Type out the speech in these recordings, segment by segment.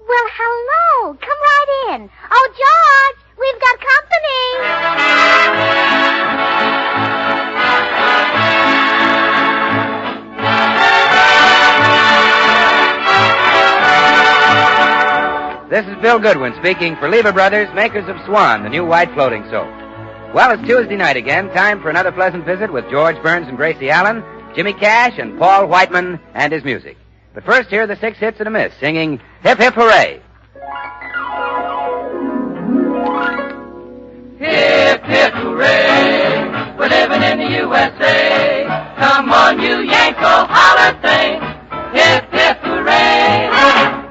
Well, hello. Come right in. Oh, George, we've got company. This is Bill Goodwin speaking for Lever Brothers, makers of Swan, the new white floating soap. Well, it's Tuesday night again. Time for another pleasant visit with George Burns and Gracie Allen, Jimmy Cash, and Paul Whiteman and his music. But first, here are the 6 hits and a miss, singing Hip Hip Hooray. Hip, hip, hooray, we're living in the USA. Come on, you Yanko, holler thing. Hip, hip, hooray,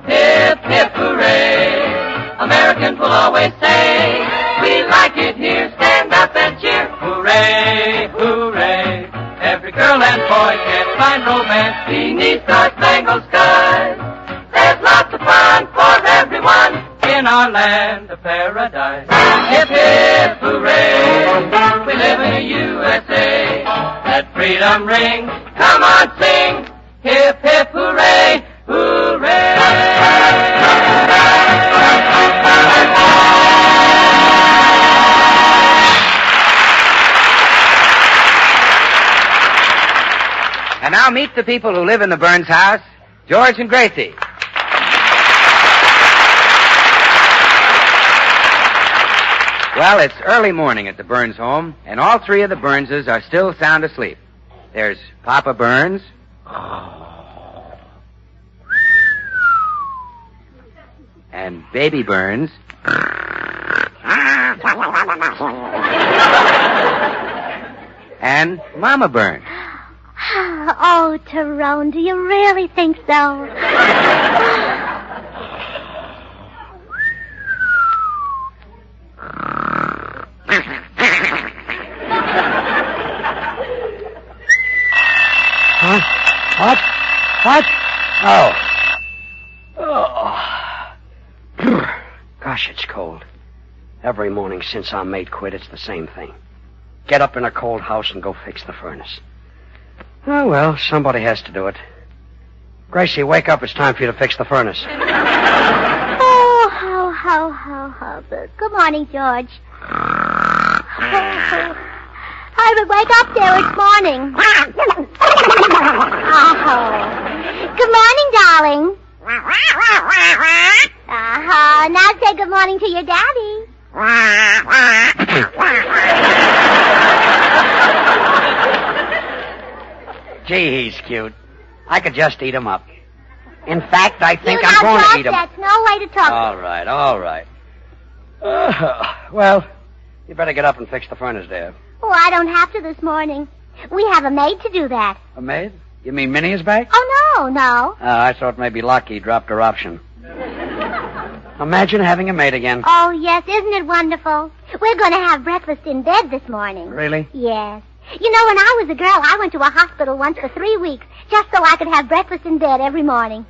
hip, hip, hooray. Americans will always say, we like it here, stand up and cheer. Hooray, hooray, every girl and boy can find romance beneath the spangled skies. There's lots of fun for everyone in our land of paradise. Hip, hip, hooray, we live in the USA. Let freedom ring, come on, sing. Hip, hip, hooray, hooray. And now meet the people who live in the Burns house, George and Gracie. Well, it's early morning at the Burns home, and all 3 of the Burnses are still sound asleep. There's Papa Burns. And Baby Burns. And Mama Burns. Oh, Tyrone, do you really think so? Huh? What? Oh. Gosh, it's cold. Every morning since our maid quit, it's the same thing. Get up in a cold house and go fix the furnace. Oh, well, somebody has to do it. Gracie, wake up. It's time for you to fix the furnace. Oh, how. Good morning, George. I would wake up there. It's morning. Oh. Good morning, darling. Now say good morning to your daddy. Gee, he's cute. I could just eat him up. In fact, I think I'm going to eat him. That's no way to talk. All right. Well, you better get up and fix the furnace there. Oh, I don't have to this morning. We have a maid to do that. A maid? You mean Minnie is back? Oh, no. I thought maybe Lockie dropped her option. Imagine having a maid again. Oh, yes, isn't it wonderful? We're going to have breakfast in bed this morning. Really? Yes. You know, when I was a girl, I went to a hospital once for 3 weeks just so I could have breakfast in bed every morning.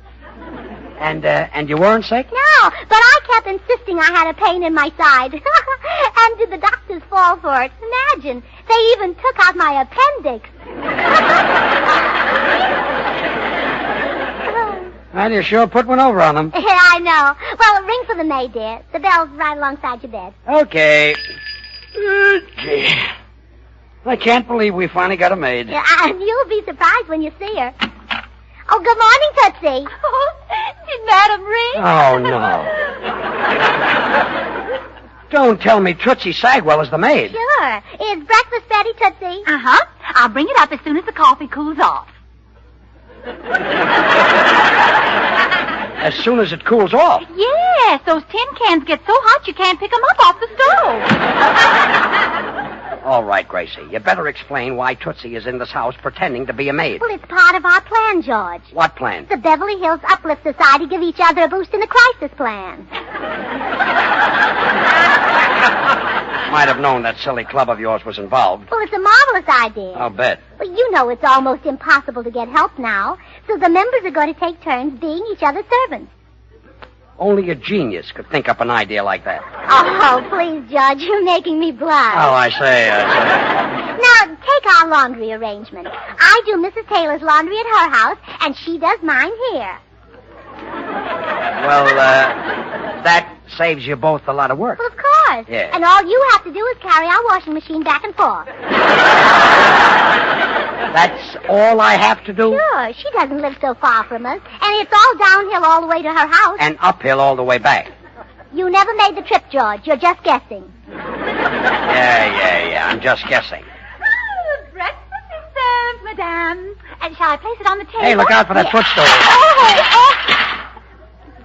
And you weren't sick? No, but I kept insisting I had a pain in my side. And did the doctors fall for it? Imagine, they even took out my appendix. Well, you sure put one over on them. I know. Well, ring for the maid, dear. The bell's right alongside your bed. Okay. Gee. I can't believe we finally got a maid. Yeah, and you'll be surprised when you see her. Oh, good morning, Tootsie. Oh, did Madam ring? Oh, no. Don't tell me Tootsie Sagwell is the maid. Sure. Is breakfast ready, Tootsie? Uh-huh. I'll bring it up as soon as the coffee cools off. As soon as it cools off? Yes, those tin cans get so hot you can't pick them up off the stove. All right, Gracie, you better explain why Tootsie is in this house pretending to be a maid. Well, it's part of our plan, George. What plan? The Beverly Hills Uplift Society give each other a boost in the crisis plan. Might have known that silly club of yours was involved. Well, it's a marvelous idea. I'll bet. Well, you know it's almost impossible to get help now, so the members are going to take turns being each other's servants. Only a genius could think up an idea like that. Oh, please, Judge, you're making me blush. Oh, I say. Now, take our laundry arrangement. I do Mrs. Taylor's laundry at her house, and she does mine here. Well, that saves you both a lot of work. Well, of course. Yeah. And all you have to do is carry our washing machine back and forth. That's all I have to do? Sure, she doesn't live so far from us. And it's all downhill all the way to her house. And uphill all the way back. You never made the trip, George. You're just guessing. Yeah. I'm just guessing. Oh, breakfast is served, madame. And shall I place it on the table? Hey, look out for that footstool. Oh.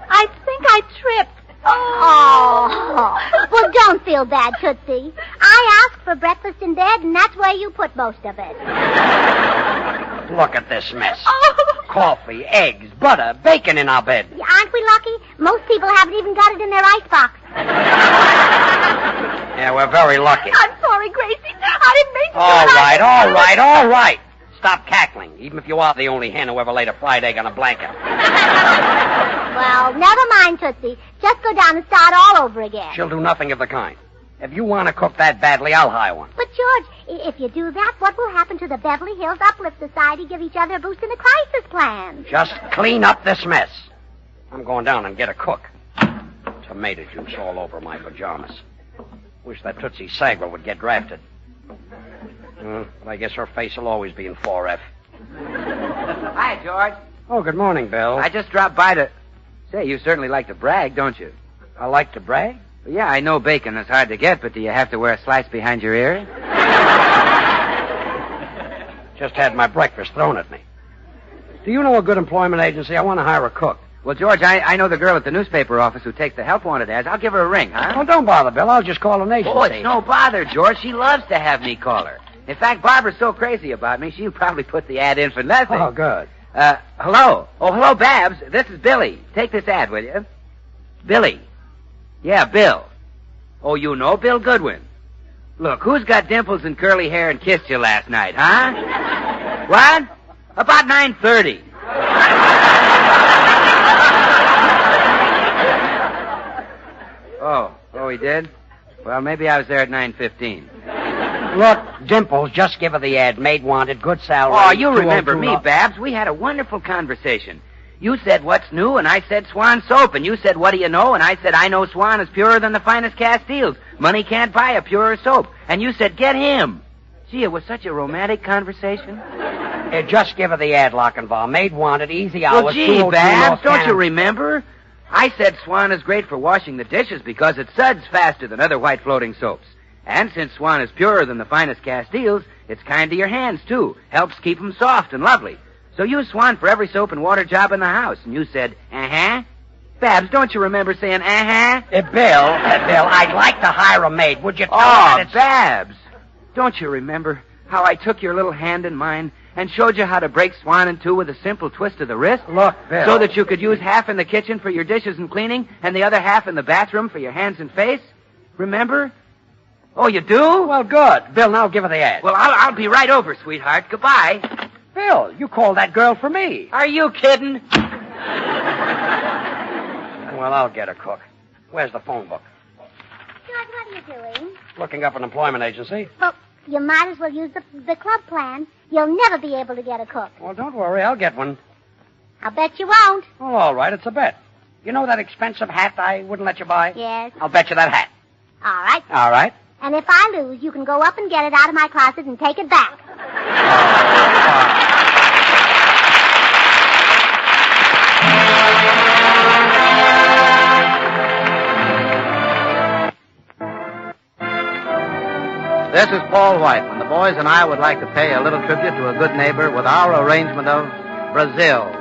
I think I tripped. Oh. Well, don't feel bad, Tootsie. I asked for breakfast in bed, and that's where you put most of it. Look at this mess. Oh. Coffee, eggs, butter, bacon in our bed. Aren't we lucky? Most people haven't even got it in their icebox. Yeah, we're very lucky. I'm sorry, Gracie. I didn't mean to. All right. Stop cackling, even if you are the only hen who ever laid a fried egg on a blanket. Well, never mind, Tootsie. Just go down and start all over again. She'll do nothing of the kind. If you want to cook that badly, I'll hire one. But, George, if you do that, what will happen to the Beverly Hills Uplift Society give each other a boost in the crisis plan? Just clean up this mess. I'm going down and get a cook. Tomato juice all over my pajamas. Wish that Tootsie Sagra would get drafted. But I guess her face will always be in 4F. Hi, George. Oh, good morning, Bill. I just dropped by to... Say, you certainly like to brag, don't you? I like to brag? Yeah, I know bacon is hard to get, but do you have to wear a slice behind your ear? Just had my breakfast thrown at me. Do you know a good employment agency? I want to hire a cook. Well, George, I know the girl at the newspaper office who takes the help wanted ads. I'll give her a ring, huh? Oh, don't bother, Bill. I'll just call an agency. Oh, it's no bother, George. She loves to have me call her. In fact, Barbara's so crazy about me, she'll probably put the ad in for nothing. Oh, good. Hello. Oh, hello, Babs. This is Billy. Take this ad, will you? Billy. Yeah, Bill. Oh, you know Bill Goodwin. Look, who's got dimples and curly hair and kissed you last night, huh? What? About 9:30. Oh, he did? Well, maybe I was there at 9:15. Look, Dimples, just give her the ad. Maid wanted, good salary. Oh, you remember me, Babs. We had a wonderful conversation. You said, what's new? And I said, Swan soap. And you said, what do you know? And I said, I know Swan is purer than the finest Castiles. Money can't buy a purer soap. And you said, get him. Gee, it was such a romantic conversation. Just give her the ad, Lochinvar. Maid wanted, easy hours. Well, gee, Babs, don't you remember? I said Swan is great for washing the dishes because it suds faster than other white floating soaps. And since Swan is purer than the finest Castiles, it's kind to your hands, too. Helps keep them soft and lovely. So use Swan for every soap and water job in the house. And you said, uh-huh. Babs, don't you remember saying, uh-huh? Bill, I'd like to hire a maid. Would you tell her that it's... Babs, don't you remember how I took your little hand in mine and showed you how to break Swan in two with a simple twist of the wrist? Look, Bill... So that you could use half in the kitchen for your dishes and cleaning and the other half in the bathroom for your hands and face? Remember? Oh, you do? Well, good. Bill, now give her the ad. Well, I'll be right over, sweetheart. Goodbye. Bill, you called that girl for me. Are you kidding? Well, I'll get a cook. Where's the phone book? George, what are you doing? Looking up an employment agency. Well, you might as well use the club plan. You'll never be able to get a cook. Well, don't worry. I'll get one. I'll bet you won't. Well, all right. It's a bet. You know that expensive hat I wouldn't let you buy? Yes. I'll bet you that hat. All right. All right. And if I lose, you can go up and get it out of my closet and take it back. This is Paul Whiteman. The boys and I would like to pay a little tribute to a good neighbor with our arrangement of Brazil.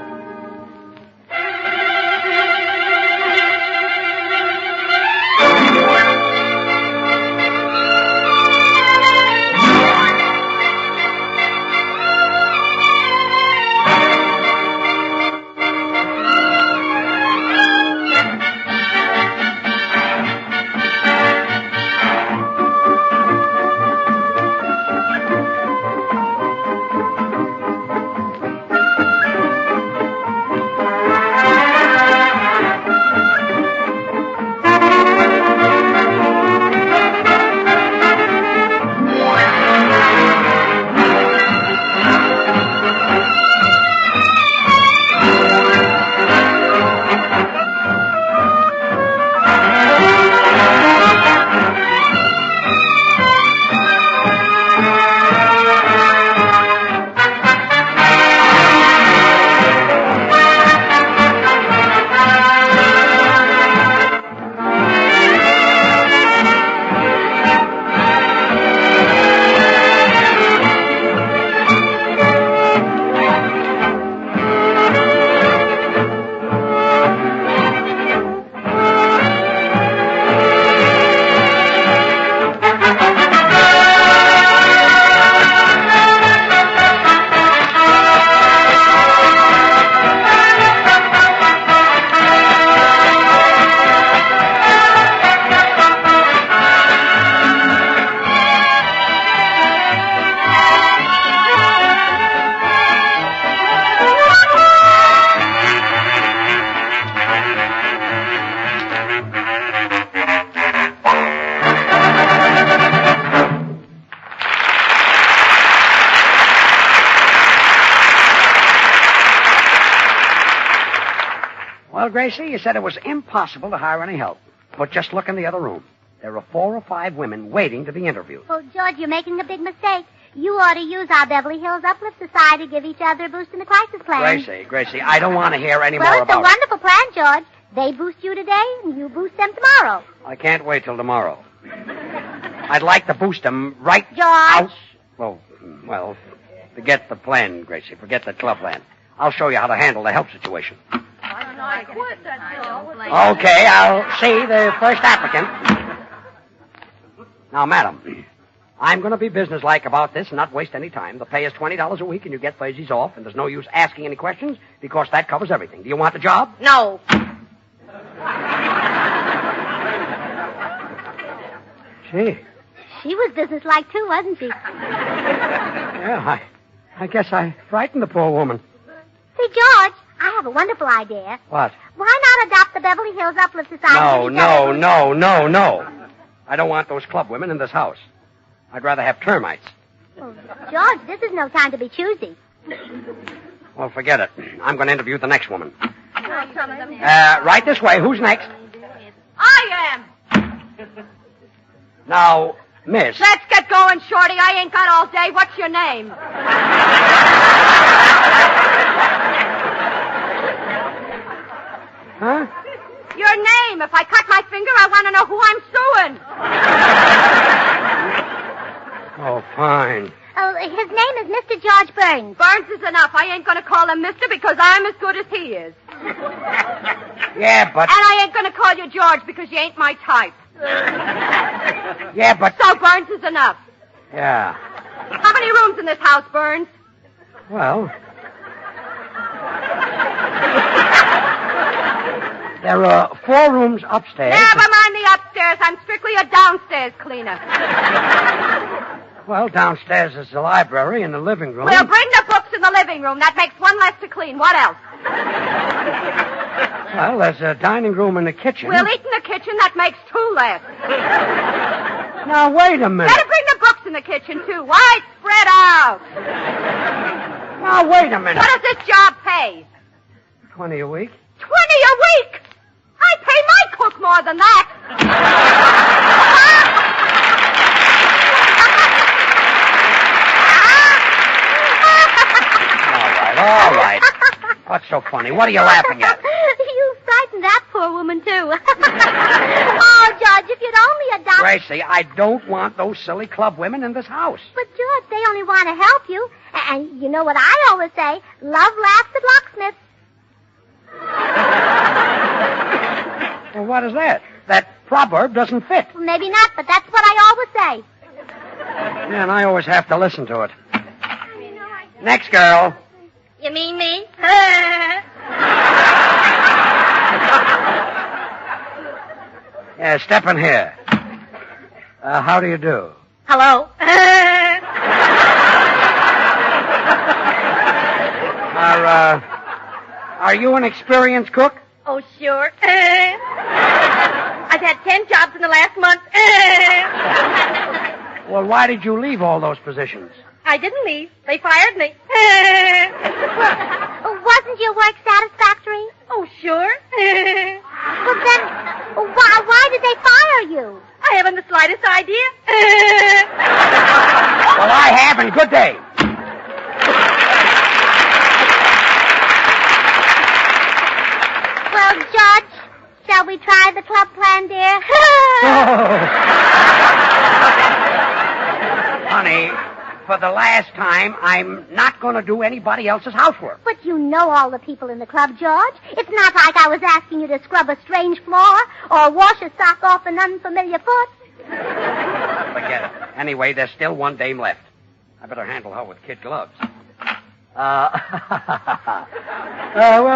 Well, Gracie, you said it was impossible to hire any help. But just look in the other room. There are 4 or 5 women waiting to be interviewed. Oh, George, you're making a big mistake. You ought to use our Beverly Hills Uplift Society to give each other a boost in the crisis plan. Gracie, I don't want to hear any more Well, about it's a wonderful plan, George. They boost you today, and you boost them tomorrow. I can't wait till tomorrow. I'd like to boost them right George. out. Well, forget the plan, Gracie. Forget the club plan. I'll show you how to handle the help situation. Okay, I'll see the first applicant. Now, madam, I'm going to be businesslike about this and not waste any time. The pay is $20 a week, and you get Thursdays off, and there's no use asking any questions because that covers everything. Do you want the job? No. Gee. She was businesslike, too, wasn't she? Yeah, I guess I frightened the poor woman. See, George, I have a wonderful idea. What? Why not adopt the Beverly Hills Uplift Society? No. I don't want those club women in this house. I'd rather have termites. Oh, George, this is no time to be choosy. Well, forget it. I'm going to interview the next woman. Right this way. Who's next? I am. Now, miss. Let's get going, Shorty. I ain't got all day. What's your name? Huh? Your name. If I cut my finger, I want to know who I'm suing. Oh, fine. Oh, his name is Mr. George Burns. Burns is enough. I ain't going to call him Mister because I'm as good as he is. Yeah, but... And I ain't going to call you George because you ain't my type. Yeah, but... So Burns is enough. Yeah. How many rooms in this house, Burns? Well... There are 4 rooms upstairs. Never mind the upstairs. I'm strictly a downstairs cleaner. Well, downstairs is the library and the living room. We'll bring the books in the living room. That makes 1 less to clean. What else? Well, there's a dining room and a kitchen. We'll eat in the kitchen. That makes 2 less. Now, wait a minute. Better bring the books in the kitchen, too. Wide spread out. Now, wait a minute. What does this job pay? $20 a week. 20 a week? I pay my cook more than that. All right. What's so funny? What are you laughing at? You frightened that poor woman, too. Oh, George, if you'd only adopt... Gracie, I don't want those silly club women in this house. But, George, they only want to help you. And you know what I always say, love laughs at locksmiths. Well, what is that? That proverb doesn't fit. Well, maybe not, but that's what I always say. Yeah, and I always have to listen to it. Next girl. You mean me? Yeah, step in here. How do you do? Hello? Are you an experienced cook? Oh, sure. I've had 10 jobs in the last month. Well, why did you leave all those positions? I didn't leave. They fired me. Wasn't your work satisfactory? Oh, sure. Well, then, why did they fire you? I haven't the slightest idea. Well, I have, and good day. Well, George, shall we try the club plan, dear? Honey, for the last time, I'm not going to do anybody else's housework. But you know all the people in the club, George. It's not like I was asking you to scrub a strange floor or wash a sock off an unfamiliar foot. Forget it. Anyway, there's still 1 dame left. I better handle her with kid gloves. Well,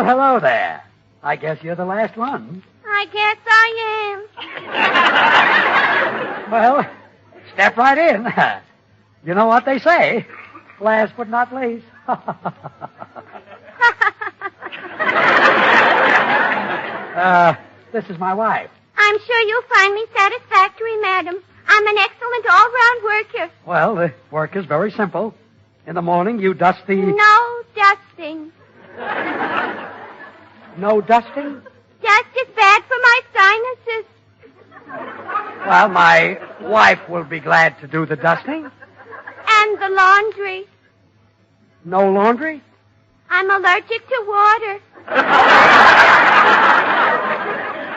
hello there. I guess you're the last one. I guess I am. Well, step right in. You know what they say. Last but not least. This is my wife. I'm sure you'll find me satisfactory, madam. I'm an excellent all-round worker. Well, the work is very simple. In the morning, you dust the... No dusting. No dusting? Just as bad for my sinuses. Well, my wife will be glad to do the dusting. And the laundry. No laundry? I'm allergic to water.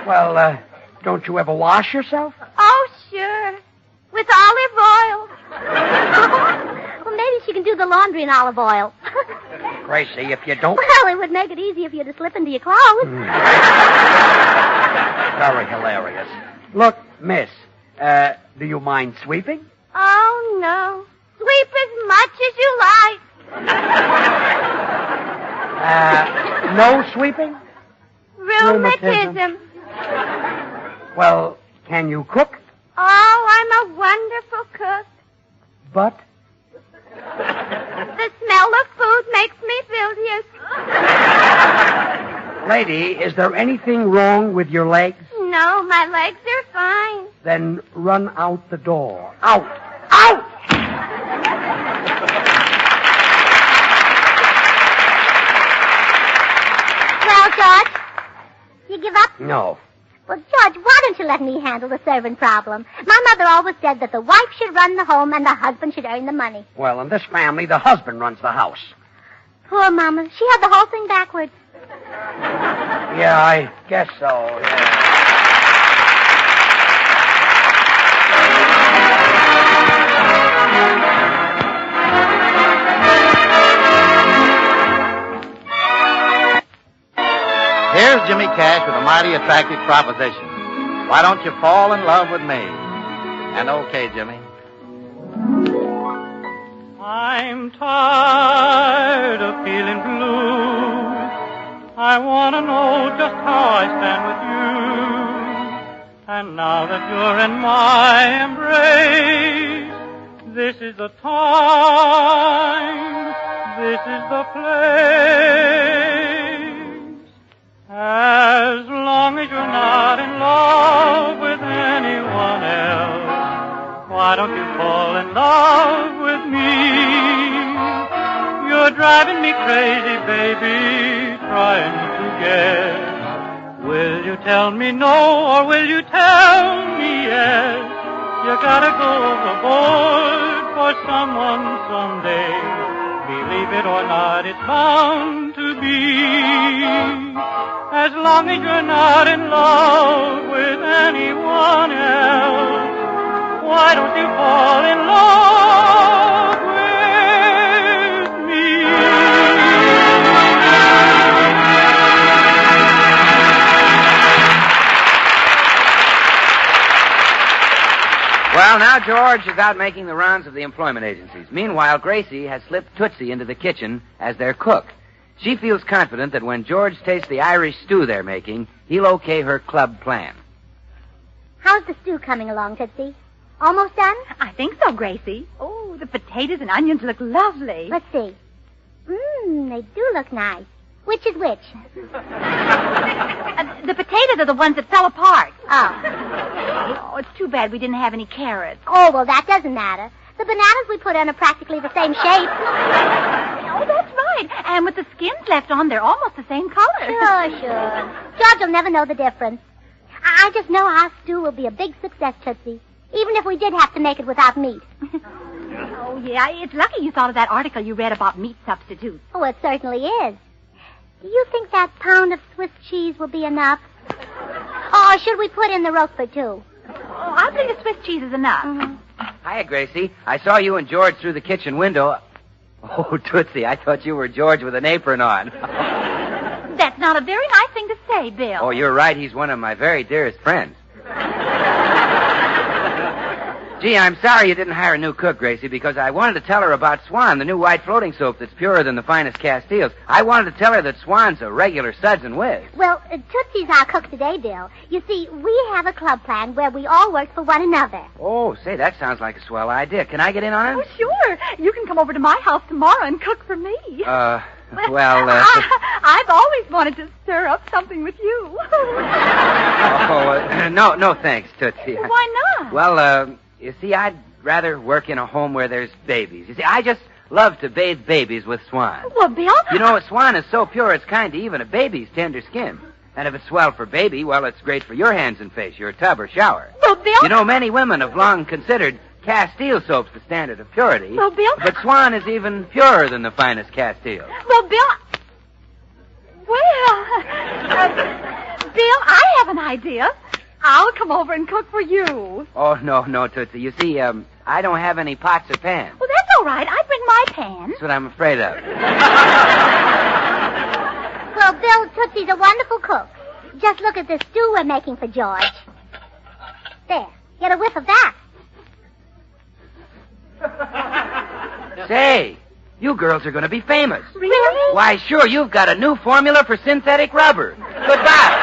Well, don't you ever wash yourself? Oh, sure. With olive oil. Well, maybe she can do the laundry in olive oil. Gracie, if you don't... Well, it would make it easier for you to slip into your clothes. Very hilarious. Look, miss, do you mind sweeping? Oh, no. Sweep as much as you like. No sweeping? Rheumatism. Well, can you cook? Oh, I'm a wonderful cook. But? The smell of food makes me bilious. Lady, is there anything wrong with your legs? No, my legs are fine. Then run out the door. Out! Out! Well, George, you give up? No. Well, George, why don't you let me handle the servant problem? My mother always said that the wife should run the home and the husband should earn the money. Well, in this family, the husband runs the house. Poor Mama. She had the whole thing backwards. Yeah, I guess so. Yeah. Here's Jimmy Cash with a mighty attractive proposition. Why don't you fall in love with me? And okay, Jimmy. I'm tired of feeling blue. I want to know just how I stand with you. And now that you're in my embrace, this is the time, this is the place. As long as you're not in love with anyone else, why don't you fall in love with me? You're driving me crazy, baby, trying to guess. Will you tell me no, or will you tell me yes? You gotta go overboard for someone someday. Believe it or not, it's bound to be. As long as you're not in love with anyone else, why don't you fall in love with me? Well, now George is out making the rounds of the employment agencies. Meanwhile, Gracie has slipped Tootsie into the kitchen as their cook. She feels confident that when George tastes the Irish stew they're making, he'll okay her club plan. How's the stew coming along, Tootsie? Almost done? I think so, Gracie. Oh, the potatoes and onions look lovely. Let's see. They do look nice. Which is which? The potatoes are the ones that fell apart. Oh. Oh, it's too bad we didn't have any carrots. Oh, well, that doesn't matter. The bananas we put in are practically the same shape. Oh, that's right. And with the skins left on, they're almost the same color. Sure. George will never know the difference. I just know our stew will be a big success, Tootsie, even if we did have to make it without meat. Oh, yeah, it's lucky you thought of that article you read about meat substitutes. Oh, it certainly is. Do you think that pound of Swiss cheese will be enough? Or should we put in the Roquefort, too? Oh, I think a Swiss cheese is enough. Mm-hmm. Hiya, Gracie. I saw you and George through the kitchen window. Oh, Tootsie, I thought you were George with an apron on. That's not a very nice thing to say, Bill. Oh, you're right. He's one of my very dearest friends. Gee, I'm sorry you didn't hire a new cook, Gracie, because I wanted to tell her about Swan, the new white floating soap that's purer than the finest Castiles. I wanted to tell her that Swan's a regular suds and whiz. Well, Tootsie's our cook today, Bill. You see, we have a club plan where we all work for one another. Oh, say, that sounds like a swell idea. Can I get in on it? Oh, sure. You can come over to my house tomorrow and cook for me. I've always wanted to stir up something with you. No, thanks, Tootsie. Why not? Well, you see, I'd rather work in a home where there's babies. You see, I just love to bathe babies with Swan. Well, Bill... You know, a Swan is so pure it's kind to even a baby's tender skin. And if it's swell for baby, well, it's great for your hands and face, your tub or shower. Well, Bill... You know, many women have long considered Castile soap's the standard of purity. Well, Bill... But Swan is even purer than the finest Castile. Well, Bill... Well... Bill, I have an idea. I'll come over and cook for you. Oh, no, Tootsie. You see, I don't have any pots or pans. Well, that's all right. I bring my pan. That's what I'm afraid of. Well, Bill, Tootsie's a wonderful cook. Just look at the stew we're making for George. There. Get a whiff of that. Say, you girls are going to be famous. Really? Why, sure, you've got a new formula for synthetic rubber. Goodbye.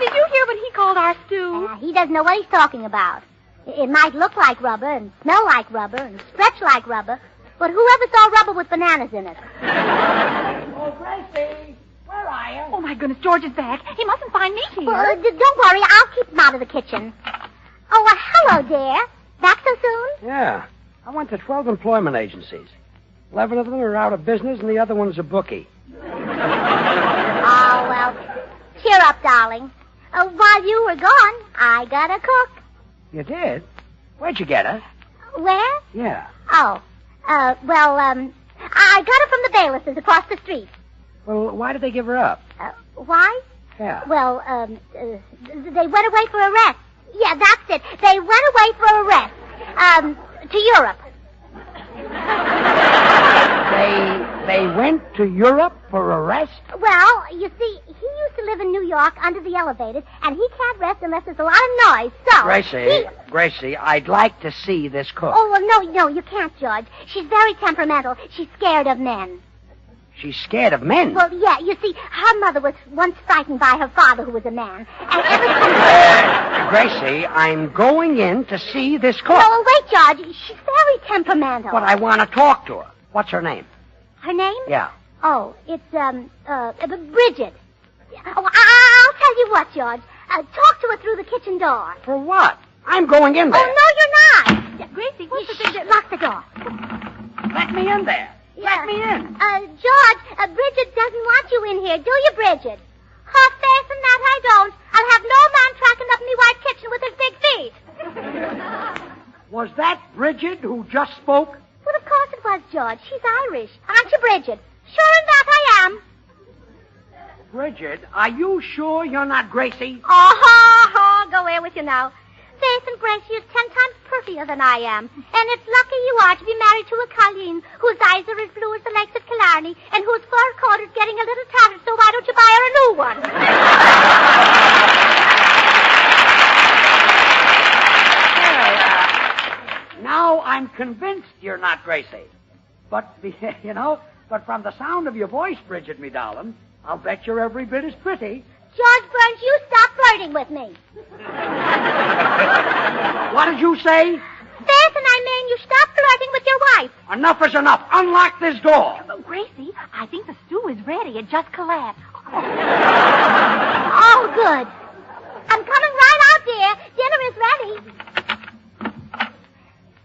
Did you hear what he called our stew? He doesn't know what he's talking about. It might look like rubber and smell like rubber and stretch like rubber, but whoever saw rubber with bananas in it? Oh, Gracie, where are you? Oh, my goodness, George is back. He mustn't find me here. Well, don't worry, I'll keep him out of the kitchen. Oh, hello, dear. Back so soon? Yeah. I went to 12 employment agencies. 11 of them are out of business, and the other one's a bookie. Oh, well, cheer up, darling. While you were gone, I got a cook. You did? Where'd you get her? Where? Yeah. Oh, I got her from the Baylesses across the street. Well, why did they give her up? Why? Yeah. Well, they went away for a rest. Yeah, that's it. They went away for a rest. To Europe. They went to Europe for a rest? Well, you see, he used to live in New York under the elevated, and he can't rest unless there's a lot of noise, so... Gracie, I'd like to see this cook. Oh, well, no, you can't, George. She's very temperamental. She's scared of men. She's scared of men? Well, yeah, you see, her mother was once frightened by her father, who was a man. And ever since... Gracie, I'm going in to see this cook. No, wait, George. She's very temperamental. But I want to talk to her. What's her name? Her name? Yeah. Oh, it's, Bridget. Oh, I'll tell you what, George. Talk to her through the kitchen door. For what? I'm going in there. Oh, no, you're not. Gracie, what's the thing that... Lock the door. Let me in there. Let me in. George, Bridget doesn't want you in here, do you, Bridget? Her face and that I don't. I'll have no man tracking up me white kitchen with his big feet. Was that Bridget who just spoke? Well, of course it was, George. She's Irish. Aren't you, Bridget? Sure in that I am. Bridget, are you sure you're not Gracie? Oh, go away with you now. Faith and Gracie is 10 times prettier than I am. And it's lucky you are to be married to a Colleen whose eyes are as blue as the lakes of Killarney and whose fur coat is getting a little tattered, so why don't you buy her a new one? Now I'm convinced you're not Gracie. But, but from the sound of your voice, Bridget, me darling, I'll bet you're every bit as pretty. George Burns, you stop flirting with me. What did you say? Faith and I mean you stop flirting with your wife. Enough is enough. Unlock this door. Oh, Gracie, I think the stew is ready. It just collapsed. Oh, good. I'm coming right out, dear. Dinner is ready.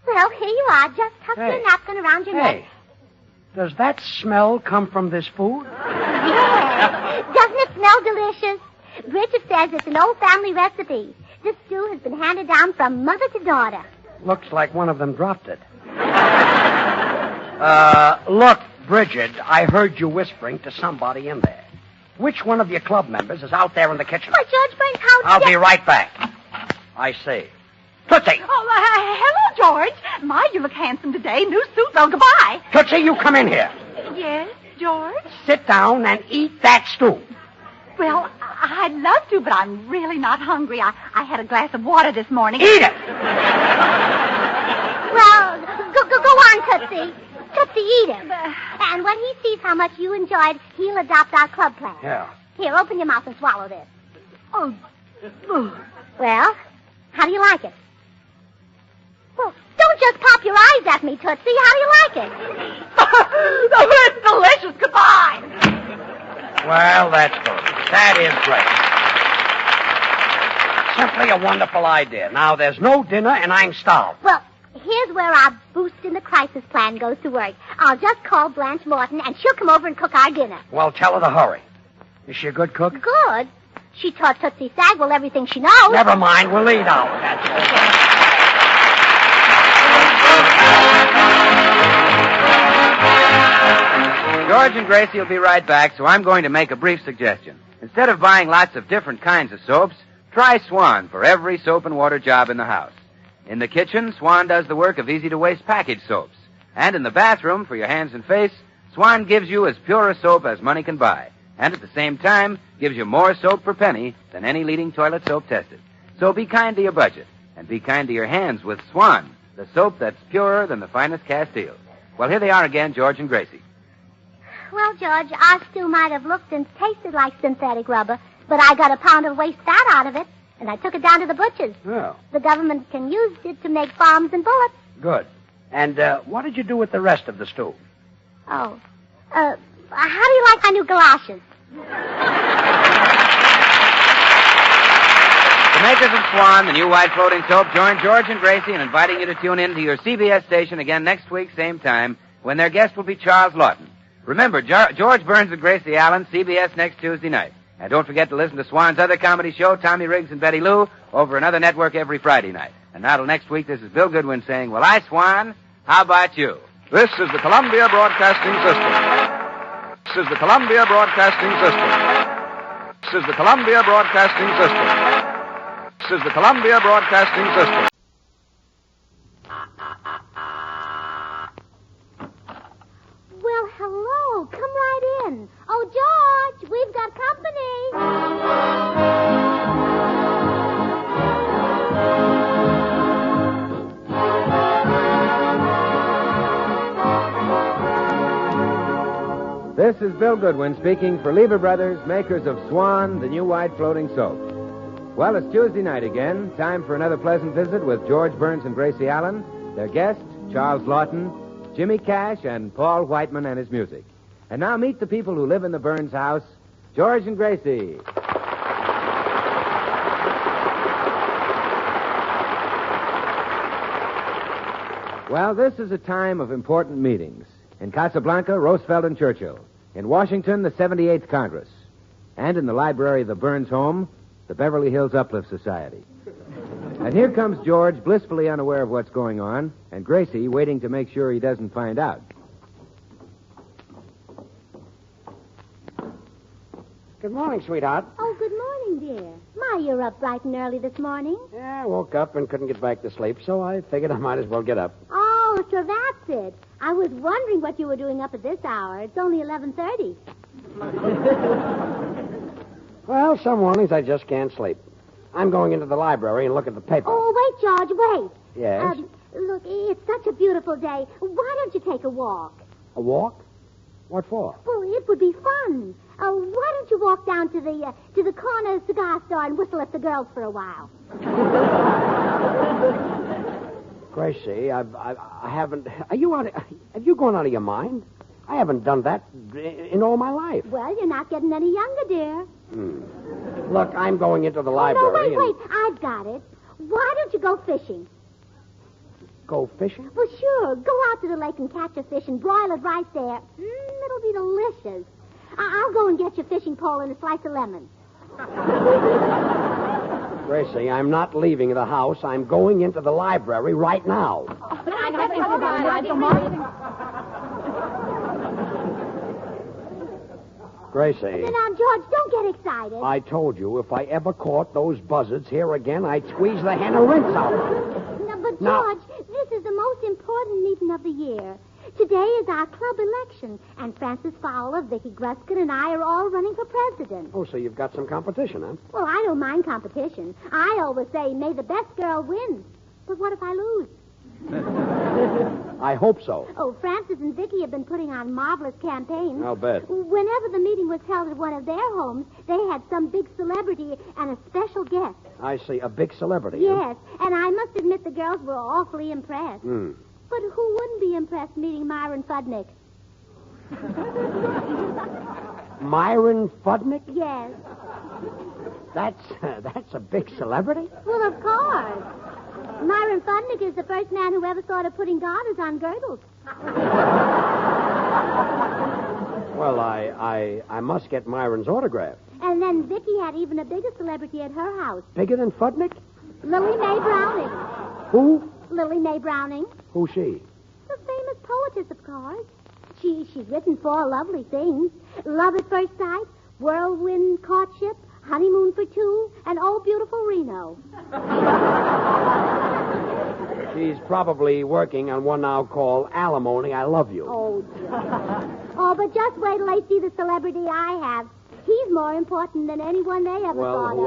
Well, here you are. Just tuck your napkin around your neck. Does that smell come from this food? Yes. Doesn't it smell delicious? Bridget says it's an old family recipe. This stew has been handed down from mother to daughter. Looks like one of them dropped it. Look, Bridget, I heard you whispering to somebody in there. Which one of your club members is out there in the kitchen? Why, George Burns, how did I'll be right back. I see. Tootsie! Oh, hello, George. My, you look handsome today. New suit, well, goodbye. Tootsie, you come in here. Yes, George? Sit down and eat that stew. Well, I'd love to, but I'm really not hungry. I had a glass of water this morning. Eat it! Well, go on, Tootsie. Tootsie, eat it. And when he sees how much you enjoyed, he'll adopt our club plan. Yeah. Here, open your mouth and swallow this. Oh. Well, how do you like it? Well, don't just pop your eyes at me, Tootsie. How do you like it? It's delicious. Goodbye. Well, that's good. That is great. Simply a wonderful idea. Now, there's no dinner, and I'm starved. Well, here's where our boost in the crisis plan goes to work. I'll just call Blanche Morton, and she'll come over and cook our dinner. Well, tell her to hurry. Is she a good cook? Good. She taught Tootsie Sagwell everything she knows. Never mind. We'll eat out. That's all. George and Gracie will be right back, so I'm going to make a brief suggestion. Instead of buying lots of different kinds of soaps, try Swan for every soap and water job in the house. In the kitchen, Swan does the work of easy-to-waste package soaps. And in the bathroom, for your hands and face, Swan gives you as pure a soap as money can buy. And at the same time, gives you more soap per penny than any leading toilet soap tested. So be kind to your budget, and be kind to your hands with Swan, the soap that's purer than the finest Castile. Well, here they are again, George and Gracie. Well, George, our stew might have looked and tasted like synthetic rubber, but I got a pound of waste fat out of it, and I took it down to the butcher's. Oh. The government can use it to make bombs and bullets. Good. And what did you do with the rest of the stew? Oh. How do you like my new galoshes? The makers of Swan, the new white floating soap, join George and Gracie in inviting you to tune in to your CBS station again next week, same time, when their guest will be Charles Lawton. Remember, George Burns and Gracie Allen, CBS next Tuesday night. And don't forget to listen to Swan's other comedy show, Tommy Riggs and Betty Lou, over another network every Friday night. And now till next week, this is Bill Goodwin saying, well, Swan, how about you? This is the Columbia Broadcasting System. This is the Columbia Broadcasting System. This is the Columbia Broadcasting System. This is the Columbia Broadcasting System. Well, hello. Come right in. Oh, George, we've got company. This is Bill Goodwin speaking for Lever Brothers, makers of Swan, the new white floating soap. Well, it's Tuesday night again. Time for another pleasant visit with George Burns and Gracie Allen, their guest, Charles Lawton, Jimmy Cash, and Paul Whiteman and his music. And now meet the people who live in the Burns house, George and Gracie. Well, this is a time of important meetings. In Casablanca, Roosevelt and Churchill. In Washington, the 78th Congress. And in the library of the Burns home, the Beverly Hills Uplift Society. And here comes George, blissfully unaware of what's going on, and Gracie waiting to make sure he doesn't find out. Good morning, sweetheart. Oh, good morning, dear. My, you're up bright and early this morning. Yeah, I woke up and couldn't get back to sleep, so I figured I might as well get up. Oh, so that's it. I was wondering what you were doing up at this hour. It's only 11:30. Well, some mornings I just can't sleep. I'm going into the library and look at the paper. Oh, wait, George, wait. Yes? Look, it's such a beautiful day. Why don't you take a walk? A walk? What for? Well, it would be fun. Why don't you walk down to the corner cigar store and whistle at the girls for a while? Gracie, I haven't... Have you gone out of your mind? I haven't done that in all my life. Well, you're not getting any younger, dear. Look, I'm going into the Oh, library no, wait. I've got it. Why don't you go fishing? Go fishing? Well, sure. Go out to the lake and catch a fish and broil it right there. It'll be delicious. I'll go and get your fishing pole and a slice of lemon. Gracie, I'm not leaving the house. I'm going into the library right now. Gracie. Now, George, don't get excited. I told you if I ever caught those buzzards here again, I'd squeeze the hen of rinse out. No, but, George, this is the most important meeting of the year. Today is our club election, and Francis Fowler, Vicky Gruskin, and I are all running for president. Oh, so you've got some competition, huh? Well, I don't mind competition. I always say, may the best girl win. But what if I lose? I hope so. Oh, Francis and Vicky have been putting on marvelous campaigns. I'll bet. Whenever the meeting was held at one of their homes, they had some big celebrity and a special guest. I see, a big celebrity. Yes, and I must admit the girls were awfully impressed. But who wouldn't be impressed meeting Myron Fudnick? Myron Fudnick? Yes. That's a big celebrity? Well, of course. Myron Fudnick is the first man who ever thought of putting garters on girdles. Well, I must get Myron's autograph. And then Vicky had even a bigger celebrity at her house. Bigger than Fudnick? Lily Mae Browning. Who? Lily Mae Browning. Who's she? The famous poetess, of course. She's written 4 lovely things. Love at First Sight, Whirlwind Courtship, Honeymoon for Two, and Oh, Beautiful Reno. She's probably working on one now called Alimony, I Love You. Oh, dear. Oh, but just wait till they see the celebrity I have. He's more important than anyone they ever thought of.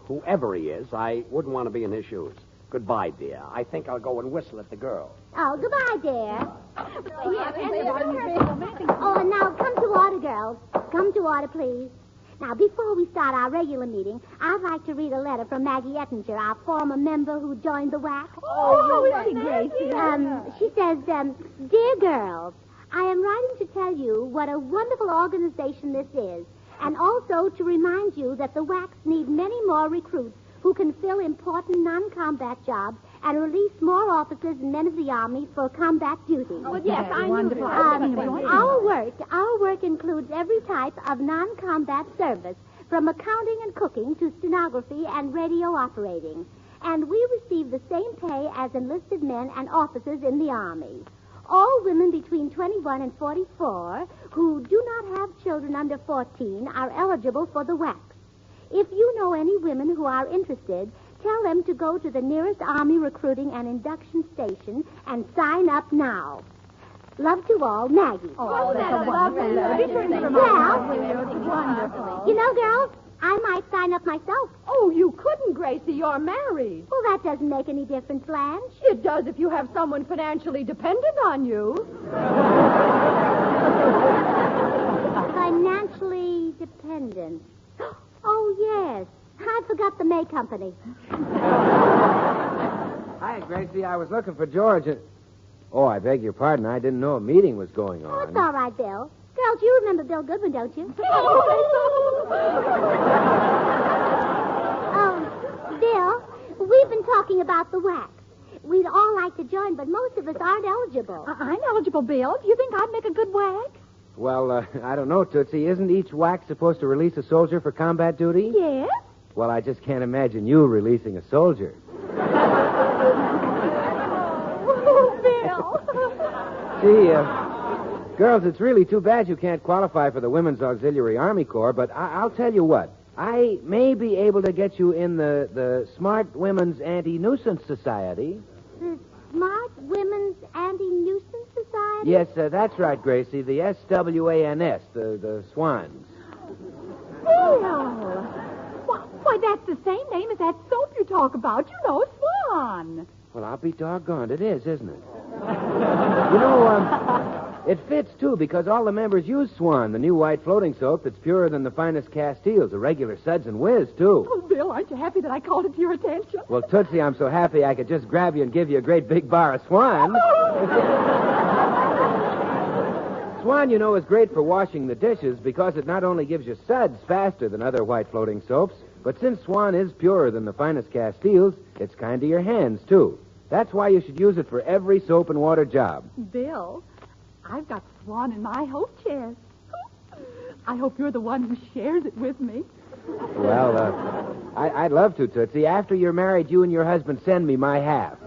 Whoever he is, I wouldn't want to be in his shoes. Goodbye, dear. I think I'll go and whistle at the girl. Oh, goodbye, dear. Oh, and now come to order, girls. Come to order, please. Now, before we start our regular meeting, I'd like to read a letter from Maggie Ettinger, our former member who joined the WAC. Oh, how is she, Gracie? She says, Dear girls, I am writing to tell you what a wonderful organization this is, and also to remind you that the WACs need many more recruits who can fill important non-combat jobs and release more officers and men of the Army for combat duty. Oh, yes, I wonderful. Our work includes every type of non-combat service, from accounting and cooking to stenography and radio operating. And we receive the same pay as enlisted men and officers in the Army. All women between 21 and 44 who do not have children under 14 are eligible for the WAC. If you know any women who are interested, tell them to go to the nearest Army recruiting and induction station and sign up now. Love to all, Maggie. Oh, that's lovely. Well, you know, girls, I might sign up myself. Oh, you couldn't, Gracie. You're married. Well, that doesn't make any difference, Blanche. It does if you have someone financially dependent on you. Financially dependent. Oh, yes. I forgot the May Company. Hi, Gracie. I was looking for George. Oh, I beg your pardon. I didn't know a meeting was going on. Oh, it's all right, Bill. Girls, you remember Bill Goodwin, don't you? Bill, we've been talking about the WAC. We'd all like to join, but most of us aren't eligible. I'm eligible, Bill. Do you think I'd make a good WAC? Well, I don't know, Tootsie. Isn't each WAC supposed to release a soldier for combat duty? Yes. Well, I just can't imagine you releasing a soldier. Oh, Bill. See, girls, it's really too bad you can't qualify for the Women's Auxiliary Army Corps, but I'll tell you what. I may be able to get you in the Smart Women's Anti-Nuisance Society. The Smart Women's Anti-Nuisance Society? Yes, that's right, Gracie. The SWANS, the Swans. Bill. Why, that's the same name as that soap you talk about. You know, Swan. Well, I'll be doggone. It is, isn't it? You know, it fits, too, because all the members use Swan, the new white floating soap that's purer than the finest Castiles, the regular Suds and Whiz, too. Oh, Bill, aren't you happy that I called it to your attention? Well, Tootsie, I'm so happy I could just grab you and give you a great big bar of Swan. Swan, you know, is great for washing the dishes because it not only gives you suds faster than other white floating soaps, but since Swan is purer than the finest Castiles, it's kind to your hands, too. That's why you should use it for every soap and water job. Bill, I've got Swan in my hope chest. I hope you're the one who shares it with me. Well, I'd love to, Tootsie. After you're married, you and your husband send me my half.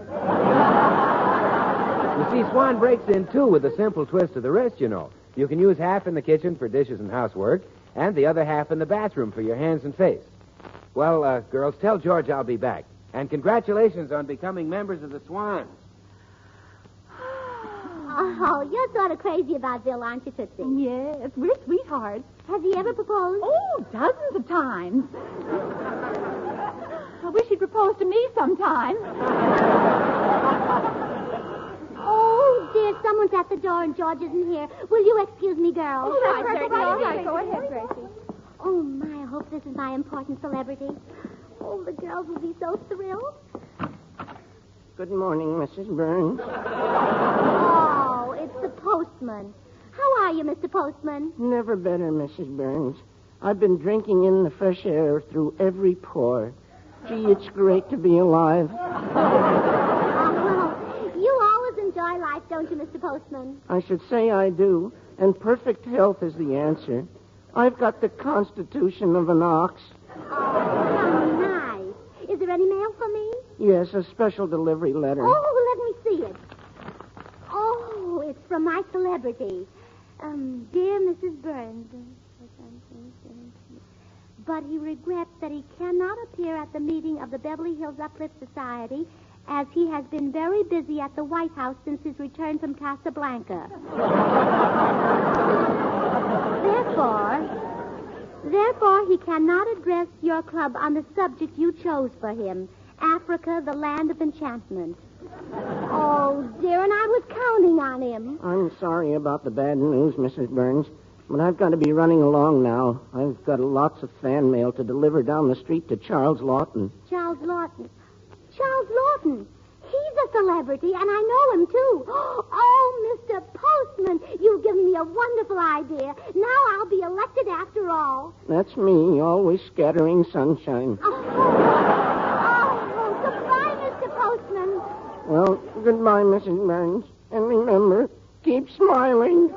You see, Swan breaks in two with a simple twist of the wrist, you know. You can use half in the kitchen for dishes and housework, and the other half in the bathroom for your hands and face. Well, girls, tell George I'll be back. And congratulations on becoming members of the Swans. Oh, you're sort of crazy about Bill, aren't you, Tootsie? Yes, we're sweethearts. Has he ever proposed? Oh, dozens of times. I wish he'd propose to me sometime. Oh, dear, someone's at the door and George isn't here. Will you excuse me, girls? Oh, right, certainly. All right, go ahead, Gracie. Oh, my, I hope this is my important celebrity. Oh, the girls will be so thrilled. Good morning, Mrs. Burns. Oh, it's the postman. How are you, Mr. Postman? Never better, Mrs. Burns. I've been drinking in the fresh air through every pore. Gee, it's great to be alive. Well, you always enjoy life, don't you, Mr. Postman? I should say I do, and perfect health is the answer. I've got the constitution of an ox. Oh, how nice. Is there any mail for me? Yes, a special delivery letter. Oh, let me see it. Oh, it's from my celebrity. Dear Mrs. Burns. But he regrets that he cannot appear at the meeting of the Beverly Hills Uplift Society as he has been very busy at the White House since his return from Casablanca. Therefore, he cannot address your club on the subject you chose for him, Africa, the land of enchantment. Oh, dear, and I was counting on him. I'm sorry about the bad news, Mrs. Burns, but I've got to be running along now. I've got lots of fan mail to deliver down the street to Charles Lawton. Charles Lawton. Charles Lawton. He's a celebrity, and I know him, too. Oh, Mr. Postman, you've given me a wonderful idea. Now I'll be elected after all. That's me, always scattering sunshine. Oh, goodbye, Mr. Postman. Well, goodbye, Mrs. Burns. And remember, keep smiling.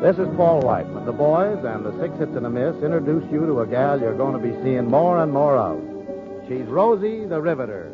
This is Paul Whiteman. The boys and the Six Hits and a Miss introduce you to a gal you're going to be seeing more and more of. She's Rosie the Riveter.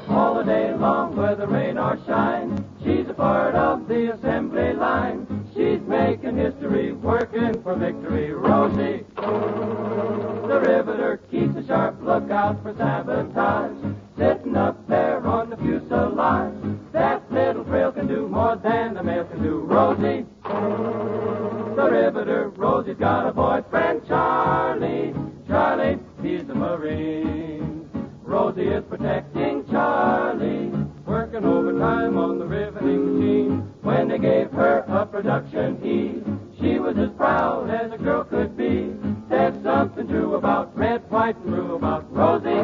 All the day long, whether rain or shine, she's a part of the assembly line. She's making history, working for victory. Rosie, the Riveter, keeps a sharp lookout for sabotage. Sitting up there on the fuselage, that little frail can do more than the male can do. Rosie, the Riveter, Rosie's got a boyfriend, Charlie. Charlie, he's a Marine. Rosie is protecting Charlie, working overtime on the riveting machine. When they gave her a production E, she was as proud as a girl could be. Said something true about red, white, and blue about Rosie.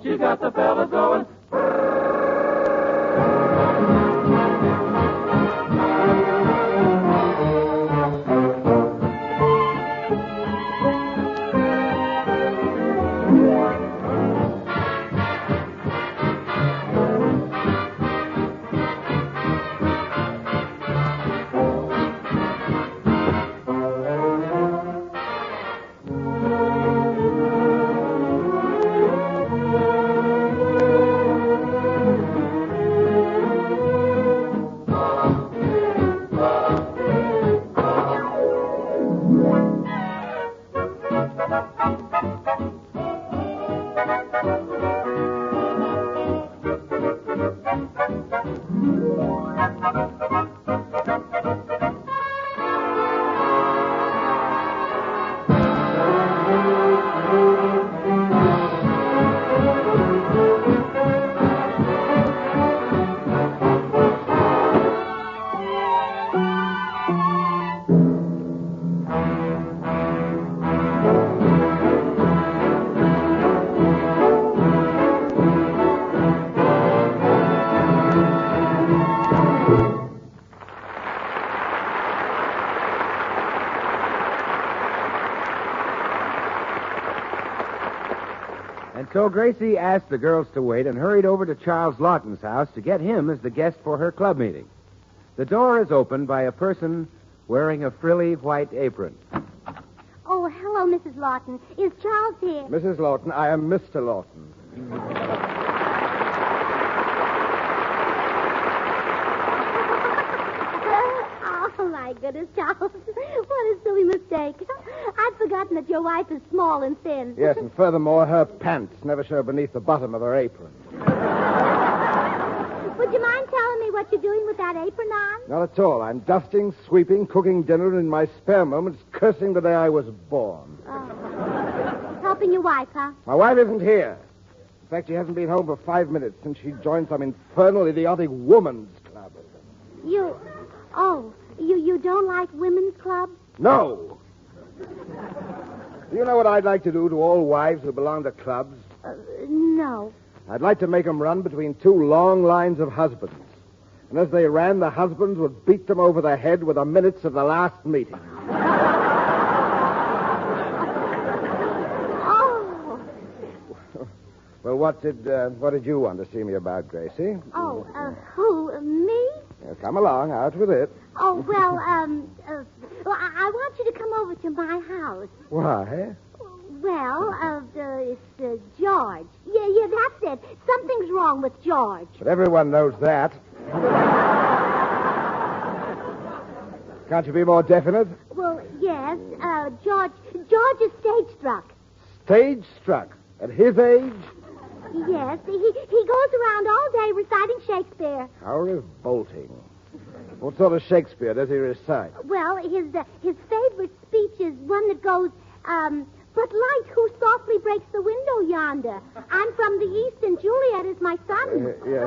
She got the fellas going. And so Gracie asked the girls to wait and hurried over to Charles Lawton's house to get him as the guest for her club meeting. The door is opened by a person wearing a frilly white apron. Oh, hello, Mrs. Lawton. Is Charles here? Mrs. Lawton, I am Mr. Lawton. Oh, my goodness, Charles. What a silly mistake. I'd forgotten that your wife is small and thin. Yes, and furthermore, her pants never show beneath the bottom of her apron. Would you mind telling me what you're doing with that apron on? Not at all. I'm dusting, sweeping, cooking dinner, and in my spare moments cursing the day I was born. Oh. Helping your wife, huh? My wife isn't here. In fact, she hasn't been home for 5 minutes since she joined some infernal, idiotic woman's club. You don't like women's clubs? No. Do you know what I'd like to do to all wives who belong to clubs? No. I'd like to make them run between two long lines of husbands. And as they ran, the husbands would beat them over the head with the minutes of the last meeting. Oh. Well, what did you want to see me about, Gracie? Oh, who? Me? Yeah, come along, out with it. Oh, well, I want you to come over to my house. Why? Well, it's George. Yeah, that's it. Something's wrong with George. But everyone knows that. Can't you be more definite? Well, yes. George is stage struck. Stage struck? At his age? Yes, he goes around all day reciting Shakespeare. How revolting. What sort of Shakespeare does he recite? Well, his favorite speech is one that goes, but light, who softly breaks the window yonder? I'm from the east, and Juliet is my son. Yeah.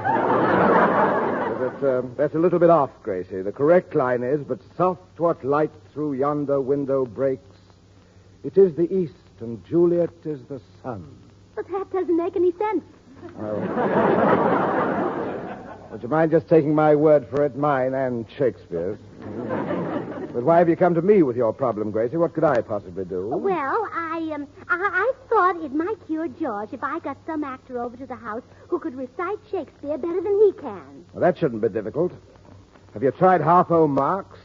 That's a little bit off, Gracie. The correct line is, but soft what light through yonder window breaks. It is the east, and Juliet is the sun. But that doesn't make any sense. Oh. Would you mind just taking my word for it, mine and Shakespeare's? But why have you come to me with your problem, Gracie? What could I possibly do? Well, I thought it might cure George if I got some actor over to the house who could recite Shakespeare better than he can. Well, that shouldn't be difficult. Have you tried Harpo Marx?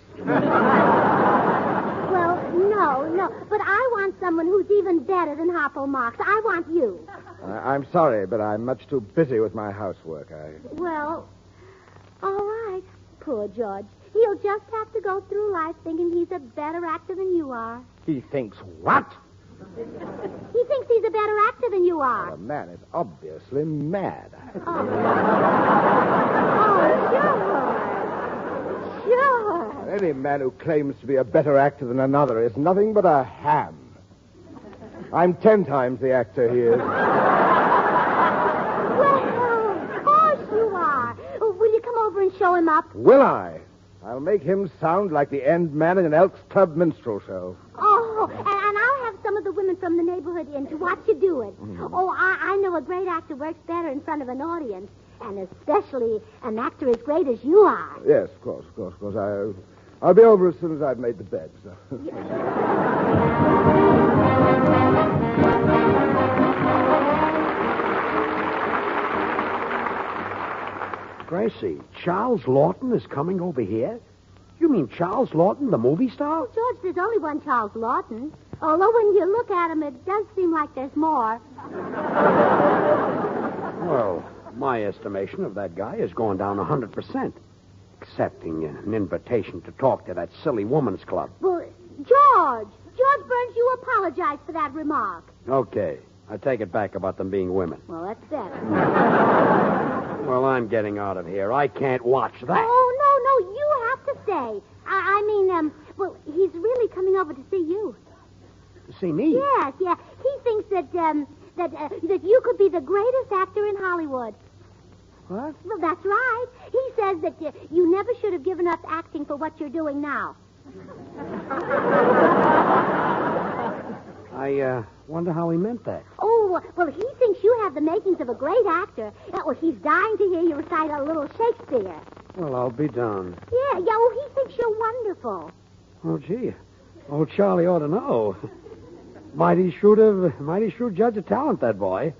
Well, no. But I want someone who's even better than Harpo Marx. I want you. I'm sorry, but I'm much too busy with my housework. Well, all right. Poor George. He'll just have to go through life thinking he's a better actor than you are. He thinks what? He thinks he's a better actor than you are. The man is obviously mad. Oh, sure. Any man who claims to be a better actor than another is nothing but a ham. I'm 10 times the actor he is. Well, of course you are. Will you come over and show him up? Will I? I'll make him sound like the end man in an Elks Club minstrel show. Oh, and I'll have some of the women from the neighborhood in to watch you do it. Mm. Oh, I know a great actor works better in front of an audience, and especially an actor as great as you are. Yes, of course. I'll be over as soon as I've made the bed. So. Gracie, Charles Lawton is coming over here? You mean Charles Lawton, the movie star? Oh, George, there's only one Charles Lawton. Although when you look at him, it does seem like there's more. Well, my estimation of that guy has gone down 100%. Accepting an invitation to talk to that silly woman's club. Well, George Burns, you apologize for that remark. Okay. I take it back about them being women. Well, that's better. Well, I'm getting out of here. I can't watch that. Oh, no, you have to stay. I mean, well, he's really coming over to see you. To see me? Yes. He thinks that you could be the greatest actor in Hollywood. What? Well, that's right. He says that you never should have given up acting for what you're doing now. I wonder how he meant that. Oh, well, he thinks you have the makings of a great actor. Well, he's dying to hear you recite a little Shakespeare. Well, I'll be darned. Yeah, well, he thinks you're wonderful. Oh, gee. Old Charlie ought to know. Mighty shrewd judge of talent, that boy.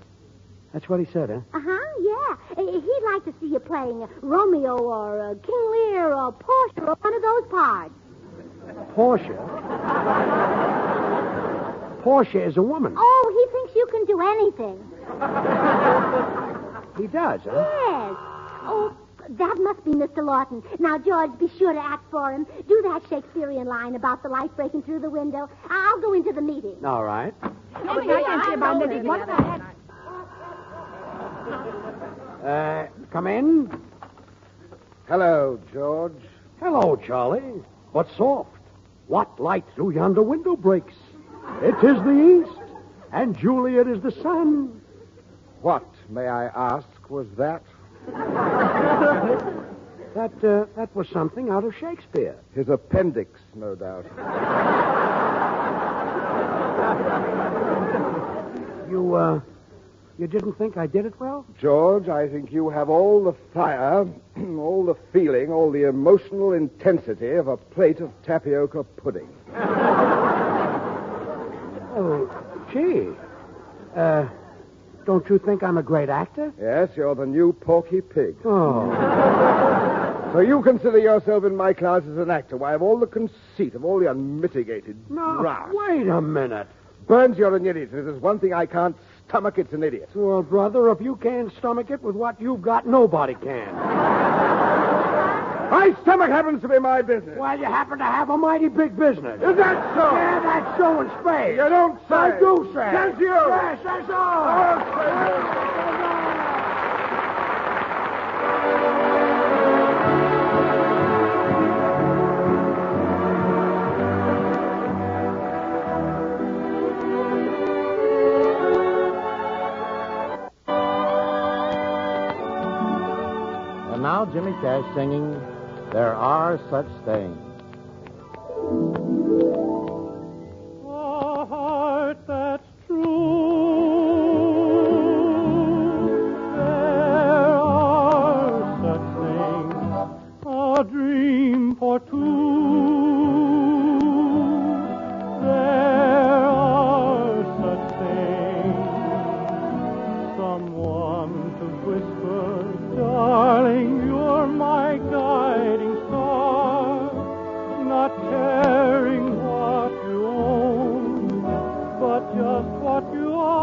That's what he said, huh? Uh-huh, yeah. He'd like to see you playing Romeo or King Lear or Portia or one of those parts. Portia? Portia is a woman. Oh, he thinks you can do anything. He does, huh? Yes. Oh, that must be Mr. Lawton. Now, George, be sure to act for him. Do that Shakespearean line about the light breaking through the window. I'll go into the meeting. All right. Come in. Hello, George. Hello, Charlie. What's soft? What light through yonder window breaks? It is the east, and Juliet is the sun. What, may I ask, was that? That was something out of Shakespeare. His appendix, no doubt. You didn't think I did it well? George, I think you have all the fire, all the feeling, all the emotional intensity of a plate of tapioca pudding. Oh, gee. Don't you think I'm a great actor? Yes, you're the new Porky Pig. Oh. So you consider yourself in my class as an actor. Why, of all the conceit, of all the unmitigated graft. Wait a minute. Burns, you're an idiot. If there's one thing I can't stomach, it's an idiot. Well, brother, if you can't stomach it with what you've got, nobody can. My stomach happens to be my business. Well, you happen to have a mighty big business. Is that so? Yeah, that's so in spades. You don't say. I do say. Yes, you. Yes, that's all. And now Jimmy Cash singing There Are Such Things. A heart that's true. There are such things. A dream for two. There are such things. Someone to whisper, darling, you're my guiding star. Not caring what you own, but just what you are.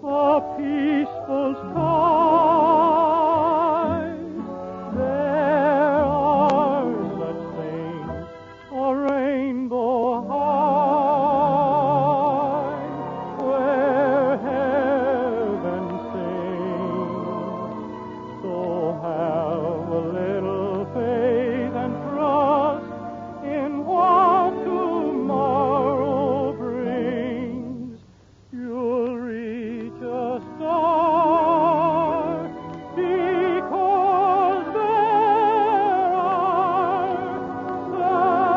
A peaceful sky. There are such things. A rainbow high, where heaven sings. So have a little faith and trust in what tomorrow brings. You'll reach a star because there are such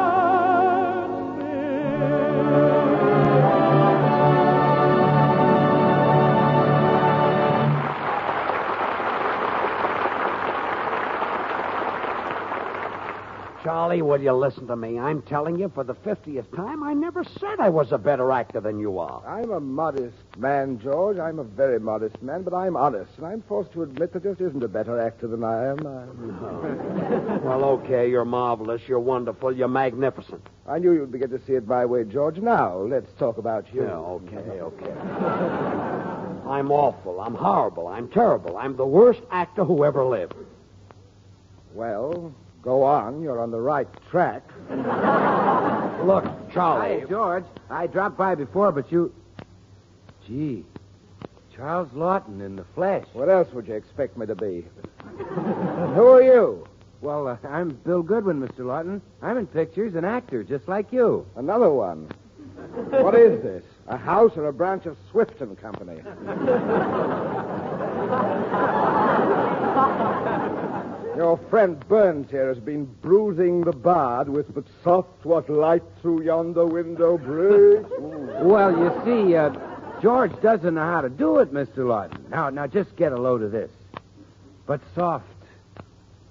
Charlie, will you listen to me? I'm telling you for the 50th time, I never said I was a better actor than you are. I'm a modest man, George. I'm a very modest man, but I'm honest. And I'm forced to admit there just isn't a better actor than I am. Well, okay, you're marvelous, you're wonderful, you're magnificent. I knew you'd begin to see it my way, George. Now, let's talk about you. Yeah, okay. I'm awful, I'm horrible, I'm terrible, I'm the worst actor who ever lived. Well, go on. You're on the right track. Look, Charlie. Hey, George, I dropped by before, but you... Gee, Charles Lawton in the flesh. What else would you expect me to be? Who are you? Well, I'm Bill Goodwin, Mr. Lawton. I'm in pictures, an actor, just like you. Another one. What is this? A house or a branch of Swift and Company? Your friend Burns here has been bruising the bard with but soft what light through yonder window breaks. Well, you see, George doesn't know how to do it, Mr. Lawton. Now, just get a load of this. But soft.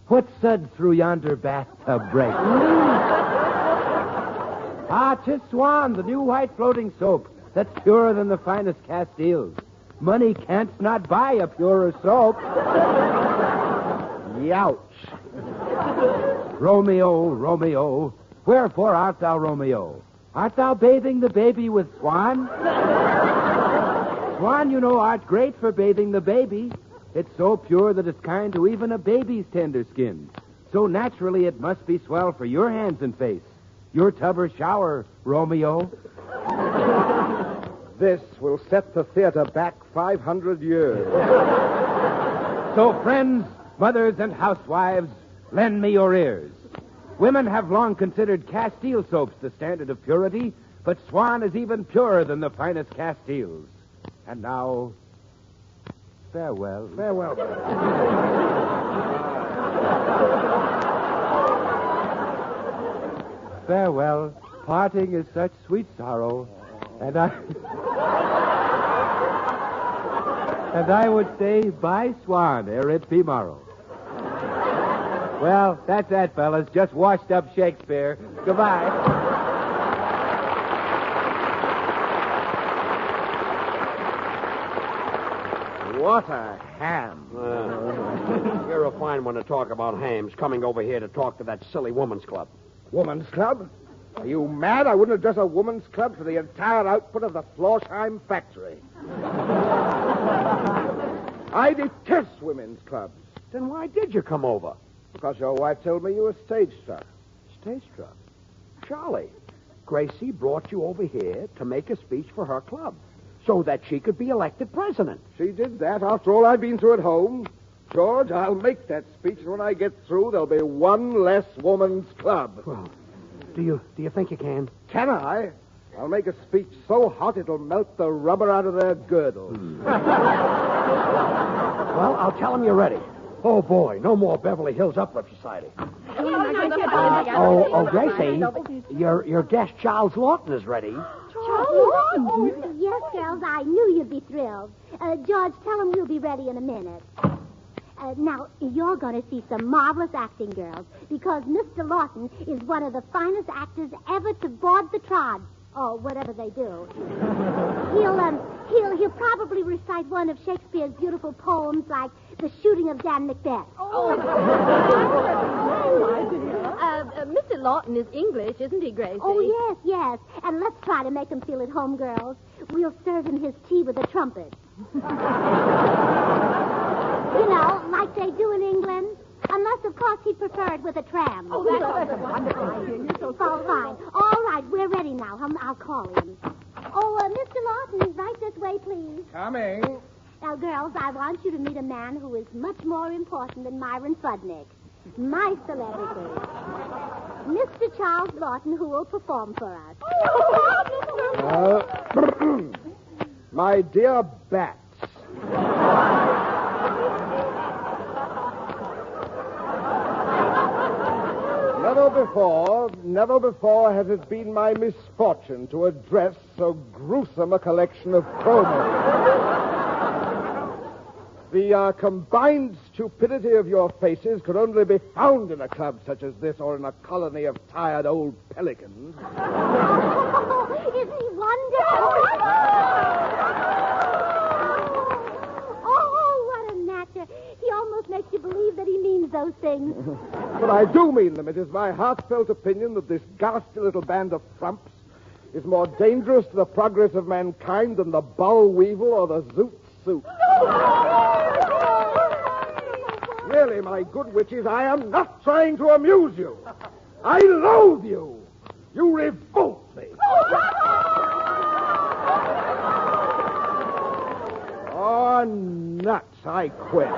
What sud through yonder bathtub break? Ah, 'tis Swan, the new white floating soap that's purer than the finest Castiles. Money can't not buy a purer soap. Youch. Romeo, Romeo, wherefore art thou Romeo? Art thou bathing the baby with Swan? Swan, you know, art great for bathing the baby. It's so pure that it's kind to even a baby's tender skin. So naturally it must be swell for your hands and face. Your tub or shower, Romeo. This will set the theater back 500 years. So, friends, mothers, and housewives, lend me your ears. Women have long considered Castile soaps the standard of purity, but Swan is even purer than the finest Castiles. And now, farewell. Farewell. Farewell. Parting is such sweet sorrow. And I would say, bye, Swan, ere it be morrow. Well, that's that, fellas. Just washed up Shakespeare. Goodbye. What a ham. You're a fine one to talk about hams, coming over here to talk to that silly woman's club. Woman's club? Are you mad? I wouldn't address a woman's club for the entire output of the Florsheim factory. I detest women's clubs. Then why did you come over? Because your wife told me you were stage-struck. Stage-struck? Charlie, Gracie brought you over here to make a speech for her club so that she could be elected president. She did that after all I've been through at home. George, I'll make that speech, and when I get through, there'll be one less woman's club. Well, do you think you can? Can I? I'll make a speech so hot it'll melt the rubber out of their girdles. Well, I'll tell them you're ready. Oh, boy, no more Beverly Hills Uplift Society. Gracie, your guest, Charles Lawton, is ready. Oh, yes, girls, I knew you'd be thrilled. George, tell him we'll be ready in a minute. Now, you're going to see some marvelous acting, girls, because Mr. Lawton is one of the finest actors ever to board the trod, or whatever they do. He'll probably recite one of Shakespeare's beautiful poems like The Shooting of Dan Macbeth. Mr. Lawton is English, isn't he, Gracie? Oh, yes. And let's try to make him feel at home, girls. We'll serve him his tea with a trumpet. You know, like they do in England. Unless, of course, he'd prefer it with a tram. Oh, that's a wonderful idea. You're so fine. All right, we're ready now. I'll call him. Oh, Mr. Lawton, right this way, please. Coming. Now, girls, I want you to meet a man who is much more important than Myron Fudnick. My celebrity. Mr. Charles Lawton, who will perform for us. My dear Bats. Never before has it been my misfortune to address so gruesome a collection of cronies. The combined stupidity of your faces could only be found in a club such as this or in a colony of tired old pelicans. Isn't he wonderful? Oh, what a natcher. He almost makes you believe that he means those things. But I do mean them. It is my heartfelt opinion that this ghastly little band of frumps is more dangerous to the progress of mankind than the boll weevil or the zoot suit. Really, my good witches, I am not trying to amuse you. I loathe you. You revolt me. Oh, nuts. I quit.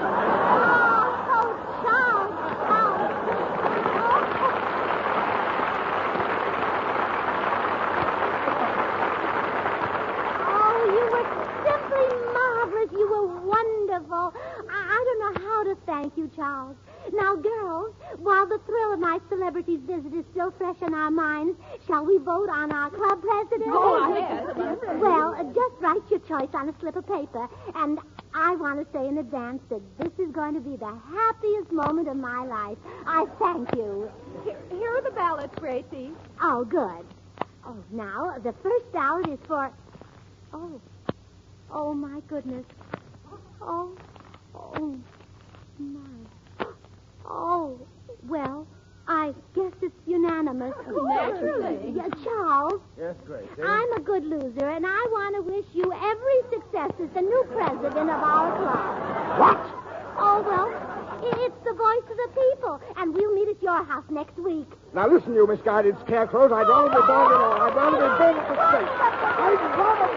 You were wonderful. I don't know how to thank you, Charles. Now, girls, while the thrill of my celebrity's visit is still fresh in our minds, shall we vote on our club president? Go ahead. Well, just write your choice on a slip of paper, and I want to say in advance that this is going to be the happiest moment of my life. I thank you. Here are the ballots, Gracie. Oh, good. Oh, now, the first ballot is for... Oh, my goodness. Oh, my. Oh, well, I guess it's unanimous. Naturally. Yeah, Charles. Yes, Gracie. I'm a good loser, and I want to wish you every success as the new president of our club. What? Oh, well, it's the voice of the people, and we'll meet at your house next week. Now, listen, you misguided scarecrows. I'd rather be born in I'd rather be born at the stake. I'd rather...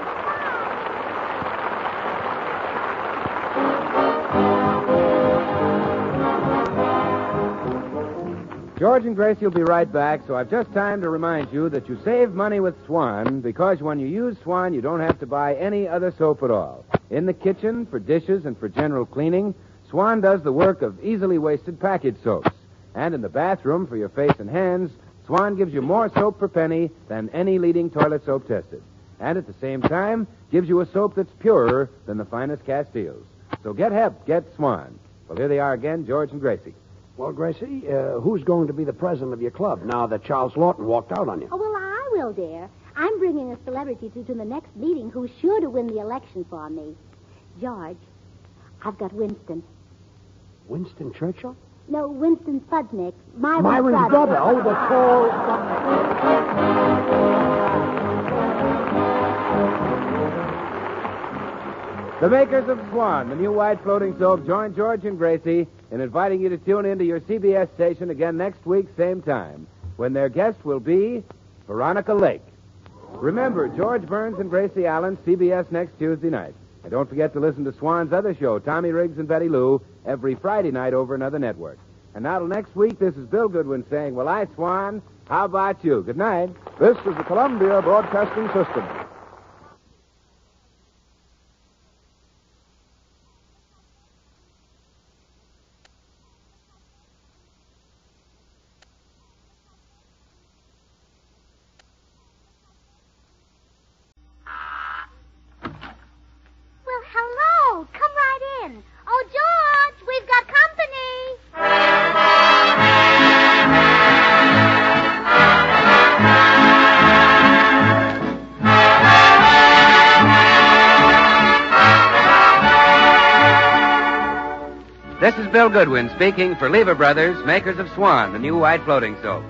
George and Gracie will be right back, so I've just time to remind you that you save money with Swan because when you use Swan, you don't have to buy any other soap at all. In the kitchen, for dishes, and for general cleaning, Swan does the work of easily wasted package soaps. And in the bathroom for your face and hands, Swan gives you more soap per penny than any leading toilet soap tested. And at the same time, gives you a soap that's purer than the finest Castiles. So get help, get Swan. Well, here they are again, George and Gracie. Well, Gracie, who's going to be the president of your club now that Charles Lawton walked out on you? Oh, well, I will, dear. I'm bringing a celebrity to the next meeting who's sure to win the election for me. George, I've got Winston. Winston Churchill? No, Winston Fudnick. Myron's brother. Oh, the tall... The makers of Swan, the new white floating soap, join George and Gracie in inviting you to tune in to your CBS station again next week, same time, when their guest will be Veronica Lake. Remember, George Burns and Gracie Allen, CBS next Tuesday night. And don't forget to listen to Swan's other show, Tommy Riggs and Betty Lou, every Friday night over another network. And now till next week, this is Bill Goodwin saying, well, I, Swan, how about you? Good night. This is the Columbia Broadcasting System. Well, hello. Come right in. Oh, George, we've got company. This is Bill Goodwin speaking for Lever Brothers, makers of Swan, the new white floating soap.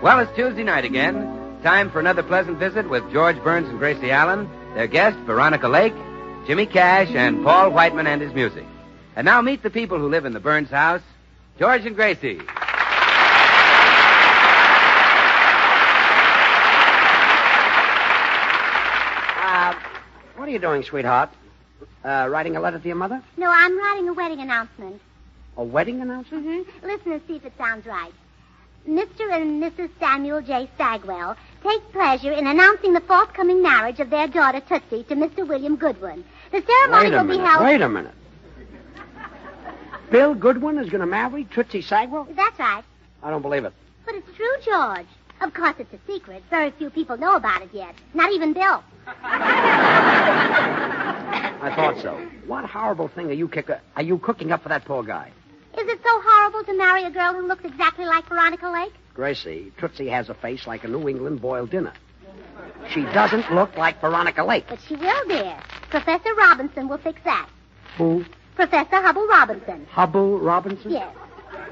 Well, it's Tuesday night again. Time for another pleasant visit with George Burns and Gracie Allen, their guest, Veronica Lake, Jimmy Cash, and Paul Whiteman and his music. And now meet the people who live in the Burns house, George and Gracie. What are you doing, sweetheart? Writing a letter to your mother? No, I'm writing a wedding announcement. A wedding announcement? Mm-hmm. Listen and see if it sounds right. Mr. and Mrs. Samuel J. Stagwell take pleasure in announcing the forthcoming marriage of their daughter, Tootsie, to Mr. William Goodwin. The ceremony will be held... Wait a minute. Bill Goodwin is going to marry Tootsie Sagwell? That's right. I don't believe it. But it's true, George. Of course, it's a secret. Very few people know about it yet. Not even Bill. I thought so. What horrible thing are you cooking up for that poor guy? Is it so horrible to marry a girl who looks exactly like Veronica Lake? Gracie, Tootsie has a face like a New England boiled dinner. She doesn't look like Veronica Lake. But she will, dear. Professor Robinson will fix that. Who? Professor Hubble Robinson. Hubble Robinson? Yes.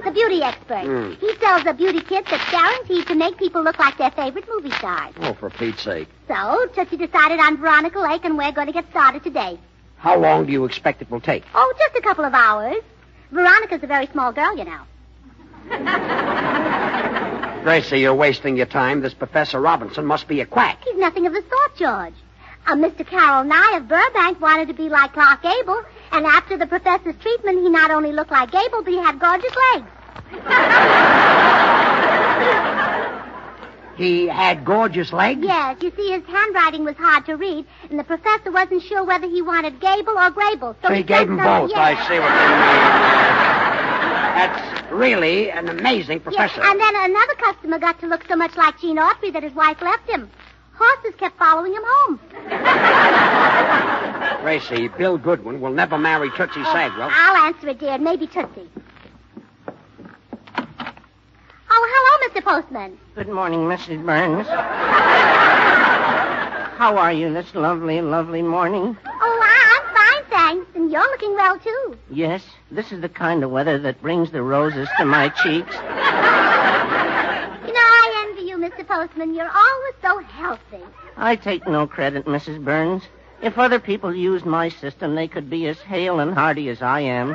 The beauty expert. He sells a beauty kit that's guaranteed to make people look like their favorite movie stars. Oh, for Pete's sake. So, Tootsie decided on Veronica Lake, and we're going to get started today. How long do you expect it will take? Oh, just a couple of hours. Veronica's a very small girl, you know. Gracie, you're wasting your time. This Professor Robinson must be a quack. He's nothing of the sort, George. Mr. Carroll Nye of Burbank wanted to be like Clark Gable, and after the professor's treatment, he not only looked like Gable, but he had gorgeous legs. He had gorgeous legs? Yes. You see, his handwriting was hard to read, and the professor wasn't sure whether he wanted Gable or Grable. So he gave him both. Yes. I see what you mean. That's really an amazing professor. Yes. And then another customer got to look so much like Gene Autry that his wife left him. Horses kept following him home. Gracie, Bill Goodwin will never marry Tootsie Sagwell. I'll answer it, dear. Maybe Tootsie. Oh, hello, Mr. Postman. Good morning, Mrs. Burns. How are you this lovely, lovely morning? Oh, I'm fine, thanks. And you're looking well, too. Yes, this is the kind of weather that brings the roses to my cheeks. You know, I envy you, Mr. Postman. You're always so healthy. I take no credit, Mrs. Burns. If other people used my system, they could be as hale and hearty as I am.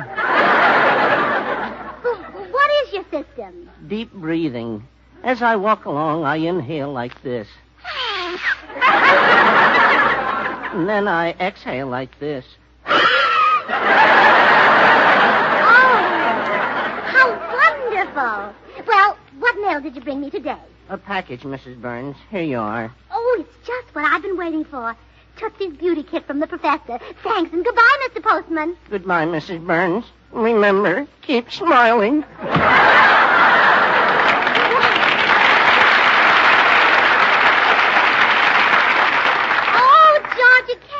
What is your system? Deep breathing. As I walk along, I inhale like this. And then I exhale like this. Oh, how wonderful. Well, what mail did you bring me today? A package, Mrs. Burns. Here you are. Oh, it's just what I've been waiting for. Tootsie's beauty kit from the professor. Thanks and goodbye, Mr. Postman. Goodbye, Mrs. Burns. Remember, keep smiling. Oh, George, it came.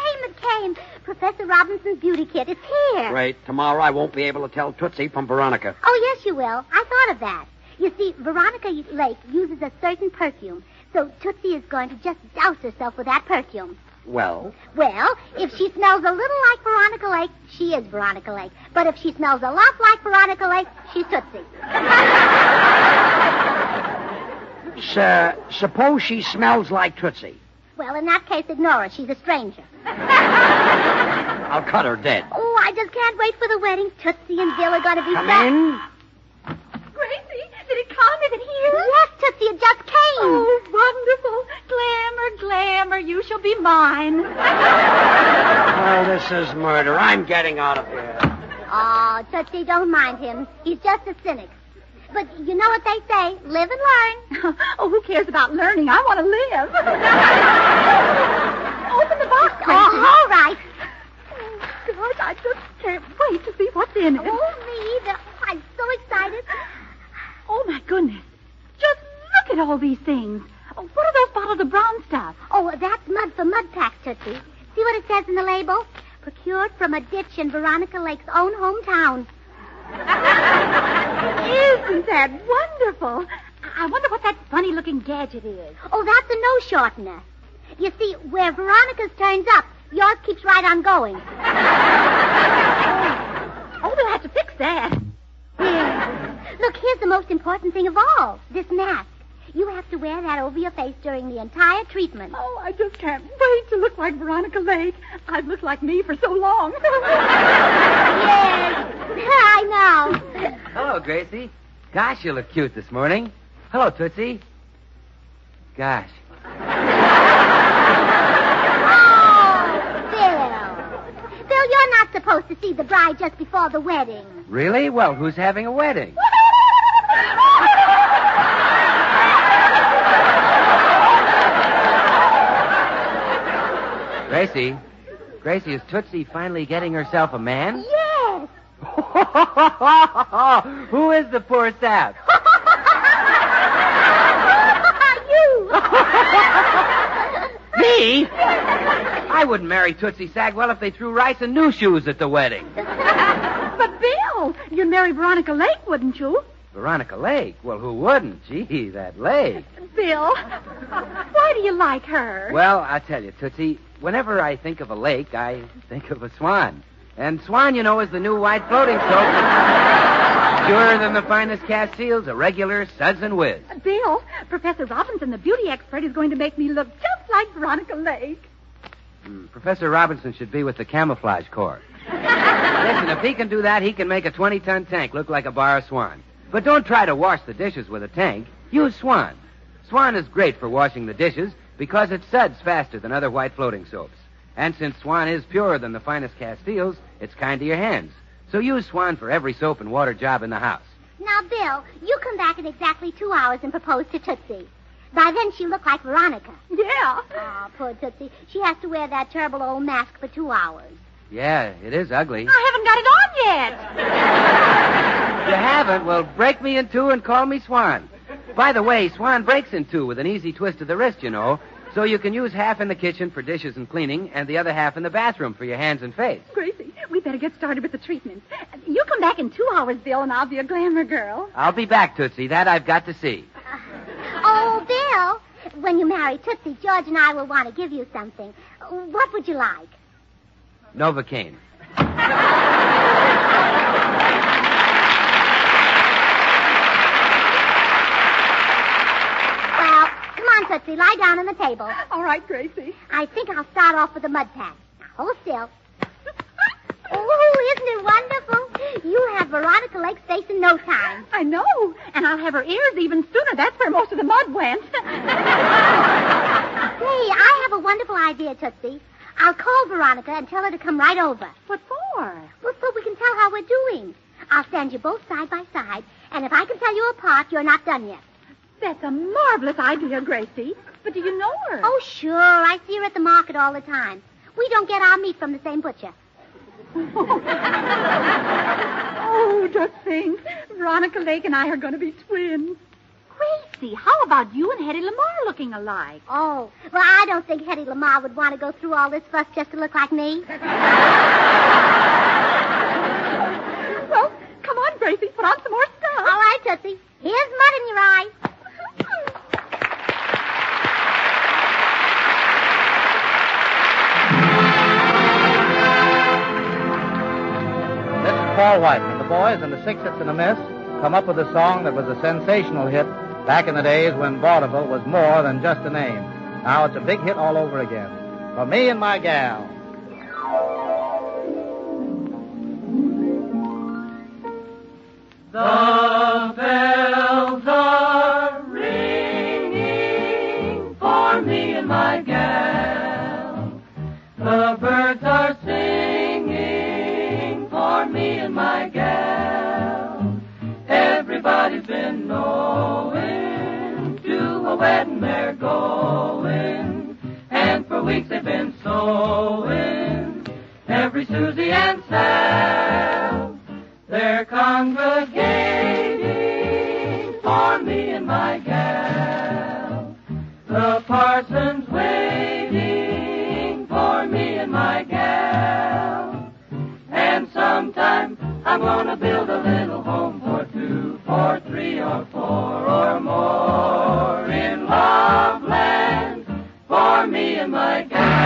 Professor Robinson's beauty kit. It's here. Great. Tomorrow I won't be able to tell Tootsie from Veronica. Oh, yes, you will. I thought of that. You see, Veronica Lake uses a certain perfume, so Tootsie is going to just douse herself with that perfume. Well? Well, if she smells a little like Veronica Lake, she is Veronica Lake. But if she smells a lot like Veronica Lake, she's Tootsie. Suppose she smells like Tootsie. Well, in that case, ignore her. She's a stranger. I'll cut her dead. Oh, I just can't wait for the wedding. Tootsie and Bill are going to be... Come in. Gracie, did it come? Is it here? Yes, Tootsie, it just came. Oh, wonderful. Glamour, you shall be mine. Oh, this is murder. I'm getting out of here. Oh, Tootsie, don't mind him. He's just a cynic. But you know what they say, live and learn. Oh, who cares about learning? I want to live. Open the box, Gracie. Oh, all right. Oh, God, I just can't wait to see what's in it. Oh, me either. I'm so excited. Oh, my goodness. Just look at all these things. Oh, what are those bottles of brown stuff? Oh, that's mud for mud packs, Tootsie. See what it says in the label? Procured from a ditch in Veronica Lake's own hometown. Isn't that wonderful? I wonder what that funny-looking gadget is. Oh, that's a no shortener. You see, where Veronica's turns up, yours keeps right on going. Oh, we'll have to fix that. Yeah. Look, here's the most important thing of all, this mask. You have to wear that over your face during the entire treatment. Oh, I just can't wait to look like Veronica Lake. I've looked like me for so long. Yes, I know. Hello, Gracie. Gosh, you look cute this morning. Hello, Tootsie. Gosh. Bill, you're not supposed to see the bride just before the wedding. Really? Well, who's having a wedding? Gracie, is Tootsie finally getting herself a man? Yes. Who is the poor sap? You. Me? I wouldn't marry Tootsie Sagwell if they threw rice and new shoes at the wedding. But, Bill, you'd marry Veronica Lake, wouldn't you? Veronica Lake? Well, who wouldn't? Gee, that lake. Bill, why do you like her? Well, I'll tell you, Tootsie, whenever I think of a lake, I think of a swan. And swan, you know, is the new white floating soap. Purer than the finest cast seals, a regular suds and whiz. Bill, Professor Robinson, the beauty expert, is going to make me look just like Veronica Lake. Professor Robinson should be with the camouflage corps. Listen, if he can do that, he can make a 20-ton tank look like a bar of swan. But don't try to wash the dishes with a tank. Use Swan. Swan is great for washing the dishes because it suds faster than other white floating soaps. And since Swan is purer than the finest cast seals, it's kind to your hands. So use Swan for every soap and water job in the house. Now, Bill, you come back in exactly 2 hours and propose to Tootsie. By then, she'll look like Veronica. Yeah. Oh, poor Tootsie. She has to wear that terrible old mask for 2 hours. Yeah, it is ugly. I haven't got it on yet. You haven't? Well, break me in two and call me Swan. By the way, Swan breaks in two with an easy twist of the wrist, you know. So you can use half in the kitchen for dishes and cleaning and the other half in the bathroom for your hands and face. Gracie, we better get started with the treatment. You come back in 2 hours, Bill, and I'll be a glamour girl. I'll be back, Tootsie. That I've got to see. Oh, Bill, when you marry Tootsie, George and I will want to give you something. What would you like? Novocaine. Well, come on, Tootsie, lie down on the table. All right, Gracie. I think I'll start off with the mud pack. Now, hold still. Oh, isn't it wonderful? You'll have Veronica Lake's face in no time. I know, and I'll have her ears even sooner. That's where most of the mud went. Say, I have a wonderful idea, Tootsie. I'll call Veronica and tell her to come right over. What for? Well, so we can tell how we're doing. I'll stand you both side by side, and if I can tell you apart, you're not done yet. That's a marvelous idea, Gracie. But do you know her? Oh, sure. I see her at the market all the time. We don't get our meat from the same butcher. Oh, just think. Veronica Lake and I are going to be twins. Gracie, how about you and Hetty Lamar looking alike? Oh, well, I don't think Hetty Lamar would want to go through all this fuss just to look like me. Well, come on, Gracie, put on some more stuff. All right, Tootsie. Here's mud in your eyes. This is Paul Whiteman. The boys and the Six Hits and a Miss come up with a song that was a sensational hit back in the days when vaudeville was more than just a name. Now it's a big hit all over again. For Me and My Gal. The bells are ringing for me and my gal. The birds are singing for me and my gal. Everybody's been knowing to a wedding they're going, and for weeks they've been sewing. Every Susie and Sal, they're congregating for me and my gal. The parson's waiting for me and my gal. And sometime I'm gonna build a little home for two, for three, or four, or more in Loveland for me and my gal.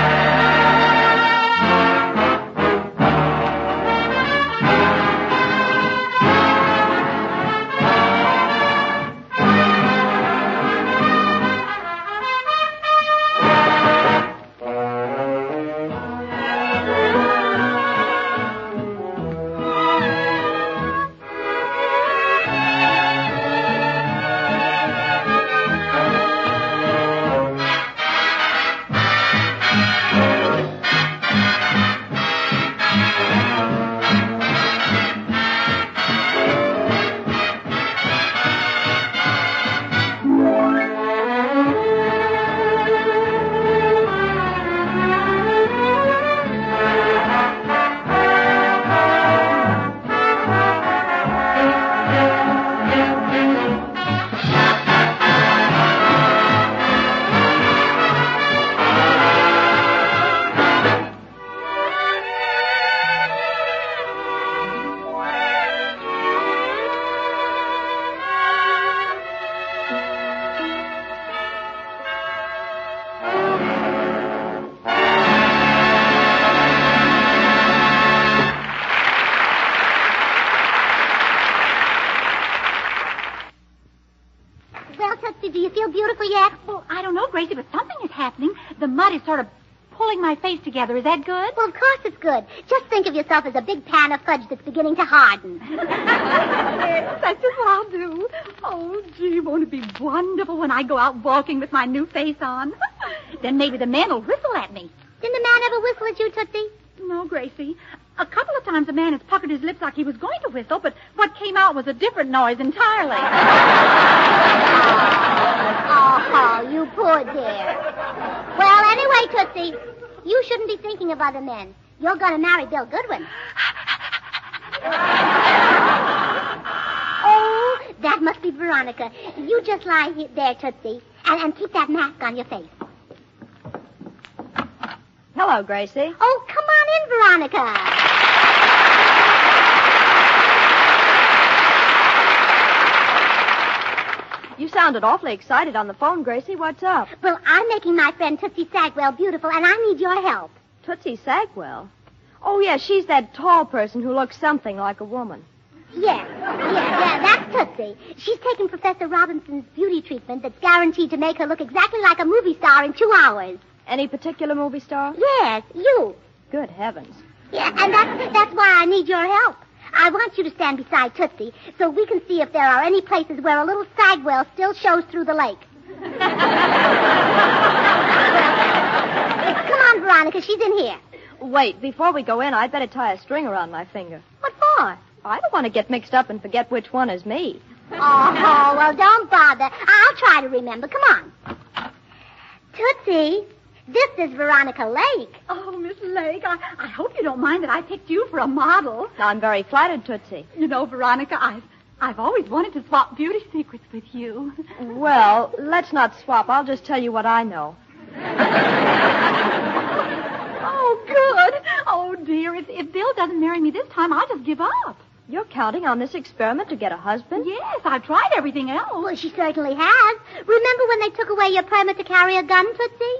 Do you feel beautiful yet? Well, I don't know, Gracie, but something is happening. The mud is sort of pulling my face together. Is that good? Well, of course it's good. Just think of yourself as a big pan of fudge that's beginning to harden. Yes, that's just what I'll do. Oh, gee, won't it be wonderful when I go out walking with my new face on? Then maybe the man will whistle at me. Didn't the man ever whistle at you, Tootsie? No, Gracie. A couple of times a man has puckered his lips like he was going to whistle, but what came out was a different noise entirely. Oh, you poor dear. Well, anyway, Tootsie, you shouldn't be thinking of other men. You're going to marry Bill Goodwin. Oh, that must be Veronica. You just lie there, Tootsie, and keep that mask on your face. Hello, Gracie. Oh, come on in, Veronica. You sounded awfully excited on the phone, Gracie. What's up? Well, I'm making my friend Tootsie Sagwell beautiful, and I need your help. Tootsie Sagwell? Oh, yeah, she's that tall person who looks something like a woman. Yes, that's Tootsie. She's taking Professor Robinson's beauty treatment that's guaranteed to make her look exactly like a movie star in 2 hours. Any particular movie star? Yes, you. Good heavens. Yeah, and that's why I need your help. I want you to stand beside Tootsie so we can see if there are any places where a little Sagwell still shows through the lake. Come on, Veronica, she's in here. Wait, before we go in, I'd better tie a string around my finger. What for? I don't want to get mixed up and forget which one is me. Oh, well, don't bother. I'll try to remember. Come on. Tootsie, this is Veronica Lake. Oh, Miss Lake, I hope you don't mind that I picked you for a model. I'm very flattered, Tootsie. You know, Veronica, I've always wanted to swap beauty secrets with you. Well, let's not swap. I'll just tell you what I know. Oh, good. Oh, dear, if Bill doesn't marry me this time, I'll just give up. You're counting on this experiment to get a husband? Yes, I've tried everything else. Well, she certainly has. Remember when they took away your permit to carry a gun, Tootsie?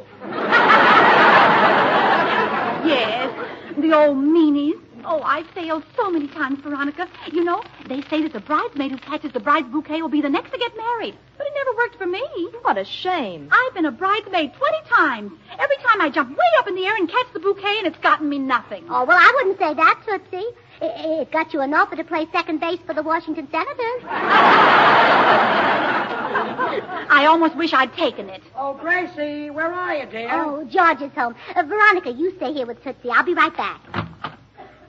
Yes, the old meanies. Oh, I failed so many times, Veronica. You know, they say that the bridesmaid who catches the bride's bouquet will be the next to get married. But it never worked for me. What a shame. I've been a bridesmaid 20 times. Every time I jump way up in the air and catch the bouquet, and it's gotten me nothing. Oh, well, I wouldn't say that, Tootsie. It got you an offer to play second base for the Washington Senators. I almost wish I'd taken it. Oh, Gracie, where are you, dear? Oh, George is home. Veronica, you stay here with Tootsie. I'll be right back.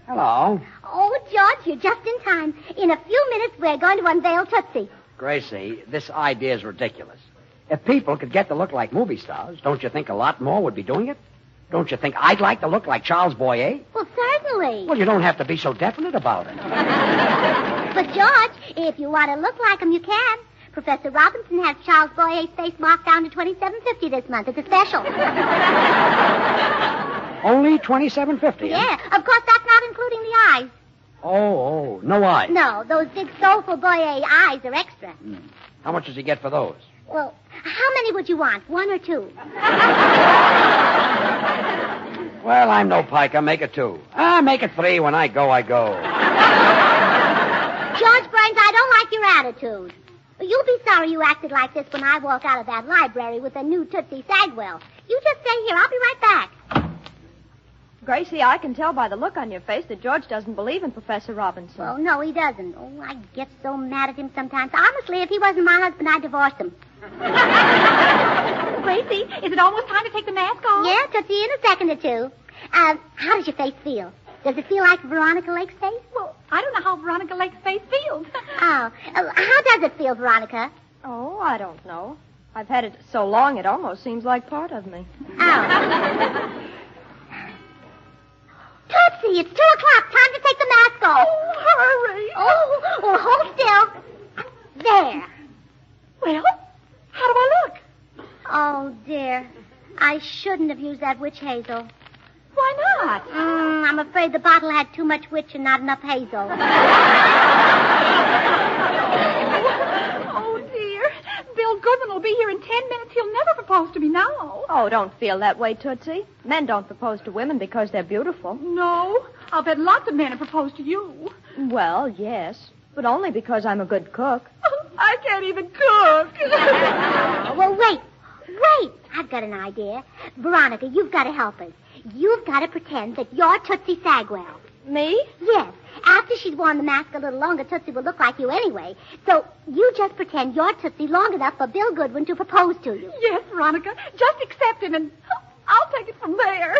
Hello. Oh, George, you're just in time. In a few minutes, we're going to unveil Tootsie. Gracie, this idea is ridiculous. If people could get to look like movie stars, don't you think a lot more would be doing it? Don't you think I'd like to look like Charles Boyer? Well, certainly. Well, you don't have to be so definite about it. But, George, if you want to look like him, you can. Professor Robinson has Charles Boyer's face marked down to $27.50 this month. It's a special. Only $27.50. Yeah, of course, that's not including the eyes. Oh, no eyes. No, those big soulful Boyer eyes are extra. How much does he get for those? Well, how many would you want? 1 or 2? Well, I'm no piker. Make it 2. Make it 3. When I go, I go. George Burns, I don't like your attitude. You'll be sorry you acted like this when I walk out of that library with a new Tootsie Sagwell. You just stay here. I'll be right back. Gracie, I can tell by the look on your face that George doesn't believe in Professor Robinson. Well, no, he doesn't. Oh, I get so mad at him sometimes. Honestly, if he wasn't my husband, I'd divorce him. Gracie, is it almost time to take the mask off? Yeah, Tootsie, in a second or two. How does your face feel? Does it feel like Veronica Lake's face? Well, I don't know how Veronica Lake's face feels. Oh, how does it feel, Veronica? Oh, I don't know. I've had it so long it almost seems like part of me. Oh. Tootsie, it's 2 o'clock. Time to take the mask off. Oh, hurry. Oh, well, hold still. There. Well, how do I look? Oh, dear. I shouldn't have used that witch hazel. Why not? I'm afraid the bottle had too much witch and not enough hazel. Oh, dear. Bill Goodman will be here in 10 minutes. He'll never propose to me now. Oh, don't feel that way, Tootsie. Men don't propose to women because they're beautiful. No, I'll bet lots of men have proposed to you. Well, yes, but only because I'm a good cook. I can't even cook. Well, wait. I've got an idea. Veronica, you've got to help us. You've got to pretend that you're Tootsie Sagwell. Me? Yes. After she's worn the mask a little longer, Tootsie will look like you anyway. So you just pretend you're Tootsie long enough for Bill Goodwin to propose to you. Yes, Veronica. Just accept him and I'll take it from there.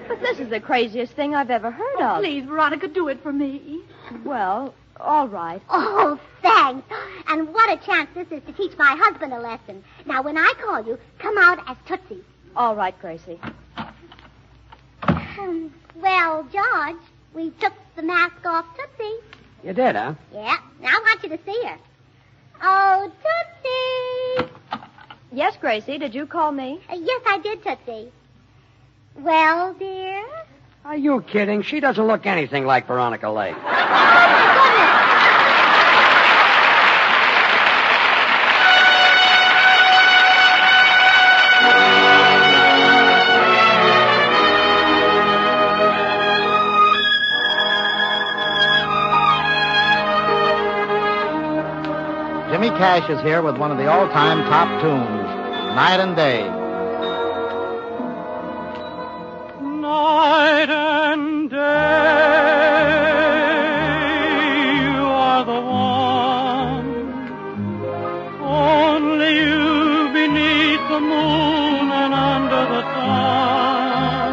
But this is the craziest thing I've ever heard of. Please, Veronica, do it for me. Well, all right. Oh, thanks. And what a chance this is to teach my husband a lesson. Now, when I call you, come out as Tootsie. All right, Gracie. Well, George, we took the mask off Tootsie. You did, huh? Yeah. Now I want you to see her. Oh, Tootsie. Yes, Gracie, did you call me? Yes, I did, Tootsie. Well, dear? Are you kidding? She doesn't look anything like Veronica Lake. Jimmy Cash is here with one of the all-time top tunes, Night and Day. Night and day, you are the one. Only you beneath the moon and under the sun.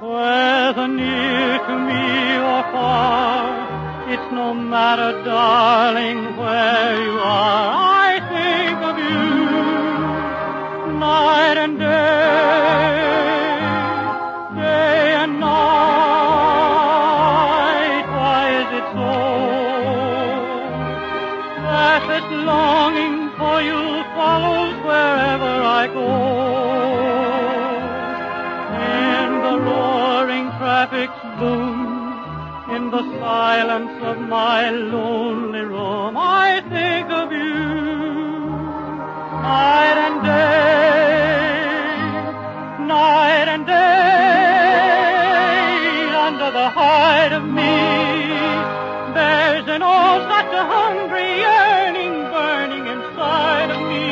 Whether near to me or far, it's no matter, darling, where you are. I think of you. follows wherever I go. In the roaring traffic's boom, in the silence of my lonely room, I think of you night and day, under the hide of me. There's an oh, such a hungry yearning burning inside of me,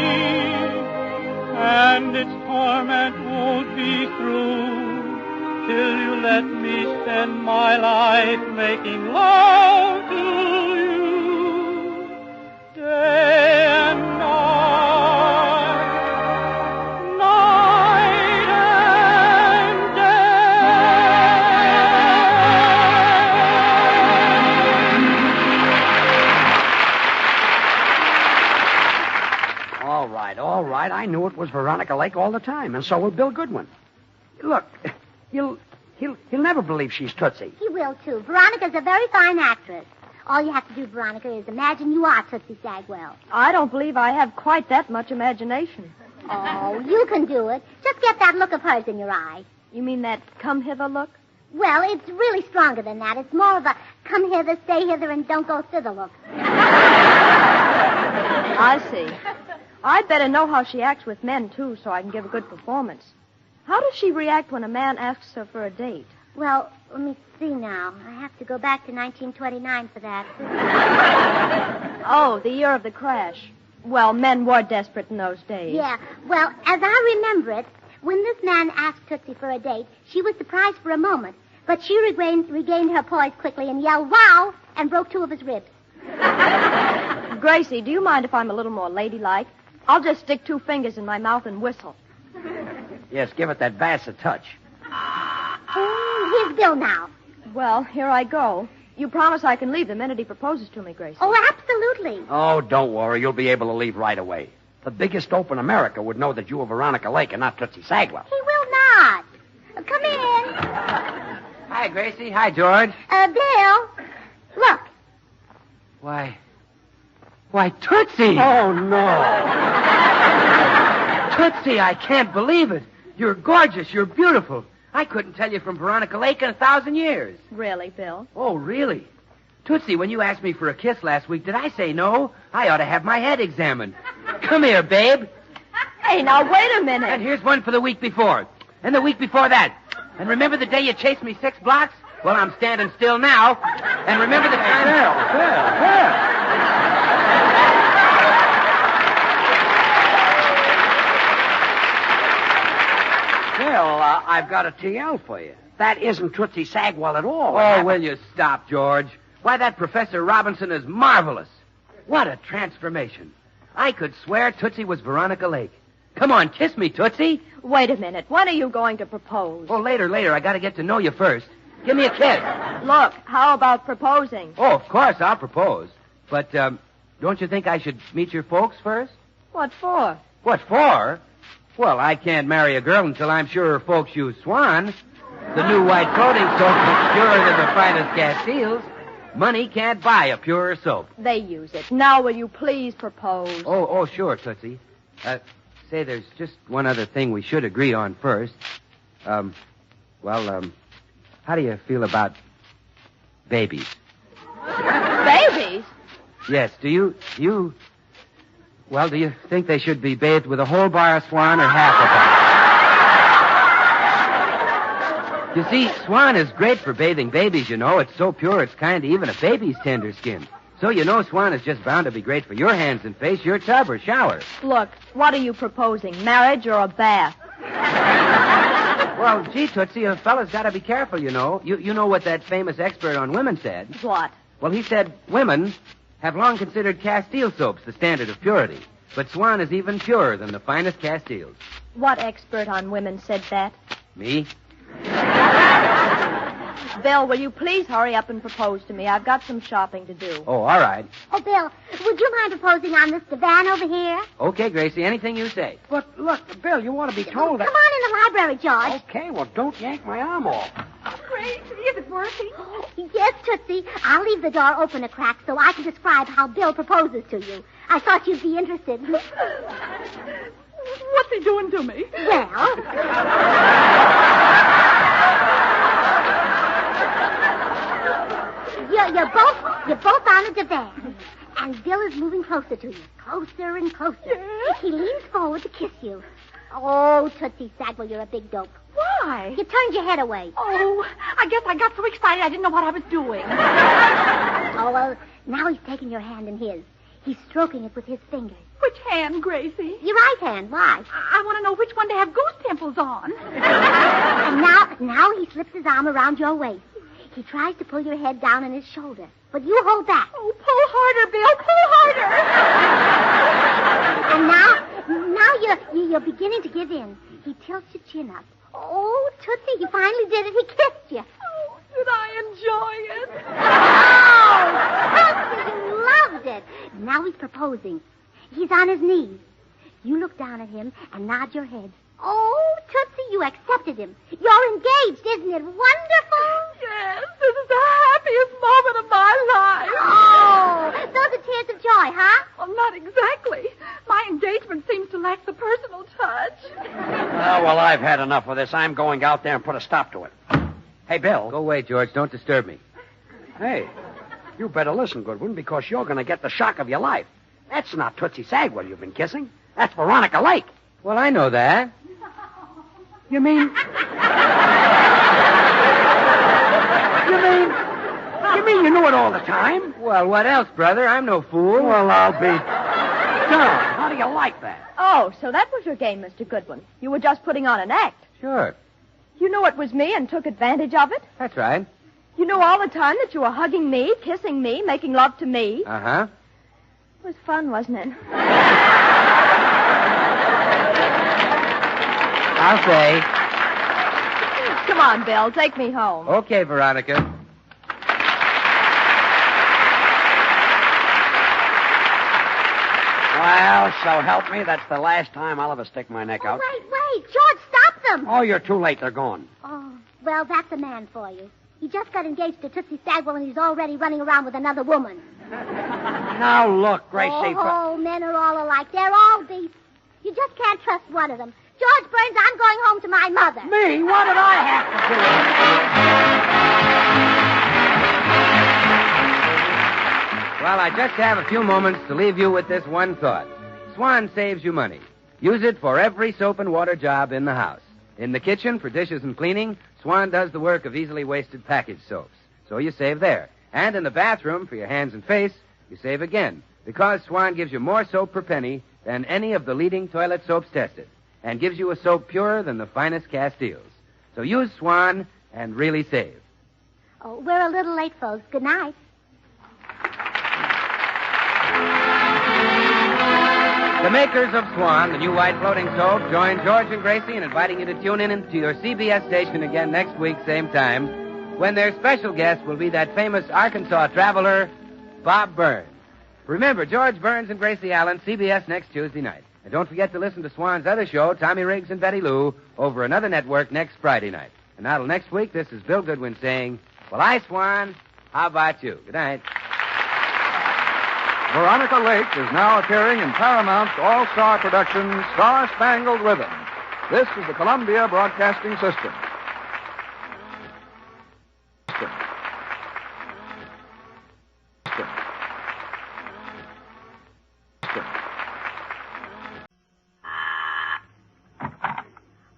and its torment won't be through till you let me spend my life making love to you, day and night, night and day. All right. I knew it was Veronica Lake all the time, and so will Bill Goodwin. Look, he'll never believe she's Tootsie. He will, too. Veronica's a very fine actress. All you have to do, Veronica, is imagine you are Tootsie Sagwell. I don't believe I have quite that much imagination. Oh, you can do it. Just get that look of hers in your eye. You mean that come-hither look? Well, it's really stronger than that. It's more of a come hither, stay hither, and don't go thither look. I see. I'd better know how she acts with men, too, so I can give a good performance. How does she react when a man asks her for a date? Well, let me see now. I have to go back to 1929 for that. Oh, the year of the crash. Well, men were desperate in those days. Yeah. Well, as I remember it, when this man asked Tootsie for a date, she was surprised for a moment, but she regained her poise quickly and yelled, "Wow!" and broke 2 of his ribs. Gracie, do you mind if I'm a little more ladylike? I'll just stick 2 fingers in my mouth and whistle. Yes, give it that bass a touch. Here's Bill now. Well, here I go. You promise I can leave the minute he proposes to me, Gracie? Oh, absolutely. Oh, don't worry. You'll be able to leave right away. The biggest dope in America would know that you are Veronica Lake and not Tootsie Sagwell. He will not. Come in. Hi, Gracie. Hi, George. Bill, look. Why, Tootsie! Oh, no. Tootsie, I can't believe it. You're gorgeous. You're beautiful. I couldn't tell you from Veronica Lake in 1,000 years. Really, Bill? Oh, really? Tootsie, when you asked me for a kiss last week, did I say no? I ought to have my head examined. Come here, babe. Hey, now, wait a minute. And here's one for the week before. And the week before that. And remember the day you chased me 6 blocks? Well, I'm standing still now. And remember the time... Bill. Bill, I've got a TL for you. That isn't Tootsie Sagwell at all. Oh, will you stop, George? Why, that Professor Robinson is marvelous. What a transformation. I could swear Tootsie was Veronica Lake. Come on, kiss me, Tootsie. Wait a minute. When are you going to propose? Oh, later. I got to get to know you first. Give me a kiss. Look, how about proposing? Oh, of course, I'll propose. But, don't you think I should meet your folks first? What for? What for? Well, I can't marry a girl until I'm sure her folks use Swan. The new white clothing soap is purer than the finest Castiles. Money can't buy a purer soap. They use it. Now will you please propose? Oh, sure, Tootsie. Say, there's just one other thing we should agree on first. How do you feel about babies? Babies? Yes, do you think they should be bathed with a whole bar of Swan or half a bar? You see, Swan is great for bathing babies, you know. It's so pure, it's kind of even a baby's tender skin. So you know Swan is just bound to be great for your hands and face, your tub or shower. Look, what are you proposing, marriage or a bath? Well, gee, Tootsie, a fella's got to be careful, you know. You know what that famous expert on women said. What? Well, he said women have long considered Castile soaps the standard of purity. But Swan is even purer than the finest Castiles. What expert on women said that? Me? Bill, will you please hurry up and propose to me? I've got some shopping to do. Oh, all right. Oh, Bill, would you mind proposing on this divan over here? Okay, Gracie, anything you say. But, look, Bill, you want to be told Come on in the library, George. Okay, well, don't yank my arm off. Gracie, is it working? Yes, Tootsie. I'll leave the door open a crack so I can describe how Bill proposes to you. I thought you'd be interested. What's he doing to me? Well... You're both on a divan. And Bill is moving closer to you. Closer and closer. Yes? He leans forward to kiss you. Oh, Tootsie Sagwell, you're a big dope. Why? You turned your head away. Oh, I guess I got so excited I didn't know what I was doing. Oh, well, now he's taking your hand in his. He's stroking it with his fingers. Which hand, Gracie? Your right hand. Why? I want to know which one to have goose pimples on. And now he slips his arm around your waist. He tries to pull your head down on his shoulder, but you hold back. Oh, pull harder, Bill. Pull harder. And now you're beginning to give in. He tilts your chin up. Oh, Tootsie, he finally did it. He kissed you. Oh, did I enjoy it? Oh, Tootsie, you loved it. Now he's proposing. He's on his knees. You look down at him and nod your head. Oh, Tootsie, you accepted him. You're engaged, isn't it wonderful? Yes, this is the happiest moment of my life. Oh, those are tears of joy, huh? Well, not exactly. My engagement seems to lack the personal touch. Oh, well, I've had enough of this. I'm going out there and put a stop to it. Hey, Bill. Go away, George. Don't disturb me. Hey, you better listen, Goodwin, because you're going to get the shock of your life. That's not Tootsie Sagwell you've been kissing. That's Veronica Lake. Well, I know that. You mean you knew it all the time? Well, what else, brother? I'm no fool. Well, I'll be darned. How do you like that? Oh, so that was your game, Mr. Goodwin. You were just putting on an act. Sure. You knew it was me and took advantage of it? That's right. You knew all the time that you were hugging me, kissing me, making love to me? Uh-huh. It was fun, wasn't it? I'll say. Come on, Bill. Take me home. Okay, Veronica. Well, so help me, that's the last time I'll ever stick my neck out. Wait. George, stop them. Oh, you're too late. They're gone. Oh, well, that's a man for you. He just got engaged to Tootsie Sagwell, and he's already running around with another woman. Now, look, Gracie. Oh, men are all alike. They're all beasts. You just can't trust one of them. George Burns, I'm going home to my mother. Me? What did I have to do? Well, I just have a few moments to leave you with this one thought. Swan saves you money. Use it for every soap and water job in the house. In the kitchen, for dishes and cleaning, Swan does the work of easily wasted package soaps. So you save there. And in the bathroom, for your hands and face, you save again. Because Swan gives you more soap per penny than any of the leading toilet soaps tested. And gives you a soap purer than the finest Castiles. So use Swan and really save. Oh, we're a little late, folks. Good night. The makers of Swan, the new white floating soap, join George and Gracie in inviting you to tune in to your CBS station again next week, same time, when their special guest will be that famous Arkansas traveler, Bob Burns. Remember, George Burns and Gracie Allen, CBS next Tuesday night. And don't forget to listen to Swan's other show, Tommy Riggs and Betty Lou, over another network next Friday night. And now till next week, this is Bill Goodwin saying, well, I, Swan, how about you? Good night. Veronica Lake is now appearing in Paramount's all-star production, Star Spangled Rhythm. This is the Columbia Broadcasting System.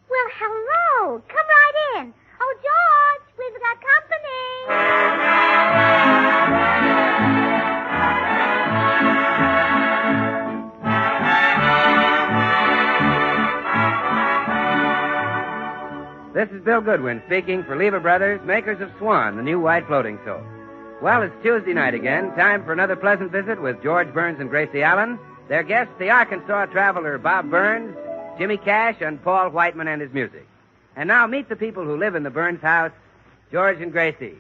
Well, hello. Come right in. Oh, George, we've got company. This is Bill Goodwin speaking for Lever Brothers, makers of Swan, the new white floating soap. Well, it's Tuesday night again. Time for another pleasant visit with George Burns and Gracie Allen. Their guests, the Arkansas traveler Bob Burns, Jimmy Cash, and Paul Whiteman and his music. And now meet the people who live in the Burns house, George and Gracie.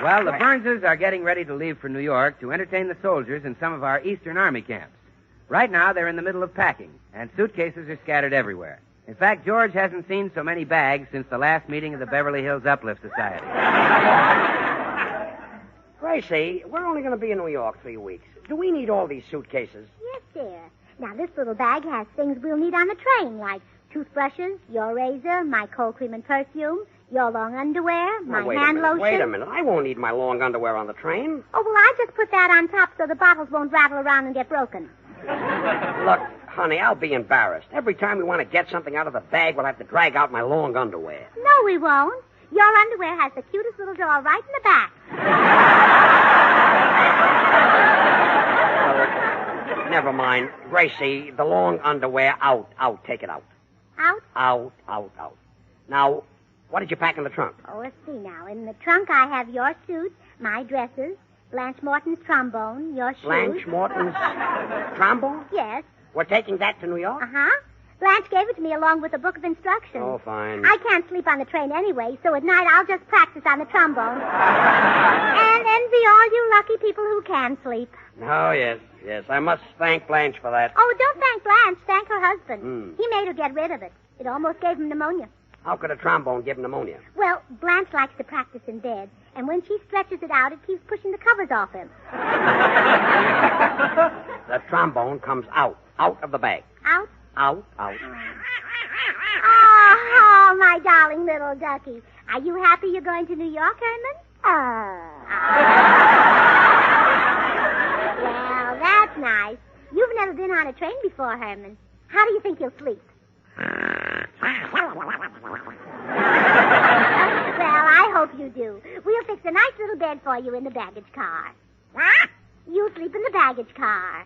Well, the Burnses are getting ready to leave for New York to entertain the soldiers in some of our Eastern Army camps. Right now, they're in the middle of packing, and suitcases are scattered everywhere. In fact, George hasn't seen so many bags since the last meeting of the Beverly Hills Uplift Society. Gracie, we're only going to be in New York 3 weeks. Do we need all these suitcases? Yes, dear. Now, this little bag has things we'll need on the train, like toothbrushes, your razor, my cold cream and perfume, your long underwear, my hand lotion. Wait a minute. I won't need my long underwear on the train. Oh, well, I just put that on top so the bottles won't rattle around and get broken. Look, honey, I'll be embarrassed. Every time we want to get something out of the bag, we'll have to drag out my long underwear. No, we won't. Your underwear has the cutest little drawer right in the back. Never mind. Gracie, the long underwear, out. Take it out. Out? Out. Now, what did you pack in the trunk? Oh, let's see now. In the trunk, I have your suit, my dresses, Blanche Morton's trombone, your shoes. Blanche Morton's trombone? Yes. We're taking that to New York? Uh-huh. Blanche gave it to me along with a book of instructions. Oh, fine. I can't sleep on the train anyway, so at night I'll just practice on the trombone. And envy all you lucky people who can sleep. Oh, yes. I must thank Blanche for that. Oh, don't thank Blanche. Thank her husband. He made her get rid of it. It almost gave him pneumonia. How could a trombone give pneumonia? Well, Blanche likes to practice in bed, and when she stretches it out, it keeps pushing the covers off him. The trombone comes out of the bag. Out? Out. Oh, my darling little ducky. Are you happy you're going to New York, Herman? Well, that's nice. You've never been on a train before, Herman. How do you think you'll sleep? Well, I hope you do. We'll fix a nice little bed for you in the baggage car. You sleep in the baggage car.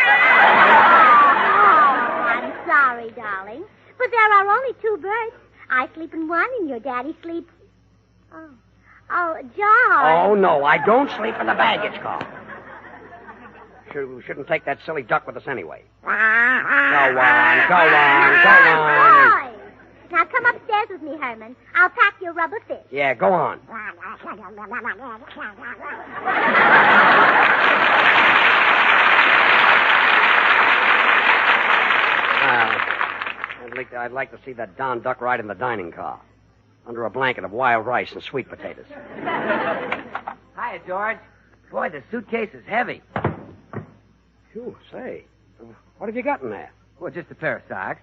Oh, I'm sorry, darling. But there are only 2 berths. I sleep in one and your daddy sleeps... Oh, George. Oh, no, I don't sleep in the baggage car. Shouldn't take that silly duck with us anyway. Go on. Boy. Now come upstairs with me, Herman. I'll pack your rubber fish. Yeah, go on. I'd like to see that Don Duck ride in the dining car under a blanket of wild rice and sweet potatoes. Hiya, George. Boy, the suitcase is heavy. Phew, say, what have you got in there? Well, just a pair of socks.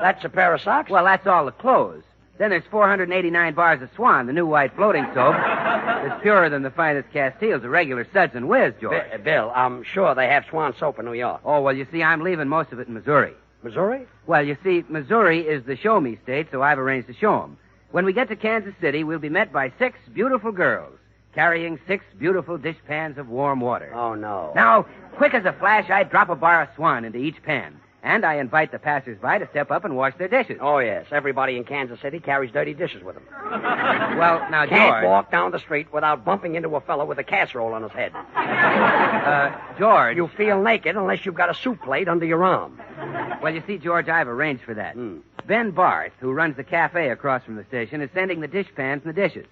That's a pair of socks? Well, that's all the clothes. Then there's 489 bars of Swan, the new white floating soap. It's purer than the finest Castiles, the regular Suds and Whiz, George. Bill, I'm sure they have Swan soap in New York. Oh, well, you see, I'm leaving most of it in Missouri. Missouri? Well, you see, Missouri is the show-me state, so I've arranged to show 'em. When we get to Kansas City, we'll be met by 6 beautiful girls carrying 6 beautiful dishpans of warm water. Oh, no. Now, quick as a flash, I drop a bar of Swan into each pan, and I invite the passers-by to step up and wash their dishes. Oh, yes. Everybody in Kansas City carries dirty dishes with them. Well, now, George... Can't walk down the street without bumping into a fellow with a casserole on his head. George... You feel naked unless you've got a soup plate under your arm. Well, you see, George, I've arranged for that. Ben Barth, who runs the cafe across from the station, is sending the dishpans and the dishes.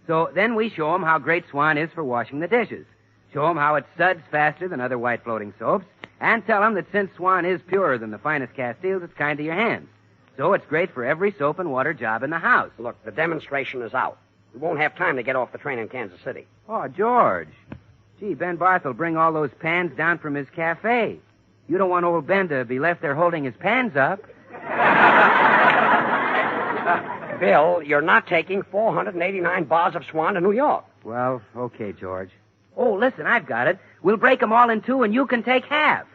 So then we show him how great Swan is for washing the dishes. Show him how it suds faster than other white floating soaps, and tell him that since Swan is purer than the finest Castiles, it's kind to your hands. So it's great for every soap and water job in the house. Look, the demonstration is out. We won't have time to get off the train in Kansas City. Oh, George. Gee, Ben Barth will bring all those pans down from his cafe. You don't want old Ben to be left there holding his pans up. Bill, you're not taking 489 bars of Swan to New York. Well, okay, George. Oh, listen, I've got it. We'll break them all in 2, and you can take half.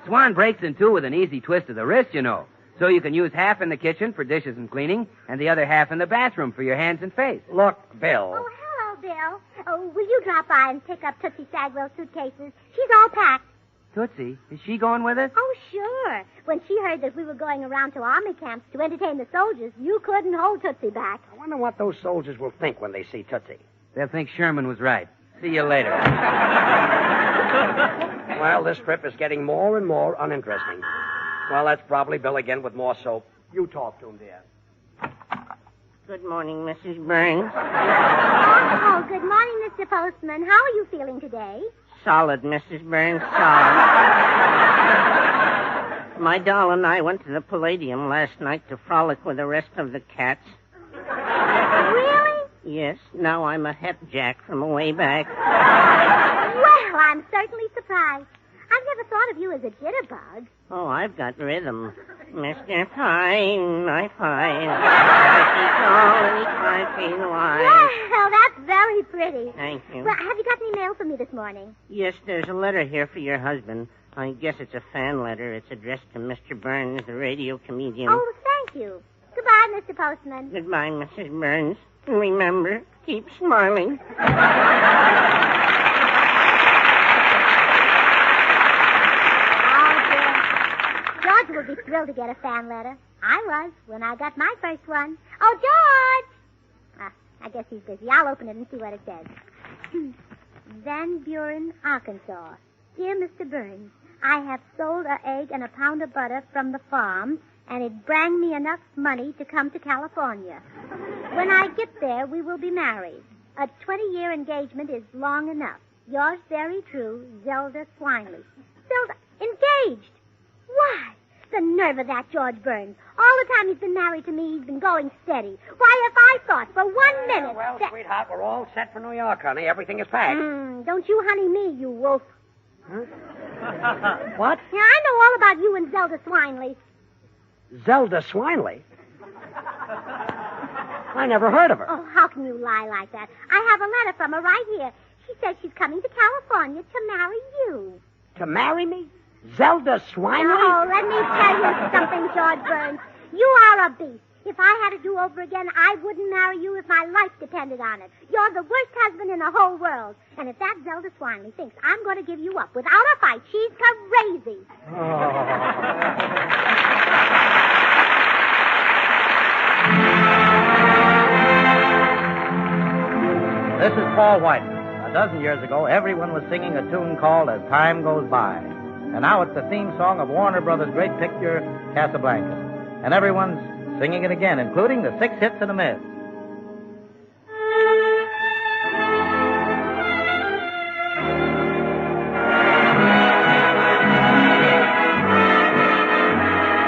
Swan breaks in 2 with an easy twist of the wrist, you know. So you can use half in the kitchen for dishes and cleaning, and the other half in the bathroom for your hands and face. Look, Bill. Oh, hello, Bill. Oh, will you drop by and pick up Tootsie Sagwell's suitcases? She's all packed. Tootsie, is she going with us? Oh, sure. When she heard that we were going around to army camps to entertain the soldiers, you couldn't hold Tootsie back. I wonder what those soldiers will think when they see Tootsie. They'll think Sherman was right. See you later. Well, this trip is getting more and more uninteresting. Well, that's probably Bill again with more soap. You talk to him, dear. Good morning, Mrs. Burns. Oh, good morning, Mr. Postman. How are you feeling today? Solid, Mrs. Burns, solid. My doll and I went to the Palladium last night to frolic with the rest of the cats. Really? Yes, now I'm a hep jack from way back. Well, I'm certainly surprised. I've never thought of you as a jitterbug. Oh, I've got rhythm. Mr. Fine, I find. 5 feet wide. Well, that's very pretty. Thank you. Well, have you got any mail for me this morning? Yes, there's a letter here for your husband. I guess it's a fan letter. It's addressed to Mr. Burns, the radio comedian. Oh, thank you. Goodbye, Mr. Postman. Goodbye, Mrs. Burns. Remember, keep smiling. George will be thrilled to get a fan letter. I was when I got my first one. Oh, George! I guess he's busy. I'll open it and see what it says. Van Buren, Arkansas. Dear Mr. Burns, I have sold an egg and a pound of butter from the farm, and it bring me enough money to come to California. When I get there, we will be married. A 20-year engagement is long enough. Yours very true, Zelda Swineley. Zelda, engaged? Why? The nerve of that George Burns. All the time he's been married to me, he's been going steady. Why, if I thought for 1 minute... Well, sweetheart, we're all set for New York, honey. Everything is packed. Don't you honey me, you wolf. Huh? What? Yeah, I know all about you and Zelda Swineley. Zelda Swineley? I never heard of her. Oh, how can you lie like that? I have a letter from her right here. She says she's coming to California to marry you. To marry me? Zelda Swineley? Oh, let me tell you something, George Burns. You are a beast. If I had to do over again, I wouldn't marry you if my life depended on it. You're the worst husband in the whole world. And if that Zelda Swineley thinks I'm going to give you up without a fight, she's crazy. This is Paul Whiteman. A dozen years ago, everyone was singing a tune called As Time Goes By. And now it's the theme song of Warner Brothers' great picture, Casablanca. And everyone's singing it again, including the 6 hits and a miss.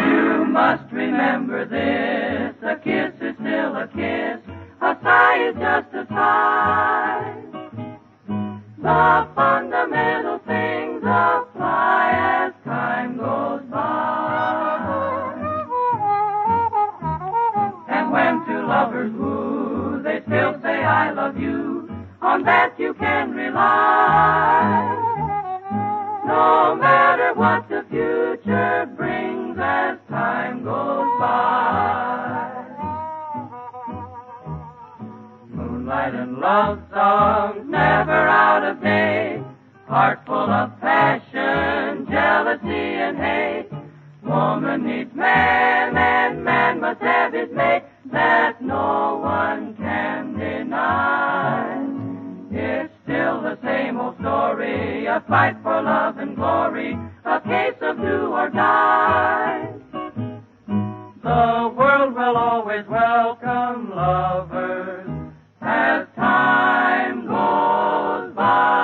You must remember this, a kiss is still a kiss, a sigh is just a sigh. The fundamental things apply as time goes by. And when two lovers woo, they still say I love you. On that you can rely. No matter what the future brings as time goes by. Moonlight and love songs never out of date. Heart full of passion, jealousy and hate. Woman needs man and man must have his mate. That no one can deny. It's still the same old story, a fight for love and glory, a case of do or die. The world will always welcome lovers as time goes by.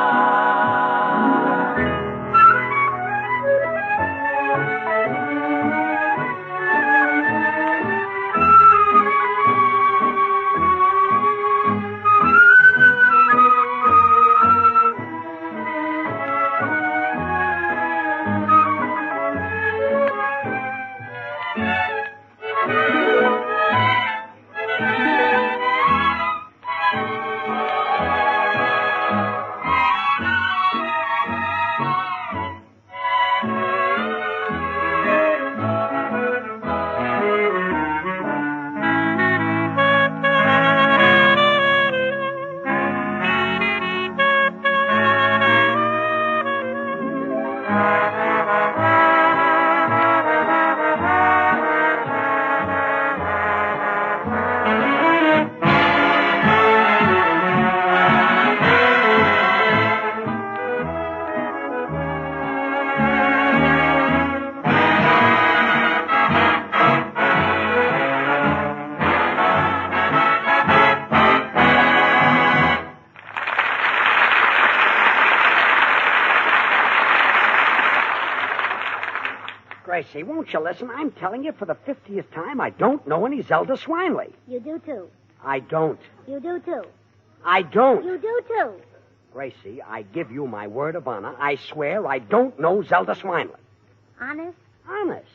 Gracie, won't you listen? I'm telling you for the 50th time, I don't know any Zelda Swineley. You do, too. I don't. You do, too. I don't. You do, too. Gracie, I give you my word of honor. I swear I don't know Zelda Swineley. Honest? Honest.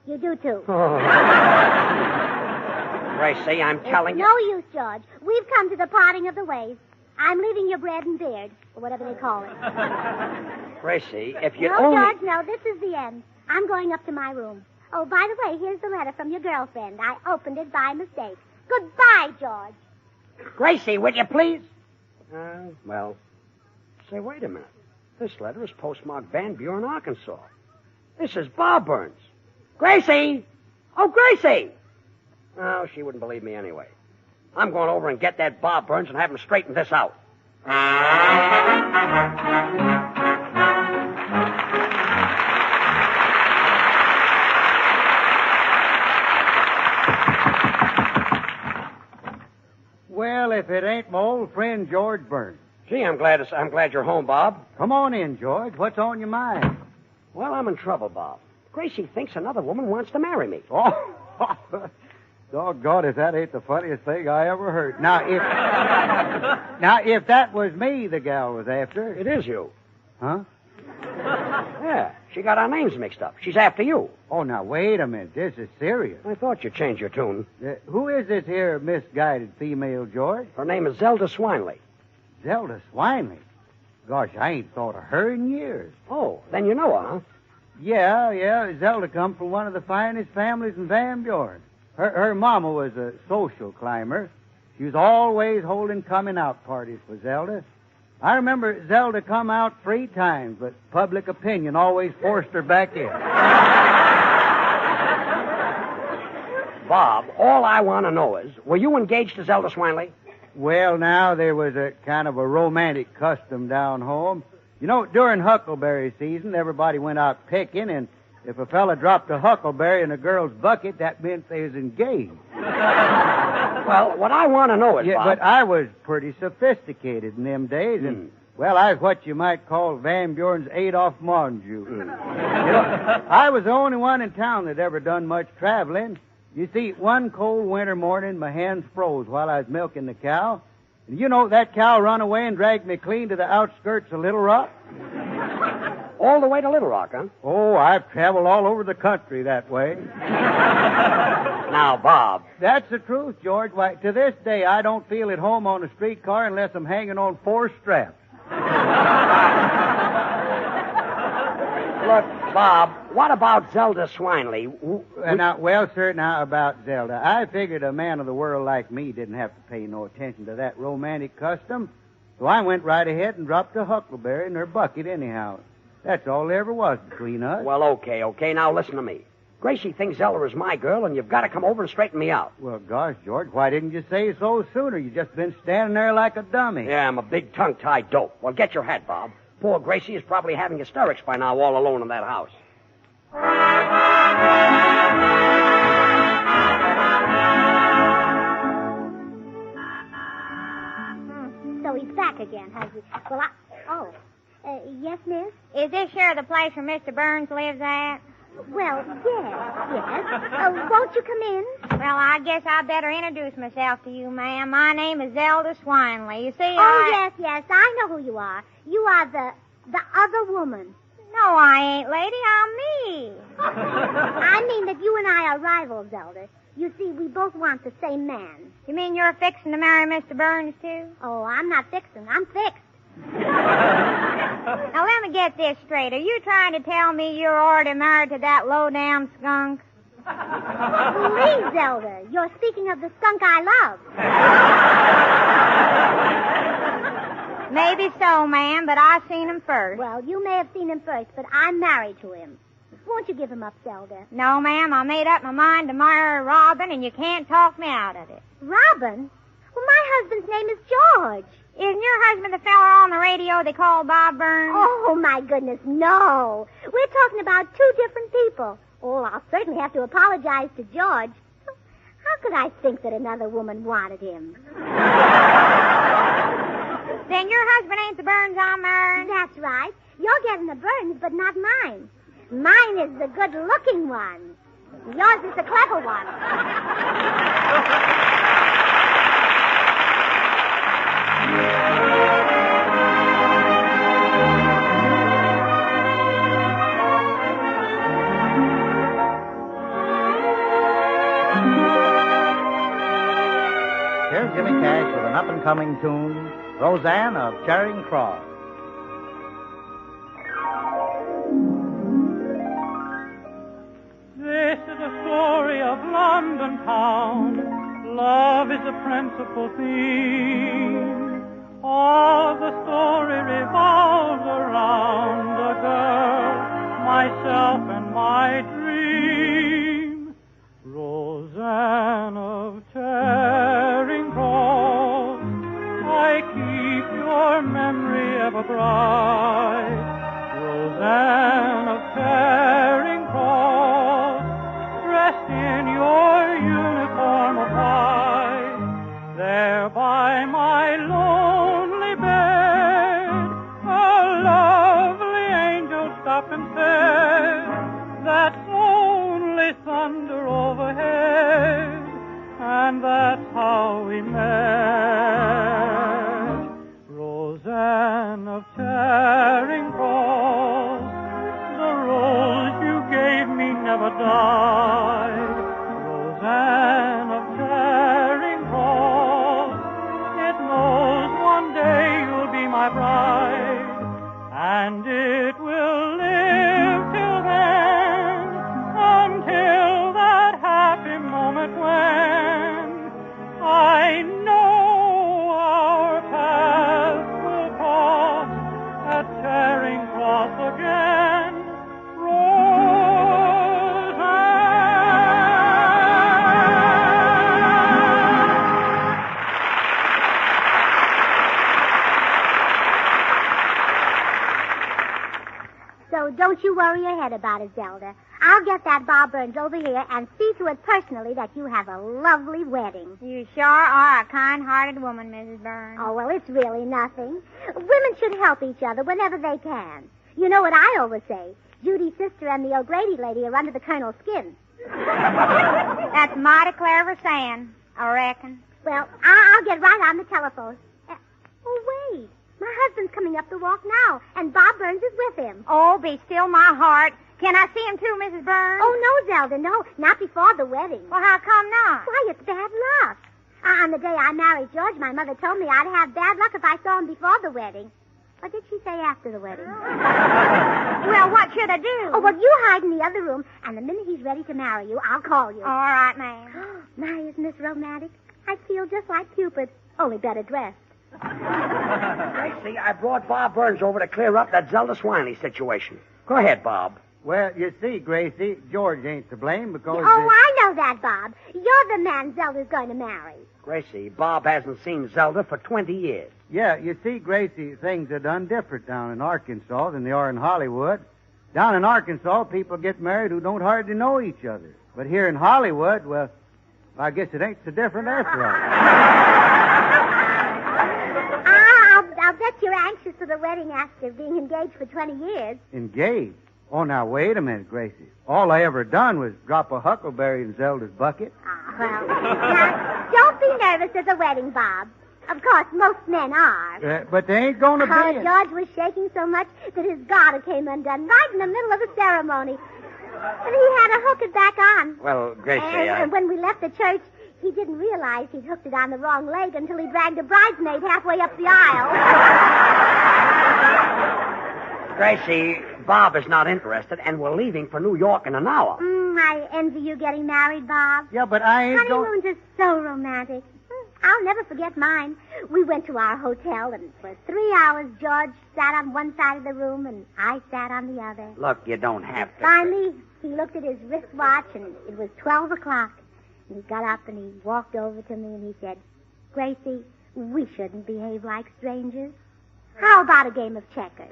You do, too. Oh. Gracie, I'm telling you. No use, George. We've come to the parting of the ways. I'm leaving your bread and beard, or whatever they call it. Gracie, if you No, only... George, no. This is the end. I'm going up to my room. Oh, by the way, here's the letter from your girlfriend. I opened it by mistake. Goodbye, George. Gracie, will you please? Well, say, wait a minute. This letter is postmarked Van Buren, Arkansas. This is Bob Burns. Gracie! Oh, Gracie! Oh, she wouldn't believe me anyway. I'm going over and get that Bob Burns and have him straighten this out. Well, if it ain't my old friend George Burns. Gee, I'm glad you're home, Bob. Come on in, George. What's on your mind? Well, I'm in trouble, Bob. Gracie thinks another woman wants to marry me. Oh, doggone if that ain't the funniest thing I ever heard. Now, if that was me the gal was after. It is you. Huh? Yeah, she got our names mixed up. She's after you. Oh, now, wait a minute. This is serious. I thought you'd change your tune. Who is this here misguided female, George? Her name is Zelda Swineley. Zelda Swineley? Gosh, I ain't thought of her in years. Oh, then you know her, huh? Yeah. Zelda come from one of the finest families in Van Buren. Her mama was a social climber. She was always holding coming-out parties for Zelda. I remember Zelda come out 3 times, but public opinion always forced her back in. Bob, all I want to know is, were you engaged to Zelda Swineley? Well, now, there was a kind of a romantic custom down home. You know, during huckleberry season, everybody went out picking, and if a fella dropped a huckleberry in a girl's bucket, that meant they was engaged. Well, what I want to know is, Bob... but I was pretty sophisticated in them days, and, well, I was what you might call Van Buren's Adolph Monju. You know, I was the only one in town that ever done much traveling. You see, one cold winter morning, my hands froze while I was milking the cow. And you know, that cow run away and dragged me clean to the outskirts of Little Rock. All the way to Little Rock, huh? Oh, I've traveled all over the country that way. Now, Bob. That's the truth, George. Why, to this day, I don't feel at home on a streetcar unless I'm hanging on 4 straps. Look, Bob, what about Zelda Swineley? Now, about Zelda. I figured a man of the world like me didn't have to pay no attention to that romantic custom, so I went right ahead and dropped a huckleberry in her bucket anyhow. That's all there ever was between us. Well, okay. Now listen to me. Gracie thinks Zelda is my girl, and you've got to come over and straighten me out. Well, gosh, George, why didn't you say so sooner? You've just been standing there like a dummy. Yeah, I'm a big tongue-tied dope. Well, get your hat, Bob. Poor Gracie is probably having hysterics by now all alone in that house. So he's back again, has he? Well, yes, miss? Is this here the place where Mr. Burns lives at? Well, yes. Won't you come in? Well, I guess I better introduce myself to you, ma'am. My name is Zelda Swineley. You see, Yes. I know who you are. You are the other woman. No, I ain't, lady. I'm me. I mean that you and I are rivals, Zelda. You see, we both want the same man. You mean you're fixing to marry Mr. Burns, too? Oh, I'm not fixing. I'm fixed. Now, let me get this straight. Are you trying to tell me you're already married to that low-down skunk? Please, Zelda. You're speaking of the skunk I love. Maybe so, ma'am, but I seen him first. Well, you may have seen him first, but I'm married to him. Won't you give him up, Zelda? No, ma'am. I made up my mind to marry Robin, and you can't talk me out of it. Robin? Well, my husband's name is George. Isn't your husband the fella on the radio they call Bob Burns? Oh, my goodness, no. We're talking about 2 different people. Oh, I'll certainly have to apologize to George. How could I think that another woman wanted him? Then your husband ain't the Burns I'm marrying? That's right. You're getting the Burns, but not mine. Mine is the good-looking one. Yours is the clever one. Here's Jimmy Cash with an up-and-coming tune, Roseanne of Charing Cross. This is a story of London town. Love is the principal theme. All of the story revolves around a girl, myself and my dream. Roseanne of Charing Cross, I keep your memory ever bright. Roseanne of Charing Cross, dressed in your uniform of white, there by my lonely bed, a lovely angel stopped and said, that's only thunder overhead, and that's how we met. Roseanne of Charing Cross, the rose you gave me never died. Roseanne of Charing Cross, it knows one day you'll be my bride, and it will live till then, until that happy moment when I know our paths will cross at Charing Cross again. So don't you worry your head about it, Zelda. I'll get that Bob Burns over here and see to it personally that you have a lovely wedding. You sure are a kind-hearted woman, Mrs. Burns. Oh, well, it's really nothing. Women should help each other whenever they can. You know what I always say? Judy's sister and the O'Grady lady are under the Colonel's skin. That's mighty clever saying, I reckon. Well, I'll get right on the telephone. Oh, wait. My husband's coming up the walk now, and Bob Burns is with him. Oh, be still my heart. Can I see him too, Mrs. Burns? Oh, no, Zelda, no. Not before the wedding. Well, how come not? Why, it's bad luck. On the day I married George, my mother told me I'd have bad luck if I saw him before the wedding. Or did she say after the wedding? Well, what should I do? Oh, well, you hide in the other room, and the minute he's ready to marry you, I'll call you. All right, ma'am. My, isn't this romantic? I feel just like Cupid, only better dressed. Gracie, I brought Bob Burns over to clear up that Zelda Swiney situation. Go ahead, Bob. Well, you see, Gracie, George ain't to blame because... Oh, I know that, Bob. You're the man Zelda's going to marry. Gracie, Bob hasn't seen Zelda for 20 years. Yeah, you see, Gracie, things are done different down in Arkansas than they are in Hollywood. Down in Arkansas, people get married who don't hardly know each other. But here in Hollywood, well, I guess it ain't so different after all. I'll bet you're anxious for the wedding after being engaged for 20 years. Engaged? Oh, now, wait a minute, Gracie. All I ever done was drop a huckleberry in Zelda's bucket. Well, now, don't be nervous at the wedding, Bob. Of course, most men are. But they ain't going to be. George was shaking so much that his garter came undone right in the middle of the ceremony. And he had to hook it back on. Well, Gracie, And when we left the church, he didn't realize he'd hooked it on the wrong leg until he dragged a bridesmaid halfway up the aisle. Gracie, Bob is not interested, and we're leaving for New York in an hour. I envy you getting married, Bob. Yeah, but I ain't going... Honeymoons are so romantic. I'll never forget mine. We went to our hotel, and for 3 hours, George sat on one side of the room, and I sat on the other. Look, you don't have to. Finally, he looked at his wristwatch, and it was 12 o'clock. And he got up, and he walked over to me, and he said, Gracie, we shouldn't behave like strangers. How about a game of checkers?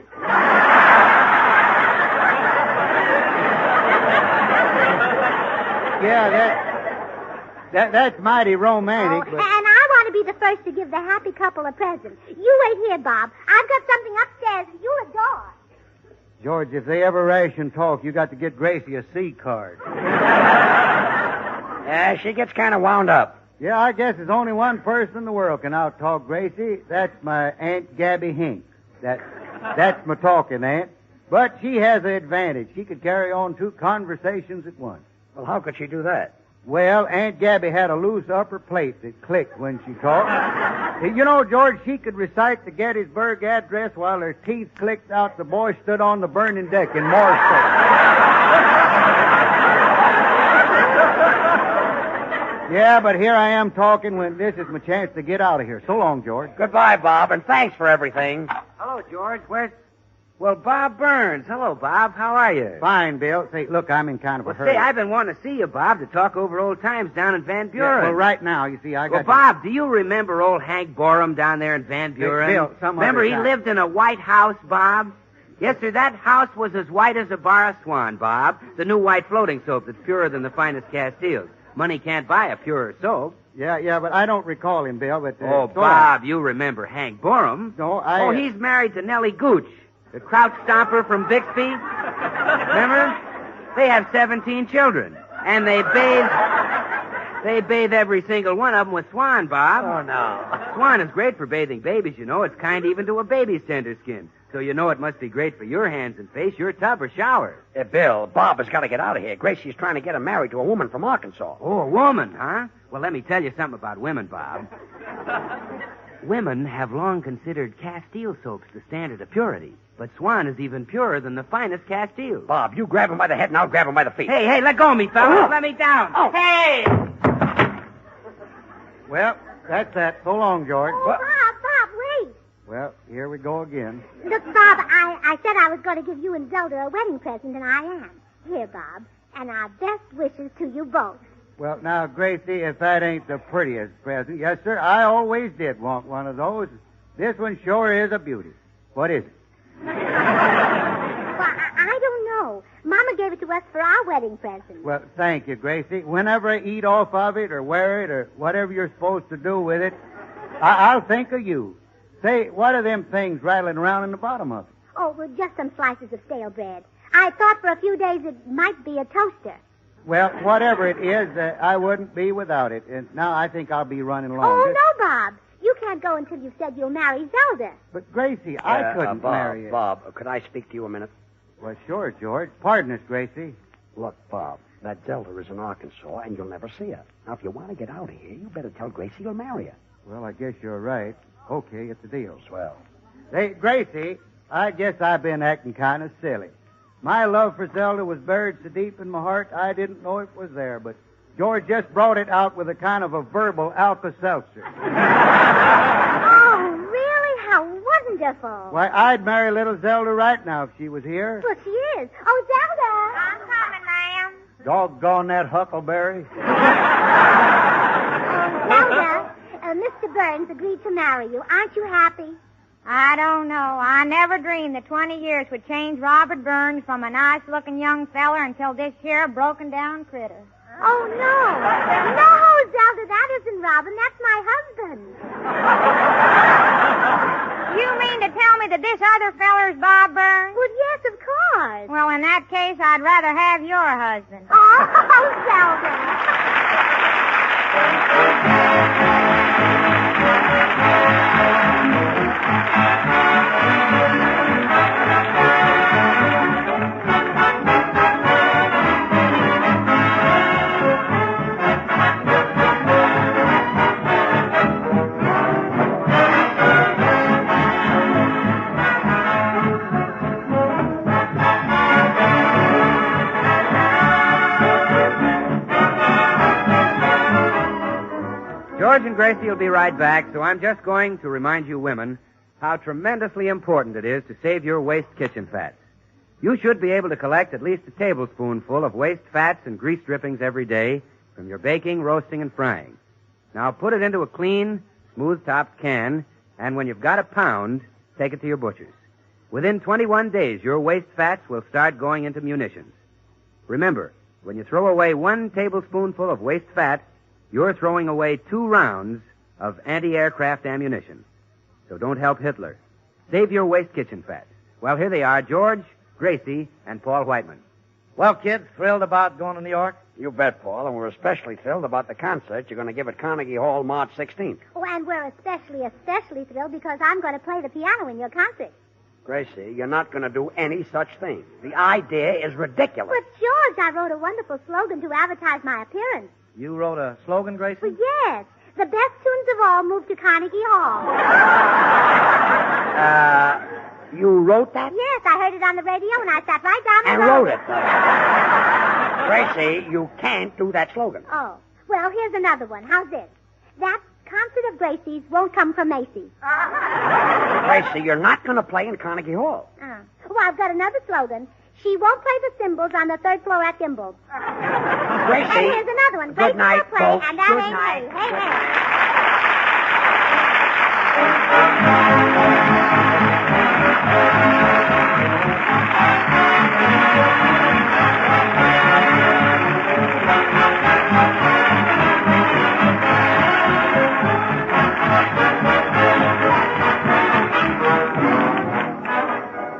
Yeah, that's mighty romantic, but... And I want to be the first to give the happy couple a present. You wait here, Bob. I've got something upstairs you'll adore. George, if they ever ration talk, you got to get Gracie a C card. Yeah, she gets kind of wound up. Yeah, I guess there's only one person in the world can out-talk Gracie. That's my Aunt Gabby Hink. That's my talking aunt. But she has an advantage. She could carry on 2 conversations at once. Well, how could she do that? Well, Aunt Gabby had a loose upper plate that clicked when she talked. You know, George, she could recite the Gettysburg Address while her teeth clicked out. The boy stood on the burning deck in Morse code. Yeah, but here I am talking when this is my chance to get out of here. So long, George. Goodbye, Bob, and thanks for everything. Hello, George. Well, Bob Burns. Hello, Bob. How are you? Fine, Bill. Say, look, I'm in kind of a hurry. Say, I've been wanting to see you, Bob, to talk over old times down in Van Buren. Yeah, well, right now, you see, I got... Well, Bob, do you remember old Hank Borum down there in Van Buren? Bill, some remember other he time. lived in a white house, Bob? Yes, sir, that house was as white as a bar of swan, Bob. The new white floating soap that's purer than the finest Castiles. Money can't buy a purer soap. Yeah, but I don't recall him, Bill, but... Bob, you remember Hank Borum. No, Oh, he's married to Nellie Gooch, the crouch stomper from Bixby. Remember? They have 17 children, and they bathe every single one of them with Swan, Bob. Oh, no. Swan is great for bathing babies, you know. It's kind even to a baby's tender skin. So you know it must be great for your hands and face, your tub or shower. Bill, Bob has got to get out of here. Gracie's trying to get him married to a woman from Arkansas. Oh, a woman, huh? Well, let me tell you something about women, Bob. Women have long considered Castile soaps the standard of purity, but Swan is even purer than the finest Castile. Bob, you grab him by the head and I'll grab him by the feet. Hey, let go of me, fellas. Let me down. Oh. Hey! Well, that's that. So long, George. Oh, Bob, wait. Well, here we go again. Look, Bob, I said I was going to give you and Zelda a wedding present, and I am. Here, Bob, and our best wishes to you both. Well, now, Gracie, if that ain't the prettiest present. Yes, sir, I always did want one of those. This one sure is a beauty. What is it? Well, I don't know. Mama gave it to us for our wedding present. Well, thank you, Gracie. Whenever I eat off of it or wear it or whatever you're supposed to do with it, I'll think of you. Say, what are them things rattling around in the bottom of it? Oh, well, just some slices of stale bread. I thought for a few days it might be a toaster. Well, whatever it is, I wouldn't be without it. And now I think I'll be running along. Oh, no, Bob. You can't go until you've said you'll marry Zelda. But, Gracie, I couldn't marry her. Bob, could I speak to you a minute? Well, sure, George. Pardon us, Gracie. Look, Bob, that Zelda is in Arkansas, and you'll never see her. Now, if you want to get out of here, you better tell Gracie you'll marry her. Well, I guess you're right. Okay, it's a deal. Swell. Hey, Gracie, I guess I've been acting kind of silly. My love for Zelda was buried so deep in my heart, I didn't know it was there, but George just brought it out with a kind of a verbal Alka-Seltzer. Oh, really? How wonderful. Why, I'd marry little Zelda right now if she was here. Well, she is. Oh, Zelda. I'm coming, ma'am. Doggone that Huckleberry. Zelda, Mr. Burns agreed to marry you. Aren't you happy? I don't know. I never dreamed that 20 years would change Robert Burns from a nice-looking young feller until this here broken-down critter. Oh, no. No, Zelda, that isn't Robin. That's my husband. You mean to tell me that this other feller's Bob Burns? Well, yes, of course. Well, in that case, I'd rather have your husband. Oh, Zelda. George and Gracie will be right back, so I'm just going to remind you women how tremendously important it is to save your waste kitchen fats. You should be able to collect at least a tablespoonful of waste fats and grease drippings every day from your baking, roasting, and frying. Now put it into a clean, smooth-topped can, and when you've got a pound, take it to your butcher's. Within 21 days, your waste fats will start going into munitions. Remember, when you throw away 1 tablespoonful of waste fat, you're throwing away 2 rounds of anti-aircraft ammunition. So don't help Hitler. Save your waste kitchen fats. Well, here they are. George, Gracie, and Paul Whiteman. Well, kids, thrilled about going to New York? You bet, Paul, and we're especially thrilled about the concert you're going to give at Carnegie Hall March 16th. Oh, and we're especially thrilled because I'm going to play the piano in your concert. Gracie, you're not going to do any such thing. The idea is ridiculous. But, George, I wrote a wonderful slogan to advertise my appearance. You wrote a slogan, Gracie? Well, yes. The best tunes of all moved to Carnegie Hall. You wrote that? Yes, I heard it on the radio and I sat right down And wrote it. Gracie, you can't do that slogan. Oh. Well, here's another one. How's this? That concert of Gracie's won't come from Macy's. Gracie, you're not going to play in Carnegie Hall. Well, I've got another slogan. She won't play the cymbals on the third floor at Gimbel's. Gracie. And here's another one. Good Gracie night, will play, folks. and that Good ain't night. me. Hey, hey.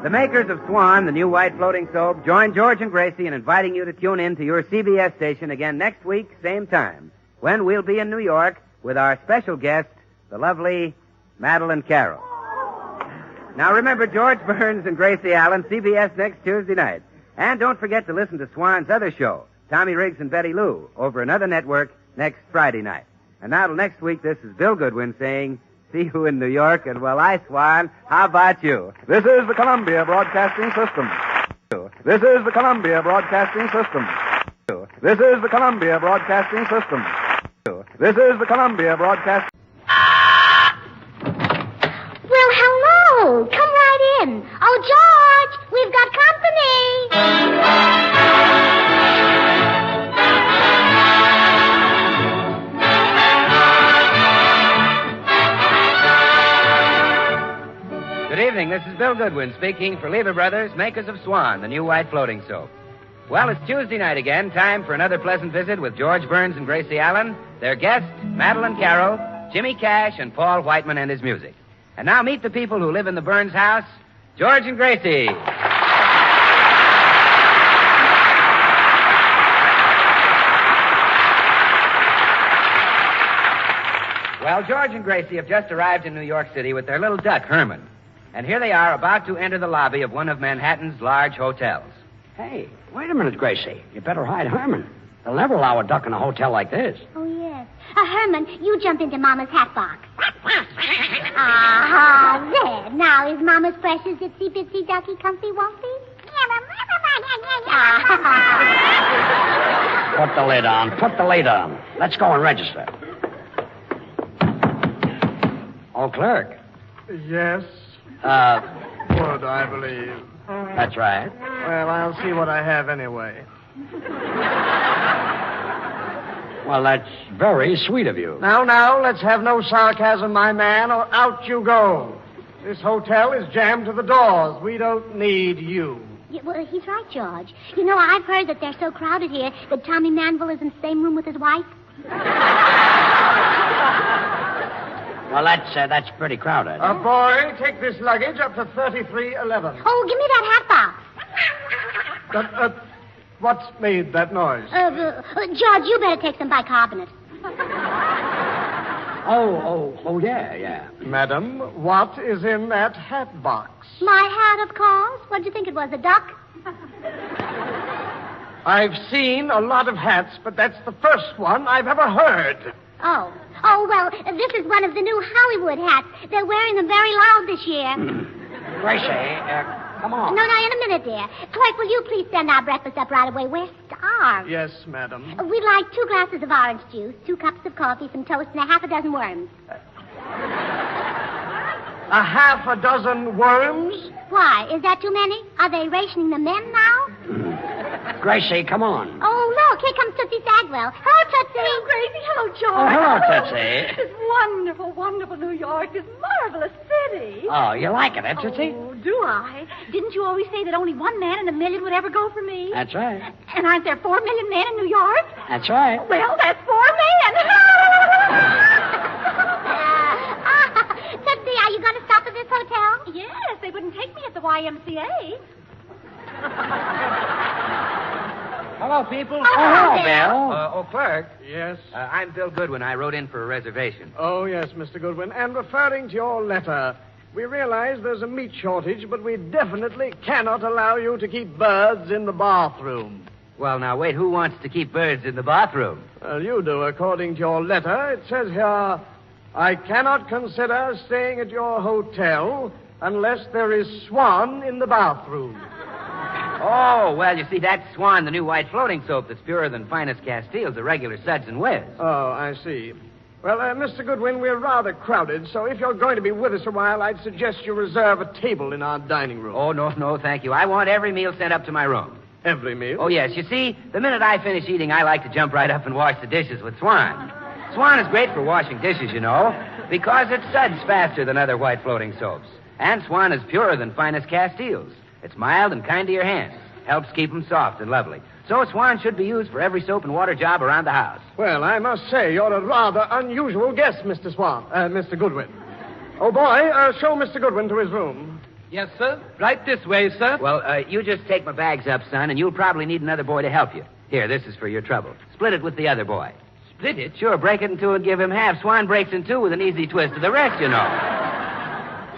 The makers of Swan, the new white floating soap, join George and Gracie in inviting you to tune in to your CBS station again next week, same time, when we'll be in New York with our special guest, the lovely Madeline Carroll. Now remember, George Burns and Gracie Allen, CBS next Tuesday night. And don't forget to listen to Swan's other show, Tommy Riggs and Betty Lou, over another network next Friday night. And now till next week, this is Bill Goodwin saying, see you in New York, and well, Swan, how about you? This is the Columbia Broadcasting System. This is the Columbia Broadcasting System. This is the Columbia Broadcasting System. This is the Columbia Broadcasting... Well, hello. Come right in. Oh, George, we've got company. Good evening. This is Bill Goodwin speaking for Lever Brothers, makers of Swan, the new white floating soap. Well, it's Tuesday night again, time for another pleasant visit with George Burns and Gracie Allen, their guests, Madeline Carroll, Jimmy Cash, and Paul Whiteman and his music. And now meet the people who live in the Burns house, George and Gracie. Well, George and Gracie have just arrived in New York City with their little duck, Herman. And here they are about to enter the lobby of one of Manhattan's large hotels. Hey, wait a minute, Gracie. You better hide Herman. They'll never allow a duck in a hotel like this. Oh, yes. Herman, you jump into Mama's hat box. There. Now, is Mama's precious itsy bitsy ducky comfy wumpy? Put the lid on. Put the lid on. Let's go and register. Oh, clerk. Yes? Wood, I believe. That's right. Well, I'll see what I have anyway. Well, that's very sweet of you. Now, let's have no sarcasm, my man, or out you go. This hotel is jammed to the doors. We don't need you. Yeah, well, he's right, George. You know, I've heard that they're so crowded here that Tommy Manville is in the same room with his wife. Well, that's pretty crowded. Boy, take this luggage up to 3311. Oh, give me that hat box. What's made that noise? George, you better take some bicarbonate. Oh, yeah. Madam, what is in that hat box? My hat, of course. What'd you think it was, a duck? I've seen a lot of hats, but that's the first one I've ever heard. Oh, well, this is one of the new Hollywood hats. They're wearing them very loud this year. Gracie, come on. No, in a minute, dear. Clerk, will you please send our breakfast up right away? We're starved. Yes, madam. We'd like 2 glasses of orange juice, 2 cups of coffee, some toast, and a half a dozen worms. A half a dozen worms? Why? Is that too many? Are they rationing the men now? Gracie, come on. Oh, look, here comes Tootsie Sagwell. Hello, Tootsie. Hello, Gracie. Hello, George. Oh, hello, Tootsie. This wonderful, wonderful New York, this marvelous city. Oh, you like it, Tootsie? Oh, do I? Didn't you always say that only 1 man in a million would ever go for me? That's right. And aren't there 4 million men in New York? That's right. Well, that's 4 men. Tootsie, are you going to stop at this hotel? Yes, they wouldn't take me at the YMCA. Hello, people. hello, Bill. Clerk. Yes? I'm Bill Goodwin. I wrote in for a reservation. Oh, yes, Mr. Goodwin. And referring to your letter, we realize there's a meat shortage, but we definitely cannot allow you to keep birds in the bathroom. Well, now, wait. Who wants to keep birds in the bathroom? Well, you do, according to your letter. It says here, I cannot consider staying at your hotel unless there is Swan in the bathroom. Oh, well, you see, that's Swan, the new white floating soap that's purer than finest Castiles, the regular Suds and Whiz. Oh, I see. Well, Mr. Goodwin, we're rather crowded, so if you're going to be with us a while, I'd suggest you reserve a table in our dining room. Oh, no, thank you. I want every meal sent up to my room. Every meal? Oh, yes. You see, the minute I finish eating, I like to jump right up and wash the dishes with Swan. Swan is great for washing dishes, you know, because it suds faster than other white floating soaps. And Swan is purer than finest Castiles. It's mild and kind to your hands. Helps keep them soft and lovely. So Swan should be used for every soap and water job around the house. Well, I must say, you're a rather unusual guest, Mr. Goodwin. Oh, boy, show Mr. Goodwin to his room. Yes, sir. Right this way, sir. Well, you just take my bags up, son, and you'll probably need another boy to help you. Here, this is for your trouble. Split it with the other boy. Split it? Sure, break it in two and give him half. Swan breaks in two with an easy twist of the rest, you know.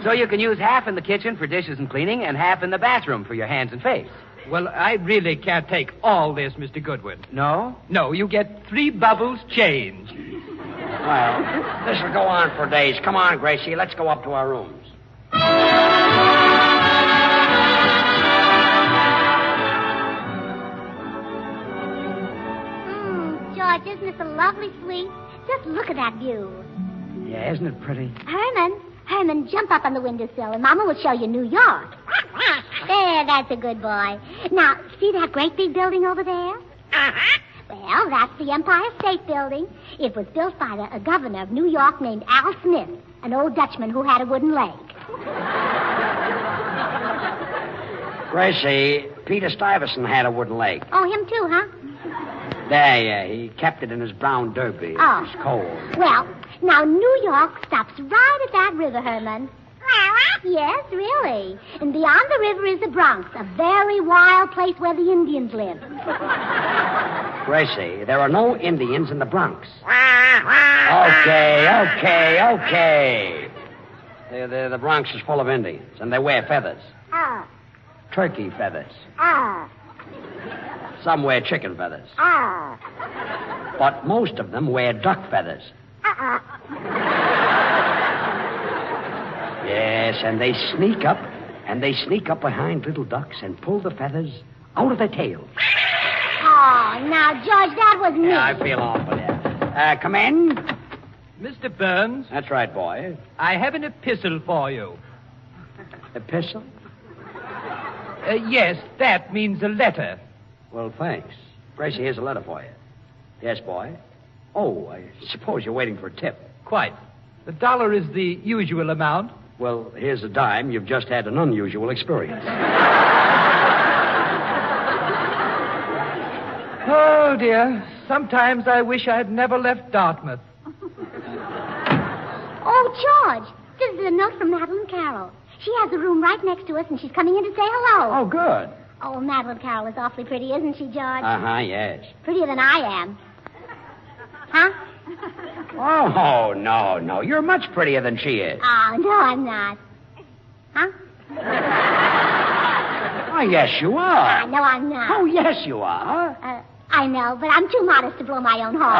So you can use half in the kitchen for dishes and cleaning and half in the bathroom for your hands and face. Well, I really can't take all this, Mr. Goodwin. No? No, you get 3 bubbles change. Well, this will go on for days. Come on, Gracie, let's go up to our rooms. George, isn't this a lovely suite? Just look at that view. Yeah, isn't it pretty? Herman, jump up on the windowsill, and Mama will show you New York. There, that's a good boy. Now, see that great big building over there? Uh-huh. Well, that's the Empire State Building. It was built by a governor of New York named Al Smith, an old Dutchman who had a wooden leg. Gracie, Peter Stuyvesant had a wooden leg. Oh, him too, huh? There, he kept it in his brown derby. Oh. It was cold. Well, now New York stops right at that river, Herman. Yes, really. And beyond the river is the Bronx, a very wild place where the Indians live. Gracie, there are no Indians in the Bronx. Okay. The Bronx is full of Indians, and they wear feathers. Turkey feathers. Some wear chicken feathers. But most of them wear duck feathers. Yes, and they sneak up behind little ducks and pull the feathers out of their tails. Oh, now, George, that was me. Yeah, I feel awful there. Come in. Mr. Burns? That's right, boy. I have an epistle for you. Epistle? Yes, that means a letter. Well, thanks. Gracie, here's a letter for you. Yes, boy? Oh, I suppose you're waiting for a tip. Quite. The $1 is the usual amount. Well, here's a dime. You've just had an unusual experience. Oh, dear. Sometimes I wish I'd never left Dartmouth. Oh, George, this is a note from Madeline Carroll. She has a room right next to us, and she's coming in to say hello. Oh, good. Oh, Madeline Carroll is awfully pretty, isn't she, George? Uh-huh, yes. Prettier than I am. Huh? Oh, no. You're much prettier than she is. Oh, no, I'm not. Huh? Oh, yes, you are. No, I'm not. Oh, yes, you are. I know, but I'm too modest to blow my own horn.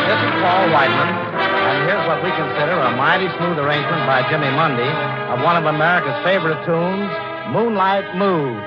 This is Paul Whiteman, and here's what we consider a mighty smooth arrangement by Jimmy Mundy of one of America's favorite tunes, Moonlight Move.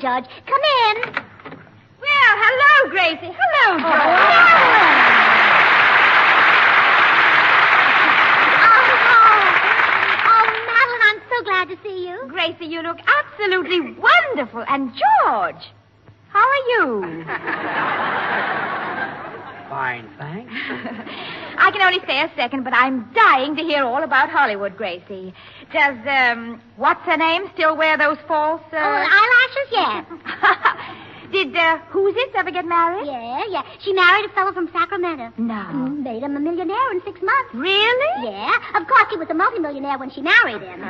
George. Come in. Well, hello, Gracie. Hello, George. Madeline, I'm so glad to see you. Gracie, you look absolutely wonderful. And George, how are you? Fine, thanks. I can only stay a second, but I'm dying to hear all about Hollywood, Gracie. Does, what's her name still wear those false, eyelashes? Yeah. Did, Who's It ever get married? Yeah. She married a fellow from Sacramento. No. Made him a millionaire in 6 months. Really? Yeah. Of course, he was a multimillionaire when she married him.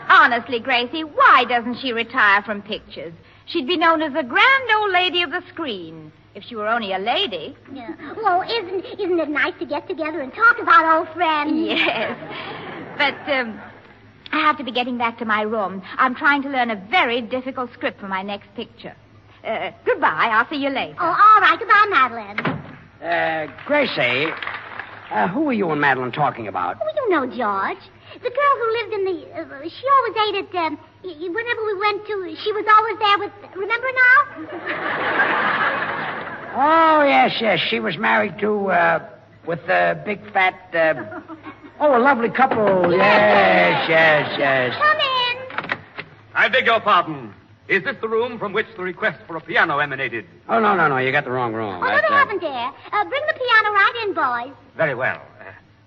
Honestly, Gracie, why doesn't she retire from pictures? She'd be known as the grand old lady of the screen. If she were only a lady. Yeah. Well, isn't it nice to get together and talk about old friends? Yes. But, I have to be getting back to my room. I'm trying to learn a very difficult script for my next picture. Goodbye. I'll see you later. Oh, all right. Goodbye, Madeline. Gracie, who are you and Madeline talking about? Oh, you know George. The girl who lived in the... she always ate at... whenever we went to... She was always there with... Remember now? Oh, yes. She was married to, with the big fat, a lovely couple. Yes. Come in. I beg your pardon. Is this the room from which the request for a piano emanated? Oh, no. You got the wrong room. Oh, no, they haven't, dear. Bring the piano right in, boys. Very well.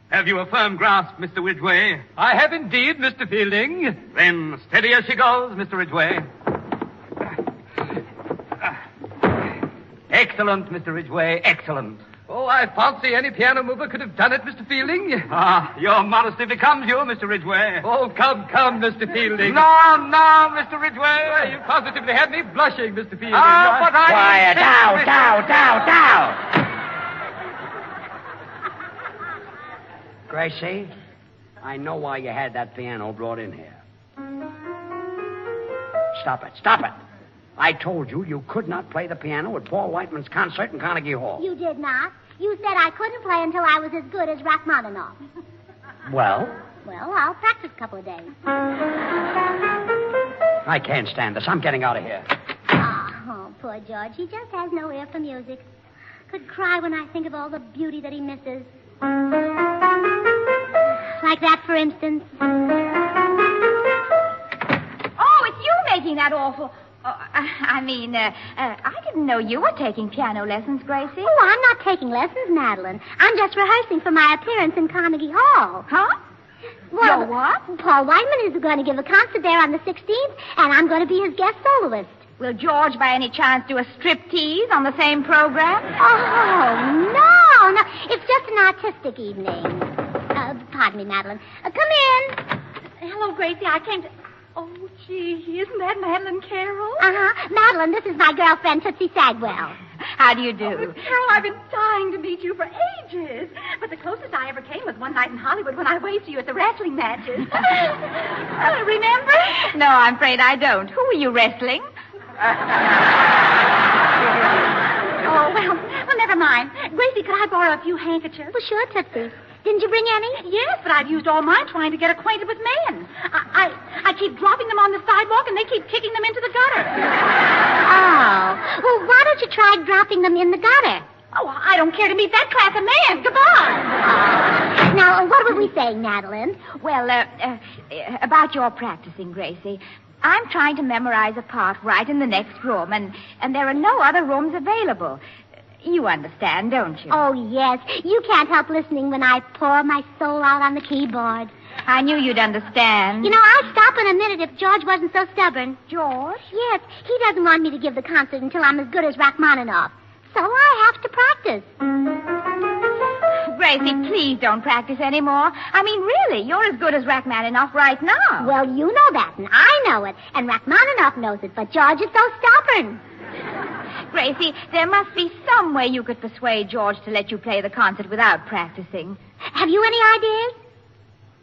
Have you a firm grasp, Mr. Ridgway? I have indeed, Mr. Fielding. Then steady as she goes, Mr. Ridgway. Excellent, Mr. Ridgway, excellent. Oh, I fancy any piano mover could have done it, Mr. Fielding. Your modesty becomes you, Mr. Ridgway. Oh, come, Mr. Fielding. No, Mr. Ridgway. Well, you positively had me blushing, Mr. Fielding. But I... Quiet, down. Gracie, I know why you had that piano brought in here. Stop it. I told you could not play the piano at Paul Whiteman's concert in Carnegie Hall. You did not. You said I couldn't play until I was as good as Rachmaninoff. Well? Well, I'll practice a couple of days. I can't stand this. I'm getting out of here. Oh, poor George. He just has no ear for music. Could cry when I think of all the beauty that he misses. Like that, for instance. Oh, it's you making that awful... I didn't know you were taking piano lessons, Gracie. Oh, I'm not taking lessons, Madeline. I'm just rehearsing for my appearance in Carnegie Hall. Huh? Well, you're what? Paul Whiteman is going to give a concert there on the 16th, and I'm going to be his guest soloist. Will George, by any chance, do a striptease on the same program? Oh, no. It's just an artistic evening. Pardon me, Madeline. Come in. Hello, Gracie. I came to... Oh, gee, isn't that Madeline Carroll? Uh-huh. Madeline, this is my girlfriend, Tootsie Sagwell. How do you do? Oh, Carol, I've been dying to meet you for ages. But the closest I ever came was one night in Hollywood when I waved to you at the wrestling matches. Remember? No, I'm afraid I don't. Who were you wrestling? Oh, well, never mind. Gracie, could I borrow a few handkerchiefs? Well, sure, Tootsie. Didn't you bring any? Yes, but I've used all mine trying to get acquainted with men. I keep dropping them on the sidewalk, and they keep kicking them into the gutter. Oh. Well, why don't you try dropping them in the gutter? Oh, I don't care to meet that class of man. Goodbye. Now, what were we saying, Madeline? Well, about your practicing, Gracie. I'm trying to memorize a part right in the next room, and there are no other rooms available. You understand, don't you? Oh, yes. You can't help listening when I pour my soul out on the keyboard. I knew you'd understand. You know, I'd stop in a minute if George wasn't so stubborn. George? Yes. He doesn't want me to give the concert until I'm as good as Rachmaninoff. So I have to practice. Gracie, please don't practice anymore. I mean, really, you're as good as Rachmaninoff right now. Well, you know that, and I know it, and Rachmaninoff knows it, but George is so stubborn. Gracie, there must be some way you could persuade George to let you play the concert without practicing. Have you any ideas?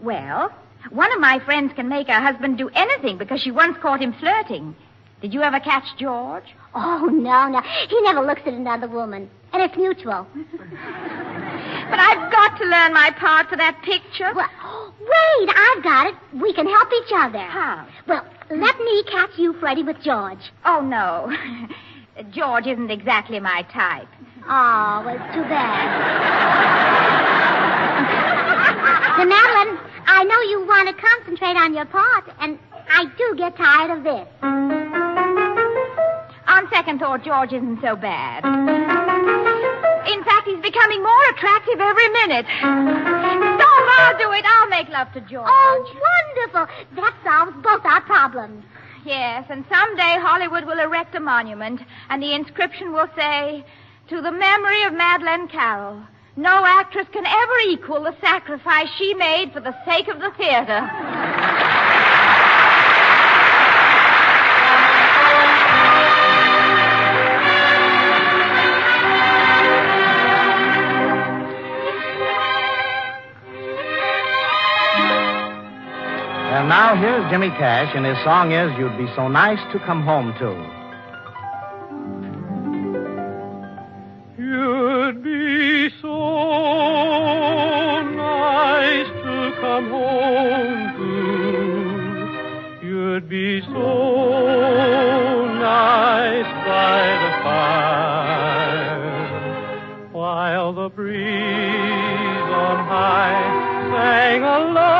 Well, one of my friends can make her husband do anything because she once caught him flirting. Did you ever catch George? Oh, no. He never looks at another woman, and it's mutual. But I've got to learn my part for that picture. Well, wait, I've got it. We can help each other. How? Well, let me catch you, Freddie, with George. Oh, no. George isn't exactly my type. Oh, well, it's too bad. So, Madeline, I know you want to concentrate on your part, and I do get tired of this. On second thought, George isn't so bad. In fact, he's becoming more attractive every minute. So I'll do it. I'll make love to George. Oh, wonderful. That solves both our problems. Yes, and someday Hollywood will erect a monument, and the inscription will say, "To the memory of Madeleine Carroll, no actress can ever equal the sacrifice she made for the sake of the theater." And now here's Jimmy Cash, and his song is "You'd Be So Nice to Come Home To." You'd be so nice to come home to. You'd be so nice by the fire, while the breeze on high sang a lullaby.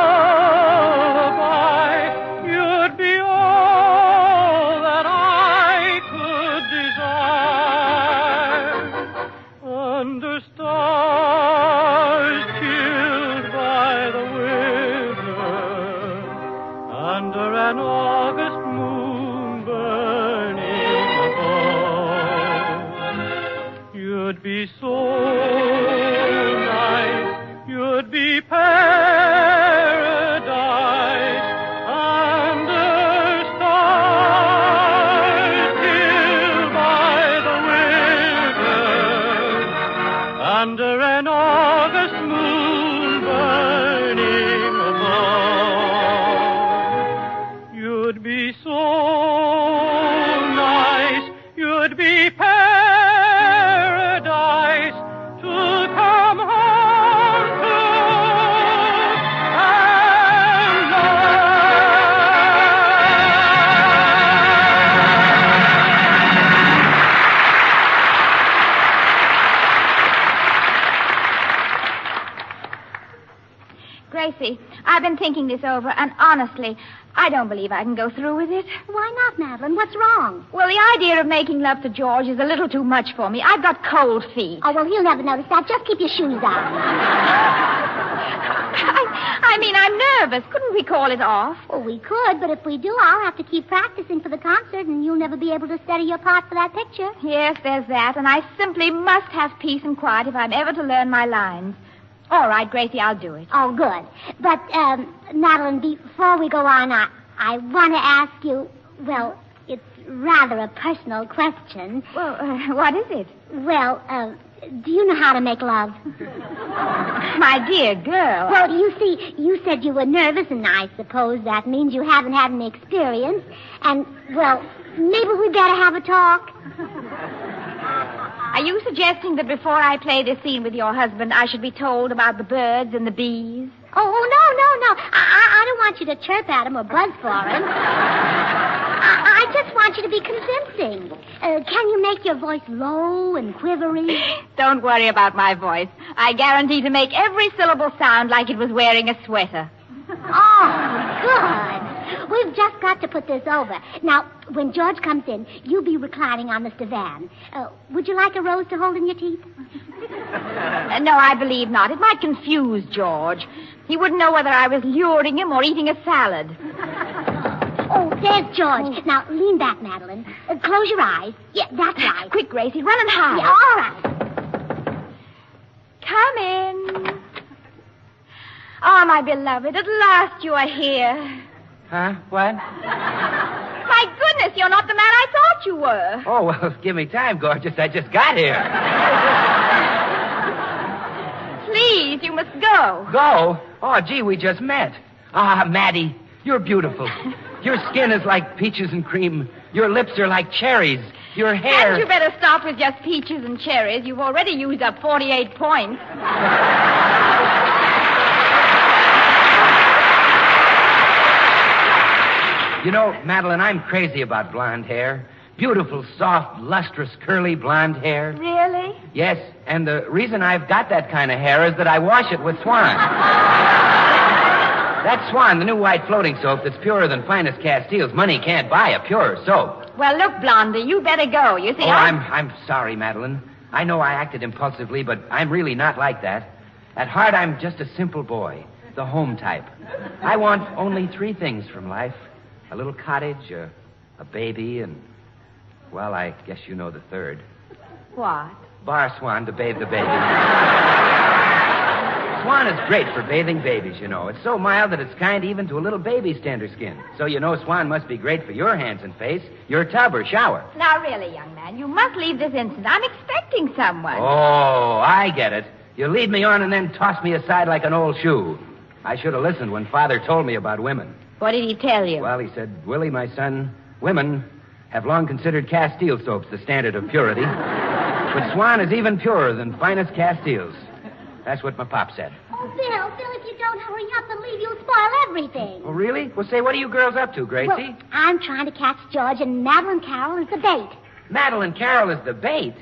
You'd be all that I could desire. Under stars chilled by the winter, under an August moon burning above, you'd be so nice, you'd be paradise under stars chilled by the winter, under an August moon burning above. You'd be so nice, you'd be paradise to come home to and Gracie, I've been thinking this over, and honestly, I don't believe I can go through with it. Why not, Madeline? What's wrong? Well, the idea of making love to George is a little too much for me. I've got cold feet. Oh, well, he'll never notice that. Just keep your shoes on. I mean, I'm nervous. Couldn't we call it off? Well, we could, but if we do, I'll have to keep practicing for the concert, and you'll never be able to study your part for that picture. Yes, there's that, and I simply must have peace and quiet if I'm ever to learn my lines. All right, Gracie, I'll do it. Oh, good. But, Madeline, before we go on, I want to ask you, well, it's rather a personal question. Well, what is it? Well, do you know how to make love? My dear girl. Well, you see, you said you were nervous, and I suppose that means you haven't had any experience. And, well, maybe we better have a talk. Are you suggesting that before I play this scene with your husband, I should be told about the birds and the bees? Oh, no. I don't want you to chirp at him or buzz for him. I just want you to be convincing. Can you make your voice low and quivery? Don't worry about my voice. I guarantee to make every syllable sound like it was wearing a sweater. Oh, good. We've just got to put this over. Now, when George comes in, you'll be reclining on the divan. Would you like a rose to hold in your teeth? No, I believe not. It might confuse George. He wouldn't know whether I was luring him or eating a salad. Oh, there's George. Now, lean back, Madeline. Close your eyes. Yeah, that's right. Quick, Gracie, run and hide. Yeah, all right. Come in. Oh, my beloved, at last you are here. Huh? What? My goodness, you're not the man I thought you were. Oh, well, give me time, gorgeous. I just got here. Please, you must go. Go? Oh, gee, we just met. Ah, Maddie, you're beautiful. Your skin is like peaches and cream. Your lips are like cherries. Your hair... Hadn't you better stop with just peaches and cherries? You've already used up 48 points. You know, Madeline, I'm crazy about blonde hair. Beautiful, soft, lustrous, curly blonde hair. Really? Yes, and the reason I've got that kind of hair is that I wash it with Swan. That's Swan, the new white floating soap that's purer than finest Castiles. Money can't buy a purer soap. Well, look, Blondie, you better go. You see, I'm sorry, Madeline. I know I acted impulsively, but I'm really not like that. At heart, I'm just a simple boy, the home type. I want only 3 things from life. A little cottage, a baby, and, well, I guess you know the third. What? Bar Swan to bathe the baby. Swan is great for bathing babies, you know. It's so mild that it's kind even to a little baby's tender skin. So you know Swan must be great for your hands and face, your tub or shower. Now, really, young man, you must leave this instant. I'm expecting someone. Oh, I get it. You lead me on and then toss me aside like an old shoe. I should have listened when Father told me about women. What did he tell you? Well, he said, Willie, my son, women have long considered Castile soaps the standard of purity. But Swan is even purer than finest Castiles. That's what my pop said. Oh, Bill, if you don't hurry up and leave, you'll spoil everything. Oh, really? Well, say, what are you girls up to, Gracie? Well, I'm trying to catch George, and Madeline Carroll is the bait. Madeline Carroll is the bait?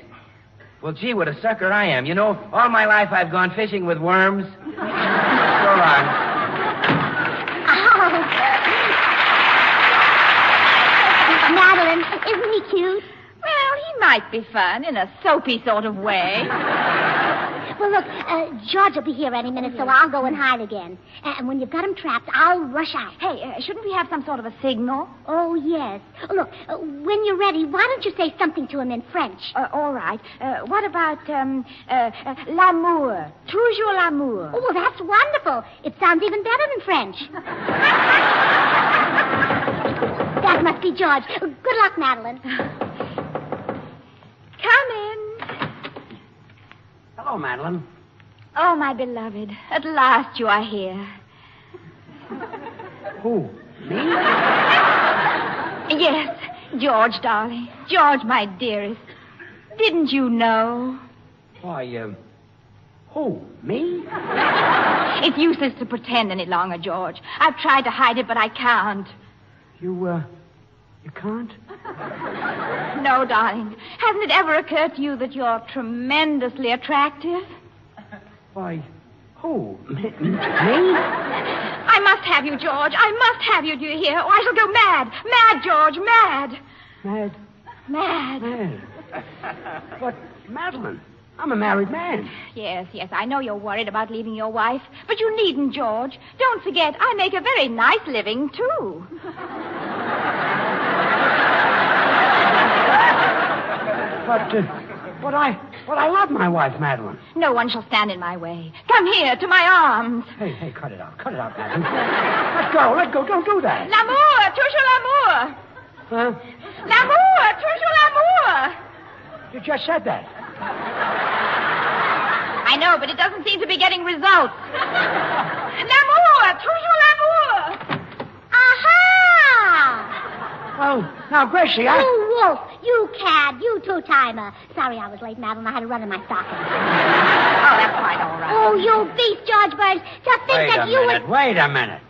Well, gee, what a sucker I am. You know, all my life I've gone fishing with worms. So long. Oh. Madeline, isn't he cute? Well, he might be fun in a soapy sort of way. Well, look, George will be here any minute, so I'll go and hide again. And when you've got him trapped, I'll rush out. Hey, shouldn't we have some sort of a signal? Oh, yes. Look, when you're ready, why don't you say something to him in French? All right. What about, l'amour? Toujours l'amour. Oh, well, that's wonderful. It sounds even better than French. That must be George. Good luck, Madeline. Come in. Hello, Madeline. Oh, my beloved. At last you are here. Who? Me? Yes, George, darling. George, my dearest. Didn't you know? Why, who? Me? It's useless to pretend any longer, George. I've tried to hide it, but I can't. You can't? No, darling. Hasn't it ever occurred to you that you're tremendously attractive? Why, who? Me? I must have you, George. I must have you, do you hear? Or I shall go mad. Mad, George, mad. Mad? Mad. Mad. But, Madeline, I'm a married man. Yes, I know you're worried about leaving your wife, but you needn't, George. Don't forget, I make a very nice living, too. But I love my wife, Madeline. No one shall stand in my way. Come here, to my arms. Hey, cut it out, Madeline. Let go, don't do that. L'amour, toujours l'amour. Huh? L'amour, toujours l'amour. You just said that. I know, but it doesn't seem to be getting results. L'amour, toujours l'amour. Aha! Well, now, Gracie, You wolf, you cad, you two-timer. Sorry I was late, Madeline. I had to run in my stocking. Oh, that's quite all right. Oh, you beast, George Burns. Just think that you would... Wait a minute.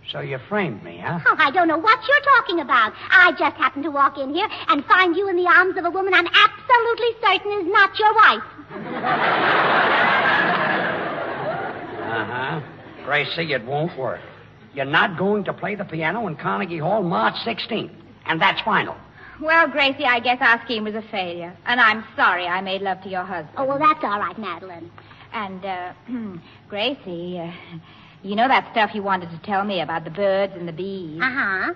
So you framed me, huh? Oh, I don't know what you're talking about. I just happened to walk in here and find you in the arms of a woman I'm absolutely certain is not your wife. Uh-huh. Gracie, it won't work. You're not going to play the piano in Carnegie Hall March 16th. And that's final. Well, Gracie, I guess our scheme was a failure. And I'm sorry I made love to your husband. Oh, well, that's all right, Madeline. And, Gracie, you know that stuff you wanted to tell me about the birds and the bees? Uh-huh.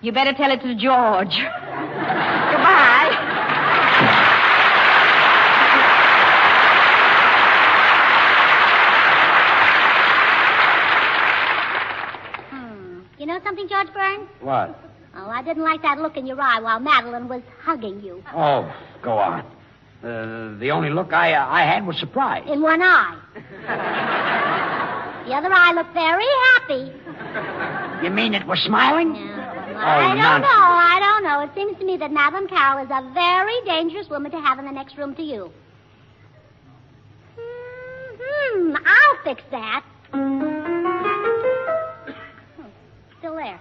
You better tell it to George. Goodbye. You know something, George Burns? What? Oh, I didn't like that look in your eye while Madeline was hugging you. Oh, go on. The only look I had was surprise. In one eye. The other eye looked very happy. You mean it was smiling? No. I don't know. It seems to me that Madeline Carroll is a very dangerous woman to have in the next room to you. I'll fix that. Still there.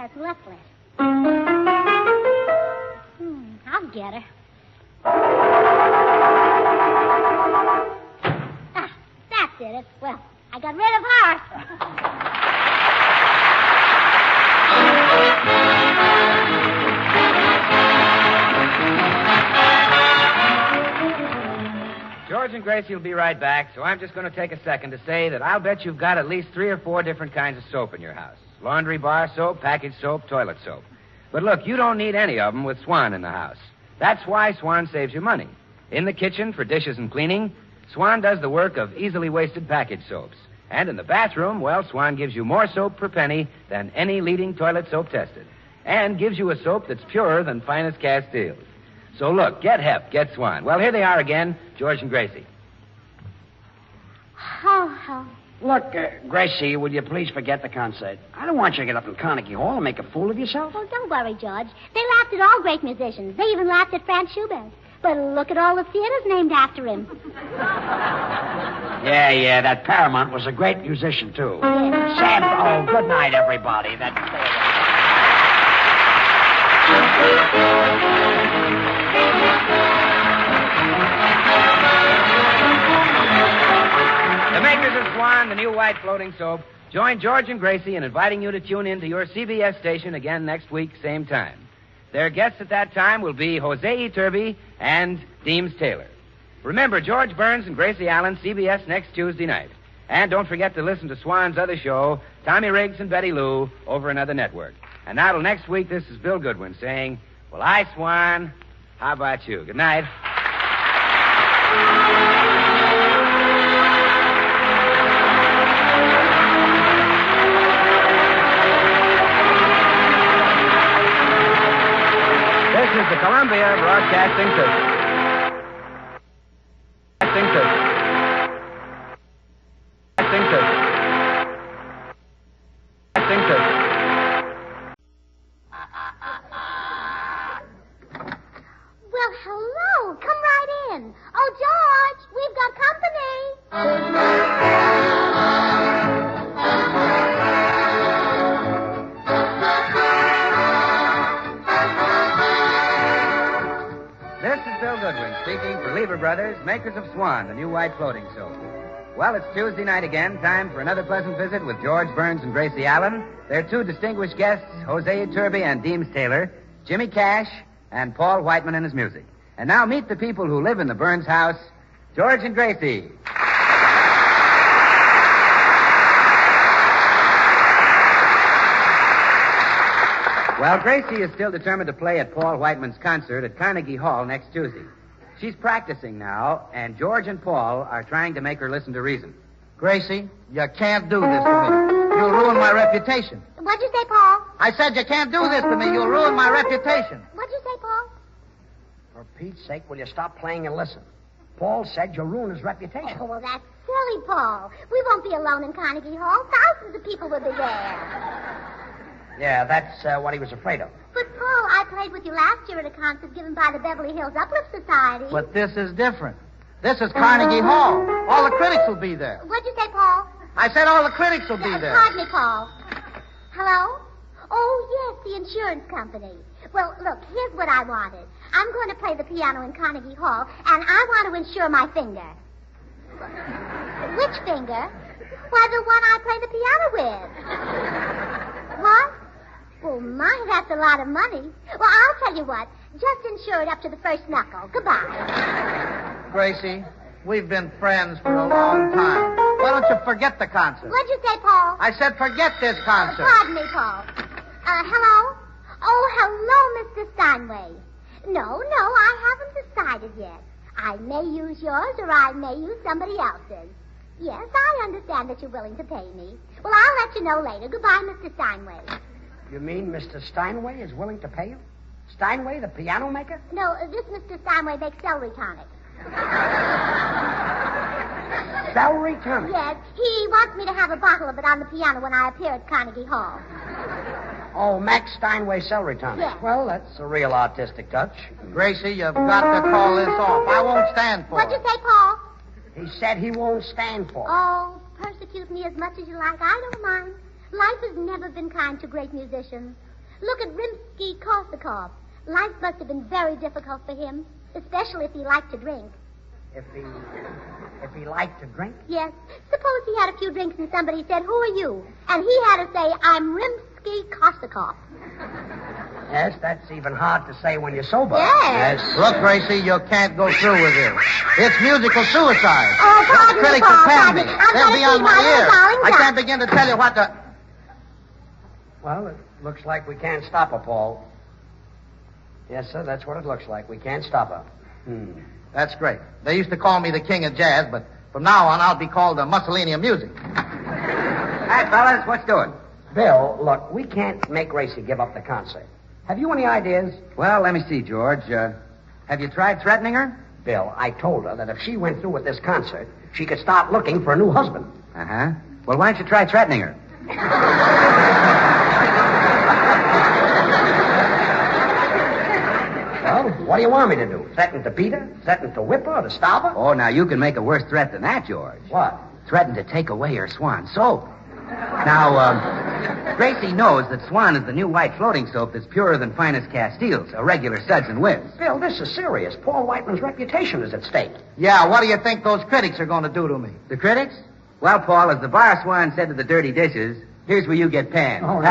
That's worthless. I'll get her. That's it. Well, I got rid of her. George and Gracie will be right back, so I'm just going to take a second to say that I'll bet you've got at least 3 or 4 different kinds of soap in your house. Laundry bar soap, package soap, toilet soap. But look, you don't need any of them with Swan in the house. That's why Swan saves you money. In the kitchen for dishes and cleaning, Swan does the work of easily wasted package soaps. And in the bathroom, well, Swan gives you more soap per penny than any leading toilet soap tested. And gives you a soap that's purer than finest Castiles. So look, get Hep, get Swan. Well, here they are again, George and Gracie. Oh. Look, Gracie, will you please forget the concert? I don't want you to get up in Carnegie Hall and make a fool of yourself. Oh, don't worry, George. They laughed at all great musicians. They even laughed at Franz Schubert. But look at all the theaters named after him. Yeah, that Paramount was a great musician, too. Yeah. Sam, oh, good night, everybody. The makers of Swan, the new white floating soap, join George and Gracie in inviting you to tune in to your CBS station again next week, same time. Their guests at that time will be Jose Iturbe and Deems Taylor. Remember, George Burns and Gracie Allen, CBS next Tuesday night. And don't forget to listen to Swan's other show, Tommy Riggs and Betty Lou, over another network. And now till next week, this is Bill Goodwin saying, well, I, Swan, how about you? Good night. This is the Columbia Broadcasting System. Well, hello. Come right in. Oh, George, we've got company. This is Bill Goodwin speaking for Lever Brothers, makers of Swan, the new white floating soap. Well, it's Tuesday night again, time for another pleasant visit with George Burns and Gracie Allen, their 2 distinguished guests, Jose Iturbe and Deems Taylor, Jimmy Cash, and Paul Whiteman and his music. And now meet the people who live in the Burns house, George and Gracie. Well, Gracie is still determined to play at Paul Whiteman's concert at Carnegie Hall next Tuesday. She's practicing now, and George and Paul are trying to make her listen to reason. Gracie, you can't do this to me. You'll ruin my reputation. What'd you say, Paul? I said you can't do this to me. You'll ruin my reputation. What'd you say, Paul? For Pete's sake, will you stop playing and listen? Paul said you'll ruin his reputation. Oh, well, that's silly, Paul. We won't be alone in Carnegie Hall. Thousands of people will be there. Yeah, that's what he was afraid of. But, Paul, I played with you last year at a concert given by the Beverly Hills Uplift Society. But this is different. This is Carnegie Hall. All the critics will be there. What'd you say, Paul? I said all the critics will be there. Pardon me, Paul. Hello? Oh, yes, the insurance company. Well, look, here's what I wanted. I'm going to play the piano in Carnegie Hall, and I want to insure my finger. Which finger? Why, the one I play the piano with. What? Oh, my, that's a lot of money. Well, I'll tell you what. Just insure it up to the first knuckle. Goodbye. Gracie, we've been friends for a long time. Why don't you forget the concert? What'd you say, Paul? I said forget this concert. Pardon me, Paul. Hello? Oh, hello, Mr. Steinway. No, I haven't decided yet. I may use yours or I may use somebody else's. Yes, I understand that you're willing to pay me. Well, I'll let you know later. Goodbye, Mr. Steinway. You mean Mr. Steinway is willing to pay you? Steinway, the piano maker? No, this Mr. Steinway makes celery tonic. Celery tonic? Yes, he wants me to have a bottle of it on the piano when I appear at Carnegie Hall. Oh, Max Steinway celery tonic. Yes. Well, that's a real artistic touch. Gracie, you've got to call this off. I won't stand for What'd it. you say, Paul? He said he won't stand for it. Oh, persecute me as much as you like. I don't mind. Life has never been kind to great musicians. Look at Rimsky-Korsakov. Life must have been very difficult for him, especially if he liked to drink. If he liked to drink? Yes. Suppose he had a few drinks and somebody said, "Who are you?" And he had to say, "I'm Rimsky-Korsakov." Yes, that's even hard to say when you're sober. Yes. Look, Gracie, you can't go through with this. It's musical suicide. Oh, pardon me, Critics Paul, will pan pardon me. me. I'm They'll gonna be on see my my little ear. darling I duck. can't begin to tell you what to... Well, it looks like we can't stop her, Paul. Yes, sir, that's what it looks like. We can't stop her. That's great. They used to call me the king of jazz, but from now on I'll be called the Mussolini of music. Hi, fellas. What's doing? Bill, look, we can't make Gracie give up the concert. Have you any ideas? Well, let me see, George. Have you tried threatening her? Bill, I told her that if she went through with this concert, she could start looking for a new husband. Uh-huh. Well, why don't you try threatening her? Well, what do you want me to do? Threaten to beat her? Threaten to whip her or to stop her? Oh, now you can make a worse threat than that, George. What? Threaten to take away her Swan soap. Now, Gracie knows that Swan is the new white floating soap that's purer than finest Castiles, a regular suds and whiz. Bill, this is serious. Paul Whiteman's reputation is at stake. Yeah, what do you think those critics are going to do to me? The critics? Well, Paul, as the bar Swan said to the dirty dishes, here's where you get panned. Oh, no.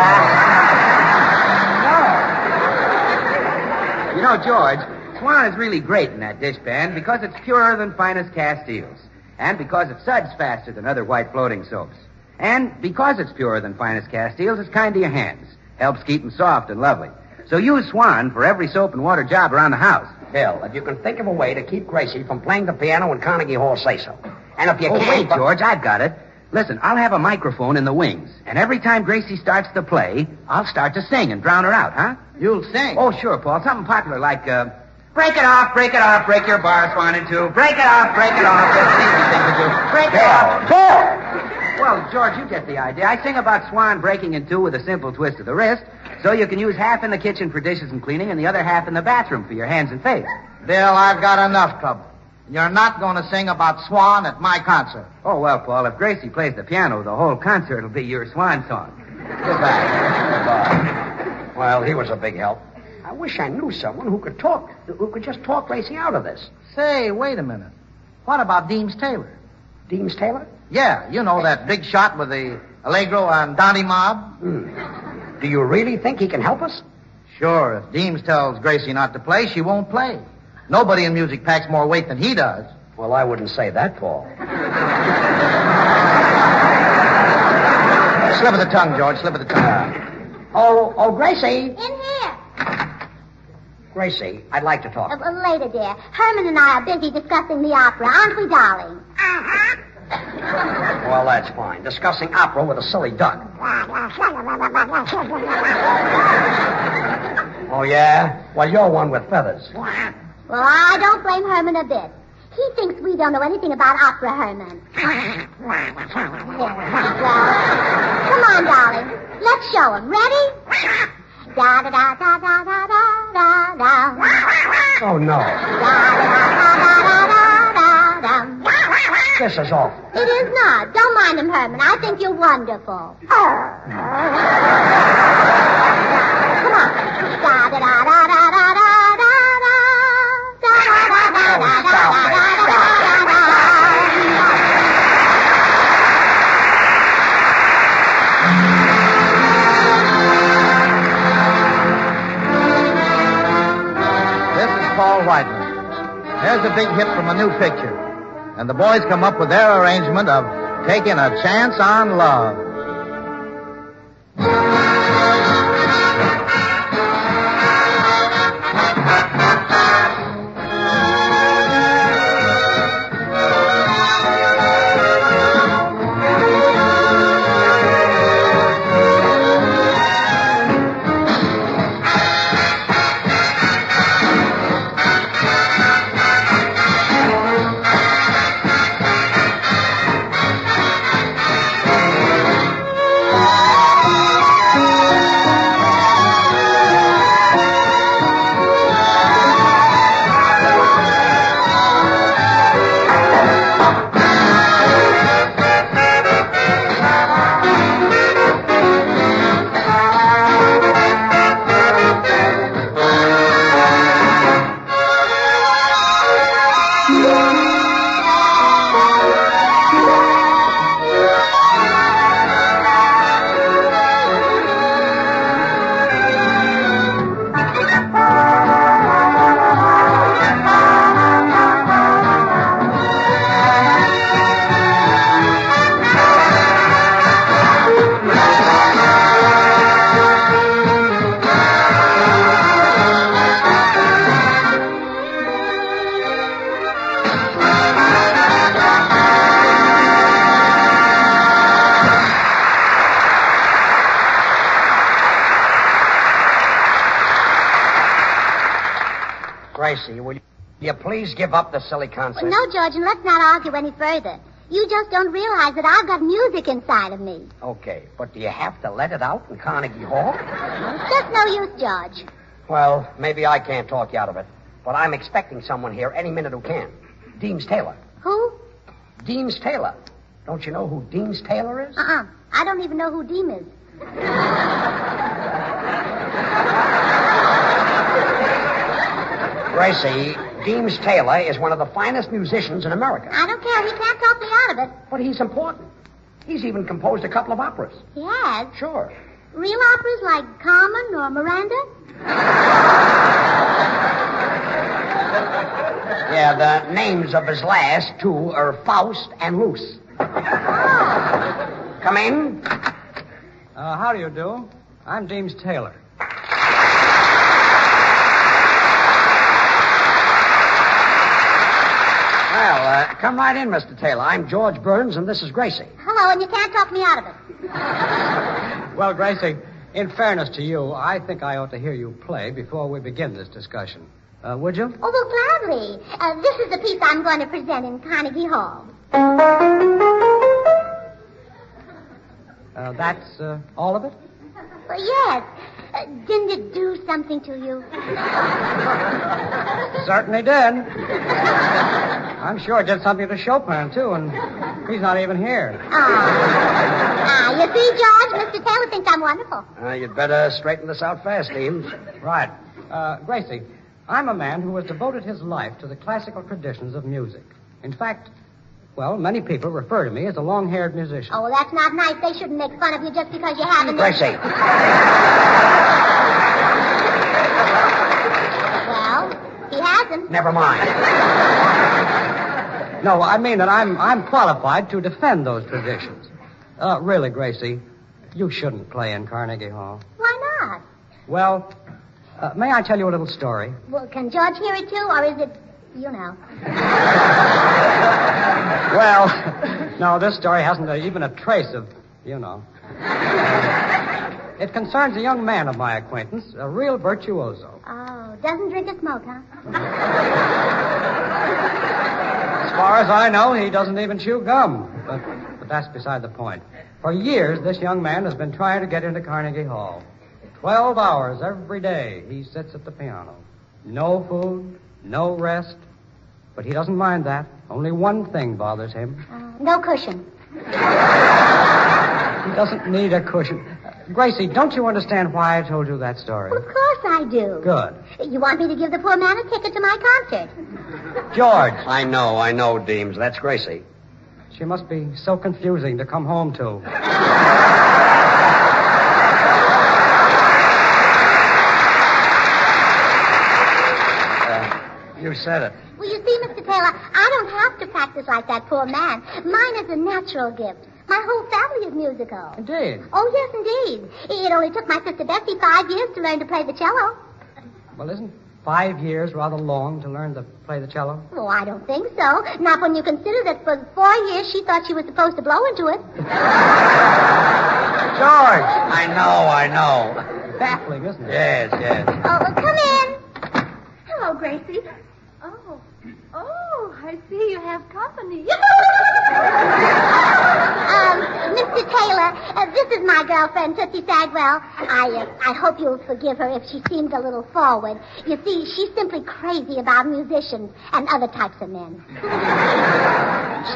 You know, George, Swan is really great in that dishpan because it's purer than finest Castiles, and because it suds faster than other white floating soaps. And because it's purer than finest Castiles, it's kind to your hands. Helps keep them soft and lovely. So use Swan for every soap and water job around the house. Bill, if you can think of a way to keep Gracie from playing the piano when Carnegie Hall say so. And if you can't... Wait, George, I've got it. Listen, I'll have a microphone in the wings, and every time Gracie starts to play, I'll start to sing and drown her out, huh? You'll sing? Oh, sure, Paul. Something popular like, break it off, break your bar, Swan, in two. Break it off, break it off. That's an easy thing to do. Break it off. Well, George, you get the idea. I sing about Swan breaking in two with a simple twist of the wrist, so you can use half in the kitchen for dishes and cleaning and the other half in the bathroom for your hands and face. Bill, I've got enough trouble. You're not going to sing about Swan at my concert. Oh, well, Paul, if Gracie plays the piano, the whole concert will be your Swan song. Goodbye. Well, he was a big help. I wish I knew someone who could just talk Gracie out of this. Say, wait a minute. What about Deems Taylor? Deems Taylor? Yeah, you know that big shot with the Allegro and Donny mob? Do you really think he can help us? Sure. If Deems tells Gracie not to play, she won't play. Nobody in music packs more weight than he does. Well, I wouldn't say that, Paul. Slip of the tongue, George. Slip of the tongue. Oh, Gracie. In here. Gracie, I'd like to talk. Later, dear. Herman and I are busy discussing the opera, aren't we, darling? Well, that's fine. Discussing opera with a silly duck. Oh, yeah? Well, you're one with feathers. Well, I don't blame Herman a bit. He thinks we don't know anything about opera, Herman. Well, come on, darling. Let's show him. Ready? Da da da da da da da da. Oh, no. Da da da da da da. This is awful. It is not. Don't mind him, Herman. I think you're wonderful. Come on. Da da da da da da da. This is Paul Whiteman. There's a big hit from a new picture. And the boys come up with their arrangement of Taking a Chance on Love. Gracie, will you please give up the silly concert? No, George, and let's not argue any further. You just don't realize that I've got music inside of me. Okay, but do you have to let it out in Carnegie Hall? It's just no use, George. Well, maybe I can't talk you out of it, but I'm expecting someone here any minute who can. Deems Taylor. Who? Deems Taylor. Don't you know who Deems Taylor is? I don't even know who Deem is. Gracie, Deems Taylor is one of the finest musicians in America. I don't care. He can't talk me out of it. But he's important. He's even composed a couple of operas. He has? Sure. Real operas like Carmen or Miranda? Yeah, the names of his last two are Faust and Luce. Come in. How do you do? I'm Deems Taylor. Well, come right in, Mr. Taylor. I'm George Burns, and this is Gracie. Hello, and you can't talk me out of it. Well, Gracie, in fairness to you, I think I ought to hear you play before we begin this discussion. Would you? Oh, well, gladly. This is the piece I'm going to present in Carnegie Hall. That's all of it? Well, yes. Didn't it do something to you? Certainly did. I'm sure it did something to Chopin, too, and he's not even here. You see, George, Mr. Taylor thinks I'm wonderful. You'd better straighten this out fast, Deems. Right. Gracie, I'm a man who has devoted his life to the classical traditions of music. In fact, well, many people refer to me as a long-haired musician. Oh, well, that's not nice. They shouldn't make fun of you just because you haven't... Gracie. Well, he hasn't. Never mind. No, I mean that I'm qualified to defend those traditions. Really, Gracie, you shouldn't play in Carnegie Hall. Why not? Well, may I tell you a little story? Well, can George hear it, too, or is it, you know? Well, no, this story hasn't even a trace of, you know. It concerns a young man of my acquaintance, a real virtuoso. Oh, doesn't drink or smoke, huh? As far as I know, he doesn't even chew gum. But that's beside the point. For years, this young man has been trying to get into Carnegie Hall. 12 hours every day he sits at the piano. No food, no rest. But he doesn't mind that. Only one thing bothers him. No cushion. He doesn't need a cushion. Gracie, don't you understand why I told you that story? Well, of course I do. Good. You want me to give the poor man a ticket to my concert? George. I know, Deems. That's Gracie. She must be so confusing to come home to. You said it. Well, you see, Mr. Taylor, I don't have to practice like that poor man. Mine is a natural gift. My whole family is musical. Indeed. Oh, yes, indeed. It only took my sister Bessie 5 years to learn to play the cello. Well, isn't 5 years rather long to learn to play the cello? Oh, I don't think so. Not when you consider that for 4 years she thought she was supposed to blow into it. George! I know. Baffling, isn't it? Yes. Oh, well, come in. Hello, Gracie. Oh, I see you have company. Mr. Taylor, this is my girlfriend, Tootsie Sagwell. I hope you'll forgive her if she seems a little forward. You see, she's simply crazy about musicians and other types of men.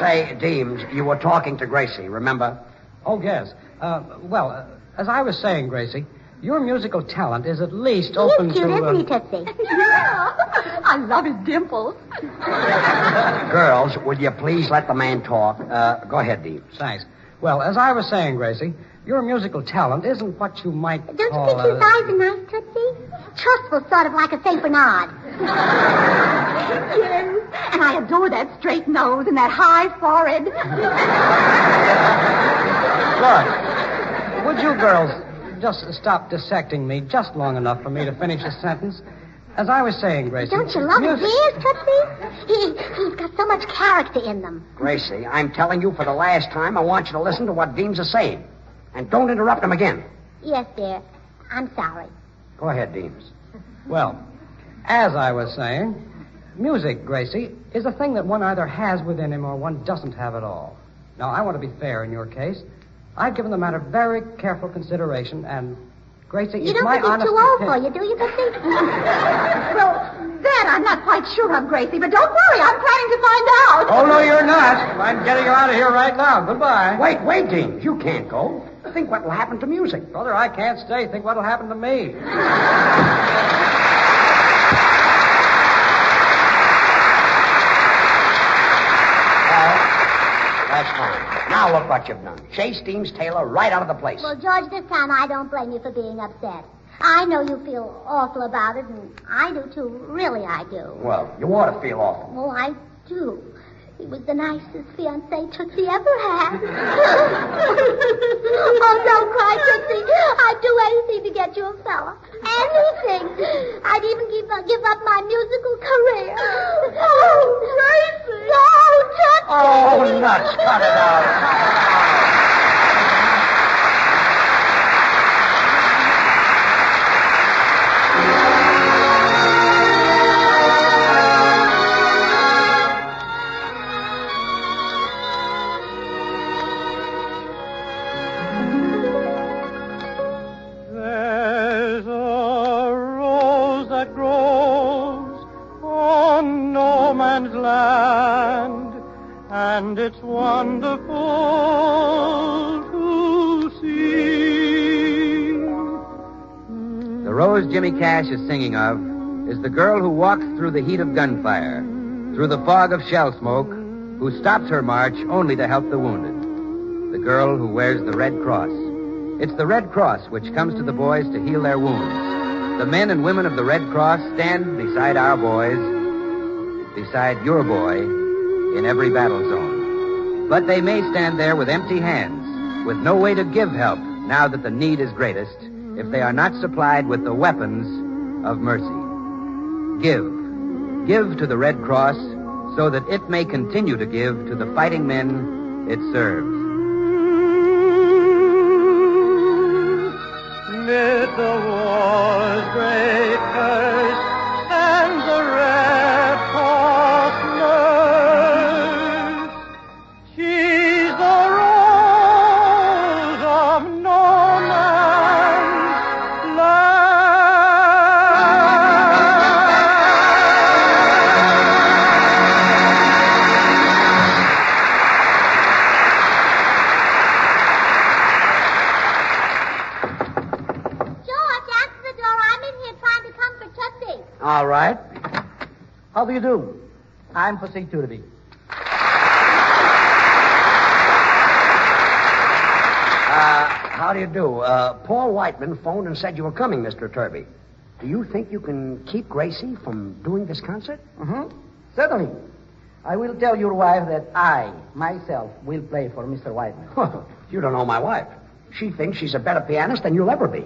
Say, Deems, you were talking to Gracie, remember? Oh, yes. As I was saying, Gracie, your musical talent is at least open He's cute, to... isn't he, Tootsie? Yeah. I love his dimples. Girls, will you please let the man talk? Go ahead, Deems. Thanks. Well, as I was saying, Gracie, your musical talent isn't what you might Don't you call... think his eyes are nice, Tootsie? Trustful, sort of like a St. Bernard. Yes, and I adore that straight nose and that high forehead. Look, would you girls just stop dissecting me just long enough for me to finish a sentence? As I was saying, Gracie... Don't you love his ears, Tootsie? He's got so much character in them. Gracie, I'm telling you for the last time, I want you to listen to what Deems is saying. And don't interrupt him again. Yes, dear. I'm sorry. Go ahead, Deems. Well, As I was saying, music, Gracie, is a thing that one either has within him or one doesn't have at all. Now, I want to be fair in your case. I've given the matter very careful consideration, and, Gracie, You it's don't my think he's honest too old opinion. for you, do you, Betsy? Well, that I'm not quite sure of, Gracie, but don't worry, I'm planning to find out. Oh, no, you're not. I'm getting you out of here right now. Goodbye. Wait, James. You can't go. Think what will happen to music. Brother, I can't stay. Think what'll happen to me. That's fine. Now look what you've done. Chase Deems Taylor right out of the place. Well, George, this time I don't blame you for being upset. I know you feel awful about it, and I do too. Really, I do. Well, you ought to feel awful. Oh, I do. He was the nicest fiancé Tootsie ever had. Oh, don't cry, Tootsie. I'd do anything to get you a fella. Anything. I'd even give up my musical career. Oh, Gracie. Oh, Tootsie. Oh, nuts. Cut it out. There's a rose that grows on no man's land, and it's wonderful to see. The rose Jimmy Cash is singing of is the girl who walks through the heat of gunfire, through the fog of shell smoke, who stops her march only to help the wounded. The girl who wears the Red Cross. It's the Red Cross which comes to the boys to heal their wounds. The men and women of the Red Cross stand beside our boys, beside your boy, in every battle zone. But they may stand there with empty hands, with no way to give help now that the need is greatest, if they are not supplied with the weapons of mercy. Give. Give to the Red Cross so that it may continue to give to the fighting men it serves. Mid the war's great curse and the Red Cross nurse, she's the rose of no man's All right. How do you do? I'm for security. How do you do? Paul Whiteman phoned and said you were coming, Mr. Turby. Do you think you can keep Gracie from doing this concert? Mm-hmm. Certainly. I will tell your wife that I, myself, will play for Mr. Whiteman. You don't know my wife. She thinks she's a better pianist than you'll ever be.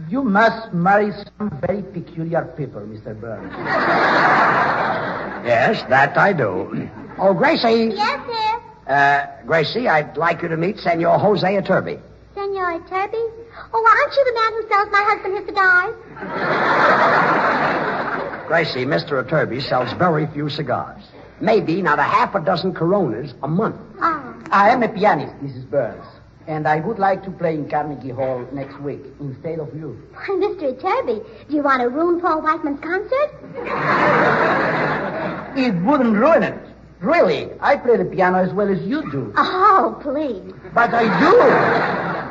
You must marry some very peculiar people, Mr. Burns. Yes, that I do. Oh, Gracie. Yes, sir. Gracie, I'd like you to meet Senor Jose Iturbi. Senor Turby? Oh, aren't you the man who sells my husband his cigars? Gracie, Mr. Iturbi sells very few cigars. Maybe not a half a dozen Coronas a month. Oh. I am a pianist, Mrs. Burns, and I would like to play in Carnegie Hall next week instead of you. Why, Mr. Turby, do you want to ruin Paul Whiteman's concert? It wouldn't ruin it. Really, I play the piano as well as you do. Oh, please. But I do.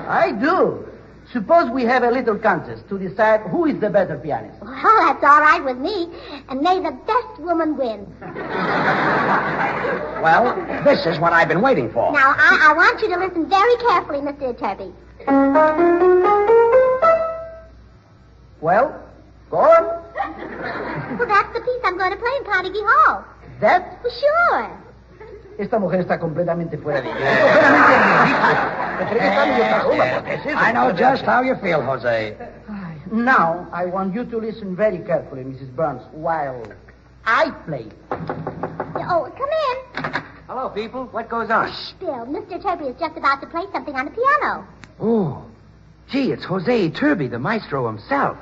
I do. Suppose we have a little contest to decide who is the better pianist. Well, that's all right with me. And may the best woman win. Well, this is what I've been waiting for. Now, I want you to listen very carefully, Mr. Turby. Well, go on. Well, that's the piece I'm going to play in Carnegie Hall. That? Well, sure. Esta mujer está completamente fuera de I know just how you feel, Jose. Now, I want you to listen very carefully, Mrs. Burns, while I play. Oh, come in. Hello, people. What goes on? Shh, Bill. Mr. Turby is just about to play something on the piano. Oh, gee, it's Jose Turby, the maestro himself.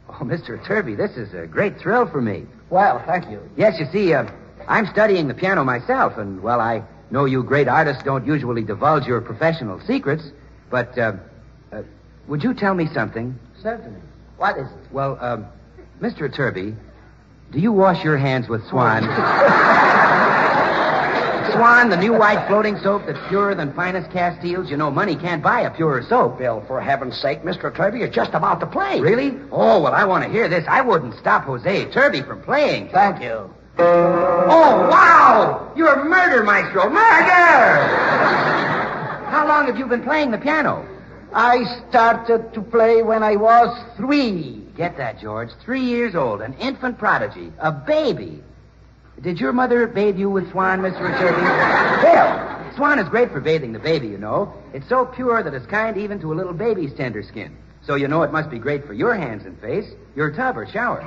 Oh, Mr. Turvey, this is a great thrill for me. Well, thank you. Yes, you see, I'm studying the piano myself, and, well, I know you great artists don't usually divulge your professional secrets, but, would you tell me something? Certainly. What is it? Well, Mr. Turvey, do you wash your hands with Swan? Swan, the new white floating soap that's purer than finest Castiles. You know, money can't buy a purer soap. Bill, for heaven's sake, Mr. Turvey is just about to play. Really? Oh, well, I want to hear this. I wouldn't stop Jose Turvey from playing. Thank you. Oh, wow! You're a murder maestro. Murder! How long have you been playing the piano? I started to play when I was 3. Get that, George. 3 years old, an infant prodigy, a baby. Did your mother bathe you with Swan, Mr. Turvey? Bill! Swan is great for bathing the baby, you know. It's so pure that it's kind even to a little baby's tender skin. So you know it must be great for your hands and face, your tub or shower.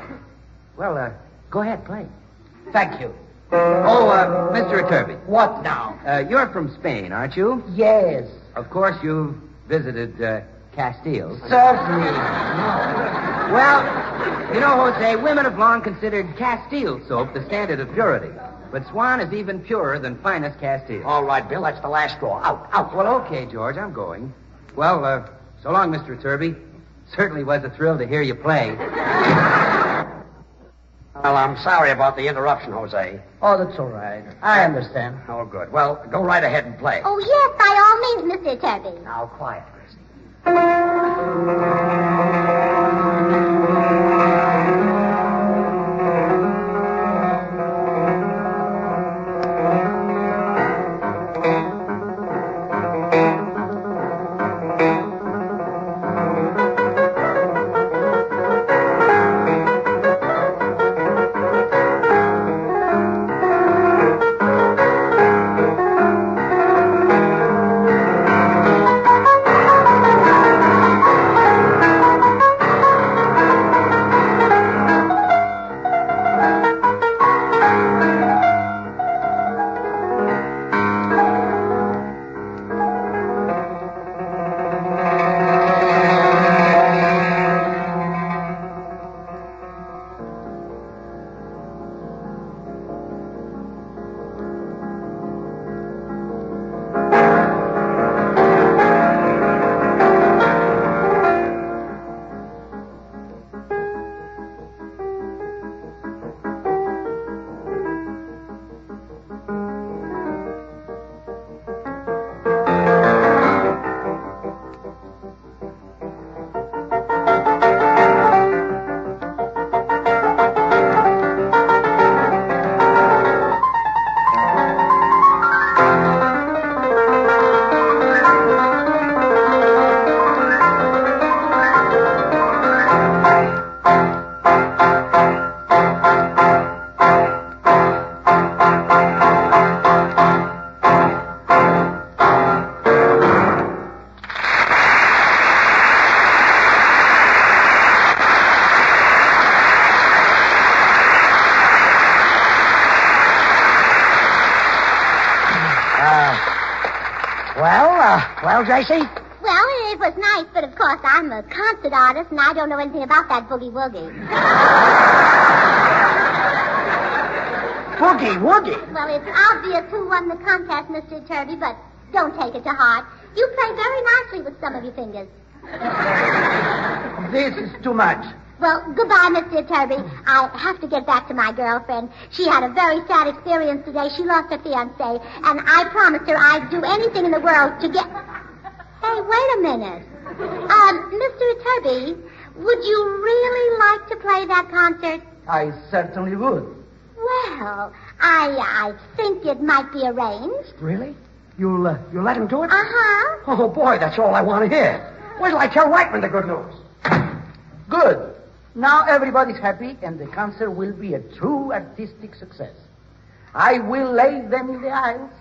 Well, go ahead, play. Thank you. Oh, Mr. Turvey. What now? You're from Spain, aren't you? Yes. Of course you've visited Castile. Certainly. Well, you know, Jose, women have long considered Castile soap the standard of purity. But Swan is even purer than finest Castile. All right, Bill, that's the last straw. Out. Well, okay, George, I'm going. Well, so long, Mr. Turvey. Certainly was a thrill to hear you play. Well, I'm sorry about the interruption, Jose. Oh, that's all right. I understand. Oh, good. Well, go right ahead and play. Oh, yes, by all means, Mr. Turvey. Now, quiet, Gracie. Well, Gracie? Well, it was nice, but of course I'm a concert artist and I don't know anything about that boogie-woogie. Boogie-woogie? Well, it's obvious who won the contest, Mr. Turvey, but don't take it to heart. You play very nicely with some of your fingers. This is too much. Well, goodbye, Mr. Turvey. I have to get back to my girlfriend. She had a very sad experience today. She lost her fiancé, and I promised her I'd do anything in the world to get... Hey, wait a minute. Mr. Turvey, would you really like to play that concert? I certainly would. Well, I think it might be arranged. Really? You'll let him do it? Uh-huh. Oh, boy, that's all I want to hear. Wait till I tell Whiteman the good news. Good. Now everybody's happy, and the concert will be a true artistic success. I will lay them in the aisles.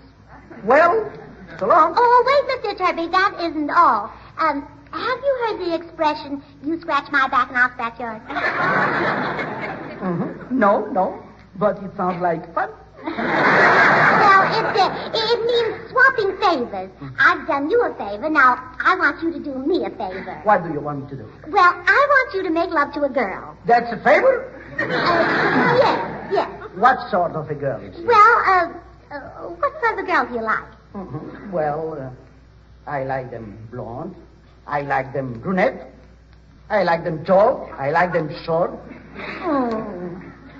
Well, so long. Oh, wait, Mr. Turvey, that isn't all. Have you heard the expression, you scratch my back and I'll scratch yours? No, but it sounds like fun. Well, it means swapping favors. I've done you a favor. Now, I want you to do me a favor. What do you want me to do? Well, I want you to make love to a girl. That's a favor? Yes. What sort of a girl is she? Well, what sort of a girl do you like? Mm-hmm. Well, I like them blonde. I like them brunette. I like them tall. I like them short.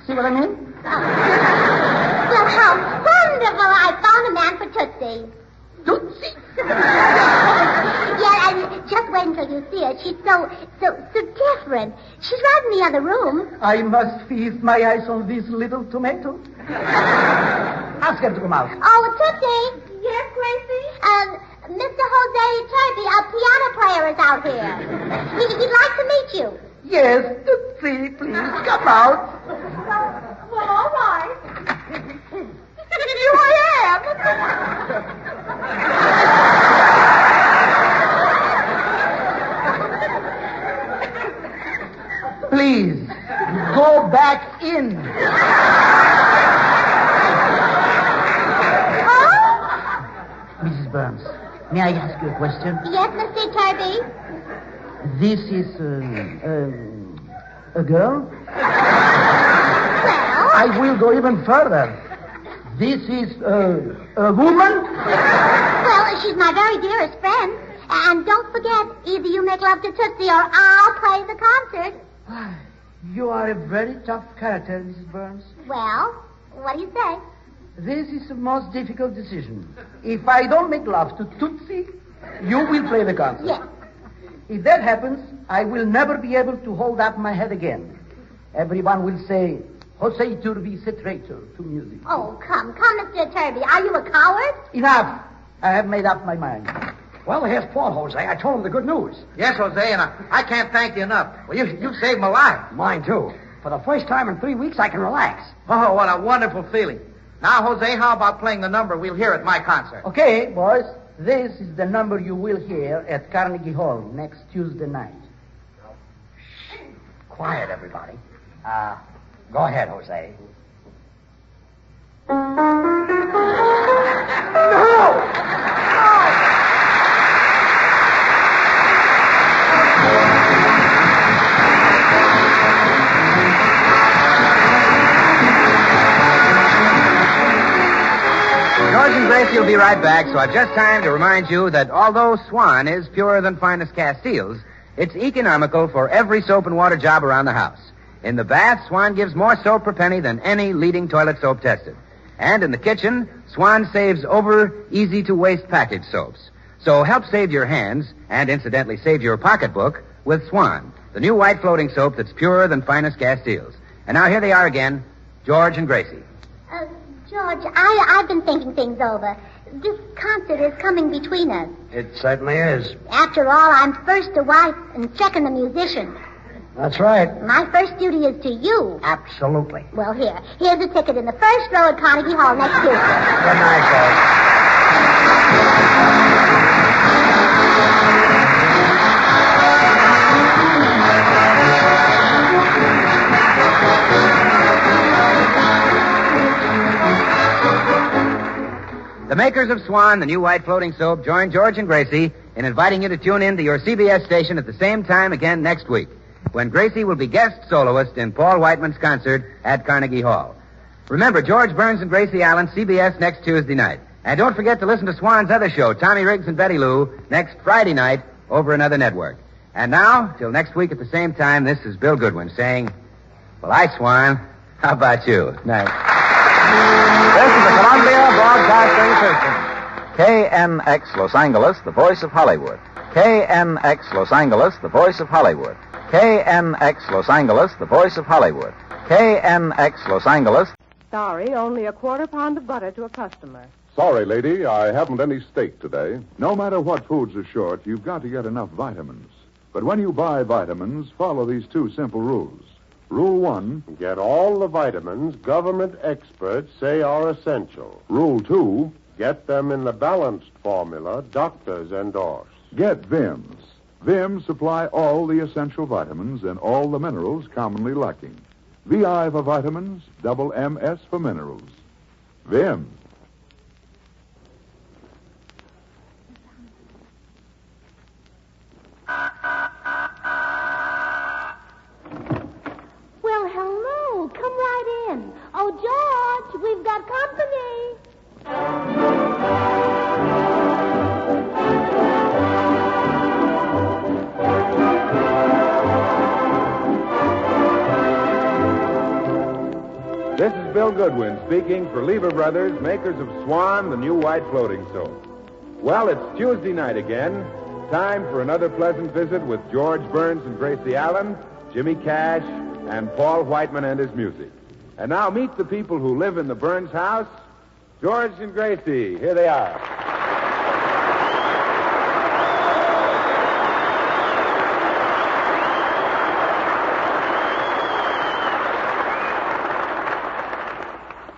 See what I mean? Well, how wonderful. I found a man for Tootsie. Tootsie? Yeah, and just wait until you see her. She's so different. She's right in the other room. I must feast my eyes on this little tomato. Ask her to come out. Oh, Tootsie. Yes, Gracie? Mr. Jose Turby, a piano player, is out here. He'd like to meet you. Yes, Tootsie, please come out. Well, all right. Here I am. Please, go back in. Mrs. Burns, may I ask you a question? Yes, Mr. Turby. This is, a girl? Well? I will go even further. This is, a woman? Well, she's my very dearest friend. And don't forget, either you make love to Tootsie or I'll play the concert. You are a very tough character, Mrs. Burns. Well, what do you say? This is the most difficult decision. If I don't make love to Tootsie, you will play the concert. Yes. If that happens, I will never be able to hold up my head again. Everyone will say, Jose Turby is a traitor to music. Oh, come, Mr. Turby. Are you a coward? Enough. I have made up my mind. Well, here's Paul, Jose. I told him the good news. Yes, Jose, and I can't thank you enough. Well, you saved my life. Mine, too. For the first time in 3 weeks, I can relax. Oh, what a wonderful feeling. Now, Jose, how about playing the number we'll hear at my concert? Okay, boys. This is the number you will hear at Carnegie Hall next Tuesday night. Shh. Quiet, everybody. Go ahead, Jose. George and Gracie will be right back, so I've just time to remind you that although Swan is purer than finest Castiles, it's economical for every soap and water job around the house. In the bath, Swan gives more soap per penny than any leading toilet soap tested. And in the kitchen, Swan saves over easy-to-waste package soaps. So help save your hands, and incidentally save your pocketbook, with Swan, the new white floating soap that's purer than finest Castiles. And now here they are again, George and Gracie. George, I've been thinking things over. This concert is coming between us. It certainly is. After all, I'm first a wife and second a musician. That's right. My first duty is to you. Absolutely. Well, here's a ticket in the first row at Carnegie Hall next Tuesday. Good night, George. The makers of Swan, the new white floating soap, join George and Gracie in inviting you to tune in to your CBS station at the same time again next week, when Gracie will be guest soloist in Paul Whiteman's concert at Carnegie Hall. Remember, George Burns and Gracie Allen, CBS next Tuesday night. And don't forget to listen to Swan's other show, Tommy Riggs and Betty Lou, next Friday night over another network. And now, till next week at the same time, this is Bill Goodwin saying, well, I, Swan, how about you? Night. This is the Columbia Broadcasting System. KNX Los Angeles, the voice of Hollywood. KNX Los Angeles, the voice of Hollywood. KNX Los Angeles, the voice of Hollywood. KNX Los Angeles. Sorry, only a quarter pound of butter to a customer. Sorry, lady, I haven't any steak today. No matter what foods are short, you've got to get enough vitamins. But when you buy vitamins, follow these two simple rules. Rule 1. Get all the vitamins government experts say are essential. Rule 2. Get them in the balanced formula doctors endorse. Get Vims. Vims supply all the essential vitamins and all the minerals commonly lacking. VI for vitamins, double MS for minerals. Vims. George, we've got company. This is Bill Goodwin speaking for Lever Brothers, makers of Swan, the new white floating soap. Well, it's Tuesday night again. Time for another pleasant visit with George Burns and Gracie Allen, Jimmy Cash, and Paul Whiteman and his music. And now meet the people who live in the Burns house. George and Gracie, here they are.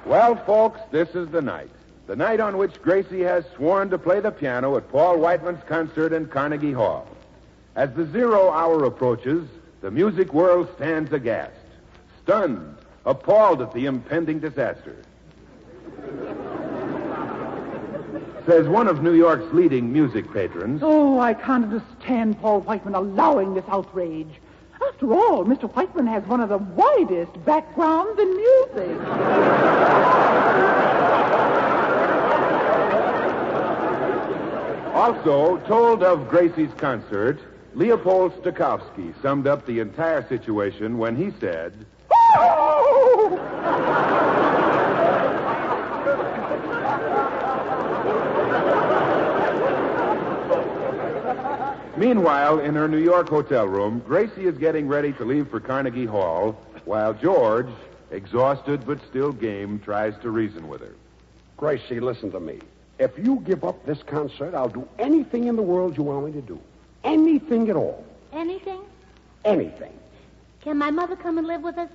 Well, folks, this is the night. The night on which Gracie has sworn to play the piano at Paul Whiteman's concert in Carnegie Hall. As the 0 hour approaches, the music world stands aghast, stunned, appalled at the impending disaster. Says one of New York's leading music patrons. Oh, I can't understand Paul Whiteman allowing this outrage. After all, Mr. Whiteman has one of the widest backgrounds in music. Also, told of Gracie's concert, Leopold Stokowski summed up the entire situation when he said, Meanwhile, in her New York hotel room, Gracie is getting ready to leave for Carnegie Hall, while George, exhausted but still game, tries to reason with her. Gracie, listen to me. If you give up this concert, I'll do anything in the world you want me to do. Anything at all. Anything? Anything. Can my mother come and live with us?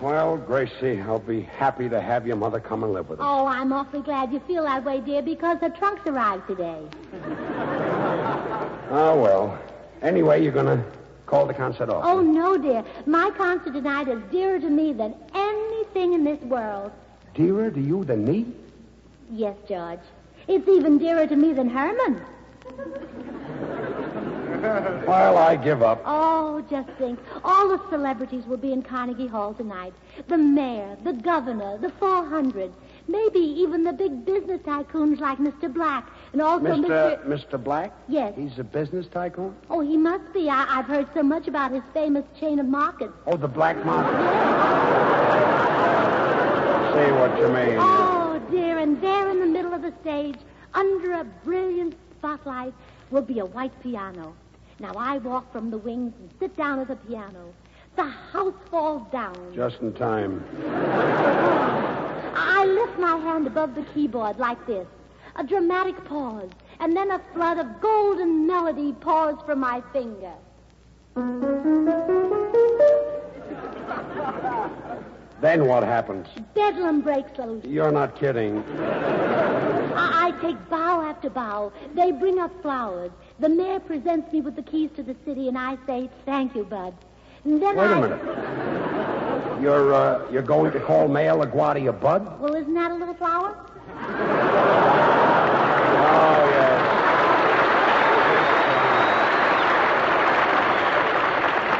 Well, Gracie, I'll be happy to have your mother come and live with us. Oh, I'm awfully glad you feel that way, dear, because the trunks arrived today. Oh, well. Anyway, you're going to call the concert off. Oh, no, dear. My concert tonight is dearer to me than anything in this world. Dearer to you than me? Yes, George. It's even dearer to me than Herman. Well, I give up. Oh, just think. All the celebrities will be in Carnegie Hall tonight. The mayor, the governor, the 400. Maybe even the big business tycoons like Mr. Black. And also Mr. Black? Yes. He's a business tycoon? Oh, he must be. I've heard so much about his famous chain of markets. Oh, the black market. See what you mean. Oh, dear. And there in the middle of the stage, under a brilliant spotlight, will be a white piano. Now, I walk from the wings and sit down at the piano. The house falls down. Just in time. I lift my hand above the keyboard like this. A dramatic pause. And then a flood of golden melody pours from my finger. Then what happens? Bedlam breaks loose. You're not kidding. I take bow after bow. They bring up flowers. The mayor presents me with the keys to the city, and I say, "Thank you, Bud." And then Wait a minute. You're going to call Mayor LaGuardia a bud? Well, isn't that a little flower? Oh, yes.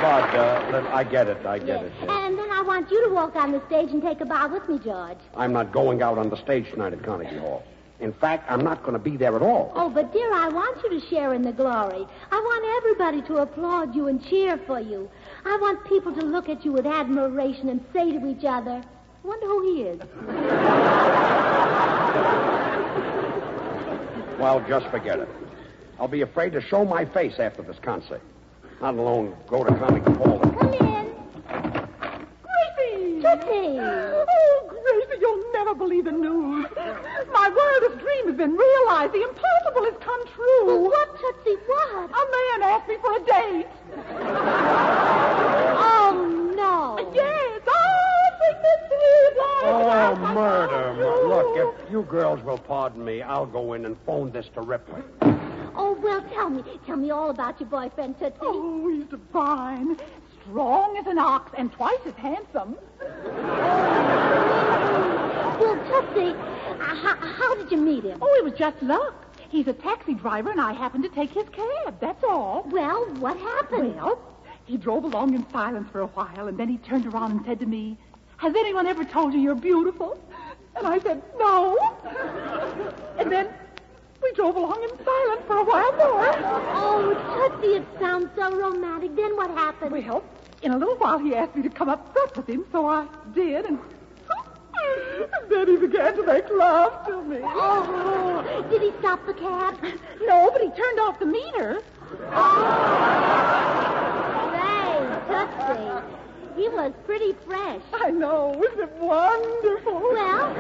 Bud, I get it. Yes. And then I want you to walk on the stage and take a bow with me, George. I'm not going out on the stage tonight at Carnegie Hall. In fact, I'm not going to be there at all. Oh, but, dear, I want you to share in the glory. I want everybody to applaud you and cheer for you. I want people to look at you with admiration and say to each other, "I wonder who he is." Well, just forget it. I'll be afraid to show my face after this concert. Not alone go to Carnegie Hall. Come in. Gracie! Tootsie! Oh, Gracie, you'll never believe the news. My wildest dream has been realized. The impossible has come true. Well, what, Tootsie, what? A man asked me for a date. Oh, no. Yes. Oh, sing this sweet life. Oh, murder. Look, if you girls will pardon me, I'll go in and phone this to Ripley. Oh, well, tell me all about your boyfriend, Tootsie. Oh, he's divine. Strong as an ox and twice as handsome. Well, Tootsie, how did you meet him? Oh, it was just luck. He's a taxi driver, and I happened to take his cab. That's all. Well, what happened? Well, He drove along in silence for a while, and then he turned around and said to me, "Has anyone ever told you you're beautiful?" And I said, "No." And then we drove along in silence for a while more. Oh, Tootsie, it sounds so romantic. Then what happened? Well, in a little while he asked me to come up front with him, so I did, and then he began to make love to me. Oh, did he stop the cab? No, but he turned off the meter. Say, Tootsie, he was pretty fresh. I know. Isn't it wonderful? Well,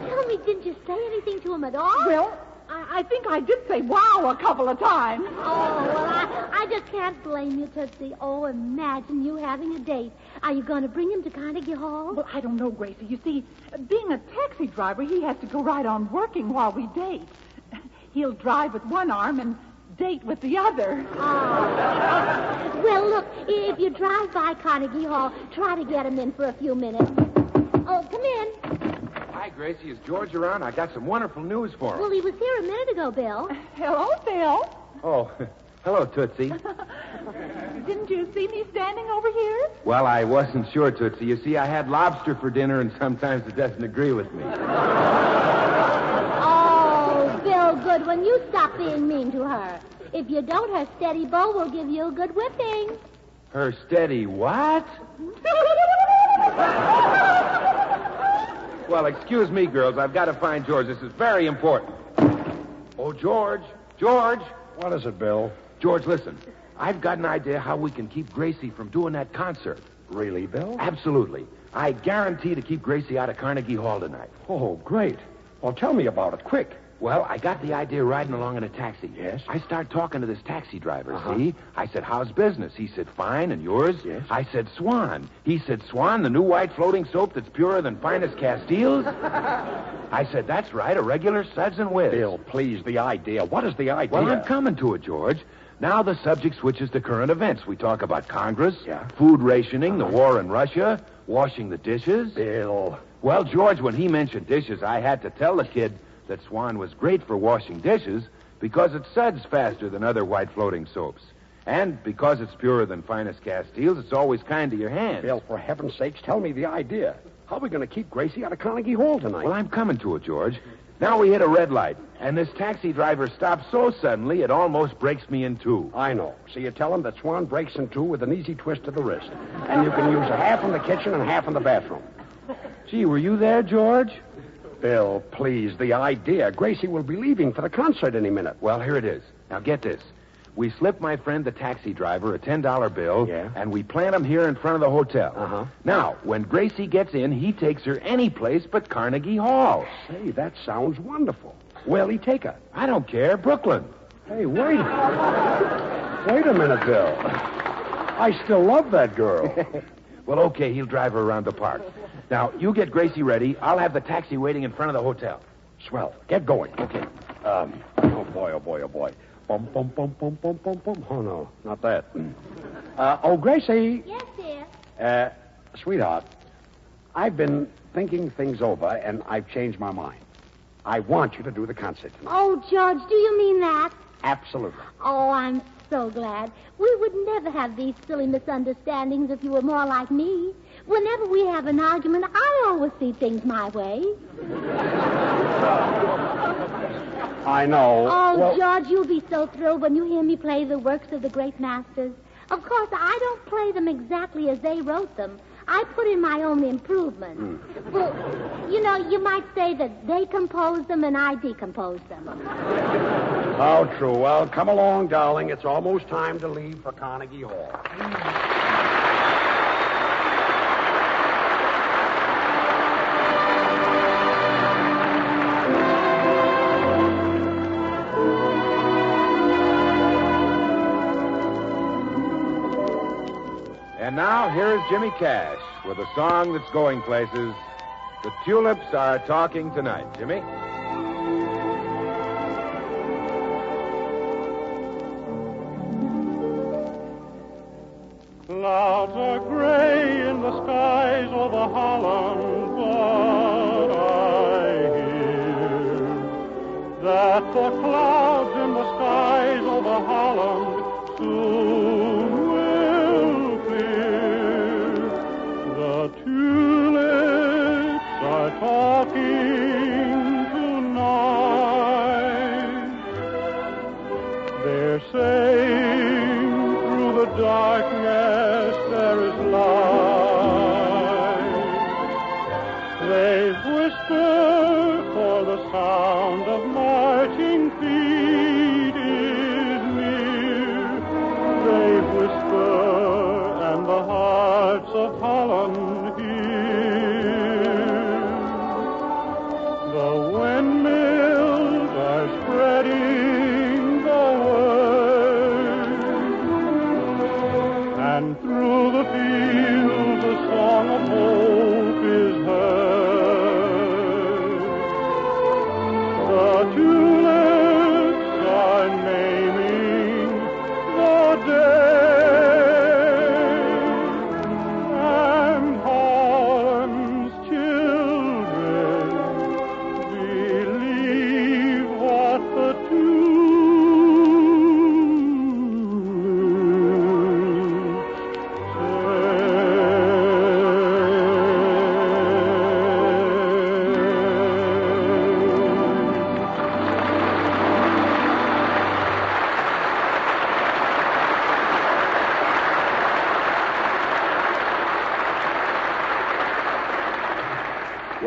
tell me, didn't you say anything to him at all? Well, I think I did say wow a couple of times. Oh, well, I just can't blame you, Tootsie. Oh, imagine you having a date. Are you going to bring him to Carnegie Hall? Well, I don't know, Gracie. You see, being a taxi driver, he has to go right on working while we date. He'll drive with one arm and date with the other. Oh. Well, look, if you drive by Carnegie Hall, try to get him in for a few minutes. Oh, come in. Hi, Gracie. Is George around? I got some wonderful news for him. Well, he was here a minute ago, Bill. Hello, Bill. Oh, hello, Tootsie. Didn't you see me standing over here? Well, I wasn't sure, Tootsie. You see, I had lobster for dinner, and sometimes it doesn't agree with me. Oh, Bill Goodwin, you stop being mean to her. If you don't, her steady beau will give you a good whipping. Her steady what? Well, excuse me, girls. I've got to find George. This is very important. Oh, George. George. What is it, Bill? George, listen. I've got an idea how we can keep Gracie from doing that concert. Really, Bill? Absolutely. I guarantee to keep Gracie out of Carnegie Hall tonight. Oh, great. Well, tell me about it, quick. Well, I got the idea riding along in a taxi. Yes? I start talking to this taxi driver, see? I said, "How's business?" He said, "Fine, and yours?" Yes. I said, "Swan." He said, "Swan, the new white floating soap that's purer than finest Castiles?" I said, "That's right, a regular Suds and Whiz." Bill, please, the idea. What is the idea? Well, I'm coming to it, George. Now the subject switches to current events. We talk about Congress, Yeah. food rationing, the war in Russia, washing the dishes. Bill. Well, George, when he mentioned dishes, I had to tell the kid that Swan was great for washing dishes because it suds faster than other white floating soaps. And because it's purer than finest Castiles, it's always kind to your hands. Bill, for heaven's sakes, tell me the idea. How are we going to keep Gracie out of Carnegie Hall tonight? Well, I'm coming to it, George. Now we hit a red light, and this taxi driver stops so suddenly it almost breaks me in two. I know. So you tell him that Swan breaks in two with an easy twist of the wrist. And you can use a half in the kitchen and half in the bathroom. Gee, were you there, George? Bill, please, the idea. Gracie will be leaving for the concert any minute. Well, here it is. Now get this. We slip my friend the taxi driver a $10 bill, and we plant him here in front of the hotel. Now, when Gracie gets in, he takes her any place but Carnegie Hall. Say, that sounds wonderful. Where'll he take her? I don't care. Brooklyn. Hey, wait a minute, Bill. I still love that girl. Well, okay, he'll drive her around the park. Now, you get Gracie ready. I'll have the taxi waiting in front of the hotel. Swell. Get going. Okay. Oh, boy, oh, boy, oh, boy. Bum, bum, bum, bum, bum, bum, bum. Oh, no, not that. Gracie. Yes, dear. Sweetheart, I've been thinking things over, and I've changed my mind. I want you to do the concert tonight. Oh, George, do you mean that? Absolutely. Oh, I'm so glad. We would never have these silly misunderstandings if you were more like me. Whenever we have an argument, I always see things my way. I know. Oh, well, George, you'll be so thrilled when you hear me play the works of the great masters. Of course, I don't play them exactly as they wrote them. I put in my own improvements. Well, you know, you might say that they composed them and I decomposed them. How true. Well, come along, darling. It's almost time to leave for Carnegie Hall. And now, here's Jimmy Cash with a song that's going places. The Tulips Are Talking Tonight. Jimmy? Clouds are gray in the skies over Holland, but I hear that the clouds in the skies over Holland soon will They whisper, for the sound of marching feet is near. They whisper, and the hearts of Holland hear. The windmills are spreading the word, and through the fields a song of hope is heard. The tulips are naming the day, and Holland's children believe what the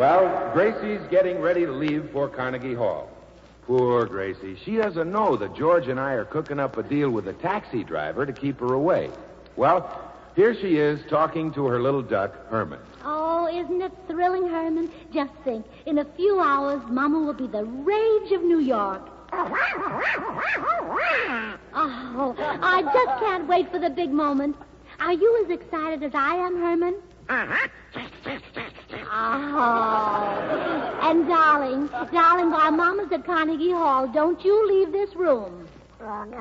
Well, Gracie's getting ready to leave for Carnegie Hall. Poor Gracie. She doesn't know that George and I are cooking up a deal with a taxi driver to keep her away. Well, here she is talking to her little duck, Herman. Oh, isn't it thrilling, Herman? Just think, in a few hours, Mama will be the rage of New York. Oh, I just can't wait for the big moment. Are you as excited as I am, Herman? Oh. And darling, while Mama's at Carnegie Hall, don't you leave this room. Herman,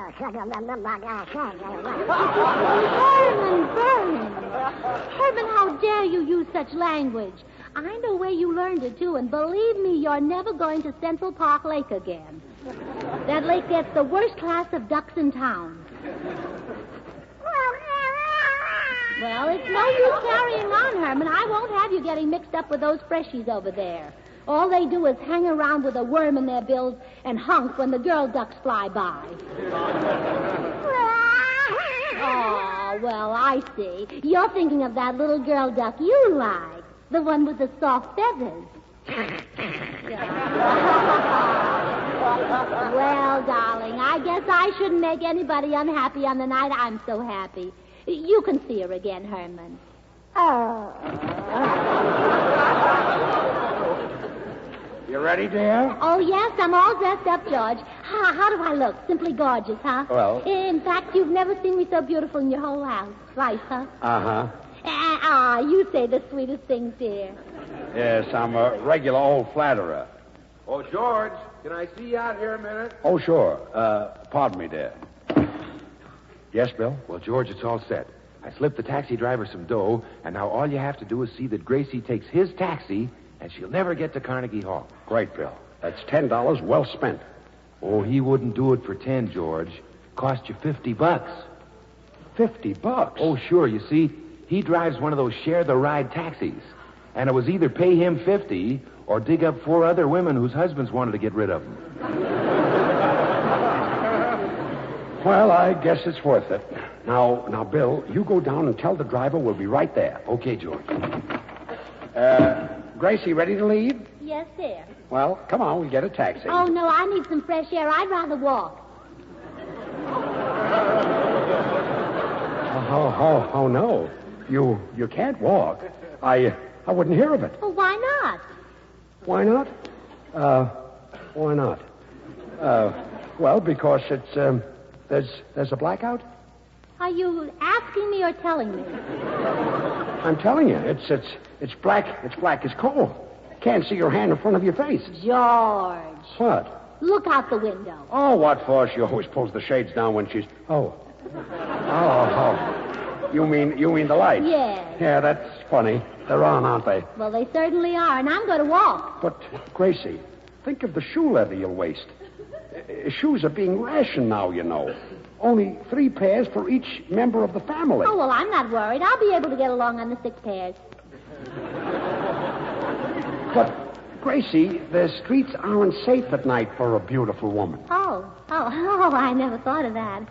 how dare you use such language? I know where you learned it, too, and believe me, you're never going to Central Park Lake again. That lake gets the worst class of ducks in town. Well, it's no use carrying on, Herman. I won't have you getting mixed up with those freshies over there. All they do is hang around with a worm in their bills and honk when the girl ducks fly by. Oh, well, I see. You're thinking of that little girl duck you like. The one with the soft feathers. Well, darling, I guess I shouldn't make anybody unhappy on the night I'm so happy. You can see her again, Herman. Oh. You ready, dear? Oh, yes, I'm all dressed up, George. How do I look? Simply gorgeous, huh? Well. In fact, you've never seen me so beautiful in your whole house. Right, huh? Uh-huh. You say the sweetest things, dear. Yes, I'm a regular old flatterer. Oh, George, can I see you out here a minute? Oh, sure. Pardon me, dear. Yes, Bill? Well, George, it's all set. I slipped the taxi driver some dough, and now all you have to do is see that Gracie takes his taxi, and she'll never get to Carnegie Hall. Great, Bill. That's $10 well spent. Oh, he wouldn't do it for 10, George. Cost you $50. $50? Oh, sure. You see, he drives one of those share-the-ride taxis, and it was either pay him $50 or dig up 4 other women whose husbands wanted to get rid of them. Well, I guess it's worth it. Now, Bill, you go down and tell the driver we'll be right there. Okay, George. Gracie, ready to leave? Yes, sir. Well, come on, we'll get a taxi. Oh, no, I need some fresh air. I'd rather walk. Oh, no. You can't walk. I wouldn't hear of it. Well, why not? Why not? Why not? Well, because it's, there's a blackout. Are you asking me or telling me? I'm telling you, it's black. It's black as coal. Can't see your hand in front of your face. George. What? Look out the window. Oh, what for? She always pulls the shades down when she's... Oh. You mean the lights? Yes. Yeah, that's funny. They're on, aren't they? Well, they certainly are, and I'm going to walk. But, Gracie, think of the shoe leather you'll waste. Shoes are being rationed now, you know. Only 3 pairs for each member of the family. Oh, well, I'm not worried. I'll be able to get along on the 6 pairs. But, Gracie, the streets aren't safe at night for a beautiful woman. Oh, I never thought of that.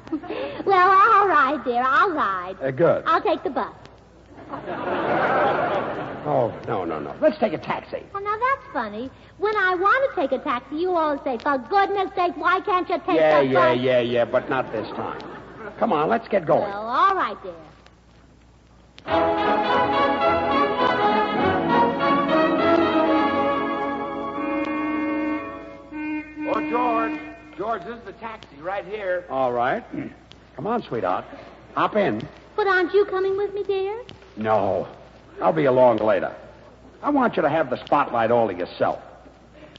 Well, all right, dear, I'll ride. Good. I'll take the bus. Oh, no. Let's take a taxi. Oh, now that's funny. When I want to take a taxi, you always say, for goodness sake, why can't you take that bus? Yeah, but not this time. Come on, let's get going. Well, all right, dear. Oh, George. George, this is the taxi right here. All right. Come on, sweetheart. Hop in. But aren't you coming with me, dear? No. I'll be along later. I want you to have the spotlight all to yourself.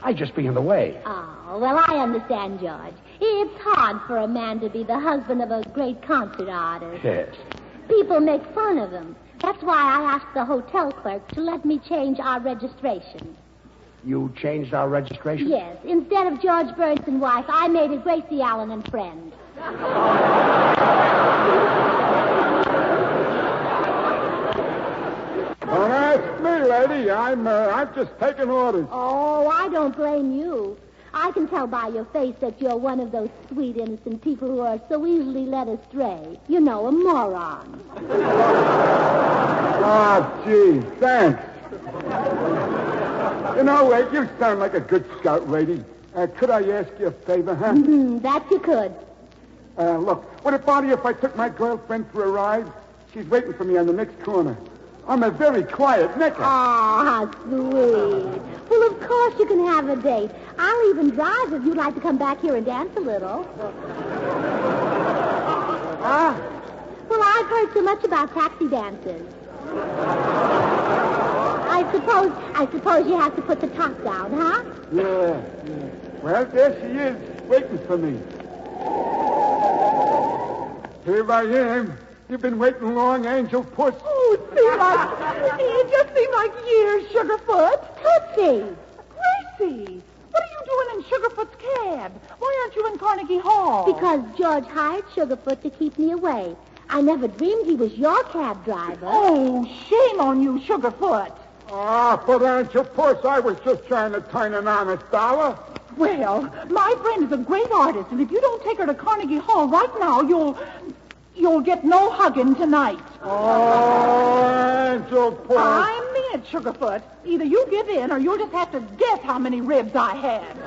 I'd just be in the way. Oh, well, I understand, George. It's hard for a man to be the husband of a great concert artist. Yes. People make fun of him. That's why I asked the hotel clerk to let me change our registration. You changed our registration? Yes. Instead of George Burns and wife, I made it Gracie Allen and friend. Oh, that's me, lady. I'm just taking orders. Oh, I don't blame you. I can tell by your face that you're one of those sweet, innocent people who are so easily led astray. You know, a moron. Oh, gee, thanks. You know, you sound like a good scout, lady. Could I ask you a favor, huh? That you could. Look, would it bother you if I took my girlfriend for a ride? She's waiting for me on the next corner. I'm a very quiet knicker. Oh, how sweet. Well, of course you can have a date. I'll even drive if you'd like to come back here and dance a little. Well, I've heard so much about taxi dances. I suppose you have to put the top down, huh? Yeah. Well, there she is, waiting for me. Here I am. You've been waiting long, Angel Puss. Oh, it just seemed like years, Sugarfoot. Tootsie. Gracie, what are you doing in Sugarfoot's cab? Why aren't you in Carnegie Hall? Because George hired Sugarfoot to keep me away. I never dreamed he was your cab driver. Oh, shame on you, Sugarfoot. But Angel Puss, I was just trying to turn an honest dollar. Well, my friend is a great artist, and if you don't take her to Carnegie Hall right now, you'll get no hugging tonight. Oh, Angel Puss. I mean it, Sugarfoot. Either you give in or you'll just have to guess how many ribs I had.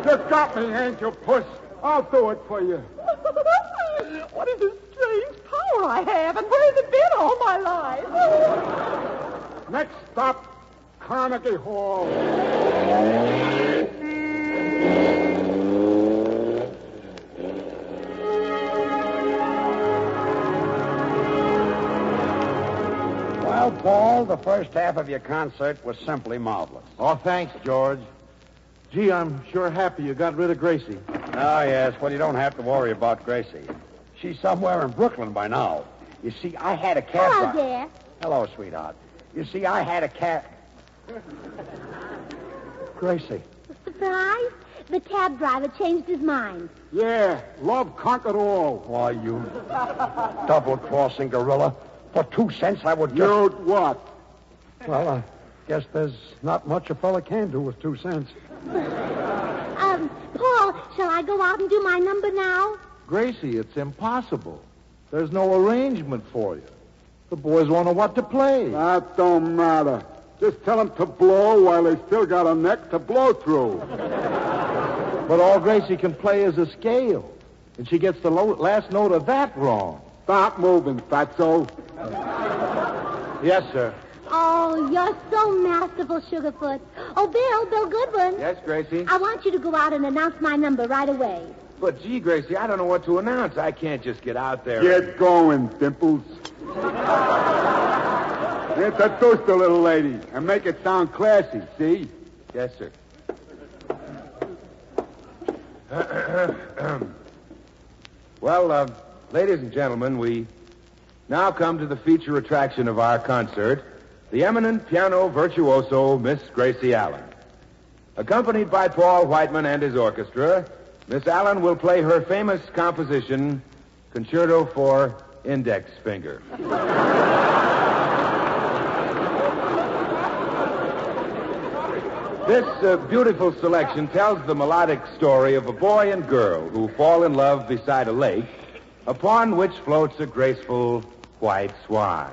Just got me, Angel Puss. I'll do it for you. What is this strange power I have, and where has it been all my life? Next stop, Carnegie Hall. Well, Paul, the first half of your concert was simply marvelous. Oh, thanks, George. Gee, I'm sure happy you got rid of Gracie. Oh, yes. Well, you don't have to worry about Gracie. She's somewhere in Brooklyn by now. You see, I had a cab... Hello, dear. Hello, sweetheart. You see, I had a cab... Gracie. Surprise? The cab driver changed his mind. Yeah, love conquered all. Why, you double-crossing gorilla. For 2 cents, I would just... You'd what? Well, I guess there's not much a fella can do with 2 cents. Paul, shall I go out and do my number now? Gracie, it's impossible. There's no arrangement for you. The boys won't know what to play. That don't matter. Just tell them to blow while they still got a neck to blow through. But all Gracie can play is a scale. And she gets the last note of that wrong. Stop moving, fatso. Yes, sir. Oh, you're so masterful, Sugarfoot. Oh, Bill Goodwin. Yes, Gracie? I want you to go out and announce my number right away. But, gee, Gracie, I don't know what to announce. I can't just get out there. Get going, Dimples. Introduce the little lady and make it sound classy, see? Yes, sir. Well, ladies and gentlemen, we now come to the feature attraction of our concert, the eminent piano virtuoso, Miss Gracie Allen. Accompanied by Paul Whiteman and his orchestra, Miss Allen will play her famous composition, Concerto for Index Finger. This beautiful selection tells the melodic story of a boy and girl who fall in love beside a lake upon which floats a graceful white swan.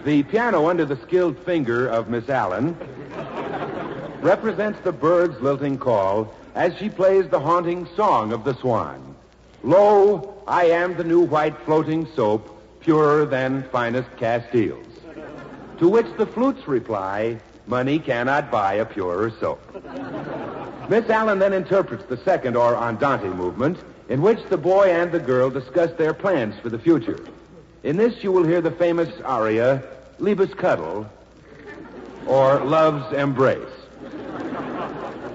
The piano under the skilled finger of Miss Allen represents the bird's lilting call as she plays the haunting song of the swan. Lo, I am the new white floating soap, purer than finest Castiles. To which the flutes reply, money cannot buy a purer soap. Miss Allen then interprets the second or andante movement, in which the boy and the girl discuss their plans for the future. In this, you will hear the famous aria, Liebeskuddel, or Love's Embrace,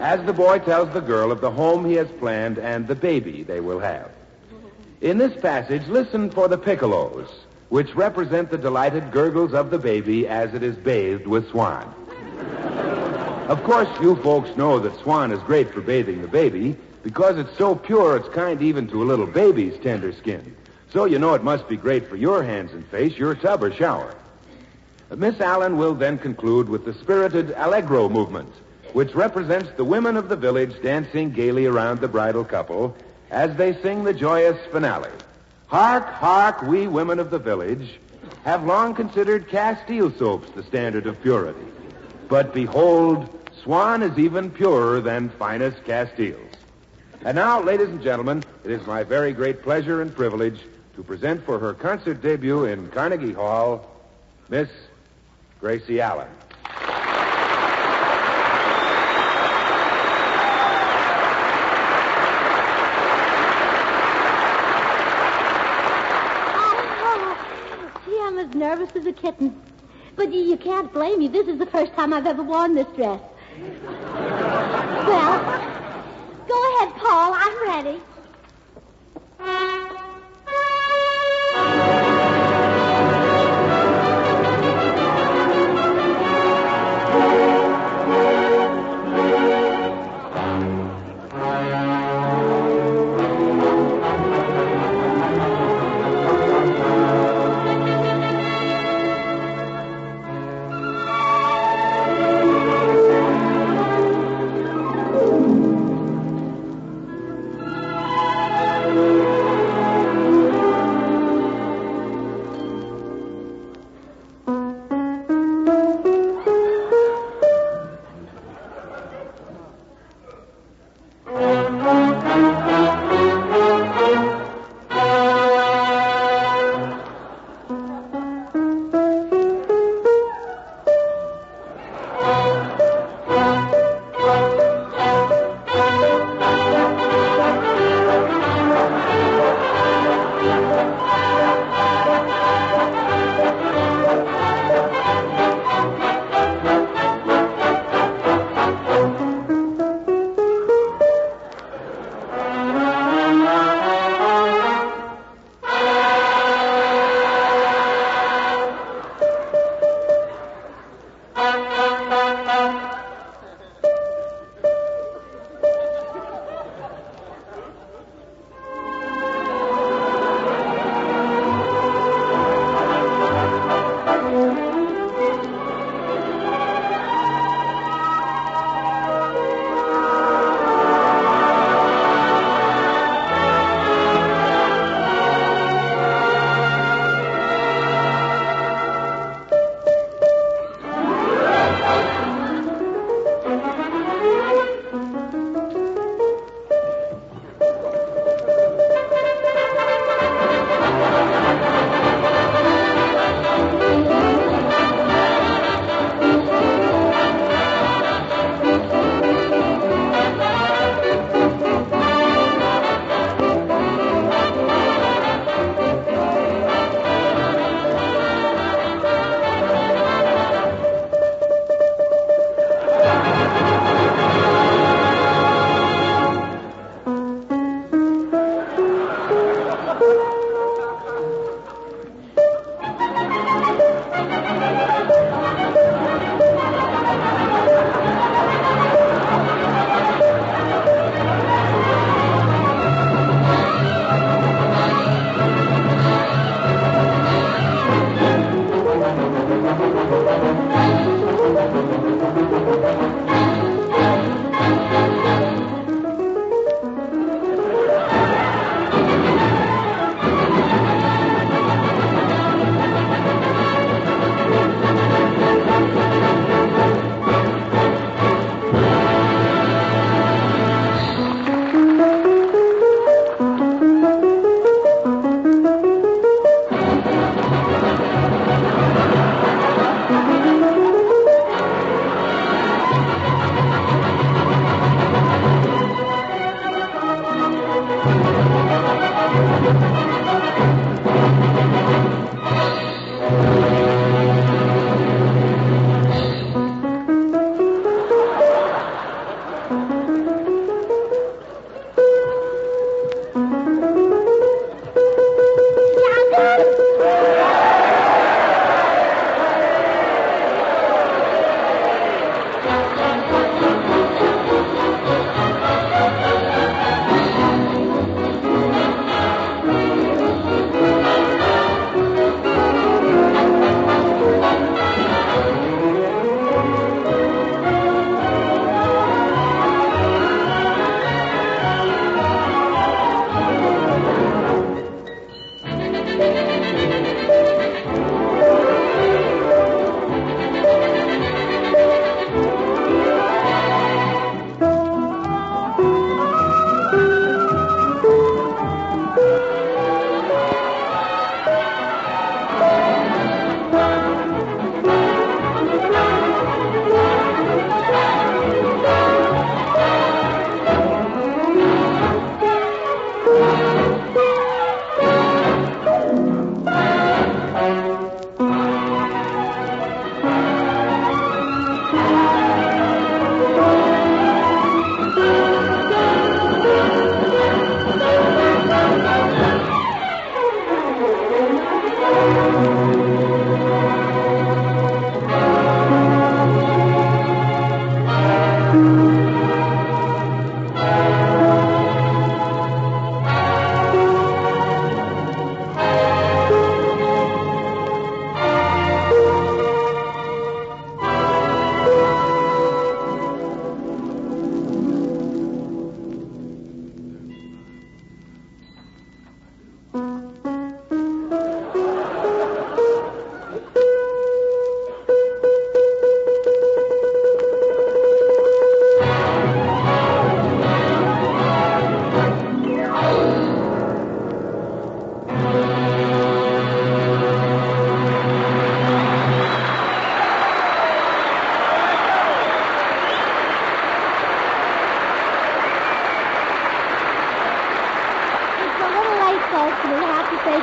as the boy tells the girl of the home he has planned and the baby they will have. In this passage, listen for the piccolos, which represent the delighted gurgles of the baby as it is bathed with swan. Of course, you folks know that swan is great for bathing the baby because it's so pure it's kind even to a little baby's tender skin. So you know it must be great for your hands and face, your tub or shower. Miss Allen will then conclude with the spirited Allegro movement, which represents the women of the village dancing gaily around the bridal couple as they sing the joyous finale. Hark, hark, we women of the village have long considered Castile soaps the standard of purity. But behold, swan is even purer than finest Castiles. And now, ladies and gentlemen, it is my very great pleasure and privilege to present for her concert debut in Carnegie Hall, Miss Gracie Allen. I'm as nervous as a kitten. But you can't blame me. This is the first time I've ever worn this dress. Well, go ahead, Paul. I'm ready.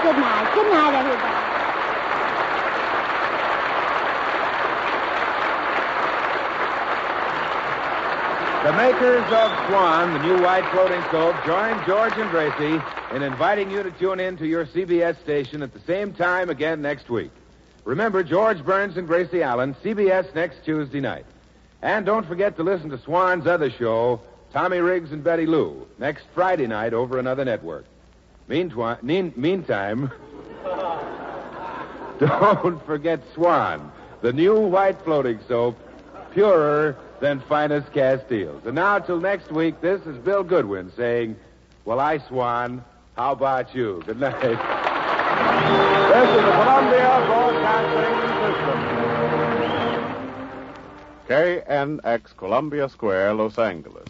Good night. Good night, everybody. The makers of Swan, the new white floating soap, join George and Gracie in inviting you to tune in to your CBS station at the same time again next week. Remember, George Burns and Gracie Allen, CBS next Tuesday night. And don't forget to listen to Swan's other show, Tommy Riggs and Betty Lou, next Friday night over another network. Meantime, don't forget Swan, the new white floating soap, purer than finest Castiles. And now, till next week, this is Bill Goodwin saying, well, I Swan, how about you? Good night. This is the Columbia Broadcasting System. KNX Columbia Square, Los Angeles.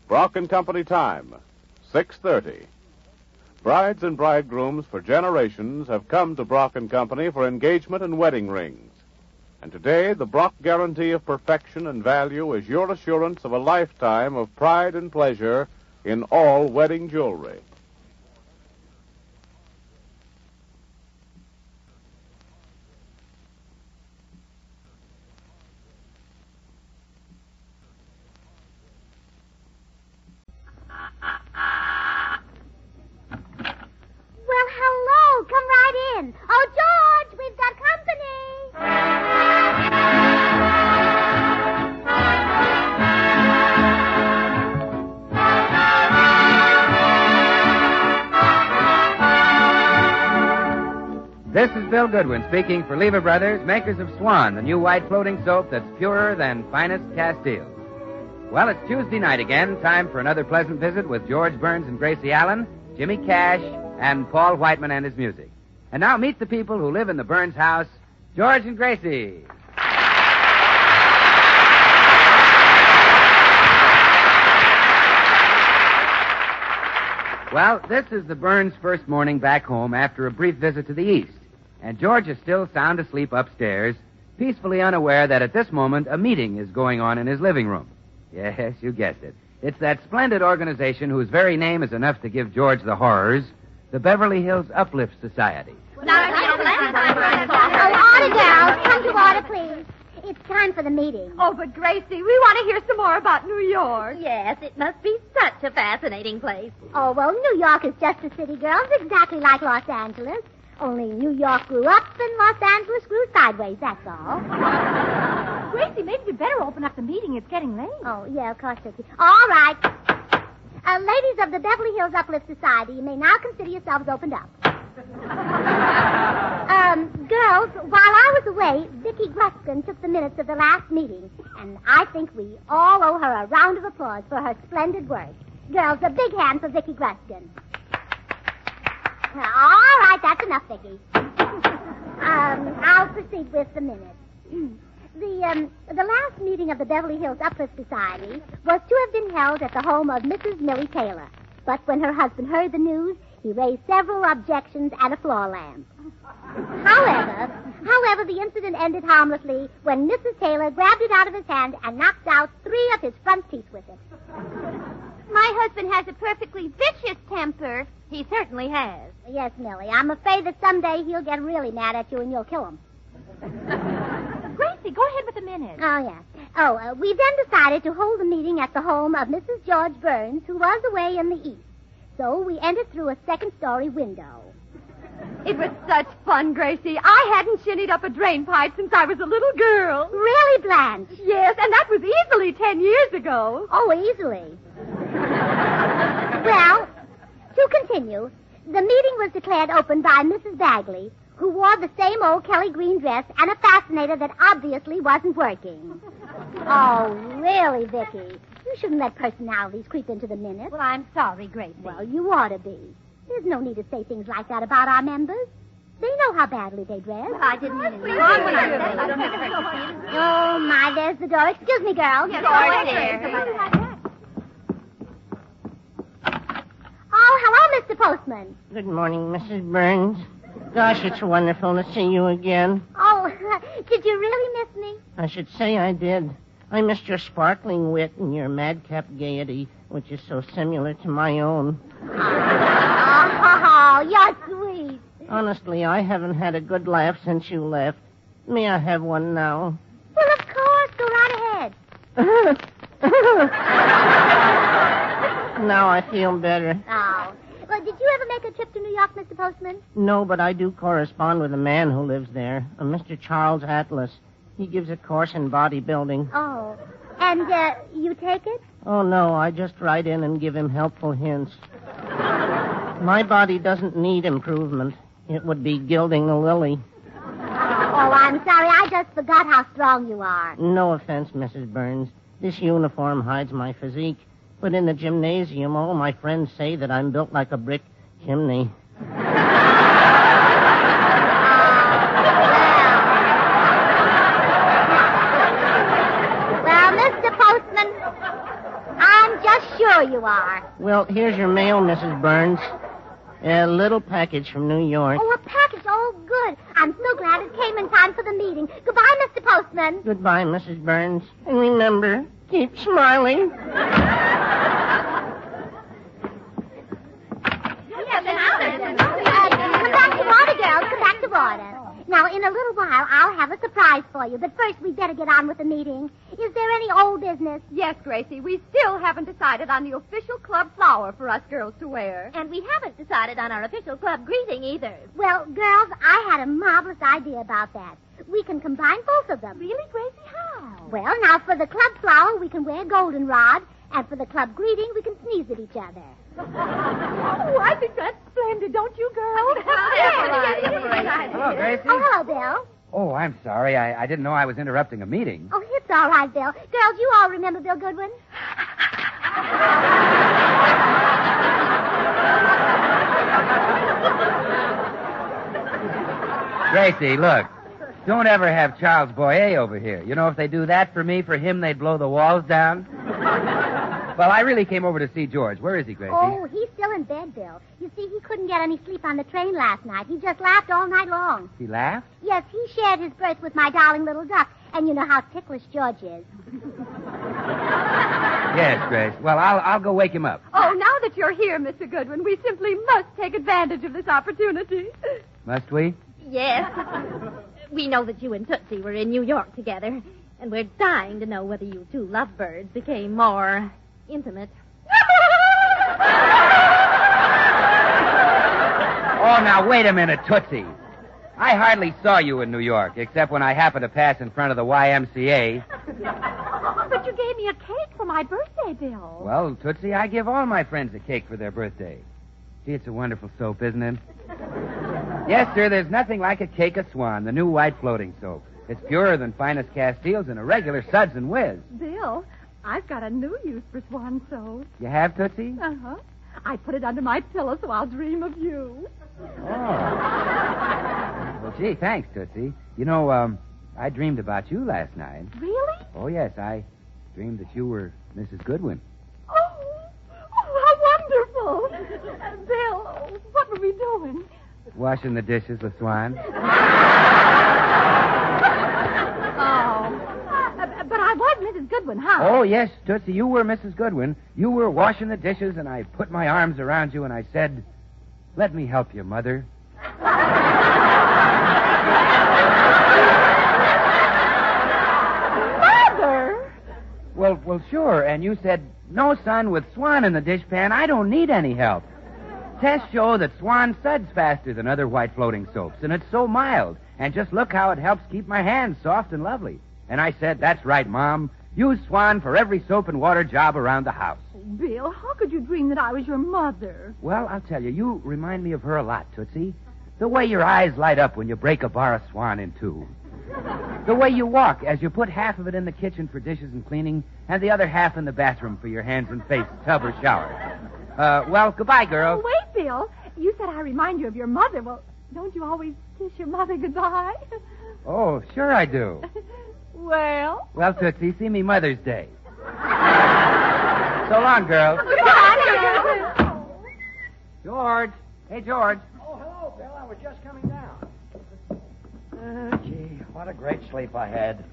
Brock and Company time, 6:30. Brides and bridegrooms for generations have come to Brock and Company for engagement and wedding rings. And today, the Brock guarantee of perfection and value is your assurance of a lifetime of pride and pleasure in all wedding jewelry. Well, hello. Come right in. Oh, George, we've got company. This is Bill Goodwin speaking for Lever Brothers, makers of Swan, the new white floating soap that's purer than finest Castile. Well, it's Tuesday night again, time for another pleasant visit with George Burns and Gracie Allen, Jimmy Cash, and Paul Whiteman and his music. And now meet the people who live in the Burns house, George and Gracie. Well, this is the Burns' first morning back home after a brief visit to the east. And George is still sound asleep upstairs, peacefully unaware that at this moment a meeting is going on in his living room. Yes, you guessed it. It's that splendid organization whose very name is enough to give George the horrors, the Beverly Hills Uplift Society. Oh, order, girls. Come to order, please. It's time for the meeting. Oh, but Gracie, we want to hear some more about New York. Yes, it must be such a fascinating place. Oh, well, New York is just a city, girls, exactly like Los Angeles. Only New York grew up and Los Angeles grew sideways, that's all. Gracie, maybe we better open up the meeting. It's getting late. Oh, yeah, of course, Vicky. All right. Ladies of the Beverly Hills Uplift Society, you may now consider yourselves opened up. Girls, while I was away, Vicky Gruskin took the minutes of the last meeting, and I think we all owe her a round of applause for her splendid work. Girls, a big hand for Vicky Gruskin. All right, that's enough, Vicky. I'll proceed with the minutes. The last meeting of the Beverly Hills Uplift Society was to have been held at the home of Mrs. Millie Taylor. But when her husband heard the news, he raised several objections and a floor lamp. However, the incident ended harmlessly when Mrs. Taylor grabbed it out of his hand and knocked out 3 of his front teeth with it. My husband has a perfectly vicious temper. He certainly has. Yes, Millie. I'm afraid that someday he'll get really mad at you and you'll kill him. Gracie, go ahead with the minutes. Oh, yeah. We then decided to hold the meeting at the home of Mrs. George Burns, who was away in the east. So we entered through a second-story window. It was such fun, Gracie. I hadn't shinnied up a drain pipe since I was a little girl. Really, Blanche? Yes, and that was easily 10 years ago. Oh, easily. Well, to continue, the meeting was declared open by Mrs. Bagley, who wore the same old Kelly green dress and a fascinator that obviously wasn't working. Oh, really, Vicky? You shouldn't let personalities creep into the minutes. Well, I'm sorry, Gracie. Well, you ought to be. There's no need to say things like that about our members. They know how badly they dress. Well, I didn't mean it. Oh, my, there's the door. Excuse me, girls. Yes, Oh, hello, Mr. Postman. Good morning, Mrs. Burns. Gosh, it's wonderful to see you again. Oh, did you really miss me? I should say I did. I missed your sparkling wit and your madcap gaiety, which is so similar to my own. Oh, you're sweet. Honestly, I haven't had a good laugh since you left. May I have one now? Well, of course. Go right ahead. Now I feel better. Oh. Well, did you ever make a trip to New York, Mr. Postman? No, but I do correspond with a man who lives there, a Mr. Charles Atlas. He gives a course in bodybuilding. Oh. And, you take it? Oh, no, I just write in and give him helpful hints. My body doesn't need improvement. It would be gilding the lily. Oh, I'm sorry. I just forgot how strong you are. No offense, Mrs. Burns. This uniform hides my physique. But in the gymnasium, all my friends say that I'm built like a brick chimney. Well, Mr. Postman, I'm just sure you are. Well, here's your mail, Mrs. Burns. A little package from New York. Oh, a package. Oh, good. I'm so glad it came in time for the meeting. Goodbye, Mr. Postman. Goodbye, Mrs. Burns. And remember, keep smiling. Come back to order, girls. Come back to order. Now, in a little while, I'll have a surprise for you. But first, we'd better get on with the meeting. Is there any old business? Yes, Gracie. We still haven't decided on the official club flower for us girls to wear. And we haven't decided on our official club greeting either. Well, girls, I had a marvelous idea about that. We can combine both of them. Really, Gracie? How? Well, now, for the club flower, we can wear goldenrod. And for the club greeting, we can sneeze at each other. Oh, I think that's splendid, don't you, girls? Hello, Gracie. Oh, hello, Bill. Oh, I'm sorry. I didn't know I was interrupting a meeting. Oh, it's all right, Bill. Girls, you all remember Bill Goodwin? Gracie, look. Don't ever have Charles Boyer over here. You know, if they do that for me, for him, they'd blow the walls down. Well, I really came over to see George. Where is he, Gracie? Oh, he's still in bed, Bill. You see, he couldn't get any sleep on the train last night. He just laughed all night long. He laughed? Yes, he shared his berth with my darling little duck. And you know how ticklish George is. Yes, Grace. Well, I'll go wake him up. Oh, now that you're here, Mr. Goodwin, we simply must take advantage of this opportunity. Must we? Yes. We know that you and Tootsie were in New York together, and we're dying to know whether you two lovebirds became more intimate. Oh, now, wait a minute, Tootsie. I hardly saw you in New York, except when I happened to pass in front of the YMCA. But you gave me a cake for my birthday, Bill. Well, Tootsie, I give all my friends a cake for their birthday. Gee, it's a wonderful soap, isn't it? Yes, sir, there's nothing like a cake of Swan, the new white floating soap. It's purer than finest Castiles and a regular Suds and Whiz. Bill, I've got a new use for Swan soap. You have, Tootsie? Uh-huh. I put it under my pillow so I'll dream of you. Well, gee, thanks, Tootsie. You know, I dreamed about you last night. Really? Oh, yes, I dreamed that you were Mrs. Goodwin. Oh, how wonderful. Bill, what were we doing? Washing the dishes with Swan. But I was Mrs. Goodwin, huh? Oh, yes, Tootsie, you were Mrs. Goodwin. You were washing the dishes, and I put my arms around you, and I said, "Let me help you, Mother." Mother? Well, sure. And you said, "No, son, with Swan in the dishpan, I don't need any help. Tests show that Swan suds faster than other white floating soaps, and it's so mild. And just look how it helps keep my hands soft and lovely." And I said, "That's right, Mom. Use Swan for every soap and water job around the house." Bill, how could you dream that I was your mother? Well, I'll tell you, you remind me of her a lot, Tootsie. The way your eyes light up when you break a bar of Swan in two. The way you walk as you put half of it in the kitchen for dishes and cleaning and the other half in the bathroom for your hands and face, tub or shower. Well, goodbye, girl. Oh, wait, Bill. You said I remind you of your mother. Well, don't you always kiss your mother goodbye? Oh, sure I do. Well, Tootsie, see me Mother's Day. So long, girl. goodbye. George. Hey, George. Oh, hello, Bill. I was just coming down. Gee, what a great sleep I had.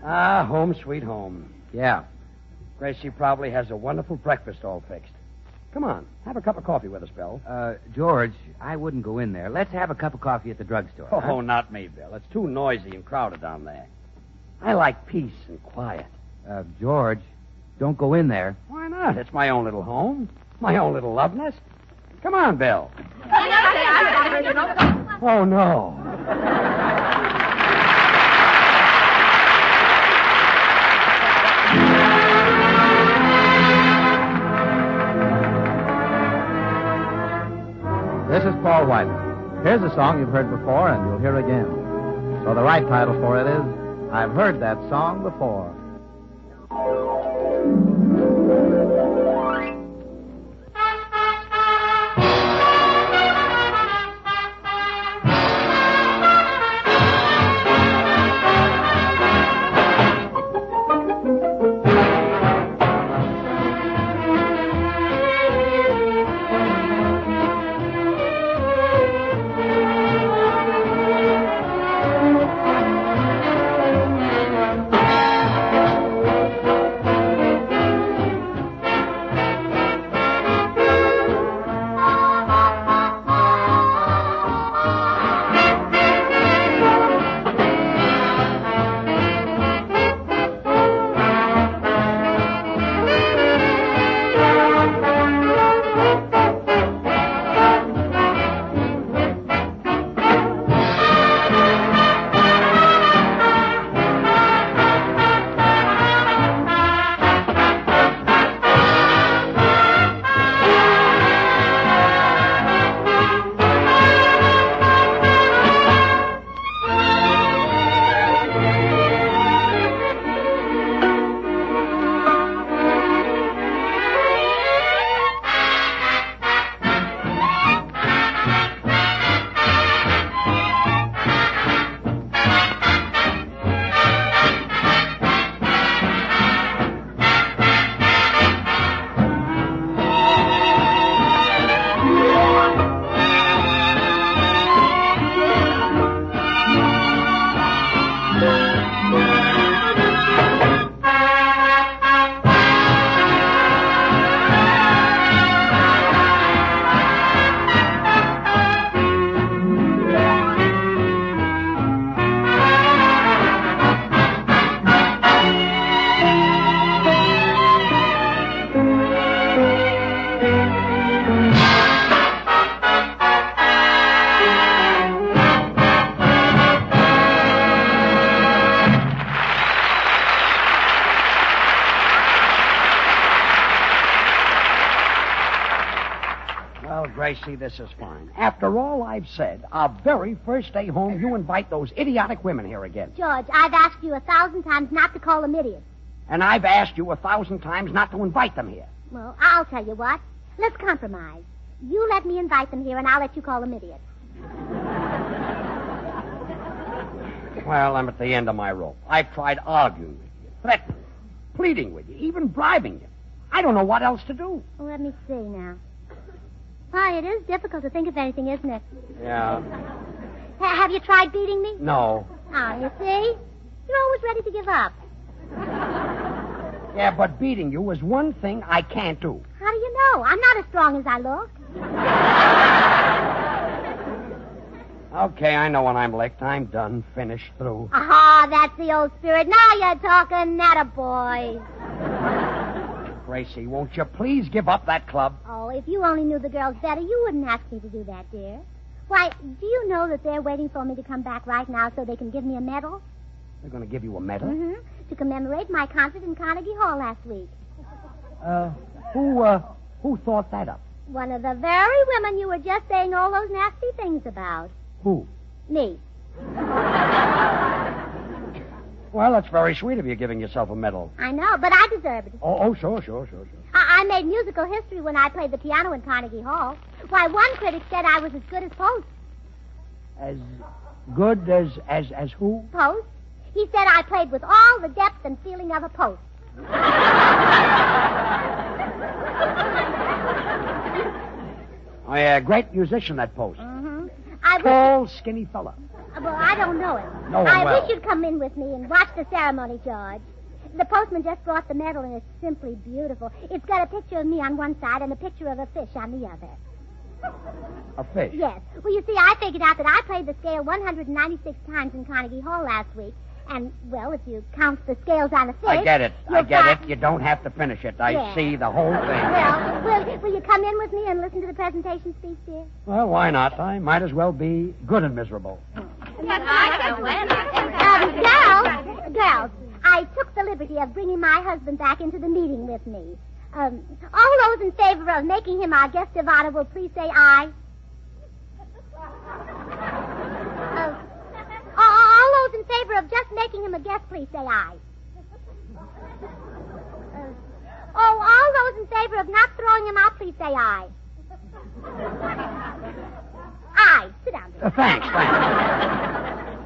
Ah, home sweet home. Yeah. Gracie probably has a wonderful breakfast all fixed. Come on, have a cup of coffee with us, Bill. George, I wouldn't go in there. Let's have a cup of coffee at the drugstore. Oh, huh? not me, Bill. It's too noisy and crowded down there. I like peace and quiet. George, don't go in there. Why not? It's my own little home. My own little love nest. Come on, Bill. Oh, no. This is Paul Whiteman. Here's a song you've heard before and you'll hear again. So the right title for it is I've Heard That Song Before. Gracie, this is fine. After all I've said, our very first day home, you invite those idiotic women here again. George, I've asked you 1,000 times not to call them idiots. And I've asked you 1,000 times not to invite them here. Well, I'll tell you what. Let's compromise. You let me invite them here, and I'll let you call them idiots. Well, I'm at the end of my rope. I've tried arguing with you, threatening, pleading with you, even bribing you. I don't know what else to do. Well, let me see now. Why, it is difficult to think of anything, isn't it? Yeah. Have you tried beating me? No. Oh, you see? You're always ready to give up. Yeah, but beating you is one thing I can't do. How do you know? I'm not as strong as I look. Okay, I know when I'm licked. I'm done, finished, through. Ah, that's the old spirit. Now you're talking, attaboy. Gracie, won't you please give up that club? Oh, if you only knew the girls better, you wouldn't ask me to do that, dear. Why, do you know that they're waiting for me to come back right now so they can give me a medal? They're going to give you a medal? Mm-hmm. To commemorate my concert in Carnegie Hall last week. Who thought that up? One of the very women you were just saying all those nasty things about. Who? Me. Well, that's very sweet of you giving yourself a medal. I know, but I deserve it. Oh, sure. I made musical history when I played the piano in Carnegie Hall. Why, one critic said I was as good as Post. As good as who? Post. He said I played with all the depth and feeling of a Post. Oh, yeah, great musician, that Post. Mm-hmm. Tall, skinny fella. Well, I don't know it. No, I well. wish you'd come in with me and watch the ceremony, George. The postman just brought the medal, and it's simply beautiful. It's got a picture of me on one side and a picture of a fish on the other. A fish? Yes. Well, you see, I figured out that I played the scale 196 times in Carnegie Hall last week. And, well, if you count the scales on a fish... I get it. You don't have to finish it. I see the whole thing. Well, will you come in with me and listen to the presentation speech, dear? Well, why not? I might as well be good and miserable. Girls, I took the liberty of bringing my husband back into the meeting with me. All those in favor of making him our guest of honor will please say aye. All those in favor of just making him a guest, please say aye. All those in favor of not throwing him out, please say aye. Aye. Sit down, dear. Thanks.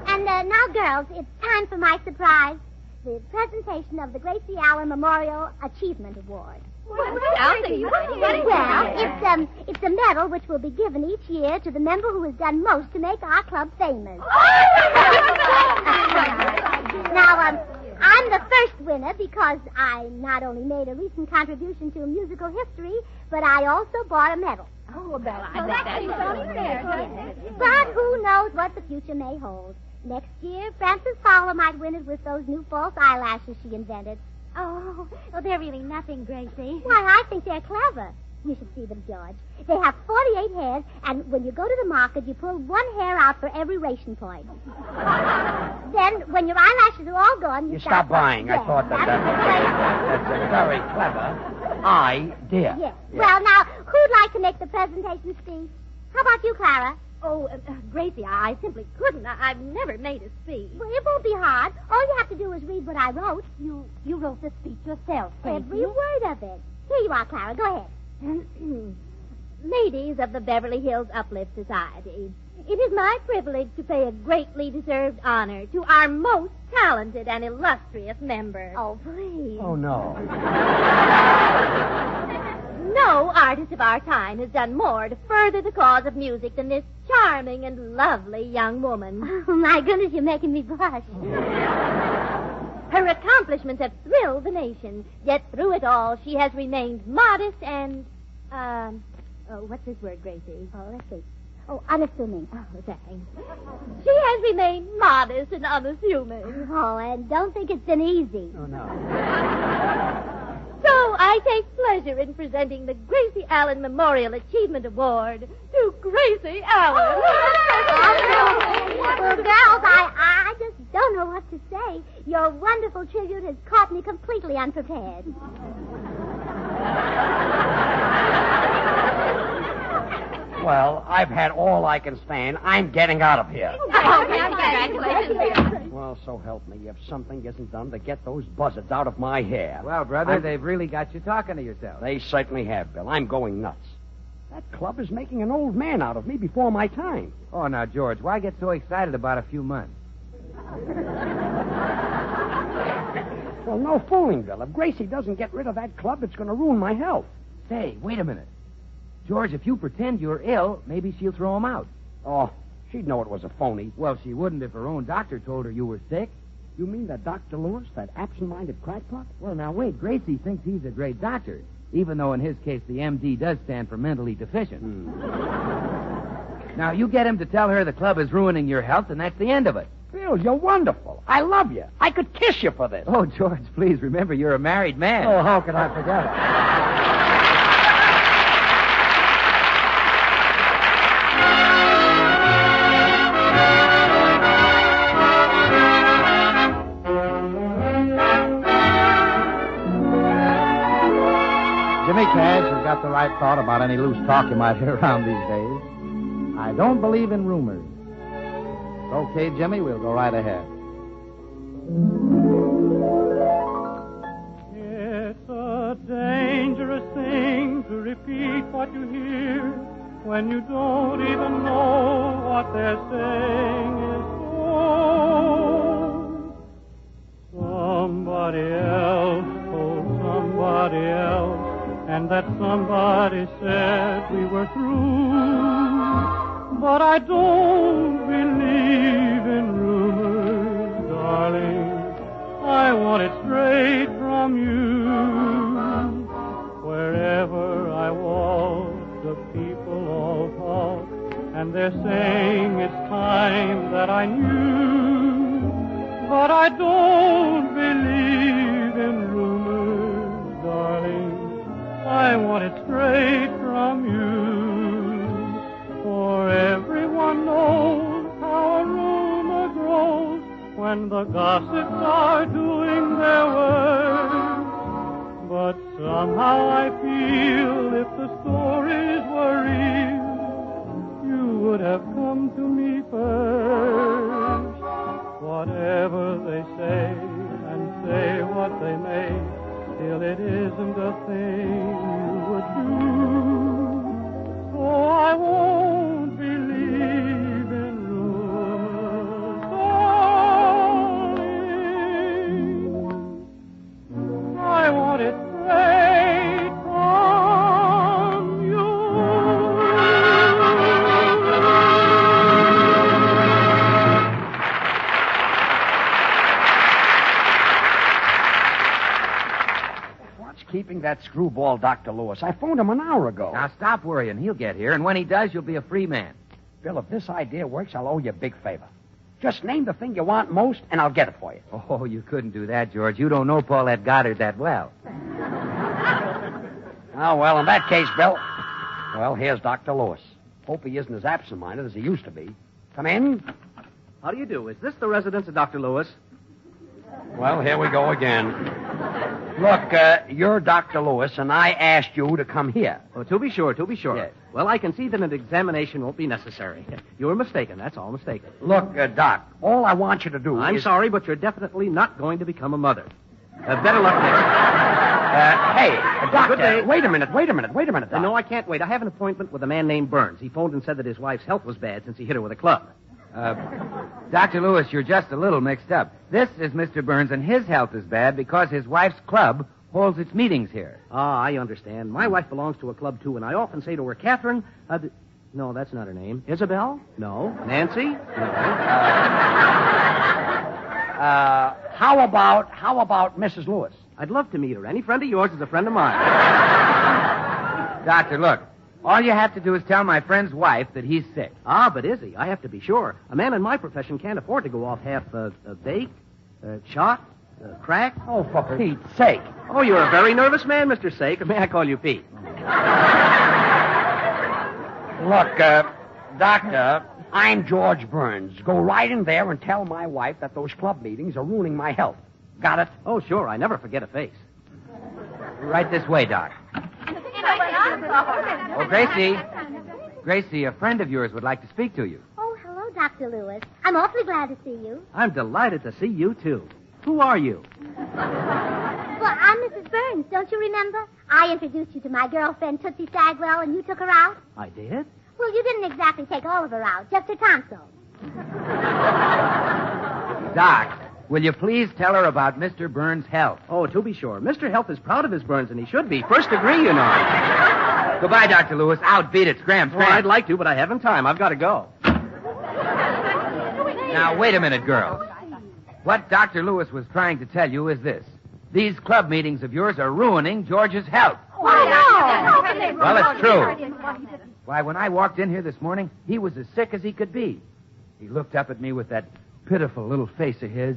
And now, girls, it's time for my surprise. The presentation of the Gracie Allen Memorial Achievement Award. Well, it's a medal which will be given each year to the member who has done most to make our club famous. Now, I'm the first winner because I not only made a recent contribution to musical history, but I also bought a medal. Oh, well, I bet that's only fair. But who knows what the future may hold. Next year, Frances Fowler might win it with those new false eyelashes she invented. Oh, they're really nothing, Gracie. Why, I think they're clever. You should see them, George. They have 48 hairs, and when you go to the market, you pull one hair out for every ration point. Then, when your eyelashes are all gone, you stop buying. Yeah, I thought that's a very clever idea. Yes. Well, now, who'd like to make the presentation speech? How about you, Clara? Oh, Gracie, I simply couldn't. I've never made a speech. Well, it won't be hard. All you have to do is read what I wrote. You wrote the speech yourself, Gracie. Every word of it. Here you are, Clara. Go ahead. Ladies of the Beverly Hills Uplift Society, it is my privilege to pay a greatly deserved honor to our most talented and illustrious member. Oh, please. Oh, no. No artist of our time has done more to further the cause of music than this charming and lovely young woman. Oh, my goodness, you're making me blush. Her accomplishments have thrilled the nation, yet through it all she has remained modest and, what's this word, Gracie? Oh, let's see. Oh, unassuming. Oh, thanks. She has remained modest and unassuming. Oh, and don't think it's been easy. Oh, no. So I take pleasure in presenting the Gracie Allen Memorial Achievement Award to Gracie Allen. Well, girls, I just don't know what to say. Your wonderful tribute has caught me completely unprepared. Well, I've had all I can stand. I'm getting out of here. Oh, congratulations. Well, so help me if something isn't done to get those buzzards out of my hair. Well, brother, they've really got you talking to yourself. They certainly have, Bill. I'm going nuts. That club is making an old man out of me before my time. Oh, now, George, why get so excited about a few months? Well, no fooling, Bill. If Gracie doesn't get rid of that club, it's going to ruin my health. Say, wait a minute. George, if you pretend you're ill, maybe she'll throw him out. Oh, she'd know it was a phony. Well, she wouldn't if her own doctor told her you were sick. You mean that Dr. Lewis, that absent-minded crackpot? Well, now, wait. Gracie thinks he's a great doctor, even though in his case the MD does stand for mentally deficient. Now, you get him to tell her the club is ruining your health, and that's the end of it. Bill, you're wonderful. I love you. I could kiss you for this. Oh, George, please remember you're a married man. Oh, how could I forget it? Jimmy Cash has got the right thought about any loose talk you might hear around these days. I don't believe in rumors. Okay, Jimmy, we'll go right ahead. It's a dangerous thing to repeat what you hear when you don't even know what they're saying is so. Somebody else told somebody else, and that somebody said we were through. But I don't believe in rumors, darling. I want it straight from you. Wherever I walk, the people all talk, and they're saying it's time that I knew. But I don't believe in rumors, darling. I want it straight from you. For everyone knows how a rumor grows when the gossips are doing their worst. But somehow I feel if the stories were real, you would have come to me first. Whatever they say and say what they may, still it isn't a thing you would do. So I won't believe in rumors, darling. I want it straight from you. What's keeping that screwball Dr. Lewis? I phoned him an hour ago. Now, stop worrying. He'll get here, and when he does, you'll be a free man. Bill, if this idea works, I'll owe you a big favor. Just name the thing you want most, and I'll get it for you. Oh, you couldn't do that, George. You don't know Paulette Goddard that well. Oh, well, in that case, Bill, well, here's Dr. Lewis. Hope he isn't as absent-minded as he used to be. Come in. How do you do? Is this the residence of Dr. Lewis? Well, here we go again. Look, you're Dr. Lewis, and I asked you to come here. Oh, to be sure, to be sure. Yes. Well, I can see that an examination won't be necessary. You were mistaken, that's all, mistaken. Look, Doc, all I want you to do I'm is... sorry, but you're definitely not going to become a mother. Better luck next. Hey, Doctor, Good day. wait a minute, Doc. No, I can't wait. I have an appointment with a man named Burns. He phoned and said that his wife's health was bad since he hit her with a club. Dr. Lewis, you're just a little mixed up. This is Mr. Burns, and his health is bad because his wife's club holds its meetings here. Ah, I understand. My wife belongs to a club, too, and I often say to her, Catherine, no, that's not her name. Isabel? No. Nancy? No. How about Mrs. Lewis? I'd love to meet her. Any friend of yours is a friend of mine. Doctor, look. All you have to do is tell my friend's wife that he's sick. Ah, but is he? I have to be sure. A man in my profession can't afford to go off half baked, shot, crack. Oh, for Pete's sake. Oh, you're a very nervous man, Mr. Sake. Or may I call you Pete? Look, Doctor, I'm George Burns. Go right in there and tell my wife that those club meetings are ruining my health. Got it? Oh, sure. I never forget a face. Right this way, Doc. Oh, Gracie. Gracie, a friend of yours would like to speak to you. Oh, hello, Dr. Lewis. I'm awfully glad to see you. I'm delighted to see you, too. Who are you? Well, I'm Mrs. Burns, don't you remember? I introduced you to my girlfriend, Tootsie Stagwell, and you took her out. I did? Well, you didn't exactly take all of her out, just her tonsil. Doc, will you please tell her about Mr. Burns' health? Oh, to be sure. Mr. Health is proud of his burns, and he should be. First degree, you know. Goodbye, Dr. Lewis. Outbeat it, scram. Well, I'd like to, but I haven't time. I've got to go. Now, wait a minute, girls. What Dr. Lewis was trying to tell you is this. These club meetings of yours are ruining George's health. Why no? Well, it's true. Why, when I walked in here this morning, he was as sick as he could be. He looked up at me with that pitiful little face of his,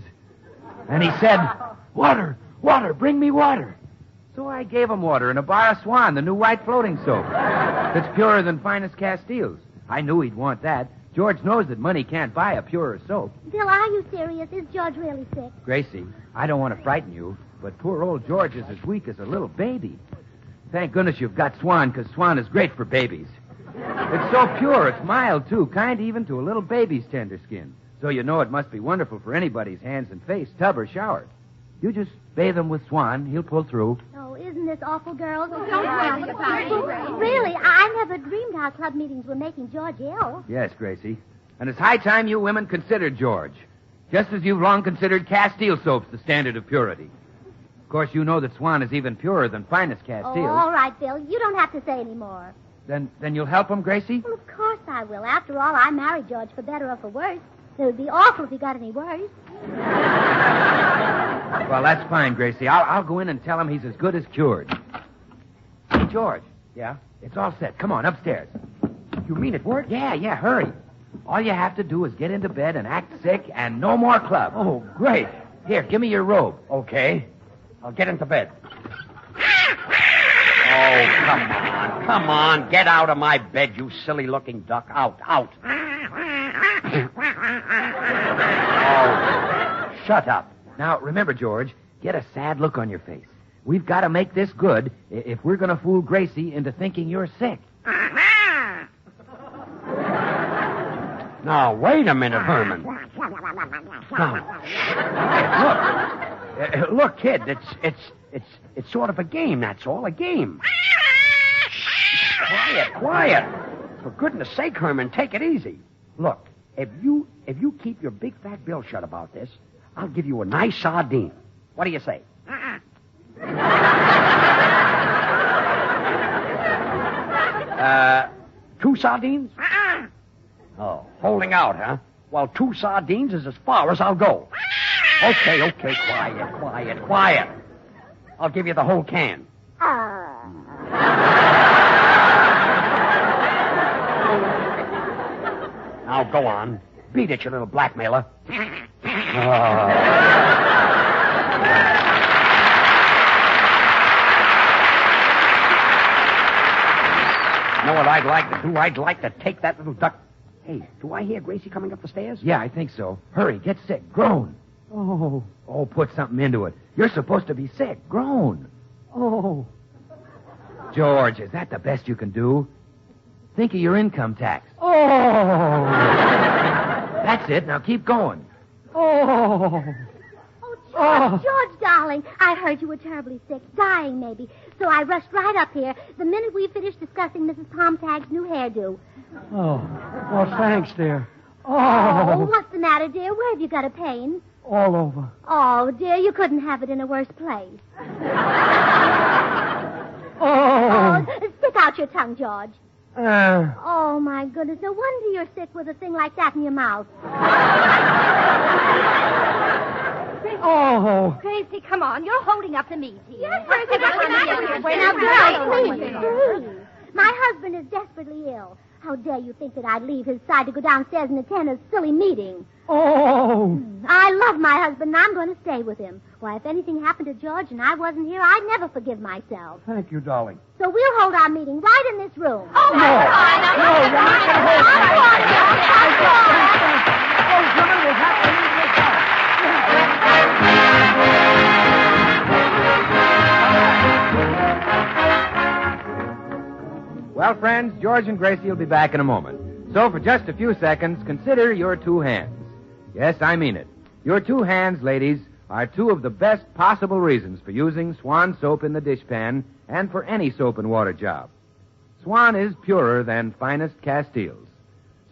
and he said, "Water, water, bring me water." So I gave him water in a bar of Swan, the new white floating soap. It's purer than finest Castiles. I knew he'd want that. George knows that money can't buy a purer soap. Bill, are you serious? Is George really sick? Gracie, I don't want to frighten you, but poor old George is as weak as a little baby. Thank goodness you've got Swan, because Swan is great for babies. It's so pure, it's mild, too, kind even to a little baby's tender skin. So you know it must be wonderful for anybody's hands and face, tub or shower. You just bathe him with Swan, he'll pull through. Oh, isn't this awful, girls? Really, I never dreamed our club meetings were making George ill. Yes, Gracie. And it's high time you women considered George. Just as you've long considered Castile soaps the standard of purity. Of course, you know that Swan is even purer than finest Castiles. Oh, all right, Bill. You don't have to say any more. Then you'll help him, Gracie? Well, of course I will. After all, I married George for better or for worse. It would be awful if he got any worse. Well, that's fine, Gracie. I'll go in and tell him he's as good as cured. Hey, George. Yeah? It's all set. Come on, upstairs. You mean it worked? Yeah, hurry. All you have to do is get into bed and act sick and no more club. Oh, great. Here, give me your robe. Okay. I'll get into bed. Oh, come on. Get out of my bed, you silly-looking duck. Out. Oh, shut up. Now, remember, George, get a sad look on your face. We've got to make this good if we're going to fool Gracie into thinking you're sick. Now, wait a minute, Herman. Now, look, kid, it's sort of a game, that's all, a game. Quiet. For goodness sake, Herman, take it easy. Look, if you keep your big fat bill shut about this, I'll give you a nice sardine. What do you say? 2 sardines? Oh, holding out, huh? Well, 2 sardines is as far as I'll go. Okay, quiet. I'll give you the whole can. Now, go on. Beat it, you little blackmailer. You know what I'd like to do? I'd like to take that little duck. Hey, do I hear Gracie coming up the stairs? Yeah, I think so. Hurry, get sick. Groan. Oh, put something into it. You're supposed to be sick. Groan. oh. George, is that the best you can do? Think of your income tax. Oh. That's it. Now keep going. Oh. George, darling, I heard you were terribly sick, dying maybe. So I rushed right up here the minute we finished discussing Mrs. Pomtag's new hairdo. Oh, thanks, dear. Oh, what's the matter, dear? Where have you got a pain? All over. Oh, dear, you couldn't have it in a worse place. Oh. Stick out your tongue, George. Oh, my goodness. No wonder you're sick with a thing like that in your mouth. Oh. Gracie, come on. You're holding up the meat here. Yes, now, girls, please. My husband is desperately ill. How dare you think that I'd leave his side to go downstairs and attend a silly meeting? Oh. I love my husband, and I'm going to stay with him. Why, if anything happened to George and I wasn't here, I'd never forgive myself. Thank you, darling. So we'll hold our meeting right in this room. Oh, No, we're not going to hold it. Those women will have to leave this house. Well, friends, George and Gracie will be back in a moment. So for just a few seconds, consider your two hands. Yes, I mean it. Your two hands, ladies, are two of the best possible reasons for using Swan soap in the dishpan and for any soap and water job. Swan is purer than finest Castiles.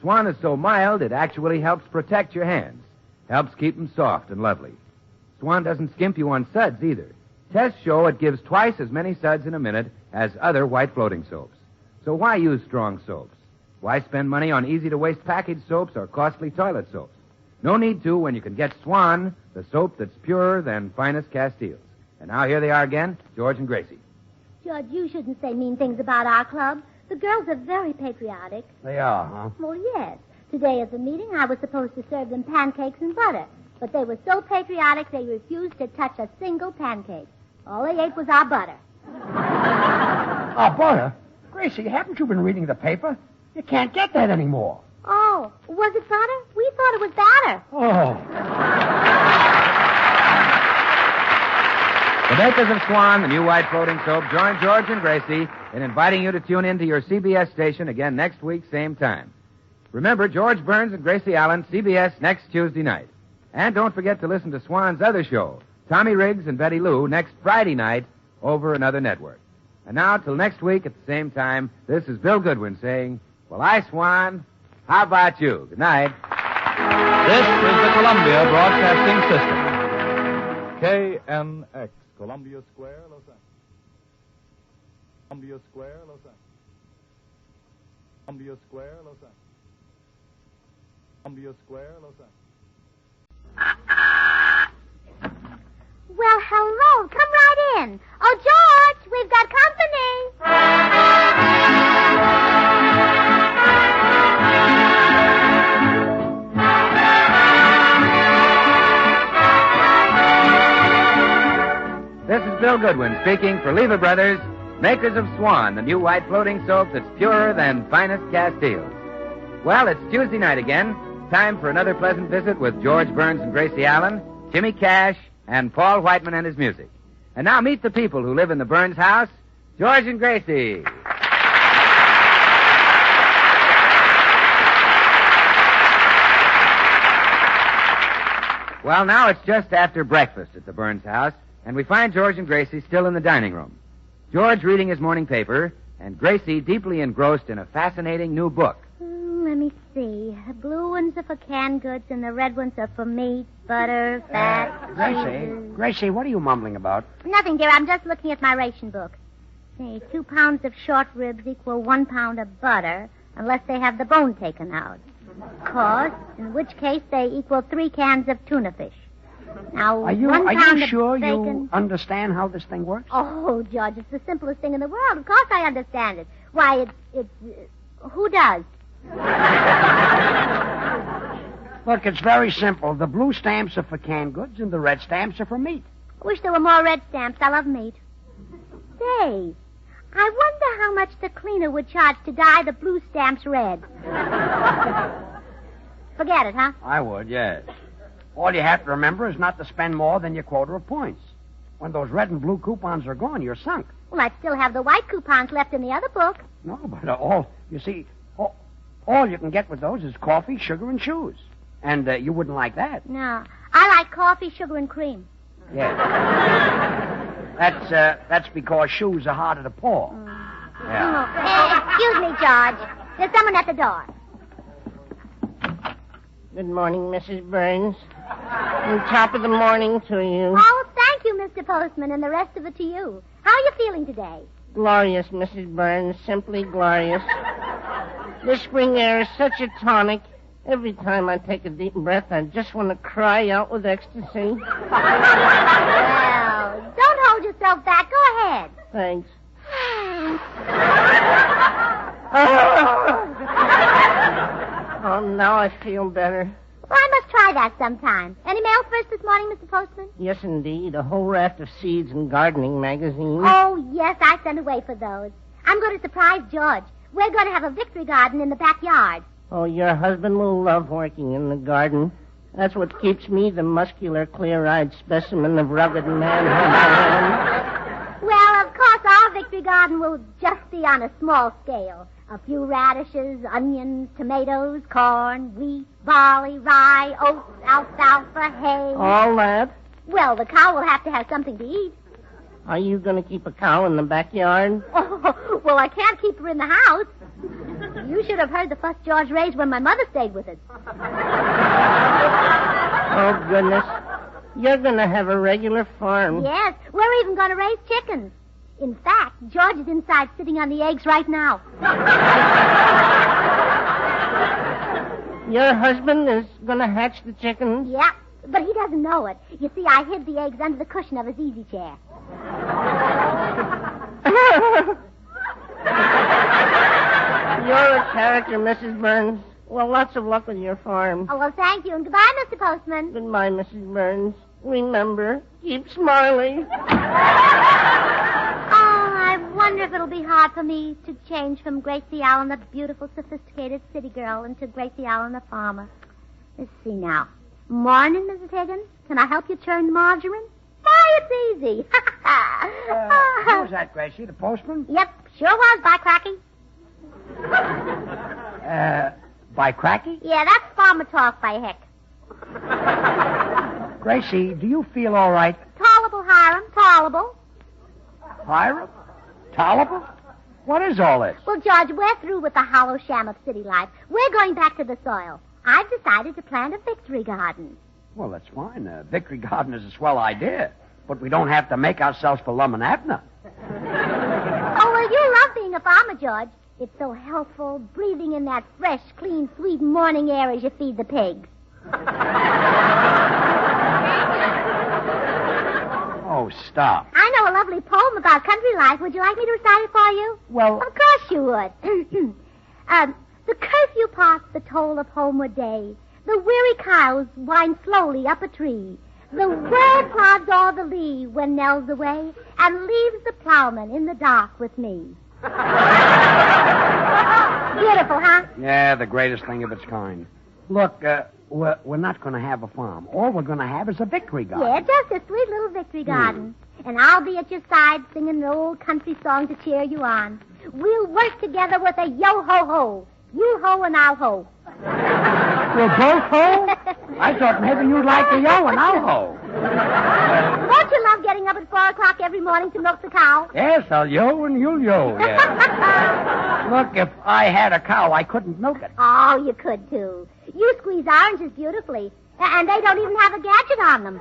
Swan is so mild it actually helps protect your hands, helps keep them soft and lovely. Swan doesn't skimp you on suds either. Tests show it gives twice as many suds in a minute as other white floating soaps. So why use strong soaps? Why spend money on easy-to-waste packaged soaps or costly toilet soaps? No need to when you can get Swan, the soap that's purer than finest Castiles. And now here they are again, George and Gracie. George, you shouldn't say mean things about our club. The girls are very patriotic. They are, huh? Well, yes. Today at the meeting, I was supposed to serve them pancakes and butter. But they were so patriotic, they refused to touch a single pancake. All they ate was our butter. Our butter? Gracie, haven't you been reading the paper? You can't get that anymore. Oh, was it butter? We thought it was batter. Oh. The makers of Swan, the new white floating soap, join George and Gracie in inviting you to tune in to your CBS station again next week, same time. Remember, George Burns and Gracie Allen, CBS next Tuesday night. And don't forget to listen to Swan's other show, Tommy Riggs and Betty Lou, next Friday night over another network. And now, till next week at the same time, this is Bill Goodwin saying, well, I, Swan, how about you? Good night. This is the Columbia Broadcasting System. KNX, Columbia Square, Los Angeles. Columbia Square, Los Angeles. Columbia Square, Los Angeles. Columbia Square, Los Angeles. Well, hello. Come right in. Oh, George, we've got company. This is Bill Goodwin speaking for Lever Brothers, makers of Swan, the new white floating soap that's purer than finest Castiles. Well, it's Tuesday night again. Time for another pleasant visit with George Burns and Gracie Allen, Jimmy Cash, and Paul Whiteman and his music. And now meet the people who live in the Burns house, George and Gracie. Well, now it's just after breakfast at the Burns house, and we find George and Gracie still in the dining room. George reading his morning paper, and Gracie deeply engrossed in a fascinating new book. Let me see. The blue ones are for canned goods, and the red ones are for meat, butter, fat, cheeses. Gracie, what are you mumbling about? Nothing, dear. I'm just looking at my ration book. See, 2 pounds of short ribs equal 1 pound of butter, unless they have the bone taken out. Of course, in which case they equal 3 cans of tuna fish. Now, Are you sure bacon... you understand how this thing works? Oh, George, it's the simplest thing in the world. Of course I understand it. Why, who does? Look, it's very simple. The blue stamps are for canned goods, and the red stamps are for meat. I wish there were more red stamps. I love meat. Say, I wonder how much the cleaner would charge to dye the blue stamps red. Forget it, huh? I would, yes. All you have to remember is not to spend more than your quota of points. When those red and blue coupons are gone, you're sunk. Well, I'd still have the white coupons left in the other book. No, but all you can get with those is coffee, sugar, and shoes. And you wouldn't like that. No. I like coffee, sugar, and cream. Yeah. That's because shoes are harder to paw. Yeah. Oh, excuse me, George. There's someone at the door. Good morning, Mrs. Burns. And top of the morning to you. Oh, thank you, Mr. Postman, and the rest of it to you. How are you feeling today? Glorious, Mrs. Burns. Simply glorious. This spring air is such a tonic. Every time I take a deep breath, I just want to cry out with ecstasy. Well, don't hold yourself back. Go ahead. Thanks. Oh, now I feel better. Well, I must try that sometime. Any mail first this morning, Mr. Postman? Yes, indeed. A whole raft of seeds and gardening magazines. Oh, yes, I sent away for those. I'm going to surprise George. We're going to have a victory garden in the backyard. Oh, your husband will love working in the garden. That's what keeps me the muscular, clear-eyed specimen of rugged manhood I am. Well, of course, our victory garden will just be on a small scale. A few radishes, onions, tomatoes, corn, wheat, barley, rye, oats, alfalfa, hay. All that? Well, the cow will have to have something to eat. Are you going to keep a cow in the backyard? Oh, well, I can't keep her in the house. You should have heard the fuss George raised when my mother stayed with us. Oh, goodness. You're going to have a regular farm. Yes, we're even going to raise chickens. In fact, George is inside sitting on the eggs right now. Your husband is going to hatch the chickens? Yeah, but he doesn't know it. You see, I hid the eggs under the cushion of his easy chair. You're a character, Mrs. Burns. Well, lots of luck with your farm. Oh, well, thank you, and goodbye, Mr. Postman. Goodbye, Mrs. Burns. Remember, keep smiling. I wonder if it'll be hard for me to change from Gracie Allen, the beautiful, sophisticated city girl, into Gracie Allen, the farmer. Let's see now. Morning, Mrs. Higgins. Can I help you churn margarine? Why, it's easy. Who was that, Gracie? The postman? Yep, sure was, by Cracky. By Cracky? Yeah, that's farmer talk by Heck. Gracie, do you feel all right? Tolerable, Hiram, tolerable. Hiram? Tolerable? What is all this? Well, George, we're through with the hollow sham of city life. We're going back to the soil. I've decided to plant a victory garden. Well, that's fine. Victory garden is a swell idea. But we don't have to make ourselves for Lum and Abner. Oh, well, you love being a farmer, George. It's so healthful, breathing in that fresh, clean, sweet morning air as you feed the pigs. Oh, stop. I know a lovely poem about country life. Would you like me to recite it for you? Well... Of course you would. The curfew parts the toll of homeward day. The weary cows wind slowly up a tree. The world plods o'er the lea when Nell's away and leaves the plowman in the dark with me. Beautiful, huh? Yeah, the greatest thing of its kind. Look, we're not going to have a farm. All we're going to have is a victory garden. Yeah, just a sweet little victory garden. And I'll be at your side singing an old country song to cheer you on. We'll work together with a yo-ho-ho. You ho and I'll ho. We'll both ho? I thought maybe you'd like the yo and I'll ho. Don't you love getting up at 4 o'clock every morning to milk the cow? Yes, I'll yo and you'll yo, yeah. Look, if I had a cow, I couldn't milk it. Oh, you could, too. You squeeze oranges beautifully, and they don't even have a gadget on them.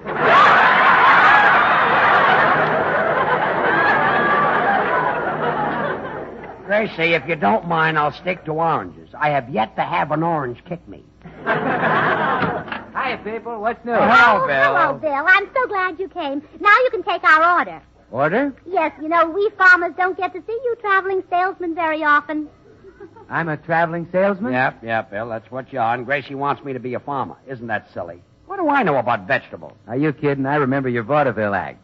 Gracie, if you don't mind, I'll stick to oranges. I have yet to have an orange kick me. Hi, people. What's new? Hello, Bill. Hello, Bill. I'm so glad you came. Now you can take our order. Order? Yes, you know, we farmers don't get to see you traveling salesmen very often. I'm a traveling salesman? Yep, Bill. That's what you are. And Gracie wants me to be a farmer. Isn't that silly? What do I know about vegetables? Are you kidding? I remember your vaudeville act.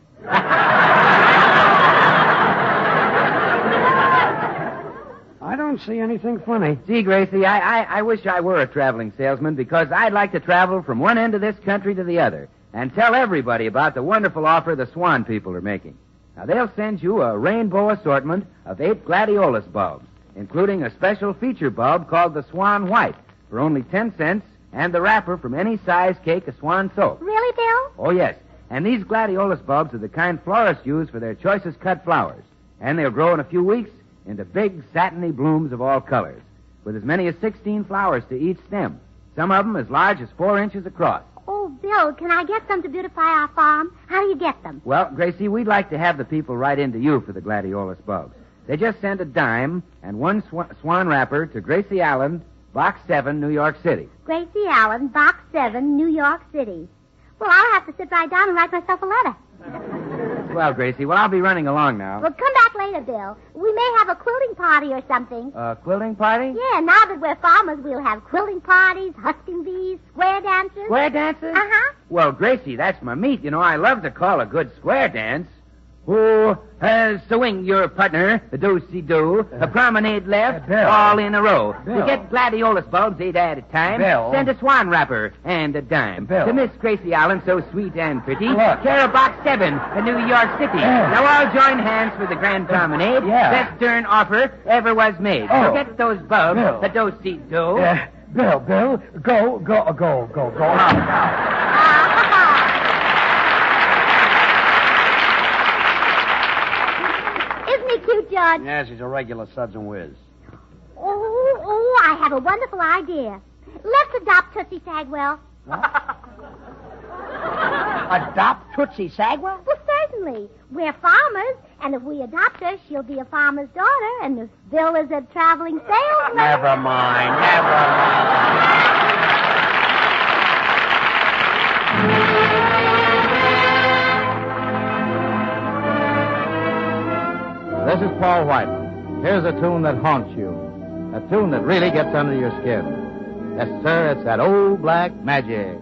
I don't see anything funny. Gee, Gracie, I wish I were a traveling salesman because I'd like to travel from one end of this country to the other and tell everybody about the wonderful offer the Swan people are making. Now, they'll send you a rainbow assortment of 8 gladiolus bulbs, including a special feature bulb called the Swan White for only 10 cents and the wrapper from any size cake of Swan soap. Really, Bill? Oh, yes. And these gladiolus bulbs are the kind florists use for their choicest cut flowers. And they'll grow in a few weeks into big, satiny blooms of all colors, with as many as 16 flowers to each stem, some of them as large as 4 inches across. Oh, Bill, can I get some to beautify our farm? How do you get them? Well, Gracie, we'd like to have the people write into you for the gladiolus bulbs. They just send a dime and 1 swan wrapper to Gracie Allen, Box 7, New York City. Gracie Allen, Box 7, New York City. Well, I'll have to sit right down and write myself a letter. Well, Gracie, I'll be running along now. Well, come back later, Bill. We may have a quilting party or something. A quilting party? Yeah, now that we're farmers, we'll have quilting parties, husking bees, square dances. Square dances? Uh-huh. Well, Gracie, that's my meat. You know, I love to call a good square dance. Oh, swing your partner, do-si-do, a promenade left, all in a row. To get gladiolus bulbs 8 at a time, send a swan wrapper and a dime. To Miss Gracie Allen, so sweet and pretty, care of Box 7, New York City. Now all join hands for the grand promenade. Best stern offer ever was made. So get those bulbs, the do-si-do. Bill, go. Isn't he cute, George? Yes, he's a regular suds and whiz. Oh, I have a wonderful idea. Let's adopt Tootsie Sagwell. Adopt Tootsie Sagwell? Well, certainly. We're farmers, and if we adopt her, she'll be a farmer's daughter, and if Bill is a traveling salesman... Never mind. This is Paul Whiteman. Here's a tune that haunts you. A tune that really gets under your skin. Yes, sir, it's that old black magic.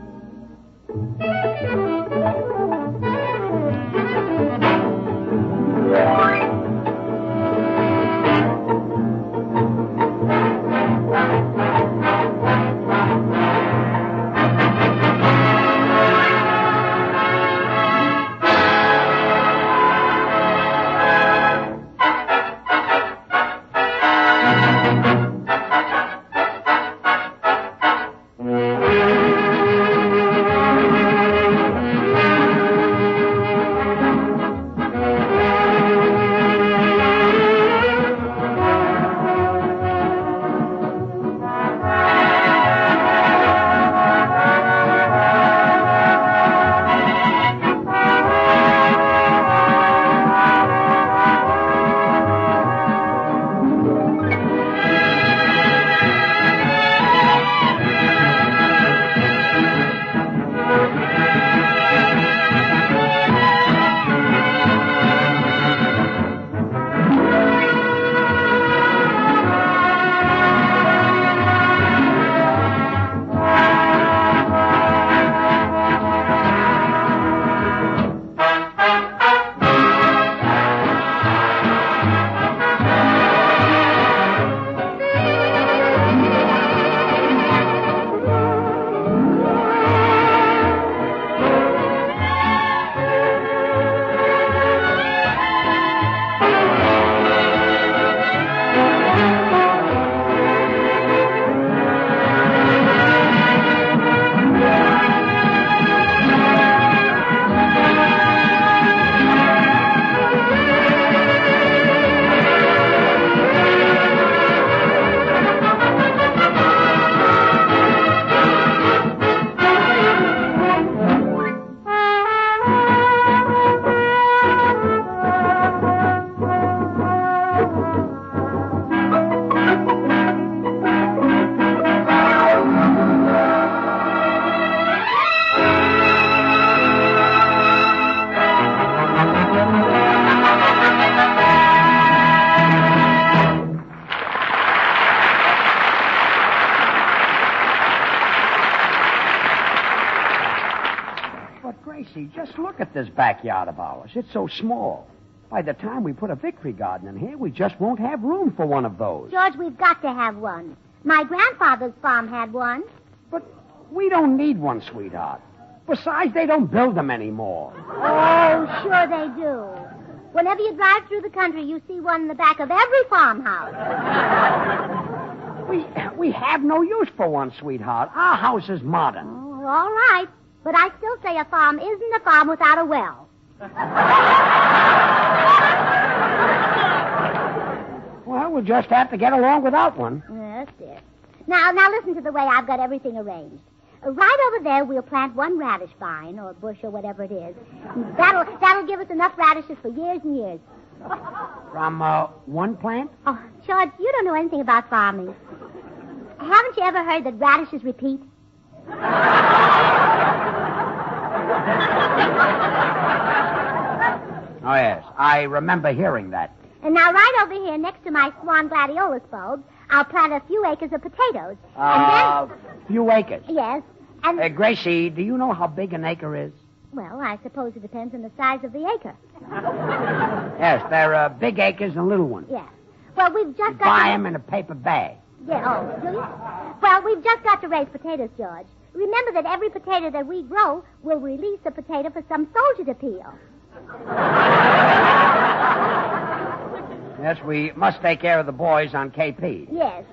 Gracie, just look at this backyard of ours. It's so small. By the time we put a victory garden in here, we just won't have room for one of those. George, we've got to have one. My grandfather's farm had one. But we don't need one, sweetheart. Besides, they don't build them anymore. Oh, sure they do. Whenever you drive through the country, you see one in the back of every farmhouse. We have no use for one, sweetheart. Our house is modern. Oh, all right. But I still say a farm isn't a farm without a well. Well, we'll just have to get along without one. Yes, dear. Now listen to the way I've got everything arranged. Right over there, we'll plant one radish vine or bush or whatever it is. That'll give us enough radishes for years and years. From one plant? Oh, George, you don't know anything about farming. Haven't you ever heard that radishes repeat? Oh, yes. I remember hearing that. And now right over here next to my swan gladiolus bulbs, I'll plant a few acres of potatoes. Few acres? Yes. And Gracie, do you know how big an acre is? Well, I suppose it depends on the size of the acre. Yes, there are big acres and little ones. Yeah. Well, we've just got Buy to... them in a paper bag. Yeah, oh, do you? Well, we've just got to raise potatoes, George. Remember that every potato that we grow will release a potato for some soldier to peel. Yes, we must take care of the boys on KP. Yes.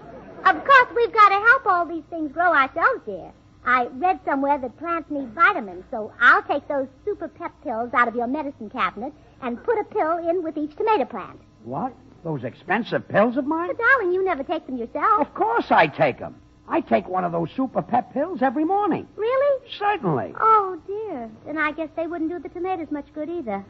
Of course, we've got to help all these things grow ourselves, dear. I read somewhere that plants need vitamins, so I'll take those super pep pills out of your medicine cabinet and put a pill in with each tomato plant. What? Those expensive pills of mine? But, darling, you never take them yourself. Of course I take them. I take one of those super pep pills every morning. Really? Certainly. Oh, dear. Then I guess they wouldn't do the tomatoes much good either.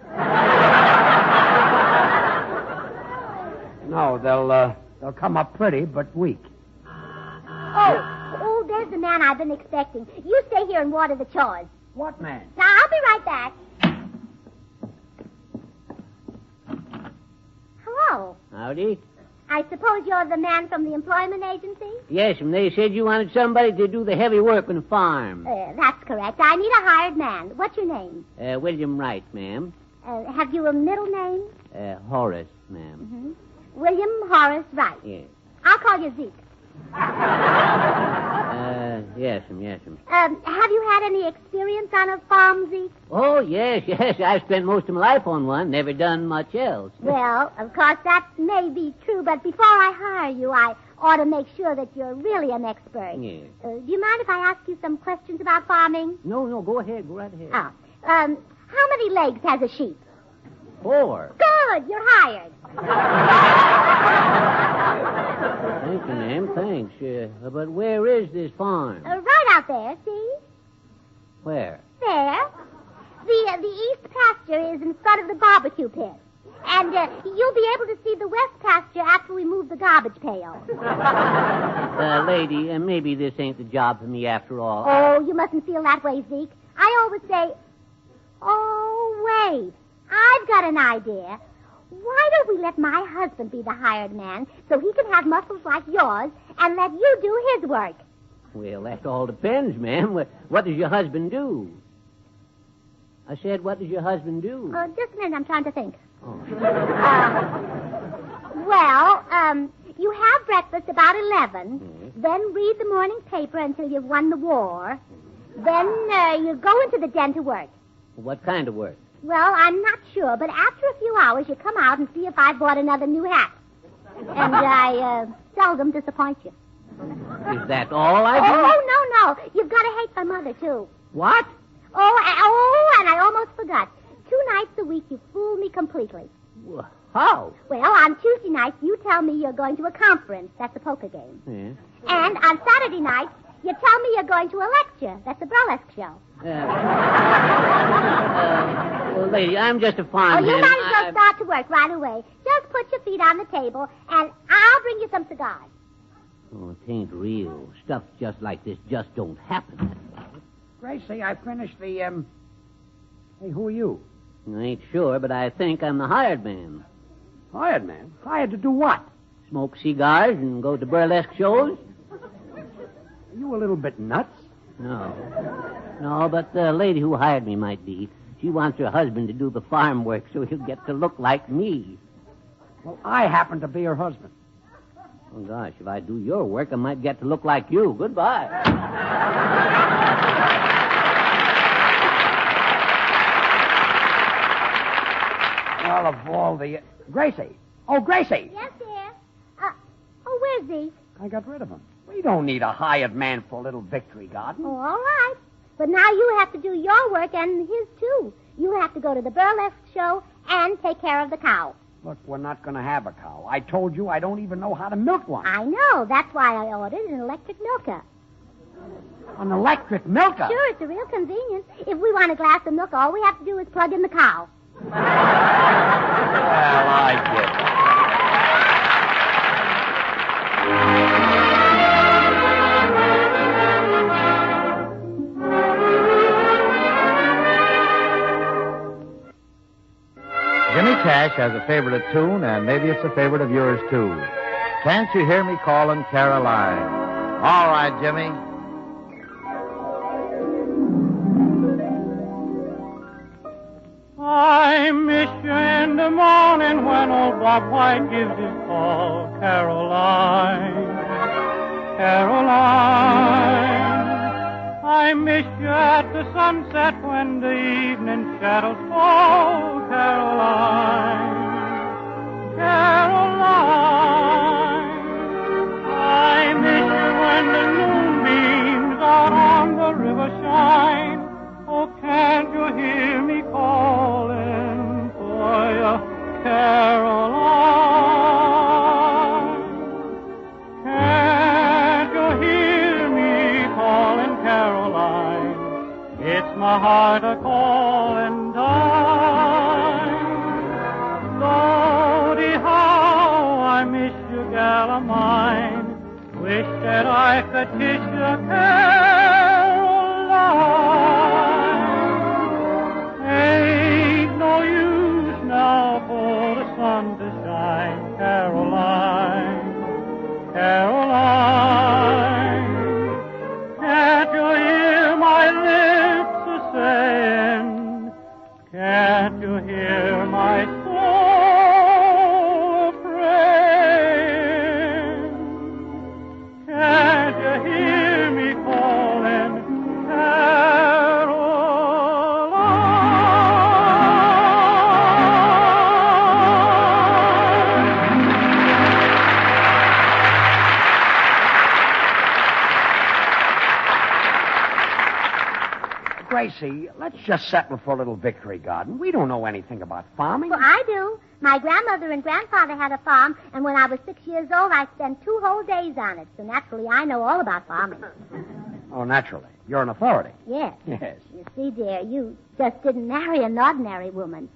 No, they'll come up pretty, but weak. Oh, there's the man I've been expecting. You stay here and water the chores. What man? Now, I'll be right back. Hello. Howdy. I suppose you're the man from the employment agency? Yes, and they said you wanted somebody to do the heavy work on the farm. That's correct. I need a hired man. What's your name? William Wright, ma'am. Have you a middle name? Horace, ma'am. Mm-hmm. William Horace Wright. Yes. I'll call you Zeke. Yes, ma'am. Have you had any experience on a farm, Zeke? Oh, yes. I've spent most of my life on one. Never done much else. Well, of course, that may be true, but before I hire you, I ought to make sure that you're really an expert. Yes. Do you mind if I ask you some questions about farming? No, go ahead. Go right ahead. Oh. How many legs has a sheep? 4. Good, you're hired. Thank you, ma'am. Thanks. But where is this farm? Right out there, see? Where? There. The east pasture is in front of the barbecue pit. And you'll be able to see the west pasture after we move the garbage pail. Lady, maybe this ain't the job for me after all. Oh, you mustn't feel that way, Zeke. I always say, oh, wait. I've got an idea. Why don't we let my husband be the hired man so he can have muscles like yours and let you do his work? Well, that all depends, ma'am. What does your husband do? I said, what does your husband do? Just a minute, I'm trying to think. Oh. You have breakfast about 11, then read the morning paper until you've won the war, then you go into the den to work. What kind of work? Well, I'm not sure, but after a few hours, you come out and see if I bought another new hat. And I seldom disappoint you. Is that all I do? Oh, no. You've got to hate my mother, too. What? Oh, and I almost forgot. 2 nights a week, you fool me completely. How? Well, on Tuesday nights, you tell me you're going to a conference. That's a poker game. Yeah. And on Saturday nights, you tell me you're going to a lecture. That's a burlesque show. Well, lady, I'm just a farmhand. You might as well start to work right away. Just put your feet on the table, and I'll bring you some cigars. Oh, it ain't real. Stuff just like this just don't happen. Gracie, I finished the, Hey, who are you? I ain't sure, but I think I'm the hired man. Hired man? Hired to do what? Smoke cigars and go to burlesque shows? Are you a little bit nuts? No, but the lady who hired me might be. She wants her husband to do the farm work so he'll get to look like me. Well, I happen to be her husband. Oh, gosh, if I do your work, I might get to look like you. Goodbye. Well, of all the... Gracie! Oh, Gracie! Yes, dear? Where's he? I got rid of him. We don't need a hired man for a little victory garden. Oh, all right. But now you have to do your work and his, too. You have to go to the burlesque show and take care of the cow. Look, we're not going to have a cow. I told you I don't even know how to milk one. I know. That's why I ordered an electric milker. An electric milker? Sure, it's a real convenience. If we want a glass of milk, all we have to do is plug in the cow. Well, I get it. Jimmy Cash has a favorite tune, and maybe it's a favorite of yours, too. Can't you hear me calling Caroline? All right, Jimmy. the morning when old Bob White gives his call. Caroline, Caroline, I miss you at the sunset when the evening shadows fall. Caroline, Caroline, I miss you when the moonbeams out on the river shine. Oh, can't you hear me calling for you, Caroline? Can't you hear me calling, Caroline? It's my heart a-calling time. Lordy, how I miss you, gal of mine. Wish that I could kiss you, Caroline. Ain't no use now for the sun to shine, Caroline, Caroline. Can't you hear my lips a-saying? Can't you hear my soul praying? Can't you hear me calling, Gracie, let's just settle for a little victory garden. We don't know anything about farming. Well, I do. My grandmother and grandfather had a farm, and when I was 6 years old, I spent 2 whole days on it. So naturally, I know all about farming. Oh, naturally. You're an authority. Yes. Yes. You see, dear, you just didn't marry an ordinary woman.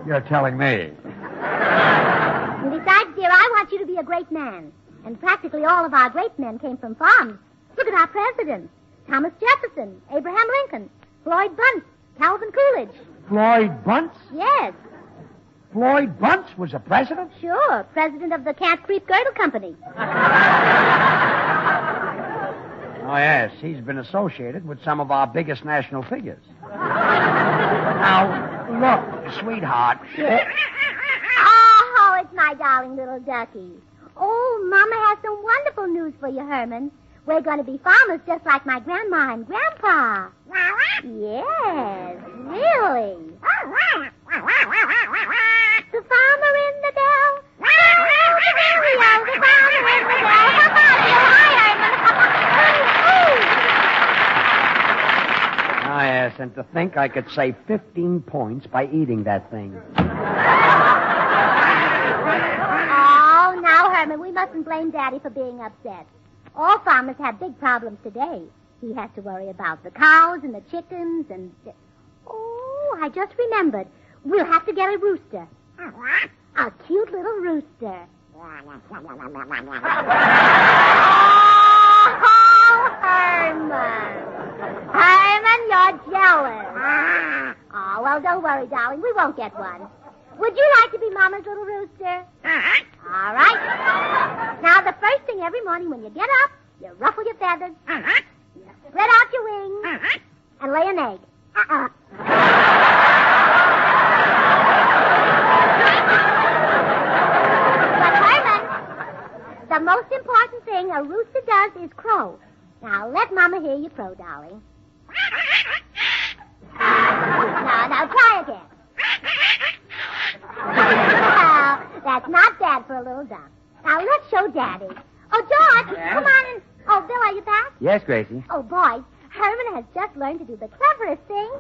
You're telling me. And besides, dear, I want you to be a great man. And practically all of our great men came from farms. Look at our presidents. Thomas Jefferson, Abraham Lincoln, Floyd Bunce, Calvin Coolidge. Floyd Bunce? Yes. Floyd Bunce was a president? Sure, president of the Can't Creep Girdle Company. Oh, yes. He's been associated with some of our biggest national figures. Now, look, sweetheart. Oh, it's my darling little ducky. Oh, Mama has some wonderful news for you, Herman. We're going to be farmers just like my grandma and grandpa. Yes, really. The farmer in the dell. The farmer in the dell. Ah, yes, and to think I could save 15 points by eating that thing. Oh, now, Herman, we mustn't blame Daddy for being upset. All farmers have big problems today. He has to worry about the cows and the chickens and... Oh, I just remembered. We'll have to get a rooster. A cute little rooster. Oh, Herman. Herman, you're jealous. Oh, well, don't worry, darling. We won't get one. Would you like to be Mama's little rooster? All right. Now, the first thing every morning when you get up, you ruffle your feathers, you spread out your wings, and lay an egg. But, Herman, the most important thing a rooster does is crow. Now, let Mama hear you crow, darling. Now, try again. Well, that's not bad for a little duck. Now, let's show Daddy. Oh, George, come on in. Oh, Bill, are you back? Yes, Gracie. Oh, boys, Herman has just learned to do the cleverest thing.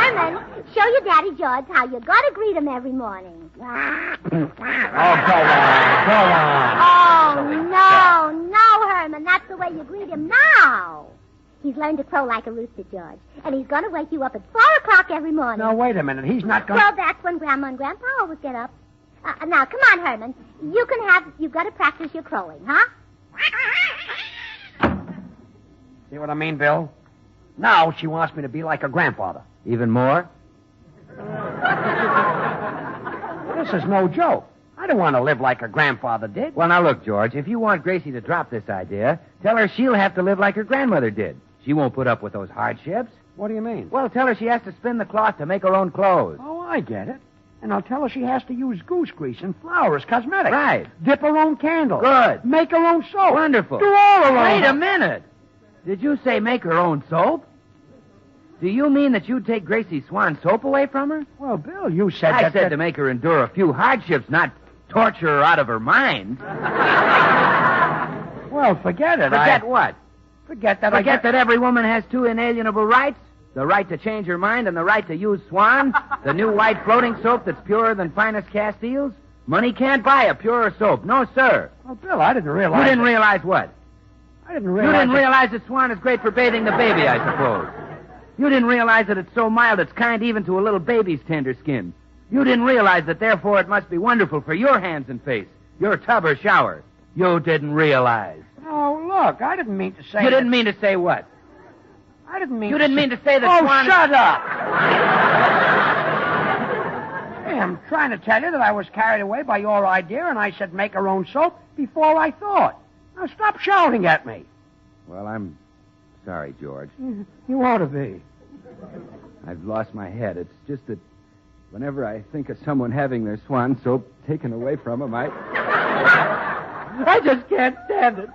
Herman, show your Daddy George how you got to greet him every morning. Oh, go on. Oh, no, Herman. That's the way you greet him now. He's learned to crow like a rooster, George. And he's going to wake you up at 4 o'clock every morning. No, wait a minute. He's not going to... Well, that's when Grandma and Grandpa always get up. Now, come on, Herman. You've got to practice your crowing, huh? See what I mean, Bill? Now she wants me to be like her grandfather. Even more? This is no joke. I don't want to live like her grandfather did. Well, now look, George, if you want Gracie to drop this idea, tell her she'll have to live like her grandmother did. She won't put up with those hardships. What do you mean? Well, tell her she has to spin the cloth to make her own clothes. Oh, I get it. And I'll tell her she has to use goose grease and flour as cosmetics. Right. Dip her own candle. Good. Make her own soap. Wonderful. Do all her own. Wait a minute. Did you say make her own soap? Do you mean that you'd take Gracie Swan's soap away from her? Well, Bill, you said I that... said to make her endure a few hardships, not torture her out of her mind. Well, forget it. Forget what? Forget that. Forget that every woman has two inalienable rights. The right to change her mind and the right to use Swan, the new white floating soap that's purer than finest Castiles. Money can't buy a purer soap. No, sir. Well, Bill, I didn't realize... You didn't realize what? I didn't realize... You didn't realize that Swan is great for bathing the baby, I suppose. You didn't realize that it's so mild it's kind even to a little baby's tender skin. You didn't realize that therefore it must be wonderful for your hands and face, your tub or shower. You didn't realize. Oh, look, I didn't mean to say... You didn't mean to say what? I didn't mean You didn't mean to say that Oh, Swan... shut up! Hey, I'm trying to tell you that I was carried away by your idea, and I said make her own soap before I thought. Now, stop shouting at me. Well, I'm sorry, George. You ought to be. I've lost my head. It's just that whenever I think of someone having their Swan soap taken away from them, I just can't stand it.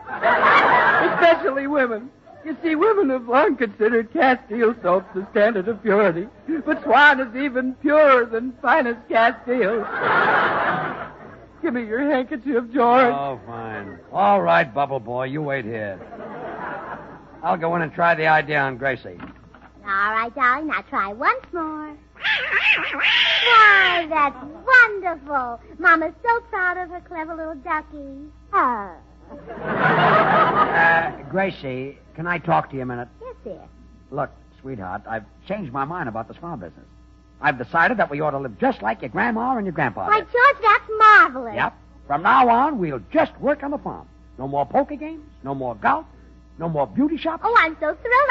Especially women. You see, women have long considered Castile soap the standard of purity. But Swan is even purer than finest Castile. Give me your handkerchief, George. Oh, fine. All right, Bubble Boy, you wait here. I'll go in and try the idea on Gracie. All right, darling. Now try once more. Why, that's wonderful. Mama's so proud of her clever little ducky. Oh. Gracie, can I talk to you a minute? Yes, dear. Look, sweetheart, I've changed my mind about the farm business. I've decided that we ought to live just like your grandma and your grandpa Why, did. George, that's marvelous. Yep. From now on, we'll just work on the farm. No more poker games, no more golf, no more beauty shops. Oh, I'm so thrilled.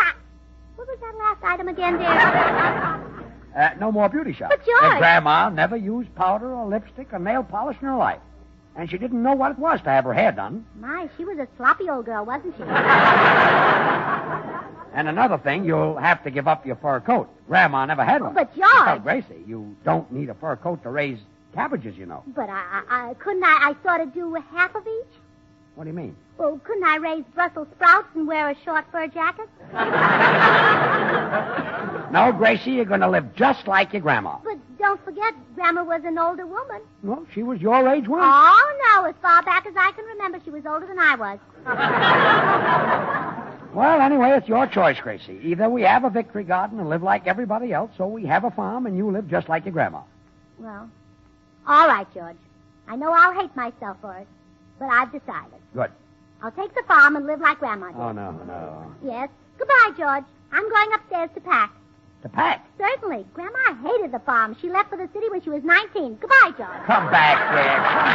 What was that last item again, dear? No more beauty shops. But, George... Your grandma never used powder or lipstick or nail polish in her life. And she didn't know what it was to have her hair done. My, she was a sloppy old girl, wasn't she? And another thing, you'll have to give up your fur coat. Grandma never had one. But, George... Tell Gracie, you don't need a fur coat to raise cabbages, you know. But couldn't I sort of do half of each? What do you mean? Well, couldn't I raise Brussels sprouts and wear a short fur jacket? No, Gracie, you're going to live just like your grandma. But don't forget, Grandma was an older woman. Well, she was your age once. Oh, no, as far back as I can remember, she was older than I was. Well, anyway, it's your choice, Gracie. Either we have a victory garden and live like everybody else, or we have a farm and you live just like your grandma. Well, all right, George. I know I'll hate myself for it, but I've decided. Good. I'll take the farm and live like Grandma did. Oh, no. Yes. Goodbye, George. I'm going upstairs to pack. To pack? Certainly. Grandma hated the farm. She left for the city when she was 19. Goodbye, George. Come back, dear. Come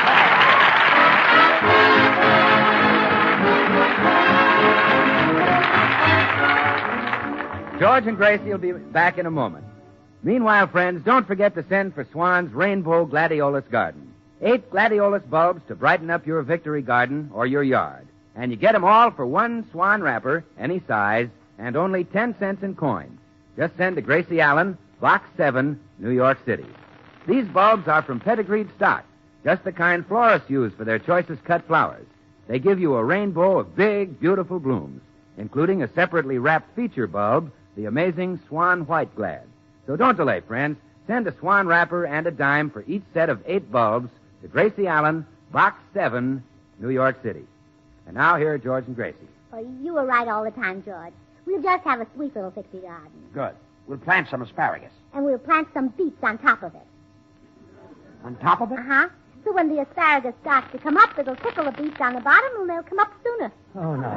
back. George and Gracie will be back in a moment. Meanwhile, friends, don't forget to send for Swan's Rainbow Gladiolus Garden. 8 gladiolus bulbs to brighten up your victory garden or your yard. And you get them all for 1 Swan wrapper, any size, and only 10 cents in coins. Just send to Gracie Allen, Box 7, New York City. These bulbs are from pedigreed stock, just the kind florists use for their choicest cut flowers. They give you a rainbow of big, beautiful blooms, including a separately wrapped feature bulb, the amazing Swan White Glad. So don't delay, friends. Send a Swan wrapper and a dime for each set of 8 bulbs to Gracie Allen, Box 7, New York City. And now here are George and Gracie. Oh, you were right all the time, George. We'll just have a sweet little victory garden. Good. We'll plant some asparagus. And we'll plant some beets on top of it. On top of it? Uh-huh. So when the asparagus starts to come up, it'll tickle the beets on the bottom and they'll come up sooner. Oh, no.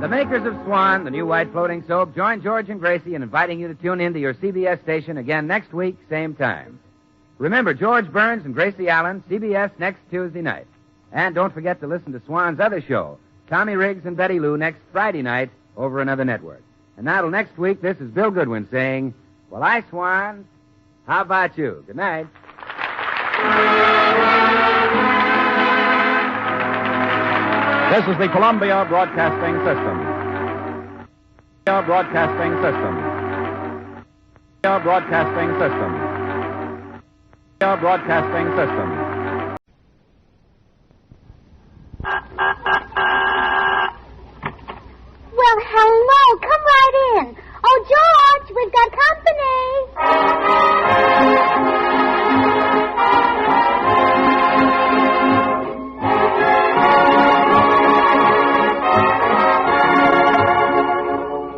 The makers of Swan, the new white floating soap, join George and Gracie in inviting you to tune in to your CBS station again next week, same time. Remember, George Burns and Gracie Allen, CBS next Tuesday night. And don't forget to listen to Swan's other show, Tommy Riggs and Betty Lou, next Friday night over another network. And now till next week, this is Bill Goodwin saying, well, I swans. How about you? Good night. This is the Columbia Broadcasting System. Broadcasting System. Broadcasting System. Broadcasting System. Well, hello. Come right in. Oh, George, we've got company.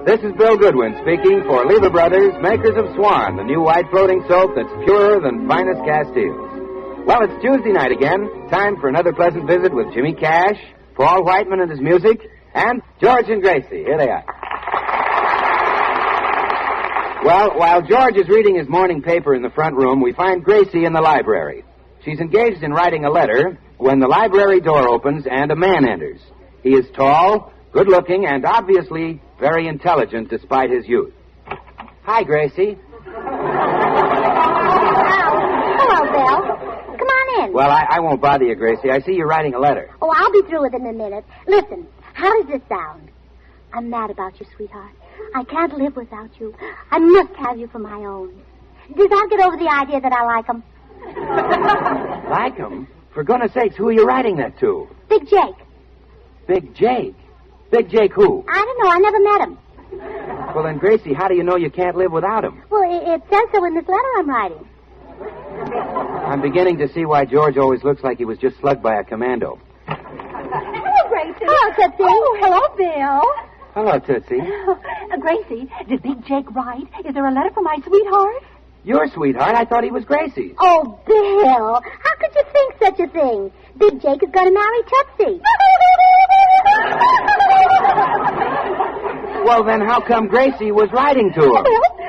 This is Bill Goodwin speaking for Lever Brothers, makers of Swan, the new white floating soap that's purer than finest Castiles. Well, it's Tuesday night again. Time for another pleasant visit with Jimmy Cash, Paul Whiteman and his music, and George and Gracie. Here they are. Well, while George is reading his morning paper in the front room, we find Gracie in the library. She's engaged in writing a letter when the library door opens and a man enters. He is tall, good-looking, and obviously very intelligent despite his youth. Hi, Gracie. Hello, Bill. Come on in. Well, I won't bother you, Gracie. I see you're writing a letter. Oh, I'll be through with it in a minute. Listen, how does this sound? I'm mad about you, sweetheart. I can't live without you. I must have you for my own. Did I get over the idea that I like him? Like him? For goodness sakes, who are you writing that to? Big Jake. Big Jake? Big Jake who? I don't know. I never met him. Well, then, Gracie, how do you know you can't live without him? Well, it says so in this letter I'm writing. I'm beginning to see why George always looks like he was just slugged by a commando. Hello, Gracie. Hello, Tootsie. Oh, hello, Bill. Hello, Tootsie. Gracie, did Big Jake write? Is there a letter for my sweetheart? Your sweetheart? I thought he was Gracie's. Oh, Bill, how could you think such a thing? Big Jake is going to marry Tootsie. Well, then how come Gracie was writing to him? Well,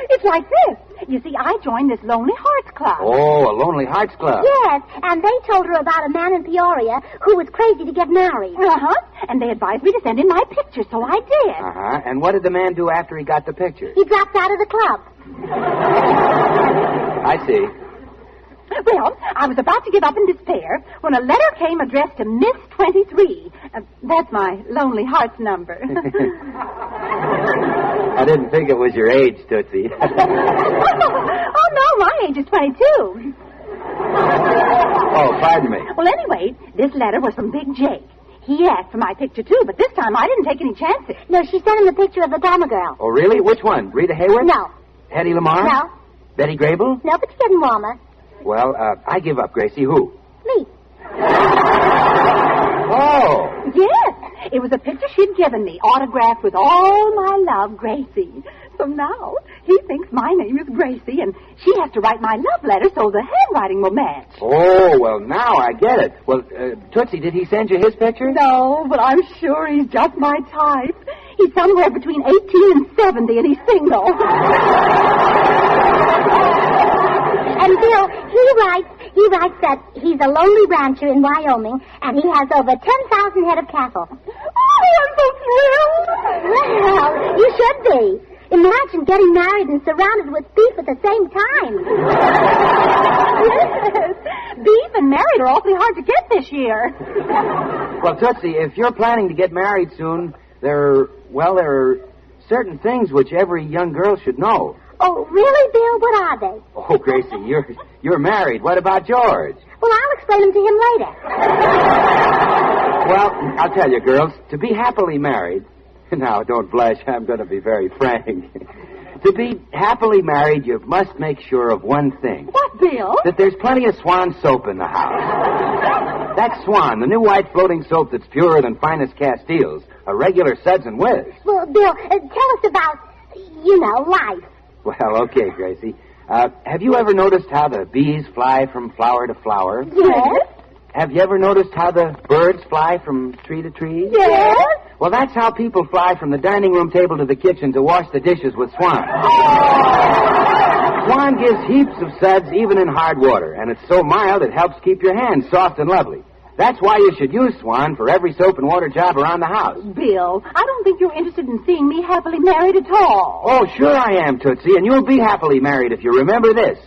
it's like this. You see, I joined this Lonely Hearts Club. Oh, a Lonely Hearts Club. Yes, and they told her about a man in Peoria who was crazy to get married. Uh-huh. And they advised me to send in my picture, so I did. Uh-huh. And what did the man do after he got the picture? He dropped out of the club. I see. Well, I was about to give up in despair when a letter came addressed to Miss 23. That's my Lonely Hearts number. I didn't think it was your age, Tootsie. Oh, no, my age is 22. Oh, pardon me. Well, anyway, this letter was from Big Jake. He asked for my picture, too, but this time I didn't take any chances. No, she sent him the picture of the Dharma girl. Oh, really? Which one? Rita Hayworth? No. Hetty Lamar? No. Betty Grable? No, but it's getting warmer. Well, I give up, Gracie. Who? Me. Oh. Yes. It was a picture she'd given me, autographed with all my love, Gracie. So now he thinks my name is Gracie, and she has to write my love letter so the handwriting will match. Oh, well, now I get it. Well, Tootsie, did he send you his picture? No, but I'm sure he's just my type. He's somewhere between 18 and 70, and he's single. And Bill, he writes that he's a lonely rancher in Wyoming, and he has over 10,000 head of cattle. Oh, I'm so thrilled. Well, you should be. Imagine getting married and surrounded with beef at the same time. Yes. Beef and married are awfully hard to get this year. Well, Tootsie, if you're planning to get married soon, there are certain things which every young girl should know. Oh, really, Bill? What are they? Oh, Gracie, you're married. What about George? Well, I'll explain them to him later. Well, I'll tell you, girls, to be happily married... Now, don't blush. I'm going to be very frank. To be happily married, you must make sure of one thing. What, Bill? That there's plenty of Swan soap in the house. That's Swan, the new white floating soap that's purer than finest Castiles. A regular suds and whiz. Well, Bill, tell us about, life. Well, okay, Gracie. Have you ever noticed how the bees fly from flower to flower? Yes. Have you ever noticed how the birds fly from tree to tree? Yes. Well, that's how people fly from the dining room table to the kitchen to wash the dishes with Swan. Swan gives heaps of suds even in hard water, and it's so mild it helps keep your hands soft and lovely. That's why you should use Swan for every soap and water job around the house. Bill, I don't think you're interested in seeing me happily married at all. Oh, sure I am, Tootsie, and you'll be happily married if you remember this.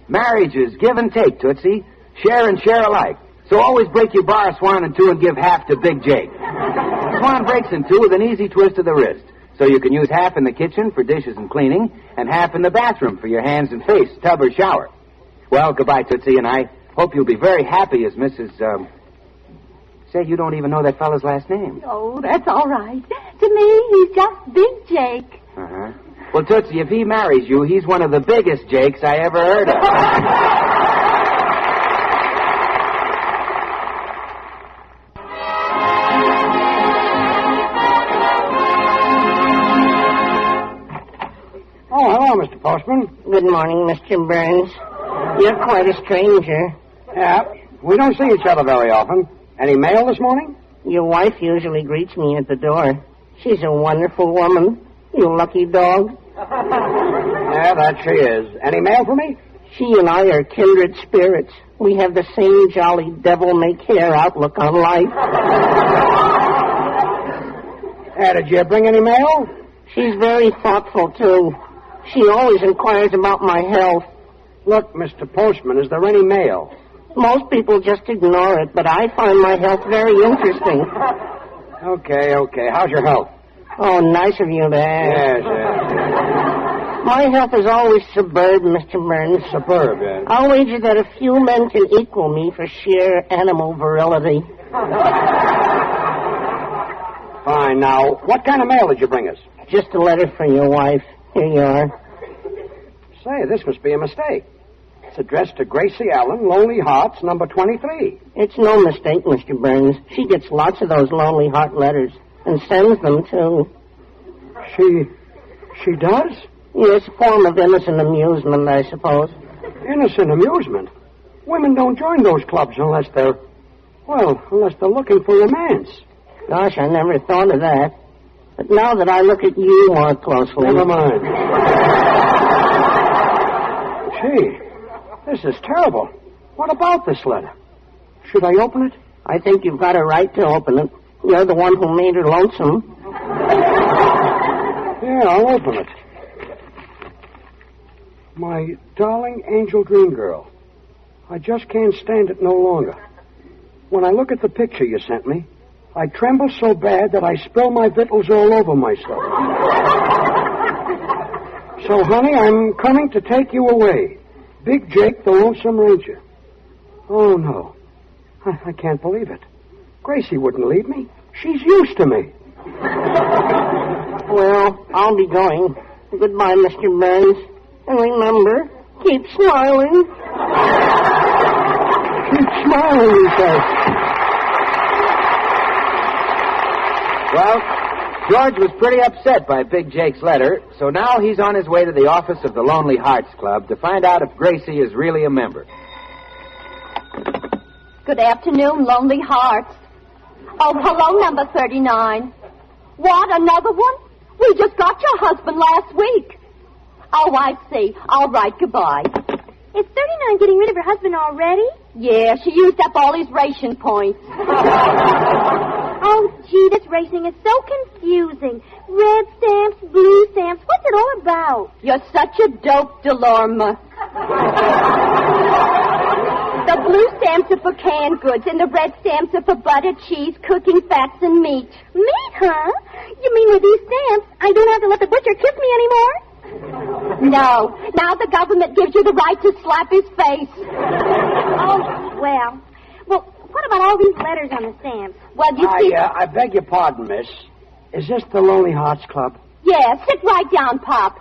Marriage is give and take, Tootsie. Share and share alike. So always break your bar of Swan in two and give half to Big Jake. Swan breaks in two with an easy twist of the wrist. So you can use half in the kitchen for dishes and cleaning, and half in the bathroom for your hands and face, tub or shower. Well, goodbye, Tootsie, and I hope you'll be very happy as Mrs. Say, you don't even know that fellow's last name. Oh, that's all right. To me, he's just Big Jake. Uh-huh. Well, Tootsie, if he marries you, he's one of the biggest Jakes I ever heard of. Oh, hello, Mr. Postman. Good morning, Mr. Burns. You're quite a stranger. Yeah, we don't see each other very often. Any mail this morning? Your wife usually greets me at the door. She's a wonderful woman. You lucky dog. Yeah, that she is. Any mail for me? She and I are kindred spirits. We have the same jolly devil-may-care outlook on life. Did you bring any mail? She's very thoughtful, too. She always inquires about my health. Look, Mr. Postman, is there any mail? Most people just ignore it, but I find my health very interesting. Okay. How's your health? Oh, nice of you to ask. Yes. My health is always superb, Mr. Burns. Superb, yes. I'll wager that a few men can equal me for sheer animal virility. Fine. Now, what kind of mail did you bring us? Just a letter for your wife. Here you are. Say, this must be a mistake. It's addressed to Gracie Allen, Lonely Hearts, number 23. It's no mistake, Mr. Burns. She gets lots of those Lonely Heart letters, and sends them, too. She does? Yes, a form of innocent amusement, I suppose. Innocent amusement? Women don't join those clubs unless they're looking for romance. Gosh, I never thought of that. But now that I look at you more closely... Never mind. Gee, this is terrible. What about this letter? Should I open it? I think you've got a right to open it. You're the one who made her lonesome. Yeah, I'll open it. My darling angel dream girl, I just can't stand it no longer. When I look at the picture you sent me, I tremble so bad that I spill my victuals all over myself. So, honey, I'm coming to take you away. Big Jake, the Lonesome Ranger. Oh, no. I can't believe it. Gracie wouldn't leave me. She's used to me. Well, I'll be going. Goodbye, Mr. Burns. And remember, keep smiling. Keep smiling, he says. Well, George was pretty upset by Big Jake's letter, so now he's on his way to the office of the Lonely Hearts Club to find out if Gracie is really a member. Good afternoon, Lonely Hearts. Oh, hello, number 39. What, another one? We just got your husband last week. Oh, I see. All right, goodbye. Is 39 getting rid of her husband already? Yeah, she used up all his ration points. Oh, gee, this racing is so confusing. Red stamps, blue stamps. What's it all about? You're such a dope, Delorma. The blue stamps are for canned goods, and the red stamps are for butter, cheese, cooking fats, and meat. Meat, huh? You mean with these stamps, I don't have to let the butcher kiss me anymore? No. Now the government gives you the right to slap his face. Oh, well, what about all these letters on the stamps? Well, you see... I beg your pardon, miss. Is this the Lonely Hearts Club? Yeah, sit right down, Pop.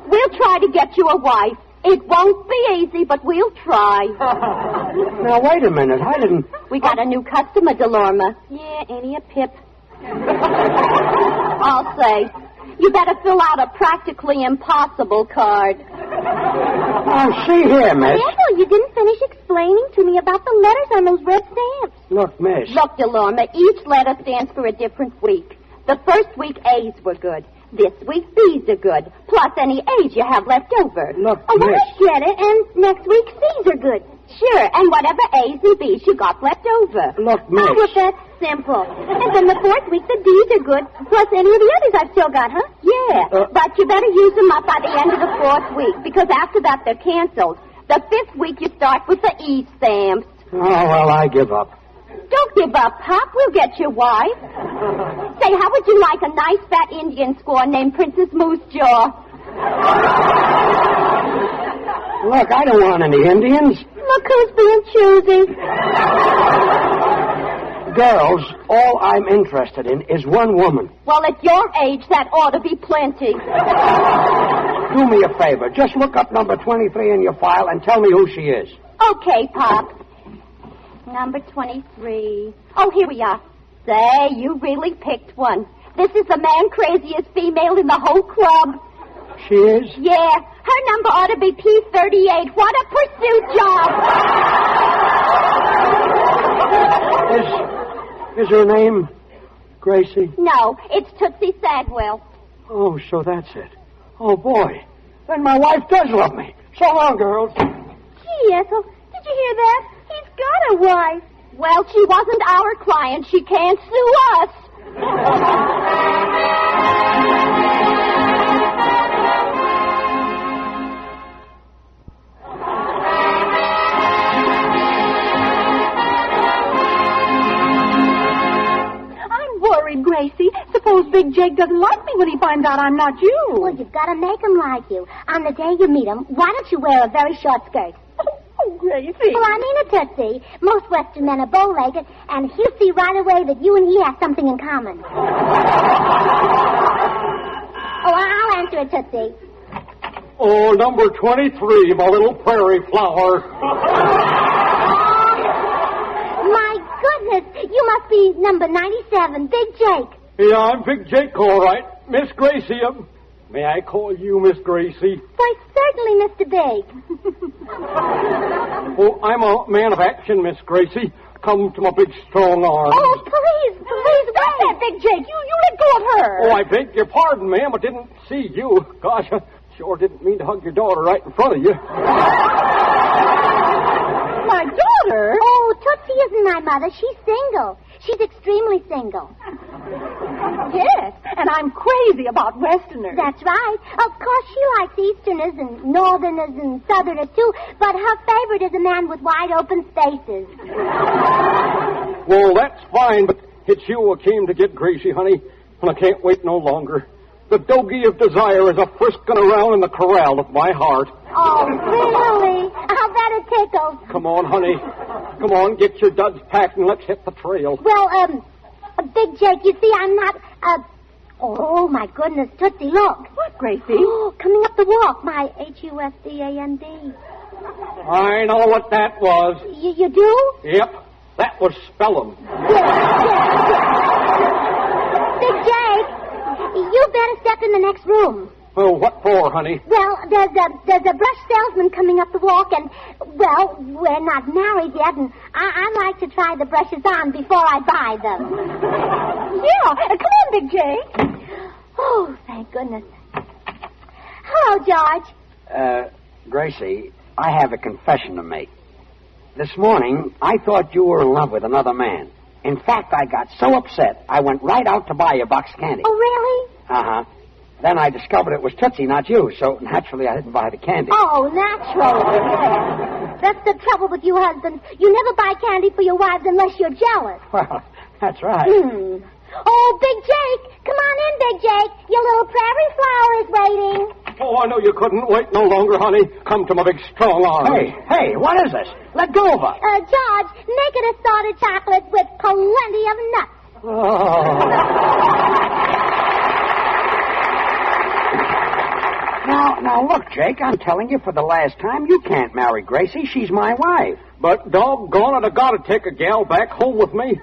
We'll try to get you a wife. It won't be easy, but we'll try. Now, wait a minute. I didn't... We got a new customer, Delorma. Yeah, ain't he a pip? I'll say. You better fill out a practically impossible card. Oh, see here, miss. Careful, you didn't finish explaining to me about the letters on those red stamps. Look, miss. Look, Delorma, each letter stands for a different week. The first week, A's were good. This week, B's are good, plus any A's you have left over. Look, oh, well, Miss. I get it, and next week, C's are good. Sure, and whatever A's and B's you got left over. Look, Miss. Oh, well, that's simple. And then the fourth week, the D's are good, plus any of the others I've still got, huh? Yeah, but you better use them up by the end of the fourth week, because after that, they're canceled. The fifth week, you start with the E stamps. Oh, well, I give up. Don't give up, Pop. We'll get your wife. Say, how would you like a nice fat Indian squaw named Princess Moosejaw? Look, I don't want any Indians. Look who's being choosy. Girls, all I'm interested in is one woman. Well, at your age, that ought to be plenty. Do me a favor. Just look up number 23 in your file and tell me who she is. Okay, Pop. Number 23. Oh, here we are. Say, you really picked one. This is the man craziest female in the whole club. She is? Yeah. Her number ought to be P38. What a pursuit job. Is her name Gracie? No, it's Tootsie Sagwell. Oh, so that's it. Oh, boy. Then my wife does love me. So long, girls. Gee, Ethel, did you hear that? He's got a wife. Well, she wasn't our client. She can't sue us. I'm worried, Gracie. Suppose Big Jake doesn't like me when he finds out I'm not you. Well, you've got to make him like you. On the day you meet him, why don't you wear a very short skirt? Oh, Gracie. Well, I mean it, Tootsie. Most Western men are bow-legged, and he'll see right away that you and he have something in common. Oh, I'll answer it, Tootsie. Oh, number 23, my little prairie flower. My goodness, you must be number 97, Big Jake. Yeah, I'm Big Jake, all right. Miss Gracie, may I call you Miss Gracie? Why, certainly, Mr. Big. Oh, I'm a man of action, Miss Gracie. Come to my big, strong arms. Oh, please, Stop that, Big Jake. You let go of her. Oh, I beg your pardon, ma'am. I didn't see you. Gosh, I sure didn't mean to hug your daughter right in front of you. My daughter? Oh, Tootsie isn't my mother. She's single. She's extremely single. Yes, and I'm crazy about Westerners. That's right. Of course, she likes Easterners and Northerners and Southerners, too, but her favorite is a man with wide open spaces. Well, that's fine, but it's you I came to get, Gracie, honey, and I can't wait no longer. The doggie of desire is a frisking around in the corral of my heart. Oh, really? I'll bet it tickles. Come on, honey. Come on, get your duds packed and let's hit the trail. Well, Big Jake, you see, I'm not, oh, my goodness, Tootsie, look. What, Gracie? Oh, coming up the walk, my HUSDAND. I know what that was. You do? Yep, that was spelling. Big Jake, you better step in the next room. Oh, what for, honey? Well, there's a brush salesman coming up the walk, and, well, we're not married yet, and I like to try the brushes on before I buy them. Yeah, come on, Big Jake. Oh, thank goodness. Hello, George. Gracie, I have a confession to make. This morning, I thought you were in love with another man. In fact, I got so upset, I went right out to buy you a box of candy. Oh, really? Uh-huh. Then I discovered it was Tootsie, not you, so naturally I didn't buy the candy. Oh, naturally. That's the trouble with you husbands. You never buy candy for your wives unless you're jealous. Well, that's right. Oh, Big Jake. Come on in, Big Jake. Your little prairie flower is waiting. Oh, I know you couldn't wait no longer, honey. Come to my big, strong arms. Hey, what is this? Let go of her. George, make it assorted chocolate with plenty of nuts. Oh. Now, look, Jake, I'm telling you for the last time, you can't marry Gracie. She's my wife. But doggone it, I gotta take a gal back home with me.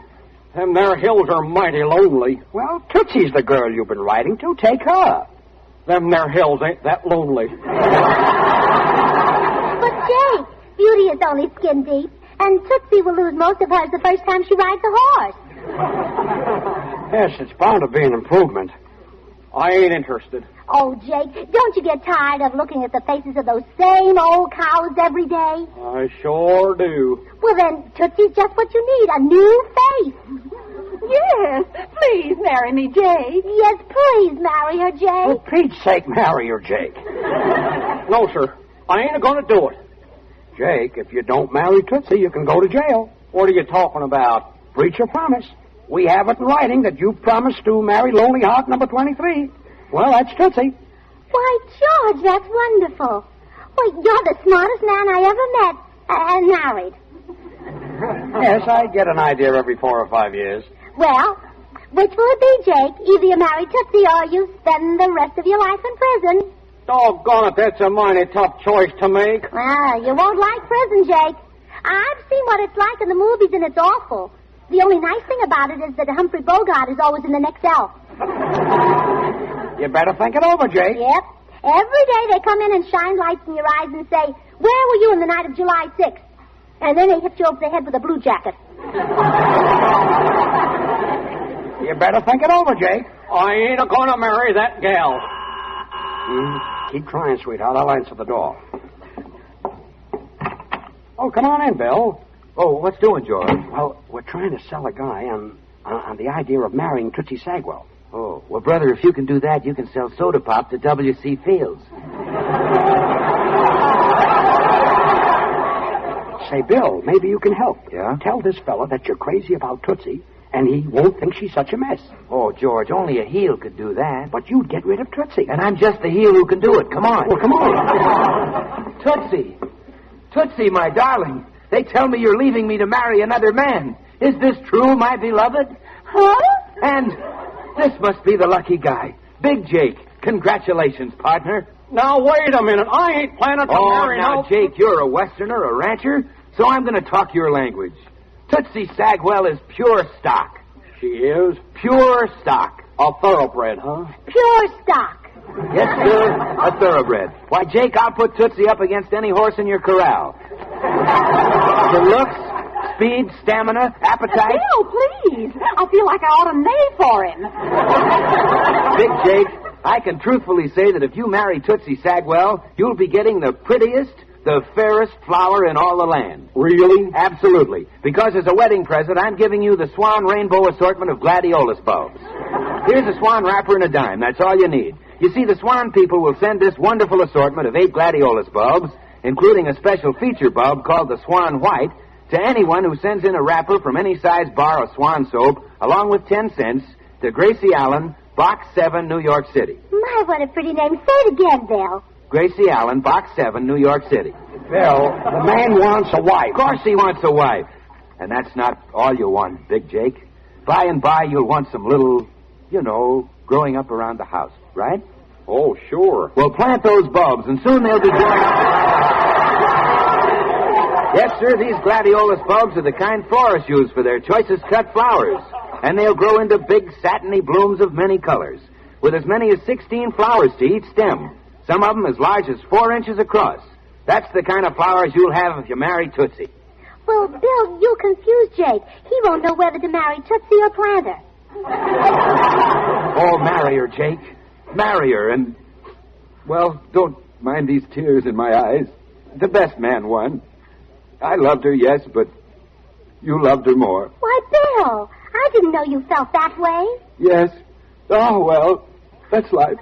Them there hills are mighty lonely. Well, Tootsie's the girl you've been writing to. Take her. Them there hills ain't that lonely. But, Jake, beauty is only skin deep, and Tootsie will lose most of hers the first time she rides a horse. Yes, it's bound to be an improvement. I ain't interested. Oh, Jake, don't you get tired of looking at the faces of those same old cows every day? I sure do. Well, then, Tootsie's just what you need, a new face. Yes, please marry me, Jake. Yes, please marry her, Jake. For Pete's sake, marry her, Jake. No, sir. I ain't going to do it. Jake, if you don't marry Tootsie, you can go to jail. What are you talking about? Breach of promise. We have it in writing that you promised to marry Lonely Heart number 23. Well, that's Tootsie. Why, George, that's wonderful. Why, you're the smartest man I ever met and married. Yes, I get an idea every 4 or 5 years. Well, which will it be, Jake? Either you marry Tootsie or you spend the rest of your life in prison. Doggone it, that's a mighty tough choice to make. Well, you won't like prison, Jake. I've seen what it's like in the movies, and it's awful. The only nice thing about it is that Humphrey Bogart is always in the next cell. You better think it over, Jake. Yep. Every day they come in and shine lights in your eyes and say, "Where were you on the night of July 6th?" And then they hit you over the head with a blue jacket. You better think it over, Jake. I ain't going to marry that gal. Keep trying, sweetheart. I'll answer the door. Oh, come on in, Bill. Oh, what's doing, George? Well, we're trying to sell a guy on the idea of marrying Tootsie Sagwell. Oh, well, brother, if you can do that, you can sell soda pop to W.C. Fields. Say, Bill, maybe you can help. Yeah? Tell this fella that you're crazy about Tootsie, and he won't think she's such a mess. Oh, George, only a heel could do that. But you'd get rid of Tootsie. And I'm just the heel who can do it. Come on. Well, come on. Tootsie. Tootsie, my darling. They tell me you're leaving me to marry another man. Is this true, my beloved? Huh? And this must be the lucky guy. Big Jake. Congratulations, partner. Now, wait a minute. I ain't planning to marry now, Jake, you're a Westerner, a rancher, so I'm going to talk your language. Tootsie Sagwell is pure stock. She is? Pure stock. A thoroughbred, huh? Pure stock. Yes, sir, a thoroughbred. Why, Jake, I'll put Tootsie up against any horse in your corral. The looks, speed, stamina, appetite. Bill, please. I feel like I ought to neigh for him. Big Jake, I can truthfully say that if you marry Tootsie Sagwell, you'll be getting the prettiest, the fairest flower in all the land. Really? Absolutely. Because as a wedding present, I'm giving you the Swan Rainbow assortment of gladiolus bulbs. Here's a swan wrapper and a dime. That's all you need. You see, the Swan people will send this wonderful assortment of 8 gladiolus bulbs, including a special feature bulb called the Swan White, to anyone who sends in a wrapper from any size bar of Swan soap, along with 10 cents, to Gracie Allen, Box 7, New York City. My, what a pretty name. Say it again, Bill. Gracie Allen, Box 7, New York City. Bill, the man wants a wife. Of course he wants a wife. And that's not all you want, Big Jake. By and by, you'll want some little, growing up around the house, right? Oh, sure. Well, plant those bulbs, and soon they'll be growing up. Yes, sir, these gladiolus bulbs are the kind florists use for their choicest cut flowers. And they'll grow into big, satiny blooms of many colors, with as many as 16 flowers to each stem, some of them as large as 4 inches across. That's the kind of flowers you'll have if you marry Tootsie. Well, Bill, you confuse Jake. He won't know whether to marry Tootsie or plant her. Oh, marry her, Jake. Marry her, and, well, don't mind these tears in my eyes. The best man won. I loved her, yes, but you loved her more. Why, Bill, I didn't know you felt that way. Yes. Oh, well, that's life.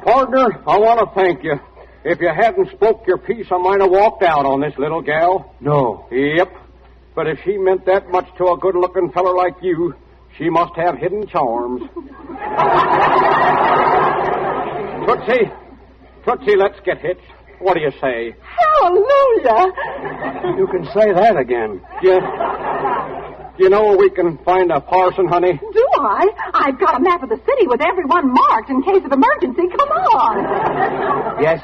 Partner, I want to thank you. If you hadn't spoke your piece, I might have walked out on this little gal. No. Yep. But if she meant that much to a good-looking feller like you, she must have hidden charms. Tootsie, let's get hitched. What do you say? Hallelujah! You can say that again. Yes. You know where we can find a parson, honey? Do I? I've got a map of the city with everyone marked in case of emergency. Come on. Yes,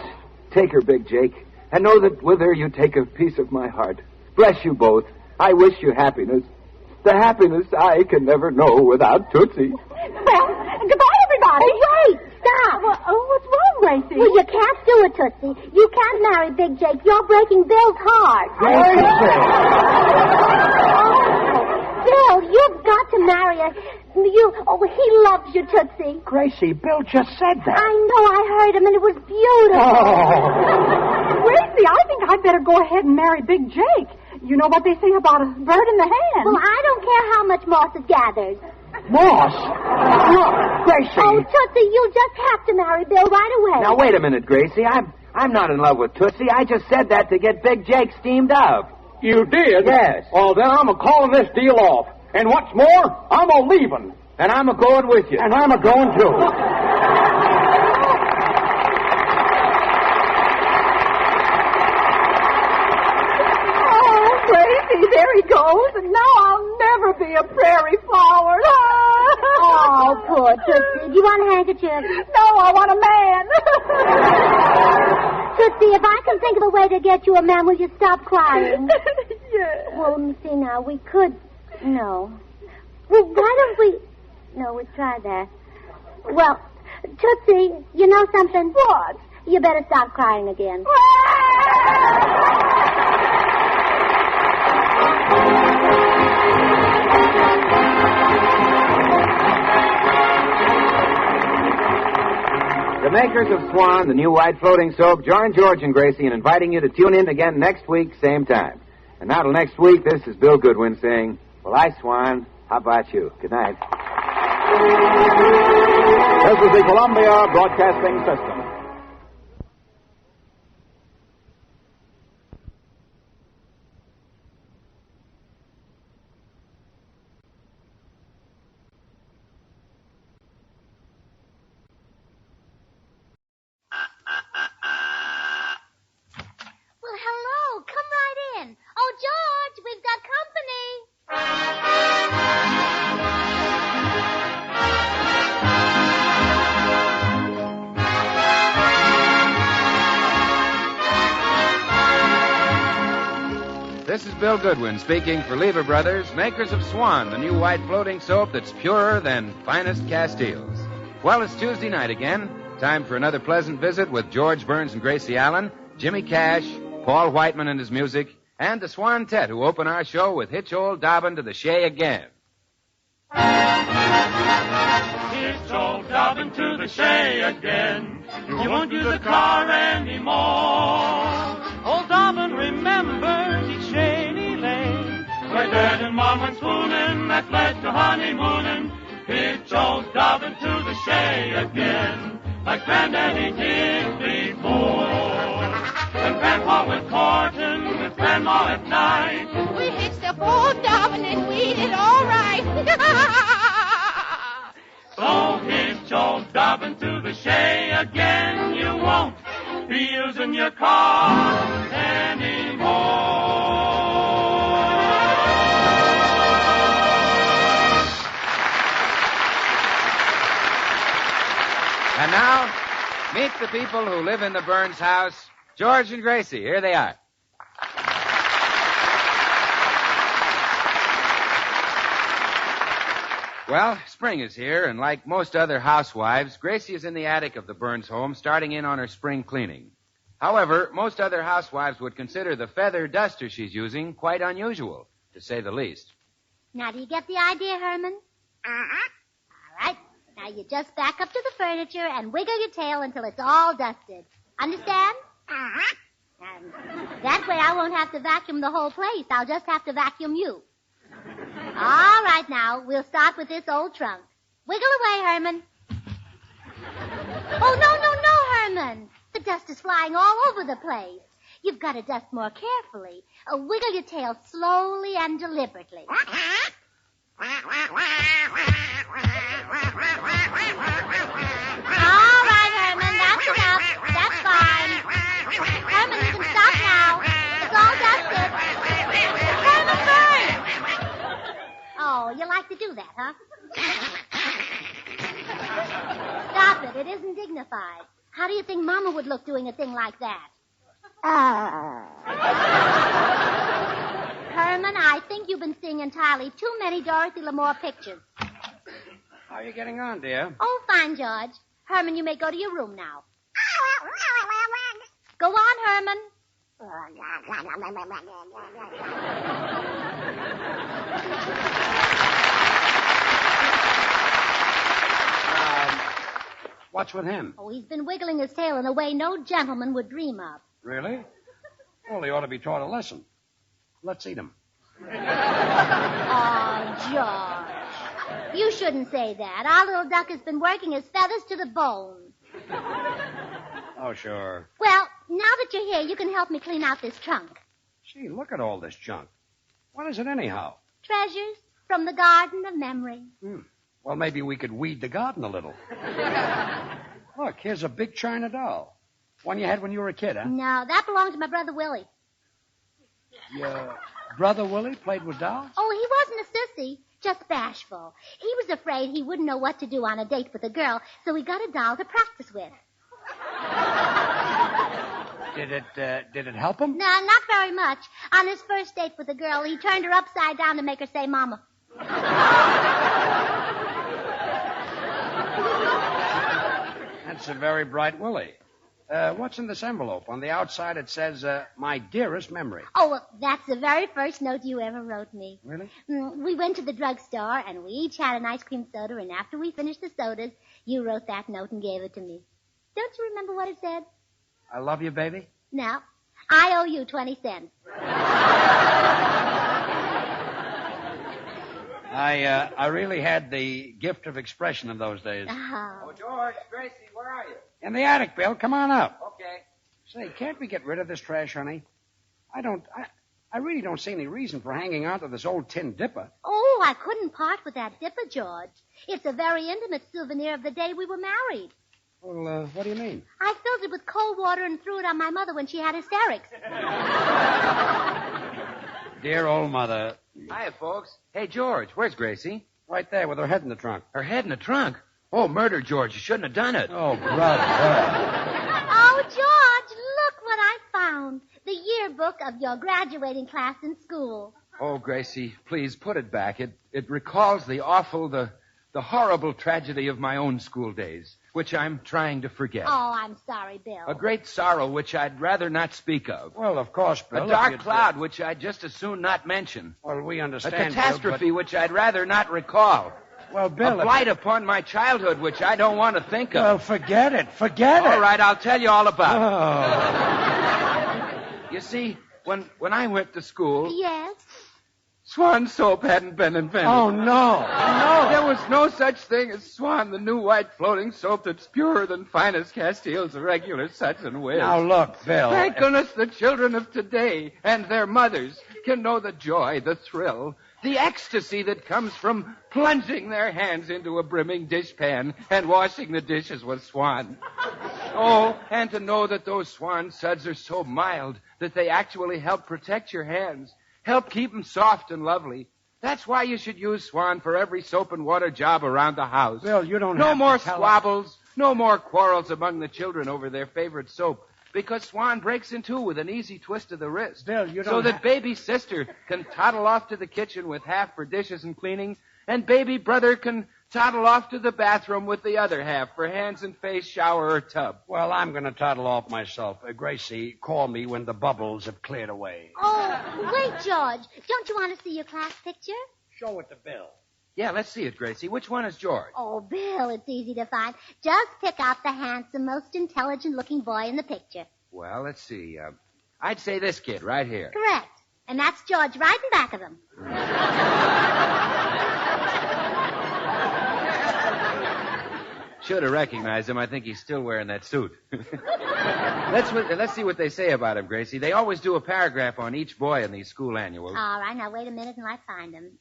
take her, Big Jake. And know that with her you take a piece of my heart. Bless you both. I wish you happiness. The happiness I can never know without Tootsie. Well, goodbye, everybody. Wait, stop. What's wrong, Gracie? Well, you can't do it, Tootsie. You can't marry Big Jake. You're breaking Bill's heart. Gracie! Bill, you've got to marry He loves you, Tootsie. Gracie, Bill just said that. I know, I heard him, and it was beautiful. Gracie, I think I'd better go ahead and marry Big Jake. You know what they say about a bird in the hand. Well, I don't care how much moss is gathered. Moss? Look, Gracie. Oh, Tootsie, you just have to marry Bill right away. Now, wait a minute, Gracie. I'm not in love with Tootsie. I just said that to get Big Jake steamed up. You did? Yes. Well, then I'm a-calling this deal off. And what's more, I'm a-leaving. And I'm a-going with you. And I'm a-going, too. Oh, Gracie, there he goes. And now I'll never be a prairie flower. Oh, poor Tootsie. Do you want a handkerchief? No, I want a man. Tootsie, if I can think of a way to get you a man, will you stop crying? Yes. Well, let me see now. We could... No. Well, why don't we... No, we'll try that. Well, Tootsie, you know something? What? You better stop crying again. The makers of Swan, the new white floating soap, join George and Gracie in inviting you to tune in again next week, same time. And now till next week, this is Bill Goodwin saying, well, I, Swan, how about you? Good night. This is the Columbia Broadcasting System. Well, hello. Come right in. Oh, George, we've got company. This is Bill Goodwin speaking for Lever Brothers, makers of Swan, the new white floating soap that's purer than finest Castiles. Well, it's Tuesday night again. Time for another pleasant visit with George Burns and Gracie Allen, Jimmy Cash, Paul Whiteman and his music, and the Swan Tet, who open our show with Hitch Old Dobbin to the Shay again. Hitch old Dobbin to the Shay again. You won't use the car anymore. Old Dobbin remembers each shady lane where Dad and Mom went swooning that led to honeymooning. Hitch old Dobbin to the Shay again, like Granddaddy did before. When Grandpa went courting with Grandma at night, We hitched up old Dobbin and we did all right. so hitch old Dobbin to the Shay again. You won't be using your car anymore. And now, meet the people who live in the Burns house, George and Gracie. Here they are. Well, spring is here, and like most other housewives, Gracie is in the attic of the Burns home, starting in on her spring cleaning. However, most other housewives would consider the feather duster she's using quite unusual, to say the least. Now, do you get the idea, Herman? Uh-huh. All right. Now, you just back up to the furniture and wiggle your tail until it's all dusted. Understand? Uh-huh. And that way I won't have to vacuum the whole place. I'll just have to vacuum you. All right, now, we'll start with this old trunk. Wiggle away, Herman. Oh, no, Herman. The dust is flying all over the place. You've got to dust more carefully. Wiggle your tail slowly and deliberately. All right, Herman, that's enough. That's fine. Herman, you can stop now. It's all dusted. Herman, burn! Oh, you like to do that, huh? Stop it. It isn't dignified. How do you think Mama would look doing a thing like that? Herman, I think you've been seeing entirely too many Dorothy L'Amour pictures. How are you getting on, dear? Oh, fine, George. Herman, you may go to your room now. Go on, Herman. What's with him? Oh, he's been wiggling his tail in a way no gentleman would dream of. Really? Well, he ought to be taught a lesson. Let's eat him. Oh, George. You shouldn't say that. Our little duck has been working his feathers to the bone. Oh, sure. Well, now that you're here, you can help me clean out this trunk. Gee, look at all this junk. What is it anyhow? Treasures from the garden of memory. Well, maybe we could weed the garden a little. Look, here's a big china doll. One you had when you were a kid, huh? No, that belonged to my brother Willie. Your brother Willie played with dolls? Oh, he wasn't a sissy, just bashful. He was afraid he wouldn't know what to do on a date with a girl, so he got a doll to practice with. Did it help him? No, not very much. On his first date with a girl, he turned her upside down to make her say mama. That's a very bright Willie. What's in this envelope? On the outside it says, my dearest memory. Oh, well, that's the very first note you ever wrote me. Really? We went to the drugstore, and we each had an ice cream soda, and after we finished the sodas, you wrote that note and gave it to me. Don't you remember what it said? I love you, baby. No. I owe you 20 cents. I really had the gift of expression in those days. Oh, George, Gracie, where are you? In the attic, Bill. Come on up. Okay. Say, can't we get rid of this trash, honey? I really don't see any reason for hanging on to this old tin dipper. Oh, I couldn't part with that dipper, George. It's a very intimate souvenir of the day we were married. Well, what do you mean? I filled it with cold water and threw it on my mother when she had hysterics. Dear old mother. Hiya, folks. Hey, George, where's Gracie? Right there with her head in the trunk. Her head in the trunk? Oh, murder, George. You shouldn't have done it. Oh, brother. Oh, George, look what I found. The yearbook of your graduating class in school. Oh, Gracie, please put it back. It recalls the awful, the horrible tragedy of my own school days, which I'm trying to forget. Oh, I'm sorry, Bill. A great sorrow which I'd rather not speak of. Well, of course, Bill. A dark cloud which I'd just as soon not mention. Well, we understand, A catastrophe Bill, which I'd rather not recall. Well, Bill... A blight upon my childhood which I don't want to think of. Well, forget it. Forget it. All right, I'll tell you all about it. You see, when I went to school... Yes? Swan soap hadn't been invented. Oh, no. No. There was no such thing as Swan, the new white floating soap that's purer than finest Castiles, regular Suds and Whiz. Now, look, Bill. Thank goodness the children of today and their mothers can know the joy, the thrill, the ecstasy that comes from plunging their hands into a brimming dishpan and washing the dishes with Swan. Oh, and to know that those Swan Suds are so mild that they actually help protect your hands. Help keep them soft and lovely. That's why you should use Swan for every soap and water job around the house. Bill, you don't No have more to tell squabbles, no more quarrels among the children over their favorite soap, because Swan breaks in two with an easy twist of the wrist. Bill, you don't So that baby sister can toddle off to the kitchen with half for dishes and cleaning, and baby brother can toddle off to the bathroom with the other half for hands and face, shower, or tub. Well, I'm going to toddle off myself. Gracie, call me when the bubbles have cleared away. Oh, wait, George. Don't you want to see your class picture? Show it to Bill. Yeah, let's see it, Gracie. Which one is George? Oh, Bill, it's easy to find. Just pick out the handsome, most intelligent-looking boy in the picture. Well, let's see. I'd say this kid right here. Correct. And that's George right in back of him. Should have recognized him. I think he's still wearing that suit. Let's see what they say about him, Gracie. They always do a paragraph on each boy in these school annuals. All right, now wait a minute and I find him.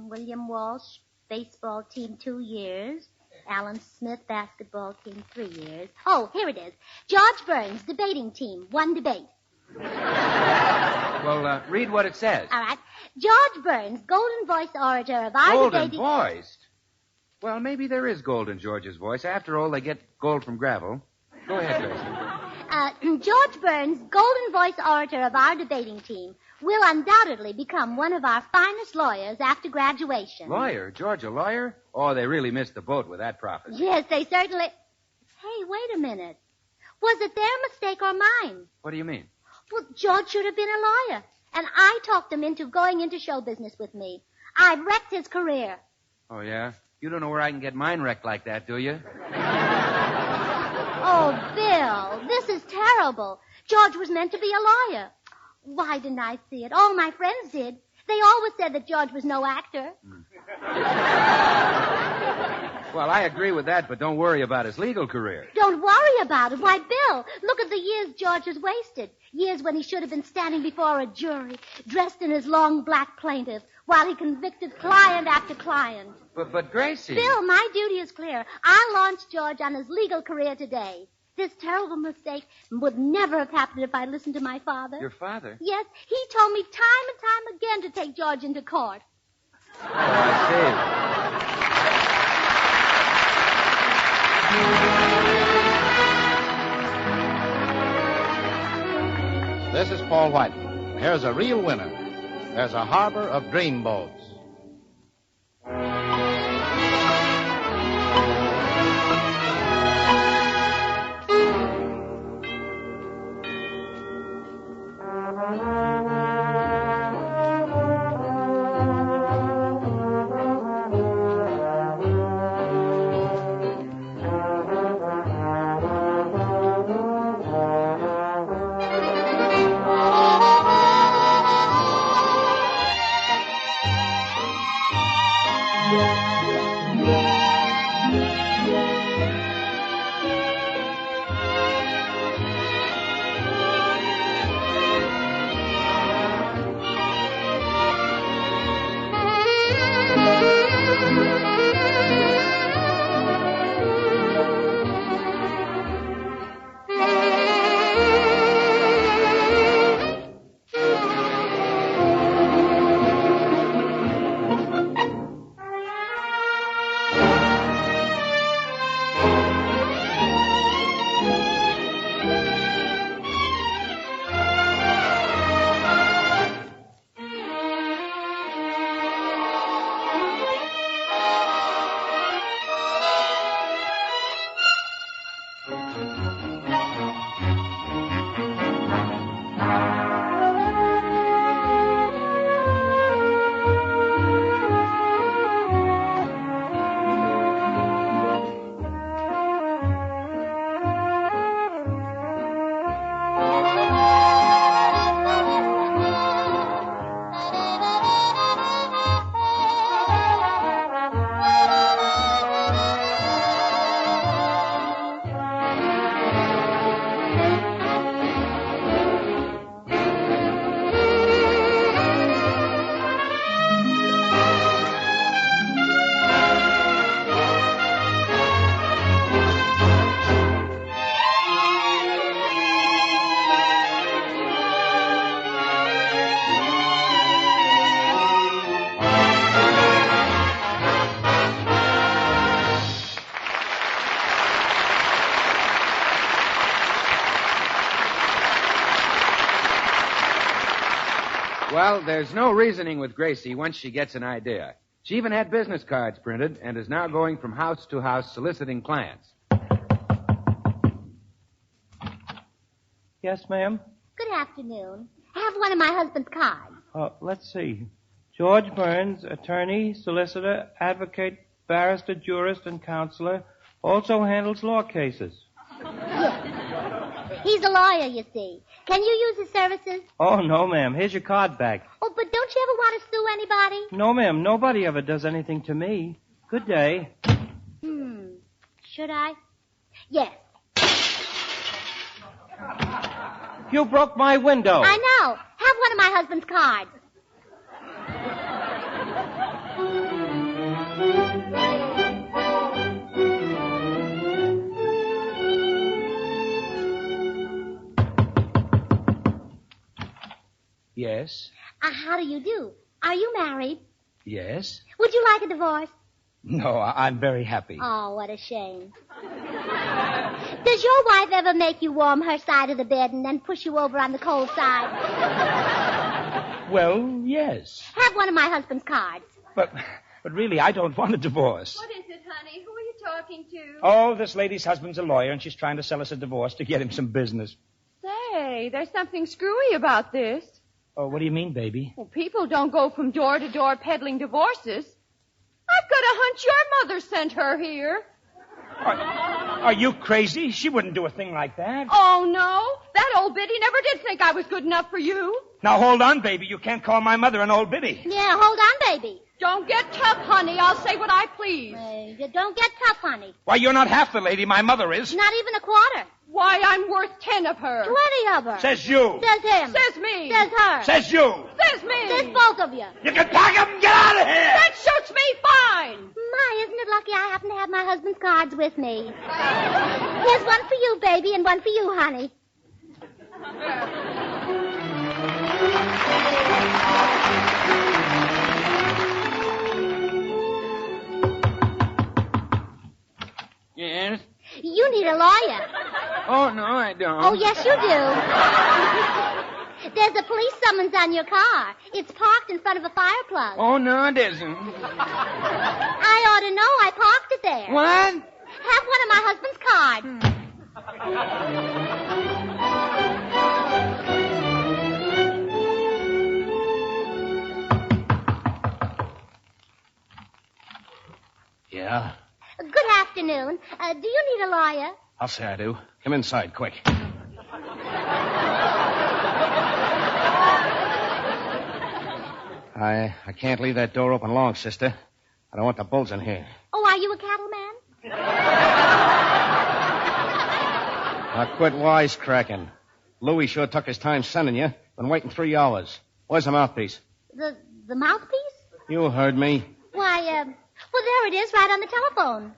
William Walsh, baseball team, 2 years. Alan Smith, basketball team, 3 years. Oh, here it is. George Burns, debating team, 1 debate. Well, read what it says. All right. George Burns, golden voice orator of our Golden debating... voiced? Well, maybe there is gold in George's voice. After all, they get gold from gravel. Go ahead, Gracie. George Burns, golden voice orator of our debating team, will undoubtedly become one of our finest lawyers after graduation. Lawyer? George, a lawyer? Oh, they really missed the boat with that prophecy. Yes, they certainly... Hey, wait a minute. Was it their mistake or mine? What do you mean? Well, George should have been a lawyer, and I talked him into going into show business with me. I've wrecked his career. Oh, yeah? You don't know where I can get mine wrecked like that, do you? Oh, Bill, this is terrible. George was meant to be a lawyer. Why didn't I see it? All my friends did. They always said that George was no actor. Well, I agree with that, but don't worry about his legal career. Don't worry about it. Why, Bill, look at the years George has wasted. Years when he should have been standing before a jury, dressed in his long black plaintiff, while he convicted client after client. But Gracie... Bill, my duty is clear. I'll launch George on his legal career today. This terrible mistake would never have happened if I listened to my father. Your father? Yes, he told me time and time again to take George into court. Oh, I see. This is Paul Whiteman. Here's a real winner. There's a harbor of dreamboats. Well, there's no reasoning with Gracie once she gets an idea. She even had business cards printed and is now going from house to house soliciting clients. Yes, ma'am? Good afternoon. I have one of my husband's cards. Let's see. George Burns, attorney, solicitor, advocate, barrister, jurist, and counselor, also handles law cases. Yes. He's a lawyer, you see. Can you use his services? Oh, no, ma'am. Here's your card back. Oh, but don't you ever want to sue anybody? No, ma'am. Nobody ever does anything to me. Good day. Should I? Yes. You broke my window. I know. Have one of my husband's cards. Yes. How do you do? Are you married? Yes. Would you like a divorce? No, I'm very happy. Oh, what a shame. Does your wife ever make you warm her side of the bed and then push you over on the cold side? Well, yes. Have one of my husband's cards. But really, I don't want a divorce. What is it, honey? Who are you talking to? Oh, this lady's husband's a lawyer, and she's trying to sell us a divorce to get him some business. Say, there's something screwy about this. Oh, what do you mean, baby? Well, people don't go from door to door peddling divorces. I've got a hunch your mother sent her here. Are you crazy? She wouldn't do a thing like that. Oh, no. That old biddy never did think I was good enough for you. Now, hold on, baby. You can't call my mother an old biddy. Yeah, hold on, baby. Don't get tough, honey. I'll say what I please. Don't get tough, honey. Why, you're not half the lady my mother is. Not even a quarter. Why, I'm worth 10 of her. 20 of her. Says you. Says him. Says me. Says her. Says you. Says me. Says both of you. You can pack them and get out of here. That suits me fine. My, isn't it lucky I happen to have my husband's cards with me? Here's one for you, baby, and one for you, honey. Yes? You need a lawyer. Oh, no, I don't. Oh, yes, you do. There's a police summons on your car. It's parked in front of a fire plug. Oh, no, it isn't. I ought to know. I parked it there. What? Have one of my husband's cards. Yeah? Good afternoon. Do you need a lawyer? I'll say I do. Come inside, quick. I can't leave that door open long, sister. I don't want the bulls in here. Oh, are you a cattleman? Now quit wisecracking. Louis sure took his time sending you. Been waiting 3 hours. Where's the mouthpiece? The mouthpiece? You heard me. Why, well, there it is, right on the telephone.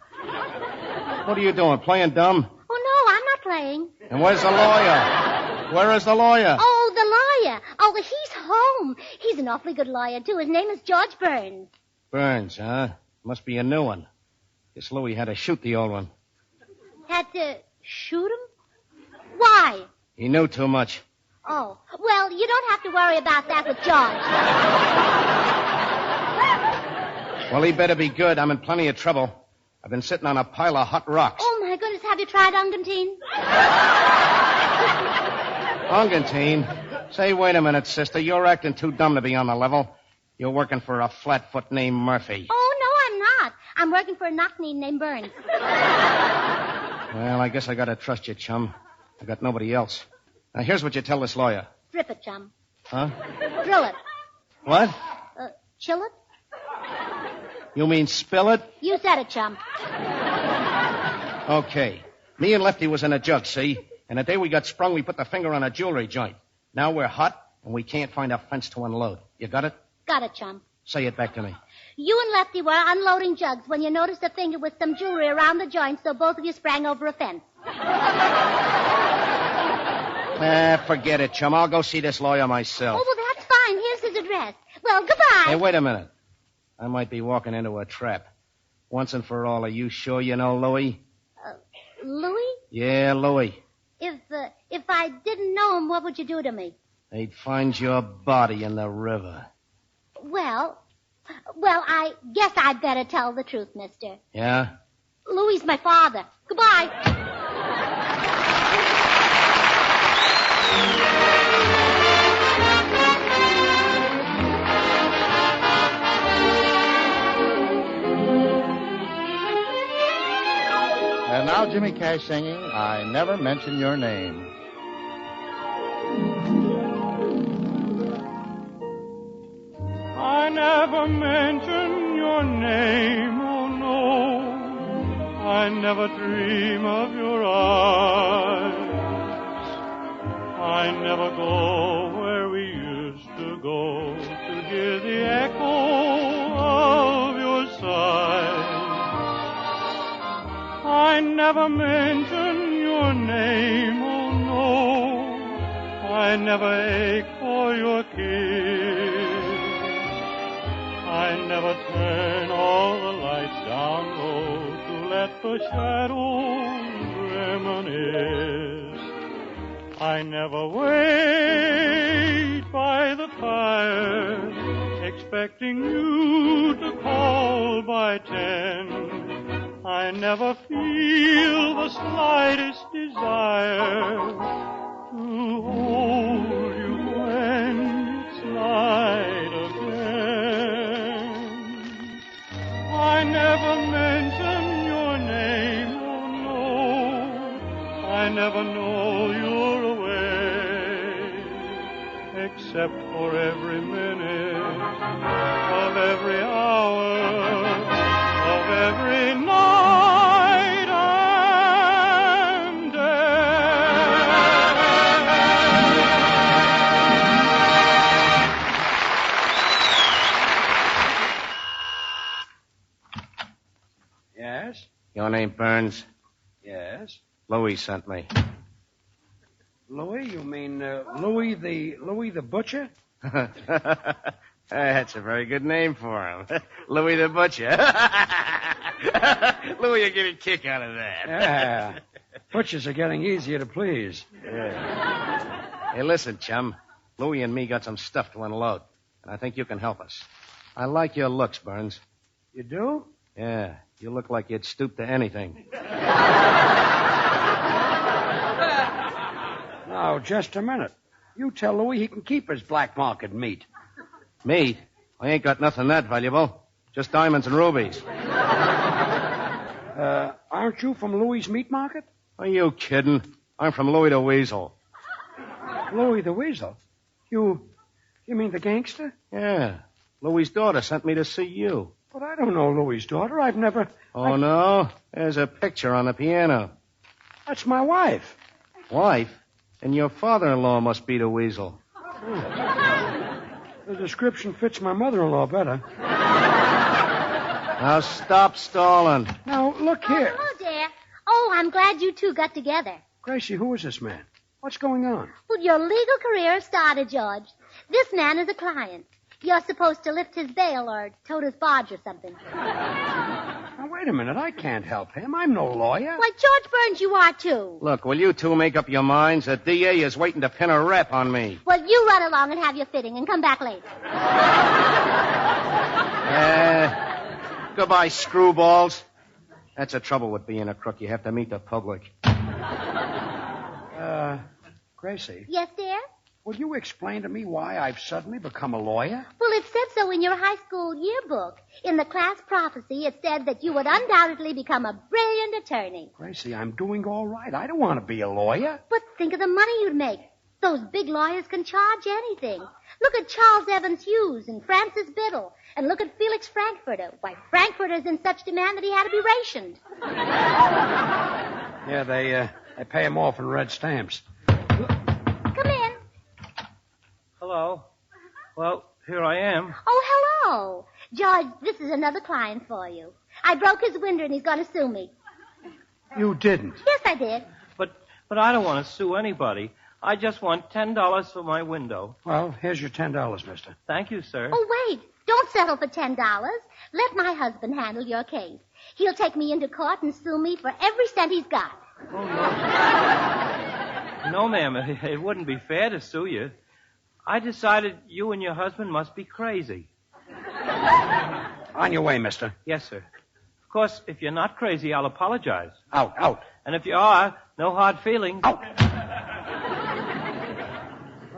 What are you doing, playing dumb? Oh, no, I'm not playing. And where's the lawyer? Where is the lawyer? Oh, the lawyer. Oh, he's home. He's an awfully good lawyer, too. His name is George Burns. Burns, huh? Must be a new one. Guess Louis had to shoot the old one. Had to shoot him? Why? He knew too much. Oh, well, you don't have to worry about that with George. Well, he better be good. I'm in plenty of trouble. I've been sitting on a pile of hot rocks. Oh, my goodness, have you tried Ungantine? Ungantine? Say, wait a minute, sister. You're acting too dumb to be on the level. You're working for a flatfoot named Murphy. Oh, no, I'm not. I'm working for a knock-knee named Burns. Well, I guess I gotta trust you, chum. I got nobody else. Now, here's what you tell this lawyer. Strip it, chum. Huh? Drill it. What? Chill it? You mean spill it? You said it, chum. Okay. Me and Lefty was in a jug, see? And the day we got sprung, we put the finger on a jewelry joint. Now we're hot, and we can't find a fence to unload. You got it? Got it, chum. Say it back to me. You and Lefty were unloading jugs when you noticed a finger with some jewelry around the joint, so both of you sprang over a fence. Forget it, chum. I'll go see this lawyer myself. Oh, well, that's fine. Here's his address. Well, goodbye. Hey, wait a minute. I might be walking into a trap. Once and for all, are you sure you know Louis? Louis? Yeah, Louis. If I didn't know him, what would you do to me? They'd find your body in the river. Well, I guess I'd better tell the truth, mister. Yeah? Louis's my father. Goodbye. And now Jimmy Cash singing, I Never Mention Your Name. I never mention your name, oh no. I never dream of your eyes. I never go where we used to go to hear the echo of your sighs. I never mention your name, oh no. I never ache for your kiss. I never turn all the lights down low to let the shadows reminisce. I never wait by the fire, expecting you to call by 10. I never feel the slightest desire to hold you when it's light again. I never mention your name, oh no. I never know you're away, except for every minute of every hour of every night and Yes? Your name Burns? Yes. Louis sent me. Louis? You mean Louis the butcher? That's a very good name for him. Louis the Butcher. Louis, you get a kick out of that. Yeah. Butchers are getting easier to please. Yeah. Hey, listen, chum. Louis and me got some stuff to unload, and I think you can help us. I like your looks, Burns. You do? Yeah. You look like you'd stoop to anything. Now, just a minute. You tell Louis he can keep his black market meat. Meat? I ain't got nothing that valuable. Just diamonds and rubies. Aren't you from Louis' meat market? Are you kidding? I'm from Louis the Weasel. Louis the Weasel? You mean the gangster? Yeah. Louis' daughter sent me to see you. But I don't know Louis' daughter. I've never... Oh, no? There's a picture on the piano. That's my wife. Wife? And your father-in-law must be the Weasel. The description fits my mother-in-law better. Now stop stalling. Now, look here. Oh, dear. Oh, I'm glad you two got together. Gracie, who is this man? What's going on? Well, your legal career has started, George. This man is a client. You're supposed to lift his bail or tote his barge or something. Now, wait a minute. I can't help him. I'm no lawyer. Why, George Burns, you are, too. Look, will you two make up your minds? The DA is waiting to pin a rep on me. Well, you run along and have your fitting and come back later. Goodbye, screwballs. That's the trouble with being a crook. You have to meet the public. Gracie. Yes, dear? Will you explain to me why I've suddenly become a lawyer? Well, it said so in your high school yearbook. In the class prophecy, it said that you would undoubtedly become a brilliant attorney. Gracie, I'm doing all right. I don't want to be a lawyer. But think of the money you'd make. Those big lawyers can charge anything. Look at Charles Evans Hughes and Francis Biddle. And look at Felix Frankfurter. Why, Frankfurter's in such demand that he had to be rationed. Yeah, they pay him off in red stamps. Come in. Hello. Well, here I am. Oh, hello. George, this is another client for you. I broke his window and he's going to sue me. You didn't? Yes, I did. But I don't want to sue anybody. I just want $10 for my window. Well, here's your $10, mister. Thank you, sir. Oh, wait. Don't settle for $10. Let my husband handle your case. He'll take me into court and sue me for every cent he's got. Oh, no. No, ma'am. It wouldn't be fair to sue you. I decided you and your husband must be crazy. On your way, mister. Yes, sir. Of course, if you're not crazy, I'll apologize. Out. And if you are, no hard feelings. Out.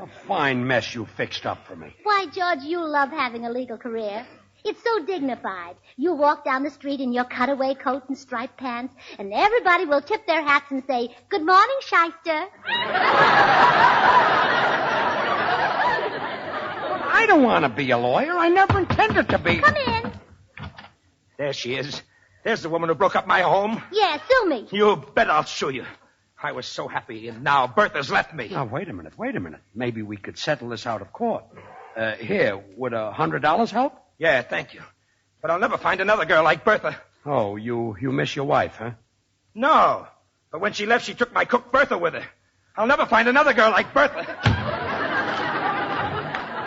A fine mess you fixed up for me. Why, George, you love having a legal career. It's so dignified. You walk down the street in your cutaway coat and striped pants, and everybody will tip their hats and say, "Good morning, shyster." I don't want to be a lawyer. I never intended to be. Come in. There she is. There's the woman who broke up my home. Yeah, sue me. You bet I'll sue you. I was so happy, and now Bertha's left me. Now, wait a minute. Maybe we could settle this out of court. Here, would $100 help? Yeah, thank you. But I'll never find another girl like Bertha. Oh, you miss your wife, huh? No. But when she left, she took my cook Bertha with her. I'll never find another girl like Bertha.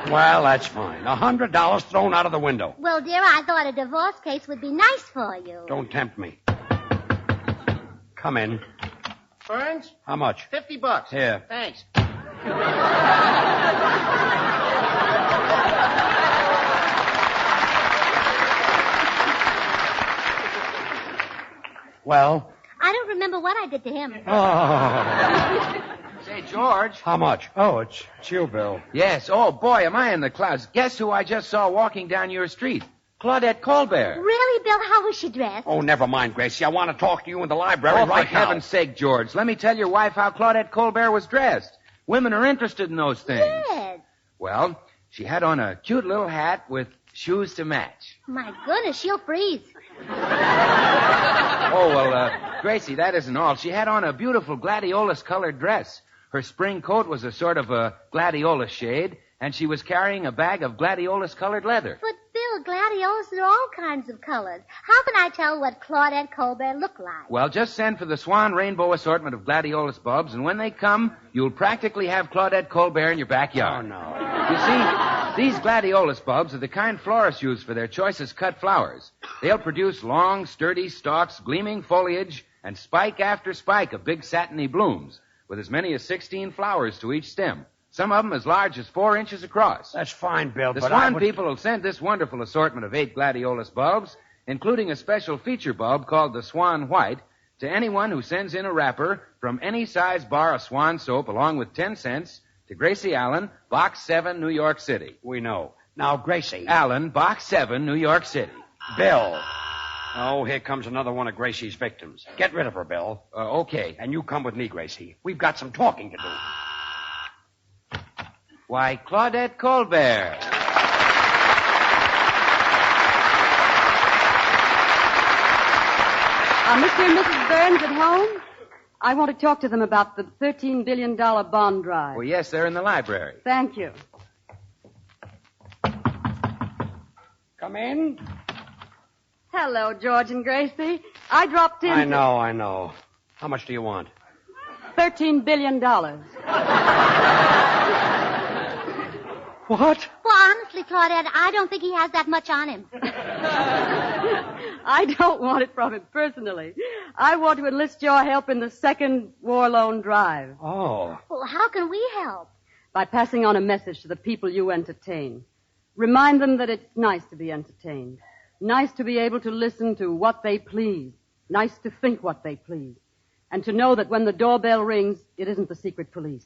Well, that's fine. $100 thrown out of the window. Well, dear, I thought a divorce case would be nice for you. Don't tempt me. Come in. Burns? How much? $50. Here. Thanks. Well? I don't remember what I did to him. Oh. Say, George. How much? Oh, it's you, Bill. Yes. Oh, boy, am I in the clouds. Guess who I just saw walking down your street? Claudette Colbert. Really, Bill? How was she dressed? Oh, never mind, Gracie. I want to talk to you in the library Oh, right for now. heaven's sake, George, let me tell your wife how Claudette Colbert was dressed. Women are interested in those things. Yes. Well, she had on a cute little hat with shoes to match. My goodness, she'll freeze. Oh, well, Gracie, that isn't all. She had on a beautiful gladiolus-colored dress. Her spring coat was a sort of a gladiolus shade, and she was carrying a bag of gladiolus-colored leather. But, Bill, gladiolus are all kinds of colors. How can I tell what Claudette Colbert looked like? Well, just send for the Swan Rainbow assortment of gladiolus bulbs, and when they come, you'll practically have Claudette Colbert in your backyard. Oh, no. You see, these gladiolus bulbs are the kind florists use for their choicest cut flowers. They'll produce long, sturdy stalks, gleaming foliage, and spike after spike of big satiny blooms, with as many as 16 flowers to each stem. Some of them as large as 4 inches across. That's fine, Bill, The but Swan people will send this wonderful assortment of 8 gladiolus bulbs, including a special feature bulb called the Swan White, to anyone who sends in a wrapper from any size bar of Swan soap along with 10 cents to Gracie Allen, Box 7, New York City. We know. Now, Gracie. Allen, Box 7, New York City. Bill. Oh, here comes another one of Gracie's victims. Get rid of her, Bill. Okay. And you come with me, Gracie. We've got some talking to do. Why, Claudette Colbert. Mr. and Mrs. Burns at home? I want to talk to them about the $13 billion bond drive. Well, yes, they're in the library. Thank you. Come in. Hello, George and Gracie. I dropped in. I know. How much do you want? $13 billion. What? Well, honestly, Claudette, I don't think he has that much on him. I don't want it from him personally. I want to enlist your help in the second war loan drive. Oh. Well, how can we help? By passing on a message to the people you entertain. Remind them that it's nice to be entertained. Nice to be able to listen to what they please. Nice to think what they please. And to know that when the doorbell rings, it isn't the secret police.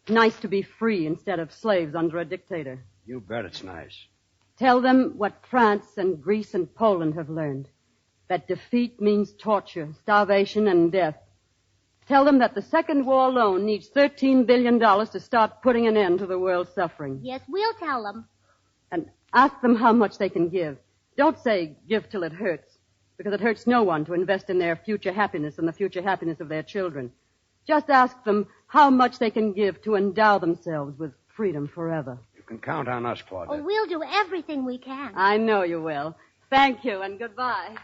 Nice to be free instead of slaves under a dictator. You bet it's nice. Tell them what France and Greece and Poland have learned. That defeat means torture, starvation, and death. Tell them that the Second War Loan needs $13 billion to start putting an end to the world's suffering. Yes, we'll tell them. And ask them how much they can give. Don't say, give till it hurts, because it hurts no one to invest in their future happiness and the future happiness of their children. Just ask them how much they can give to endow themselves with freedom forever. You can count on us, Claudette. Oh, we'll do everything we can. I know you will. Thank you, and goodbye.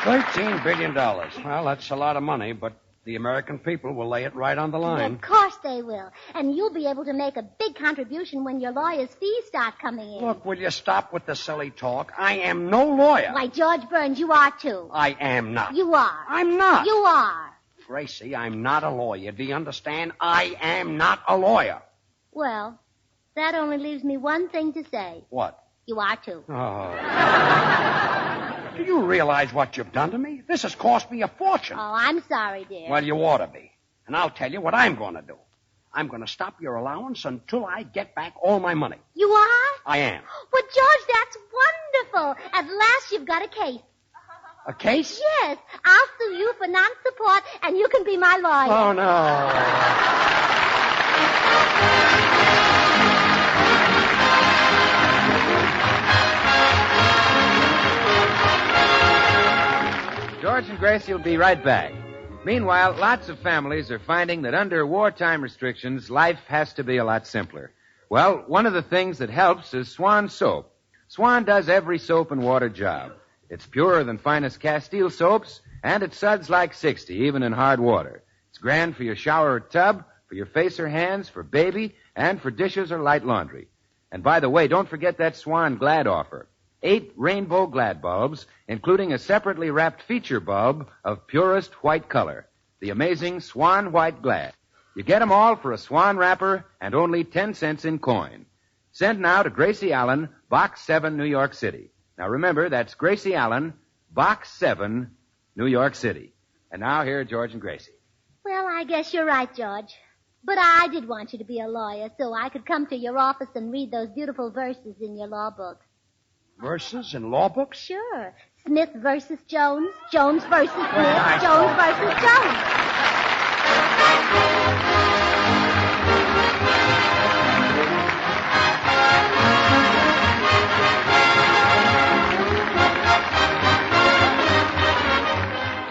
$13 billion. Well, that's a lot of money, but the American people will lay it right on the line. Of course they will. And you'll be able to make a big contribution when your lawyer's fees start coming in. Look, will you stop with the silly talk? I am no lawyer. Why, George Burns, you are too. I am not. You are. I'm not. You are. Gracie, I'm not a lawyer. Do you understand? I am not a lawyer. Well, that only leaves me one thing to say. What? You are too. Oh. Do you realize what you've done to me? This has cost me a fortune. Oh, I'm sorry, dear. Well, you ought to be. And I'll tell you what I'm going to do. I'm going to stop your allowance until I get back all my money. You are? I am. Well, George, that's wonderful. At last you've got a case. A case? Yes. I'll sue you for non-support, and you can be my lawyer. Oh, no. George and Gracie will be right back. Meanwhile, lots of families are finding that under wartime restrictions, life has to be a lot simpler. Well, one of the things that helps is Swan soap. Swan does every soap and water job. It's purer than finest Castile soaps, and it suds like 60, even in hard water. It's grand for your shower or tub, for your face or hands, for baby, and for dishes or light laundry. And by the way, don't forget that Swan Glad offer. 8 rainbow Glad bulbs, including a separately wrapped feature bulb of purest white color, the amazing Swan White Glad. You get them all for a Swan wrapper and only 10 cents in coin. Send now to Gracie Allen, Box 7, New York City. Now remember, that's Gracie Allen, Box 7, New York City. And now here are George and Gracie. Well, I guess you're right, George. But I did want you to be a lawyer so I could come to your office and read those beautiful verses in your law book. Verses in law books? Sure. Smith versus Jones, Jones versus Smith, Jones versus Jones.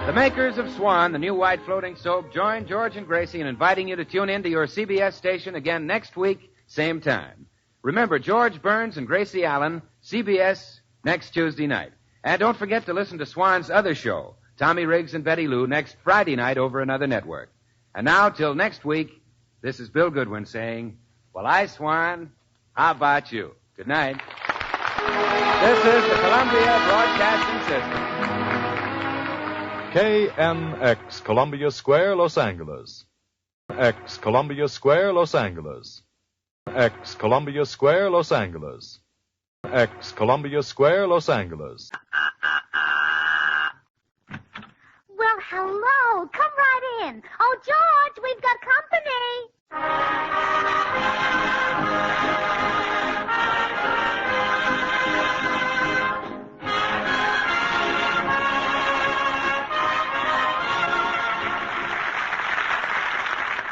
The makers of Swan, the new white floating soap, join George and Gracie in inviting you to tune in to your CBS station again next week, same time. Remember, George Burns and Gracie Allen, CBS, next Tuesday night. And don't forget to listen to Swan's other show, Tommy Riggs and Betty Lou, next Friday night over another network. And now, till next week, this is Bill Goodwin saying, well, I, Swan, how about you? Good night. This is the Columbia Broadcasting System. KNX Columbia Square, Los Angeles. X Columbia Square, Los Angeles. X Columbia Square, Los Angeles. X Columbia Square, Los Angeles. Well, hello. Come right in. Oh, George, we've got company.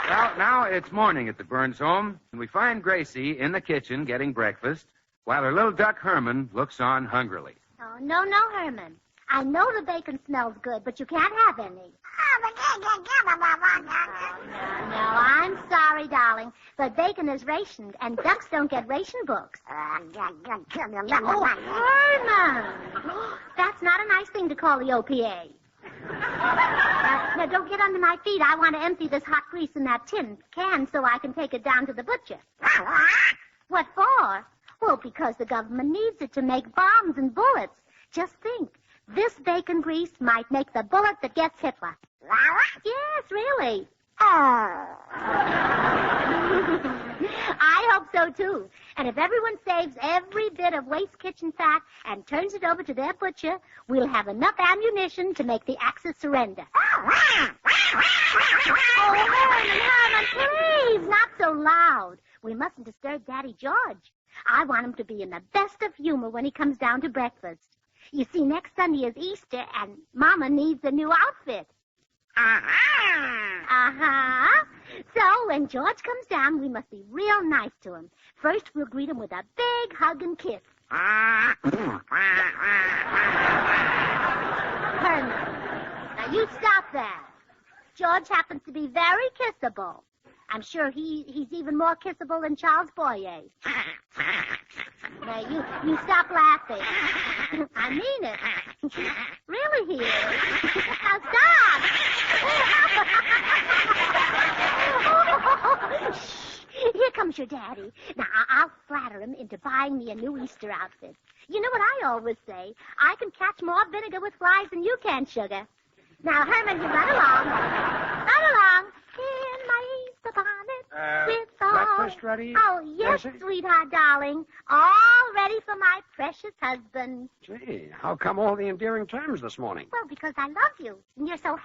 Well, now it's morning at the Burns home, and we find Gracie in the kitchen getting breakfast, while her little duck Herman looks on hungrily. Oh, no, Herman. I know the bacon smells good, but you can't have any. No, I'm sorry, darling, but bacon is rationed, and ducks don't get ration books. Oh, Herman! That's not a nice thing to call the OPA. Now, don't get under my feet. I want to empty this hot grease in that tin can so I can take it down to the butcher. What for? Well, because the government needs it to make bombs and bullets. Just think. This bacon grease might make the bullet that gets Hitler. Yes, really. I hope so, too. And if everyone saves every bit of waste kitchen fat and turns it over to their butcher, we'll have enough ammunition to make the Axis surrender. Oh, Herman, please, not so loud. We mustn't disturb Daddy George. I want him to be in the best of humor when he comes down to breakfast. You see, next Sunday is Easter, and Mama needs a new outfit. So when George comes down, we must be real nice to him. First, we'll greet him with a big hug and kiss. Herman, now you stop that. George happens to be very kissable. I'm sure he's even more kissable than Charles Boyer. Now, you stop laughing. I mean it. Really, he is. Now, stop. Here comes your daddy. Now, I'll flatter him into buying me a new Easter outfit. You know what I always say? I can catch more vinegar with flies than you can, sugar. Now, Herman, you run along. Run along. In my Easter bonnet. With all... Breakfast ready? Oh, yes, Gracie? sweetheart, darling. All ready for my precious husband. Gee, how come all the endearing terms this morning? Well, because I love you, and you're so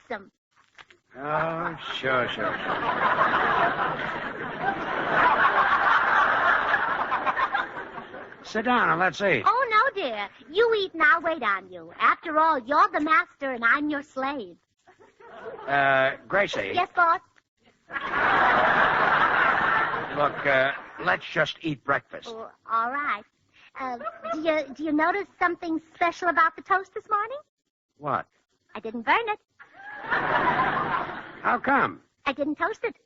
handsome. Oh, sure. Sit down and let's eat. Oh, no, dear. You eat and I'll wait on you. After all, you're the master and I'm your slave. Gracie. Yes, boss? Look, let's just eat breakfast. Oh, all right. Do you notice something special about the toast this morning? What? I didn't burn it. How come? I didn't toast it.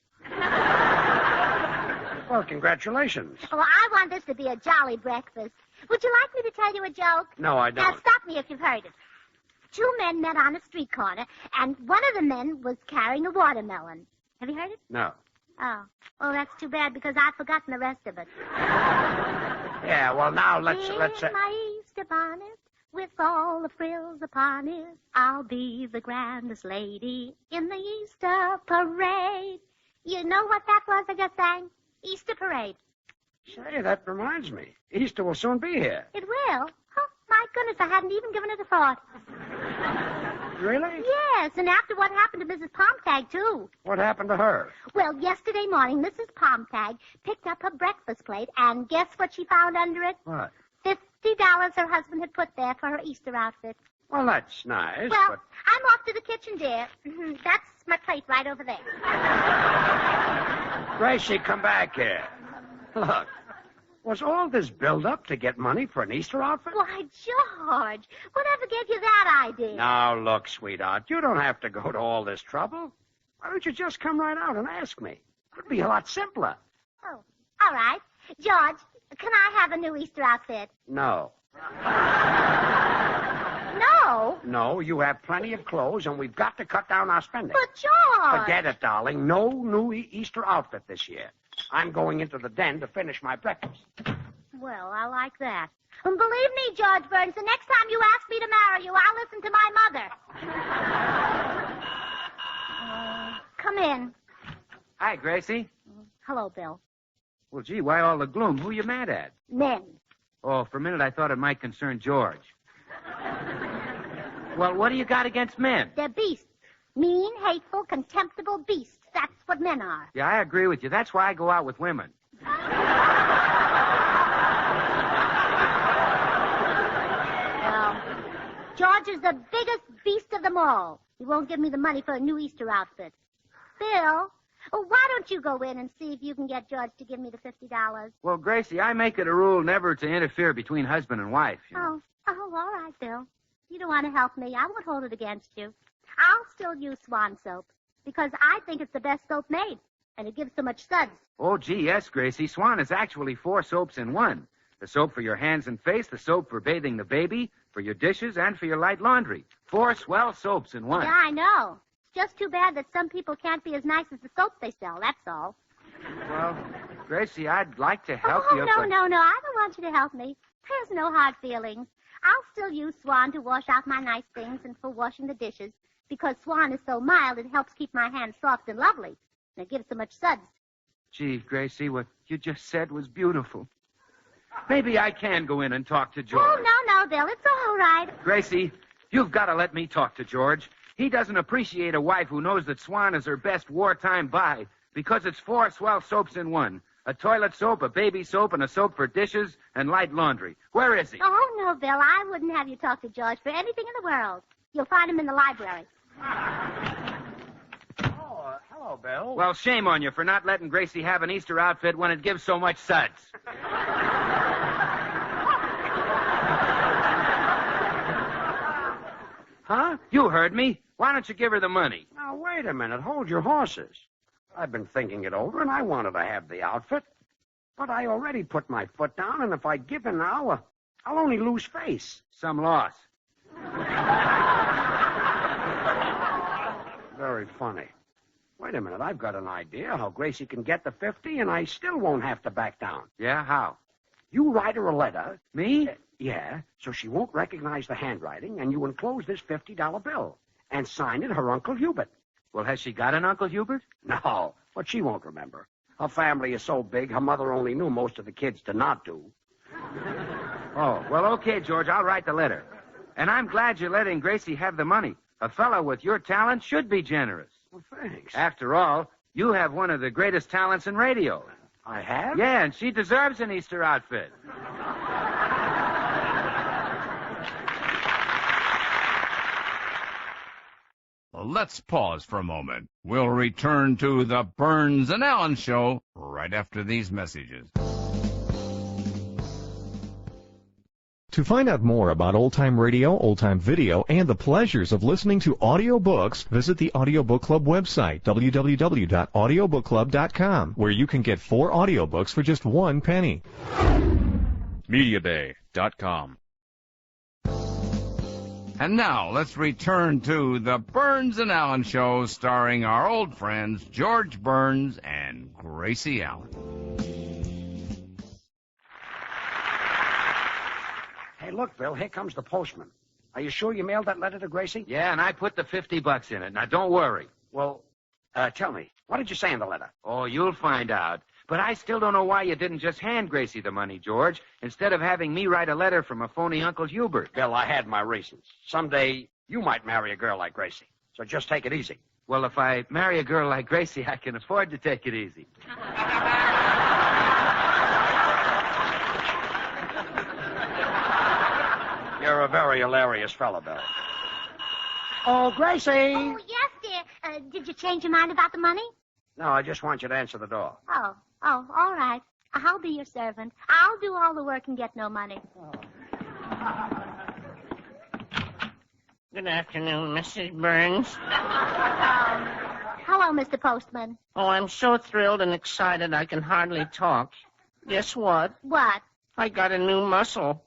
Well, congratulations. Oh, I want this to be a jolly breakfast. Would you like me to tell you a joke? No, I don't. Now, stop me if you've heard it. Two men met on a street corner, and one of the men was carrying a watermelon. Have you heard it? No. Oh, that's too bad because I've forgotten the rest of it. Yeah, well, now let's... In my Easter bonnet, with all the frills upon it, I'll be the grandest lady in the Easter parade. You know what that was I just sang? Easter parade. Say, that reminds me. Easter will soon be here. It will? Oh, my goodness, I hadn't even given it a thought. Really? Yes, and after what happened to Mrs. Palmtag, too. What happened to her? Well, yesterday morning, Mrs. Palmtag picked up her breakfast plate, and guess what she found under it? What? $50 her husband had put there for her Easter outfit. Well, that's nice, Well, but... I'm off to the kitchen, dear. That's my plate right over there. Gracie, come back here. Look, was all this build-up to get money for an Easter outfit? Why, George, whatever gave you that idea? Now, look, sweetheart, you don't have to go to all this trouble. Why don't you just come right out and ask me? It would be a lot simpler. Oh, all right. George, can I have a new Easter outfit? No. No? No, you have plenty of clothes, and we've got to cut down our spending. But, George... Forget it, darling. No new Easter outfit this year. I'm going into the den to finish my breakfast. Well, I like that. And believe me, George Burns, the next time you ask me to marry you, I'll listen to my mother. Come in. Hi, Gracie. Hello, Bill. Well, gee, why all the gloom? Who you mad at? Men. Oh, for a minute I thought it might concern George. Well, what do you got against men? They're beasts. Mean, hateful, contemptible beasts. That's what men are. Yeah, I agree with you. That's why I go out with women. Well, George is the biggest beast of them all. He won't give me the money for a new Easter outfit. Bill, why don't you go in and see if you can get George to give me the $50? Well, Gracie, I make it a rule never to interfere between husband and wife. You know. Oh, all right, Bill. You don't want to help me. I won't hold it against you. I'll still use Swan soap because I think it's the best soap made, and it gives so much suds. Oh, gee, yes, Gracie. Swan is actually 4 soaps in one. The soap for your hands and face, the soap for bathing the baby, for your dishes, and for your light laundry. 4 swell soaps in one. Yeah, I know. It's just too bad that some people can't be as nice as the soaps they sell, that's all. Well, Gracie, I'd like to help you. No, I don't want you to help me. There's no hard feelings. I'll still use Swan to wash out my nice things and for washing the dishes. Because Swan is so mild, it helps keep my hands soft and lovely. And it gives so much suds. Gee, Gracie, what you just said was beautiful. Maybe I can go in and talk to George. Oh, no, Bill. It's all right. Gracie, you've got to let me talk to George. He doesn't appreciate a wife who knows that Swan is her best wartime buy because it's 4 swell soaps in one. A toilet soap, a baby soap, and a soap for dishes and light laundry. Where is he? Oh, no, Bill. I wouldn't have you talk to George for anything in the world. You'll find him in the library. Oh, hello, Bill. Well, shame on you for not letting Gracie have an Easter outfit when it gives so much suds. Huh? You heard me. Why don't you give her the money? Now, wait a minute. Hold your horses. I've been thinking it over, and I wanted to have the outfit. But I already put my foot down, and if I give in now, I'll only lose face. Some loss. Very funny. Wait a minute. I've got an idea how Gracie can get the 50, and I still won't have to back down. Yeah, how? You write her a letter. Me? Yeah, so she won't recognize the handwriting, and you enclose this $50 bill. And sign it her Uncle Hubert. Well, has she got an Uncle Hubert? No, but she won't remember. Her family is so big, her mother only knew most of the kids to not do. Oh, well, okay, George, I'll write the letter. And I'm glad you're letting Gracie have the money. A fellow with your talent should be generous. Well, thanks. After all, you have one of the greatest talents in radio. I have? Yeah, and she deserves an Easter outfit. Let's pause for a moment. We'll return to the Burns and Allen Show right after these messages. To find out more about old-time radio, old-time video, and the pleasures of listening to audiobooks, visit the Audiobook Club website, www.audiobookclub.com, where you can get 4 audiobooks for just 1 penny. MediaBay.com. And now, let's return to the Burns and Allen Show, starring our old friends George Burns and Gracie Allen. Hey, look, Bill, here comes the postman. Are you sure you mailed that letter to Gracie? Yeah, and I put the $50 in it. Now, don't worry. Well, tell me, what did you say in the letter? Oh, you'll find out. But I still don't know why you didn't just hand Gracie the money, George, instead of having me write a letter from a phony Uncle Hubert. Bill, I had my reasons. Someday You might marry a girl like Gracie. So just take it easy. Well, if I marry a girl like Gracie, I can afford to take it easy. You're a very hilarious fellow, Bill. Oh, Gracie! Oh, yes, dear. Did you change your mind about the money? No, I just want you to answer the door. Oh, all right. I'll be your servant. I'll do all the work and get no money. Good afternoon, Mrs. Burns. Hello, Mr. Postman. Oh, I'm so thrilled and excited I can hardly talk. Guess what? What? I got a new muscle.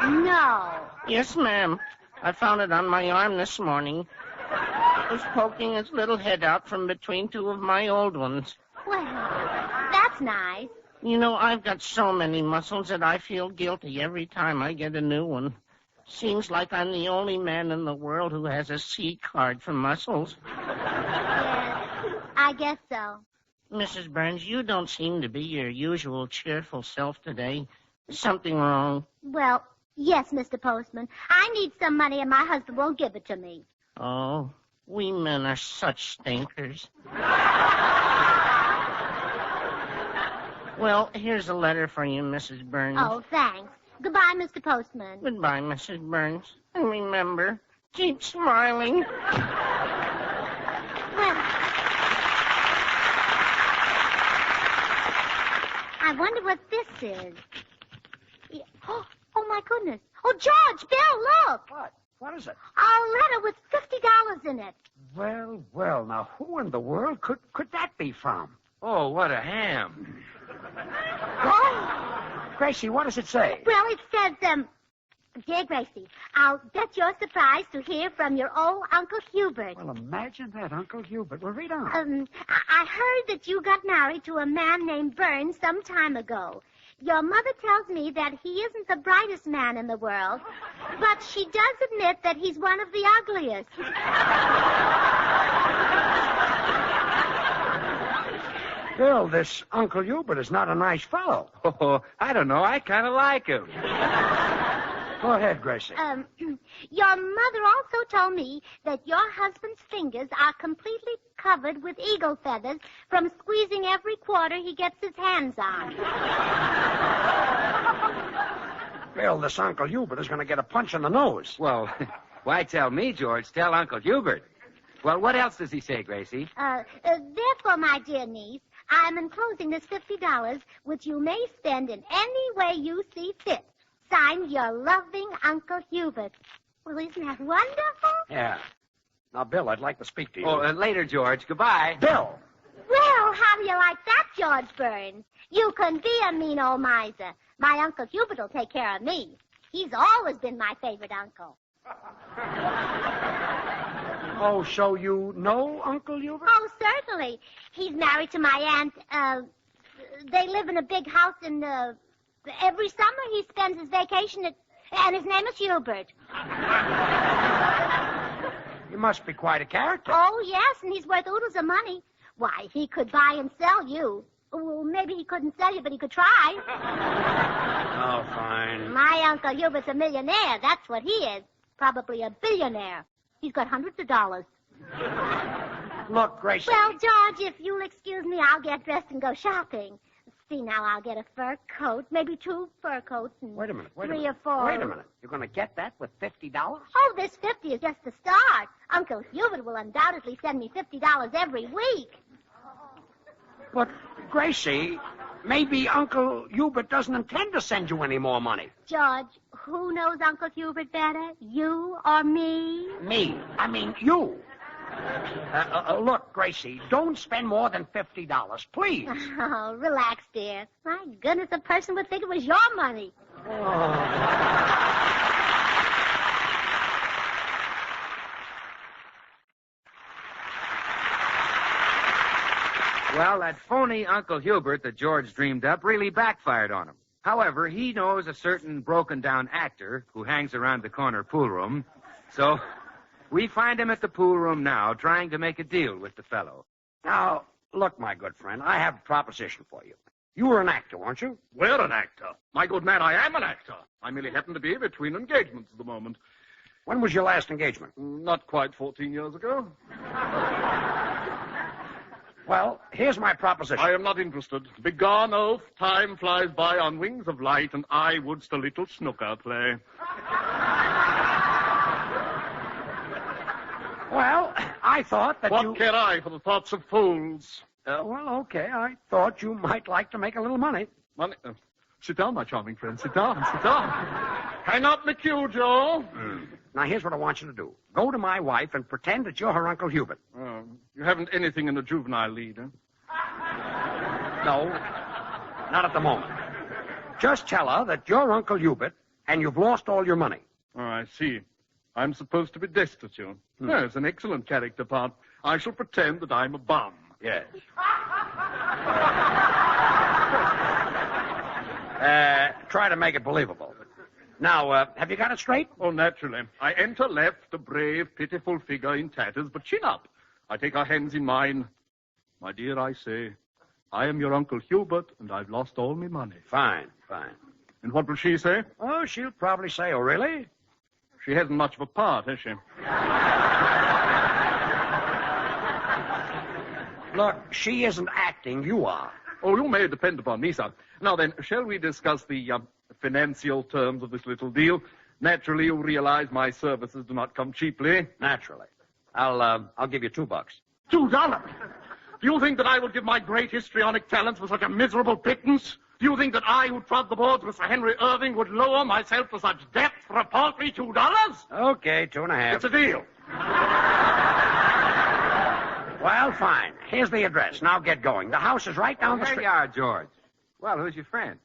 No. Yes, ma'am. I found it on my arm this morning. It was poking its little head out from between two of my old ones. Well, that's nice. You know, I've got so many muscles that I feel guilty every time I get a new one. Seems like I'm the only man in the world who has a C card for muscles. Yes, I guess so. Mrs. Burns, you don't seem to be your usual cheerful self today. Is something wrong? Well, yes, Mr. Postman. I need some money and my husband won't give it to me. Oh, we men are such stinkers. Well, here's a letter for you, Mrs. Burns. Oh, thanks. Goodbye, Mr. Postman. Goodbye, Mrs. Burns. And remember, keep smiling. Well, I wonder what this is. Oh, my goodness. Oh, George, Bill, look. What? What is it? A letter with $50 in it. Well, now who in the world could that be from? Oh, what a ham. Oh. Gracie, what does it say? Well, it says, Dear Gracie, I'll bet you're surprised to hear from your old Uncle Hubert. Well, imagine that, Uncle Hubert. Well, read on. I heard that you got married to a man named Burns some time ago. Your mother tells me that he isn't the brightest man in the world, but she does admit that he's one of the ugliest. Bill, this Uncle Hubert is not a nice fellow. Oh, I don't know. I kind of like him. Go ahead, Gracie. Your mother also told me that your husband's fingers are completely covered with eagle feathers from squeezing every quarter he gets his hands on. Bill, this Uncle Hubert is going to get a punch in the nose. Well, why tell me, George? Tell Uncle Hubert. Well, what else does he say, Gracie? Therefore, my dear niece, I'm enclosing this $50, which you may spend in any way you see fit. Signed, your loving Uncle Hubert. Well, isn't that wonderful? Yeah. Now, Bill, I'd like to speak to you. Oh, later, George. Goodbye. Bill! Well, how do you like that, George Burns? You can be a mean old miser. My Uncle Hubert will take care of me. He's always been my favorite uncle. Oh, so you know Uncle Hubert? Oh, certainly. He's married to my aunt. They live in a big house in, every summer he spends his vacation at, and his name is Hubert. You must be quite a character. Oh, yes, and he's worth oodles of money. Why, he could buy and sell you. Well, maybe he couldn't sell you, but he could try. Oh, fine. My Uncle Hubert's a millionaire. That's what he is. Probably a billionaire. He's got hundreds of dollars. Look, Gracie. Well, George, if you'll excuse me, I'll get dressed and go shopping. See, now, I'll get a fur coat, maybe 2 fur coats, and Wait a minute. 3 or 4. Wait a minute. You're going to get that with $50? Oh, this 50 is just the start. Uncle Hubert will undoubtedly send me $50 every week. But, Gracie, maybe Uncle Hubert doesn't intend to send you any more money. George, who knows Uncle Hubert better, you or me? Me? I mean, you. Look, Gracie, don't spend more than $50, please. Oh, relax, dear. My goodness, a person would think it was your money. Well, that phony Uncle Hubert that George dreamed up really backfired on him. However, he knows a certain broken-down actor who hangs around the corner pool room, so we find him at the pool room now trying to make a deal with the fellow. Now, look, my good friend, I have a proposition for you. You were an actor, weren't you? We're an actor. My good man, I am an actor. I merely happen to be between engagements at the moment. When was your last engagement? Not quite 14 years ago. Well, here's my proposition. I am not interested. Begone, oaf. Time flies by on wings of light, and I wouldst a little snooker play. Well, I thought that What care I for the thoughts of fools? Well, okay. I thought you might like to make a little money. Money? Sit down, my charming friend. Sit down, sit down. Hang up the cue, Joe. Now, here's what I want you to do. Go to my wife and pretend that you're her Uncle Hubert. Oh, you haven't anything in the juvenile league, huh? No, not at the moment. Just tell her that you're Uncle Hubert and you've lost all your money. Oh, I see. I'm supposed to be destitute. Yes, an excellent character part. I shall pretend that I'm a bum. Yes. Try to make it believable. Now, have you got it straight? Oh, naturally. I enter left, a brave, pitiful figure in tatters, but chin up. I take her hands in mine. My dear, I say, I am your Uncle Hubert, and I've lost all my money. Fine, fine. And what will she say? Oh, she'll probably say, oh, really? She hasn't much of a part, has she? Look, she isn't acting, you are. Oh, you may depend upon me, sir. Now then, shall we discuss the financial terms of this little deal? Naturally, you realize my services do not come cheaply. Naturally. I'll give you $2. $2? Do you think that I would give my great histrionic talents for such a miserable pittance? Do you think that I, who trod the boards with Sir Henry Irving, would lower myself to such depth for a paltry $2? Okay, 2.5. It's a deal. Well, fine. Here's the address. Now get going. The house is right down the street. There you are, George. Well, who's your friend?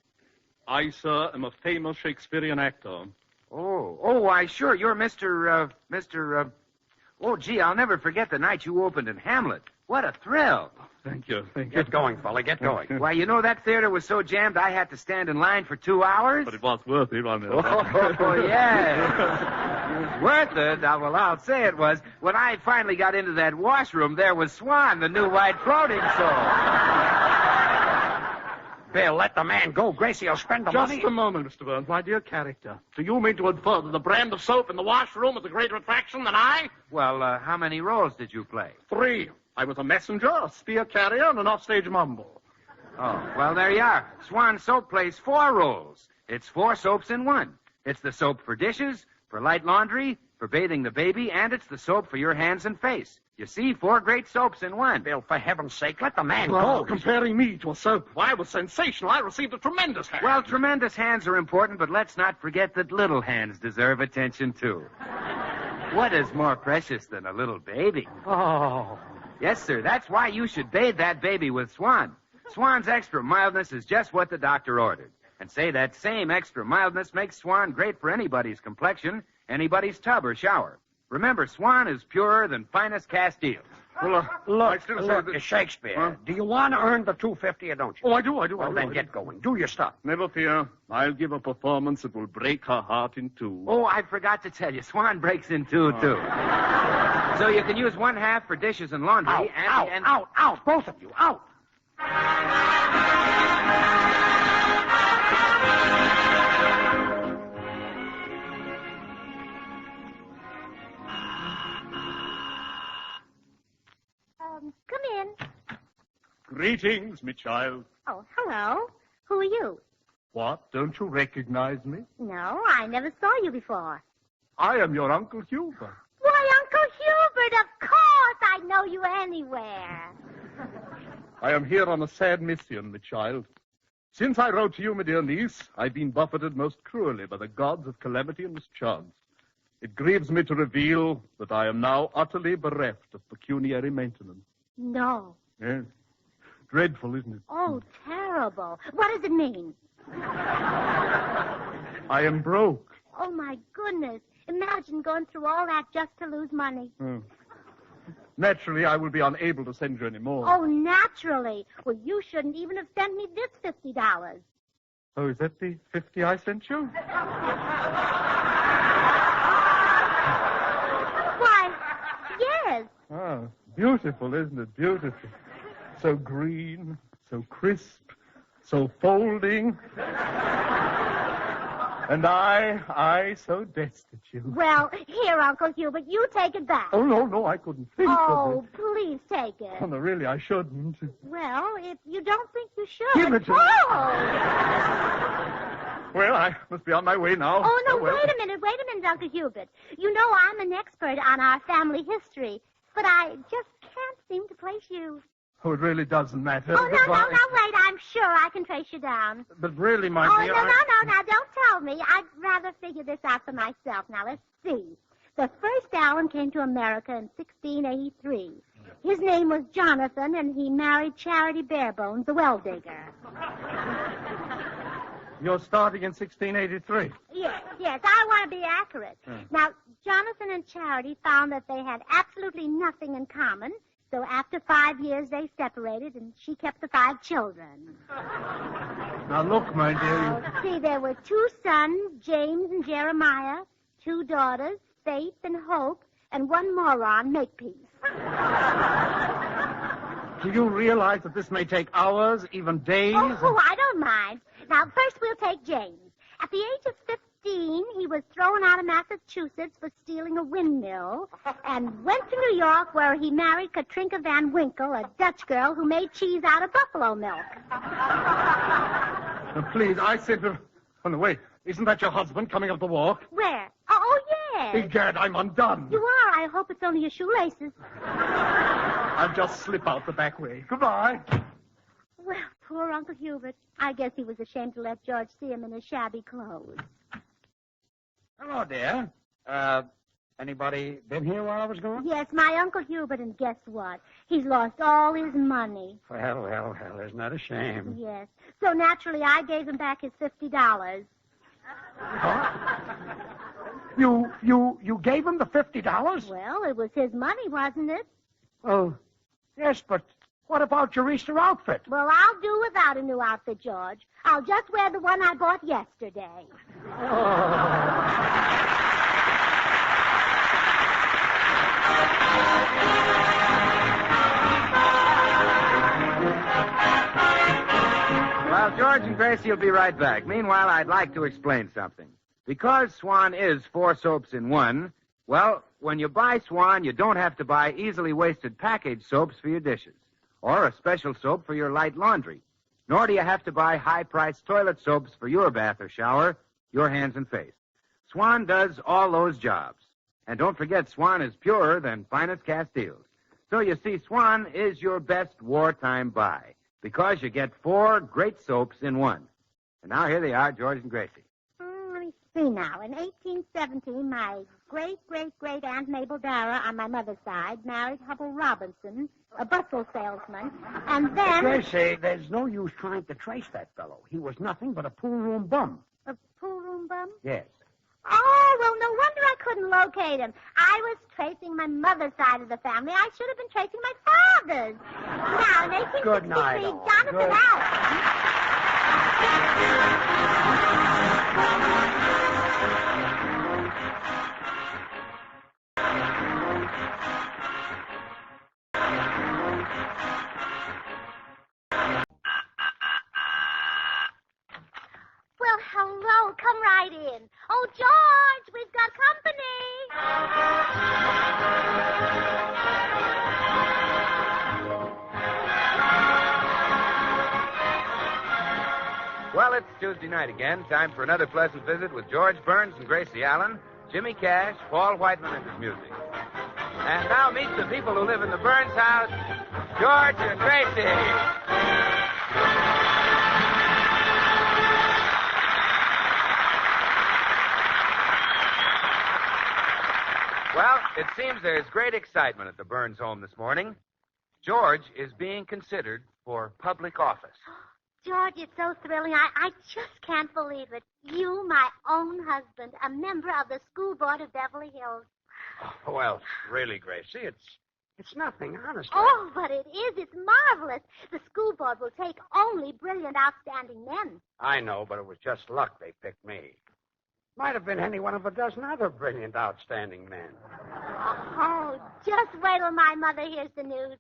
I, sir, am a famous Shakespearean actor. Oh, why, sure. You're Mr. Oh, gee, I'll never forget the night you opened in Hamlet. What a thrill. Thank you. Get going, fella. Get going. Why, you know, that theater was so jammed I had to stand in line for 2 hours. But it was worth it, wasn't it? Oh, yeah. It was worth it. Well, I'll say it was. When I finally got into that washroom, there was Swan, the new white floating soap. Bill, let the man go. Gracie will spend the money. Just a moment, Mr. Burns. My dear character, do you mean to infer that the brand of soap in the washroom is a greater attraction than I? Well, how many roles did you play? 3. I was a messenger, a spear carrier, and an offstage mumble. Oh, well, there you are. Swan Soap plays 4 roles. It's 4 soaps in one. It's the soap for dishes, for light laundry, for bathing the baby, and it's the soap for your hands and face. You see, 4 great soaps in one. Bill, for heaven's sake, let the man Oh, go. comparing me to a soap. Why, it was sensational. I received a tremendous hand. Well, tremendous hands are important, but let's not forget that little hands deserve attention, too. What is more precious than a little baby? Oh. Yes, sir. That's why you should bathe that baby with Swan. Swan's extra mildness is just what the doctor ordered. And say that same extra mildness makes Swan great for anybody's complexion, anybody's tub or shower. Remember, Swan is purer than finest Castile. Well, look, Shakespeare. Huh? Do you want to earn the $250 or don't you? Oh, I do. Well, then get going. Do your stuff. Never fear. I'll give a performance that will break her heart in 2. Oh, I forgot to tell you. Swan breaks in 2, too. So you can use 1/2 for dishes and laundry. Out, both of you, out. Come in. Greetings, me child. Oh, hello. Who are you? What? Don't you recognize me? No, I never saw you before. I am your Uncle Hubert. Why, Uncle Hubert, of course. I know you anywhere. I am here on a sad mission, my child. Since I wrote to you, my dear niece, I've been buffeted most cruelly by the gods of calamity and mischance. It grieves me to reveal that I am now utterly bereft of pecuniary maintenance. No. Yes. Dreadful, isn't it? Oh, terrible. What does it mean? I am broke. Oh, my goodness. Imagine going through all that just to lose money. Naturally, I will be unable to send you any more. Oh, naturally. Well, you shouldn't even have sent me this $50. Oh, is that the 50 I sent you? Why, yes. Ah, beautiful, isn't it? Beautiful. So green, so crisp, so folding. And I so destitute. Well, here, Uncle Hubert, you take it back. Oh, no, I couldn't think of Oh, it. please take it. Oh, no, really, I shouldn't. Well, if you don't think you should. Give it to me. Oh! Well, I must be on my way now. Oh, no, well. wait a minute, Uncle Hubert. You know I'm an expert on our family history, but I just can't seem to place you. Oh, it really doesn't matter. Oh, no, wait, I'm sure I can trace you down. But really, my Oh, dear... no, now, don't tell me. I'd rather figure this out for myself. Now, let's see. The first Allen came to America in 1683. His name was Jonathan, and he married Charity Barebones, the well-digger. You're starting in 1683. Yes, I want to be accurate. Now, Jonathan and Charity found that they had absolutely nothing in common, so after 5 years they separated, and she kept the 5 children. Now, look, my dear... See, there were 2 sons, James and Jeremiah, 2 daughters, Faith and Hope, and 1 moron, Makepeace. Do you realize that this may take hours, even days? Oh, I don't mind. Now, first we'll take James. At the age of 15, he was thrown out of Massachusetts for stealing a windmill and went to New York where he married Katrinka Van Winkle, a Dutch girl who made cheese out of buffalo milk. Now, please, I said... Oh, no, wait. Isn't that your husband coming up the walk? Where? Oh, yes. Egad, I'm undone. You are. I hope it's only your shoelaces. I'll just slip out the back way. Goodbye. Well, poor Uncle Hubert. I guess he was ashamed to let George see him in his shabby clothes. Hello, dear. Anybody been here while I was gone? Yes, my Uncle Hubert, and guess what? He's lost all his money. Well, isn't that a shame? Yes. So naturally, I gave him back his $50. You gave him the $50? Well, it was his money, wasn't it? Oh, yes, but what about your Easter outfit? Well, I'll do without a new outfit, George. I'll just wear the one I bought yesterday. Well, George and Gracie will be right back. Meanwhile, I'd like to explain something. Because Swan is 4 soaps in one, well, when you buy Swan, you don't have to buy easily wasted packaged soaps for your dishes, or a special soap for your light laundry, nor do you have to buy high-priced toilet soaps for your bath or shower, your hands and face. Swan does all those jobs. And don't forget, Swan is purer than finest Castiles. So you see, Swan is your best wartime buy, because you get 4 great soaps in one. And now here they are, George and Gracie. Let me see now. In 1817, my great-great-great Aunt Mabel Dara on my mother's side married Hubble Robinson, a bustle salesman, and then... Gracie, there's no use trying to trace that fellow. He was nothing but a pool room bum. A pool room bum? Yes. Oh, well, no wonder I couldn't locate him. I was tracing my mother's side of the family. I should have been tracing my father's. Now, in 1863, Good night, Jonathan Allen... Well, hello. Come right in. Oh, George, we've got company. Well, it's Tuesday night again. Time for another pleasant visit with George Burns and Gracie Allen, Jimmy Cash, Paul Whiteman, and his music. And now meet the people who live in the Burns house, George and Gracie. Well, it seems there's great excitement at the Burns home this morning. George is being considered for public office. George, it's so thrilling. I just can't believe it. You, my own husband, a member of the school board of Beverly Hills. Well, really, Gracie, it's nothing, honestly. Oh, but it is. It's marvelous. The school board will take only brilliant, outstanding men. I know, but it was just luck they picked me. Might have been any one of a dozen other brilliant, outstanding men. Oh, just wait till my mother hears the news.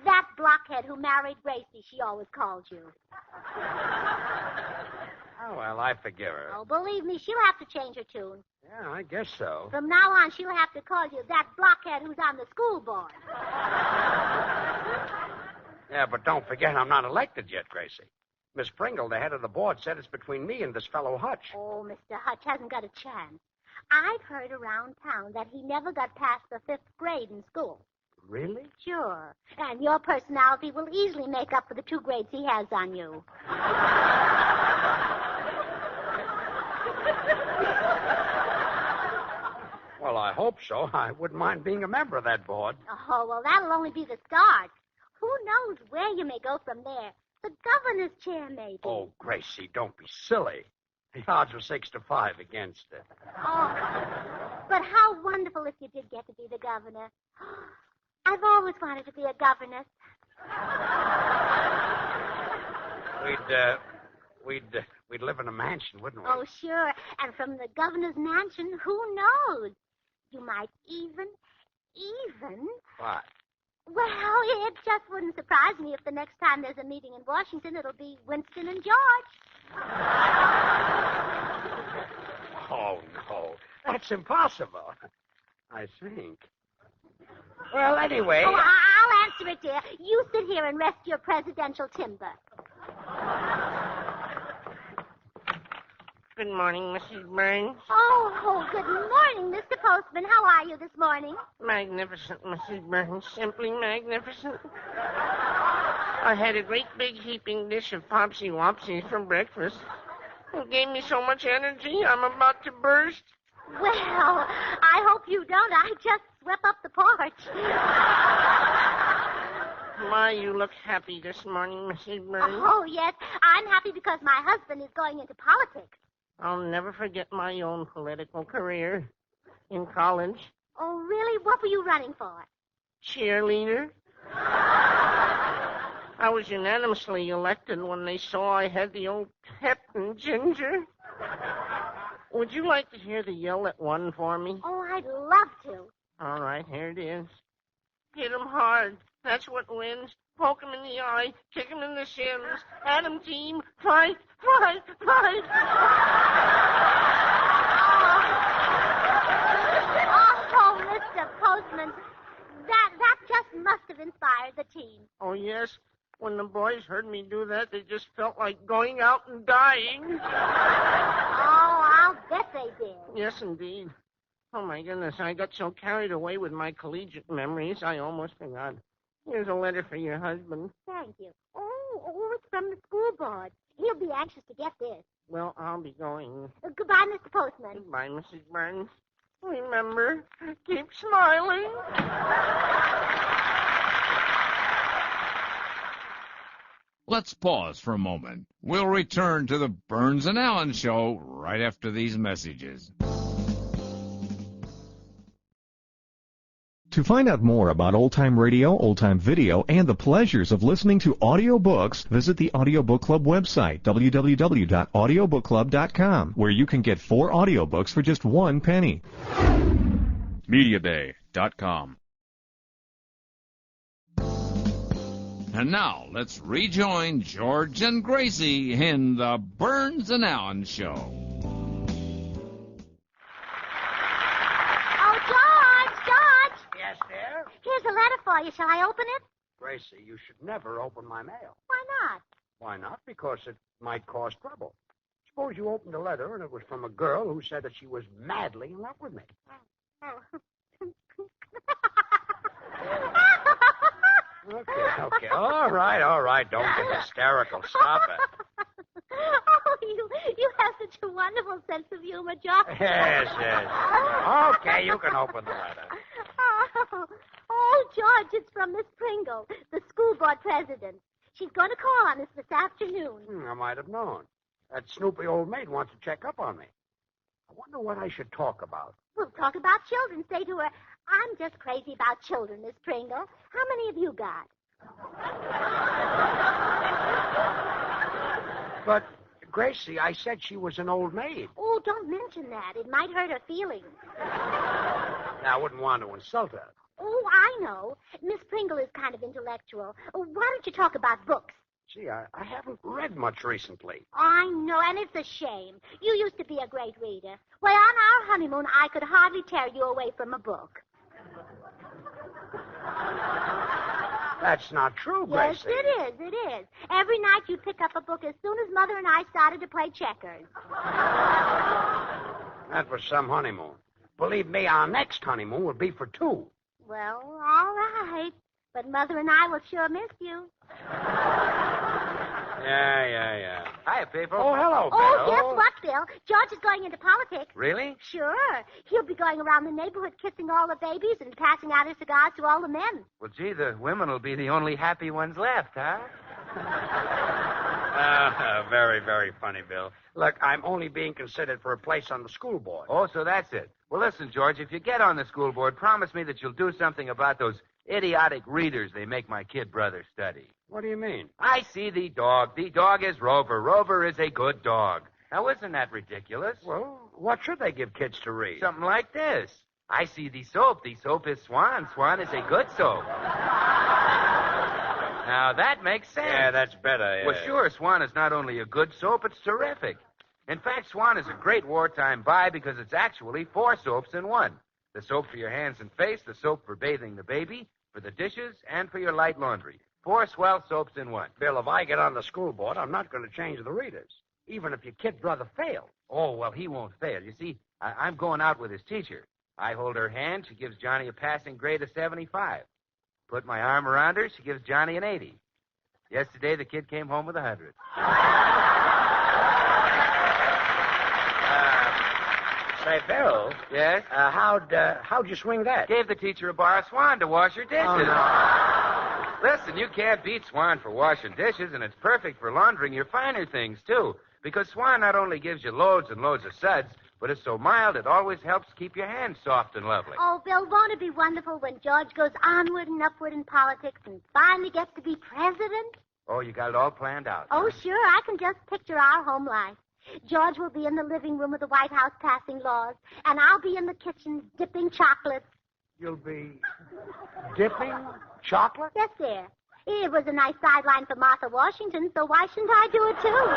That blockhead who married Gracie, she always called you. Oh, well, I forgive her. Oh, believe me, she'll have to change her tune. Yeah, I guess so. From now on, she'll have to call you that blockhead who's on the school board. Yeah, but don't forget I'm not elected yet, Gracie. Miss Pringle, the head of the board, said it's between me and this fellow Hutch. Oh, Mr. Hutch hasn't got a chance. I've heard around town that he never got past the 5th grade in school. Really? Sure. And your personality will easily make up for the 2 grades he has on you. Well, I hope so. I wouldn't mind being a member of that board. Oh, well, that'll only be the start. Who knows where you may go from there? The governor's chair, maybe. Oh, Gracie, don't be silly. The odds were 6-5 against it. Oh, but how wonderful if you did get to be the governor. I've always wanted to be a governess. We'd live in a mansion, wouldn't we? Oh, sure. And from the governor's mansion, who knows? You might even... What? Well, it just wouldn't surprise me if the next time there's a meeting in Washington, it'll be Winston and George. Oh, no. That's impossible. I think. Well, anyway... Oh, I'll answer it, dear. You sit here and rest your presidential timber. Good morning, Mrs. Burns. Oh, good morning, Mr. Postman. How are you this morning? Magnificent, Mrs. Burns. Simply magnificent. I had a great big heaping dish of Popsy Wopsies for breakfast. It gave me so much energy, I'm about to burst. Well, I hope you don't. I just swept up the porch. My, you look happy this morning, Mrs. Burns. Oh, yes. I'm happy because my husband is going into politics. I'll never forget my own political career in college. Oh, really? What were you running for? Cheerleader. I was unanimously elected when they saw I had the old pep and ginger. Would you like to hear the yell at one for me? Oh, I'd love to. All right, here it is. Hit 'em hard. That's what wins. Poke 'em in the eye. Kick 'em in the shins. At 'em, team. Fight, fight, fight. Oh, Mr. Postman, that just must have inspired the team. Oh, yes. When the boys heard me do that, they just felt like going out and dying. Oh, I'll bet they did. Yes, indeed. Oh, my goodness, I got so carried away with my collegiate memories, I almost forgot. Here's a letter for your husband. Thank you. Oh, it's from the school board. He'll be anxious to get this. Well, I'll be going. Goodbye, Mr. Postman. Goodbye, Mrs. Burns. Remember, keep smiling. Let's pause for a moment. We'll return to the Burns and Allen Show right after these messages. To find out more about old-time radio, old-time video, and the pleasures of listening to audiobooks, visit the Audiobook Club website, www.audiobookclub.com, where you can get 4 audiobooks for just 1 penny. MediaBay.com. And now, let's rejoin George and Gracie in the Burns and Allen Show. Oh, George! Yes, dear? Here's a letter for you. Shall I open it? Gracie, you should never open my mail. Why not? Why not? Because it might cause trouble. Suppose you opened a letter and it was from a girl who said that she was madly in love with me. Oh. Okay. All right. Don't get hysterical. Stop it. Oh, you have such a wonderful sense of humor, George. Yes. Okay, you can open the letter. Oh, George, it's from Miss Pringle, the school board president. She's going to call on us this afternoon. I might have known. That snoopy old maid wants to check up on me. I wonder what I should talk about. We'll talk about children. Say to her, I'm just crazy about children, Miss Pringle. How many have you got? But, Gracie, I said she was an old maid. Oh, don't mention that. It might hurt her feelings. I wouldn't want to insult her. Oh, I know. Miss Pringle is kind of intellectual. Oh, why don't you talk about books? Gee, I haven't read much recently. I know, and it's a shame. You used to be a great reader. Why, on our honeymoon, I could hardly tear you away from a book. That's not true, Gracie. Yes, it is. Every night you'd pick up a book as soon as Mother and I started to play checkers. That was some honeymoon. Believe me, our next honeymoon will be for two. Well, all right. But Mother and I will sure miss you. Yeah. Hi, people. Oh, hello, Bill. Oh, guess what, Bill? George is going into politics. Really? Sure. He'll be going around the neighborhood kissing all the babies and passing out his cigars to all the men. Well, gee, the women will be the only happy ones left, huh? Very, very funny, Bill. Look, I'm only being considered for a place on the school board. Oh, so that's it. Well, listen, George, if you get on the school board, promise me that you'll do something about those idiotic readers they make my kid brother study. What do you mean? I see the dog. The dog is Rover. Rover is a good dog. Now, isn't that ridiculous? Well, what should they give kids to read? Something like this. I see the soap. The soap is Swan. Swan is a good soap. Now, that makes sense. Yeah, that's better, yeah. Well, sure, Swan is not only a good soap, it's terrific. In fact, Swan is a great wartime buy because it's actually 4 soaps in one. The soap for your hands and face, the soap for bathing the baby, for the dishes, and for your light laundry. 4 swell soaps in one. Bill, if I get on the school board, I'm not going to change the readers, even if your kid brother fails. Oh, well, he won't fail. You see, I'm going out with his teacher. I hold her hand. She gives Johnny a passing grade of 75. Put my arm around her. She gives Johnny an 80. Yesterday, the kid came home with 100. Say, Bill. Yes? How'd you swing that? Gave the teacher a bar of Swan to wash her dishes. Oh, no. Listen, you can't beat Swan for washing dishes, and it's perfect for laundering your finer things, too. Because Swan not only gives you loads and loads of suds, but it's so mild it always helps keep your hands soft and lovely. Oh, Bill, won't it be wonderful when George goes onward and upward in politics and finally gets to be president? Oh, you got it all planned out. Oh, sure. I can just picture our home life. George will be in the living room of the White House passing laws, and I'll be in the kitchen dipping chocolates. You'll be dipping chocolate? Yes, dear. It was a nice sideline for Martha Washington, so why shouldn't I do it, too?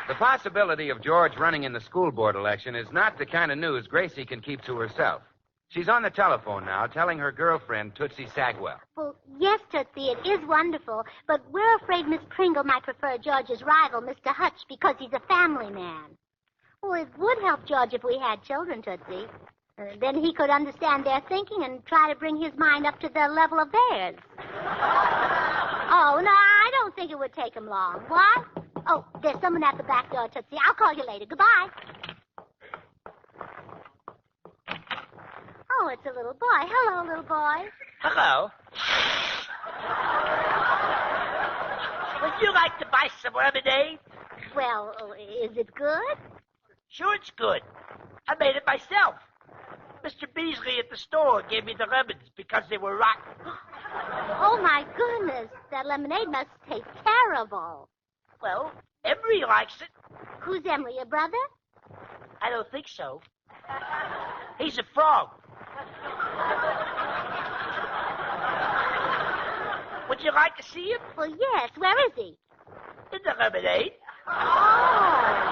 The possibility of George running in the school board election is not the kind of news Gracie can keep to herself. She's on the telephone now telling her girlfriend, Tootsie Sagwell. Well, yes, Tootsie, it is wonderful, but we're afraid Miss Pringle might prefer George's rival, Mr. Hutch, because he's a family man. Well, it would help George if we had children, Tootsie. Then he could understand their thinking and try to bring his mind up to the level of theirs. Oh, no, I don't think it would take him long. What? Oh, there's someone at the back door, Tootsie. I'll call you later. Goodbye. Oh, it's a little boy. Hello, little boy. Hello. Would you like to buy some lemonade? Well, is it good? Sure, it's good. I made it myself. Mr. Beasley at the store gave me the lemons because they were rotten. Oh, my goodness. That lemonade must taste terrible. Well, Emery likes it. Who's Emery, your brother? I don't think so. He's a frog. Would you like to see him? Well, yes. Where is he? In the lemonade. Oh,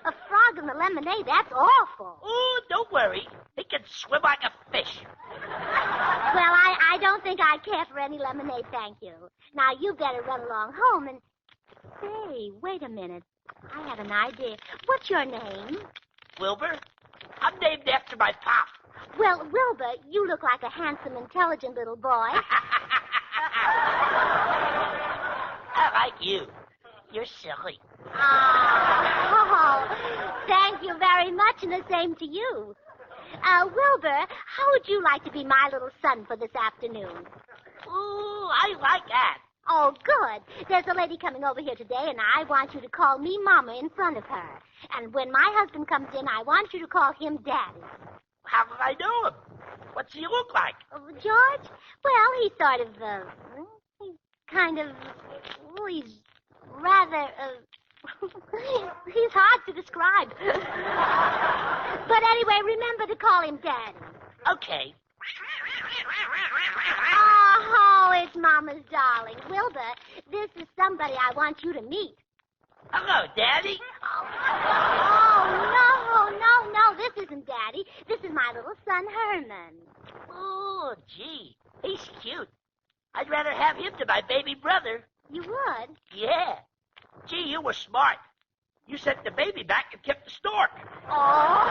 a frog in the lemonade. That's awful. Oh, don't worry. He can swim like a fish. Well, I don't think I care for any lemonade, thank you. Now, you better run along home and... Say, wait a minute. I have an idea. What's your name? Wilbur? I'm named after my pop. Well, Wilbur, you look like a handsome, intelligent little boy. I like you. You're silly. Oh, thank you very much, and the same to you. Wilbur, how would you like to be my little son for this afternoon? Ooh, I like that. Oh, good. There's a lady coming over here today, and I want you to call me Mama in front of her. And when my husband comes in, I want you to call him Daddy. How will I know him? What's he look like? George? Well, he's sort of, he's rather, He's hard to describe. But anyway, remember to call him Daddy. Okay. Oh, it's Mama's darling. Wilbur, this is somebody I want you to meet. Hello, Daddy. Oh, no, this isn't Daddy. This is my little son, Herman. Oh, gee, he's cute. I'd rather have him than my baby brother. You would? Yeah. Gee, you were smart. You sent the baby back and kept the stork. Oh,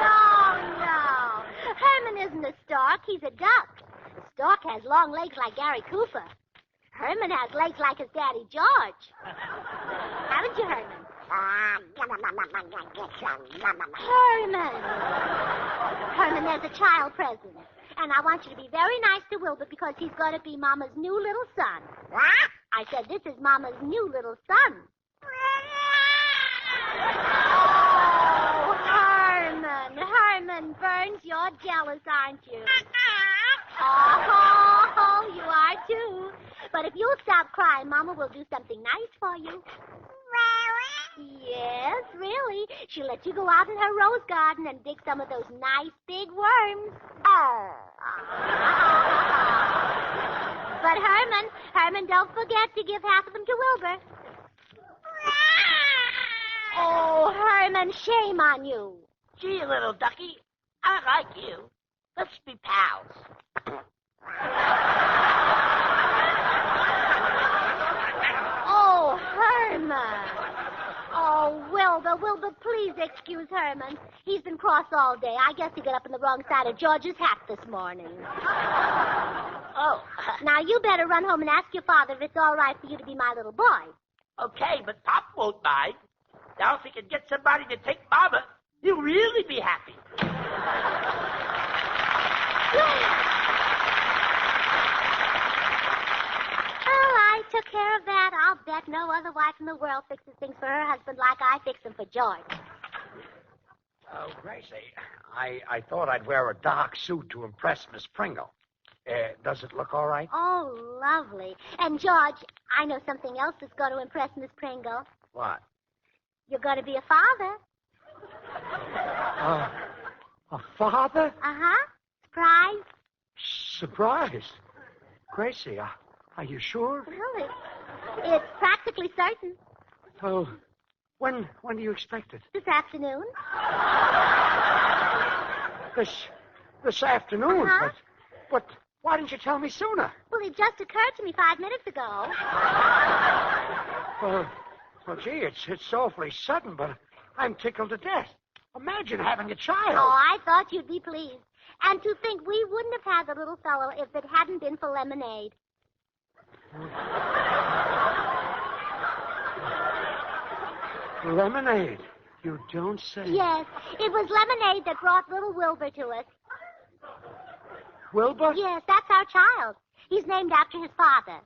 no. Herman isn't a stork. He's a duck. The stork has long legs like Gary Cooper. Herman has legs like his daddy, George. Haven't you, Herman? Herman, there's a child present. And I want you to be very nice to Wilbur because he's going to be Mama's new little son. What? I said this is Mama's new little son. Oh, Herman Burns, you're jealous, aren't you? Oh, you are too. But if you'll stop crying, Mama will do something nice for you. Yes, really. She'll let you go out in her rose garden and dig some of those nice big worms. Oh. But Herman, don't forget to give half of them to Wilbur. Oh, Herman, shame on you. Gee, little ducky, I like you. Let's be pals. Oh, Herman. Oh, Wilbur, please excuse Herman. He's been cross all day. I guess he got up on the wrong side of George's hat this morning. Oh. Now, you better run home and ask your father if it's all right for you to be my little boy. Okay, but Pop won't mind. Now, if he can get somebody to take Mama, he'll really be happy. Well, I took care of that. I'll bet no other wife in the world fixes things for her husband like I fix them for George. Oh, Gracie, I thought I'd wear a dark suit to impress Miss Pringle. Does it look all right? Oh, lovely. And, George, I know something else that's going to impress Miss Pringle. What? You're going to be a father. A father? Uh-huh. Surprise. Surprise. Gracie, are you sure? Well, it's practically certain. Oh, when do you expect it? This afternoon. This afternoon? Uh-huh. But why didn't you tell me sooner? Well, it just occurred to me 5 minutes ago. Well, gee, it's awfully sudden, but I'm tickled to death. Imagine having a child. Oh, I thought you'd be pleased. And to think we wouldn't have had the little fellow if it hadn't been for lemonade. Lemonade? You don't say. Yes, it was lemonade that brought little Wilbur to us. Wilbur? Yes, that's our child. He's named after his father.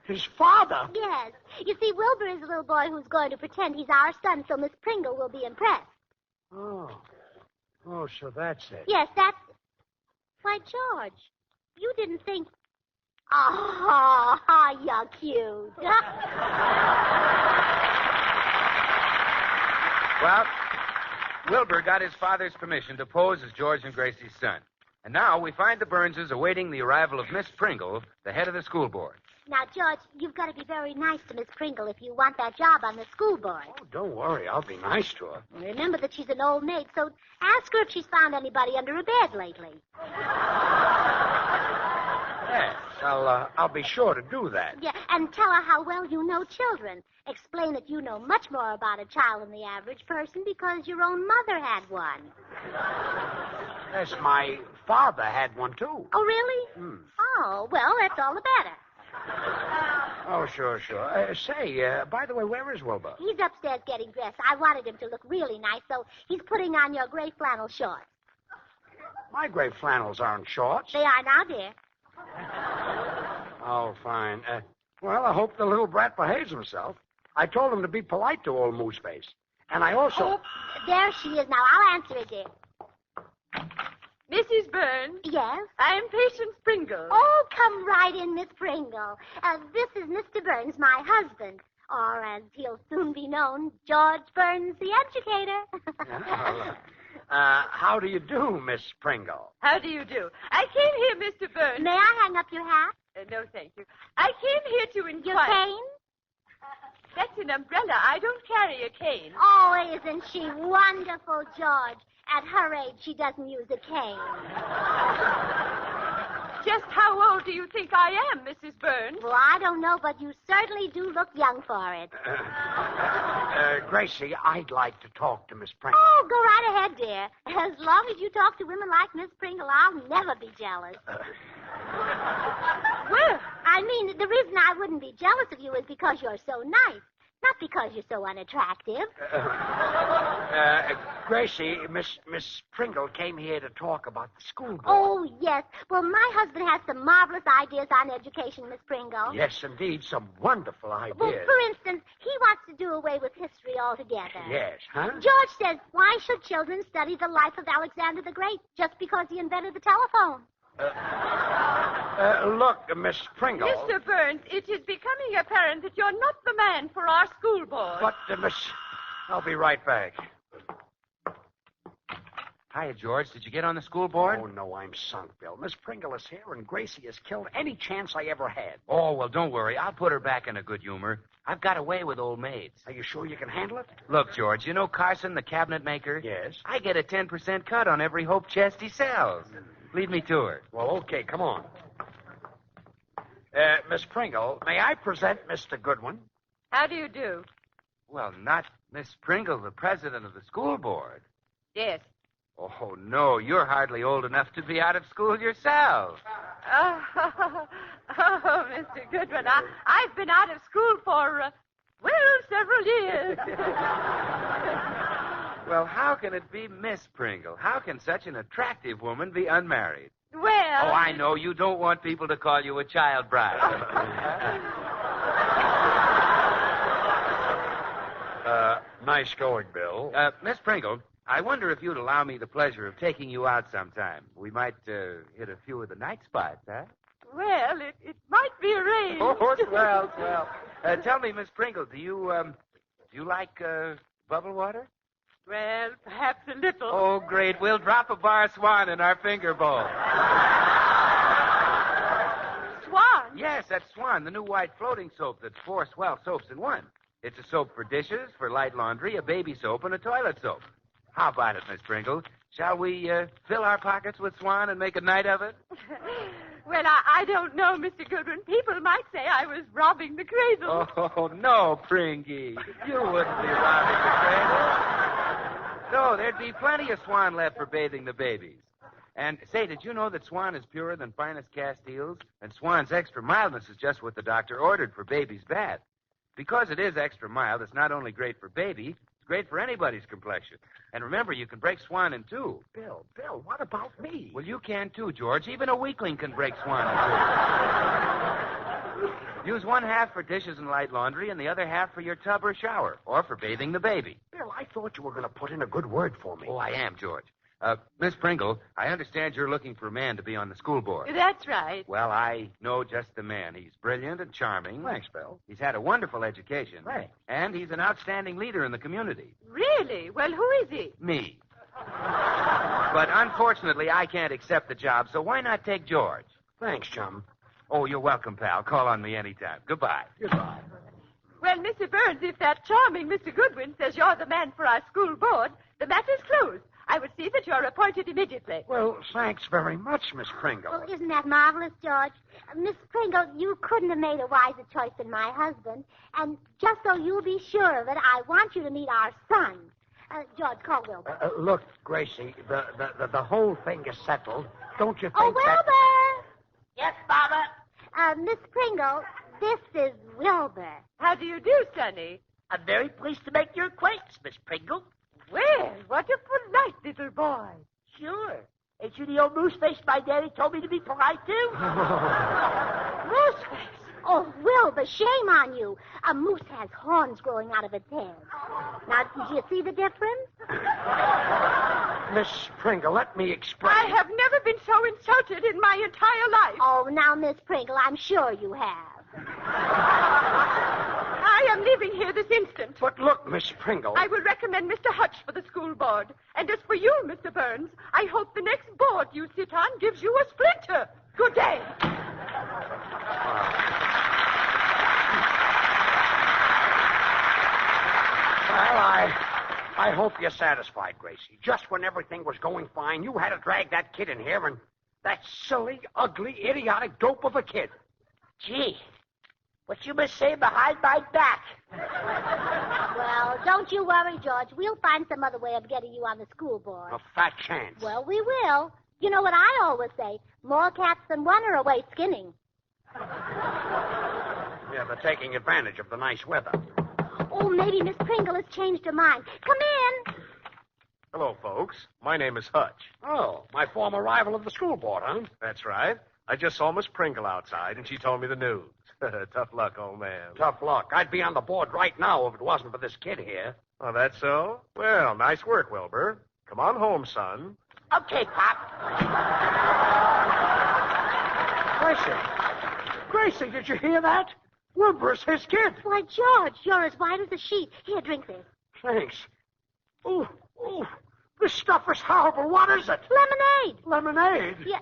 His father? Yes. You see, Wilbur is a little boy who's going to pretend he's our son, so Miss Pringle will be impressed. Oh, so that's it. Yes, that's... Why, George, you didn't think... Oh, you're cute. Well, Wilbur got his father's permission to pose as George and Gracie's son. And now we find the Burnses awaiting the arrival of Miss Pringle, the head of the school board. Now, George, you've got to be very nice to Miss Pringle if you want that job on the school board. Oh, don't worry. I'll be nice to her. Remember that she's an old maid, so ask her if she's found anybody under a bed lately. Yes, I'll be sure to do that. Yeah, and tell her how well you know children. Explain that you know much more about a child than the average person because your own mother had one. Yes, my father had one, too. Oh, really? Oh, well, that's all the better. Oh, sure. Say, by the way, where is Wilbur? He's upstairs getting dressed. I wanted him to look really nice, so he's putting on your gray flannel shorts. My gray flannels aren't shorts. They are now, dear. Oh, fine. Well, I hope the little brat behaves himself. I told him to be polite to old Mooseface. And I also... Oh, there she is now. I'll answer it, dear. Mrs. Burns? Yes? I'm Patience Pringle. Oh, come right in, Miss Pringle. This is Mr. Burns, my husband. Or, as he'll soon be known, George Burns, the educator. How do you do, Miss Pringle? How do you do? I came here, Mr. Burns. May I hang up your hat? No, thank you. I came here to inquire. Your cane? That's an umbrella. I don't carry a cane. Oh, isn't she wonderful, George? At her age, she doesn't use a cane. Just how old do you think I am, Mrs. Burns? Well, I don't know, but you certainly do look young for it. Gracie, I'd like to talk to Miss Pringle. Oh, go right ahead, dear. As long as you talk to women like Miss Pringle, I'll never be jealous. Well, I mean, the reason I wouldn't be jealous of you is because you're so nice, not because you're so unattractive. Gracie, Miss Pringle came here to talk about the school board. Oh, yes. Well, my husband has some marvelous ideas on education, Miss Pringle. Yes, indeed, some wonderful ideas. Well, for instance, he wants to do away with history altogether. Yes, huh? George says, why should children study the life of Alexander the Great just because he invented the telephone? Look, Miss Pringle. Mr. Burns, it is becoming apparent that you're not the man for our school board. But, Miss... I'll be right back. Hiya, George. Did you get on the school board? Oh, no, I'm sunk, Bill. Miss Pringle is here, and Gracie has killed any chance I ever had. Oh, well, don't worry. I'll put her back in a good humor. I've got a way with old maids. Are you sure you can handle it? Look, George, you know Carson, the cabinet maker? Yes. I get a 10% cut on every Hope chest he sells. Lead me to her. Well, okay, come on. Miss Pringle, may I present Mr. Goodwin? How do you do? Well, not Miss Pringle, the president of the school board. Yes. Oh, no, you're hardly old enough to be out of school yourself. Oh, Mr. Goodwin, I've been out of school for, several years. Well, how can it be Miss Pringle? How can such an attractive woman be unmarried? Well... Oh, I know. You don't want people to call you a child bride. Nice going, Bill. Miss Pringle, I wonder if you'd allow me the pleasure of taking you out sometime. We might hit a few of the night spots, huh? Well, it might be arranged. Oh, swell. Tell me, Miss Pringle, do you like bubble water? Well, perhaps a little. Oh, great. We'll drop a bar swan in our finger bowl. Swan? Yes, that's Swan, the new white floating soap that's 4 swell soaps in one. It's a soap for dishes, for light laundry, a baby soap, and a toilet soap. How about it, Miss Pringle? Shall we fill our pockets with Swan and make a night of it? Well, I don't know, Mr. Goodwin. People might say I was robbing the cradle. Oh, no, Pringy. You wouldn't be robbing the cradle. No, there'd be plenty of Swan left for bathing the babies. And, say, did you know that Swan is purer than finest Castiles? And Swan's extra mildness is just what the doctor ordered for baby's bath. Because it is extra mild, it's not only great for baby, it's great for anybody's complexion. And remember, you can break Swan in two. Bill, what about me? Well, you can too, George. Even a weakling can break Swan in two. Use one half for dishes and light laundry and the other half for your tub or shower, or for bathing the baby. Bill, I thought you were going to put in a good word for me. Oh, I am, George. Miss Pringle, I understand you're looking for a man to be on the school board. That's right. Well, I know just the man. He's brilliant and charming. Thanks, Bill. He's had a wonderful education. Thanks. And he's an outstanding leader in the community. Really? Well, who is he? Me. But unfortunately, I can't accept the job, so why not take George? Thanks, chum. Oh, you're welcome, pal. Call on me anytime. Goodbye. Goodbye. Well, Mr. Burns, if that charming Mr. Goodwin says you're the man for our school board, the matter's closed. I will see that you're appointed immediately. Well, thanks very much, Miss Pringle. Oh, isn't that marvelous, George? Miss Pringle, you couldn't have made a wiser choice than my husband. And just so you'll be sure of it, I want you to meet our son. George, call Wilbur. Look, Gracie, the whole thing is settled. Don't you think Oh, Wilbur! Yes, Baba? Miss Pringle, this is Wilbur. How do you do, Sonny? I'm very pleased to make your acquaintance, Miss Pringle. Well, what a polite little boy. Sure. Ain't you the old moose face my daddy told me to be polite to? Moose face? Oh, Wilbur, shame on you. A moose has horns growing out of its head. Now, did you see the difference? Miss Pringle, let me explain. I have never been so insulted in my entire life. Oh, now, Miss Pringle, I'm sure you have. I am leaving here this instant. But look, Miss Pringle. I will recommend Mr. Hutch for the school board. And as for you, Mr. Burns, I hope the next board you sit on gives you a splinter. Good day. Well, I hope you're satisfied, Gracie. Just when everything was going fine, you had to drag that kid in here, and that silly, ugly, idiotic dope of a kid. Gee, what you must say behind my back. Well, don't you worry, George. We'll find some other way of getting you on the school board. A fat chance. Well, we will. You know what I always say? More cats than one are away skinning. Yeah, they're taking advantage of the nice weather. Oh, maybe Miss Pringle has changed her mind. Come in. Hello, folks. My name is Hutch. Oh, my former rival of the school board, huh? That's right. I just saw Miss Pringle outside, and she told me the news. Tough luck, old man. Tough luck. I'd be on the board right now if it wasn't for this kid here. Oh, that's so? Well, nice work, Wilbur. Come on home, son. Okay, Pop. Gracie, did you hear that? Wilbur's his kid. Why, George, you're as white as a sheet. Here, drink this. Thanks. Ooh, this stuff is horrible. What is it? Lemonade. Lemonade? Yeah.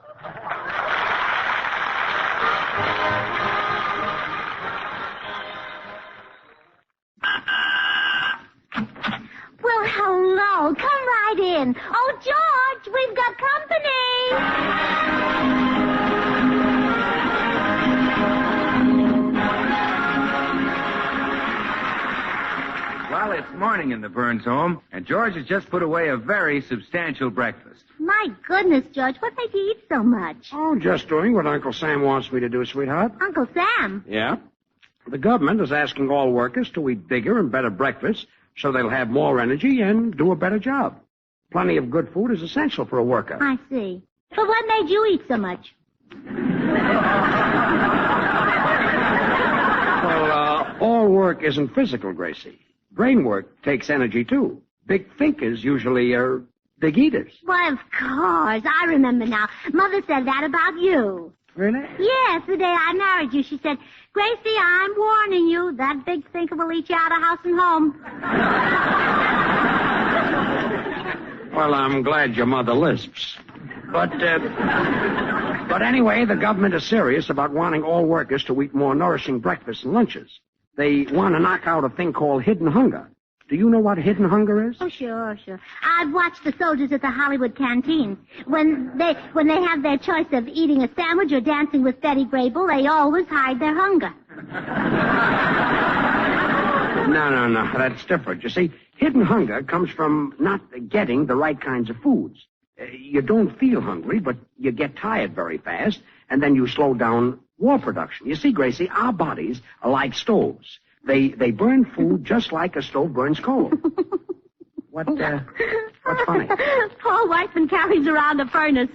Well, hello. Come right in. Oh, George, we've got company. Well, it's morning in the Burns home, and George has just put away a very substantial breakfast. My goodness, George, what made you eat so much? Oh, just doing what Uncle Sam wants me to do, sweetheart. Uncle Sam? Yeah. The government is asking all workers to eat bigger and better breakfasts so they'll have more energy and do a better job. Plenty of good food is essential for a worker. I see. But what made you eat so much? Well, all work isn't physical, Gracie. Brain work takes energy, too. Big thinkers usually are big eaters. Why, of course. I remember now. Mother said that about you. Really? Yes, the day I married you. She said, Gracie, I'm warning you. That big thinker will eat you out of house and home. Well, I'm glad your mother lisps. But anyway, the government is serious about wanting all workers to eat more nourishing breakfasts and lunches. They want to knock out a thing called hidden hunger. Do you know what hidden hunger is? Oh, sure. I've watched the soldiers at the Hollywood canteen. When they have their choice of eating a sandwich or dancing with Betty Grable, they always hide their hunger. No, that's different. You see, hidden hunger comes from not getting the right kinds of foods. You don't feel hungry, but you get tired very fast, and then you slow down war production. You see, Gracie, our bodies are like stoves. They burn food just like a stove burns coal. What's funny? Paul Whiteman carries around a furnace.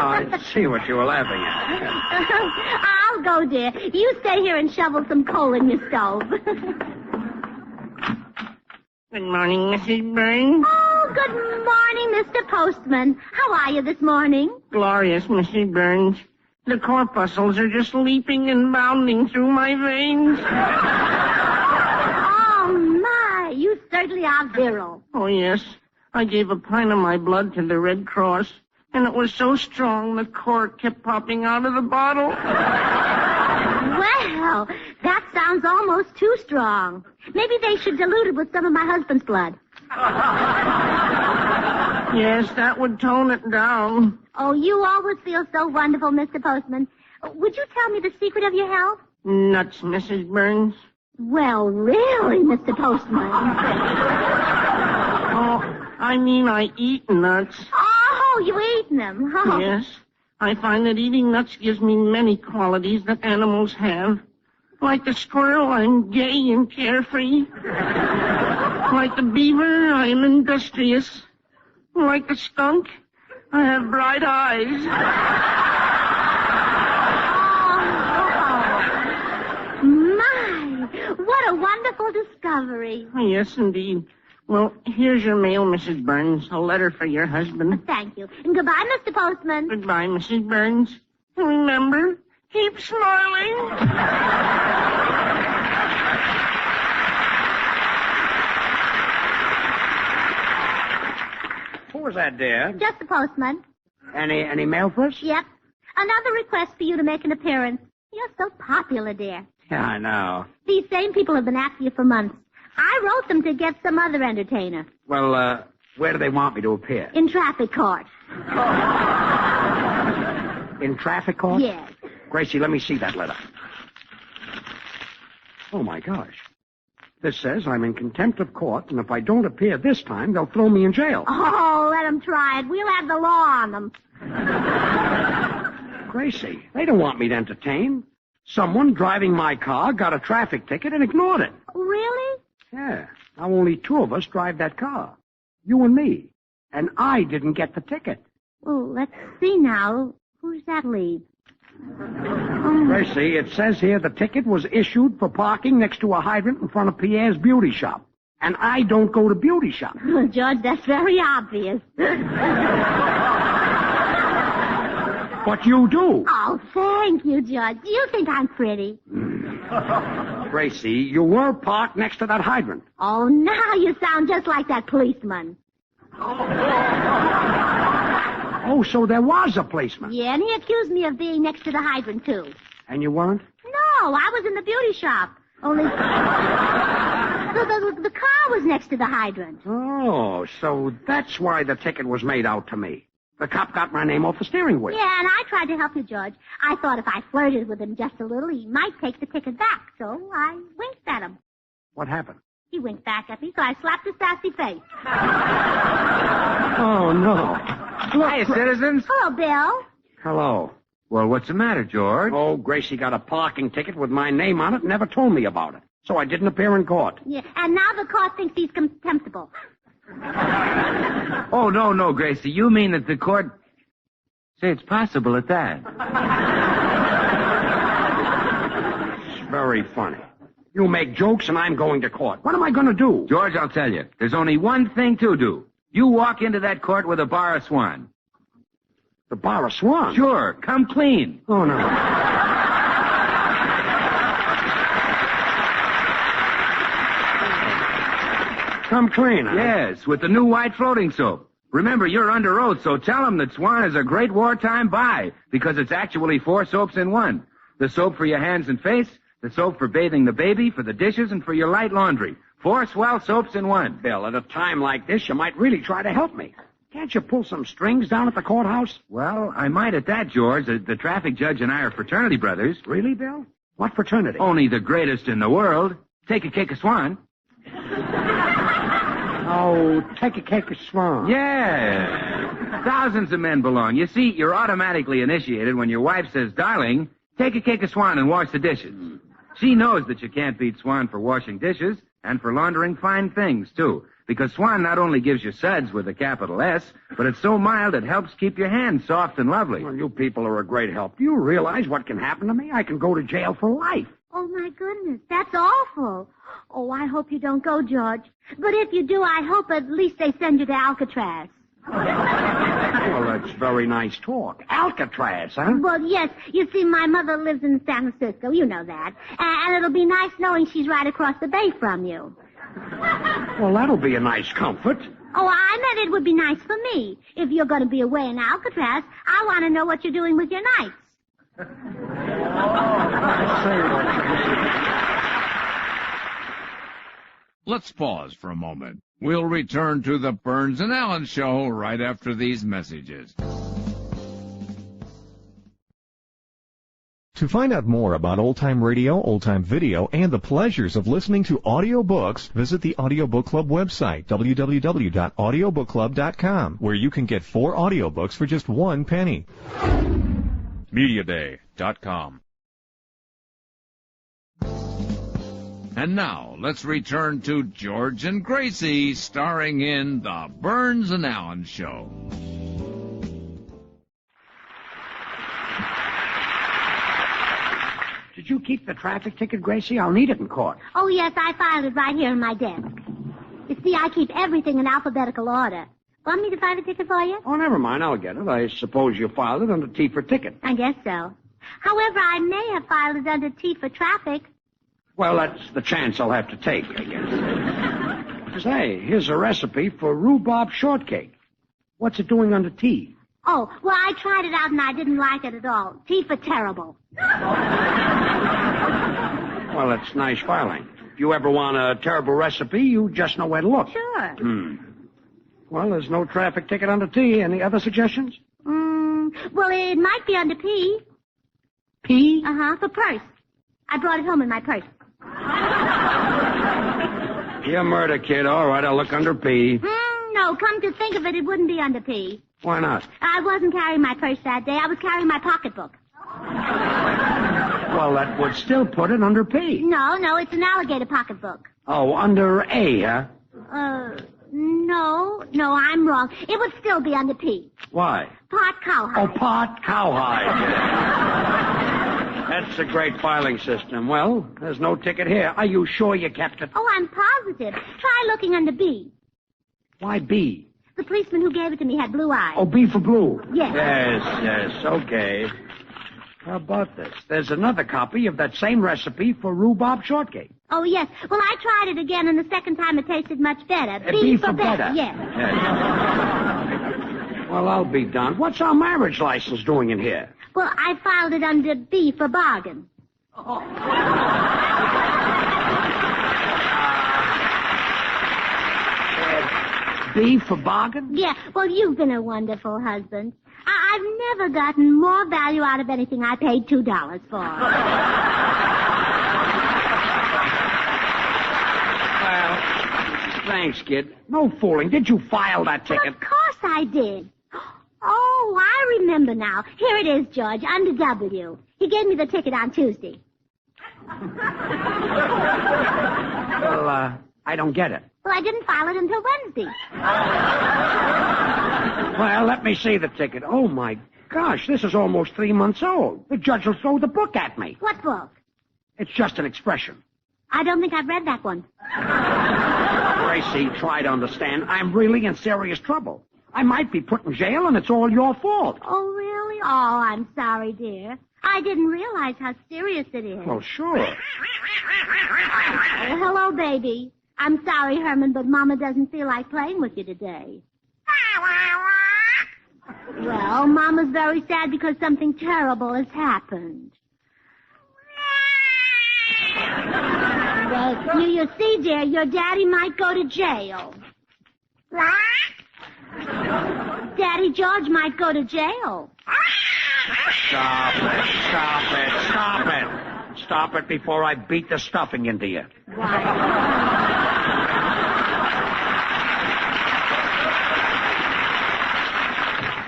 I see what you were laughing at. I'll go, dear. You stay here and shovel some coal in your stove. Good morning, Mrs. Burns. Oh, good morning, Mr. Postman. How are you this morning? Glorious, Mrs. Burns. The corpuscles are just leaping and bounding through my veins. Oh, my. You certainly are virile. Oh, yes. I gave a pint of my blood to the Red Cross, and it was so strong the cork kept popping out of the bottle. Well, that sounds almost too strong. Maybe they should dilute it with some of my husband's blood. Yes, that would tone it down. Oh, you always feel so wonderful, Mr. Postman. Would you tell me the secret of your health? Nuts, Mrs. Burns. Well, really, Mr. Postman. Oh, I mean I eat nuts. Oh, you eat them. Oh. Yes. I find that eating nuts gives me many qualities that animals have. Like the squirrel, I'm gay and carefree. Like the beaver, I am industrious. Like the skunk, I have bright eyes. Oh, my, what a wonderful discovery. Yes, indeed. Well, here's your mail, Mrs. Burns. A letter for your husband. Thank you. And goodbye, Mr. Postman. Goodbye, Mrs. Burns. And remember, keep smiling. Who was that, dear? Just the postman. Any mail for us? Yep. Another request for you to make an appearance. You're so popular, dear. Yeah, I know. These same people have been after you for months. I wrote them to get some other entertainer. Well, where do they want me to appear? In traffic court. In traffic court? Yes. Gracie, let me see that letter. Oh, my gosh. This says I'm in contempt of court, and if I don't appear this time, they'll throw me in jail. Oh, let them try it. We'll have the law on them. Gracie, they don't want me to entertain. Someone driving my car got a traffic ticket and ignored it. Really? Yeah. Now only two of us drive that car. You and me. And I didn't get the ticket. Well, let's see now. Who's that leave? Gracie, it says here the ticket was issued for parking next to a hydrant in front of Pierre's beauty shop. And I don't go to beauty shops. Judge, that's very obvious. But you do. Oh, thank you, Judge. You think I'm pretty. Gracie, you were parked next to that hydrant. Oh, now you sound just like that policeman. Oh, so there was a policeman. Yeah, and he accused me of being next to the hydrant, too. And you weren't? No, I was in the beauty shop. Only... the car was next to the hydrant. Oh, so that's why the ticket was made out to me. The cop got my name off the steering wheel. Yeah, and I tried to help you, George. I thought if I flirted with him just a little, he might take the ticket back. So I winked at him. What happened? He winked back at me, so I slapped his sassy face. Oh, no. Hi, citizens. Hello, Bill. Hello. Well, what's the matter, George? Oh, Gracie got a parking ticket with my name on it and never told me about it. So I didn't appear in court. Yeah, and now the court thinks he's contemptible. Oh, no, Gracie. You mean that the court... Say, it's possible at that. It's very funny. You make jokes and I'm going to court. What am I going to do? George, I'll tell you. There's only one thing to do. You walk into that court with a bar of swan. The bar of swan? Sure. Come clean. Oh, no. Come clean, huh? Yes, with the new white floating soap. Remember, you're under oath, so tell them that Swan is a great wartime buy, because it's actually 4 soaps in one. The soap for your hands and face, the soap for bathing the baby, for the dishes, and for your light laundry. 4 swell soaps in one. Bill, at a time like this, you might really try to help me. Can't you pull some strings down at the courthouse? Well, I might at that, George. The traffic judge and I are fraternity brothers. Really, Bill? What fraternity? Only the greatest in the world. Take a cake of Swan. Oh, take a cake of Swan. Yeah. Thousands of men belong. You see, you're automatically initiated when your wife says, darling, take a cake of Swan and wash the dishes. She knows that you can't beat Swan for washing dishes and for laundering fine things, too. Because Swan not only gives you suds with a capital S, but it's so mild it helps keep your hands soft and lovely. Well, you people are a great help. Do you realize what can happen to me? I can go to jail for life. Oh, my goodness, that's awful. Oh, I hope you don't go, George. But if you do, I hope at least they send you to Alcatraz. Well, that's very nice talk. Alcatraz, huh? Well, yes. You see, my mother lives in San Francisco. You know that. And it'll be nice knowing she's right across the bay from you. Well, that'll be a nice comfort. Oh, I meant it would be nice for me. If you're going to be away in Alcatraz, I want to know what you're doing with your nights. Let's pause for a moment. We'll return to the Burns and Allen Show right after these messages. To find out more about old-time radio, old-time video, and the pleasures of listening to audiobooks, visit the Audiobook Club website, www.audiobookclub.com, where you can get 4 audiobooks for just 1 penny. MediaDay.com. And now, let's return to George and Gracie, starring in The Burns and Allen Show. Did you keep the traffic ticket, Gracie? I'll need it in court. Oh, yes, I filed it right here in my desk. You see, I keep everything in alphabetical order. Want me to find a ticket for you? Oh, never mind. I'll get it. I suppose you filed it under T for ticket. I guess so. However, I may have filed it under T for traffic. Well, that's the chance I'll have to take, I guess. Say, here's a recipe for rhubarb shortcake. What's it doing under T? Oh, well, I tried it out and I didn't like it at all. T for terrible. Well, that's nice filing. If you ever want a terrible recipe, you just know where to look. Sure. Well, there's no traffic ticket under T. Any other suggestions? Well, it might be under P. P? Uh-huh, for purse. I brought it home in my purse. You're a murder kid. All right, I'll look under P. No, come to think of it, it wouldn't be under P. Why not? I wasn't carrying my purse that day. I was carrying my pocketbook. Well, that would still put it under P. No, it's an alligator pocketbook. Oh, under A, huh? No, I'm wrong. It would still be under P. Why? Pot cowhide. Oh, pot cowhide. That's a great filing system. Well, there's no ticket here. Are you sure you kept it? Oh, I'm positive. Try looking under B. Why B? The policeman who gave it to me had blue eyes. Oh, B for blue. Yes. Yes, okay. How about this? There's another copy of that same recipe for rhubarb shortcake. Oh, yes. Well, I tried it again, and the second time it tasted much better. B for better. Yes. Well, I'll be done. What's our marriage license doing in here? Well, I filed it under B for bargain. B for bargain? Yeah, well, you've been a wonderful husband. I've never gotten more value out of anything I paid $2 for. Well, thanks, kid. No fooling. Did you file that ticket? Well, of course I did. Oh, I remember now. Here it is, George, under W. He gave me the ticket on Tuesday. Well, I don't get it. Well, I didn't file it until Wednesday. Well, let me see the ticket. Oh, my gosh, this is almost 3 months old. The judge will throw the book at me. What book? It's just an expression. I don't think I've read that one. Gracie, try to understand. I'm really in serious trouble. I might be put in jail, and it's all your fault. Oh, really? Oh, I'm sorry, dear. I didn't realize how serious it is. Well, sure. Oh, hello, baby. I'm sorry, Herman, but Mama doesn't feel like playing with you today. Well, Mama's very sad because something terrible has happened. Well, you see, dear, your daddy might go to jail. Daddy George might go to jail. Stop it. Stop it before I beat the stuffing into you.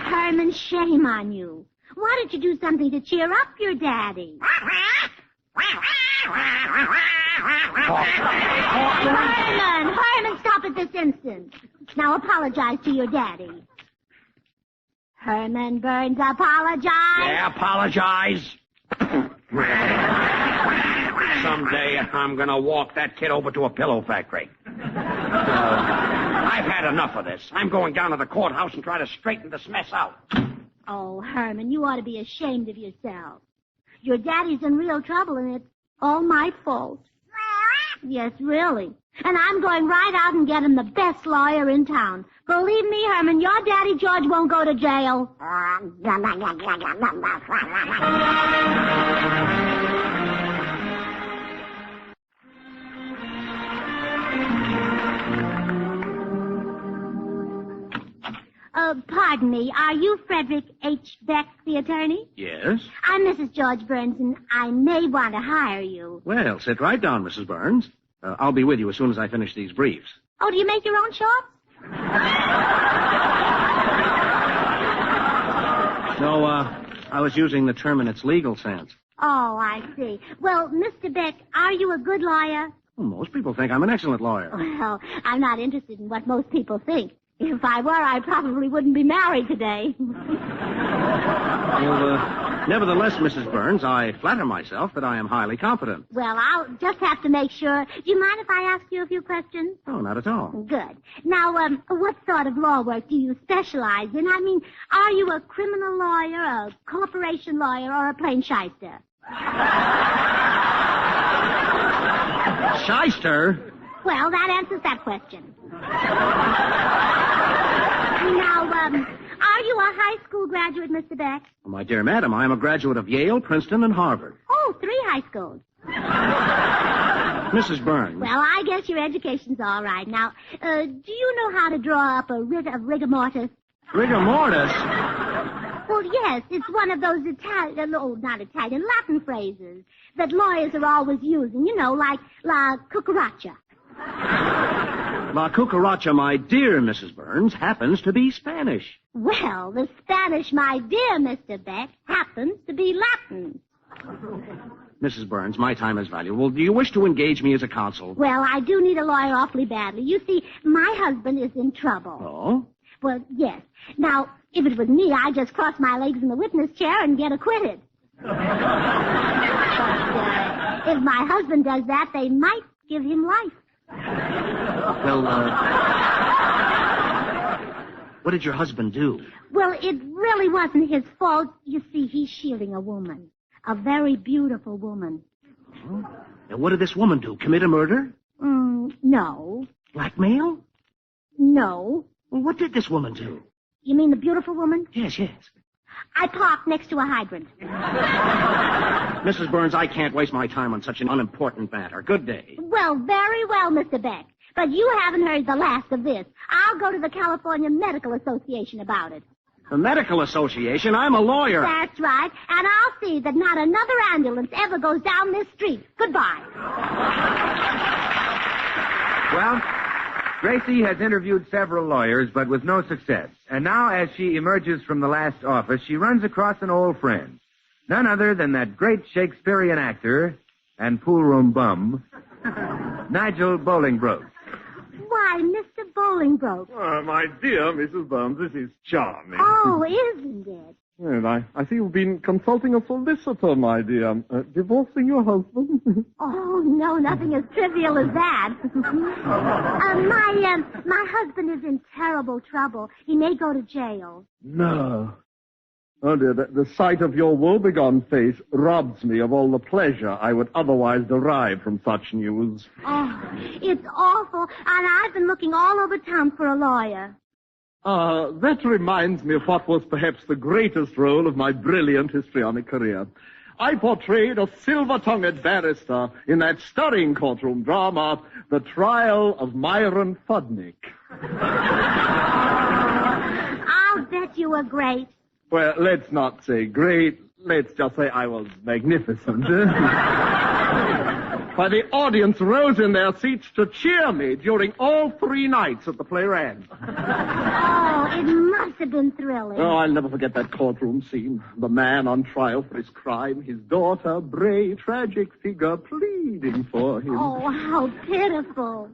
Herman, shame on you. Why don't you do something to cheer up your daddy? Herman, stop it this instant. Now apologize to your daddy. Herman Burns, apologize. Yeah, apologize. Someday I'm going to walk that kid over to a pillow factory. I've had enough of this. I'm going down to the courthouse and try to straighten this mess out. Oh, Herman, you ought to be ashamed of yourself. Your daddy's in real trouble, and it's all my fault. Yes, really. And I'm going right out and get him the best lawyer in town. Believe me, Herman, your daddy George won't go to jail. Pardon me, are you Frederick H. Beck, the attorney? Yes? I'm Mrs. George Burns, and I may want to hire you. Well, sit right down, Mrs. Burns. I'll be with you as soon as I finish these briefs. Oh, do you make your own shorts? No, I was using the term in its legal sense. Oh, I see. Well, Mr. Beck, are you a good lawyer? Well, most people think I'm an excellent lawyer. Well, I'm not interested in what most people think. If I were, I probably wouldn't be married today. Well, nevertheless, Mrs. Burns, I flatter myself that I am highly competent. Well, I'll just have to make sure. Do you mind if I ask you a few questions? Oh, not at all. Good. Now, what sort of law work do you specialize in? I mean, are you a criminal lawyer, a corporation lawyer, or a plain shyster? Shyster? Well, that answers that question. Now, are you a high school graduate, Mr. Beck? Well, my dear madam, I am a graduate of Yale, Princeton, and Harvard. Oh, 3 high schools. Mrs. Burns. Well, I guess your education's all right. Now, do you know how to draw up a writ of rigor mortis? Rigor mortis? Well, yes, it's one of those Latin phrases that lawyers are always using, you know, like la cucaracha. La cucaracha, my dear Mrs. Burns, happens to be Spanish. Well, the Spanish, my dear Mr. Beck, happens to be Latin. Mrs. Burns, my time is valuable. Do you wish to engage me as a counsel? Well, I do need a lawyer awfully badly. You see, my husband is in trouble. Oh? Well, yes. Now, if it was me, I'd just cross my legs in the witness chair and get acquitted. But if my husband does that, they might give him life. Well, what did your husband do? Well, it really wasn't his fault. You see, he's shielding a woman. A very beautiful woman. Oh? Now, what did this woman do? Commit a murder? No. Blackmail? No. Well, what did this woman do? You mean the beautiful woman? Yes. I parked next to a hydrant. Mrs. Burns, I can't waste my time on such an unimportant matter. Good day. Well, very well, Mr. Beck. But you haven't heard the last of this. I'll go to the California Medical Association about it. The Medical Association? I'm a lawyer. That's right. And I'll see that not another ambulance ever goes down this street. Goodbye. Well, Gracie has interviewed several lawyers, but with no success. And now, as she emerges from the last office, she runs across an old friend. None other than that great Shakespearean actor and pool-room bum, Nigel Bolingbroke. Why, Mr. Bolingbroke. Oh, my dear Mrs. Burns, this is charming. Oh, isn't it? Well, I see you've been consulting a solicitor, my dear. Divorcing your husband? Oh, no, nothing as trivial as that. My husband is in terrible trouble. He may go to jail. No. Oh, dear, the sight of your woebegone face robs me of all the pleasure I would otherwise derive from such news. Oh, it's awful, and I've been looking all over town for a lawyer. That reminds me of what was perhaps the greatest role of my brilliant histrionic career. I portrayed a silver-tongued barrister in that stirring courtroom drama, The Trial of Myron Fudnick. I'll bet you were great. Well, let's not say great. Let's just say I was magnificent. Why, the audience rose in their seats to cheer me during all 3 nights that the play ran. Oh, it must have been thrilling. Oh, I'll never forget that courtroom scene. The man on trial for his crime, his daughter, brave, tragic figure, pleading for him. Oh, how pitiful.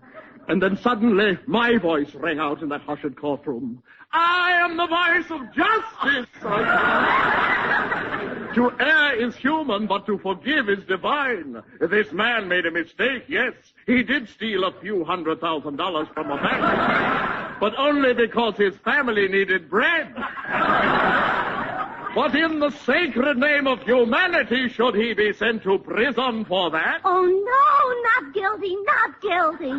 And then suddenly, my voice rang out in that hushed courtroom. I am the voice of justice! To err is human, but to forgive is divine. This man made a mistake, yes. He did steal a few $100,000 from a bank. But only because his family needed bread. But in the sacred name of humanity, should he be sent to prison for that? Oh, no, not guilty, not guilty.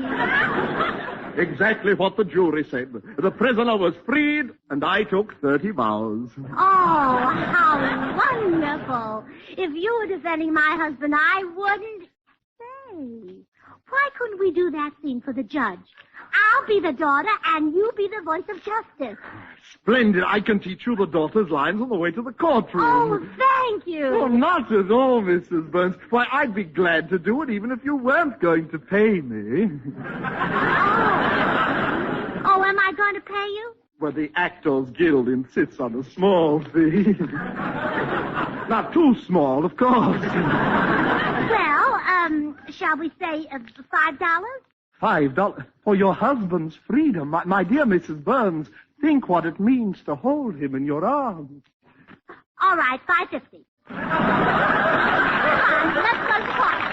Exactly what the jury said. The prisoner was freed, and I took 30 vows. Oh, how wonderful. If you were defending my husband, I wouldn't. Say, why couldn't we do that scene for the judge? I'll be the daughter, and you be the voice of justice. Splendid. I can teach you the daughter's lines on the way to the courtroom. Oh, thank you. Oh, not at all, Mrs. Burns. Why, I'd be glad to do it even if you weren't going to pay me. Oh, am I going to pay you? Well, the Actors Guild insists on a small fee. Not too small, of course. Well, shall we say $5? $5 for your husband's freedom. My dear Mrs. Burns, think what it means to hold him in your arms. All right, $5.50. Come on, let's go to the park.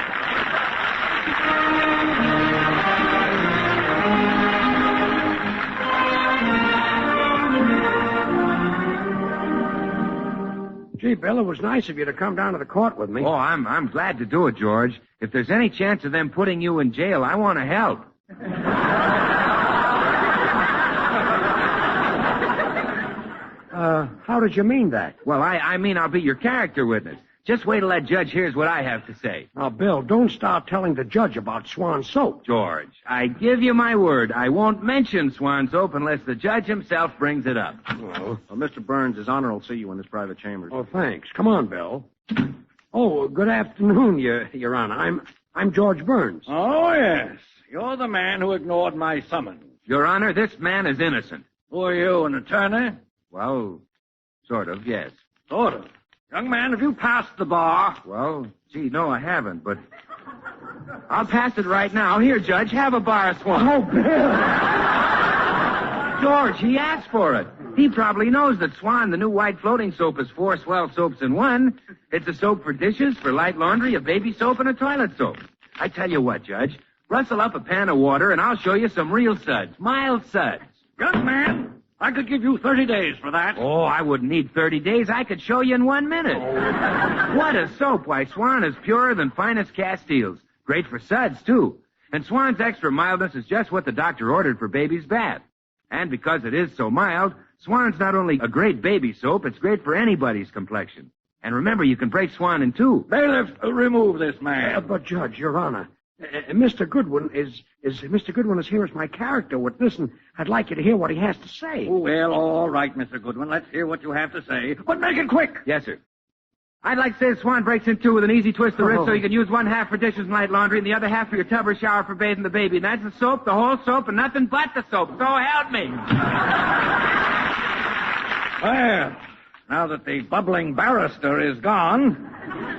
Gee, Bill, it was nice of you to come down to the court with me. Oh, I'm glad to do it, George. If there's any chance of them putting you in jail, I want to help. How did you mean that? Well, I mean I'll be your character witness. Just wait till that judge hears what I have to say. Now, Bill, don't start telling the judge about Swan Soap. George, I give you my word. I won't mention Swan Soap unless the judge himself brings it up. Well, Mr. Burns, His Honor will see you in his private chambers. oh, thanks. Come on, Bill. Oh, good afternoon, Your Honor. I'm George Burns. Oh, yes. You're the man who ignored my summons. Your Honor, this man is innocent. Who are you, an attorney? Well, sort of, yes. Sort of. Young man, have you passed the bar? Well, gee, no, I haven't, but I'll pass it right now. Here, Judge, have a bar of Swan. Oh, Bill! George, he asked for it. He probably knows that Swan, the new white floating soap, is 4 swell soaps in one. It's a soap for dishes, for light laundry, a baby soap, and a toilet soap. I tell you what, Judge, rustle up a pan of water, and I'll show you some real suds, mild suds. Young man, I could give you 30 days for that. Oh, I wouldn't need 30 days. I could show you in 1 minute. What a soap. Why, Swan is purer than finest Castiles. Great for suds, too. And Swan's extra mildness is just what the doctor ordered for baby's bath. And because it is so mild, Swan's not only a great baby soap, it's great for anybody's complexion. And remember, you can break Swan in two. Bailiff, remove this man. But, Judge, Your Honor, Mr. Goodwin Mr. Goodwin is here as my character witness, and I'd like you to hear what he has to say. Oh, well, all right, Mr. Goodwin. Let's hear what you have to say. But make it quick. Yes, sir. I'd like to say Swan breaks in two with an easy twist of the wrist so you can use one half for dishes and light laundry and the other half for your tub or shower for bathing the baby. And that's the soap, the whole soap, and nothing but the soap. So help me. Well, now that the bubbling barrister is gone,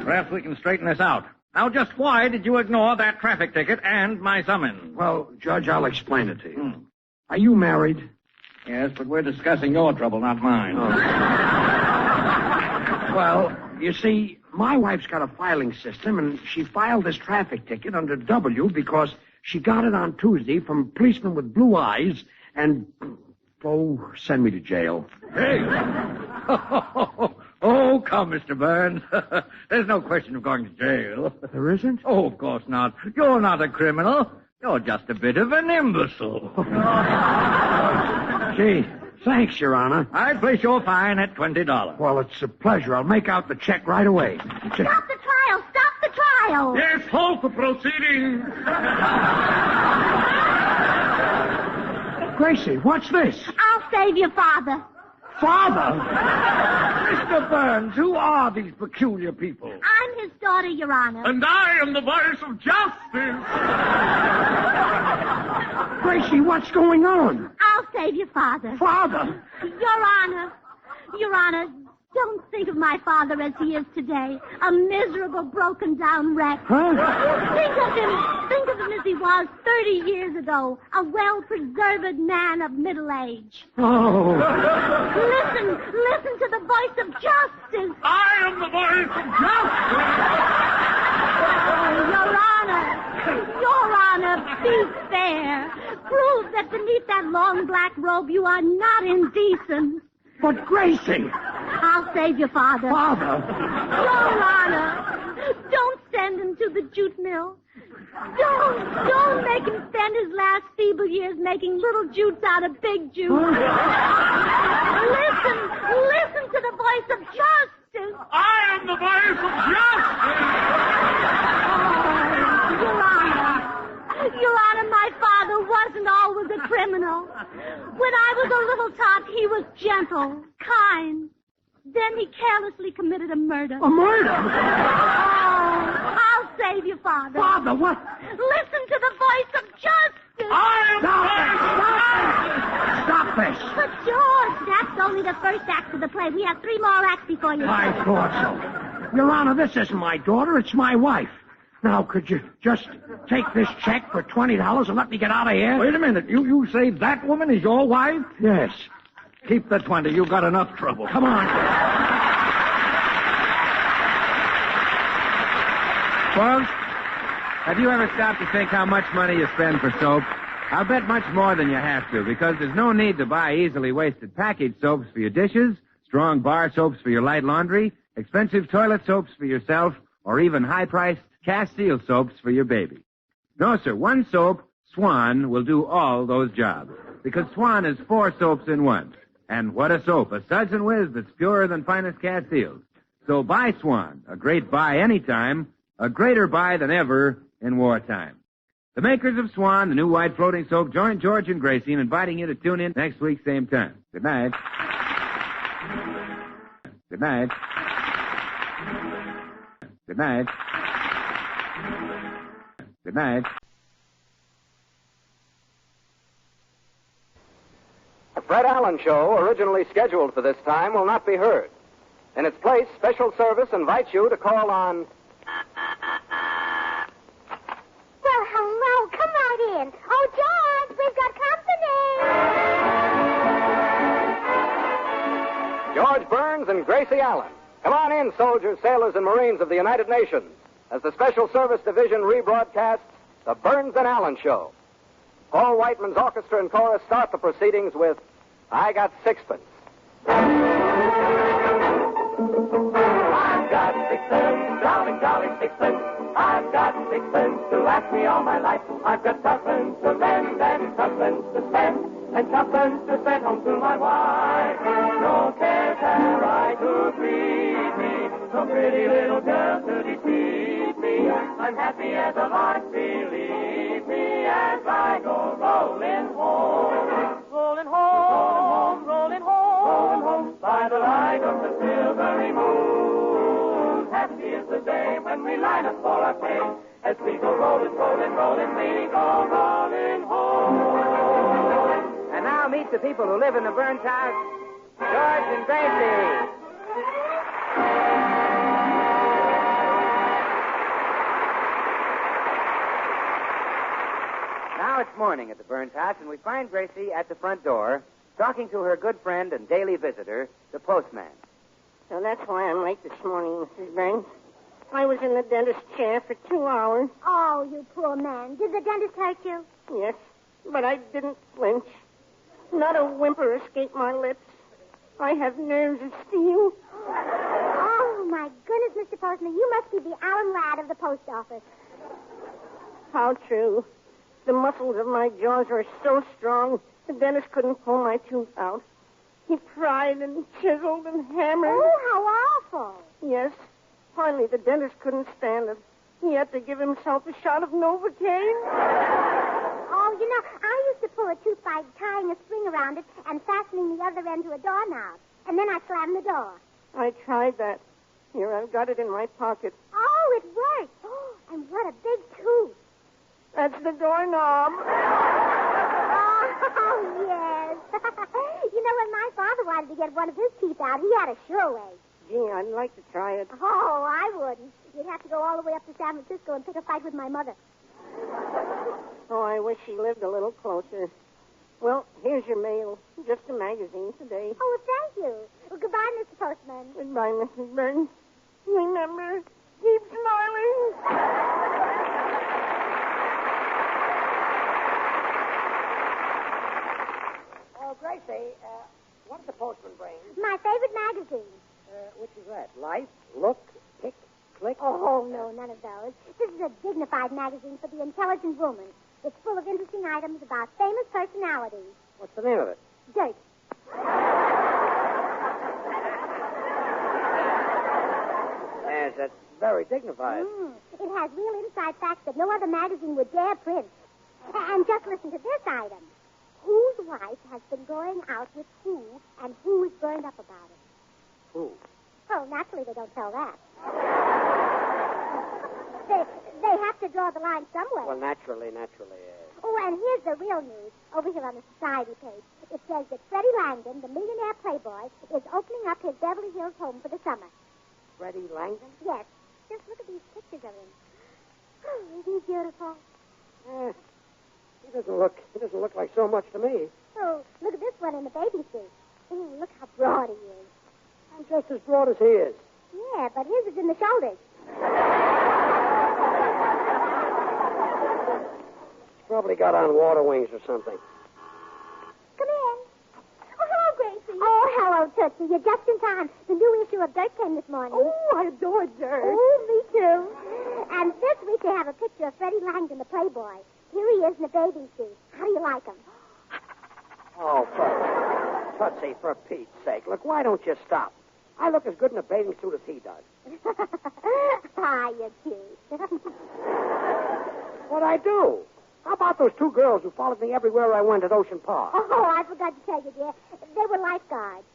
perhaps we can straighten this out. Now, just why did you ignore that traffic ticket and my summons? Well, Judge, I'll explain it to you. Are you married? Yes, but we're discussing your trouble, not mine. Oh. Well, you see, my wife's got a filing system, and she filed this traffic ticket under W because she got it on Tuesday from a policeman with blue eyes, and, oh, send me to jail. Hey! Oh, come, Mr. Burns. There's no question of going to jail. There isn't? Oh, of course not. You're not a criminal. You're just a bit of an imbecile. Gee, thanks, Your Honor. I'd place your fine at $20. Well, it's a pleasure. I'll make out the check right away. Stop the trial! Stop the trial! Yes, halt the proceedings. Gracie, what's this? I'll save your father. Father? Mr. Burns, who are these peculiar people? I'm his daughter, Your Honor. And I am the voice of justice. Gracie, what's going on? I'll save your father. Father? Your Honor, don't think of my father as he is today, a miserable, broken-down wreck. Huh? Think of him as he was 30 years ago, a well-preserved man of middle age. Oh. Listen to the voice of justice. I am the voice of justice. Oh, Your Honor, be fair. Prove that beneath that long black robe you are not indecent. But Gracie! I'll save your father. Father? Your Honor, don't send him to the jute mill. Don't make him spend his last feeble years making little jutes out of big jutes. Listen to the voice of justice. I am the voice of justice. Your Honor, my father wasn't always a criminal. When I was a little tot, he was gentle, kind. Then he carelessly committed a murder. A murder? Oh, I'll save your father. Father, what? Listen to the voice of justice. Stop this. But, George, that's only the first act of the play. We have 3 more acts before you. I thought so. Your Honor, this isn't my daughter. It's my wife. Now, could you just Take this check for $20 and let me get out of here? Wait a minute. You say that woman is your wife? Yes. Keep the 20. You've got enough trouble. Come on. Folks, have you ever stopped to think how much money you spend for soap? I'll bet much more than you have to, because there's no need to buy easily wasted packaged soaps for your dishes, strong bar soaps for your light laundry, expensive toilet soaps for yourself, or even high-priced cast-seal soaps for your baby. No, sir. One soap, Swan, will do all those jobs, because Swan is 4 soaps in one. And what a soap, a Suds and Whiz that's purer than finest cast-seals. So buy Swan, a great buy anytime, a greater buy than ever in wartime. The makers of Swan, the new white floating soap, join George and Gracie in inviting you to tune in next week, same time. Good night. Good night. Good night. Good night. The Fred Allen Show, originally scheduled for this time, will not be heard. In its place, special service invites you to call on... Well, hello. Come right in. Oh, George, we've got company. George Burns and Gracie Allen. Come on in, soldiers, sailors, and Marines of the United Nations, as the Special Service Division rebroadcasts the Burns and Allen Show. Paul Whiteman's orchestra and chorus start the proceedings with I Got Sixpence. I've got sixpence, jolly, jolly sixpence. I've got sixpence to last me all my life. I've got tuppence to lend and tuppence to spend, and tuppence to send home to my wife. No cares have I to greet me, no pretty little girl to deceive me. I'm happy as a lark, believe me, as I go rolling home. Rolling home, rolling home, rolling home, by the light of the silvery moon. Happy is the day when we line up for our pay, as we go rolling, rolling, rolling, we go rolling home. And now meet the people who live in the Burns house, George and Gracie. Now it's morning at the Burns house, and we find Gracie at the front door, talking to her good friend and daily visitor, the postman. So that's why I'm late this morning, Mrs. Burns. I was in the dentist's chair for 2 hours. Oh, you poor man. Did the dentist hurt you? Yes, but I didn't flinch. Not a whimper escaped my lips. I have nerves of steel. Oh, my goodness, Mr. Postman, you must be the Allen lad of the post office. How true. The muscles of my jaws were so strong, the dentist couldn't pull my tooth out. He pried and chiseled and hammered. Oh, how awful. Yes. Finally, the dentist couldn't stand it. He had to give himself a shot of Novocaine. Oh, you know, I used to pull a tooth by tying a string around it and fastening the other end to a doorknob. And then I slammed the door. I tried that. Here, I've got it in my pocket. Oh, it worked. Oh, and what a big tooth. That's the doorknob. Oh, yes. You know, when my father wanted to get one of his teeth out, he had a sure way. Gee, I'd like to try it. Oh, I wouldn't. You'd have to go all the way up to San Francisco and pick a fight with my mother. Oh, I wish she lived a little closer. Well, here's your mail. Just a magazine today. Oh, well, thank you. Well, goodbye, Mr. Postman. Goodbye, Mrs. Burns. Remember, keep smiling. Oh, Gracie, what did the postman bring? My favorite magazine. Which is that? Life, Look, Tick, Click? Oh, no, none of those. This is a dignified magazine for the intelligent woman. It's full of interesting items about famous personalities. What's the name of it? Dirt. Yes, that's very dignified. It has real inside facts that no other magazine would dare print. And just listen to this item. Whose wife has been going out with who, and who is burned up about it? Who? Oh, naturally they don't tell that. They have to draw the line somewhere. Well, naturally. Oh, and here's the real news over here on the society page. It says that Freddie Langdon, the millionaire playboy, is opening up his Beverly Hills home for the summer. Freddie Langdon? Yes. Just look at these pictures of him. Oh, isn't he beautiful? He doesn't look like so much to me. Oh, look at this one in the baby suit. Oh, look how broad he is. I'm just as broad as he is. Yeah, but his is in the shoulders. He's probably got on water wings or something. Come in. Oh, hello, Gracie. Oh, hello, Tootsie. You're just in time. The new issue of Dirt came this morning. Oh, I adore Dirt. Oh, me too. And this week they have a picture of Freddie Langdon, the Playboy. Here he is in a bathing suit. How do you like him? Oh, Tootsie, for Pete's sake. Look, why don't you stop? I look as good in a bathing suit as he does. Ah, you're cute. What'd I do? How about those two girls who followed me everywhere I went at Ocean Park? Oh, I forgot to tell you, dear. They were lifeguards.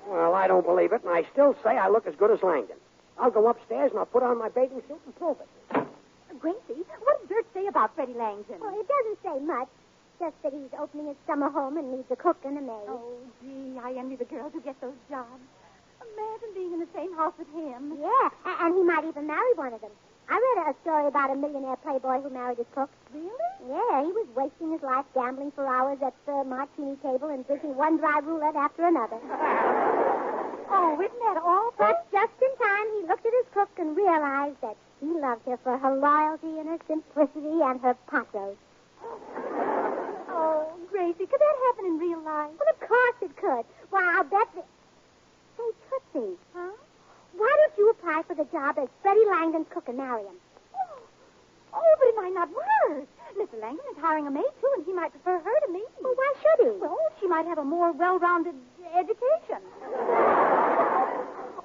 Well, I don't believe it, and I still say I look as good as Langdon. I'll go upstairs and I'll put on my bathing suit and prove it. Gracie, what does Dirt say about Freddie Langdon? Well, it doesn't say much. Just that he's opening his summer home and needs a cook and a maid. Oh, gee, I envy the girls who get those jobs. Imagine being in the same house with him. Yeah, and he might even marry one of them. I read a story about a millionaire playboy who married his cook. Really? Yeah, he was wasting his life gambling for hours at the martini table and drinking one dry roulette after another. Oh, isn't that awful? But just in time, he looked at his cook and realized that he loved her for her loyalty and her simplicity and her pathos. Oh, Gracie, could that happen in real life? Well, of course it could. Why, I'll bet that... Say, Tootsie. Huh? Why don't you apply for the job as Freddie Langdon's cook and marry him? Oh, but it might not work. Mr. Langdon is hiring a maid, too, and he might prefer her to me. Well, why should he? Well, she might have a more well-rounded education.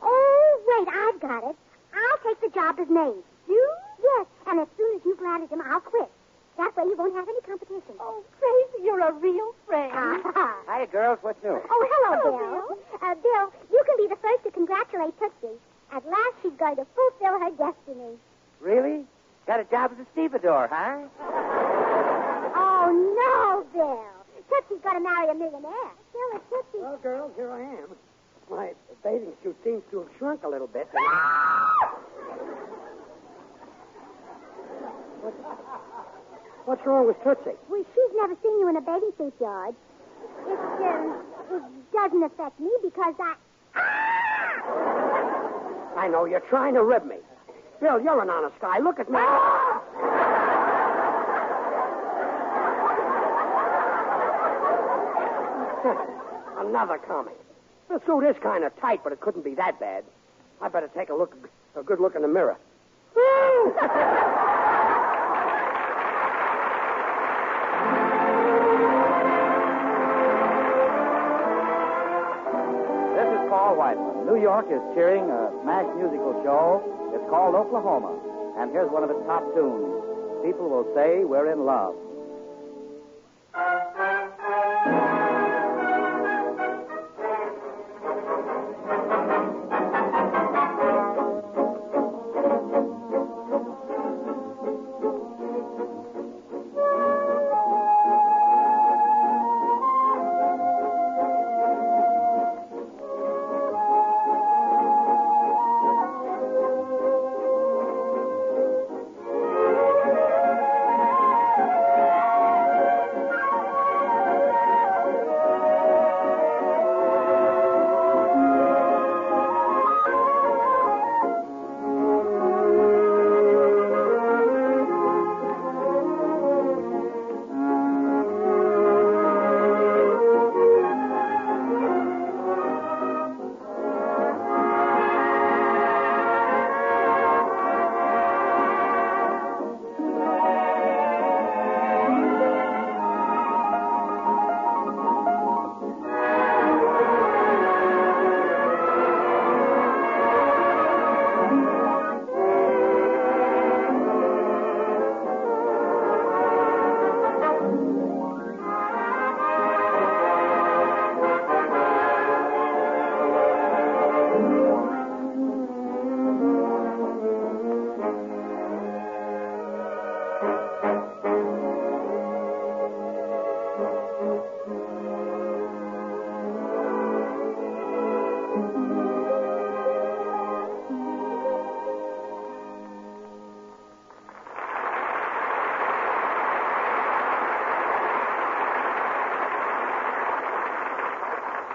Oh, wait, I've got it. I'll take the job as maid. You? Yes, and as soon as you've landed him, I'll quit. That way you won't have any competition. Oh, Gracie, you're a real friend. Hiya, girls. What's new? Oh, hello, Bill. Bill, you can be the first to congratulate Tootsie. At last she's going to fulfill her destiny. Really? Got a job as a stevedore, huh? Oh, no, Bill. Tootsie's going to marry a millionaire. Bill, it's Tootsie. Well, girls, here I am. My bathing suit seems to have shrunk a little bit. What's wrong with Tootsie? Well, she's never seen you in a bathing suit, George. It doesn't affect me because I know, you're trying to rib me. Bill, you're an honest guy. Look at me. Another comic. The suit is kind of tight, but it couldn't be that bad. I better take a good look in the mirror. This is Paul Whiteman. New York is cheering a smash musical show. It's called Oklahoma. And here's one of its top tunes. People will say we're in love.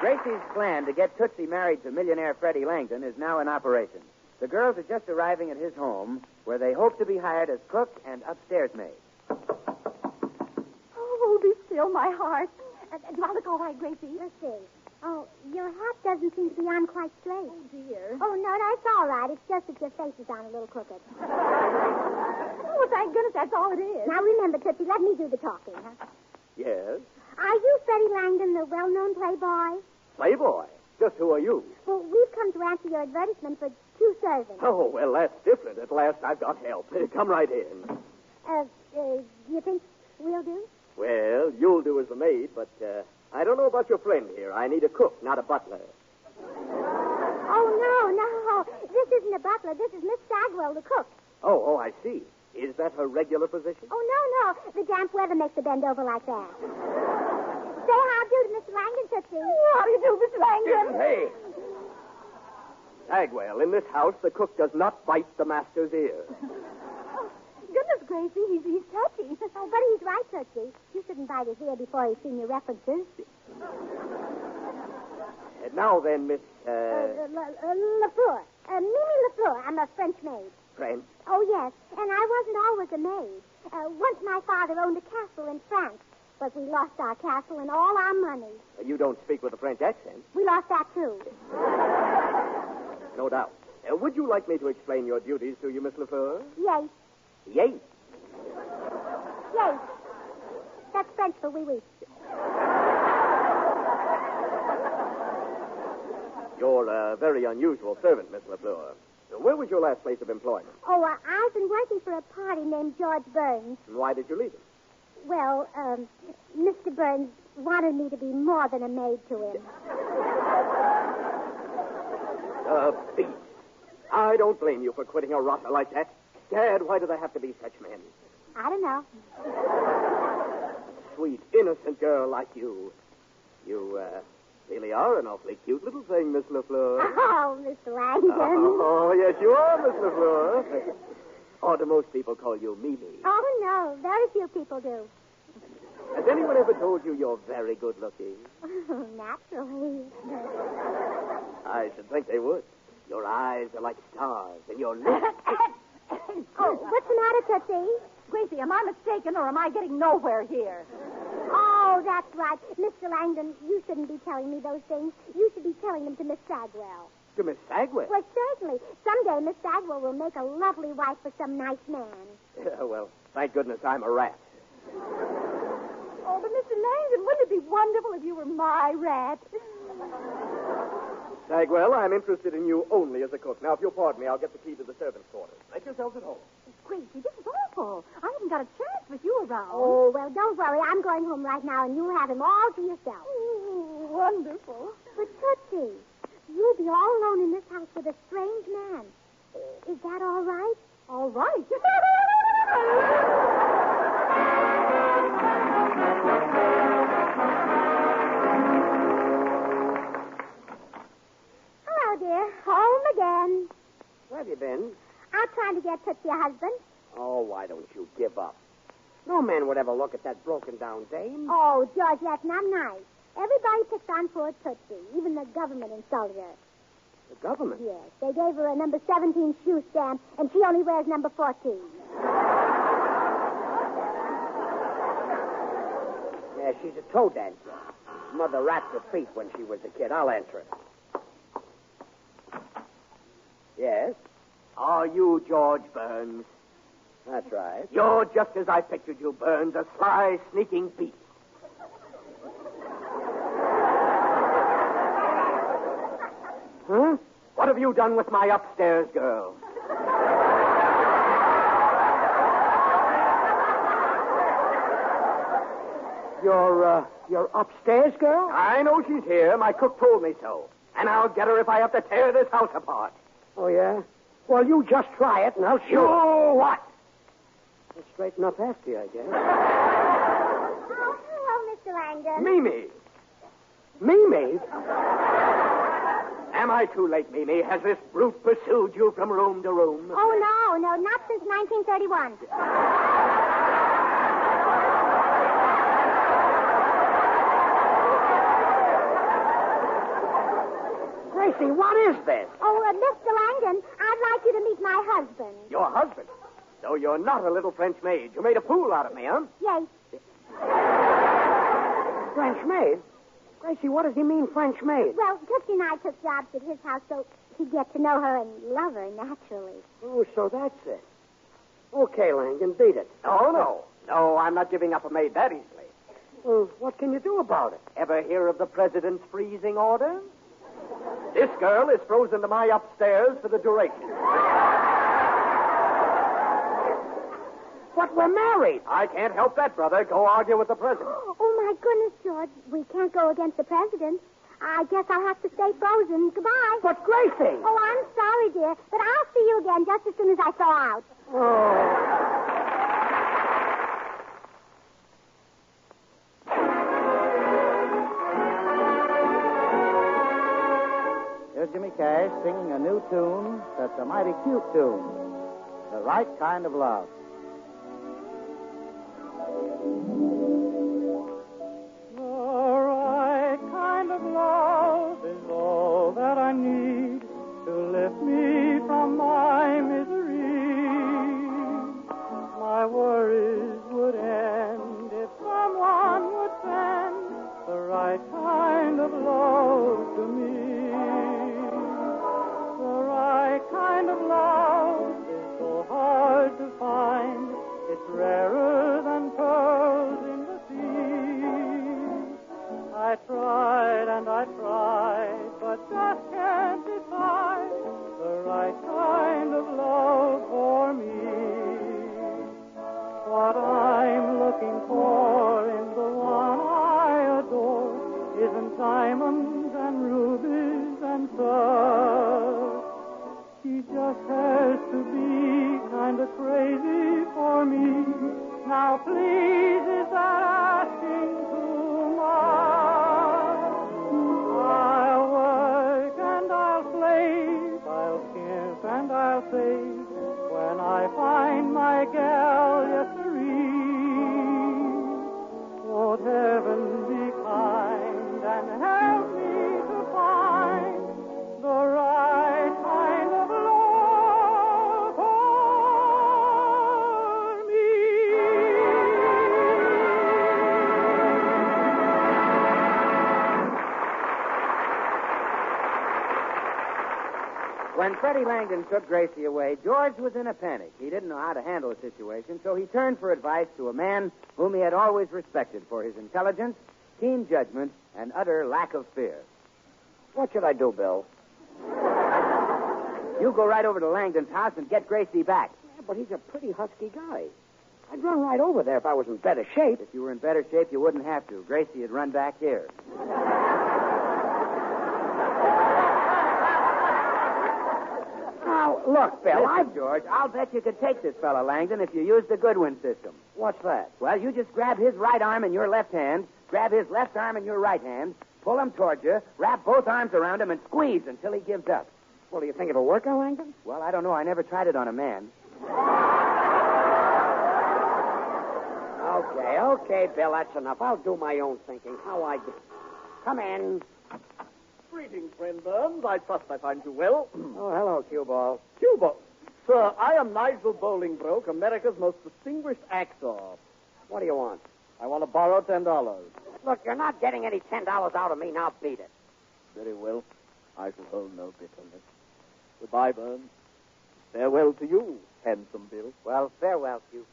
Gracie's plan to get Tootsie married to millionaire Freddie Langdon is now in operation. The girls are just arriving at his home, where they hope to be hired as cook and upstairs maid. Oh, be still, my heart. Do I look all right, Gracie? Let's see. Oh, your hat doesn't seem to be on quite straight. Oh, dear. Oh, no, that's all right. It's just that your face is on a little crooked. Oh, thank goodness that's all it is. Now, remember, Tootsie, let me do the talking, huh? Yes? Are you Freddie Langdon, the well-known playboy? Playboy? Just who are you? Well, we've come to answer your advertisement for 2 servants. Oh, well, that's different. At last I've got help. Come right in. You think we'll do? Well, you'll do as the maid, but I don't know about your friend here. I need a cook, not a butler. Oh, no. This isn't a butler. This is Miss Stagwell, the cook. Oh, I see. Is that her regular position? Oh, no. The damp weather makes her bend over like that. Say how do to Mr. Langdon, Tootsie. How do you do, Mr. Langdon? Hey! Stagwell, in this house, the cook does not bite the master's ear. Oh, goodness, Gracie, he's touchy. Oh, but he's right, Tootsie. You shouldn't bite his ear before he's seen your references. Now then, Miss, Lafleur. Mimi Lafleur. I'm a French maid. French? Oh, yes. And I wasn't always a maid. Once my father owned a castle in France. But we lost our castle and all our money. You don't speak with a French accent. We lost that, too. No doubt. Would you like me to explain your duties to you, Miss Lafleur? Yes. Yes. Yes. That's French for oui. You're a very unusual servant, Miss Lafleur. Where was your last place of employment? Oh, I've been working for a party named George Burns. And why did you leave him? Well, Mr. Burns wanted me to be more than a maid to him. Beast. I don't blame you for quitting a rotter like that. Dad, why do there have to be such men? I don't know. Sweet, innocent girl like you. You, really are an awfully cute little thing, Miss Lafleur. Oh, Mr. Langdon. Oh, yes, you are, Miss Lafleur. Or do most people call you Mimi? Oh, no. Very few people do. Has anyone ever told you you're very good looking? Naturally. I should think they would. Your eyes are like stars, and your lips... Oh, what's the matter, Tootsie? Gracie, am I mistaken, or am I getting nowhere here? Oh, that's right. Mr. Langdon, you shouldn't be telling me those things. You should be telling them to Miss Stagwell. To Miss Stagwell? Well, certainly. Someday Miss Stagwell will make a lovely wife for some nice man. Well, thank goodness I'm a rat. Oh, but Mr. Langdon, wouldn't it be wonderful if you were my rat? Stagwell, I'm interested in you only as a cook. Now, if you'll pardon me, I'll get the key to the servants' quarters. Make yourselves at home. Gracie, this is awful. I haven't got a chance with you around. Oh, well, don't worry. I'm going home right now, and you'll have him all to yourself. Oh, wonderful. But, Tootsie, you'll be all alone in this house with a strange man. Is that all right? All right. Hello, dear. Home again. Where have you been? Out trying to get Tootsie a husband. Oh, why don't you give up? No man would ever look at that broken-down dame. Oh, George, that's not nice. Everybody picked on poor Tootsie. Even the government insulted her. The government? Yes. They gave her a number 17 shoe stamp, and she only wears number 14. Yeah, she's a toe dancer. Mother wrapped her feet when she was a kid. I'll answer it. Yes? Are you George Burns? That's right. You're just as I pictured you, Burns, a sly, sneaking beast. Huh? What have you done with my upstairs girl? Your upstairs girl? I know she's here. My cook told me so. And I'll get her if I have to tear this house apart. Oh, yeah? Well, you just try it, and I'll show you. What? I'll straighten up after you, I guess. Oh, hello, Mr. Langdon. Mimi. Mimi? Am I too late, Mimi? Has this brute pursued you from room to room? Oh, no, not since 1931. Gracie, what is this? Oh, Mr. Langdon, I'd like you to meet my husband. Your husband? So you're not a little French maid. You made a fool out of me, huh? Yes. French maid? Gracie, what does he mean, French maid? Well, Tootsie and I took jobs at his house so he'd get to know her and love her naturally. Oh, so that's it. Okay, Langdon, beat it. No, I'm not giving up a maid that easily. Well, what can you do about it? Ever hear of the president's freezing order? This girl is frozen to my upstairs for the duration. But we're married. I can't help that, brother. Go argue with the president. Oh, my goodness, George. We can't go against the president. I guess I'll have to stay frozen. Goodbye. But, Gracie! Oh, I'm sorry, dear, but I'll see you again just as soon as I thaw out. Here's Jimmy Cash singing a new tune that's a mighty cute tune. The Right Kind of Love. The right kind of love is all that I need to lift me from my misery. My worries would end if someone would send the right kind of love to me. The right kind of love is so hard to find. It's rarer than pearls in the sea. I tried and I tried, but just can't decide the right kind of love for me. What I'm looking for in the one I adore isn't diamonds and rubies and stars. She just has to be kind of crazy for me. Now, please, is that asking too much? I'll work and I'll slave, I'll skimp and I'll save when I find my gal yesterday. Won't heaven be kind and help me to find the right kind of love for me? When Freddie Langdon took Gracie away, George was in a panic. He didn't know how to handle the situation, so he turned for advice to a man whom he had always respected for his intelligence, keen judgment, and utter lack of fear. What should I do, Bill? You go right over to Langdon's house and get Gracie back. Yeah, but he's a pretty husky guy. I'd run right over there if I was in better shape. If you were in better shape, you wouldn't have to. Gracie would run back here. Now, look, Bill, Listen, George, I'll bet you could take this fella, Langdon, if you used the Goodwin system. What's that? Well, you just grab his right arm in your left hand, grab his left arm in your right hand, pull him toward you, wrap both arms around him, and squeeze until he gives up. Well, do you think it'll work, Langdon? Well, I don't know. I never tried it on a man. Okay, Bill, that's enough. I'll do my own thinking. How I do. Come in. Greetings, friend Burns. I trust I find you well. Oh, hello, Cue Ball. Cuba. Sir, I am Nigel Bolingbroke, America's most distinguished actor. What do you want? I want to borrow $10. Look, you're not getting any $10 out of me. Now beat it. Very well. I shall hold no bitterness. Goodbye, Burns. Farewell to you, handsome Bill. Well, farewell, Cue.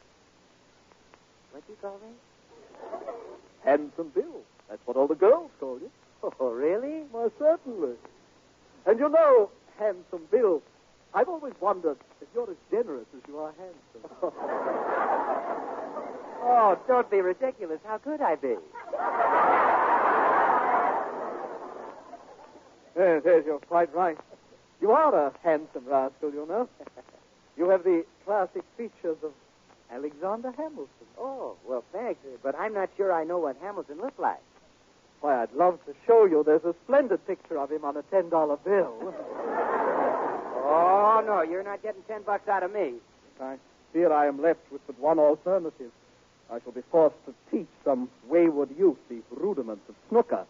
What'd you call me? Handsome Bill. That's what all the girls call you. Oh, really? Why, certainly. And you know, handsome Bill, I've always wondered if you're as generous as you are handsome. Oh, don't be ridiculous. How could I be? Yes, you're quite right. You are a handsome rascal, you know. You have the classic features of Alexander Hamilton. Oh, well, thanks. But I'm not sure I know what Hamilton looked like. Why, I'd love to show you. There's a splendid picture of him on a $10 bill. Oh, no, you're not getting $10 out of me. I fear I am left with but one alternative. I shall be forced to teach some wayward youth the rudiments of snooker.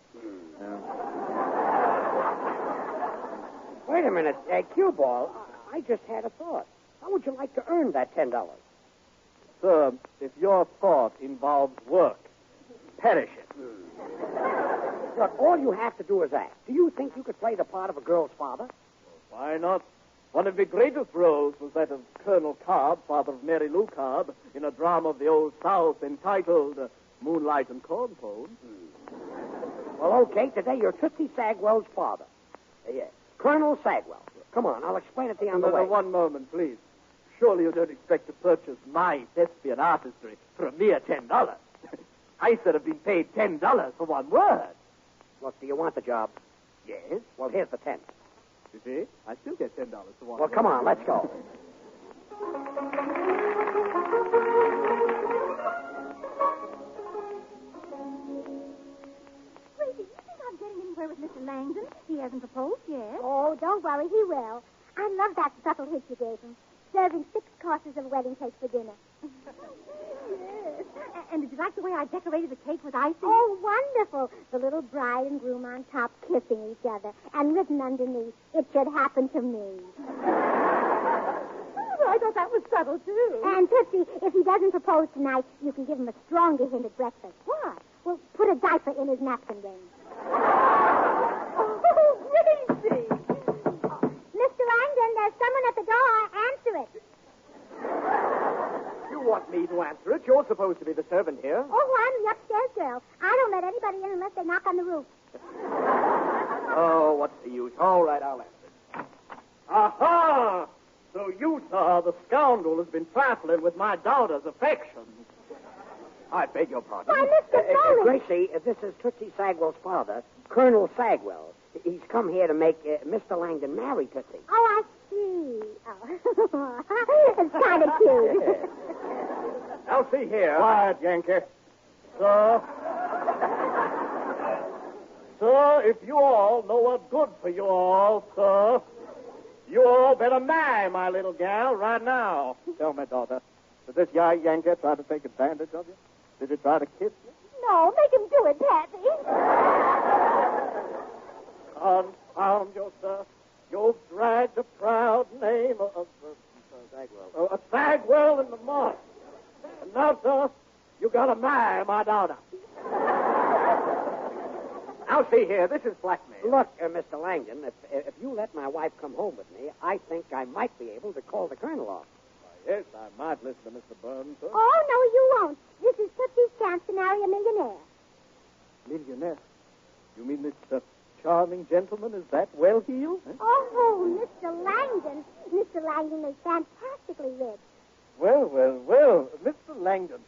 Wait a minute. Cue ball, I just had a thought. How would you like to earn that $10? Sir, if your thought involves work, perish it. Look, all you have to do is ask. Do you think you could play the part of a girl's father? Why not? One of the greatest roles was that of Colonel Cobb, father of Mary Lou Cobb, in a drama of the Old South entitled Moonlight and Cornpone. Well, okay, today you're Tootsie Sagwell's father. Yes, Colonel Sagwell. Come on, I'll explain it to you on the way. One moment, please. Surely you don't expect to purchase my thespian artistry for a mere $10. I should have been paid $10 for one word. Look, do you want the job? Yes. Well, here's the 10. You see, I still get $10 for one Well, word. come on, let's go. Gracie, you think I'm getting anywhere with Mr. Langdon? He hasn't proposed yet. Oh, don't worry, he will. I love that subtle hint you gave him. Serving 6 courses of wedding cake for dinner. Yes. And did you like the way I decorated the cake with icing? Oh, wonderful. The little bride and groom on top kissing each other. And written underneath, it should happen to me. Oh, I thought that was subtle, too. And, Tootsie, if he doesn't propose tonight, you can give him a stronger hint at breakfast. What? Well, put a diaper in his napkin ring. Oh, Gracie! Mr. Langdon, there's someone at the door. Answer it. You want me to answer it? You're supposed to be the servant here. Oh, I'm the upstairs girl. I don't let anybody in unless they knock on the roof. Oh, what's the use? All right, I'll answer. Aha! So you, sir, the scoundrel, has been trifling with my daughter's affections. I beg your pardon. Why, Mr. Bowling. Gracie, this is Tootsie Sagwell's father, Colonel Sagwell. He's come here to make Mr. Langdon marry Tootsie. Oh, I see. Oh, it's kind of cute. Now, see here. Quiet, Yankee. Sir. Sir, if you all know what's good for you all, sir, you all better marry my little gal right now. Tell me, daughter, did this guy Yankee try to take advantage of you? Did he try to kiss you? No, make him do it, Patsy. Confound you, sir. You've dragged the proud name of Sagwell. A Sagwell in the mud. And now, sir, you got to marry my daughter. Now, see here, this is blackmail. Look, Mr. Langdon, if you let my wife come home with me, I think I might be able to call the colonel off. Yes, I might listen to Mr. Burns, sir. Oh, no, you won't. This is Tootsie's chance to marry a millionaire. Millionaire? You mean this charming gentleman is that well-heeled? Huh? Oh, Mr. Langdon. Mr. Langdon is fantastically rich. Well, Mr. Langdon,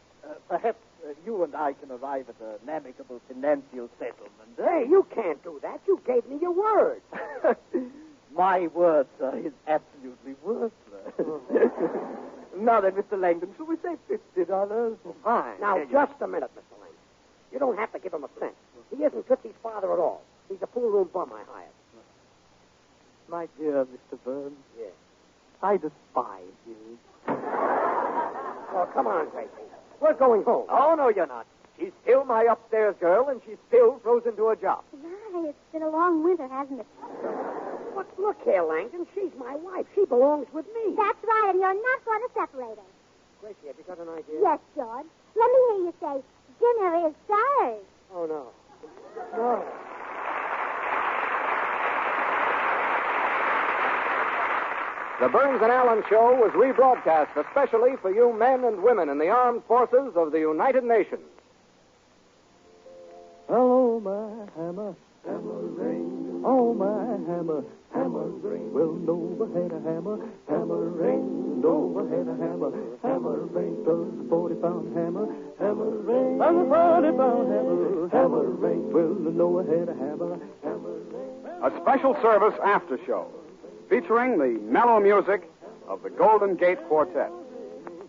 perhaps you and I can arrive at an amicable financial settlement. Hey, you can't do that. You gave me your word. My word, sir, is absolutely worthless. Now then, Mr. Langdon, shall we say $50? Fine. Now, just a minute, Mr. Langdon. You don't have to give him a cent. He isn't Tootsie's father at all. He's a pool-room bum I hired. My dear Mr. Burns. Yes. I despise you. Oh, come on, Gracie. We're going home. Oh, no, you're not. She's still my upstairs girl, and she's still frozen to a job. My, it's been a long winter, hasn't it? But look here, Langdon. She's my wife. She belongs with me. That's right, and you're not going to separate us. Gracie, have you got an idea? Yes, George. Let me hear you say, dinner is served. Oh, no. No. The Burns and Allen Show was rebroadcast especially for you men and women in the armed forces of the United Nations. Oh, my hammer, hammer ring. Oh, my hammer, hammer ring. Well, Nova had a hammer, hammer ring. Nova had a hammer, hammer ring. Plus a 40-pound hammer, hammer ring. Plus a 40-pound hammer, hammer ring. Well, Noah had a hammer, hammer ring. A special service after show featuring the mellow music of the Golden Gate Quartet.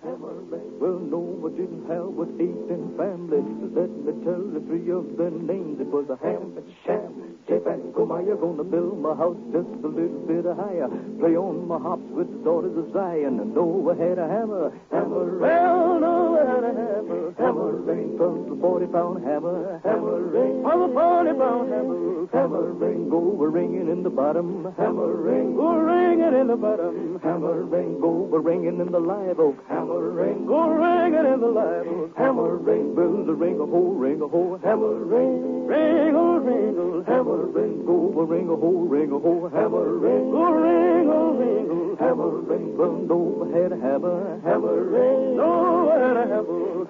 Well, Nova didn't have but 8 in family. Let me tell you 3 of their names. It was a Ham and Sham, Jeff and Gomaya. Gonna build my house just a little bit higher. Play on my hops with the daughters of Zion. And Nova had a hammer, hammer. Well, Nova had a hammer, hammer. ring from the 40-pound hammer, hammer ring. On the 40-pound hammer, hammer ring. Go ringing in the bottom, hammer ring. Go ringing in the bottom, hammer ring. Go ringing in the live oak, hammer ring. Go ringing in the live oak, hammer ring. Build a ring a hole, hammer ring. Ring a hammer ring. Go ring a hole, hammer ring. Go ring a hammer ring. Burned overhead hammer, hammer ring. Overhead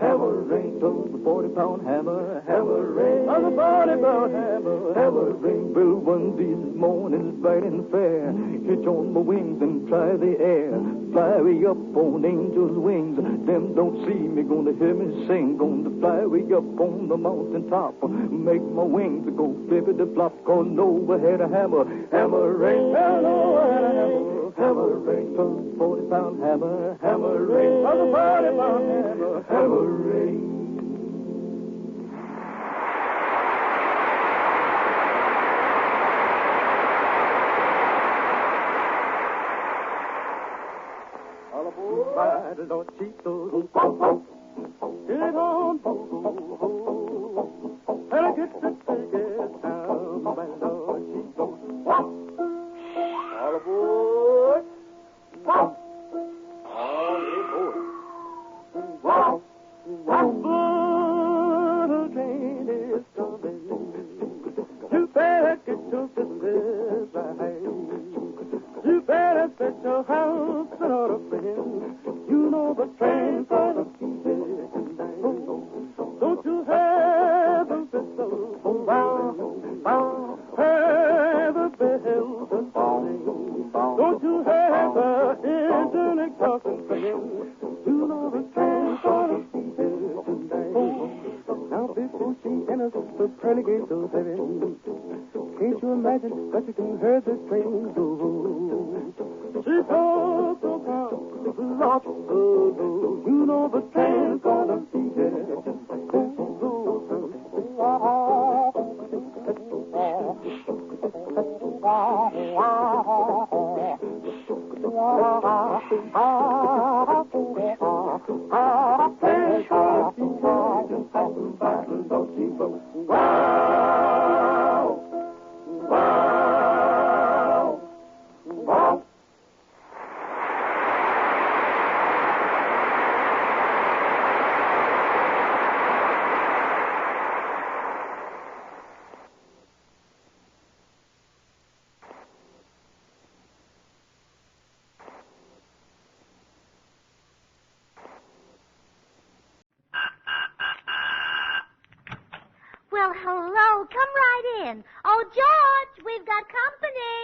hammer ring. Turn the 40-pound hammer, hammer ring. On the 40-pound hammer, hammer ring. Build one these mornings bright and fair. Hitch on my wings and try the air. Fly way up on angels' wings. Them don't see me, gonna hear me sing. Gonna fly way up on the mountain top. Make my wings go flippity-flop. Cause overhead a hammer, hammer ring. Overhead a hammer, hammer ring. Turn 40-pound hammer, hammer ring. On the 40-pound hammer, hammer ring. All aboard by the Lord Cheetos. Get on board. And I get to take it down by Lord Cheetos. All aboard. All aboard. The train is coming. You better get your business right. You better set your house in order, friend. You know the train's gonna be there tonight. Don't you have the whistle bow, have the bells and sing. Don't you have the engine exhausting, friend. You know the train's gonna be there tonight. Now before she enters the pearly gates of heaven, can't you imagine that you can hear the train go? She goes so proud, lots of good. You know the train's gonna be there. Well, hello. Come right in. Oh, George, we've got company.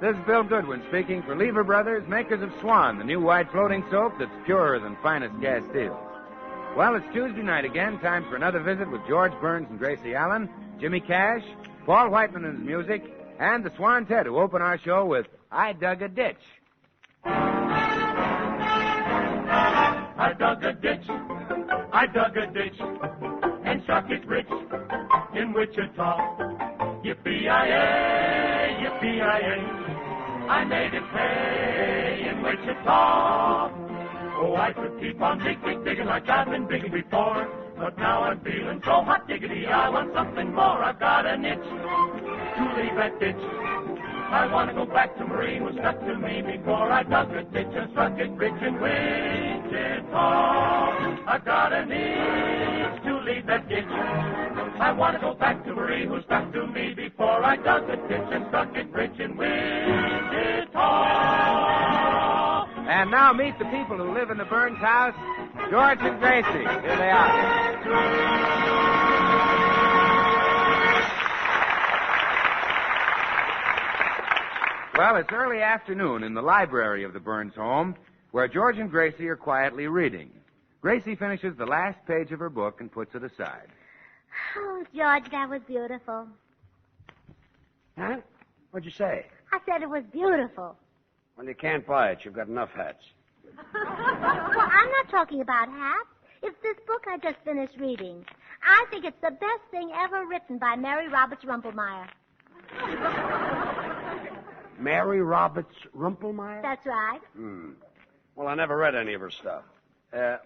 This is Bill Goodwin speaking for Lever Brothers, makers of Swan, the new white floating soap that's purer than finest gas steels. Well, it's Tuesday night again, time for another visit with George Burns and Gracie Allen, Jimmy Cash, Paul Whiteman and his music, and the Swan Ted, who open our show with I Dug a Ditch. I dug a ditch, and struck it rich in Wichita. Yippee-yi-yay, yippee-yi-yay, I made it pay in Wichita. Oh, I could keep on digging like I've been digging before, but now I'm feeling so hot diggity, I want something more. I've got an itch to leave that ditch. I want to go back to Marine was stuck to me before. I dug a ditch and struck it rich in Wichita. I got an itch to leave that ditch. I want to go back to Marine who stuck to me before. I dug a ditch and struck it rich in Wichita. And now meet the people who live in the Burns house, George and Gracie. Here they are. Well, it's early afternoon in the library of the Burns home, where George and Gracie are quietly reading. Gracie finishes the last page of her book and puts it aside. Oh, George, that was beautiful. Huh? What'd you say? I said it was beautiful. Well, you can't buy it. You've got enough hats. Well, I'm not talking about hats. It's this book I just finished reading. I think it's the best thing ever written by Mary Roberts Rumpelmeyer. Mary Roberts Rumpelmeyer? That's right. Well, I never read any of her stuff.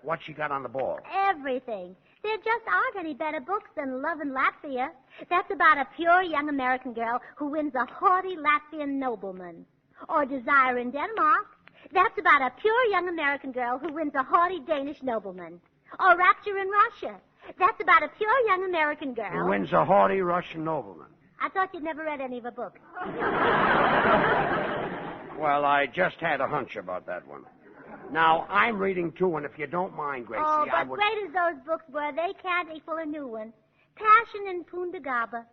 What she got on the ball? Everything. There just aren't any better books than Love in Latvia. That's about a pure young American girl who wins a haughty Latvian nobleman. Or Desire in Denmark. That's about a pure young American girl who wins a haughty Danish nobleman. Or Rapture in Russia. That's about a pure young American girl Who wins a haughty Russian nobleman. I thought you'd never read any of her books. Well, I just had a hunch about that one. Now, I'm reading too, and if you don't mind, Gracie, Oh, I but would... great as those books were, they can't equal a new one. Passion in Pundagaba.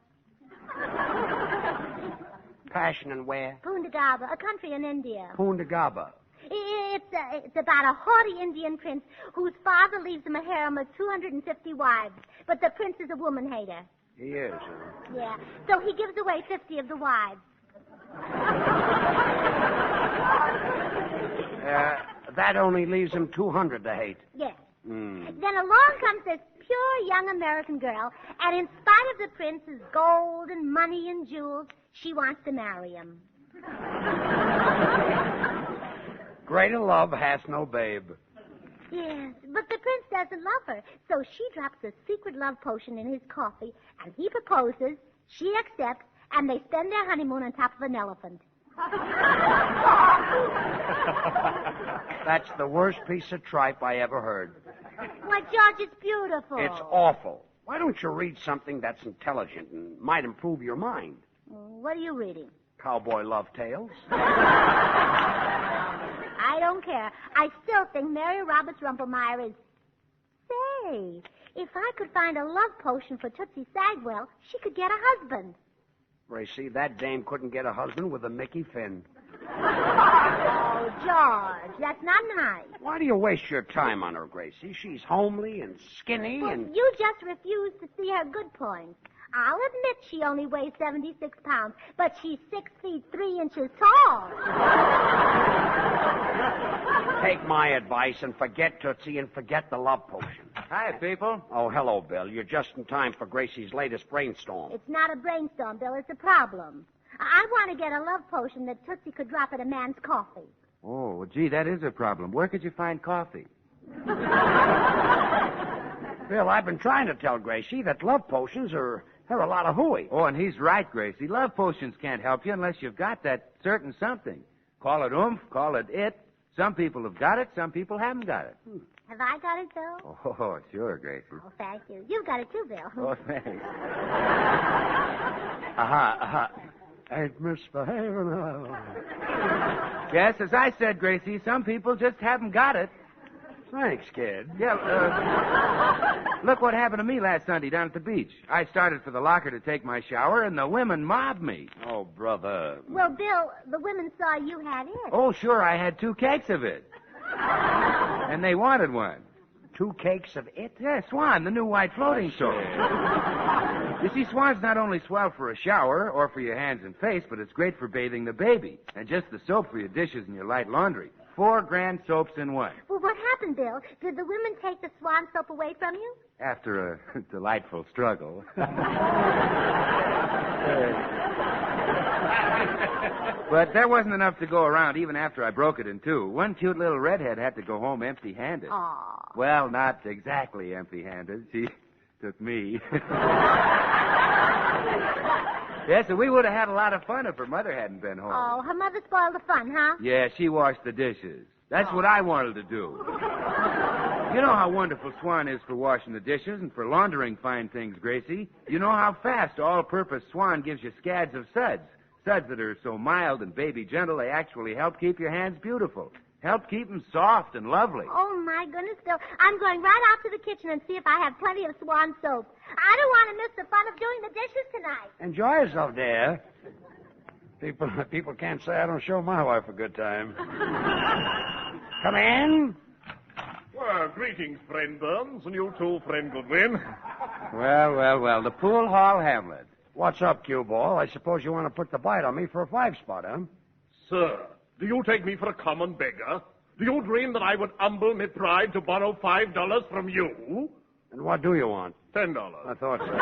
Passion and where? Pundagaba, a country in India. Pundagaba. It's about a haughty Indian prince whose father leaves him a harem of 250 wives, but the prince is a woman hater. He is. Yeah, so he gives away 50 of the wives. That only leaves him 200 to hate. Yes. Hmm. Then along comes this pure young American girl, and in spite of the prince's gold and money and jewels, she wants to marry him. Greater love has no babe. Yes, but the prince doesn't love her, so she drops a secret love potion in his coffee, and he proposes, she accepts, and they spend their honeymoon on top of an elephant. That's the worst piece of tripe I ever heard. Why, George, it's beautiful. It's awful. Why don't you read something that's intelligent and might improve your mind? What are you reading? Cowboy love tales. I don't care. I still think Mary Roberts Rumpelmeyer is... Say, if I could find a love potion for Tootsie Sagwell, she could get a husband. Gracie, that dame couldn't get a husband with a Mickey Finn. Oh, George, that's not nice. Why do you waste your time on her, Gracie? She's homely and skinny and... You just refuse to see her good points. I'll admit she only weighs 76 pounds, but she's 6 feet 3 inches tall. Take my advice and forget Tootsie and forget the love potion. Hi, people. Oh, hello, Bill. You're just in time for Gracie's latest brainstorm. It's not a brainstorm, Bill. It's a problem. I want to get a love potion that Tootsie could drop in a man's coffee. Oh, well, gee, that is a problem. Where could you find coffee? Bill, I've been trying to tell Gracie that love potions are a lot of hooey. Oh, and he's right, Gracie. Love potions can't help you unless you've got that certain something. Call it oomph, call it it. Some people have got it, some people haven't got it. Have I got it, Bill? Oh, sure, Gracie. Oh, thank you. You've got it too, Bill. Oh, thanks. Ain't misbehaving. Yes, as I said, Gracie, some people just haven't got it. Thanks, kid. Yeah, look what happened to me last Sunday down at the beach. I started for the locker to take my shower, and the women mobbed me. Oh, brother. Well, Bill, the women saw you had it. Oh, sure, I had 2 cakes of it. And they wanted one. 2 cakes of it? Yeah, Swan, the new white floating soap. You see, Swan's not only swell for a shower or for your hands and face, but it's great for bathing the baby. And just the soap for your dishes and your light laundry. 4 grand soaps in one. Well, what happened, Bill? Did the women take the Swan soap away from you? After a delightful struggle. But there wasn't enough to go around even after I broke it in 2. One cute little redhead had to go home empty-handed. Aw. Well, not exactly empty-handed. She took me. Yes, and we would have had a lot of fun if her mother hadn't been home. Oh, her mother spoiled the fun, huh? Yeah, she washed the dishes. That's what I wanted to do. You know how wonderful Swan is for washing the dishes and for laundering fine things, Gracie. You know how fast all-purpose Swan gives you scads of suds. Suds that are so mild and baby gentle, they actually help keep your hands beautiful. Help keep them soft and lovely. Oh, my goodness, Bill. I'm going right out to the kitchen and see if I have plenty of Swan soap. I don't want to miss the fun of doing the dishes tonight. Enjoy yourself, dear. People can't say I don't show my wife a good time. Come in. Well, greetings, friend Burns, and you too, friend Goodwin. Well, the Pool Hall Hamlet. What's up, cue ball? I suppose you want to put the bite on me for a 5-spot, huh? Sir, do you take me for a common beggar? Do you dream that I would humble my pride to borrow $5 from you? And what do you want? $10. I thought so.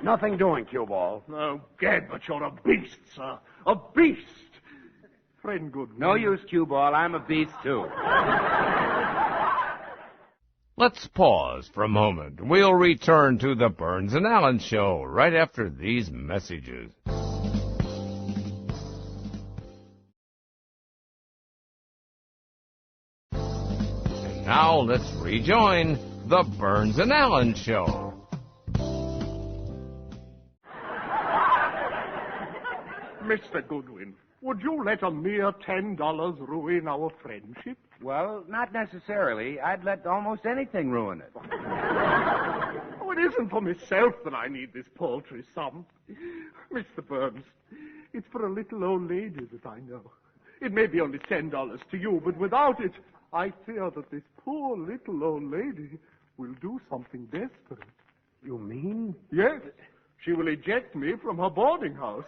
Nothing doing, cue ball. Oh, gad, but you're a beast, sir. A beast. Friend Goodwin. No use, cue ball. I'm a beast, too. Let's pause for a moment. We'll return to the Burns and Allen Show right after these messages. And now let's rejoin the Burns and Allen Show. Mr. Goodwin, would you let a mere $10 ruin our friendship? Well, not necessarily. I'd let almost anything ruin it. Oh, it isn't for myself that I need this paltry sum. Mr. Burns, it's for a little old lady that I know. It may be only $10 to you, but without it, I fear that this poor little old lady will do something desperate. You mean? Yes. She will eject me from her boarding house.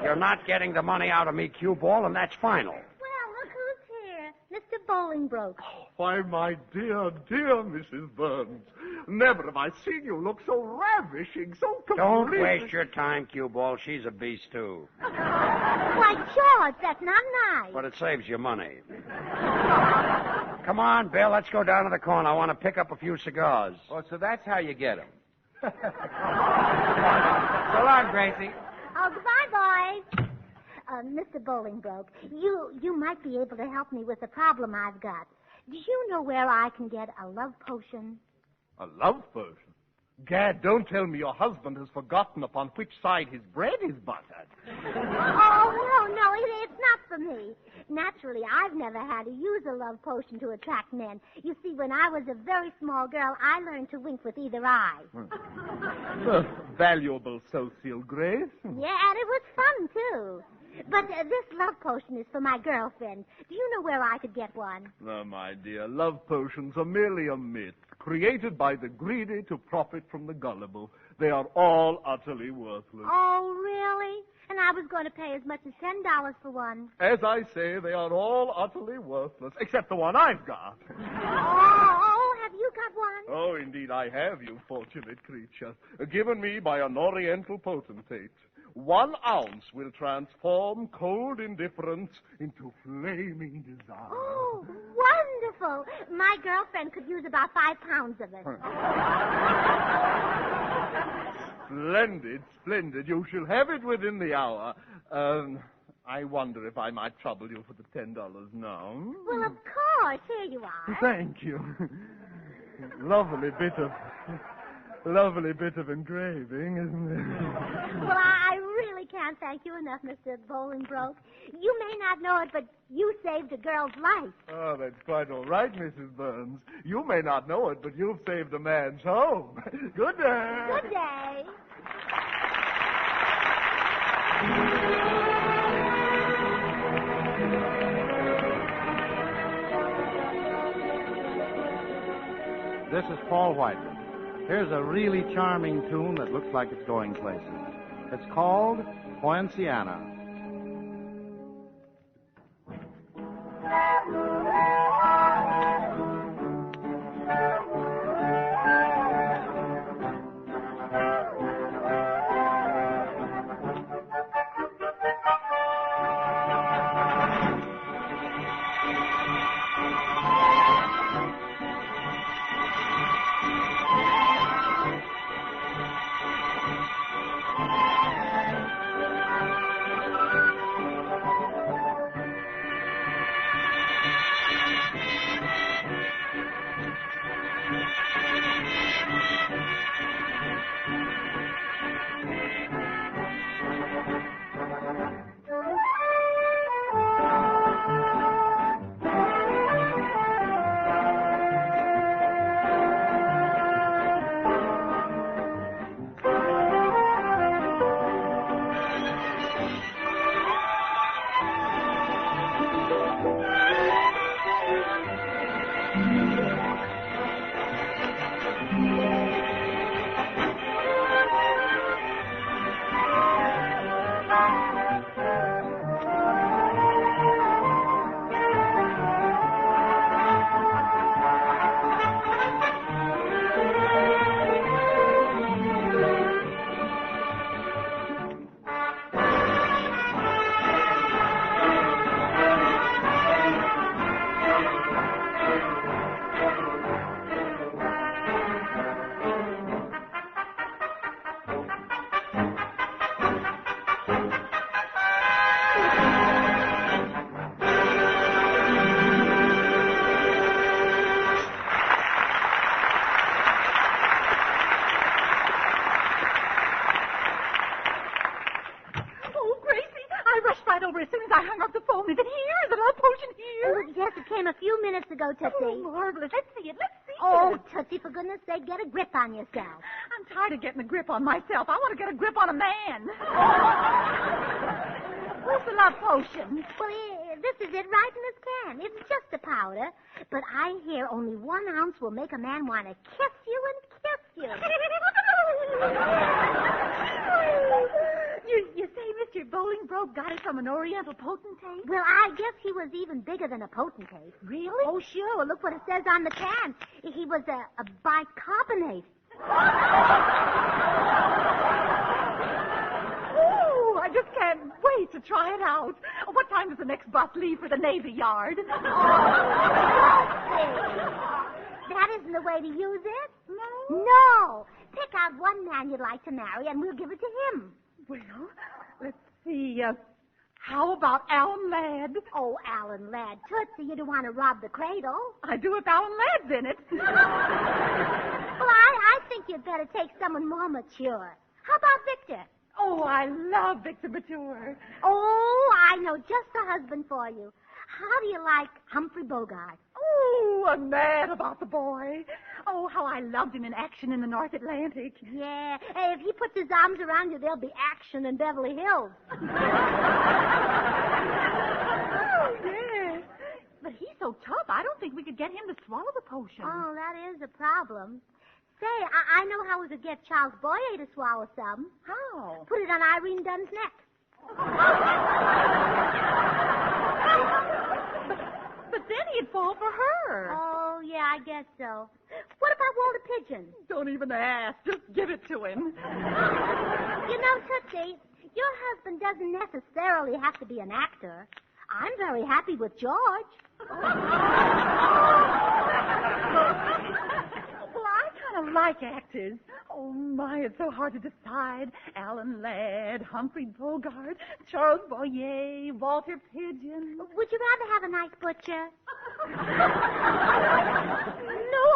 You're not getting the money out of me, cue ball, and that's final. Well, look who's here. Mr. Bolingbroke. Why, my dear, dear Mrs. Burns, never have I seen you look so ravishing, so completely... Don't waste your time, cue ball. She's a beast, too. Why, George, that's not nice. But it saves you money. Come on, Bill, let's go down to the corner. I want to pick up a few cigars. Oh, so that's how you get them. So long, Gracie. Oh, goodbye, boys. Mr. Bolingbroke, you might be able to help me with a problem I've got. Do you know where I can get a love potion? A love potion? Gad, don't tell me your husband has forgotten upon which side his bread is buttered. Oh, no, it's not for me. Naturally, I've never had to use a love potion to attract men. You see, when I was a very small girl, I learned to wink with either eye. Valuable social grace. Yeah, and it was fun, too. But this love potion is for my girlfriend. Do you know where I could get one? Oh, my dear, love potions are merely a myth, created by the greedy to profit from the gullible. They are all utterly worthless. Oh, really? And I was going to pay as much as $10 for one. As I say, they are all utterly worthless, except the one I've got. Oh, have you got one? Oh, indeed I have, you fortunate creature. Given me by an oriental potentate. 1 ounce will transform cold indifference into flaming desire. Oh, wonderful. My girlfriend could use about 5 pounds of it. Splendid, splendid. You shall have it within the hour. I wonder if I might trouble you for the $10 now. Well, of course. Here you are. Thank you. Lovely bit of engraving, isn't it? Well, I really can't thank you enough, Mr. Bolingbroke. You may not know it, but you saved a girl's life. Oh, that's quite all right, Mrs. Burns. You may not know it, but you've saved a man's home. Good day. Good day. This is Paul Whiteman. Here's a really charming tune that looks like it's going places. It's called Poinciana. over as soon as I hung up the phone. Is it here? Is the love potion here? Oh, yes, it came a few minutes ago, Tootsie. Oh, marvelous. Let's see it. Oh, Tootsie, for goodness sake, get a grip on yourself. I'm tired of getting a grip on myself. I want to get a grip on a man. Where's the love potion? Well, this is it right in this can. It's just a powder. But I hear only 1 ounce will make a man want to kiss you and kiss you. You say Mr. Bolingbroke got it from an Oriental potentate? Well, I guess he was even bigger than a potentate. Really? Oh, sure. Well, look what it says on the can. He was a bicarbonate. Oh, I just can't wait to try it out. What time does the next bus leave for the Navy Yard? That isn't the way to use it. No. Pick out one man you'd like to marry, and we'll give it to him. Well, let's see. How about Alan Ladd? Oh, Alan Ladd. Tootsie, you don't want to rob the cradle. I do if Alan Ladd's in it. Well, I think you'd better take someone more mature. How about Victor? Oh, I love Victor Mature. Oh, I know just the husband for you. How do you like Humphrey Bogart? Oh, I'm mad about the boy. Oh, how I loved him in action in the North Atlantic. Yeah. Hey, if he puts his arms around you, there'll be action in Beverly Hills. Oh, yes. But he's so tough, I don't think we could get him to swallow the potion. Oh, that is a problem. Say, I know how we could get Charles Boyer to swallow some. How? Put it on Irene Dunn's neck. But then he'd fall for her. Oh, yeah, I guess so. What about Walter Pigeon? Don't even ask. Just give it to him. You know, Tootsie, your husband doesn't necessarily have to be an actor. I'm very happy with George. Well, I kind of like actors. Oh, my, it's so hard to decide. Alan Ladd, Humphrey Bogart, Charles Boyer, Walter Pigeon. Would you rather have a nice butcher? No,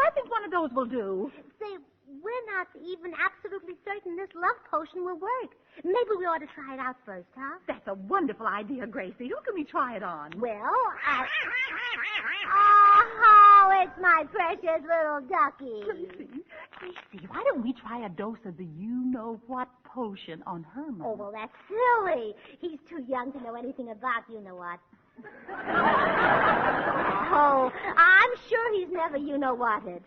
I think one of those will do. Say, we're not even absolutely certain this love potion will work. Maybe we ought to try it out first, huh? That's a wonderful idea, Gracie. Who can we try it on? Well, Oh, it's my precious little ducky. Gracie, why don't we try a dose of the you-know-what potion on Herman? Oh, well, that's silly. He's too young to know anything about you-know-what. Oh, I'm sure he's never you-know-whatted.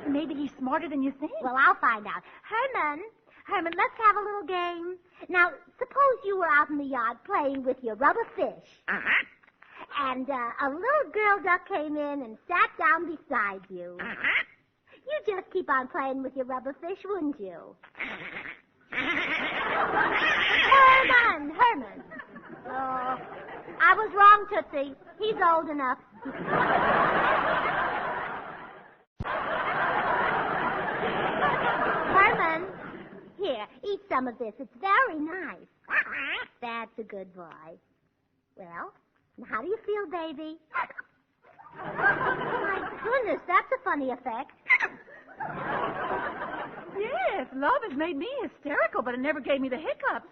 Maybe he's smarter than you think. Well, I'll find out. Herman, let's have a little game. Now, suppose you were out in the yard playing with your rubber fish. Uh-huh. And a little girl duck came in and sat down beside you. Uh-huh. You'd just keep on playing with your rubber fish, wouldn't you? Herman. Oh, I was wrong, Tootsie. He's old enough. Herman, here, eat some of this. It's very nice. That's a good boy. Well, how do you feel, baby? My goodness, that's a funny effect. Yes, love has made me hysterical, but it never gave me the hiccups.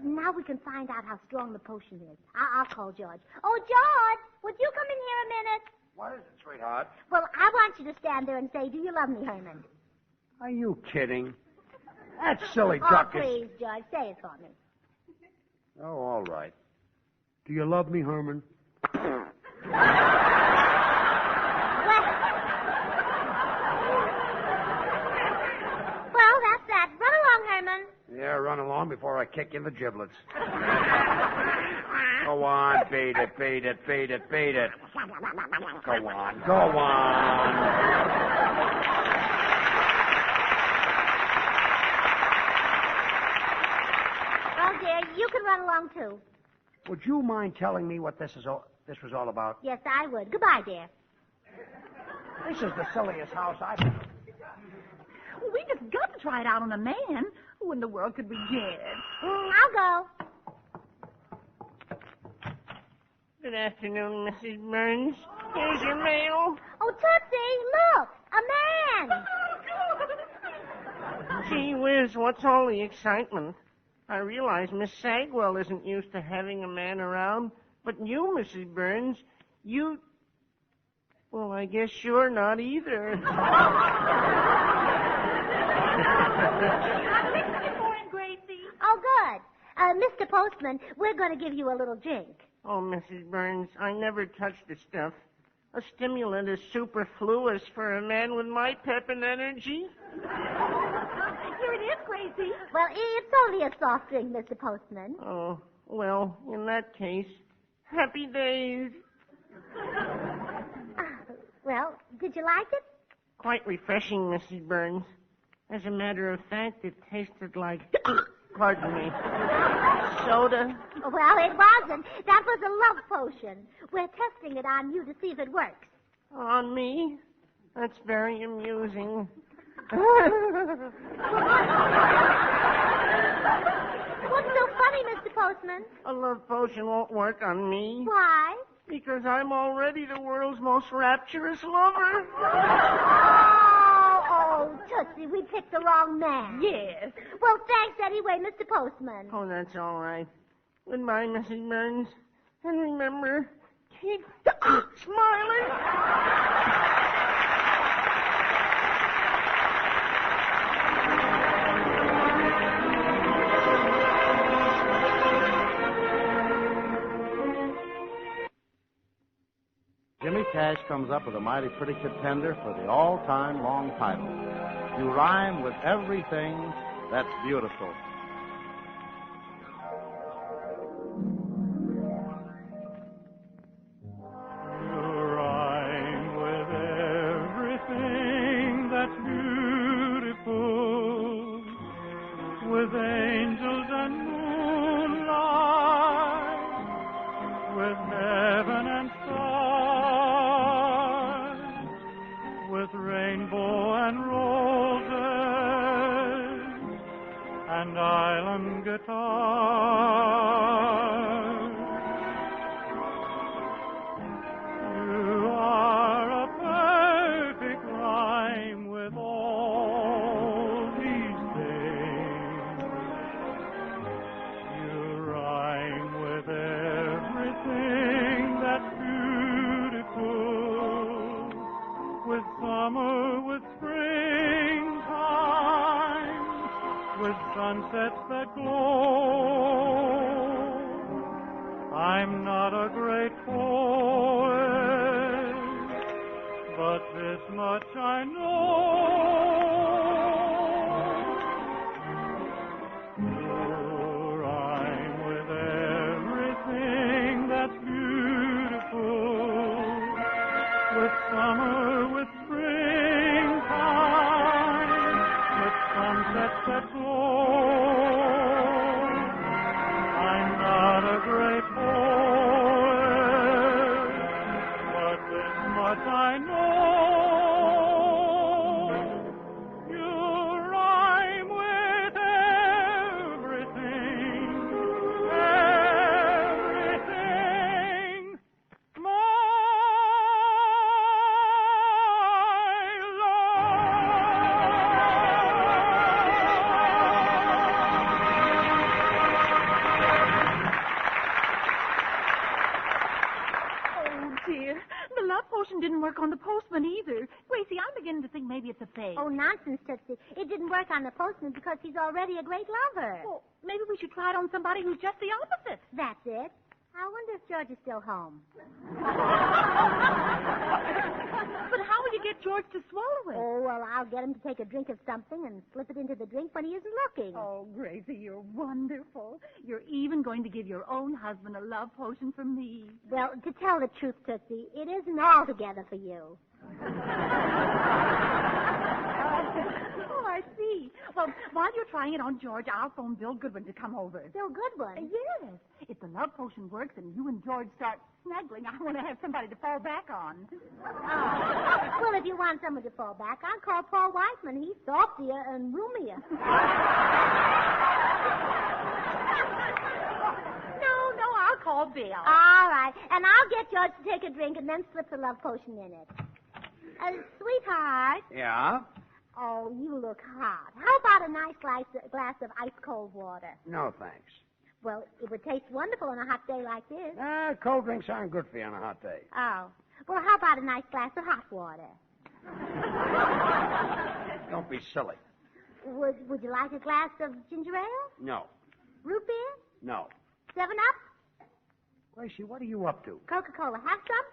Now we can find out how strong the potion is. I'll call George. Oh, George, would you come in here a minute? What is it, sweetheart? Well, I want you to stand there and say, do you love me, Herman? Are you kidding? That silly Oh, duck please, George, say it for me. Oh, all right. Do you love me, Herman? Well, that's that. Run along, Herman. Yeah, run along before I kick you in the giblets. Go on, beat it. Go on. Well, dear, you can run along, too. Would you mind telling me what this was all about? Yes, I would. Goodbye, dear. This is the silliest house I've been. We just got to try it out on a man. Who in the world could we get? I'll go. Good afternoon, Mrs. Burns. Here's your mail. Oh, Tootsie, look! A man! Gee whiz, what's all the excitement? I realize Miss Sagwell isn't used to having a man around, but you, Mrs. Burns, you... Well, I guess you're not either. Good morning, Gracie. Oh, good. Mr. Postman, we're going to give you a little drink. Oh, Mrs. Burns, I never touch the stuff. A stimulant is superfluous for a man with my pep and energy. Here it is, Gracie. Well, it's only a soft drink, Mr. Postman. Oh, well, in that case, happy days. Well, did you like it? Quite refreshing, Mrs. Burns. As a matter of fact, it tasted like... Pardon me. Soda. Well, it wasn't. That was a love potion. We're testing it on you to see if it works. On me? That's very amusing. What's so funny, Mr. Postman? A love potion won't work on me. Why? Because I'm already the world's most rapturous lover. Oh, Tootsie, we picked the wrong man. Yes. Well, thanks anyway, Mr. Postman. Oh, that's all right. Goodbye, Mrs. Burns. And remember, keep smiling. Jimmy Cash comes up with a mighty pretty contender for the all-time long title. You rhyme with everything that's beautiful. You rhyme with everything that's beautiful, with angels and moonlight, with heaven and stars, with rainbow and roses and island guitars. You are a perfect rhyme with all these things. You rhyme with everything that's beautiful, with summer, with springtime, with sunsets that glow. I'm not a great poet, but this much I know. You rhyme with everything that's beautiful, with summer, with springtime, with sunsets that glow. I'm not a great poet, but this much I know. You rhyme with everything, everything. Oh, dear. The love potion didn't work on the postman either. Gracie, I'm beginning to think maybe it's a fake. Oh, nonsense, Tootsie. It didn't work on the postman because he's already a great lover. Well, maybe we should try it on somebody who's just the opposite. That's it. I wonder if George is still home. But how will you get George to swallow it? Oh, well, I'll get him to take a drink of something and slip it into the drink when he isn't looking. Oh, Gracie, you're wonderful. You're even going to give your own husband a love potion for me. Well, to tell the truth, Tootsie, it isn't altogether for you. Oh, I see. Well, while you're trying it on George, I'll phone Bill Goodwin to come over. Bill Goodwin? Yes. If the love potion works and you and George start snuggling, I want to have somebody to fall back on. Well, if you want someone to fall back, I'll call Paul Whiteman. He's softier and roomier. No, I'll call Bill. All right. And I'll get George to take a drink and then slip the love potion in it. Sweetheart, Yeah? Oh, you look hot. How about a nice glass of ice-cold water? No, thanks. Well, it would taste wonderful on a hot day like this. Cold drinks aren't good for you on a hot day. Oh. Well, how about a nice glass of hot water? Don't be silly. Would you like a glass of ginger ale? No. Root beer? No. 7-Up? Gracie, what are you up to? Coca-Cola. Have some?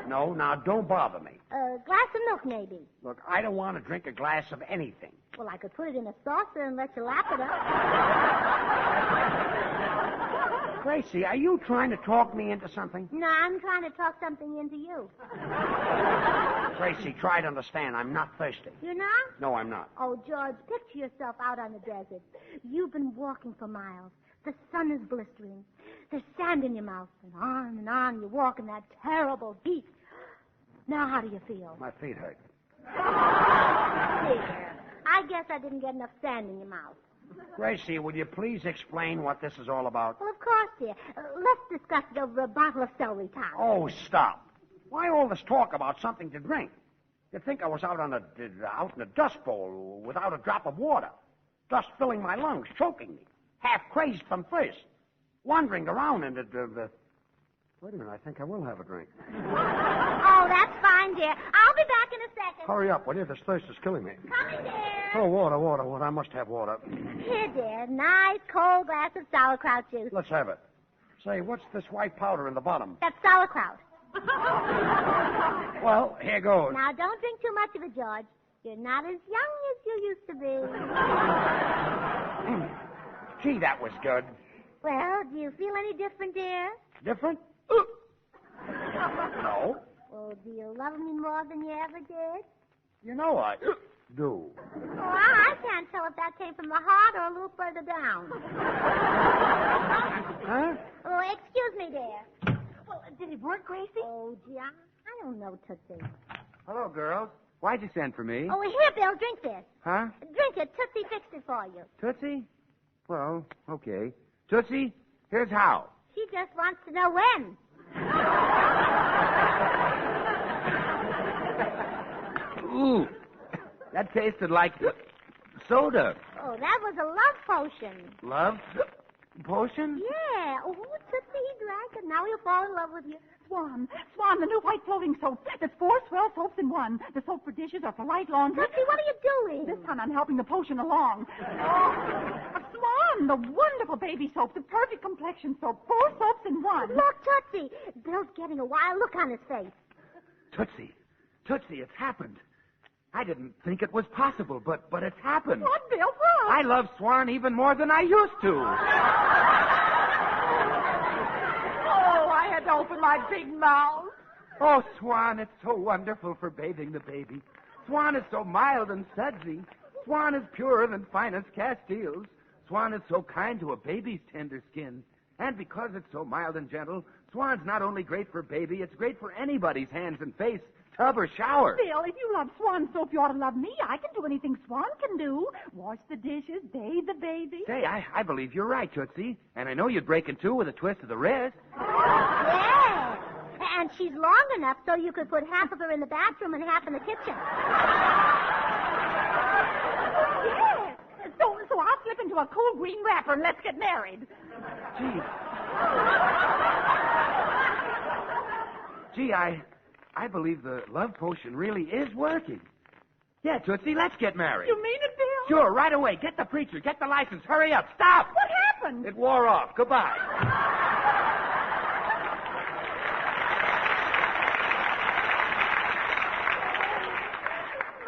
No, now don't bother me. A glass of milk, maybe. Look, I don't want to drink a glass of anything. Well, I could put it in a saucer and let you lap it up. Gracie, are you trying to talk me into something? No, I'm trying to talk something into you. Gracie, try to understand. I'm not thirsty. You're not? No, I'm not. Oh, George, picture yourself out on the desert. You've been walking for miles. The sun is blistering. There's sand in your mouth. And on you walk in that terrible heat. Now, how do you feel? My feet hurt. Dear, I guess I didn't get enough sand in your mouth. Gracie, will you please explain what this is all about? Well, of course, dear. Let's discuss it over a bottle of celery top. Oh, stop. Why all this talk about something to drink? You'd think I was out in a dust bowl without a drop of water. Dust filling my lungs, choking me. Half crazed from thirst. Wandering around in the... Wait a minute, I think I will have a drink. Oh, that's fine, dear. I'll be back in a second. Hurry up, will you? This thirst is killing me. Coming, dear. Oh, water. I must have water. Here, dear. Nice cold glass of sauerkraut juice. Let's have it. Say, what's this white powder in the bottom? That's sauerkraut. Well, here goes. Now, don't drink too much of it, George. You're not as young as you used to be. Gee, that was good. Well, do you feel any different, dear? Different? No. Well, do you love me more than you ever did? You know I do. Oh, I can't tell if that came from the heart or a little further down. Huh? Oh, excuse me, dear. Well, did it work, Gracie? Oh, gee, I don't know, Tootsie. Hello, girls. Why'd you send for me? Oh, here, Bill, drink this. Huh? Drink it. Tootsie fixed it for you. Tootsie? Well, okay. Tootsie, here's how. She just wants to know when. Ooh, that tasted like soda. Oh, that was a love potion. Love potion? Yeah. Oh, Tootsie, he drank it. Now he'll fall in love with you. Swan, the new white floating soap. There's 4 swell soaps in one. The soap for dishes or for light laundry. Tootsie, what are you doing? This time I'm helping the potion along. Swan, the wonderful baby soap, the perfect complexion soap. 4 soaps in one. Look, Tootsie. Bill's getting a wild look on his face. Tootsie, it's happened. I didn't think it was possible, but it's happened. What, Bill? What? I love Swan even more than I used to. Oh, I had to open my big mouth. Oh, Swan, it's so wonderful for bathing the baby. Swan is so mild and sudsy. Swan is purer than finest Castiles. Swan is so kind to a baby's tender skin. And because it's so mild and gentle, Swan's not only great for baby, it's great for anybody's hands and face, tub or shower. Bill, if you love Swan soap, you ought to love me. I can do anything Swan can do. Wash the dishes, bathe the baby. Say, I believe you're right, Tootsie. And I know you'd break in two with a twist of the wrist. Yeah. And she's long enough so you could put half of her in the bathroom and half in the kitchen. Yeah. So I'll slip into a cool green wrapper and let's get married. Gee, I believe the love potion really is working. Yeah, Tootsie, let's get married. You mean it, Bill? Sure, right away. Get the preacher. Get the license. Hurry up. Stop. What happened? It wore off. Goodbye.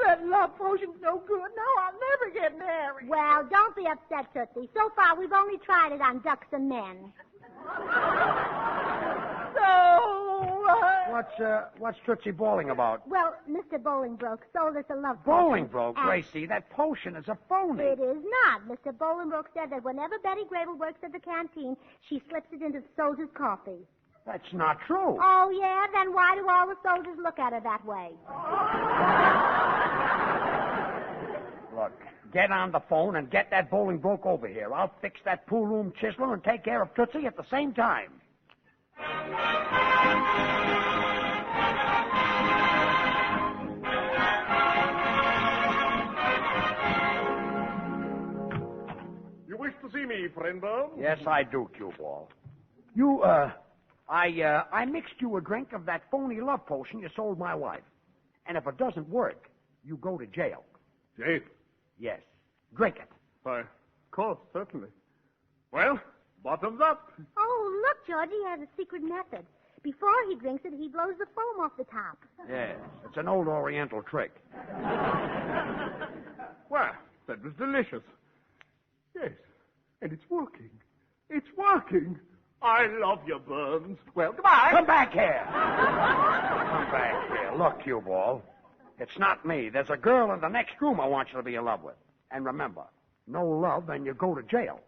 That love potion's no good. Now I'll never get married. Well, don't be upset, Tootsie. So far, we've only tried it on ducks and men. What's Tootsie bawling about? Well, Mr. Bolingbroke sold us a love potion. Bolingbroke, Gracie, that potion is a phony. It is not. Mr. Bolingbroke said that whenever Betty Grable works at the canteen, she slips it into the soldiers' coffee. That's not true. Oh, yeah? Then why do all the soldiers look at her that way? Look, get on the phone and get that Bolingbroke over here. I'll fix that pool room chiseler and take care of Tootsie at the same time. me, friend Bones? Yes, I do, cue ball. I mixed you a drink of that phony love potion you sold my wife. And if it doesn't work, you go to jail. Jail? Yes. Drink it. Why, of course, certainly. Well, bottoms up. Oh, look, George, he has a secret method. Before he drinks it, he blows the foam off the top. Yes, it's an old Oriental trick. Well, that was delicious. Yes, and it's working. It's working. I love you, Burns. Well, goodbye. Come back here. Come back here. Look, cue ball. It's not me. There's a girl in the next room I want you to be in love with. And remember, no love and you go to jail.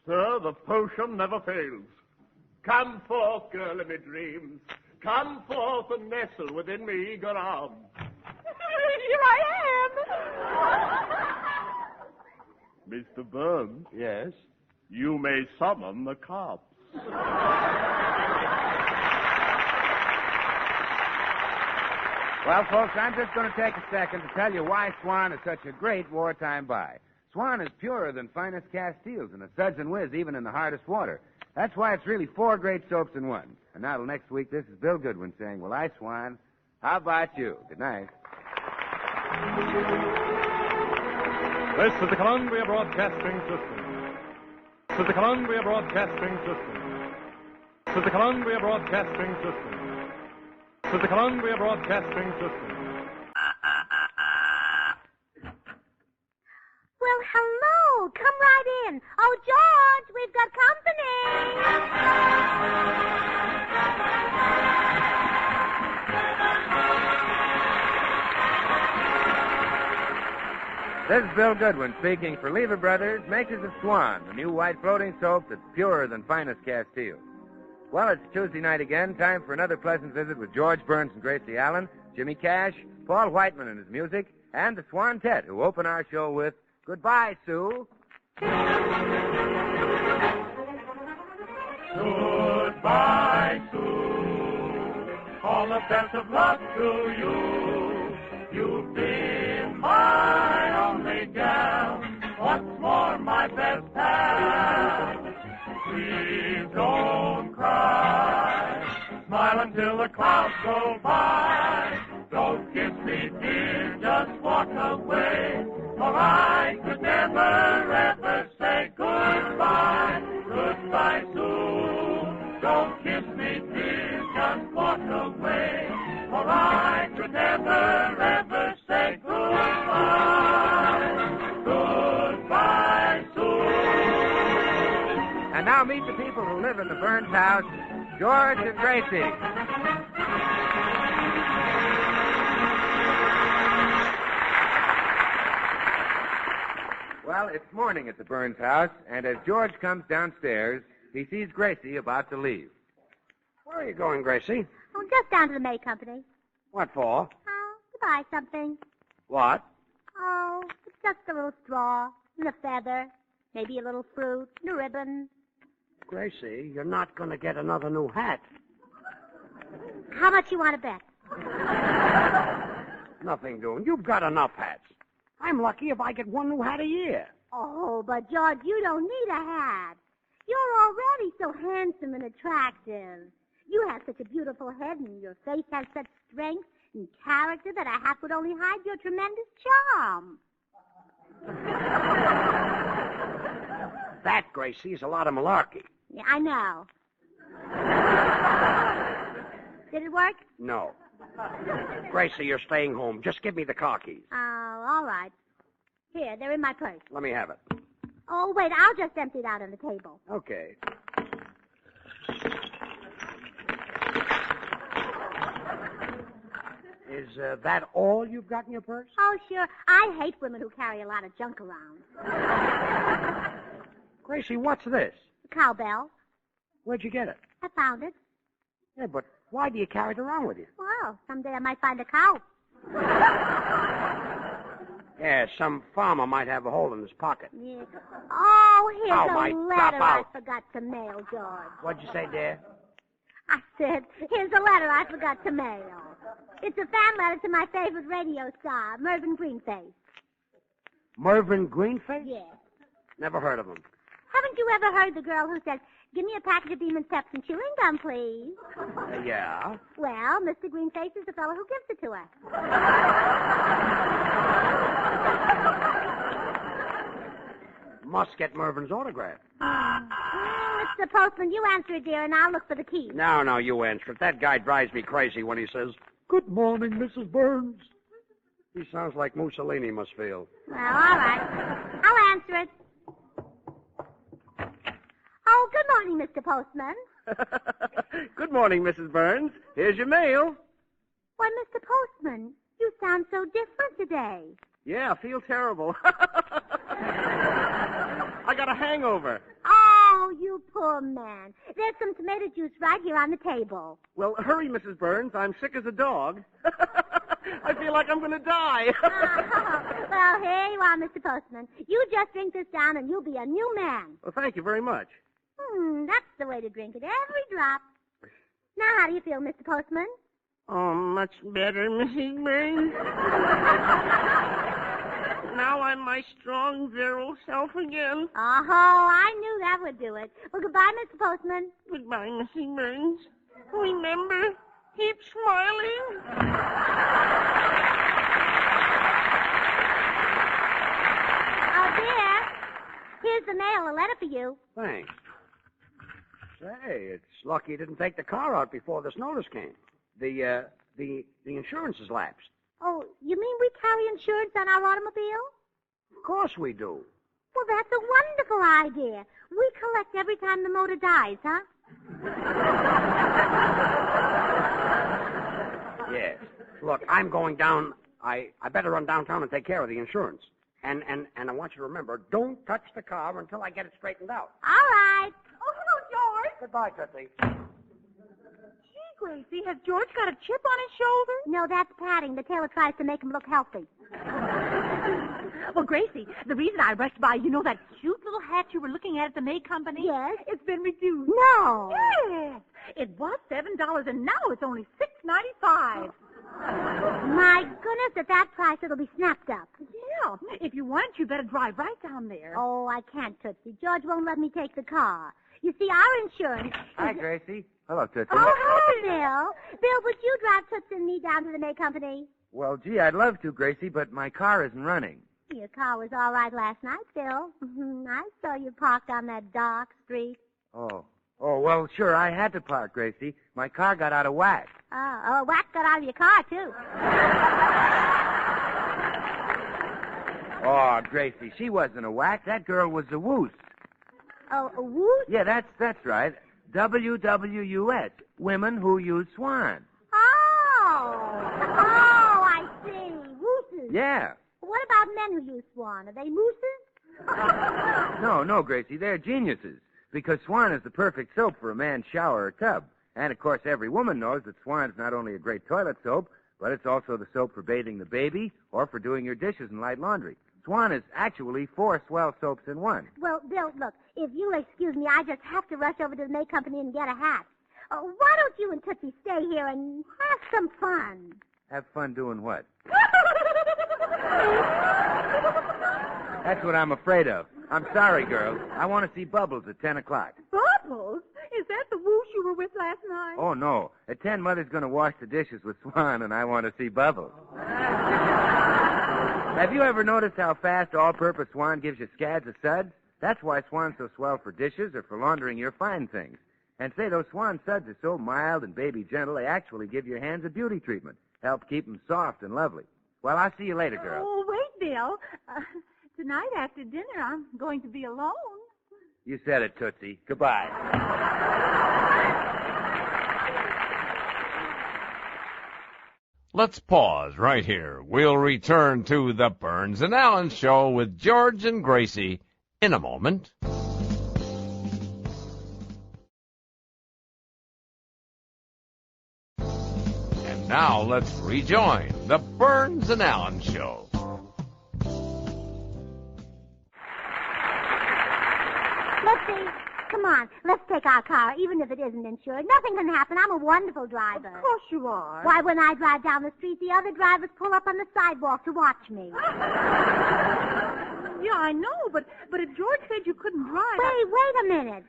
Sir, the potion never fails. Come forth, girl of my dreams. Come forth and nestle within my eager arms. Here I am. Mr. Burns? Yes? You may summon the cops. Well, folks, I'm just going to take a second to tell you why Swan is such a great wartime buy. Swan is purer than finest Castiles and a suds and whiz even in the hardest water. That's why it's really 4 great soaps in one. And now till next week, this is Bill Goodwin saying, well, I, Swan, how about you? Good night. This is the Columbia Broadcasting System. This is the Columbia Broadcasting System. This is the Columbia Broadcasting System. This is the Columbia Broadcasting System. Well, hello. Come right in. Oh, George, we've got company. This is Bill Goodwin speaking for Lever Brothers, makers of Swan, the new white floating soap that's purer than finest Castile. Well, it's Tuesday night again, time for another pleasant visit with George Burns and Gracie Allen, Jimmy Cash, Paul Whiteman and his music, and the Swantette, who open our show with Goodbye, Sue. Goodbye, Sue. All the best of luck to you. You've been my only gal. What's more, my best pal. Please don't cry. Smile until the clouds go by. Don't kiss me, dear, just walk away. For I could never, ever say goodbye. Goodbye, Sue. Don't kiss me, dear, just walk away. For I could never, ever say goodbye. Goodbye, Sue. And now meet the people who live in the Burns house, George and Gracie. Well, it's morning at the Burns house, and as George comes downstairs, he sees Gracie about to leave. Where are you going, Gracie? Oh, just down to the May Company. What for? Oh, to buy something. What? Oh, it's just a little straw and a feather, maybe a little fruit and a ribbon. Gracie, you're not going to get another new hat. How much you want to bet? Nothing doing. You've got enough hats. I'm lucky if I get one new hat a year. Oh, but George, you don't need a hat. You're already so handsome and attractive. You have such a beautiful head, and your face has such strength and character that a hat would only hide your tremendous charm. That, Gracie, is a lot of malarkey. Yeah, I know. Did it work? No. Gracie, you're staying home. Just give me the car keys. Oh, all right. Here, they're in my purse. Let me have it. Oh, wait, I'll just empty it out on the table. Okay. Is that all you've got in your purse? Oh, sure. I hate women who carry a lot of junk around. Gracie, what's this? A cowbell. Where'd you get it? I found it. Yeah, but why do you carry it around with you? Well, someday I might find a cow. Yeah, some farmer might have a hole in his pocket. Yeah. Oh, here's Oh, a my, letter drop I out. forgot to mail, George. What'd you say, dear? I said, here's a letter I forgot to mail. It's a fan letter to my favorite radio star, Mervyn Greenface. Mervyn Greenface? Yeah. Never heard of him. Haven't you ever heard the girl who says, "Give me a package of Beeman Steps and chewing gum, please"? Yeah? Well, Mr. Greenface is the fellow who gives it to her. Must get Mervin's autograph. Mr. Postman, you answer it, dear, and I'll look for the key. No, you answer it. That guy drives me crazy when he says, Good morning, Mrs. Burns. he sounds like Mussolini must feel. Well, all right. I'll answer it. Oh, good morning, Mr. Postman. Good morning, Mrs. Burns. Here's your mail. Why, Mr. Postman, you sound so different today. Yeah, I feel terrible. I got a hangover. Oh, you poor man. There's some tomato juice right here on the table. Well, hurry, Mrs. Burns. I'm sick as a dog. I feel like I'm going to die. Well, here you are, Mr. Postman. You just drink this down and you'll be a new man. Well, thank you very much. That's the way to drink it, every drop. Now, how do you feel, Mr. Postman? Oh, much better, Mrs. Burns. Now I'm my strong, virile self again. Oh, I knew that would do it. Well, goodbye, Mr. Postman. Goodbye, Mrs. Burns. Remember, keep smiling. Oh, dear. Here's the mail, a letter for you. Thanks. Say, it's lucky you didn't take the car out before this notice came. The insurance is lapsed. Oh, you mean we carry insurance on our automobile? Of course we do. Well, that's a wonderful idea. We collect every time the motor dies, huh? Yes. Look, I'm going down. I better run downtown and take care of the insurance. And I want you to remember, don't touch the car until I get it straightened out. All right. Oh, hello, George. Goodbye, Tootsie. Gee, Gracie, has George got a chip on his shoulder? No, that's padding. The tailor tries to make him look healthy. Well, Gracie, the reason I rushed by, you know that cute little hat you were looking at the May Company? Yes. It's been reduced. No. Yes. It was $7, and now it's only $6.95. My goodness, at that price, it'll be snapped up. Yeah. If you want, you better drive right down there. Oh, I can't, Tootsie. George won't let me take the car. You see, our insurance... Hi, Gracie. Hello, Tootsie. Oh, hello, Bill. Bill, would you drive Tootsie and me down to the May Company? Well, gee, I'd love to, Gracie, but my car isn't running. Your car was all right last night, Bill. I saw you parked on that dark street. Oh, well, sure, I had to park, Gracie. My car got out of whack. Oh, wax got out of your car, too. Oh, Gracie, she wasn't a whack. That girl was a woos. Oh, a woos? Yeah, that's right. WWUS, Women Who Use Swan. Oh, I see. Wooses. Yeah. What about men who use Swan? Are they mooses? No, Gracie, they're geniuses. Because Swan is the perfect soap for a man's shower or tub. And, of course, every woman knows that Swan's not only a great toilet soap, but it's also the soap for bathing the baby or for doing your dishes and light laundry. Swan is actually 4 swell soaps in one. Well, Bill, look, if you'll excuse me, I just have to rush over to the May Company and get a hat. Why don't you and Tootsie stay here and have some fun? Have fun doing what? That's what I'm afraid of. I'm sorry, girls. I want to see Bubbles at 10 o'clock. Bubbles? Is that the woosh you were with last night? Oh, no. At 10, Mother's going to wash the dishes with Swan, and I want to see Bubbles. Have you ever noticed how fast all-purpose Swan gives you scads of suds? That's why Swan's so swell for dishes or for laundering your fine things. And say, those Swan suds are so mild and baby gentle, they actually give your hands a beauty treatment. Help keep them soft and lovely. Well, I'll see you later, girl. Oh, wait, Bill. Tonight after dinner, I'm going to be alone. You said it, Tootsie. Goodbye. Let's pause right here. We'll return to the Burns and Allen Show with George and Gracie in a moment. And now let's rejoin the Burns and Allen Show. Come on, let's take our car, even if it isn't insured. Nothing can happen. I'm a wonderful driver. Of course you are. Why, when I drive down the street, the other drivers pull up on the sidewalk to watch me. Yeah, I know, but if George said you couldn't drive... Wait a minute.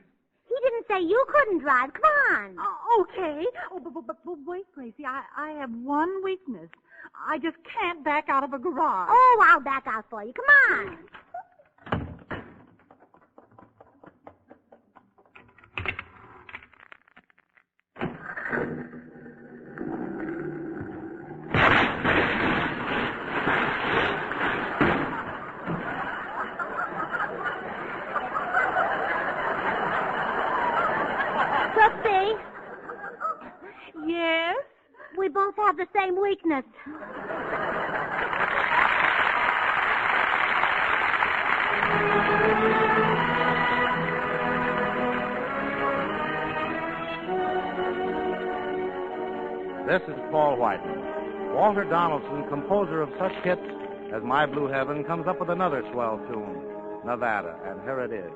He didn't say you couldn't drive. Come on. Okay. Oh, but wait, Gracie. I have one weakness. I just can't back out of a garage. Oh, I'll back out for you. Come on. Tootsie. Yes? We both have the same weakness. This is Paul Whiteman. Walter Donaldson, composer of such hits as My Blue Heaven, comes up with another swell tune, Nevada, and here it is.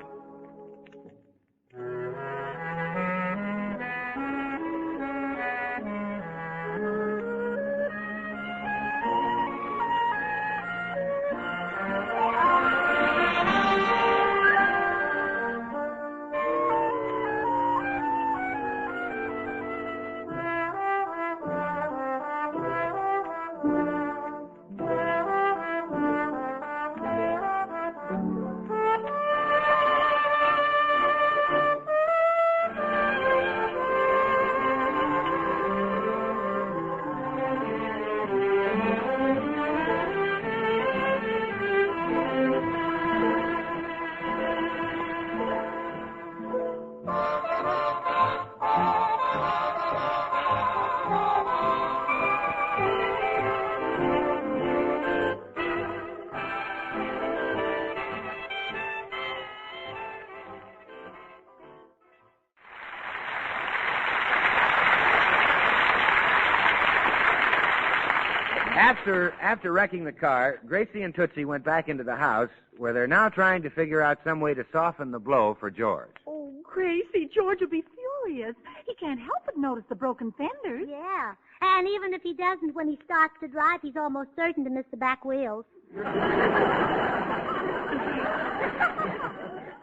After wrecking the car, Gracie and Tootsie went back into the house, where they're now trying to figure out some way to soften the blow for George. Oh, Gracie, George will be furious. He can't help but notice the broken fenders. Yeah. And even if he doesn't, when he starts to drive, he's almost certain to miss the back wheels.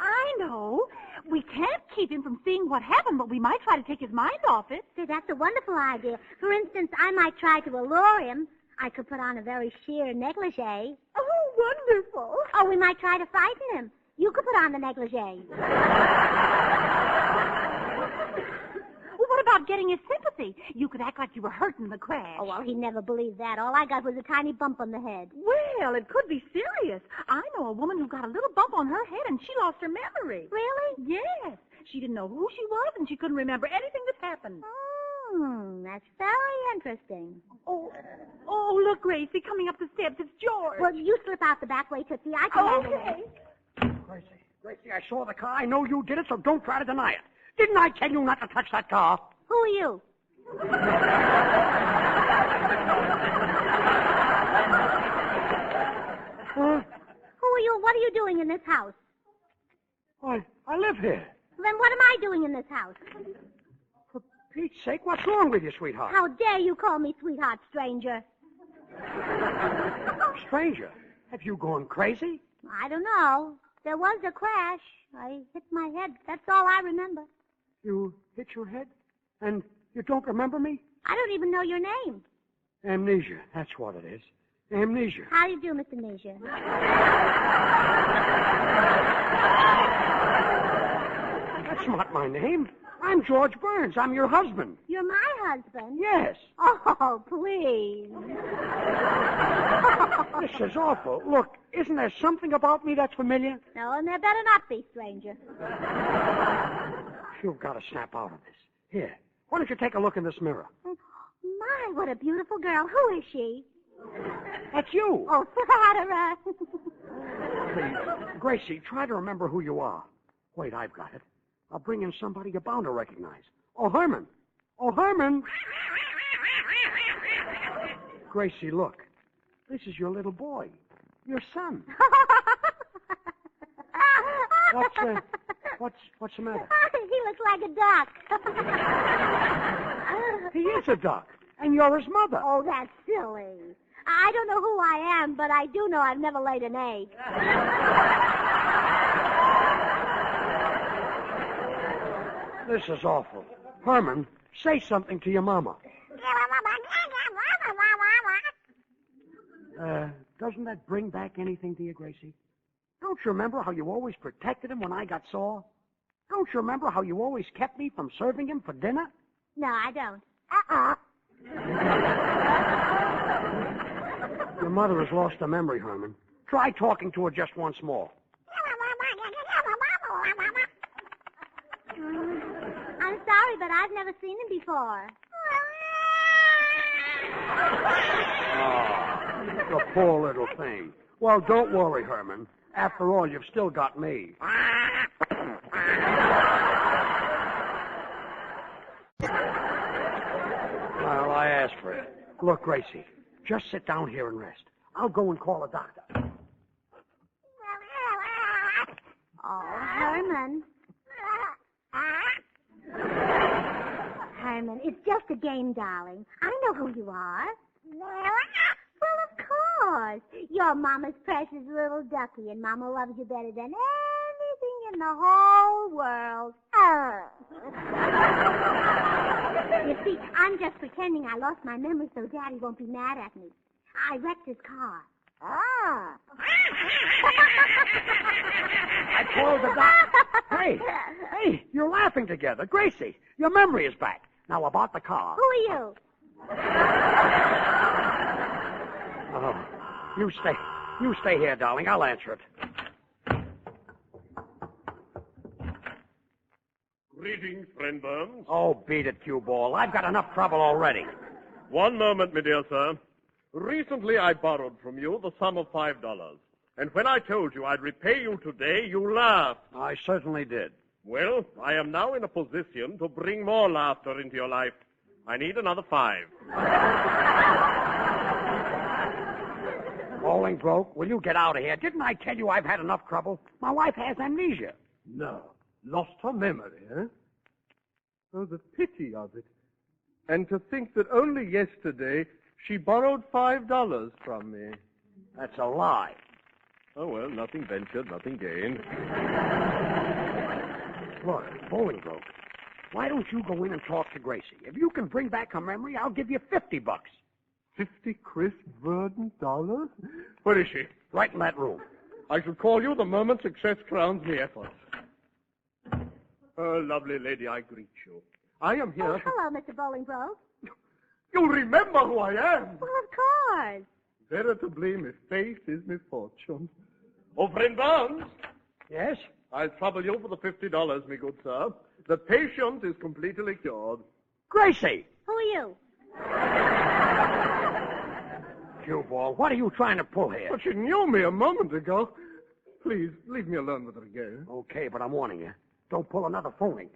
I know. We can't keep him from seeing what happened, but we might try to take his mind off it. See, that's a wonderful idea. For instance, I might try to allure him. I could put on a very sheer negligee. Oh, wonderful. Oh, we might try to frighten him. You could put on the negligee. Well, what about getting his sympathy? You could act like you were hurt in the crash. Oh, well, he'd never believe that. All I got was a tiny bump on the head. Well, it could be serious. I know a woman who got a little bump on her head and she lost her memory. Really? Yes. She didn't know who she was and she couldn't remember anything that happened. That's very interesting. Oh, look, Gracie, coming up the steps. It's George. Well, you slip out the back way, Tootsie. I can handle it. Gracie, I saw the car. I know you did it, so don't try to deny it. Didn't I tell you not to touch that car? Who are you? Who are you? What are you doing in this house? I live here. Then what am I doing in this house? For Pete's sake, what's wrong with you, sweetheart? How dare you call me sweetheart, stranger? Stranger? Have you gone crazy? I don't know. There was a crash. I hit my head. That's all I remember. You hit your head? And you don't remember me? I don't even know your name. Amnesia. That's what it is. Amnesia. How do you do, Mr. Amnesia? That's not my name. I'm George Burns. I'm your husband. You're my husband? Yes. Oh, please. This is awful. Look, isn't there something about me that's familiar? No, and there better not be, stranger. You've got to snap out of this. Here, why don't you take a look in this mirror? My, what a beautiful girl. Who is she? That's you. Oh, flatterer. Please, Gracie, try to remember who you are. Wait, I've got it. I'll bring in somebody you're bound to recognize. Oh, Herman. Oh, Herman. Gracie, look. This is your little boy. Your son. What's the matter? He looks like a duck. He is a duck. And you're his mother. Oh, that's silly. I don't know who I am, but I do know I've never laid an egg. This is awful. Herman, say something to your mama. Doesn't that bring back anything to you, Gracie? Don't you remember how you always protected him when I got sore? Don't you remember how you always kept me from serving him for dinner? No, I don't. Your mother has lost her memory, Herman. Try talking to her just once more. I'm sorry, but I've never seen him before. The poor little thing. Well, don't worry, Herman. After all, you've still got me. Well, I asked for it. Look, Gracie, just sit down here and rest. I'll go and call a doctor. Oh, Herman. Herman, it's just a game, darling. I know who you are. Well, of course. You're Mama's precious little ducky, and Mama loves you better than anything in the whole world. You see, I'm just pretending I lost my memory so Daddy won't be mad at me. I wrecked his car. I called the doctor. Hey, you're laughing together. Gracie, your memory is back. Now, about the car. Who are you? Oh, you stay here, darling. I'll answer it. Greetings, friend Burns. Oh, beat it, cue ball. I've got enough trouble already. One moment, my dear sir. Recently, I borrowed from you the sum of $5. And when I told you I'd repay you today, you laughed. I certainly did. Well, I am now in a position to bring more laughter into your life. I need another $5. Bowling broke. Will you get out of here? Didn't I tell you I've had enough trouble? My wife has amnesia. No. Lost her memory, eh? Oh, the pity of it. And to think that only yesterday she borrowed $5 from me. That's a lie. Oh, well, nothing ventured, nothing gained. Look, bowling broke. Why don't you go in and talk to Gracie? If you can bring back her memory, I'll give you $50. 50 crisp verdant dollars? Where is she? Right in that room. I shall call you the moment success crowns the effort. Oh, lovely lady, I greet you. I am here. Oh, hello, Mr. Bolingbroke. You remember who I am? Well, of course. Veritably, my faith is misfortune. Oh, friend Barnes. Yes? I'll trouble you for the $50, me good sir. The patient is completely cured. Gracie! Who are you? Cue ball, what are you trying to pull here? But she knew me a moment ago. Please, leave me alone with her again. Okay, but I'm warning you. Don't pull another phoning.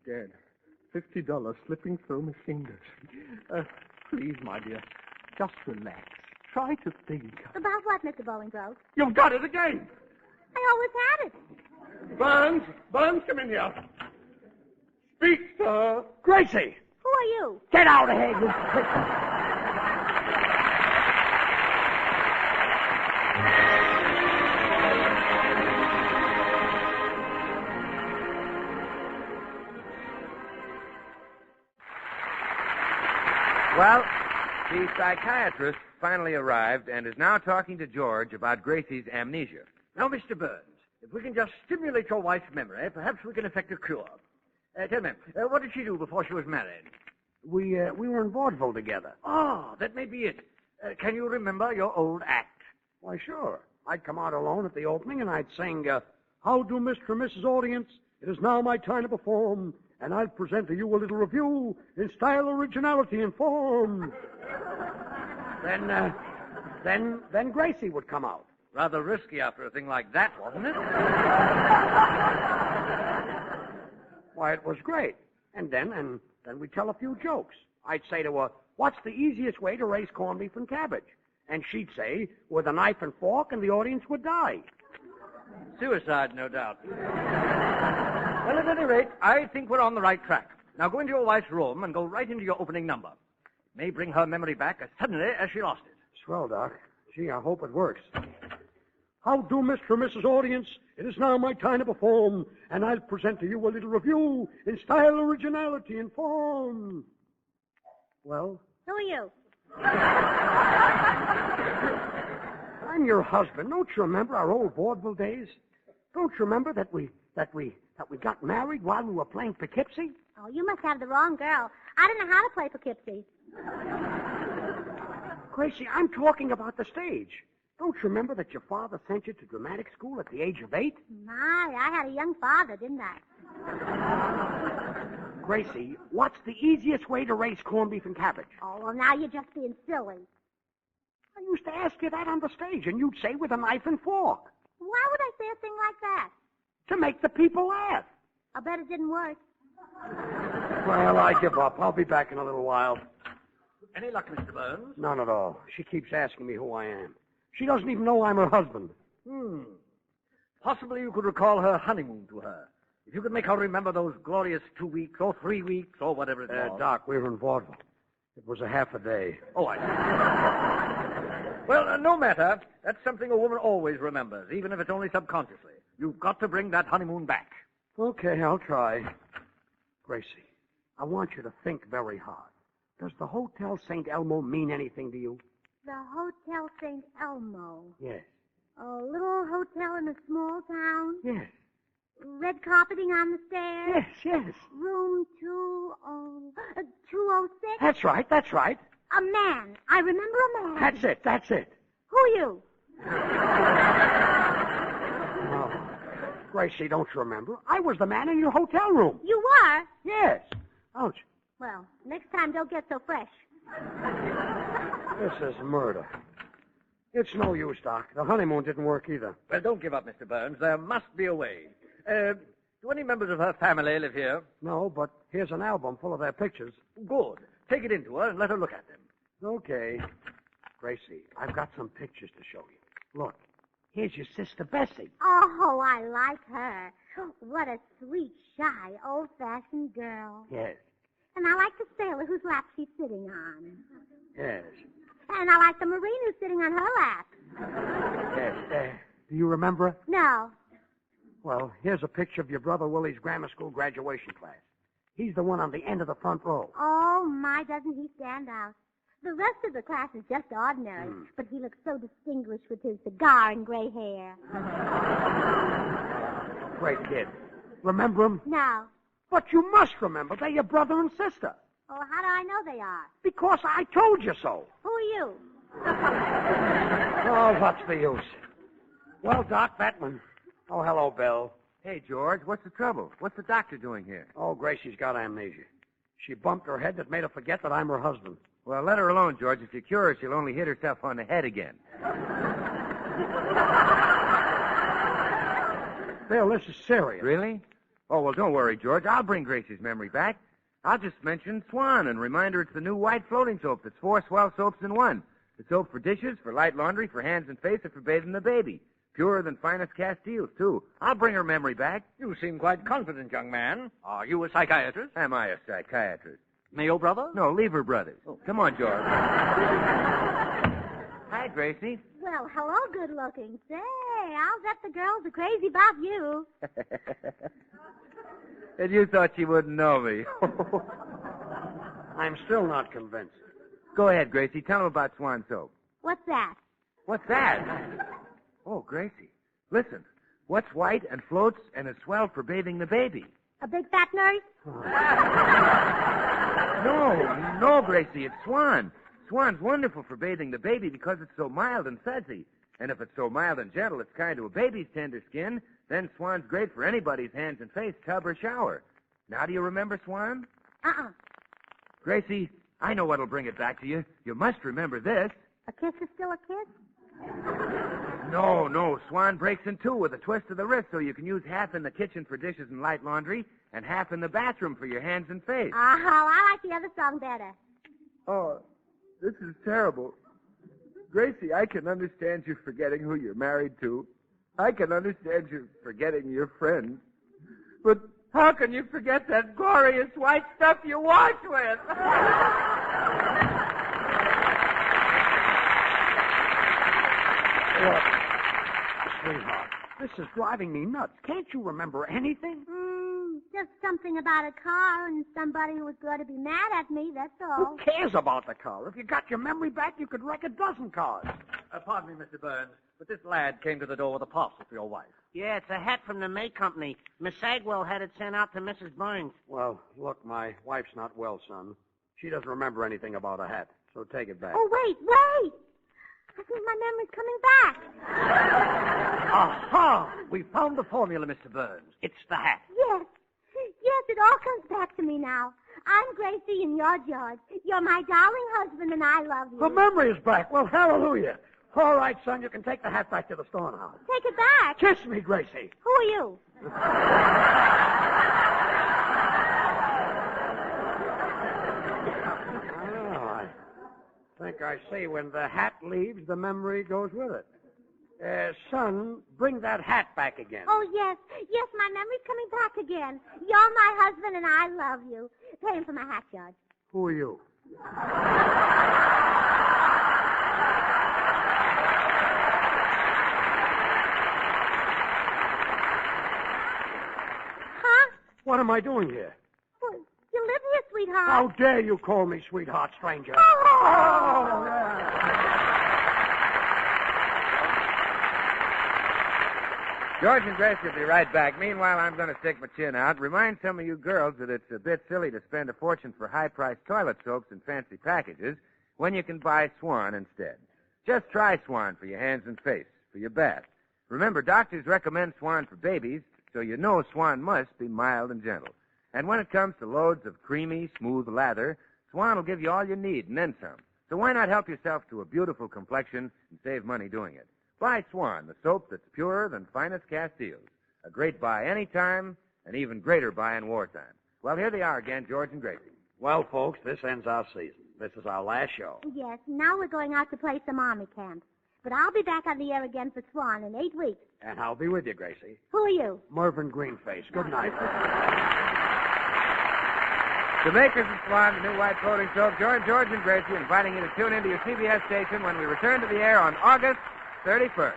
Dead. $50 slipping through my fingers. Please, my dear, just relax. Try to think. About what, Mr. Bolingbroke? You've got it again. I always had it. Burns, come in here. Speak, sir. Gracie! Who are you? Get out of here, you prick. Well, the psychiatrist finally arrived and is now talking to George about Gracie's amnesia. Now, Mr. Burns, if we can just stimulate your wife's memory, perhaps we can effect a cure. Tell me, what did she do before she was married? We were in vaudeville together. Ah, that may be it. Can you remember your old act? Why, sure. I'd come out alone at the opening and I'd sing, How do Mr. and Mrs. Audience? It is now my time to perform. And I'll present to you a little review in style, originality, and form. Then Gracie would come out. Rather risky after a thing like that, wasn't it? Why, it was great. And then we'd tell a few jokes. I'd say to her, what's the easiest way to raise corned beef and cabbage? And she'd say, with a knife and fork, and the audience would die. Suicide, no doubt. Well, at any rate, I think we're on the right track. Now go into your wife's room and go right into your opening number. It may bring her memory back as suddenly as she lost it. Swell, Doc. Gee, I hope it works. How do, Mr. and Mrs. Audience? It is now my time to perform, and I'll present to you a little review in style, originality, and form. Well? Who are you? I'm your husband. Don't you remember our old vaudeville days? Don't you remember that we got married while we were playing Poughkeepsie? Oh, you must have the wrong girl. I don't know how to play Poughkeepsie. Gracie, I'm talking about the stage. Don't you remember that your father sent you to dramatic school at the age of 8? My, I had a young father, didn't I? Gracie, what's the easiest way to raise corned beef and cabbage? Oh, well, now you're just being silly. I used to ask you that on the stage, and you'd say with a knife and fork. Why would I say a thing like that? To make the people laugh. I bet it didn't work. Well, I give up. I'll be back in a little while. Any luck, Mr. Burns? None at all. She keeps asking me who I am. She doesn't even know I'm her husband. Possibly you could recall her honeymoon to her. If you could make her remember those glorious 2 weeks or 3 weeks or whatever it was. Doc, we were in vaudeville. It was a half a day. Oh, I see. Well, no matter. That's something a woman always remembers, even if it's only subconsciously. You've got to bring that honeymoon back. Okay, I'll try. Gracie, I want you to think very hard. Does the Hotel St. Elmo mean anything to you? The Hotel St. Elmo. Yes. A little hotel in a small town. Yes. Red carpeting on the stairs. Yes. Room 206. That's right. A man. I remember a man. That's it. Who are you? Oh, Gracie, don't you remember? I was the man in your hotel room. You were? Yes. Ouch. Well, next time don't get so fresh. This is murder. It's no use, Doc. The honeymoon didn't work either. Well, don't give up, Mr. Burns. There must be a way. Do any members of her family live here? No, but here's an album full of their pictures. Good. Take it into her and let her look at them. Okay. Gracie, I've got some pictures to show you. Look, here's your sister Bessie. Oh, I like her. What a sweet, shy, old-fashioned girl. Yes. And I like the sailor whose lap she's sitting on. Yes. And I like the Marine who's sitting on her lap. Yes. Do you remember her? No. Well, here's a picture of your brother Willie's grammar school graduation class. He's the one on the end of the front row. Oh, my, doesn't he stand out? The rest of the class is just ordinary, but he looks so distinguished with his cigar and gray hair. Great kid. Remember him? No. But you must remember. They're your brother and sister. Oh, how do I know they are? Because I told you so. Who are you? Oh, what's the use? Well, Doc, that one. Oh, hello, Bill. Hey, George, what's the trouble? What's the doctor doing here? Oh, Gracie's got amnesia. She bumped her head that made her forget that I'm her husband. Well, let her alone, George. If you cure her, she'll only hit herself on the head again. Bill, this is serious. Really? Oh, well, don't worry, George. I'll bring Gracie's memory back. I'll just mention Swan and remind her it's the new white floating soap that's 4 swell soaps in one. The soap for dishes, for light laundry, for hands and face, and for bathing the baby. Purer than finest Castiles, too. I'll bring her memory back. You seem quite confident, young man. Are you a psychiatrist? Am I a psychiatrist? Mayo brother? No, Lever Brothers. Oh. Come on, George. Hi, Gracie. Well, hello, good looking. Say, I'll bet the girls are crazy about you. And you thought she wouldn't know me. I'm still not convinced. Go ahead, Gracie. Tell them about Swan soap. What's that? What's that? Oh, Gracie, listen. What's white and floats and is swell for bathing the baby? A big fat nurse? No, Gracie, it's Swan. Swan's wonderful for bathing the baby because it's so mild and fuzzy. And if it's so mild and gentle it's kind to a baby's tender skin, then Swan's great for anybody's hands and face, tub or shower. Now do you remember Swan? Uh-uh. Gracie, I know what'll bring it back to you. You must remember this. A kiss is still a kiss? No. Swan breaks in two with a twist of the wrist so you can use half in the kitchen for dishes and light laundry and half in the bathroom for your hands and face. Oh, I like the other song better. Oh, this is terrible. Gracie, I can understand you forgetting who you're married to. I can understand you forgetting your friends. But how can you forget that glorious white stuff you wash with? Sweetheart, this is driving me nuts. Can't you remember anything? Just something about a car and somebody who was going to be mad at me, that's all. Who cares about the car? If you got your memory back, you could wreck a dozen cars. Pardon me, Mr. Burns, but this lad came to the door with a parcel for your wife. Yeah, it's a hat from the May Company. Miss Sagwell had it sent out to Mrs. Burns. Well, look, my wife's not well, son. She doesn't remember anything about a hat, so take it back. Oh, wait. I think my memory's coming back. Aha! We found the formula, Mr. Burns. It's the hat. Yes, it all comes back to me now. I'm Gracie and you're George. You're my darling husband and I love you. The memory is back. Well, hallelujah. All right, son, you can take the hat back to the store now. Take it back? Kiss me, Gracie. Who are you? I think I see when the hat leaves, the memory goes with it. Son, bring that hat back again. Oh, yes, my memory's coming back again. You're my husband and I love you. Pay him for my hat, George. Who are you? Huh? What am I doing here? Well, you live here, sweetheart. How dare you call me sweetheart, stranger? Oh! George and Gracie will be right back. Meanwhile, I'm going to stick my chin out. Remind some of you girls that it's a bit silly to spend a fortune for high-priced toilet soaps and fancy packages when you can buy Swan instead. Just try Swan for your hands and face, for your bath. Remember, doctors recommend Swan for babies, so you know Swan must be mild and gentle. And when it comes to loads of creamy, smooth lather, Swan will give you all you need and then some. So why not help yourself to a beautiful complexion and save money doing it? Buy Swan, the soap that's purer than finest Castiles. A great buy anytime, an even greater buy in wartime. Well, here they are again, George and Gracie. Well, folks, this ends our season. This is our last show. Yes, now we're going out to play some army camps. But I'll be back on the air again for Swan in 8 weeks. And I'll be with you, Gracie. Who are you? Mervyn Greenface. Good night. The makers of Swan, the new white floating soap, join George and Gracie, inviting you to tune into your CBS station when we return to the air on August 31st.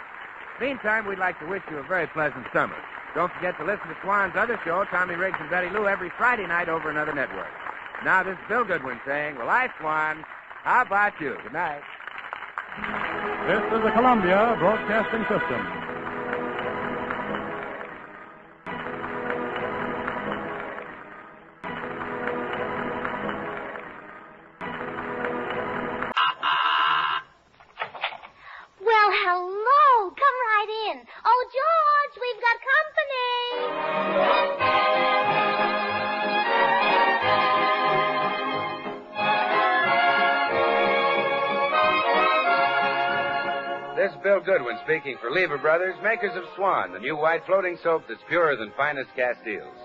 Meantime, we'd like to wish you a very pleasant summer. Don't forget to listen to Swan's other show, Tommy Riggs and Betty Lou, every Friday night over another network. Now, this is Bill Goodwin saying, well, I, Swan, how about you? Good night. This is the Columbia Broadcasting System. Well, hello. Come right in. Oh, George, we've got company. This is Bill Goodwin speaking for Lever Brothers, makers of Swan, the new white floating soap that's purer than finest Castiles.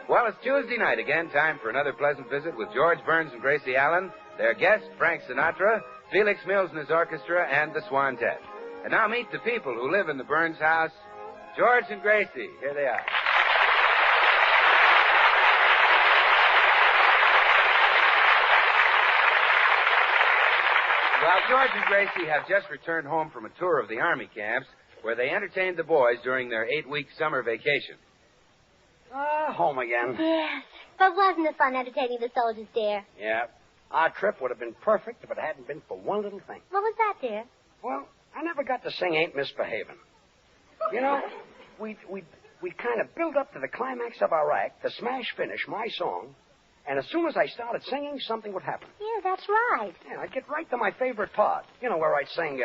Well, it's Tuesday night again, time for another pleasant visit with George Burns and Gracie Allen, their guest, Frank Sinatra, Felix Mills and his orchestra, and the Swantette. And now meet the people who live in the Burns house, George and Gracie. Here they are. Well, George and Gracie have just returned home from a tour of the Army camps where they entertained the boys during their 8-week summer vacation. Home again. Yes, but wasn't it fun entertaining the soldiers, dear? Yeah. Our trip would have been perfect if it hadn't been for one little thing. What was that, dear? Well, I never got to sing Ain't Misbehavin'. You know, we kind of built up to the climax of our act, the smash finish, my song, and as soon as I started singing, something would happen. Yeah, that's right. Yeah, I'd get right to my favorite part. You know, where I'd sing,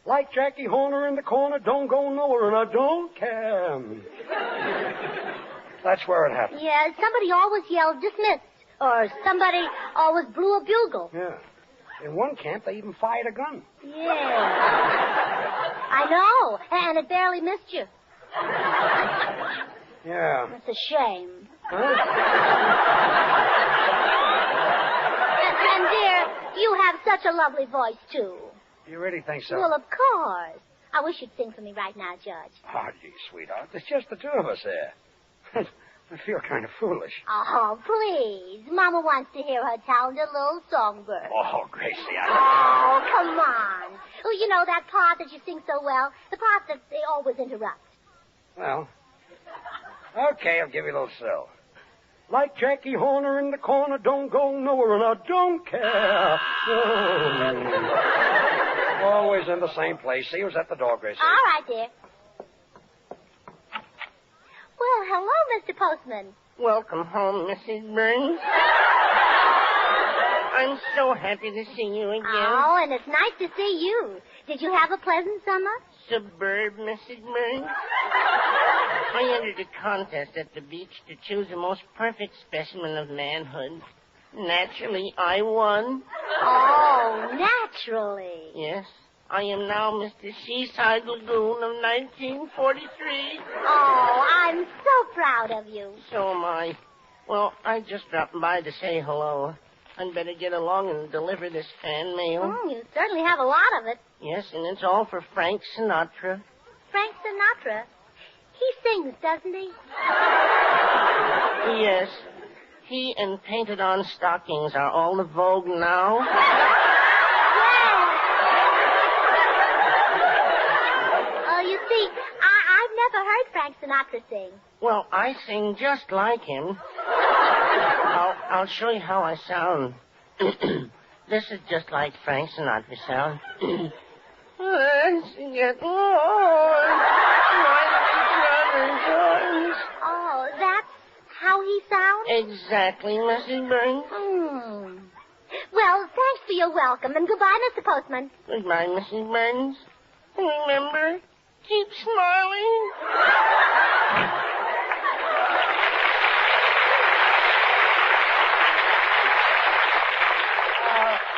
like Jackie Horner in the corner, don't go nowhere, and I don't care. That's where it happened. Yeah, somebody always yelled dismissed, or somebody always blew a bugle. Yeah. In one camp, they even fired a gun. Yeah. I know, and it barely missed you. Yeah. It's a shame. Huh? And, dear, you have such a lovely voice, too. You really think so? Well, of course. I wish you'd sing for me right now, George. Oh, gee, sweetheart. It's just the two of us there. I feel kind of foolish. Oh, please. Mama wants to hear her talented little songbird. Oh, Gracie, Oh, come on. Oh, you know, that part that you sing so well. The part that they always interrupt. Well, okay, I'll give you a little so. Like Jackie Horner in the corner, don't go nowhere, and I don't care. Always in the same place. See who's at the door, Gracie. All right, dear. Well, hello, Mr. Postman. Welcome home, Mrs. Burns. I'm so happy to see you again. Oh, and it's nice to see you. Did you have a pleasant summer? Superb, Mrs. Burns. I entered a contest at the beach to choose the most perfect specimen of manhood. Naturally, I won. Oh, naturally. Yes. I am now Mr. Seaside Lagoon of 1943. Oh, I'm so proud of you. So am I. Well, I just dropped by to say hello. I'd better get along and deliver this fan mail. You certainly have a lot of it. Yes, and it's all for Frank Sinatra. Frank Sinatra? He sings, doesn't he? Yes. He and painted-on stockings are all the vogue now. You see, I've never heard Frank Sinatra sing. Well, I sing just like him. I'll show you how I sound. This is just like Frank Sinatra sound. Let's get on. Oh, that's how he sounds? Exactly, Mrs. Burns. Well, thanks for your welcome, and goodbye, Mr. Postman. Goodbye, Mrs. Burns. Remember, keep smiling.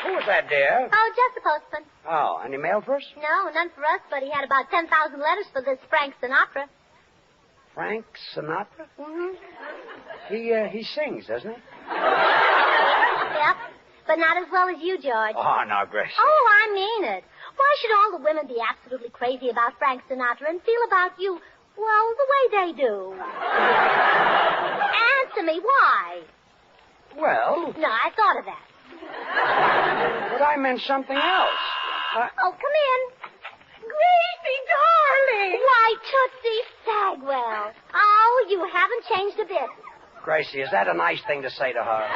Who was that, dear? Oh, just the postman. Oh, any mail for us? No, none for us, but he had about 10,000 letters for this Frank Sinatra. Frank Sinatra? Mm-hmm. He sings, doesn't he? Yep, but not as well as you, George. Oh, now, Gracie. Oh, I mean it. Why should all the women be absolutely crazy about Frank Sinatra and feel about you, well, the way they do? Answer me, why? Well... No, I thought of that. But I meant something else. Oh, come in. Gracie, darling! Why, Tootsie Sagwell. Oh, you haven't changed a bit. Gracie, is that a nice thing to say to her?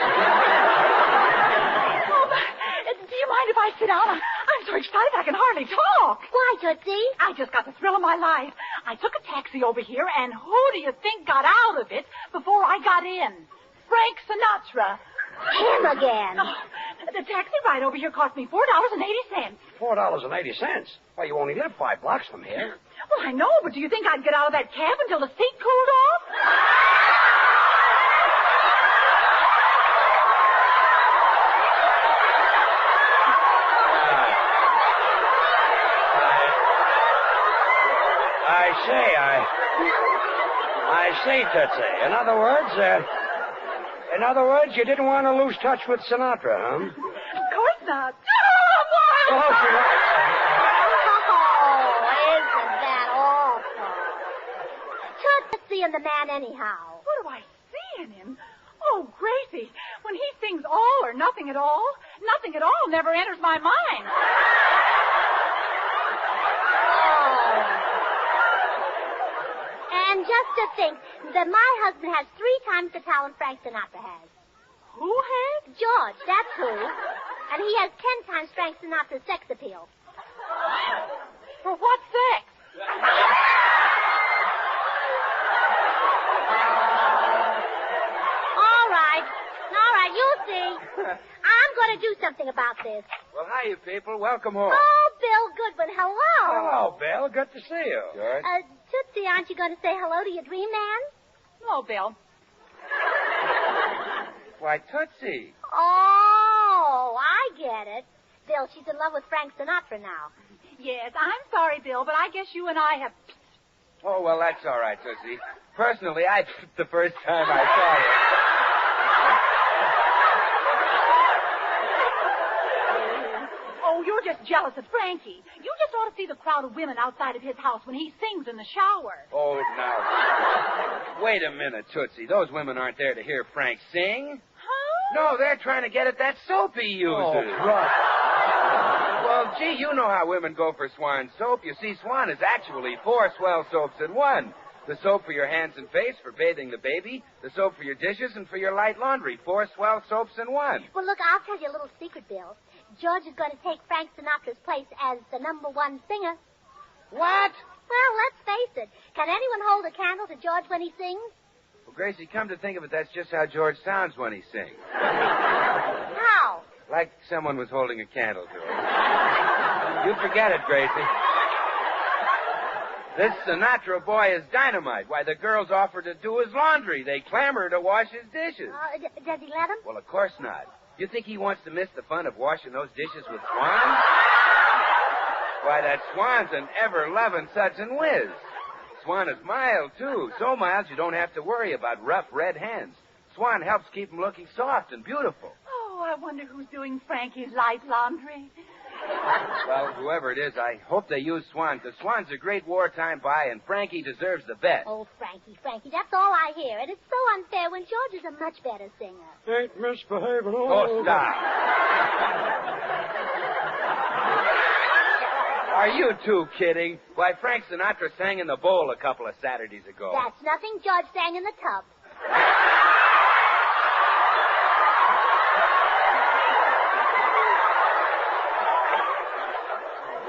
Do you mind if I sit down? I'm so excited I can hardly talk. Why, Tootsie? I just got the thrill of my life. I took a taxi over here, and who do you think got out of it before I got in? Frank Sinatra. Him again. Oh, the taxi ride over here cost me $4.80. $4.80? Well, you only live 5 blocks from here. Well, I know, but do you think I'd get out of that cab until the seat cooled off? I see, Tootsie. In other words, you didn't want to lose touch with Sinatra, huh? Of course not. Oh, isn't that awful? Tootsie and the man anyhow. What do I see in him? Oh, Gracie, when he sings all or nothing at all never enters my mind. And just to think that my husband has 3 times the talent Frank Sinatra has. Who has? George, that's who. And he has 10 times Frank Sinatra's sex appeal. For what sex? All right, you'll see. I'm going to do something about this. Well, hi, you people. Welcome home. Oh, Bill Goodwin, hello. Hello, Bill. Good to see you. George. Tootsie, aren't you going to say hello to your dream man? No, Bill. Why, Tootsie. Oh, I get it. Bill, she's in love with Frank Sinatra now. Yes, I'm sorry, Bill, but I guess you and I have... Oh, well, that's all right, Tootsie. Personally, I the first time I saw it. Oh, you're just jealous of Frankie. You just ought to see the crowd of women outside of his house when he sings in the shower. Oh, now. Wait a minute, Tootsie. Those women aren't there to hear Frank sing. Huh? No, they're trying to get at that soap he uses. Oh, right. Well, gee, you know how women go for Swan soap. You see, Swan is actually 4 swell soaps in one. The soap for your hands and face, for bathing the baby. The soap for your dishes and for your light laundry. 4 swell soaps in one. Well, look, I'll tell you a little secret, Bill. George is going to take Frank Sinatra's place as the #1 singer. What? Well, let's face it. Can anyone hold a candle to George when he sings? Well, Gracie, come to think of it, that's just how George sounds when he sings. How? Like someone was holding a candle to him. You forget it, Gracie. This Sinatra boy is dynamite. Why, the girls offer to do his laundry. They clamor to wash his dishes. Does he let him? Well, of course not. You think he wants to miss the fun of washing those dishes with Swan? Why, that Swan's an ever-loving such and whiz. Swan is mild, too. So mild you don't have to worry about rough red hands. Swan helps keep him looking soft and beautiful. Oh, I wonder who's doing Frankie's light laundry. Well, whoever it is, I hope they use Swan, because Swan's a great wartime buy, and Frankie deserves the best. Oh, Frankie, that's all I hear. And it's so unfair when George is a much better singer. Ain't misbehaving. Oh, stop. Are you two kidding? Why, Frank Sinatra sang in the bowl a couple of Saturdays ago. That's nothing. George sang in the tub.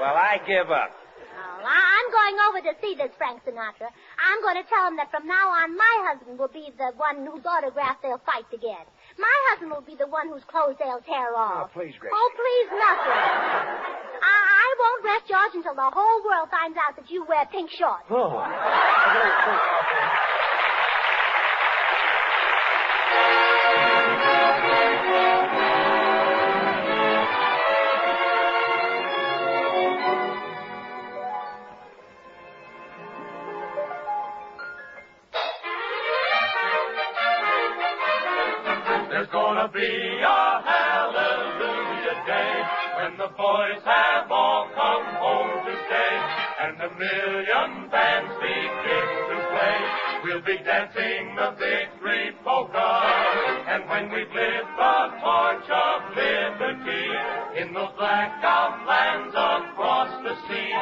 Well, I give up. Oh, I'm going over to see this Frank Sinatra. I'm going to tell him that from now on, my husband will be the one whose autograph they'll fight to get. My husband will be the one whose clothes they'll tear off. Oh, please, Gracie. Oh, please, nothing. I won't rest George until the whole world finds out that you wear pink shorts. Oh. There's gonna be a hallelujah day when the boys have all come home to stay, and a million bands begin to play. We'll be dancing the victory polka, and when we've lit the torch of liberty in those blackout lands across the sea,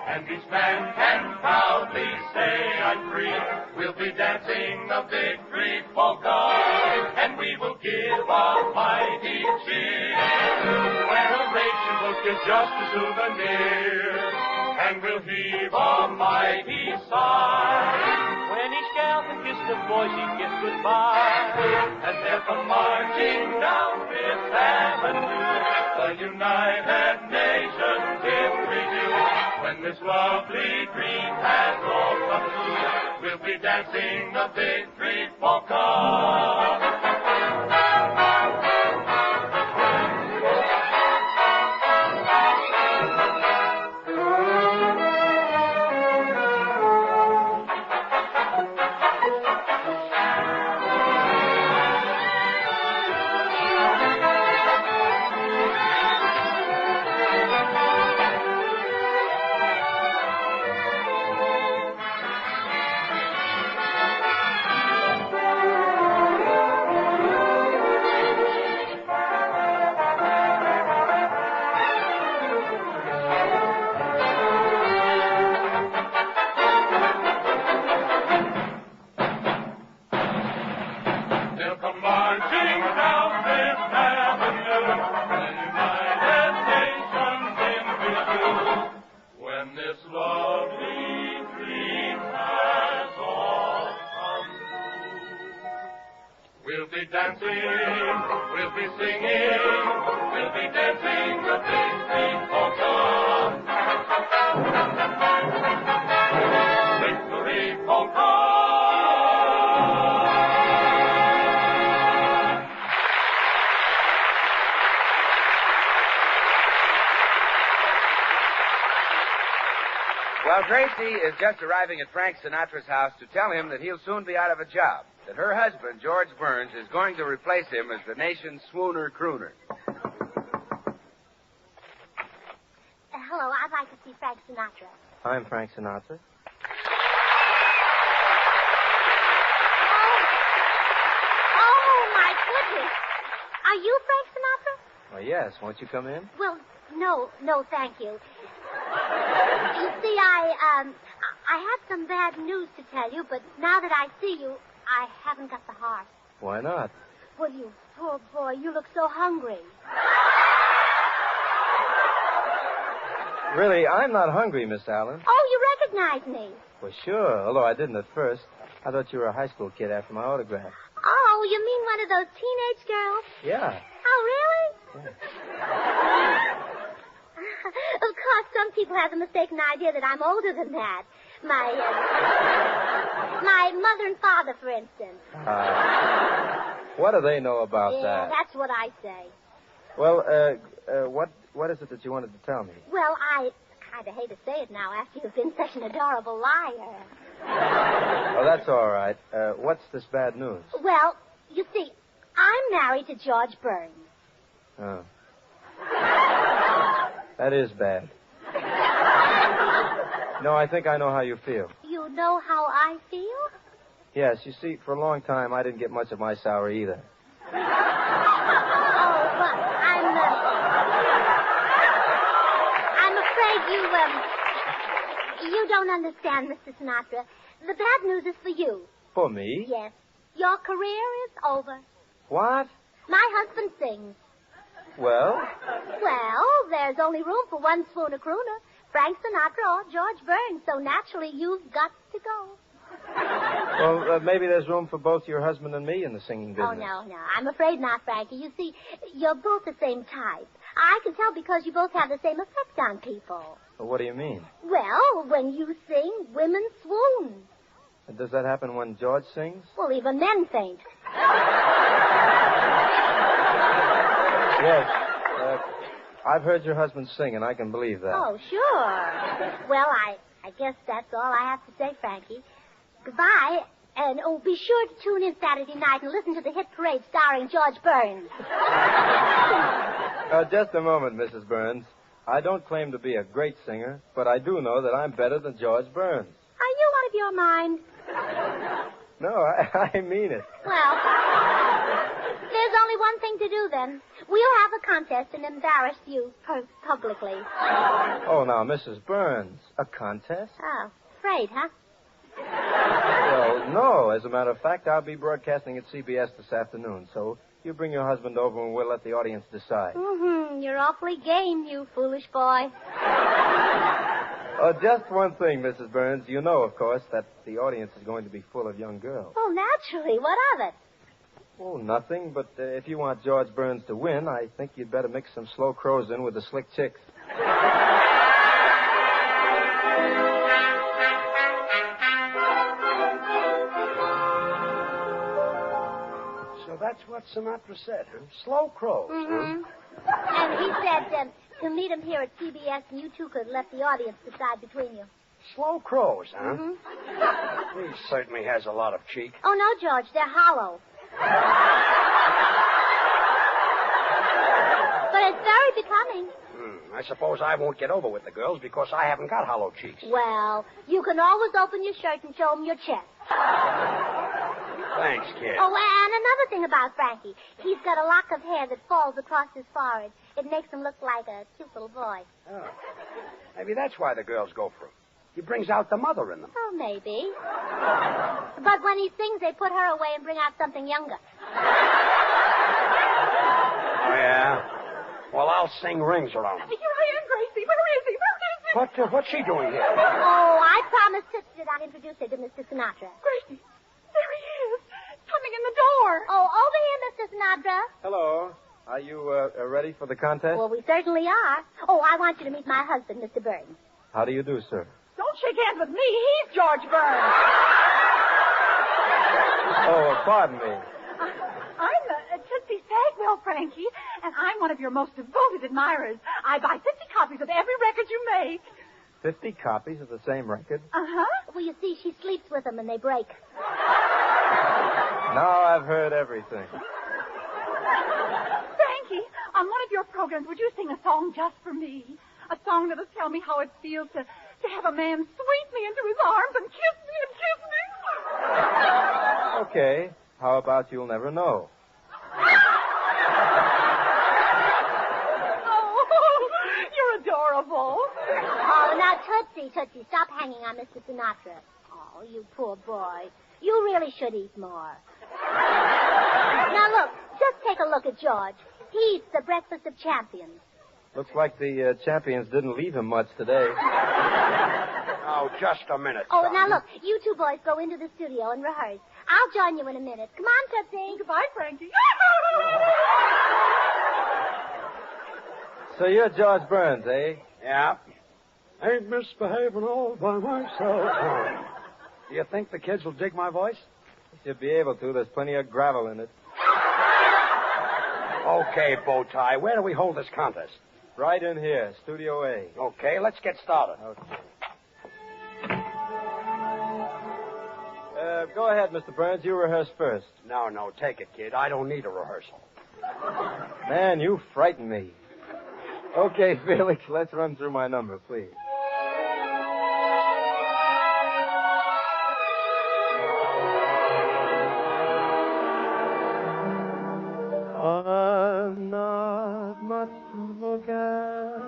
and each man can proudly say, I'm free, we'll be dancing the victory polka, and we will give a mighty cheer when a ration book is just a souvenir, and we'll heave a mighty sigh when each gal can kiss the boy she kissed goodbye, and they'll come marching down Fifth Avenue, the United Nations in review. When this lovely dream has all come true, we'll be dancing the victory polka. Well, Gracie is just arriving at Frank Sinatra's house to tell him that he'll soon be out of a job, that her husband, George Burns, is going to replace him as the nation's swooner crooner. Hello, I'd like to see Frank Sinatra. I'm Frank Sinatra. Oh, my goodness. Are you Frank Sinatra? Well, yes. Won't you come in? Well, No, thank you. You see, I have some bad news to tell you, but now that I see you, I haven't got the heart. Why not? Well, you poor boy, you look so hungry. Really, I'm not hungry, Miss Allen. Oh, you recognize me. Well, sure, although I didn't at first. I thought you were a high school kid after my autograph. Oh, you mean one of those teenage girls? Yeah. Oh, really? Of course, some people have the mistaken idea that I'm older than that. My mother and father, for instance. What do they know about Yeah, that? that's what I say. Well, what is it that you wanted to tell me? Well, I kind of hate to say it now after you've been such an adorable liar. Oh, that's all right. What's this bad news? Well, you see, I'm married to George Burns. Oh. That is bad. No, I think I know how you feel. You know how I feel? Yes, you see, for a long time, I didn't get much of my salary either. Oh, well, I'm afraid you don't understand, Mr. Sinatra. The bad news is for you. For me? Yes. Your career is over. What? My husband sings. Well? Well, there's only room for one swooner crooner, Frank Sinatra or George Burns, so naturally you've got to go. Well, maybe there's room for both your husband and me in the singing business. Oh, no. I'm afraid not, Frankie. You see, you're both the same type. I can tell because you both have the same effect on people. Well, what do you mean? Well, when you sing, women swoon. Does that happen when George sings? Well, even men faint. Yes. I've heard your husband sing, and I can believe that. Oh, sure. Well, I guess that's all I have to say, Frankie. Goodbye. And, be sure to tune in Saturday night and listen to the hit parade starring George Burns. Just a moment, Mrs. Burns. I don't claim to be a great singer, but I do know that I'm better than George Burns. Are you out of your mind? No, I mean it. Well, there's only one thing to do, then. We'll have a contest and embarrass you publicly. Oh, now, Mrs. Burns, a contest? Oh, afraid, huh? Well, no. As a matter of fact, I'll be broadcasting at CBS this afternoon, so you bring your husband over and we'll let the audience decide. Mm-hmm. You're awfully game, you foolish boy. Oh, just one thing, Mrs. Burns. You know, of course, that the audience is going to be full of young girls. Oh, naturally. What of it? Oh, nothing, but if you want George Burns to win, I think you'd better mix some slow crows in with the slick chicks. So that's what Sinatra said, huh? Slow crows, Mm-hmm. And he said to meet him here at CBS, and you two could let the audience decide between you. Slow crows, huh? Mm-hmm. He certainly has a lot of cheek. Oh, no, George, they're hollow. But it's very becoming. I suppose I won't get over with the girls because I haven't got hollow cheeks. Well, you can always open your shirt and show them your chest. Thanks, kid. Oh, and another thing about Frankie. He's got a lock of hair that falls across his forehead. It makes him look like a cute little boy. Oh. Maybe that's why the girls go for him. He brings out the mother in them. Oh, maybe. But when he sings, they put her away and bring out something younger. Oh, yeah? Well, I'll sing rings around him. Here I am, Gracie. Where is he? What's she doing here? Oh, I promised Tootsie that I'd introduce her to Mr. Sinatra. Gracie, there he is, coming in the door. Oh, over here, Mr. Sinatra. Hello. Are you ready for the contest? Well, we certainly are. Oh, I want you to meet my husband, Mr. Burns. How do you do, sir? Don't shake hands with me. He's George Burns. Oh, pardon me. I'm Tootsie Sagwell, Frankie, and I'm one of your most devoted admirers. I buy 50 copies of every record you make. 50 copies of the same record? Uh-huh. Well, you see, she sleeps with them and they break. Now I've heard everything. Frankie, on one of your programs, would you sing a song just for me? A song that'll tell me how it feels to have a man sweep me into his arms and kiss me and kiss me. Okay. How about You'll Never Know? Oh, Tootsie, stop hanging on Mr. Sinatra. Oh, you poor boy. You really should eat more. Now, look, just take a look at George. He eats the breakfast of champions. Looks like the champions didn't leave him much today. Oh, just a minute. Oh, son. now look, you two boys go into the studio and rehearse. I'll join you in a minute. Come on, Tootsie. Goodbye, Frankie. So you're George Burns, eh? Yeah. Ain't misbehaving all by myself. Do you think the kids will dig my voice? Should be able to. There's plenty of gravel in it. Okay, Bowtie, where do we hold this contest? Right in here, Studio A. Okay, let's get started. Okay. Go ahead, Mr. Burns. You rehearse first. No, take it, kid. I don't need a rehearsal. Man, you frighten me. Okay, Felix, let's run through my number, please. I'm not much to look at,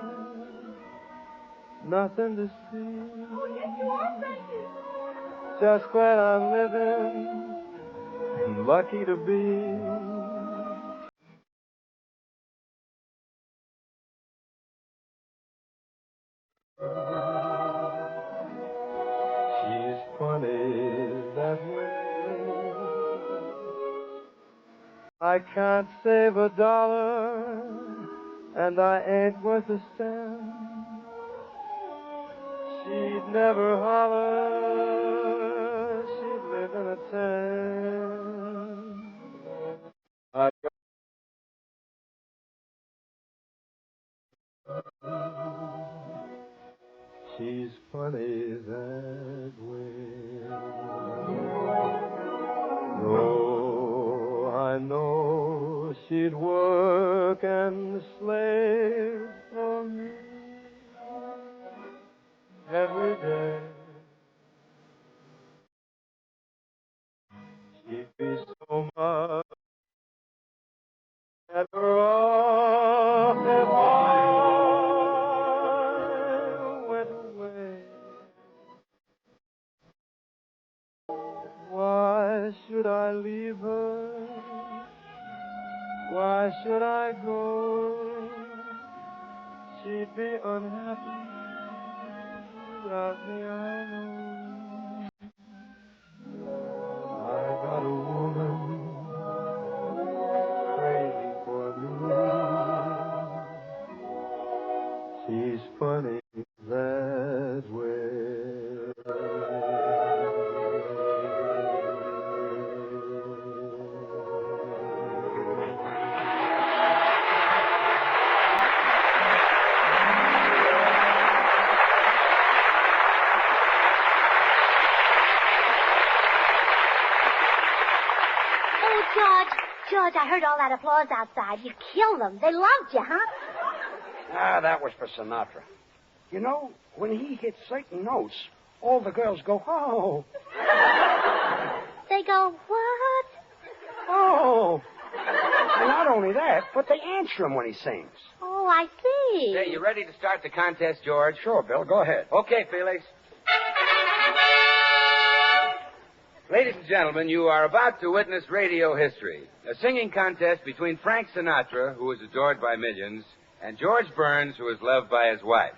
nothing to see. Oh, yes, you are, Frankie. Just where I'm living, lucky to be. She's funny that way. I can't save $1, and I ain't worth a cent. She'd never holler, she'd live in a tent. I She's funny that way. Oh, I know she'd work and slave for me every day. She'd be so much better off if I went away. Why should I leave her? Why should I go? She'd be unhappy without me, I know. I got a woman crazy for me. She's funny that way. George, I heard all that applause outside. You killed them. They loved you, huh? Ah, that was for Sinatra. You know, when he hits certain notes, all the girls go, oh. They go, what? Oh. And not only that, but they answer him when he sings. Oh, I see. Say, you ready to start the contest, George? Sure, Bill, go ahead. Okay, Felix. Ladies and gentlemen, you are about to witness radio history. A singing contest between Frank Sinatra, who is adored by millions, and George Burns, who is loved by his wife.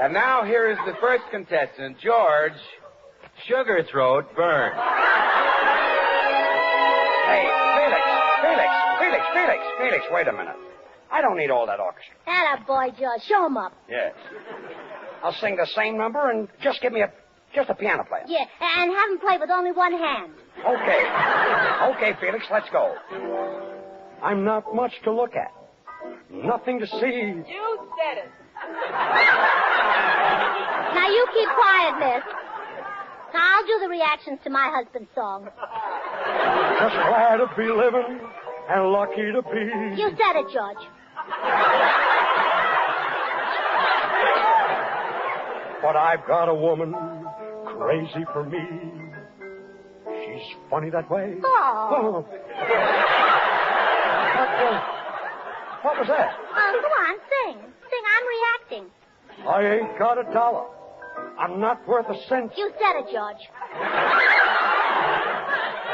And now here is the first contestant, George Sugarthroat Burns. Hey, Felix, wait a minute. I don't need all that orchestra. Atta boy, George. Show him up. Yes. I'll sing the same number and just give me a piano player. Yeah, and have him play with only one hand. Okay. Okay, Felix, let's go. I'm not much to look at. Nothing to see. You said it. Now, you keep quiet, miss. Now, I'll do the reactions to my husband's song. Just glad to be living and lucky to be. You said it, George. But I've got a woman crazy for me. She's funny that way. Oh. What was that? Well, go on, sing. Sing, I'm reacting. I ain't got $1. I'm not worth a cent. You said it, George.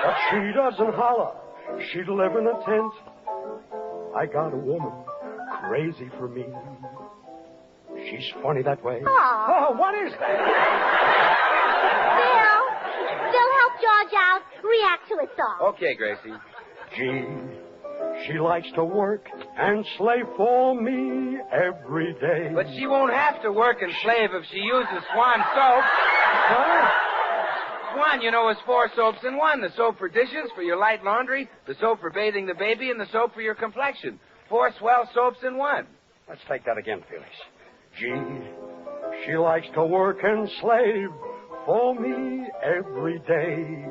But she doesn't holler. She'd live in a tent. I got a woman crazy for me. She's funny that way. Oh, what is that? Bill, help George out. React to his song. Okay, Gracie. Gee, she likes to work and slave for me every day. But she won't have to work and slave if she uses Swan soap. Huh? Swan, you know, is 4 soaps in one. The soap for dishes, for your light laundry, the soap for bathing the baby, and the soap for your complexion. 4 swell soaps in one. Let's take that again, Felix. Gee, she likes to work and slave for me every day.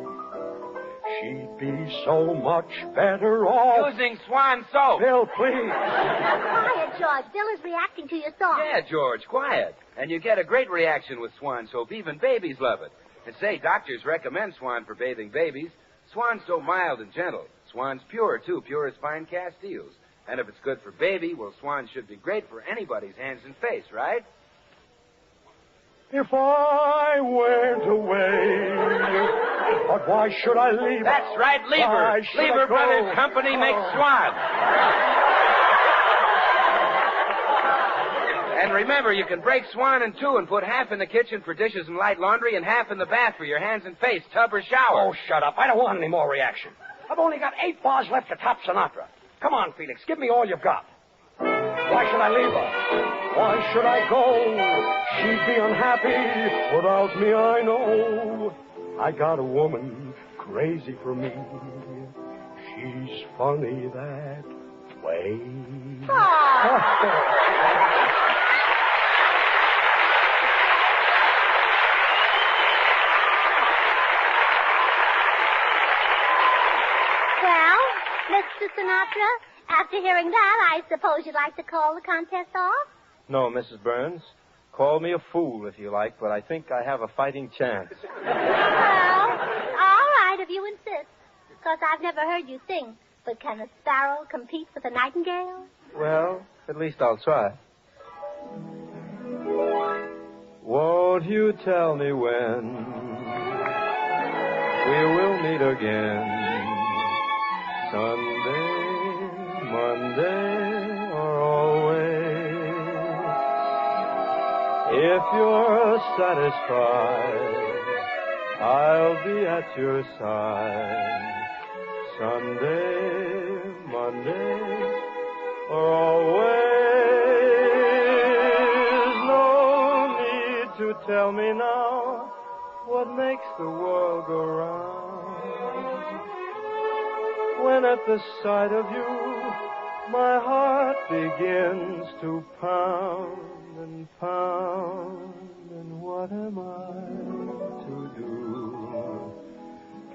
She'd be so much better off. Using Swan soap. Bill, please. Quiet, George. Bill is reacting to your song. Yeah, George, quiet. And you get a great reaction with Swan soap. Even babies love it. And say, doctors recommend Swan for bathing babies. Swan's so mild and gentle. Swan's pure, too. Pure as fine cast steels. And if it's good for baby, well, Swan should be great for anybody's hands and face, right? If I went away, but why should I leave? That's right, leave her. Lever Brothers Company makes Swan. And remember, you can break Swan in 2 and put half in the kitchen for dishes and light laundry and half in the bath for your hands and face, tub or shower. Oh, shut up. I don't want any more reaction. I've only got 8 bars left to top Sinatra. Come on, Felix. Give me all you've got. Why should I leave her? Why should I go? She'd be unhappy without me, I know. I got a woman crazy for me. She's funny that way. Well, Mr. Sinatra, after hearing that, I suppose you'd like to call the contest off? No, Mrs. Burns. Call me a fool if you like, but I think I have a fighting chance. Well, all right, if you insist. Because I've never heard you sing. But can a sparrow compete with a nightingale? Well, at least I'll try. Won't you tell me when we will meet again? Sunday, Monday, or always? If you're satisfied, I'll be at your side. Sunday, Monday, or always. No need to tell me now what makes the world go round. When at the sight of you, my heart begins to pound and pound. And what am I to do?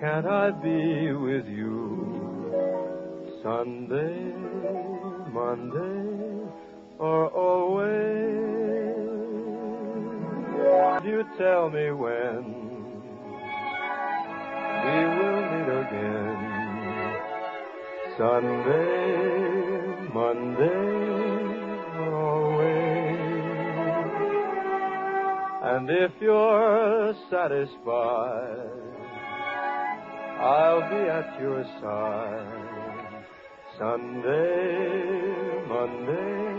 Can't I be with you Sunday, Monday, or always? You tell me when we will meet again. Sunday, Monday, or always. And if you're satisfied, I'll be at your side. Sunday, Monday,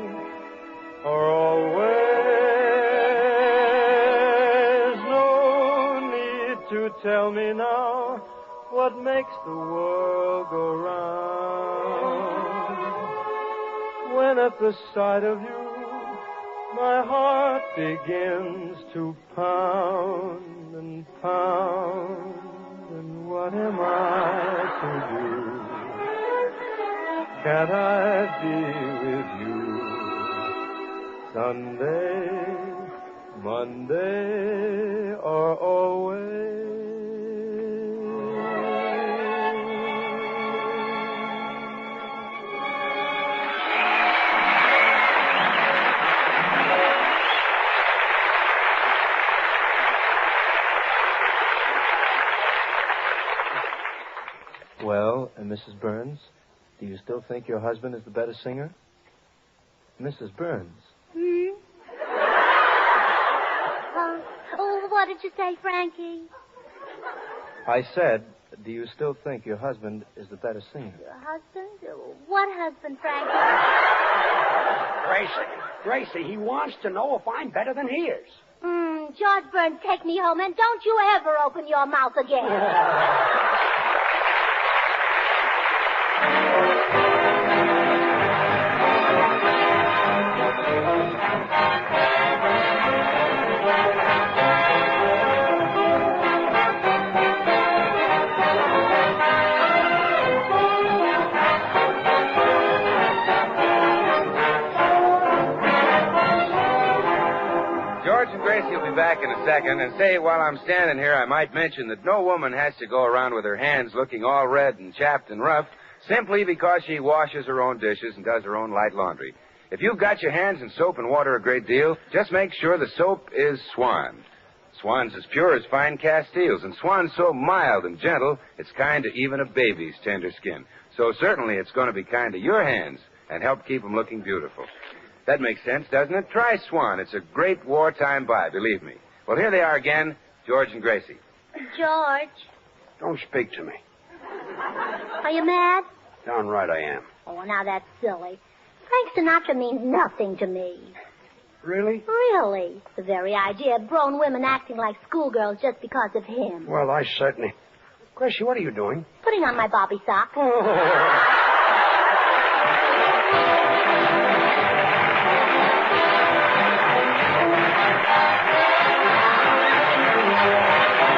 or always. No need to tell me now what makes the world go round. When at the sight of you, my heart begins to pound and pound. And what am I to do? Can't I be with you Sunday, Monday, or always? Well, and Mrs. Burns, do you still think your husband is the better singer? Mrs. Burns. What did you say, Frankie? I said, do you still think your husband is the better singer? Your husband? What husband, Frankie? Gracie, he wants to know if I'm better than he is. George Burns, take me home, and don't you ever open your mouth again. George and Gracie will be back in a second, and say, while I'm standing here, I might mention that no woman has to go around with her hands looking all red and chapped and rough simply because she washes her own dishes and does her own light laundry. If you've got your hands in soap and water a great deal, just make sure the soap is Swan. Swan's as pure as fine Castiles, and Swan's so mild and gentle, it's kind to even a baby's tender skin. So certainly it's going to be kind to your hands and help keep them looking beautiful. That makes sense, doesn't it? Try Swan. It's a great wartime buy, believe me. Well, here they are again, George and Gracie. George, Don't speak to me. are you mad? Darn right I am. Oh, now that's silly. Frank Sinatra means nothing to me. Really? Really? The very idea of grown women acting like schoolgirls just because of him. Well, I certainly... Gracie, what are you doing? Putting on my bobby sock.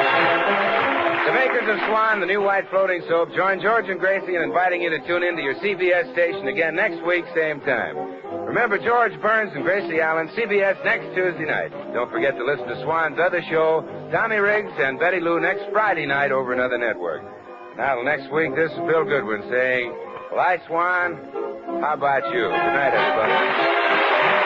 The makers of Swan, the new white floating soap, join George and Gracie in inviting you to tune in to your CBS station again next week, same time. Remember George Burns and Gracie Allen, CBS next Tuesday night. Don't forget to listen to Swan's other show, Tommy Riggs and Betty Lou, next Friday night over another network. Now, till next week, this is Bill Goodwin saying, well, I, Swan, how about you? Good night, everybody.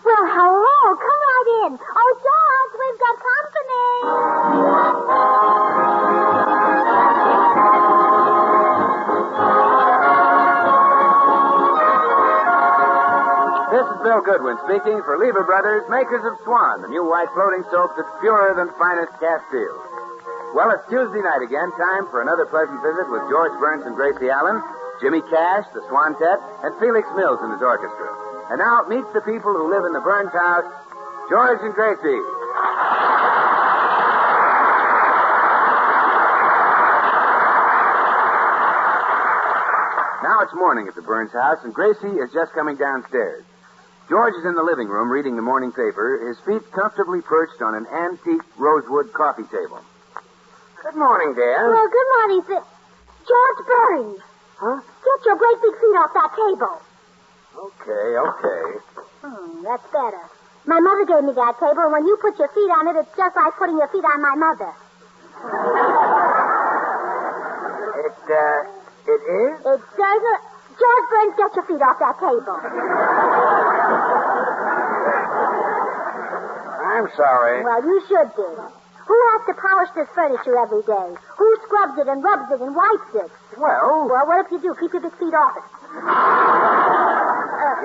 Well, hello. Come right in. Oh, George, we've got company. This is Bill Goodwin speaking for Lever Brothers, makers of Swan, the new white floating soap that's purer than finest Castile. Well, it's Tuesday night again, time for another pleasant visit with George Burns and Gracie Allen, Jimmy Cash, the Swantette, and Felix Mills in his orchestra. And now, meet the people who live in the Burns house, George and Gracie. Now it's morning at the Burns house, and Gracie is just coming downstairs. George is in the living room reading the morning paper, his feet comfortably perched on an antique rosewood coffee table. Good morning, dear. Well, good morning, sir. George Burns. Huh? Get your great big feet off that table. Okay. That's better. My mother gave me that table, and when you put your feet on it, it's just like putting your feet on my mother. It is? It's certain. George Burns, get your feet off that table. I'm sorry. Well, you should be. Who has to polish this furniture every day? Who scrubs it and rubs it and wipes it? Well, what if you do? Keep your big feet off it.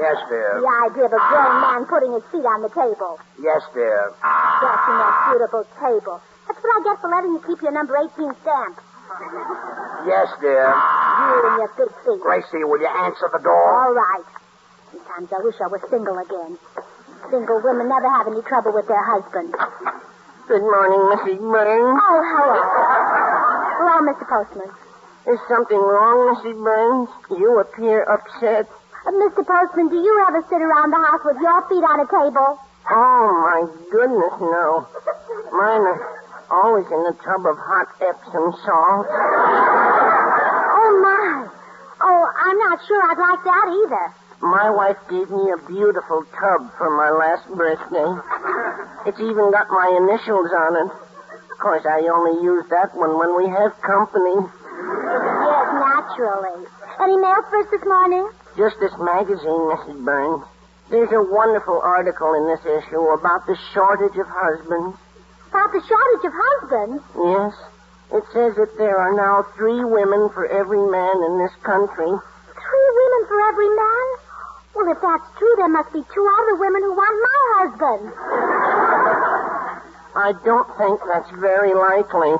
Yes, dear. The idea of a grown man putting his feet on the table. Yes, dear. Scratching that beautiful table. That's what I get for letting you keep your number 18 stamp. Yes, dear. You and your big feet. Gracie, will you answer the door? All right. Sometimes I wish I was single again. Single women never have any trouble with their husbands. Good morning, Mrs. Burns. Oh, hello. Hello, Mr. Postman. Is something wrong, Mrs. Burns? You appear upset. Mr. Postman, do you ever sit around the house with your feet on a table? Oh, my goodness, no. Mine are always in a tub of hot Epsom salt. Oh, my. Oh, I'm not sure I'd like that either. My wife gave me a beautiful tub for my last birthday. It's even got my initials on it. Of course, I only use that one when we have company. Yes, naturally. Any mail for us this morning? Just this magazine, Mrs. Burns. There's a wonderful article in this issue about the shortage of husbands. About the shortage of husbands? Yes. It says that there are now 3 women for every man in this country. 3 women for every man? Well, if that's true, there must be 2 other women who want my husband. I don't think that's very likely.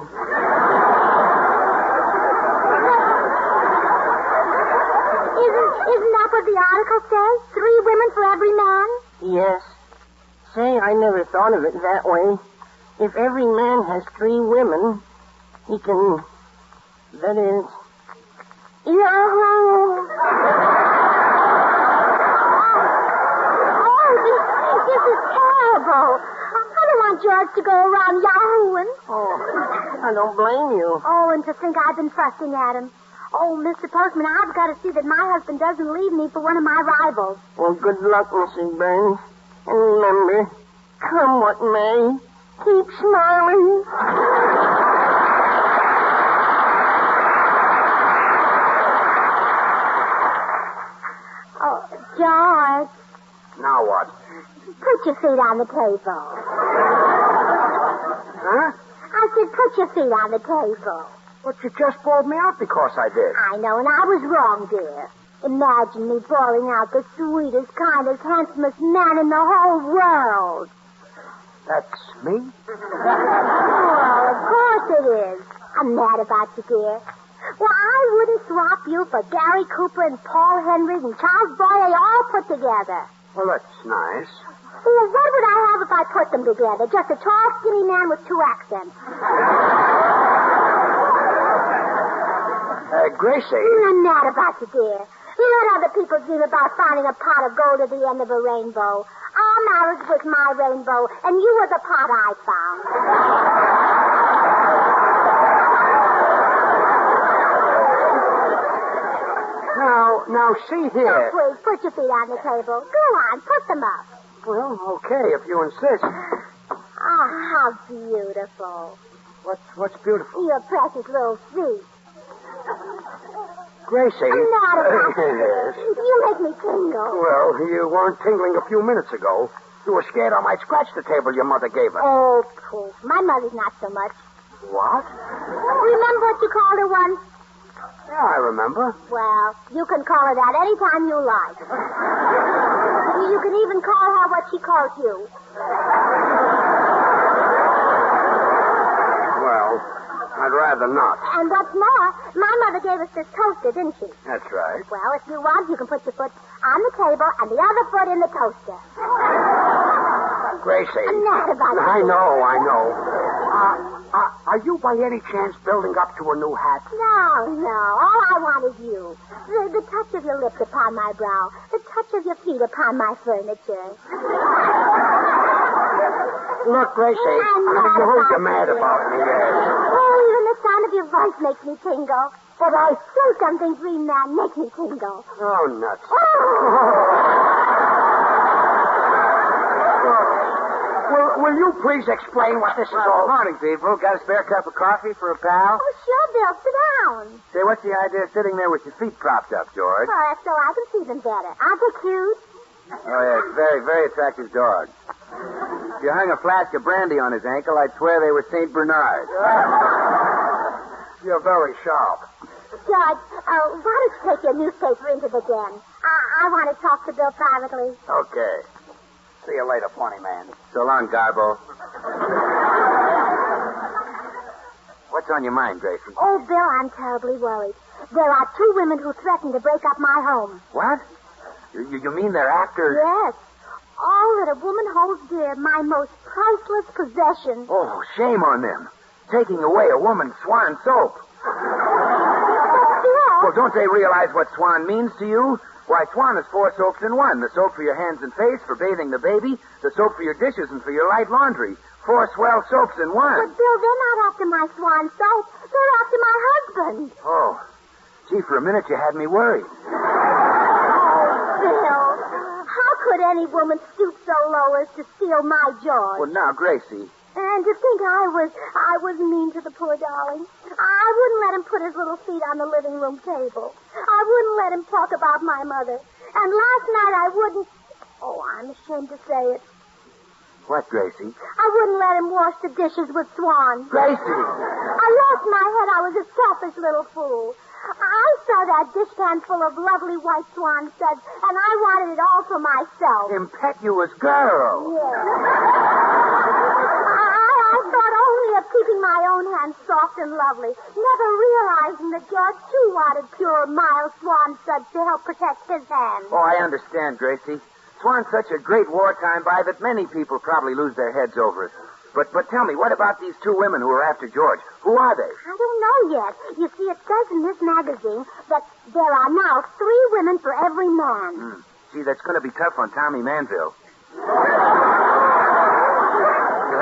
Isn't that what the article says? 3 women for every man? Yes. Say, I never thought of it that way. If every man has 3 women, he can... That is... Yahoo! This is terrible. I don't want George to go around yahooing. Oh, I don't blame you. Oh, and to think I've been fussing at him. Oh, Mr. Postman, I've got to see that my husband doesn't leave me for one of my rivals. Well, good luck, Mrs. Burns. And remember, come what may, keep smiling. Oh, George. Now what? Put your feet on the table. Huh? I said put your feet on the table. But you just bawled me out because I did. I know, and I was wrong, dear. Imagine me bawling out the sweetest, kindest, handsomest man in the whole world. That's me? Oh, of course it is. I'm mad about you, dear. Well, I wouldn't swap you for Gary Cooper and Paul Henry and Charles Boyer all put together. Well, that's nice. Well, what would I have if I put them together? Just a tall, skinny man with 2 accents. Gracie. I'm mad about you, dear. You let other people dream about finding a pot of gold at the end of a rainbow. Our marriage was my rainbow, and you were the pot I found. Now, see here. Oh, please, put your feet on the table. Go on, put them up. Well, okay, if you insist. Oh, how beautiful. What's beautiful? Your precious little feet. Gracie. I'm mad about you. Yes. You make me tingle. Well, you weren't tingling a few minutes ago. You were scared I might scratch the table your mother gave her. Oh, poof. My mother's not so much. What? Remember what you called her once? Yeah, I remember. Well, you can call her that any time you like. You can even call her what she calls you. Well, I'd rather not. And what's more, my mother gave us this toaster, didn't she? That's right. Well, if you want, you can put your foot on the table and the other foot in the toaster. Gracie. I'm mad about it. I know. Are you by any chance building up to a new hat? No. All I want is you. The touch of your lips upon my brow. The touch of your feet upon my furniture. Look, Gracie, you're mad about me, yes. Oh, even the sound of your voice makes me tingle. But I say something, Green Man, make me tingle. Oh, nuts. Will you please explain what this is all? Morning, people. Got a spare cup of coffee for a pal? Oh, sure, Bill. Sit down. Say, what's the idea of sitting there with your feet propped up, George? Oh, so I can see them better. Aren't they cute? Oh, yeah, it's very, very attractive dog. If you hung a flask of brandy on his ankle, I'd swear they were St. Bernards. You're very sharp. George, why don't you take your newspaper into the den? I want to talk to Bill privately. Okay. See you later, funny man. So long, Garbo. What's on your mind, Gracie? Oh, Bill, I'm terribly worried. There are 2 women who threaten to break up my home. What? You mean they're after... Yes. All that a woman holds dear, my most priceless possession. Oh, shame on them. Taking away a woman's Swan soap. Well, don't they realize what Swan means to you? Why, Swan is 4 soaps in 1. The soap for your hands and face, for bathing the baby, the soap for your dishes, and for your light laundry. 4 swell soaps in 1. But, Bill, they're not after my Swan soap. They're after my husband. Oh. Gee, for a minute you had me worried. Bill, how could any woman stoop so low as to steal my George? Well, now, Gracie. And to think I was mean to the poor darling. I wouldn't let him put his little feet on the living room table. I wouldn't let him talk about my mother. And last night I wouldn't... Oh, I'm ashamed to say it. What, Gracie? I wouldn't let him wash the dishes with Swan. Gracie! I lost my head. I was a selfish little fool. I saw that dish can full of lovely white swan studs, and I wanted it all for myself. Impetuous girl. Yeah. I thought only of keeping my own hands soft and lovely, never realizing that George, too, wanted pure, mild swan studs to help protect his hands. Oh, I understand, Gracie. Swan's such a great wartime buy that many people probably lose their heads over it. But tell me, what about these two women who are after George? Who are they? I don't know yet. You see, it says in this magazine that there are now 3 women for every man. Gee, that's going to be tough on Tommy Manville. You'll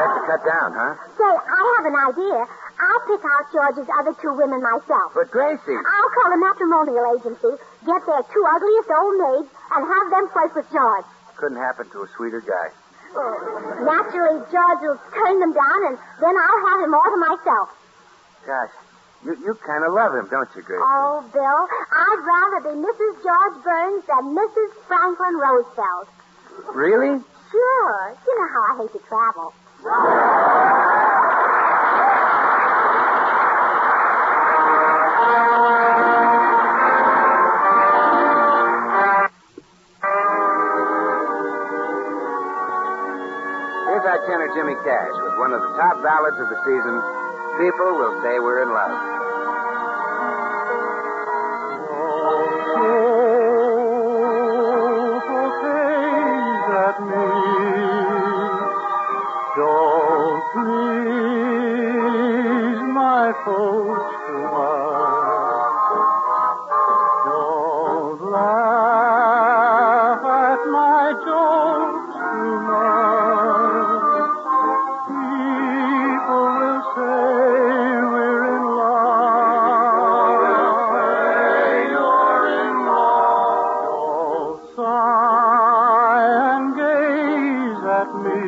have to cut down, huh? Say, I have an idea. I'll pick out George's other 2 women myself. But, Gracie... I'll call a matrimonial agency, get their 2 ugliest old maids, and have them flirt with George. Couldn't happen to a sweeter guy. Naturally, George will turn them down, and then I'll have him all to myself. Gosh, you kind of love him, don't you, Gracie? Oh, Bill, I'd rather be Mrs. George Burns than Mrs. Franklin Roosevelt. Really? Sure. You know how I hate to travel. Here's our tenor, Jimmy Cash, with one of the top ballads of the season, People Will Say We're in Love. Don't please my folks too much. Don't laugh at my jokes too much. People will say we're in love. Say you're in love. Don't sigh and gaze at me.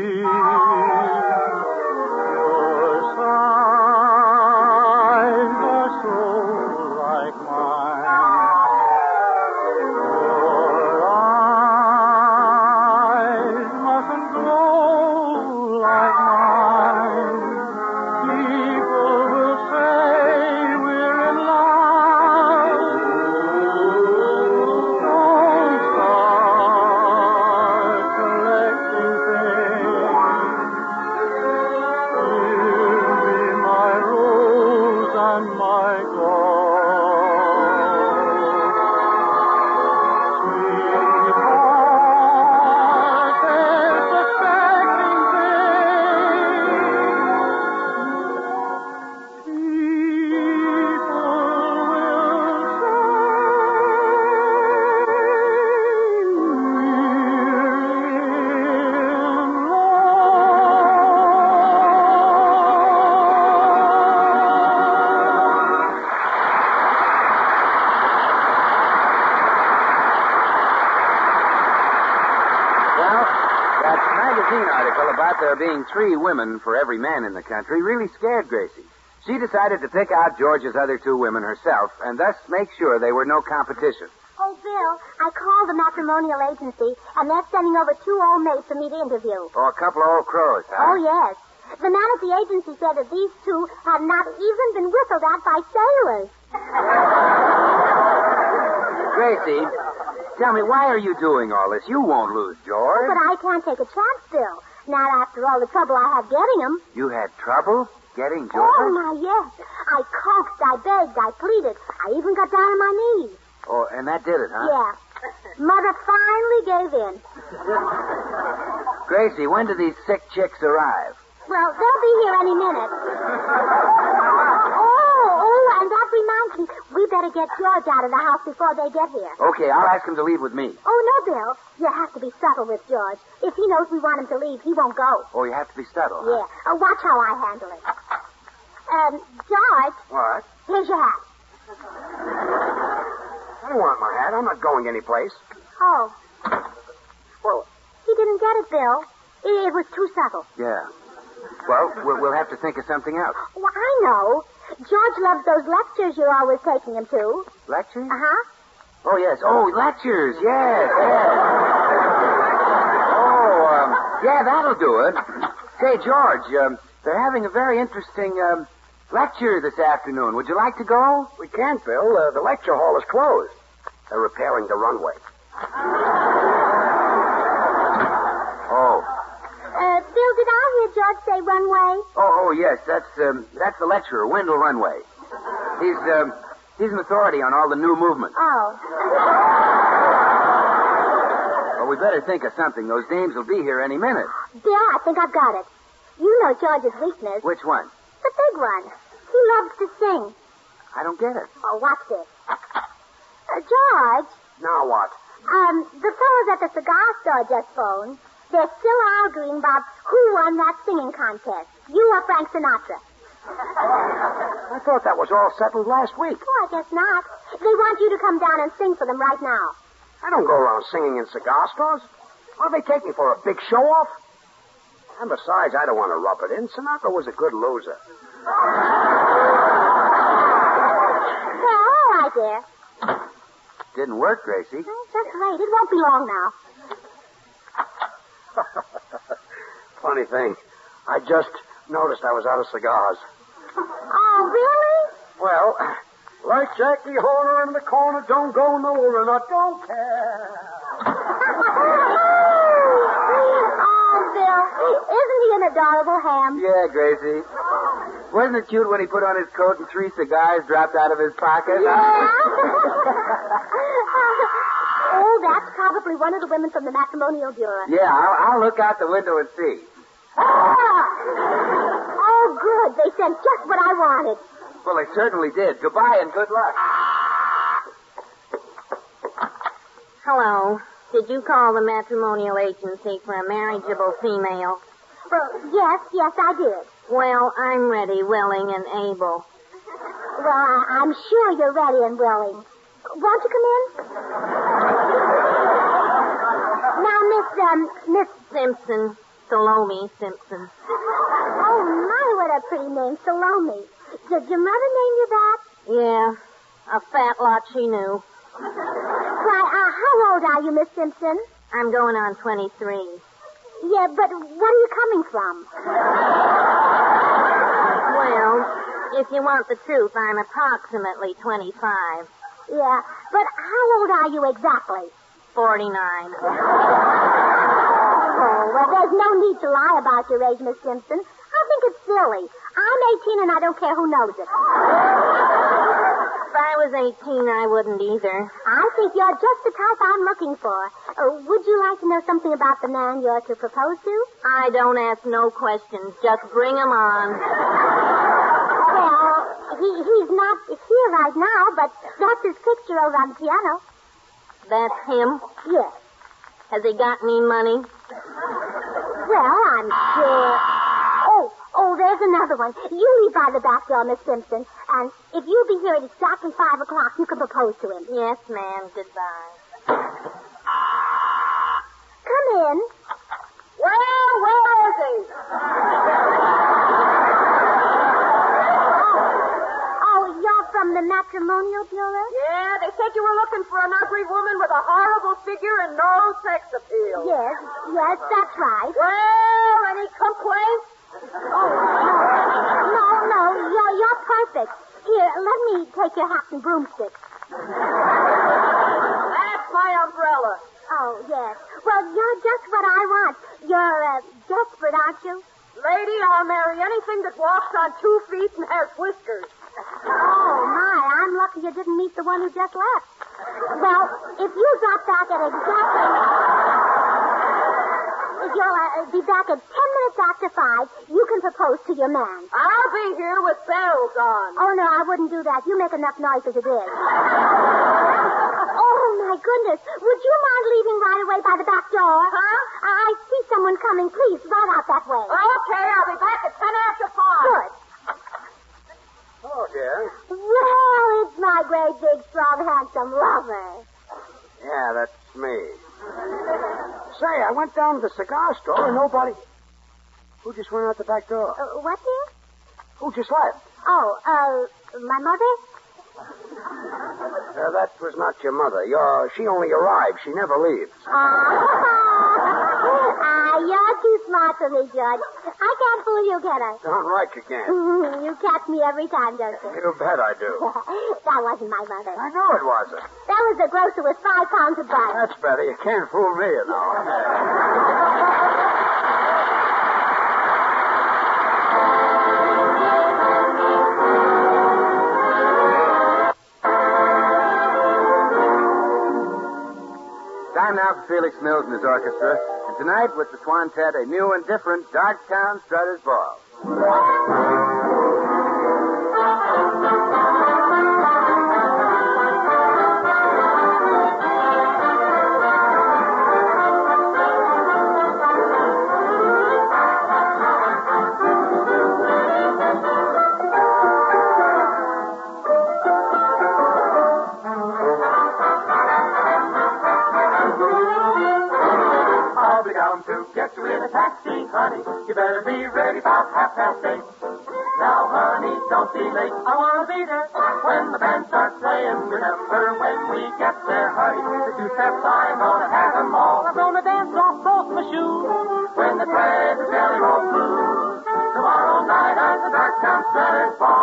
About there being 3 women for every man in the country really scared Gracie. She decided to pick out George's other 2 women herself and thus make sure they were no competition. Oh, Bill, I called the matrimonial agency, and they're sending over 2 old maids for me to interview. Oh, a couple of old crows, huh? Oh, yes. The man at the agency said that these 2 had not even been whistled at by sailors. Gracie, tell me, why are you doing all this? You won't lose George. But I can't take a chance, Bill. Not after all the trouble I had getting him. You had trouble getting George? Oh, my, yes. I coaxed, I begged, I pleaded. I even got down on my knees. Oh, and that did it, huh? Yeah. Mother finally gave in. Gracie, when do these sick chicks arrive? Well, they'll be here any minute. And that reminds me, we better get George out of the house before they get here. Okay, I'll ask him to leave with me. Oh, no, Bill. You have to be subtle with George. If he knows we want him to leave, he won't go. Oh, you have to be subtle, huh? Yeah. Watch how I handle it. George. What? Here's your hat. I don't want my hat. I'm not going anyplace. Oh. Well, he didn't get it, Bill. It was too subtle. Yeah. Well, we'll have to think of something else. Well, I know. George loves those lectures you're always taking him to. Lectures? Uh-huh. Oh, yes. Oh, lectures. Yes, yes. Yeah, that'll do it. Say, George, they're having a very interesting lecture this afternoon. Would you like to go? We can't, Bill. The lecture hall is closed. They're repairing the runway. Oh. Bill, did I hear George say runway? Oh, yes. That's the lecturer, Wendell Runway. He's an authority on all the new movements. Oh. Well, we better think of something. Those dames will be here any minute. Bill, I think I've got it. You know George's weakness. Which one? The big one. He loves to sing. I don't get it. Oh, watch this. George. Now what? The fellows at the cigar store just phoned. They're still arguing about who won that singing contest. You or Frank Sinatra. I thought that was all settled last week. Oh, I guess not. They want you to come down and sing for them right now. I don't go around singing in cigar stores. What do they take me for, a big show-off? And besides, I don't want to rub it in. Sinatra was a good loser. Well, all right, dear. Didn't work, Gracie. Just wait. It won't be long now. Funny thing. I just noticed I was out of cigars. Oh, really? Well, like Jackie Horner in the corner, don't go nowhere, and I don't care. Oh, Bill, isn't he an adorable ham? Yeah, Gracie. Wasn't it cute when he put on his coat and 3 cigars dropped out of his pocket? Yeah. Oh, that's probably one of the women from the matrimonial bureau. Yeah, I'll look out the window and see. Oh, good. They sent just what I wanted. Well, they certainly did. Goodbye and good luck. Hello. Did you call the matrimonial agency for a marriageable female? Well, yes, I did. Well, I'm ready, willing, and able. Well, I'm sure you're ready and willing. Won't you come in? Now, Miss Simpson. Salome Simpson. Oh, my, what a pretty name, Salome. Did your mother name you that? Yeah, a fat lot she knew. Why, how old are you, Miss Simpson? I'm going on 23. Yeah, but where are you coming from? Well, if you want the truth, I'm approximately 25. Yeah, but how old are you exactly? 49. Oh, well, there's no need to lie about your age, Miss Simpson. I think it's silly. I'm 18 and I don't care who knows it. If I was 18, I wouldn't either. I think you're just the type I'm looking for. Would you like to know something about the man you're to propose to? I don't ask no questions. Just bring him on. Well, he's not here right now, but that's his picture over on the piano. That's him? Yes. Has he got any money? Well, I'm sure. Oh, there's another one. You leave by the back door, Miss Simpson, and if you'll be here at exactly 5 o'clock, you can propose to him. Yes, ma'am. Goodbye. Come in. Well, where is he? Oh, you're from the matrimonial bureau? Yeah, they said you were looking for an ugly woman with a horrible figure and no sex appeal. Yes, that's right. Well, any complaints? No, you're perfect. Here, let me take your hat and broomstick. That's my umbrella. Oh, yes. Well, you're just what I want. You're desperate, aren't you? Lady, I'll marry anything that walks on 2 feet and has whiskers. Oh, my, I'm lucky you didn't meet the one who just left. Well, if you drop back at exactly... If you'll be back at 10 minutes after 5, you can propose to your man. I'll be here with bells on. Oh, no, I wouldn't do that. You make enough noise as it is. Oh, my goodness. Would you mind leaving right away by the back door? Huh? I see someone coming. Please, right out that way. Okay, I'll be back at 10 after 5. Good. Oh, dear. Well, it's my great, big, strong, handsome lover. Yeah, that's me. Say, I went down to the cigar store and nobody... Who just went out the back door? What, dear? Who just left? Oh, my mother? That was not your mother. She only arrived. She never leaves. I you're too smart for me, George. I can't fool you, can I? Darn right you can. You catch me every time, don't you? You bet I do. That wasn't my mother. I know it wasn't. That was the grocer with 5 pounds of butter. That's better. You can't fool me, you know. Time now for Felix Mills and his orchestra. And tonight, with the Swantet, a new and different Darktown Strutter's Ball. Get you in a taxi, honey. You better be ready about 8:30. Now, honey, don't be late. I want to be there when the band starts playing. Remember, when we get there, honey, the 2 steps I'm gonna have them all. I'm gonna dance off both my shoes when the train is Jelly Roll Blues. Tomorrow night at the Darktown Strutter's Ball.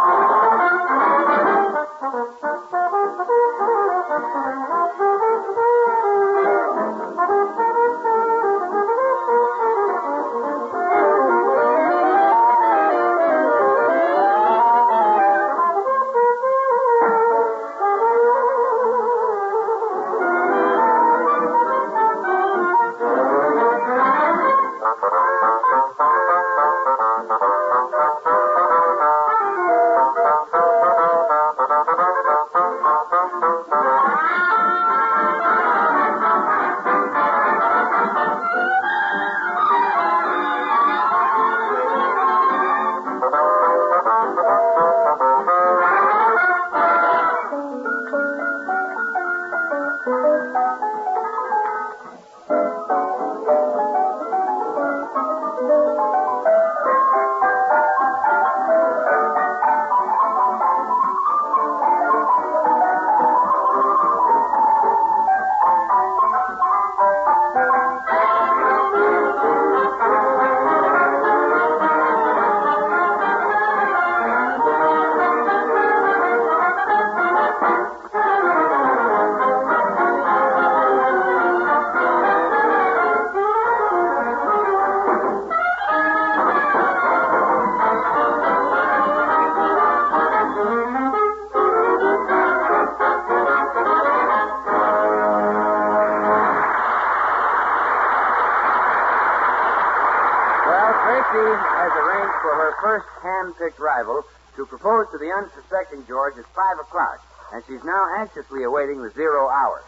Gracie has arranged for her first hand-picked rival to propose to the unsuspecting George at 5 o'clock, and she's now anxiously awaiting the 0 hour.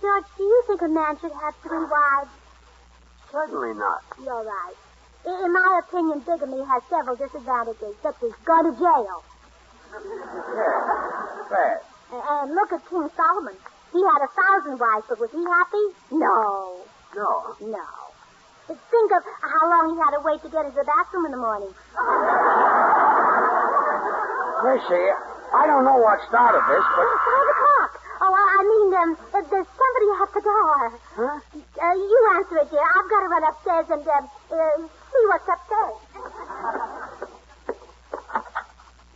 George, do you think a man should have 3 wives? Certainly not. You're right. In my opinion, bigamy has several disadvantages, such as go to jail. Yeah, bad. And look at King Solomon. He had 1,000 wives, but was he happy? No. No. No. But think of how long he had to wait to get into the bathroom in the morning. Gracie, I don't know what started this, but... It's 5 o'clock. Oh, I mean, there's somebody at the door. Huh? You answer it, dear. I've got to run upstairs and see what's upstairs.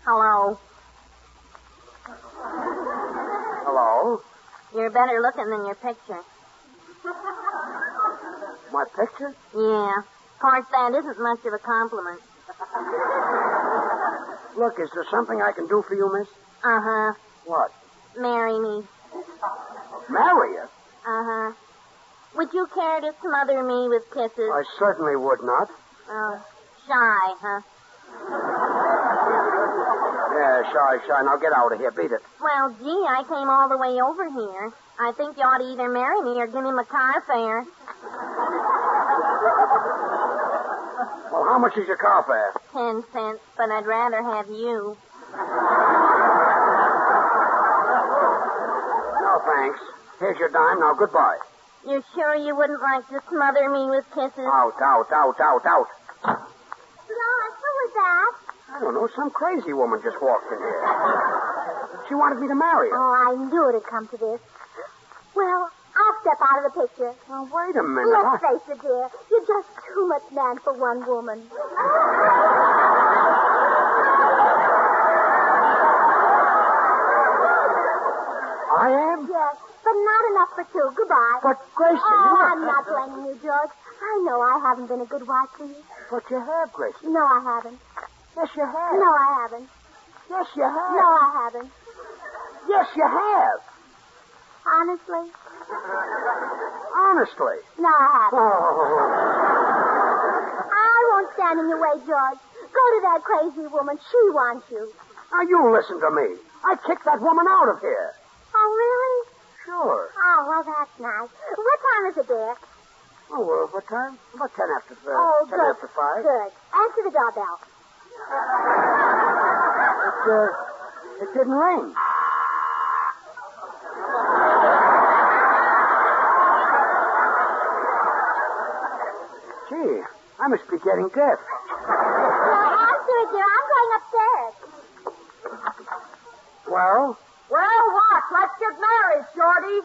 Hello. Hello? You're better looking than your picture. My picture? Yeah. Of course, that isn't much of a compliment. Look, is there something I can do for you, miss? Uh-huh. What? Marry me. Marry you? Uh-huh. Would you care to smother me with kisses? I certainly would not. Oh, shy, huh? Yeah, shy. Now get out of here. Beat it. Well, gee, I came all the way over here. I think you ought to either marry me or give me my car fare. Well, how much is your car fare? 10 cents, but I'd rather have you. No, thanks. Here's your dime. Now, goodbye. You're sure you wouldn't like to smother me with kisses? Out. George, who was that? I don't know. Some crazy woman just walked in here. She wanted me to marry her. Oh, I knew it'd come to this. Well, I'll step out of the picture. Now, wait a minute. Let's face it, dear. You're just too much man for one woman. I am? Yes, but not enough for two. Goodbye. But, Gracie, I'm not blaming you, George. I know I haven't been a good wife to you. But you have, Gracie. No, I haven't. Yes, you have. No, I haven't. Yes, you have. No, I haven't. Yes, you have. Honestly? Honestly. No, I haven't. Oh. I won't stand in your way, George. Go to that crazy woman. She wants you. Now, you listen to me. I kicked that woman out of here. Oh, really? Sure. Oh, well, that's nice. What time is it, dear? Oh, what time? About 10 after 5. Oh, 10 good. after 5. Good. Answer the doorbell. It didn't ring. Gee, I must be getting deaf. Well, answer it, dear. I'm going upstairs. Well? Well, what? Let's get married, Shorty.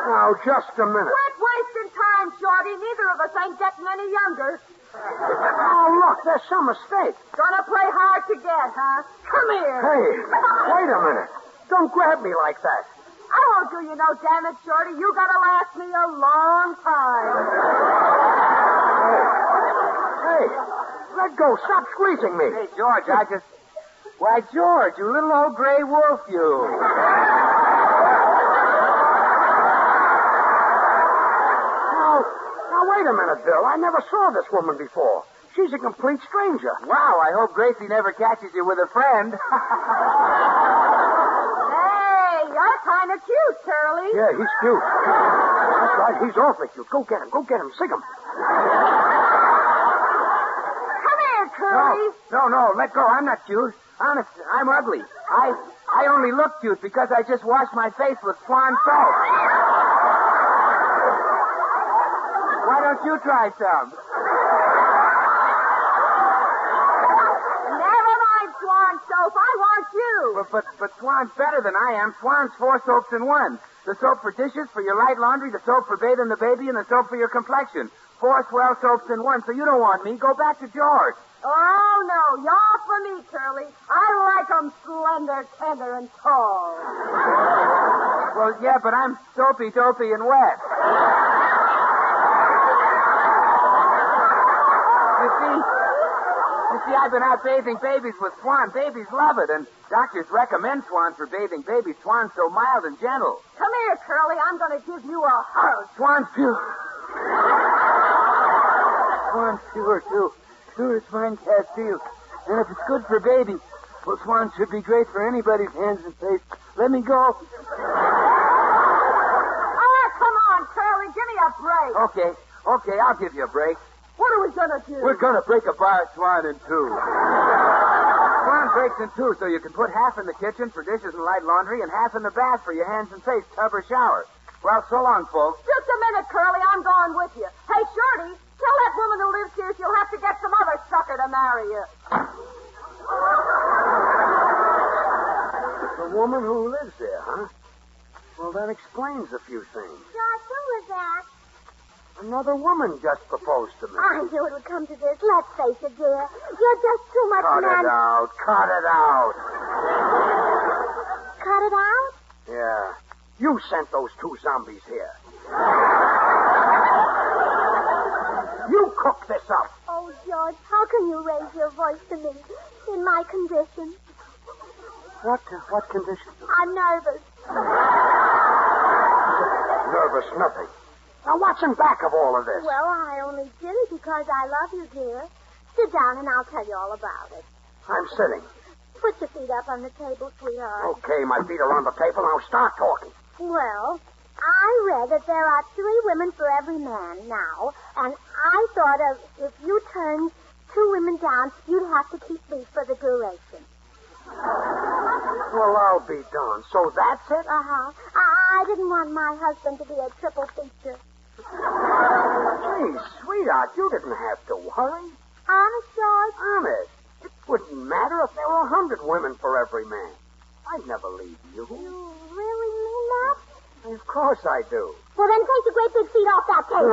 Now, just a minute. Quit wasting time, Shorty. Neither of us ain't getting any younger. Oh, look, there's some mistake. Gonna play hard to get, huh? Come here. Hey, wait a minute. Don't grab me like that. I won't do you no damage, Shorty. You gotta last me a long time. Hey, let go. Stop squeezing me. Hey, George, Why, George, you little old gray wolf, you. Now, wait a minute, Bill. I never saw this woman before. She's a complete stranger. Wow, I hope Gracie never catches you with a friend. Hey, you're kind of cute, Curly. Yeah, he's cute. That's right, he's awfully cute. Go get him, sick him. Come here, Curly. No, let go. I'm not cute. Honest, I'm ugly. I only look cute because I just washed my face with Swan soap. Why don't you try some? Never mind Swan soap. I want you. But Swan's better than I am. Swan's 4 soaps in one. The soap for dishes, for your light laundry, the soap for bathing the baby, and the soap for your complexion. 4 swell soaps in one, so you don't want me. Go back to George. Oh, no. You're for me, Curly. I like 'em slender, tender, and tall. Well, yeah, but I'm soapy, dopey, and wet. You see, I've been out bathing babies with Swan. Babies love it, and doctors recommend Swan for bathing babies. Swan's so mild and gentle. Come here, Curly. I'm going to give you a hug. Swan's pure. Swan's pure, too. Pure as fine castile. And if it's good for babies, well, Swan should be great for anybody's hands and face. Let me go. Oh, come on, Curly. Give me a break. Okay, I'll give you a break. What are we going to do? We're going to break a bar Swan in two. Swan breaks in two so you can put half in the kitchen for dishes and light laundry and half in the bath for your hands and face, tub or shower. Well, so long, folks. Just a minute, Curly. I'm going with you. Hey, Shorty, tell that woman who lives here she'll have to get some other sucker to marry you. The woman who lives there, huh? Well, that explains a few things. George, who was that? Another woman just proposed to me. I knew it would come to this. Let's face it, dear. You're just too much Cut man. it out. Cut it out. Cut it out? Yeah. You sent those 2 zombies here. You cooked this up. Oh, George, how can you raise your voice to me in my condition? What condition? I'm nervous. Nervous nothing. Now, what's in back of all of this? Well, I only did it because I love you, dear. Sit down and I'll tell you all about it. I'm sitting. Put your feet up on the table, sweetheart. Okay, my feet are on the table. Now start talking. Well, I read that there are 3 women for every man now, and I thought of if you turned 2 women down, you'd have to keep me for the duration. Well, I'll be darned. So that's it? Uh-huh. I didn't want my husband to be a triple feature. Gee, sweetheart, you didn't have to worry. Honest, George? Honest. It wouldn't matter if there were 100 women for every man. I'd never leave you. You really mean that? Of course I do. Well, then take the great big feet off that table.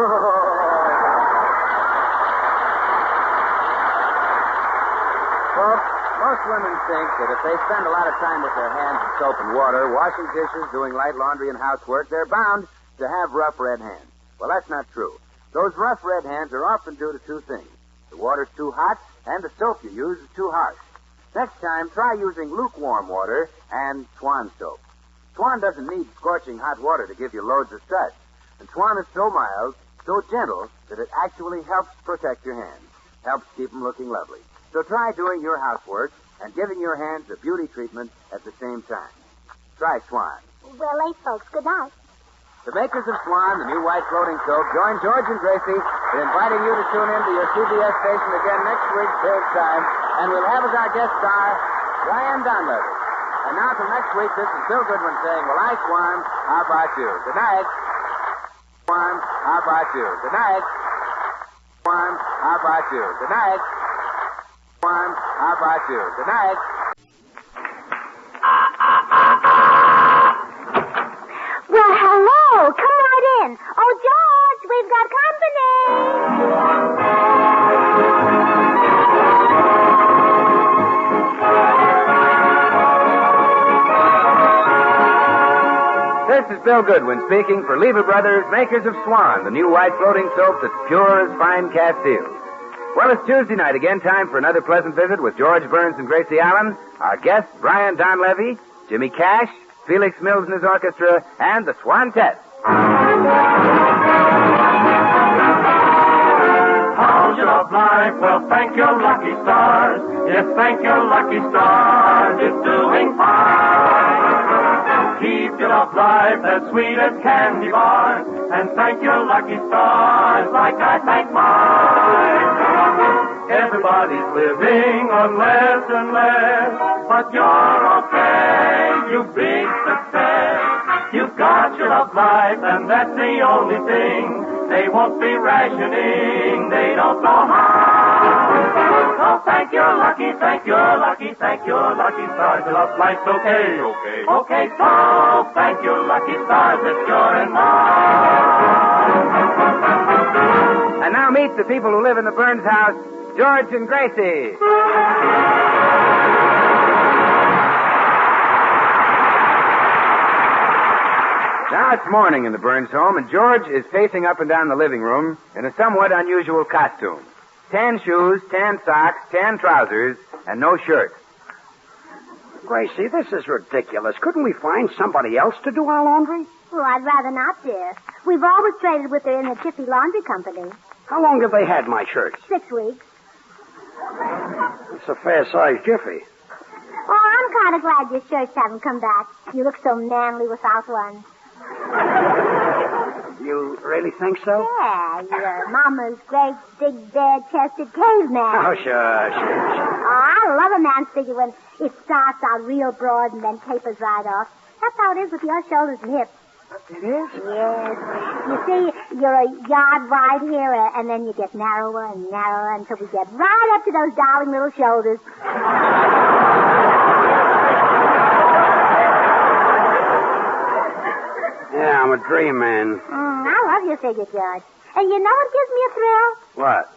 Folks, most women think that if they spend a lot of time with their hands in soap and water, washing dishes, doing light laundry and housework, they're bound to have rough red hands. Well, that's not true. Those rough red hands are often due to two things. The water's too hot, and the soap you use is too harsh. Next time, try using lukewarm water and Swan soap. Swan doesn't need scorching hot water to give you loads of suds. And Swan is so mild, so gentle, that it actually helps protect your hands, helps keep them looking lovely. So try doing your housework and giving your hands a beauty treatment at the same time. Try Swan. Well, late, folks. Good night. The makers of Swan, the new white floating soap, join George and Gracie in inviting you to tune in to your CBS station again next week, same time, and we'll have as our guest star, Brian Donlevy. And now till next week, this is Bill Goodwin saying, well, I, Swan, how about you? Good night. Swan, how about you? Good night. Swan, how about you? Good night. Swan, how about you? Good night. Well, hello. Come right in. Oh, George, we've got This is Bill Goodwin speaking for Lever Brothers, makers of Swan, the new white floating soap that's pure as fine castile. Well, it's Tuesday night again, time for another pleasant visit with George Burns and Gracie Allen, our guests, Brian Donlevy, Jimmy Cash, Felix Mills and his orchestra, and the Swantette. How's your love life? Well, thank your lucky stars. Yes, thank your lucky stars. It's doing fine. Keep your love life as sweet as candy bars. And thank your lucky stars like I thank mine. Everybody's living on less and less, but you're okay, you big success. You've got your love life, and that's the only thing. They won't be rationing, they don't know how. So thank your lucky, thank your lucky, thank your lucky stars. Your love life's okay, okay, okay. So thank your lucky stars that you're in love. And now meet the people who live in the Burns house, George and Gracie. Now it's morning in the Burns home, and George is pacing up and down the living room in a somewhat unusual costume. Tan shoes, tan socks, tan trousers, and no shirt. Gracie, this is ridiculous. Couldn't we find somebody else to do our laundry? Oh, I'd rather not, dear. We've always traded with her in the Jiffy Laundry Company. How long have they had my shirts? 6 weeks. It's a fair-sized jiffy. Oh, I'm kind of glad your shirts haven't come back. You look so manly without one. You really think so? Yeah, you're Mama's great, big, bare-chested caveman. Oh, sure. Oh, I love a man's figure when it starts out real broad and then tapers right off. That's how it is with your shoulders and hips. It is? Yes. You see, you're a yard wide here, and then you get narrower and narrower until we get right up to those darling little shoulders. Yeah, I'm a dream man. I love your figure, George. And you know what gives me a thrill? What?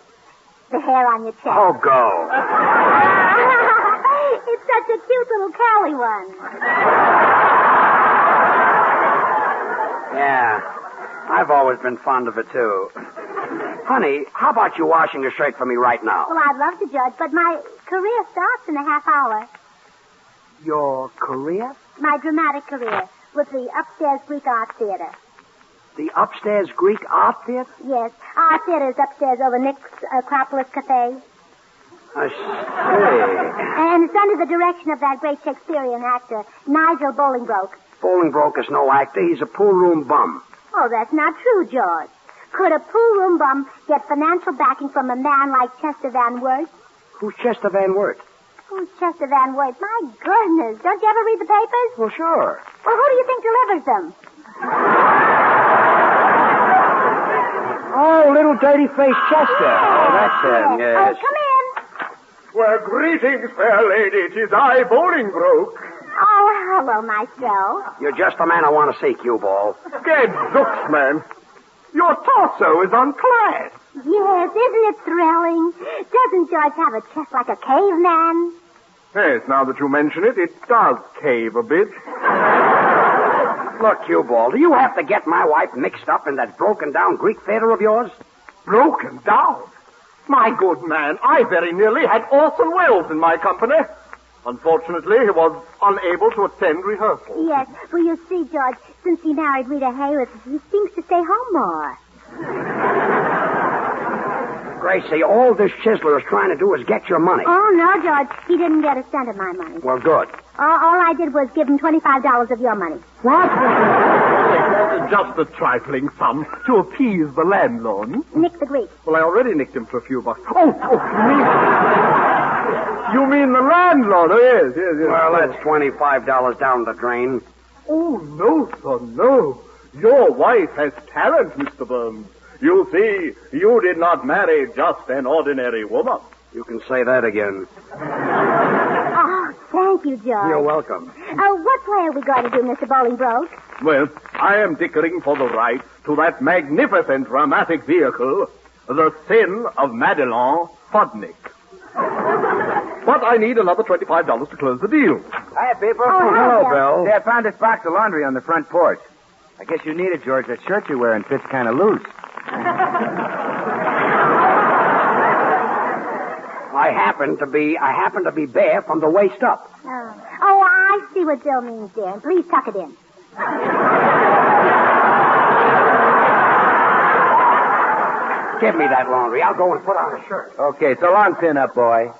The hair on your chest. Oh, go. It's such a cute little curly one. Yeah, I've always been fond of it, too. Honey, how about you washing a shirt for me right now? Well, I'd love to, George, but my career starts in a half hour. Your career? My dramatic career with the Upstairs Greek Art Theater. The Upstairs Greek Art Theater? Yes, our theater is upstairs over Nick's Acropolis Cafe. I see. And it's under the direction of that great Shakespearean actor, Nigel Bolingbroke. Bolingbroke is no actor. He's a pool room bum. Oh, that's not true, George. Could a pool room bum get financial backing from a man like Chester Van Wert? Who's Chester Van Wert? Who's Chester Van Wert? My goodness. Don't you ever read the papers? Well, sure. Well, who do you think delivers them? Oh, little dirty-faced Chester. Oh, that's him, yes. Oh, come in. Well, greetings, fair lady. 'Tis I, Bolingbroke. Oh, hello, Maestro. You're just the man I want to see, cue ball. Gadzooks, man. Your torso is on class. Yes, isn't it thrilling? Doesn't George have a chest like a caveman? Yes, now that you mention it, it does cave a bit. Look, cue ball, do you have to get my wife mixed up in that broken-down Greek theater of yours? Broken down? My good man, I very nearly had Orson Welles in my company. Unfortunately, he was unable to attend rehearsal. Yes, well, you see, George, since he married Rita Hayworth, he seems to stay home more. Gracie, all this chiseler is trying to do is get your money. Oh, no, George. He didn't get a cent of my money. Well, good. All I did was give him $25 of your money. What? Just a trifling sum to appease the landlord. Nick the Greek. Well, I already nicked him for a few bucks. You mean the landlord? Oh, yes. Well, that's $25 down the drain. Oh, no, son, no. Your wife has talent, Mr. Burns. You see, you did not marry just an ordinary woman. You can say that again. Oh, thank you, George. You're welcome. What play are we going to do, Mr. Bolingbroke? Well, I am dickering for the rights to that magnificent dramatic vehicle, The Sin of Madelon Fudnick. But I need another $25 to close the deal. Hiya, people. Oh, hello, Bill. Say, I found this box of laundry on the front porch. I guess you need it, George. That shirt you're wearing fits kind of loose. I happen to be bare from the waist up. Oh, I see what Bill means, dear. And please tuck it in. Give me that laundry. I'll go and put on a shirt. Okay, so long, pin-up boy.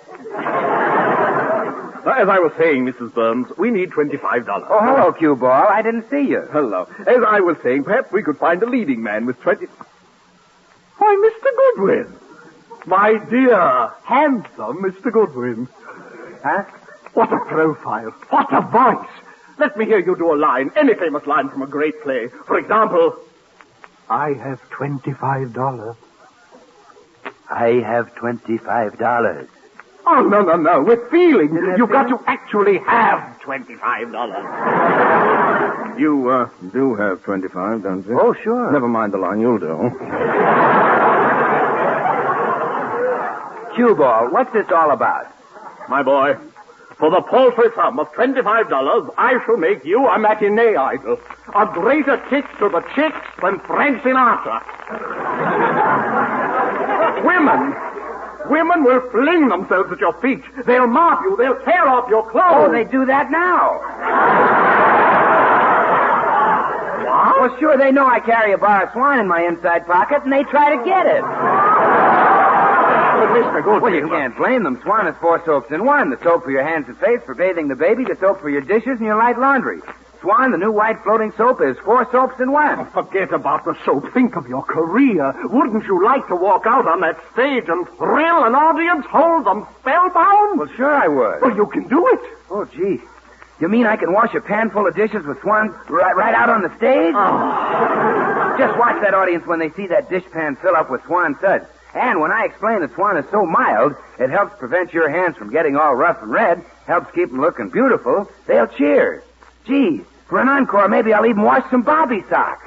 As I was saying, Mrs. Burns, we need $25. Oh, hello, cue ball. I didn't see you. Hello. As I was saying, perhaps we could find a leading man with 20... Why, Mr. Goodwin. My dear, handsome Mr. Goodwin. Huh? What a profile. What a voice. Let me hear you do a line, any famous line from a great play. For example, I have $25. I have $25. Oh, no. With feeling. You've got to actually have $25. You do have 25, don't you? Oh, sure. Never mind the line, you'll do. Cue ball, what's this all about? My boy, for the paltry sum of $25, I shall make you a matinee idol. A greater kick to the chicks than Frank Sinatra. Women will fling themselves at your feet. They'll mob you. They'll tear off your clothes. Oh, they do that now. What? Well, sure, they know I carry a bar of Swan in my inside pocket, and they try to get it. But Mr. Goodwin... Well, you can't blame them. Swan is 4 soaps in one. The soap for your hands and face, for bathing the baby, the soap for your dishes and your light laundry. Swan, the new white floating soap, is 4 soaps in one. Oh, forget about the soap. Think of your career. Wouldn't you like to walk out on that stage and thrill an audience, hold them spellbound? Well, sure I would. Well, you can do it. Oh, gee. You mean I can wash a pan full of dishes with Swan right out on the stage? Oh. Just watch that audience when they see that dish pan fill up with Swan suds. And when I explain that Swan is so mild, it helps prevent your hands from getting all rough and red, helps keep them looking beautiful, they'll cheer. Gee, for an encore, maybe I'll even wash some Bobby socks.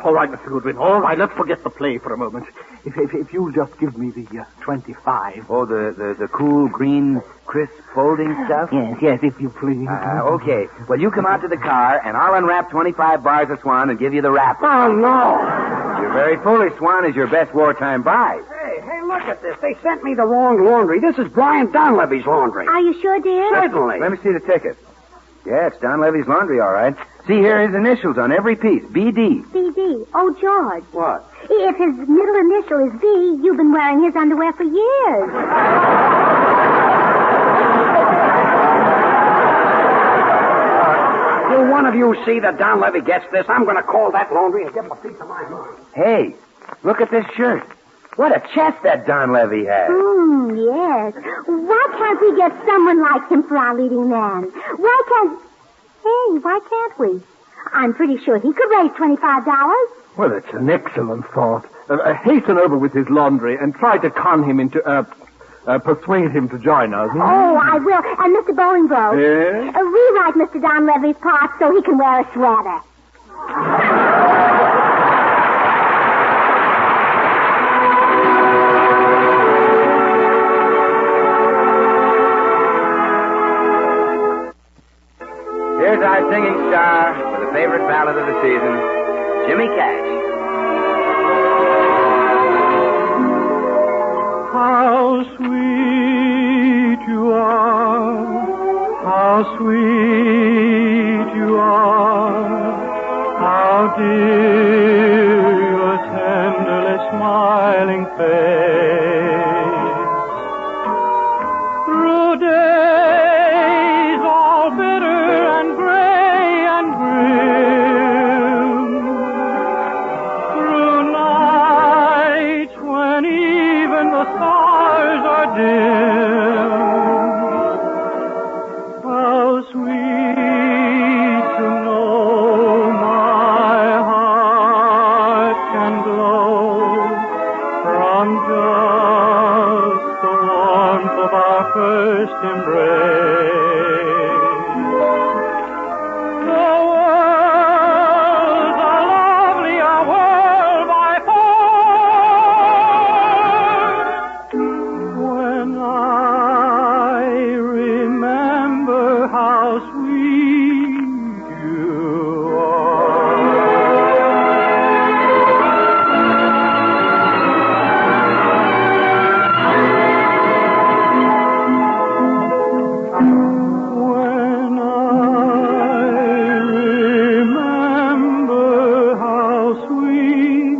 All right, Mr. Goodwin. All right, let's forget the play for a moment. If you'll just give me the 25. Oh, the cool, green, crisp folding stuff? Yes, if you please. Okay. Well, you come out to the car, and I'll unwrap 25 bars of Swan and give you the wrap. Oh, no. You're very foolish. Swan is your best wartime buy. Hey, look at this. They sent me the wrong laundry. This is Brian Donlevy's laundry. Are you sure, dear? Certainly. Let me see the ticket. Yeah, it's Don Levy's laundry, all right. See here his initials on every piece. BD. BD. Oh, George. What? If his middle initial is V, you've been wearing his underwear for years. Will one of you see that Don Levy gets this? I'm going to call that laundry and give him a piece of my mind. Hey, look at this shirt. What a chest that Don Levy has. Yes. Why can't we get someone like him for our leading man? Why can't we? I'm pretty sure he could raise $25. Well, it's an excellent thought. Hasten over with his laundry and try to con him into, persuade him to join us. Hmm? Oh, I will. And Mr. Bolingbroke. Yes? Rewrite Mr. Don Levy's part so he can wear a sweater. Here's our singing star with a favorite ballad of the season, Jimmy Cash. How sweet you are, how sweet you are, how dear your tenderly smiling face. Through days all bitter and gray and grim, through nights when even the stars are dim, how sweet to know my heart can glow from just the warmth of our first embrace. The world's a lovelier world by far when I remember how sweet you When I remember how sweet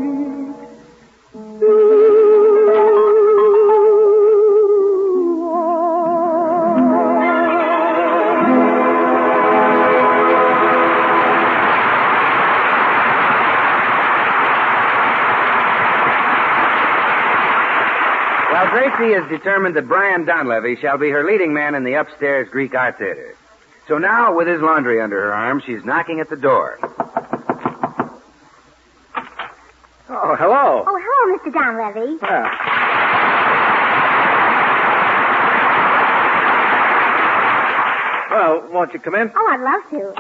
Well, Gracie is determined that Brian Donlevy shall be her leading man in the upstairs Greek Art Theater. So now, with his laundry under her arm, she's knocking at the door. Oh, hello. Oh, hello, Mr. Don Levy. Well, won't you come in? Oh, I'd love to.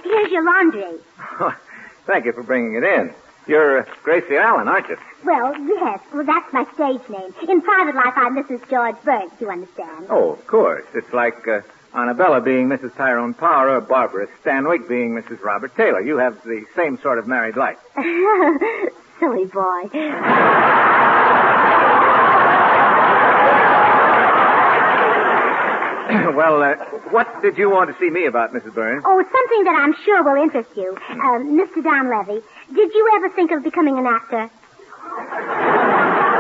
Here's your laundry. Thank you for bringing it in. You're Gracie Allen, aren't you? Well, yes. Well, that's my stage name. In private life, I'm Mrs. George Burns, you understand? Oh, of course. It's like Annabella being Mrs. Tyrone Power or Barbara Stanwyck being Mrs. Robert Taylor. You have the same sort of married life. Silly boy. Well, what did you want to see me about, Mrs. Burns? Oh, something that I'm sure will interest you. Mr. Don Levy, did you ever think of becoming an actor?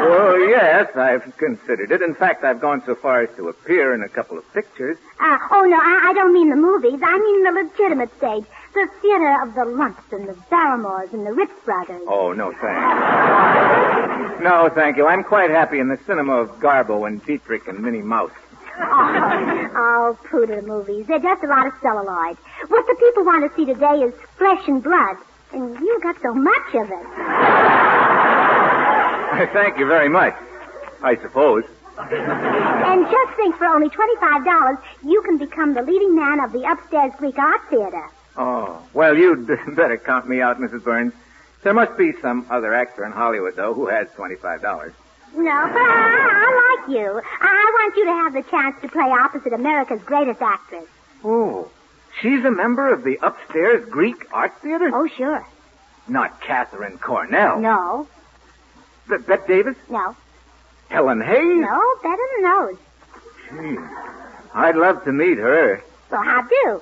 Well, yes, I've considered it. In fact, I've gone so far as to appear in a couple of pictures. Oh, no, I don't mean the movies. I mean the legitimate stage. The theater of the Lumps and the Barrymores and the Ritz Brothers. Oh, no, thanks. No, thank you. I'm quite happy in the cinema of Garbo and Dietrich and Minnie Mouse. Oh, pooh to the movies. They're just a lot of celluloid. What the people want to see today is flesh and blood. And you got so much of it. Thank you very much, I suppose. And just think, for only $25, you can become the leading man of the upstairs Greek Art Theater. Oh, well, you'd better count me out, Mrs. Burns. There must be some other actor in Hollywood, though, who has $25. No, but I like you. I want you to have the chance to play opposite America's greatest actress. Oh, she's a member of the upstairs Greek Art Theater? Oh, sure. Not Catherine Cornell. No. Bette Davis? No. Helen Hayes? No, better than those. Gee, I'd love to meet her. Well, how do?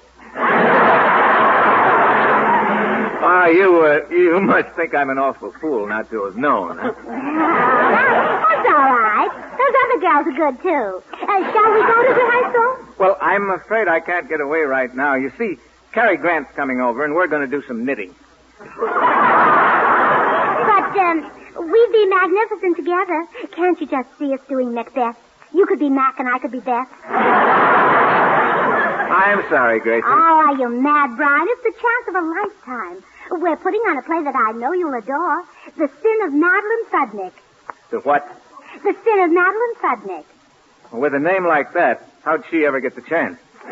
You must think I'm an awful fool not to have known, huh? That's all right. Those other girls are good, too. Shall we go to rehearsal? Well, I'm afraid I can't get away right now. You see, Cary Grant's coming over, and we're going to do some knitting. But, we'd be magnificent together. Can't you just see us doing Macbeth? You could be Mac and I could be Beth. I'm sorry, Gracie. Oh, are you mad, Brian? It's the chance of a lifetime. We're putting on a play that I know you'll adore. The Sin of Madeline Fudnick. The what? The sin of Madeline Fudnick. With a name like that, how'd she ever get the chance? Oh,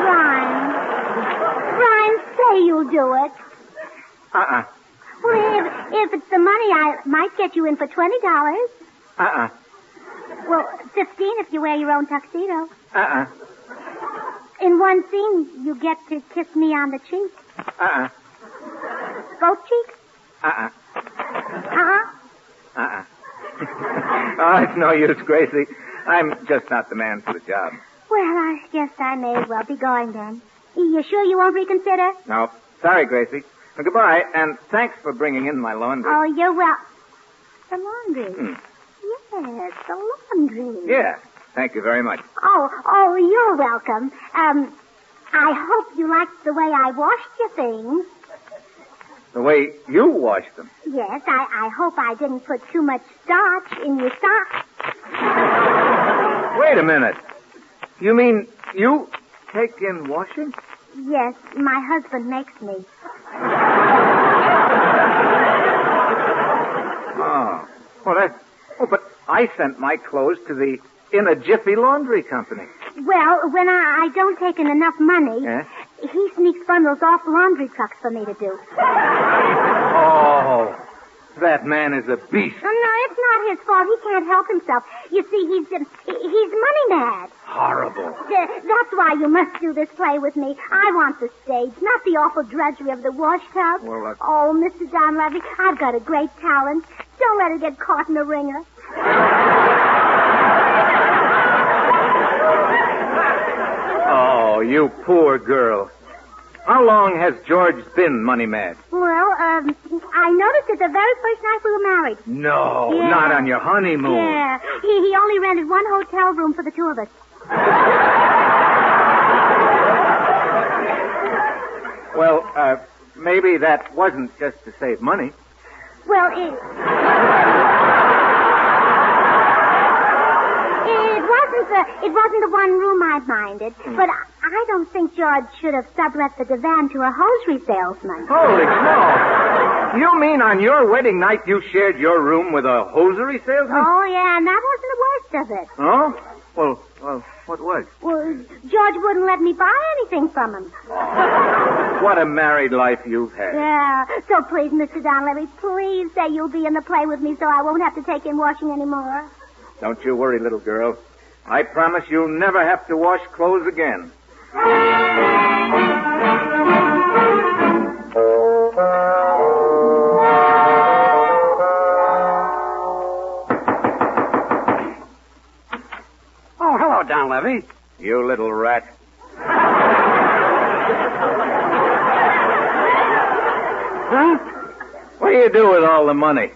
Brian. Brian, say you'll do it. Uh-uh. Well, if it's the money, I might get you in for $20. Uh-uh. Well, $15 if you wear your own tuxedo. Uh-uh. In one scene, you get to kiss me on the cheek. Uh-uh. Both cheeks? Uh-uh. Uh-huh. Uh-uh. Oh, it's no use, Gracie. I'm just not the man for the job. Well, I guess I may as well be going then. You sure you won't reconsider? No. Sorry, Gracie. Well, goodbye, and thanks for bringing in my laundry. Oh, you're well. The laundry. Yes, the laundry. Yeah. Thank you very much. Oh, you're welcome. I hope you liked the way I washed your things. The way you washed them. Yes, I hope I didn't put too much starch in your socks. Wait a minute. You mean you take in washing? Yes, my husband makes me. Oh. Well, that's... Oh, but I sent my clothes to the In a Jiffy Laundry Company. Well, when I don't take in enough money, Yeah? he sneaks bundles off laundry trucks for me to do. Oh, that man is a beast. No, it's not his fault. He can't help himself. You see, he's money mad. Horrible. That's why you must do this play with me. I want the stage, not the awful drudgery of the wash tub. Well, Oh, Mr. Donlevy, I've got a great talent. Don't let it get caught in the ringer. Oh, you poor girl. How long has George been money mad? Well, I noticed it the very first night we were married. No, Yeah. not on your honeymoon. Yeah. He only rented one hotel room for the two of us. Well, maybe that wasn't just to save money. Well, it wasn't the one room I minded, but I don't think George should have sublet the divan to a hosiery salesman. Holy smokes. You mean on your wedding night you shared your room with a hosiery salesman? Oh, yeah, and that wasn't the worst of it. Oh? Well, what was? Well, George wouldn't let me buy anything from him. What a married life you've had. Yeah, so please, Mr. Donlevy, please say you'll be in the play with me so I won't have to take in washing anymore. Don't you worry, little girl. I promise you'll never have to wash clothes again. Oh, hello, Donlevy. You little rat. Huh? What do you do with all the money?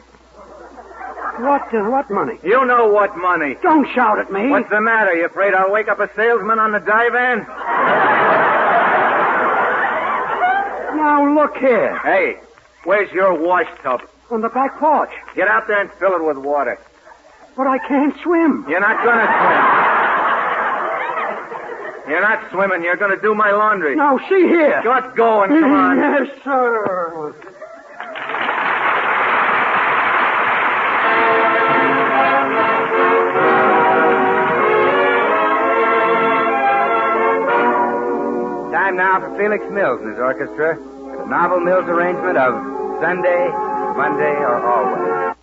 What money? You know what money. Don't shout at me. What's the matter? You afraid I'll wake up a salesman on the divan? Now, look here. Hey, where's your wash tub? On the back porch. Get out there and fill it with water. But I can't swim. You're not gonna swim. You're not swimming. You're gonna do my laundry. Now, see here. Get going, come on. Yes, sir. Time now for Felix Mills and his orchestra, the novel Mills arrangement of Sunday, Monday, or Always.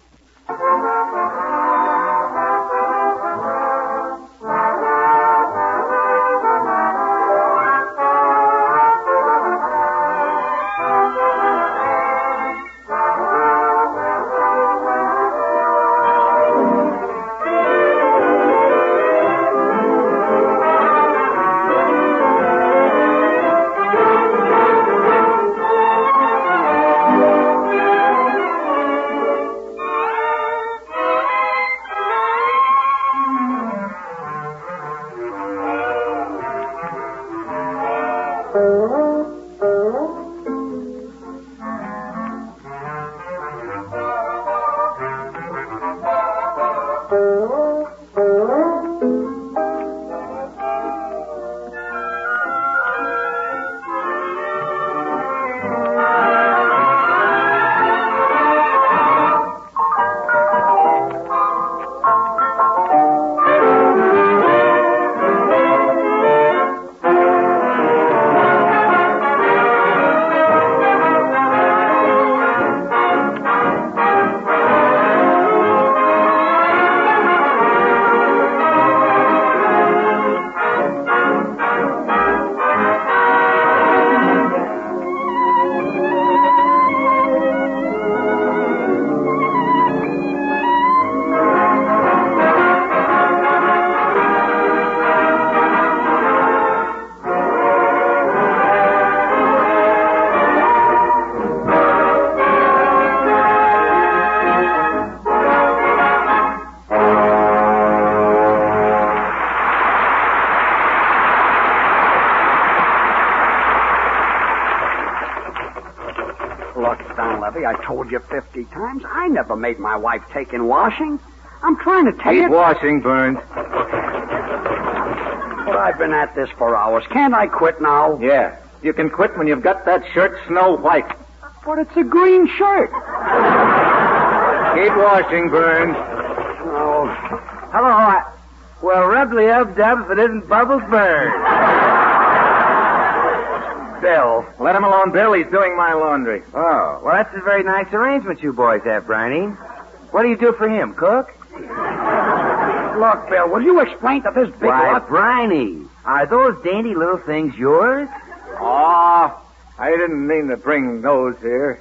told you 50 times. I never made my wife take in washing. I'm trying to tell you. Keep washing, Burns. But I've been at this for hours. Can't I quit now? Yeah. You can quit when you've got that shirt snow white. But it's a green shirt. Keep washing, Burns. Oh. Hello. Well, rubly up, Dub, if it isn't Bubbles Burns. Bill. Let him alone, Bill. He's doing my laundry. Oh, well, that's a very nice arrangement you boys have, Briney. What do you do for him, cook? Look, Bill, will you explain to this big Why, lot... Briney, are those dainty little things yours? Oh, I didn't mean to bring those here.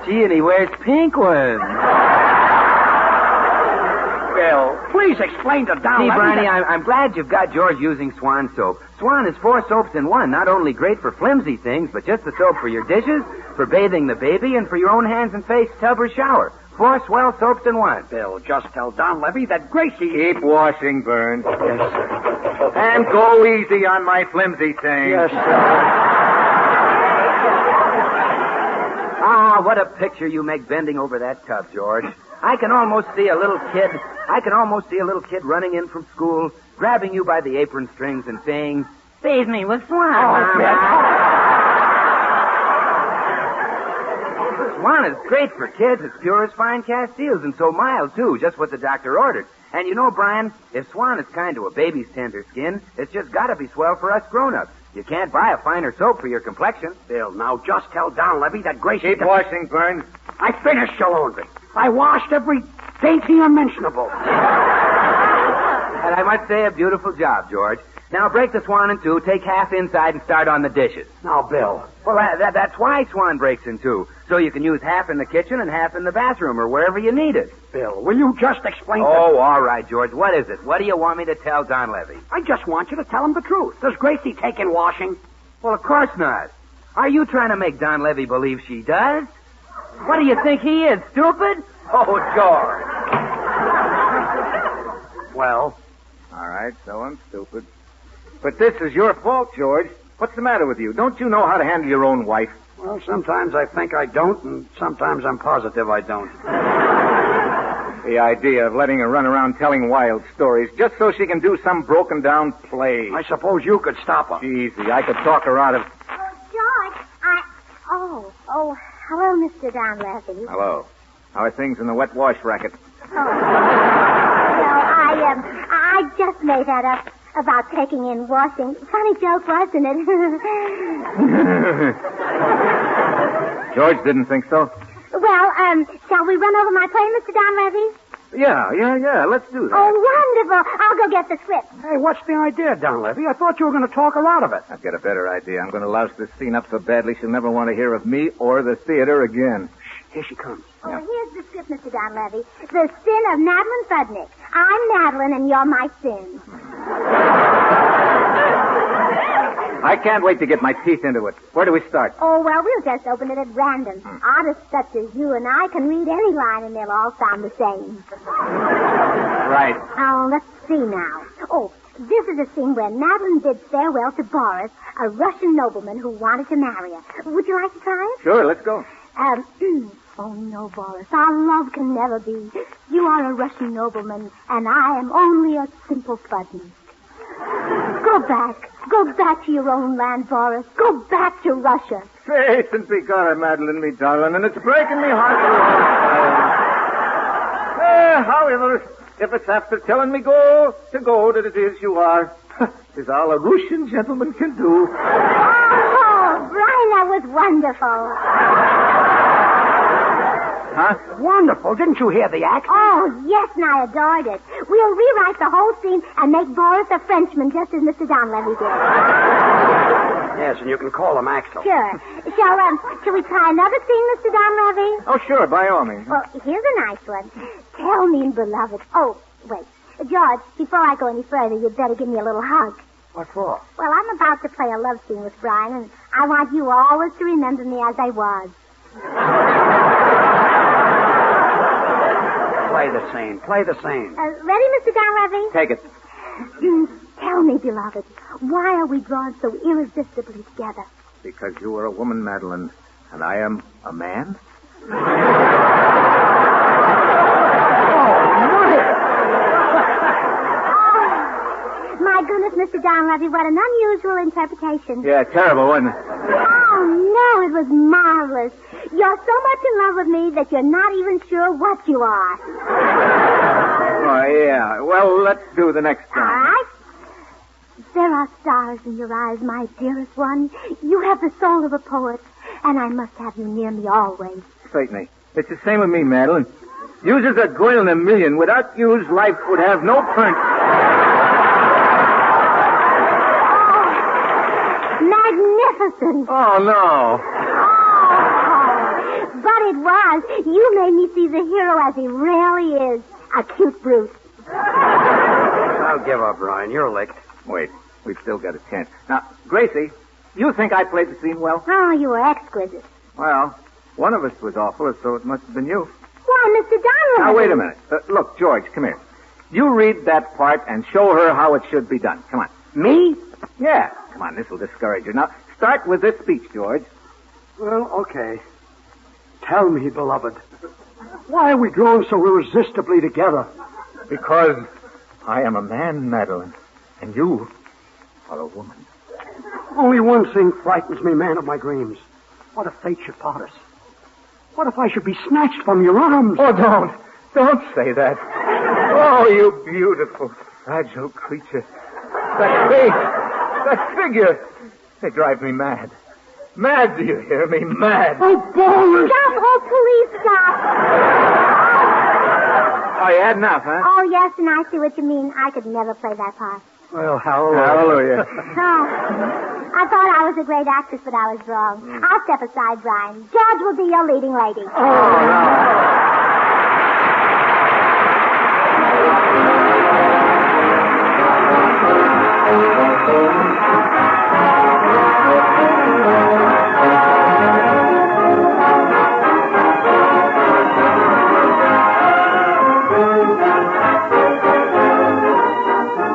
Gee, and he wears pink ones. Bill, please explain to Don. See, Briney, I'm glad you've got George using Swan soap. Swan is 4 soaps in one. Not only great for flimsy things, but just the soap for your dishes, for bathing the baby, and for your own hands and face, tub or shower. 4 swell soaps in one. Bill, just tell Don Levy that Gracie... Keep washing, Burns. Yes, sir. And go easy on my flimsy thing. Yes, sir. Ah, what a picture you make bending over that tub, George. I can almost see a little kid running in from school, grabbing you by the apron strings and saying, "Bathe me with Swan." Swan is great for kids. It's pure as fine Castiles and so mild, too, just what the doctor ordered. And you know, Brian, if Swan is kind to a baby's tender skin, it's just got to be swell for us grown-ups. You can't buy a finer soap for your complexion. Bill, now just tell Don Levy that Gracie... Keep washing, Burns. I finished your laundry. I washed every dainty unmentionable. And I must say, a beautiful job, George. Now break the Swan in two, take half inside, and start on the dishes. Now, Bill. Well, that's why Swan breaks in two, so you can use half in the kitchen and half in the bathroom or wherever you need it. Bill, will you just explain... Oh, all right, George. What is it? What do you want me to tell Don Levy? I just want you to tell him the truth. Does Gracie take in washing? Well, of course not. Are you trying to make Don Levy believe she does? What do you think he is, stupid? Oh, George. Well? All right, so I'm stupid. But this is your fault, George. What's the matter with you? Don't you know how to handle your own wife? Well, sometimes I think I don't, and sometimes I'm positive I don't. The idea of letting her run around telling wild stories just so she can do some broken-down play. I suppose you could stop her. Easy. I could talk her out of... George, Oh, hello, Mr. Don Levy. Hello. How are things in the wet wash racket? I just made that up about taking in washing. Funny joke, wasn't it? George didn't think so. Well, shall we run over my play, Mr. Don Levy? Yeah. Let's do that. Oh, wonderful. I'll go get the script. Hey, what's the idea, Don Levy? I thought you were going to talk her out of it. I've got a better idea. I'm going to louse this scene up so badly she'll never want to hear of me or the theater again. Shh, here she comes. Oh, here's the script, Mr. Don Levy. The Sin of Madeline Fudnick. I'm Madeline, and you're my sin. I can't wait to get my teeth into it. Where do we start? Oh, well, we'll just open it at random. Artists such as you and I can read any line, and they'll all sound the same. Right. Oh, let's see now. Oh, this is a scene where Madeline bids farewell to Boris, a Russian nobleman who wanted to marry her. Would you like to try it? Sure, let's go. Oh, no, Boris. Our love can never be. You are a Russian nobleman, and I am only a simple Fudnick. Go back. Go back to your own land, Boris. Go back to Russia. Faith and begorra, Madeline, me darling, and it's breaking me heart. However, if it's after telling me go that it is you are. It's all a Russian gentleman can do. Oh, Brian, that was wonderful. Huh? Wonderful. Didn't you hear the act? Oh, yes, and I adored it. We'll rewrite the whole scene and make Boris a Frenchman, just as Mr. Don Levy did. Yes, and you can call him Axel. Sure. Shall we try another scene, Mr. Don Levy? Oh, sure, by all means. Well, here's a nice one. Tell me, beloved. Oh, wait. George, before I go any further, you'd better give me a little hug. What for? Well, I'm about to play a love scene with Brian, and I want you always to remember me as I was. Play the scene. Ready, Mr. Don Levy? Take it. Tell Tell me, beloved, why are we drawn so irresistibly together? Because you are a woman, Madeline, and I am a man? My goodness, Mr. Donlevy, what an unusual interpretation. Yeah, terrible, wasn't it? Oh, no, it was marvelous. You're so much in love with me that you're not even sure what you are. Oh, yeah. Well, let's do the next All time. right. There are stars in your eyes, my dearest one. You have the soul of a poet, and I must have you near me always. Certainly. It's the same with me, Madeline. Yous is a girl in a million. Without yous, life would have no point. Magnificent. Oh, no. But it was. You made me see the hero as he really is. A cute brute. I'll give up, Ryan. You're licked. Wait. We've still got a chance. Now, Gracie, you think I played the scene well? Oh, you were exquisite. Well, one of us was awful, so it must have been you. Why, Mr. Donlevy? Now, wait a minute. Look, George, come here. You read that part and show her how it should be done. Come on. Me? Yeah. Come on, this will discourage her. Now, start with this speech, George. Well, okay. Tell me, beloved, why are we drawn so irresistibly together? Because I am a man, Madeline, and you are a woman. Only one thing frightens me, man of my dreams. What if fate should part us? What if I should be snatched from your arms? Oh, don't say that. Oh, you beautiful, fragile creature. That face, that figure, they drive me mad. Mad, do you hear me? Mad. Oh, boy. Stop. Oh, please stop. Oh, you had enough, huh? Oh, yes, and I see what you mean. I could never play that part. Well, hallelujah. Hallelujah. Oh, I thought I was a great actress, but I was wrong. I'll step aside, Brian. George will be your leading lady. Oh, no.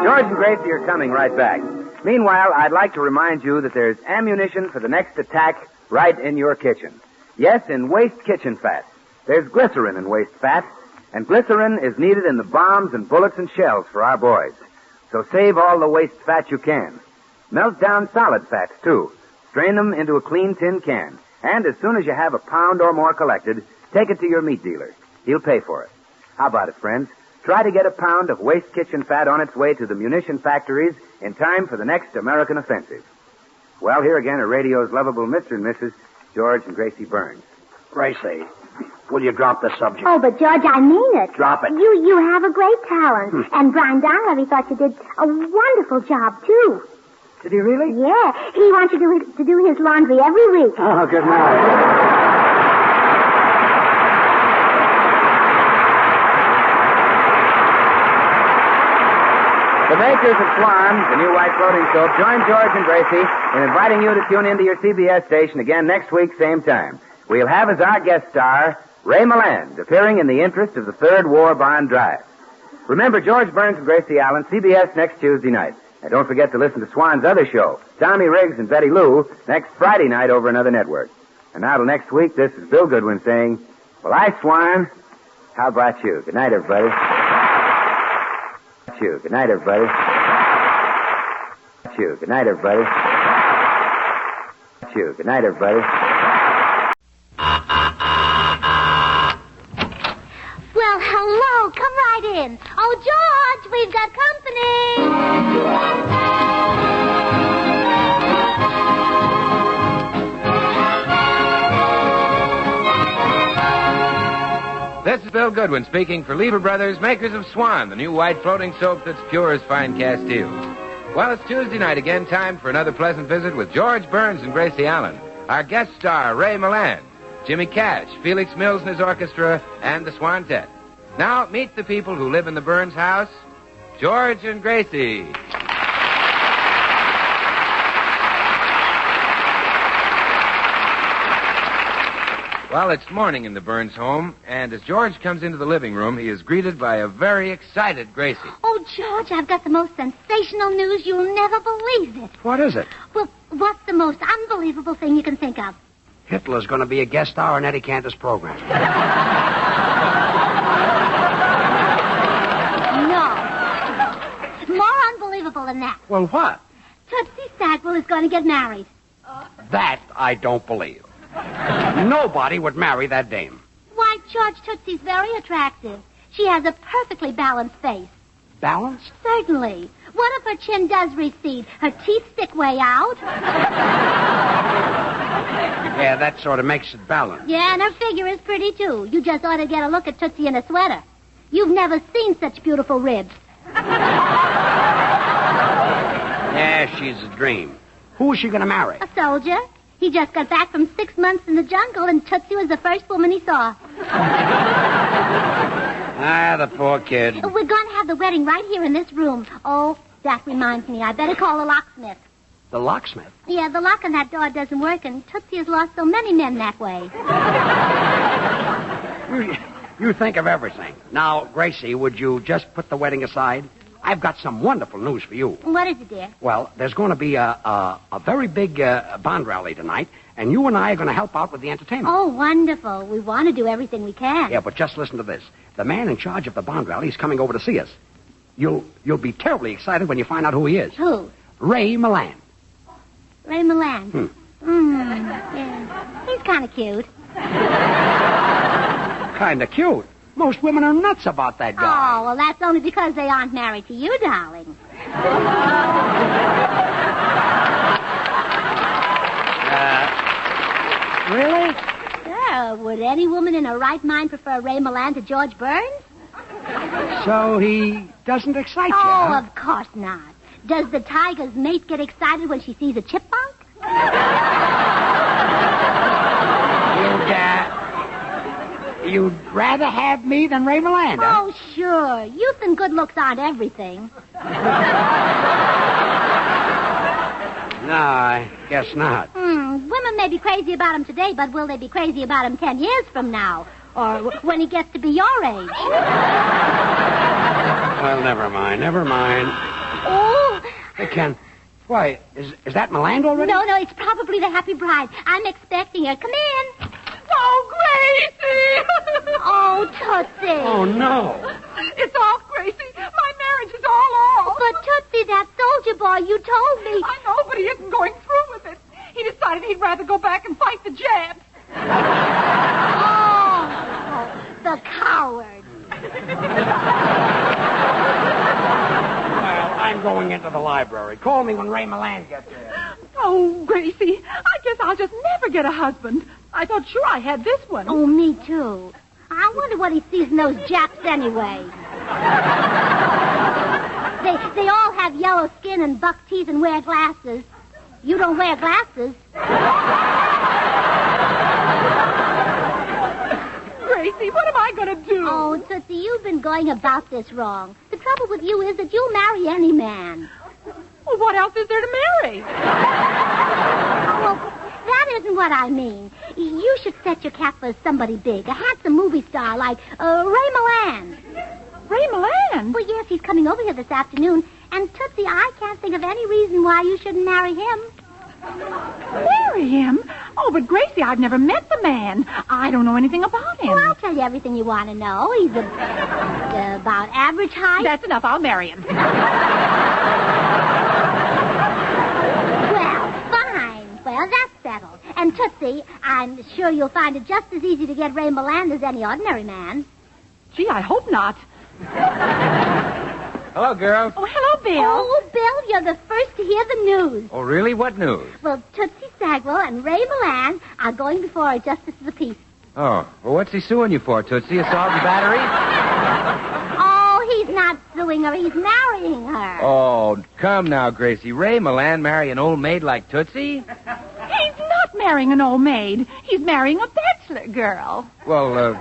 George and Gracie are coming right back. Meanwhile, I'd like to remind you that there's ammunition for the next attack right in your kitchen. Yes, in waste kitchen fat. There's glycerin in waste fat, and glycerin is needed in the bombs and bullets and shells for our boys. So save all the waste fat you can. Melt down solid fats, too. Strain them into a clean tin can. And as soon as you have a pound or more collected, take it to your meat dealer. He'll pay for it. How about it, friends? Try to get a pound of waste kitchen fat on its way to the munition factories in time for the next American offensive. Well, here again are radio's lovable Mr. and Mrs. George and Gracie Burns. Gracie, will you drop the subject? Oh, but George, I mean it. Drop it. You have a great talent. And Brian Donlevy thought you did a wonderful job, too. Did he really? Yeah. He wants you to do his laundry every week. Oh, good night. The makers of Swan, the new white floating soap, join George and Gracie in inviting you to tune into your CBS station again next week, same time. We'll have as our guest star Ray Milland, appearing in the interest of the Third War Bond Drive. Remember, George Burns and Gracie Allen, CBS next Tuesday night. And don't forget to listen to Swan's other show, Tommy Riggs and Betty Lou, next Friday night over another network. And now till next week, this is Bill Goodwin saying, well, I, Swan, how about you? Good night, everybody. Good night, everybody. Good night, everybody. Good night, everybody. Well, hello. Come right in. Oh, George, we've got This is Bill Goodwin speaking for Lever Brothers, makers of Swan, the new white floating soap that's pure as fine Castile. Well, it's Tuesday night again, time for another pleasant visit with George Burns and Gracie Allen. Our guest star, Ray Milland, Jimmy Cash, Felix Mills and his orchestra, and the Swantette. Now, meet the people who live in the Burns house, George and Gracie. Well, it's morning in the Burns home, and as George comes into the living room, he is greeted by a very excited Gracie. Oh, George, I've got the most sensational news. You'll never believe it. What is it? Well, what's the most unbelievable thing you can think of? Hitler's going to be a guest star on Eddie Cantor's program. No. It's more unbelievable than that. Well, what? Tootsie Sagwell is going to get married. That I don't believe. Nobody would marry that dame. Why, George, Tootsie's very attractive. She has a perfectly balanced face. Balanced? Certainly. What if her chin does recede? Her teeth stick way out? Yeah, that sort of makes it balanced. Yeah, and her figure is pretty, too. You just ought to get a look at Tootsie in a sweater. You've never seen such beautiful ribs. Yeah, she's a dream. Who is she going to marry? A soldier. He just got back from 6 months in the jungle, and Tootsie was the first woman he saw. Ah, the poor kid. We're going to have the wedding right here in this room. Oh, that reminds me. I better call the locksmith. The locksmith? Yeah, the lock on that door doesn't work, and Tootsie has lost so many men that way. You think of everything. Now, Gracie, would you just put the wedding aside? I've got some wonderful news for you. What is it, dear? Well, there's going to be a very big bond rally tonight, and you and I are going to help out with the entertainment. Oh, wonderful. We want to do everything we can. Yeah, but just listen to this. The man in charge of the bond rally is coming over to see us. You'll be terribly excited when you find out who he is. Who? Ray Milland. Ray Milland? Yeah. He's kind of cute. Kind of cute. Most women are nuts about that guy. Oh, well, that's only because they aren't married to you, darling. Really? Yeah, would any woman in her right mind prefer Ray Milland to George Burns? So he doesn't excite you, Oh, huh? of course not. Does the tiger's mate get excited when she sees a chipmunk? You'd rather have me than Ray Milland, huh? Oh, sure. Youth and good looks aren't everything. No, I guess not. Women may be crazy about him today, but will they be crazy about him 10 years from now? Or when he gets to be your age? Well, never mind. Oh! Hey, Ken. Why, is that Milland already? No, it's probably the happy bride. I'm expecting her. Come in. Oh, Gracie! Oh, Tootsie. Oh, no. It's off, Gracie. My marriage is all off. But, Tootsie, that soldier boy, you told me. I know, but he isn't going through with it. He decided he'd rather go back and fight the Japs. Oh, the coward. Well, I'm going into the library. Call me when Ray Milland gets there. Oh, Gracie, I guess I'll just never get a husband. I thought sure I had this one. Oh, me too. I wonder what he sees in those Japs anyway. They all have yellow skin and buck teeth and wear glasses. You don't wear glasses. Gracie, what am I going to do? Oh, Tootsie, you've been going about this wrong. The trouble with you is that you'll marry any man. Well, what else is there to marry? Well, that isn't what I mean. You should set your cap for somebody big, a handsome movie star like Ray Milland. Ray Milland? Well, yes, he's coming over here this afternoon. And, Tootsie, I can't think of any reason why you shouldn't marry him. Marry him? Oh, but Gracie, I've never met the man. I don't know anything about him. Well, I'll tell you everything you want to know. He's about average height. That's enough. I'll marry him. Well, fine. Well, that's settled. And, Tootsie, I'm sure you'll find it just as easy to get Ray Milland as any ordinary man. Gee, I hope not. Hello, girls. Oh, hello, Bill. Oh, Bill, you're the first to hear the news. Oh, really? What news? Well, Tootsie Sagwell and Ray Milland are going before a justice of the peace. Oh, well, what's he suing you for, Tootsie? Assault and battery? Oh, he's not suing her. He's marrying her. Oh, come now, Gracie. Ray Milland marry an old maid like Tootsie? He's not marrying an old maid. He's marrying a bachelor girl. Well,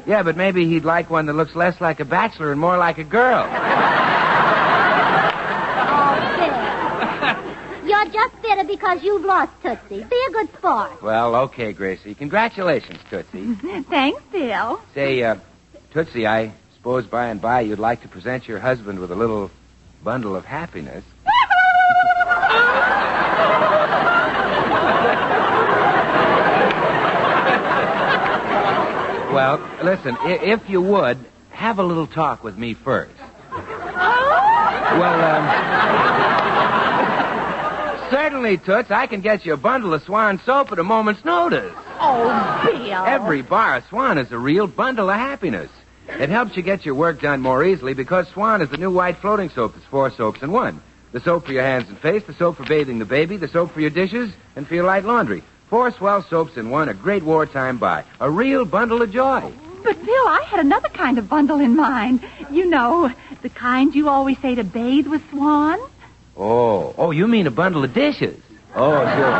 yeah, but maybe he'd like one that looks less like a bachelor and more like a girl. You're just fit a because you've lost, Tootsie. Be a good sport. Well, okay, Gracie. Congratulations, Tootsie. Thanks, Bill. Say, Tootsie, I suppose by and by you'd like to present your husband with a little bundle of happiness. Well, listen, if you would, have a little talk with me first. Well, certainly, Toots, I can get you a bundle of Swan soap at a moment's notice. Oh, Bill. Every bar of Swan is a real bundle of happiness. It helps you get your work done more easily because Swan is the new white floating soap that's 4 soaps in 1. The soap for your hands and face, the soap for bathing the baby, the soap for your dishes, and for your light laundry. 4 swell soaps in 1, a great wartime buy. A real bundle of joy. But, Bill, I had another kind of bundle in mind. You know, the kind you always say to bathe with Swan. Oh, you mean a bundle of dishes? Oh, sure.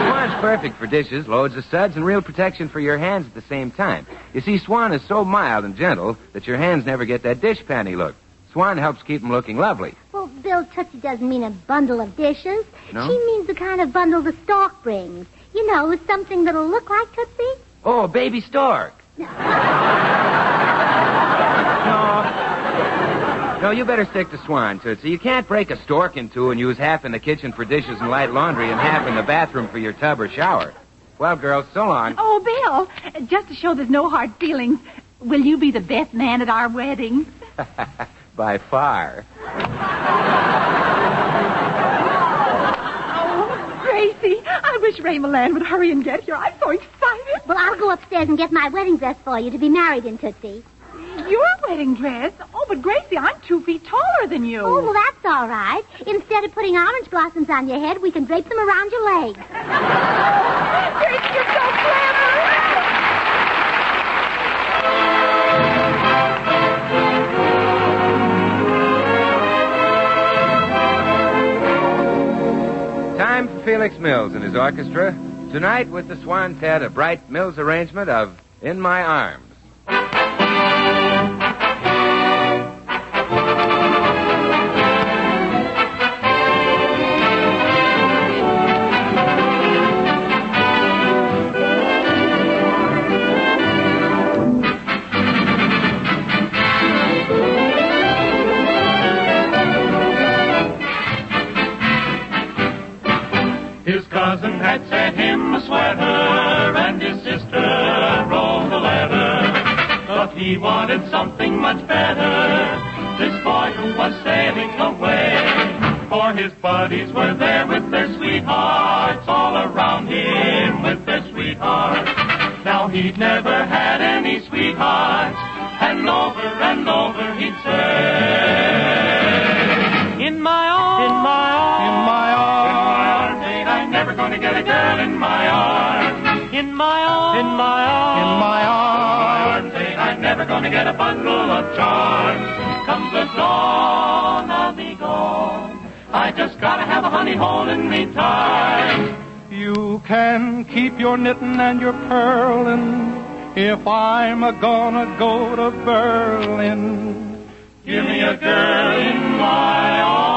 Swan's perfect for dishes, loads of suds, and real protection for your hands at the same time. You see, Swan is so mild and gentle that your hands never get that dish panty look. Swan helps keep them looking lovely. Well, Bill, Tootsie doesn't mean a bundle of dishes. No? She means the kind of bundle the stork brings. You know, something that'll look like Tootsie. Oh, a baby stork. No, you better stick to Swan, Tootsie. You can't break a stork in 2 and use half in the kitchen for dishes and light laundry and half in the bathroom for your tub or shower. Well, girls, so long. Oh, Bill, just to show there's no hard feelings, will you be the best man at our wedding? By far. Gracie, I wish Ray Milland would hurry and get here. I'm so excited. Well, I'll go upstairs and get my wedding dress for you to be married in, Tootsie. Your wedding dress? Oh, but Gracie, I'm 2 feet taller than you. Oh, well, that's all right. Instead of putting orange blossoms on your head, we can drape them around your legs. Gracie, you're so clever. Time for Felix Mills and his orchestra. Tonight with the Swantet, a bright Mills arrangement of In My Arms. His cousin had sent him a sweater, and his sister wrote a letter. But he wanted something much better, this boy who was sailing away. For his buddies were there with their sweethearts, all around him with their sweethearts. Now he'd never had any sweethearts, and over he'd say, In my arms, in my arms, in my arms, ain't I never gonna get a girl in my arms. In my arms, in my arms, in my arms, ain't I never gonna get a bundle of charms. Come the dawn, I'll be gone. I just gotta have a honey holding me tight. You can keep your knitting and your purling if I'm a-gonna go to Berlin. Give me a girl in my arms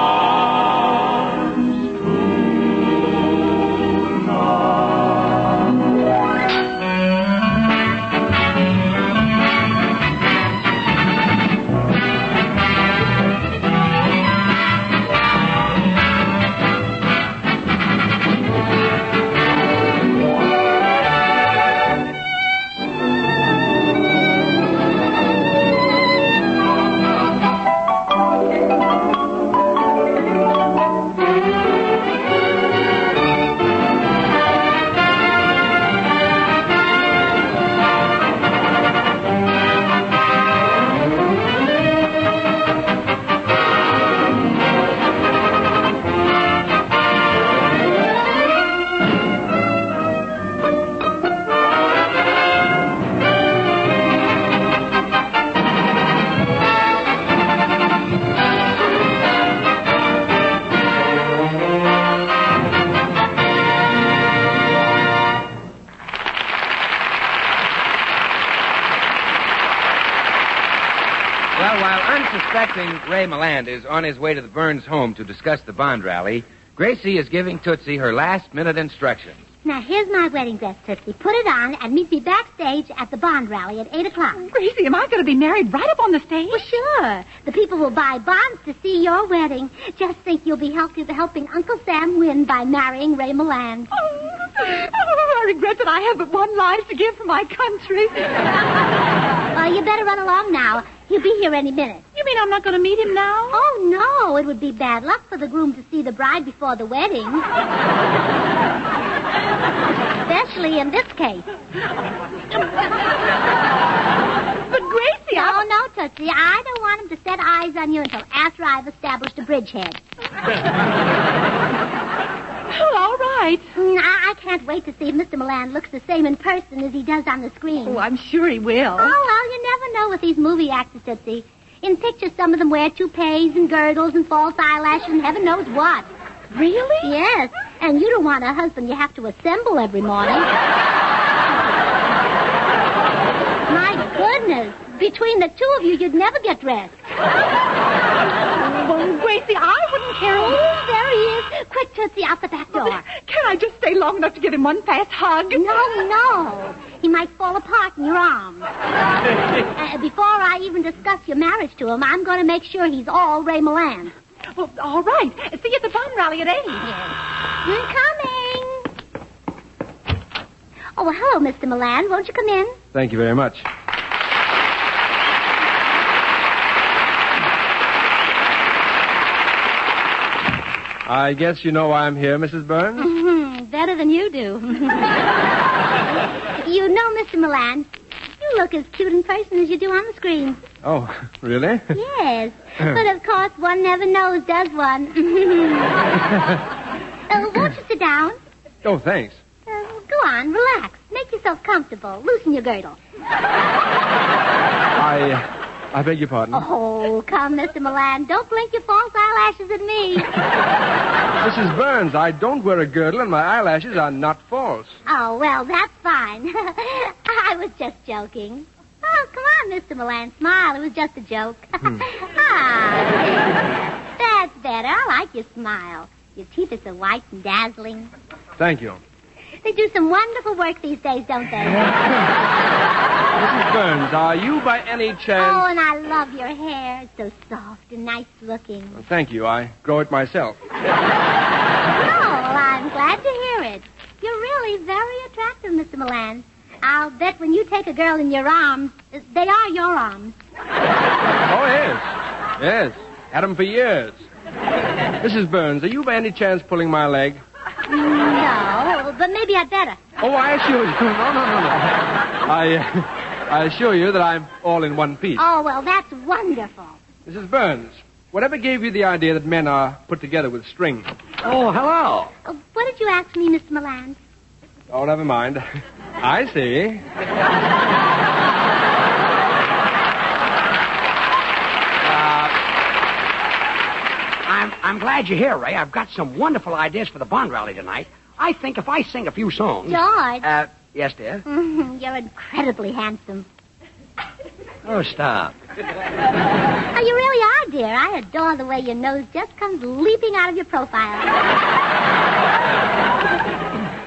Well, while unsuspecting Ray Milland is on his way to the Burns home to discuss the bond rally, Gracie is giving Tootsie her last-minute instructions. Now, here's my wedding dress, Tootsie. Put it on and meet me backstage at the bond rally at 8 o'clock. Gracie, am I going to be married right up on the stage? Well, sure. The people will buy bonds to see your wedding. Just think you'll be helping Uncle Sam win by marrying Ray Milland. I regret that I have but one life to give for my country. Well, you better run along now. He'll be here any minute. You mean I'm not going to meet him now? Oh, no. It would be bad luck for the groom to see the bride before the wedding. Especially in this case. But Gracie, No, Tootsie. I don't want him to set eyes on you until after I've established a bridgehead. Well, all right. I can't wait to see if Mr. Milland looks the same in person as he does on the screen. Oh, I'm sure he will. Oh, well, you never know with these movie actors, Tootsie. In pictures, some of them wear toupees and girdles and false eyelashes and heaven knows what. Really? Yes. And you don't want a husband you have to assemble every morning. My goodness. Between the two of you, you'd never get dressed. Well, Gracie, I wouldn't care. Oh, there he is. Quick, Tootsie, out the back door. Can I just stay long enough to give him one fast hug? No. He might fall apart in your arms. Before I even discuss your marriage to him, I'm going to make sure he's all Ray Milland. Well, all right. See you at the bond rally at 8. You're coming. Oh, well, hello, Mr. Milland. Won't you come in? Thank you very much. I guess you know why I'm here, Mrs. Burns? Better than you do. You know, Mr. Milland, you look as cute in person as you do on the screen. Oh, really? Yes. But, of course, one never knows, does one? Won't you sit down? Oh, thanks. Go on, relax. Make yourself comfortable. Loosen your girdle. I beg your pardon. Oh, come, Mr. Milland. Don't blink your false eyelashes at me. Mrs. Burns, I don't wear a girdle and my eyelashes are not false. Oh, well, that's fine. I was just joking. Oh, come on, Mr. Milland. Smile. It was just a joke. That's better. I like your smile. Your teeth are so white and dazzling. Thank you. They do some wonderful work these days, don't they? Mrs. Burns, are you by any chance... Oh, and I love your hair. It's so soft and nice looking. Well, thank you. I grow it myself. Oh, well, I'm glad to hear it. You're really very attractive, Mr. Milland. I'll bet when you take a girl in your arms, they are your arms. Oh, yes. Yes. Had them for years. Mrs. Burns, are you by any chance pulling my leg? No, but maybe I'd better. Oh, I assure you. No. I assure you that I'm all in one piece. Oh, well, that's wonderful. Mrs. Burns, whatever gave you the idea that men are put together with strings? Oh, hello. What did you ask me, Mr. Milland? Oh, never mind. I see. I'm glad you're here, Ray. I've got some wonderful ideas for the bond rally tonight. I think if I sing a few songs... George. Yes, dear? You're incredibly handsome. Oh, stop. Oh, you really are, dear. I adore the way your nose just comes leaping out of your profile.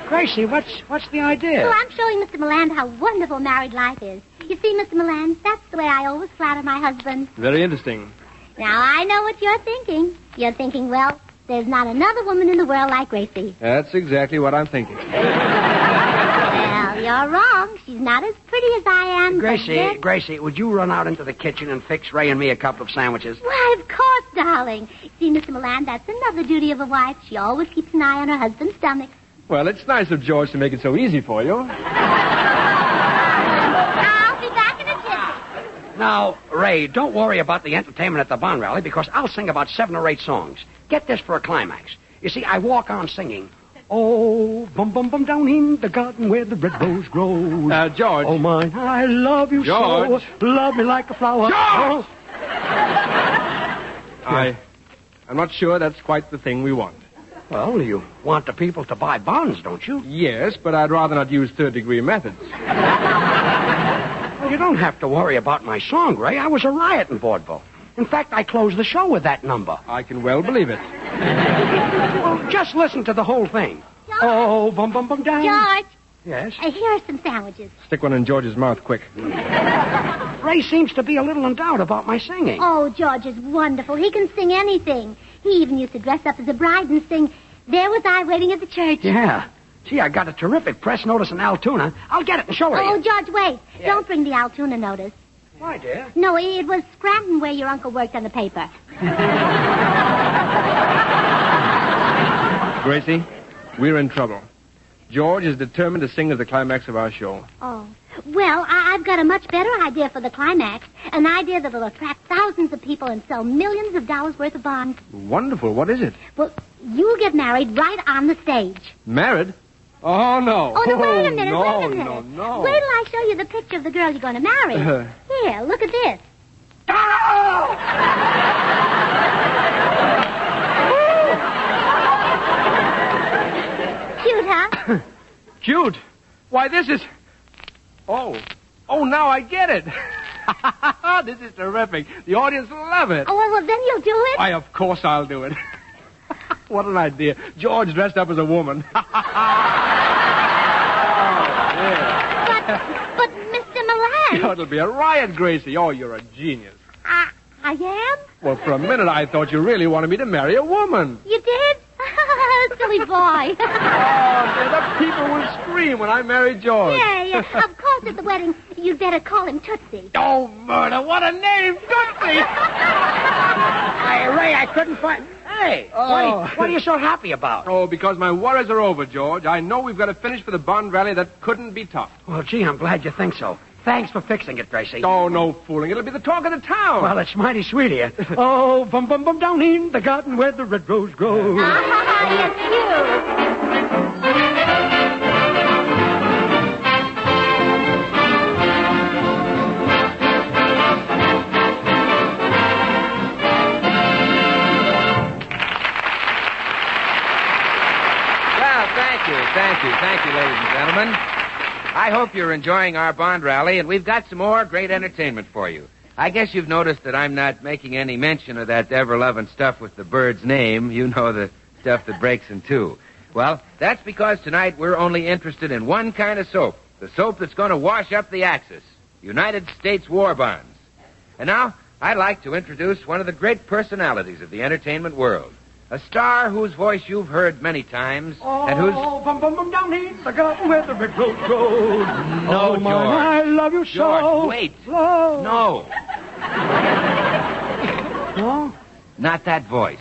Gracie, what's the idea? Well, I'm showing Mr. Milland how wonderful married life is. You see, Mr. Milland, that's the way I always flatter my husband. Very interesting. Now, I know what you're thinking. You're thinking, well, there's not another woman in the world like Gracie. That's exactly what I'm thinking. Well, you're wrong. She's not as pretty as I am. Gracie, would you run out into the kitchen and fix Ray and me a couple of sandwiches? Why, of course, darling. See, Mr. Milland, that's another duty of a wife. She always keeps an eye on her husband's stomach. Well, it's nice of George to make it so easy for you. I'll be back in a jiffy. Now, Ray, don't worry about the entertainment at the bond rally because I'll sing about 7 or 8 songs. Get this for a climax. You see, I walk on singing, oh, bum, bum, bum, down in the garden where the red rose grows. George. Oh, my, I love you George. so. Love me like a flower. George! I'm not sure that's quite the thing we want. Well, you want the people to buy bonds, don't you? Yes, but I'd rather not use third-degree methods. Well, you don't have to worry about my song, Ray. I was a riot in vaudeville. In fact, I closed the show with that number. I can well believe it. Well, just listen to the whole thing. George. Oh, bum, bum, bum, down. George, Yes? here are some sandwiches. Stick one in George's mouth, quick. Ray seems to be a little in doubt about my singing. Oh, George is wonderful. He can sing anything. He even used to dress up as a bride and sing, "There Was I Waiting at the Church." Yeah. Gee, I got a terrific press notice in Altoona. I'll get it and show her Oh, you. George, wait. Yes. Don't bring the Altoona notice. Why, dear? No, it was Scranton where your uncle worked on the paper. Gracie, we're in trouble. George is determined to sing as the climax of our show. Oh. Well, I've got a much better idea for the climax. An idea that'll attract thousands of people and sell millions of dollars worth of bonds. Wonderful. What is it? Well, you'll get married right on the stage. Married? Oh, no. Oh, no, wait a minute, no, wait a minute. No. Wait till I show you the picture of the girl you're going to marry. Here, look at this. Cute, huh? Cute? Why, this is... Oh, now I get it. This is terrific. The audience will love it. Oh, well, then you'll do it? Why, of course I'll do it. What an idea. George dressed up as a woman. But, Mr. Milland. Oh, it'll be a riot, Gracie. Oh, you're a genius. I am? Well, for a minute I thought you really wanted me to marry a woman. You did? Silly boy. The people will scream when I marry George. Yeah. Of course, at the wedding, you'd better call him Tootsie. Oh, murder. What a name, Tootsie. Hey, Ray, I couldn't find... Hey, what are you so happy about? Oh, because my worries are over, George. I know we've got to finish for the bond rally that couldn't be topped. Well, gee, I'm glad you think so. Thanks for fixing it, Gracie. Oh, no fooling. It'll be the talk of the town. Well, it's mighty sweet of you. Oh, bum, bum, bum, down in the garden where the red rose grows. Yes, you. Well, thank you, ladies and gentlemen. I hope you're enjoying our bond rally, and we've got some more great entertainment for you. I guess you've noticed that I'm not making any mention of that ever-loving stuff with the bird's name. You know, the stuff that breaks in two. Well, that's because tonight we're only interested in one kind of soap. The soap that's going to wash up the Axis. United States war bonds. And now, I'd like to introduce one of the great personalities of the entertainment world. A star whose voice you've heard many times, and who's... Oh, bum, bum, bum, down in the garden where the red rose grows. No, oh, my, George. I love you so. George, wait. Love. No. No? Not that voice.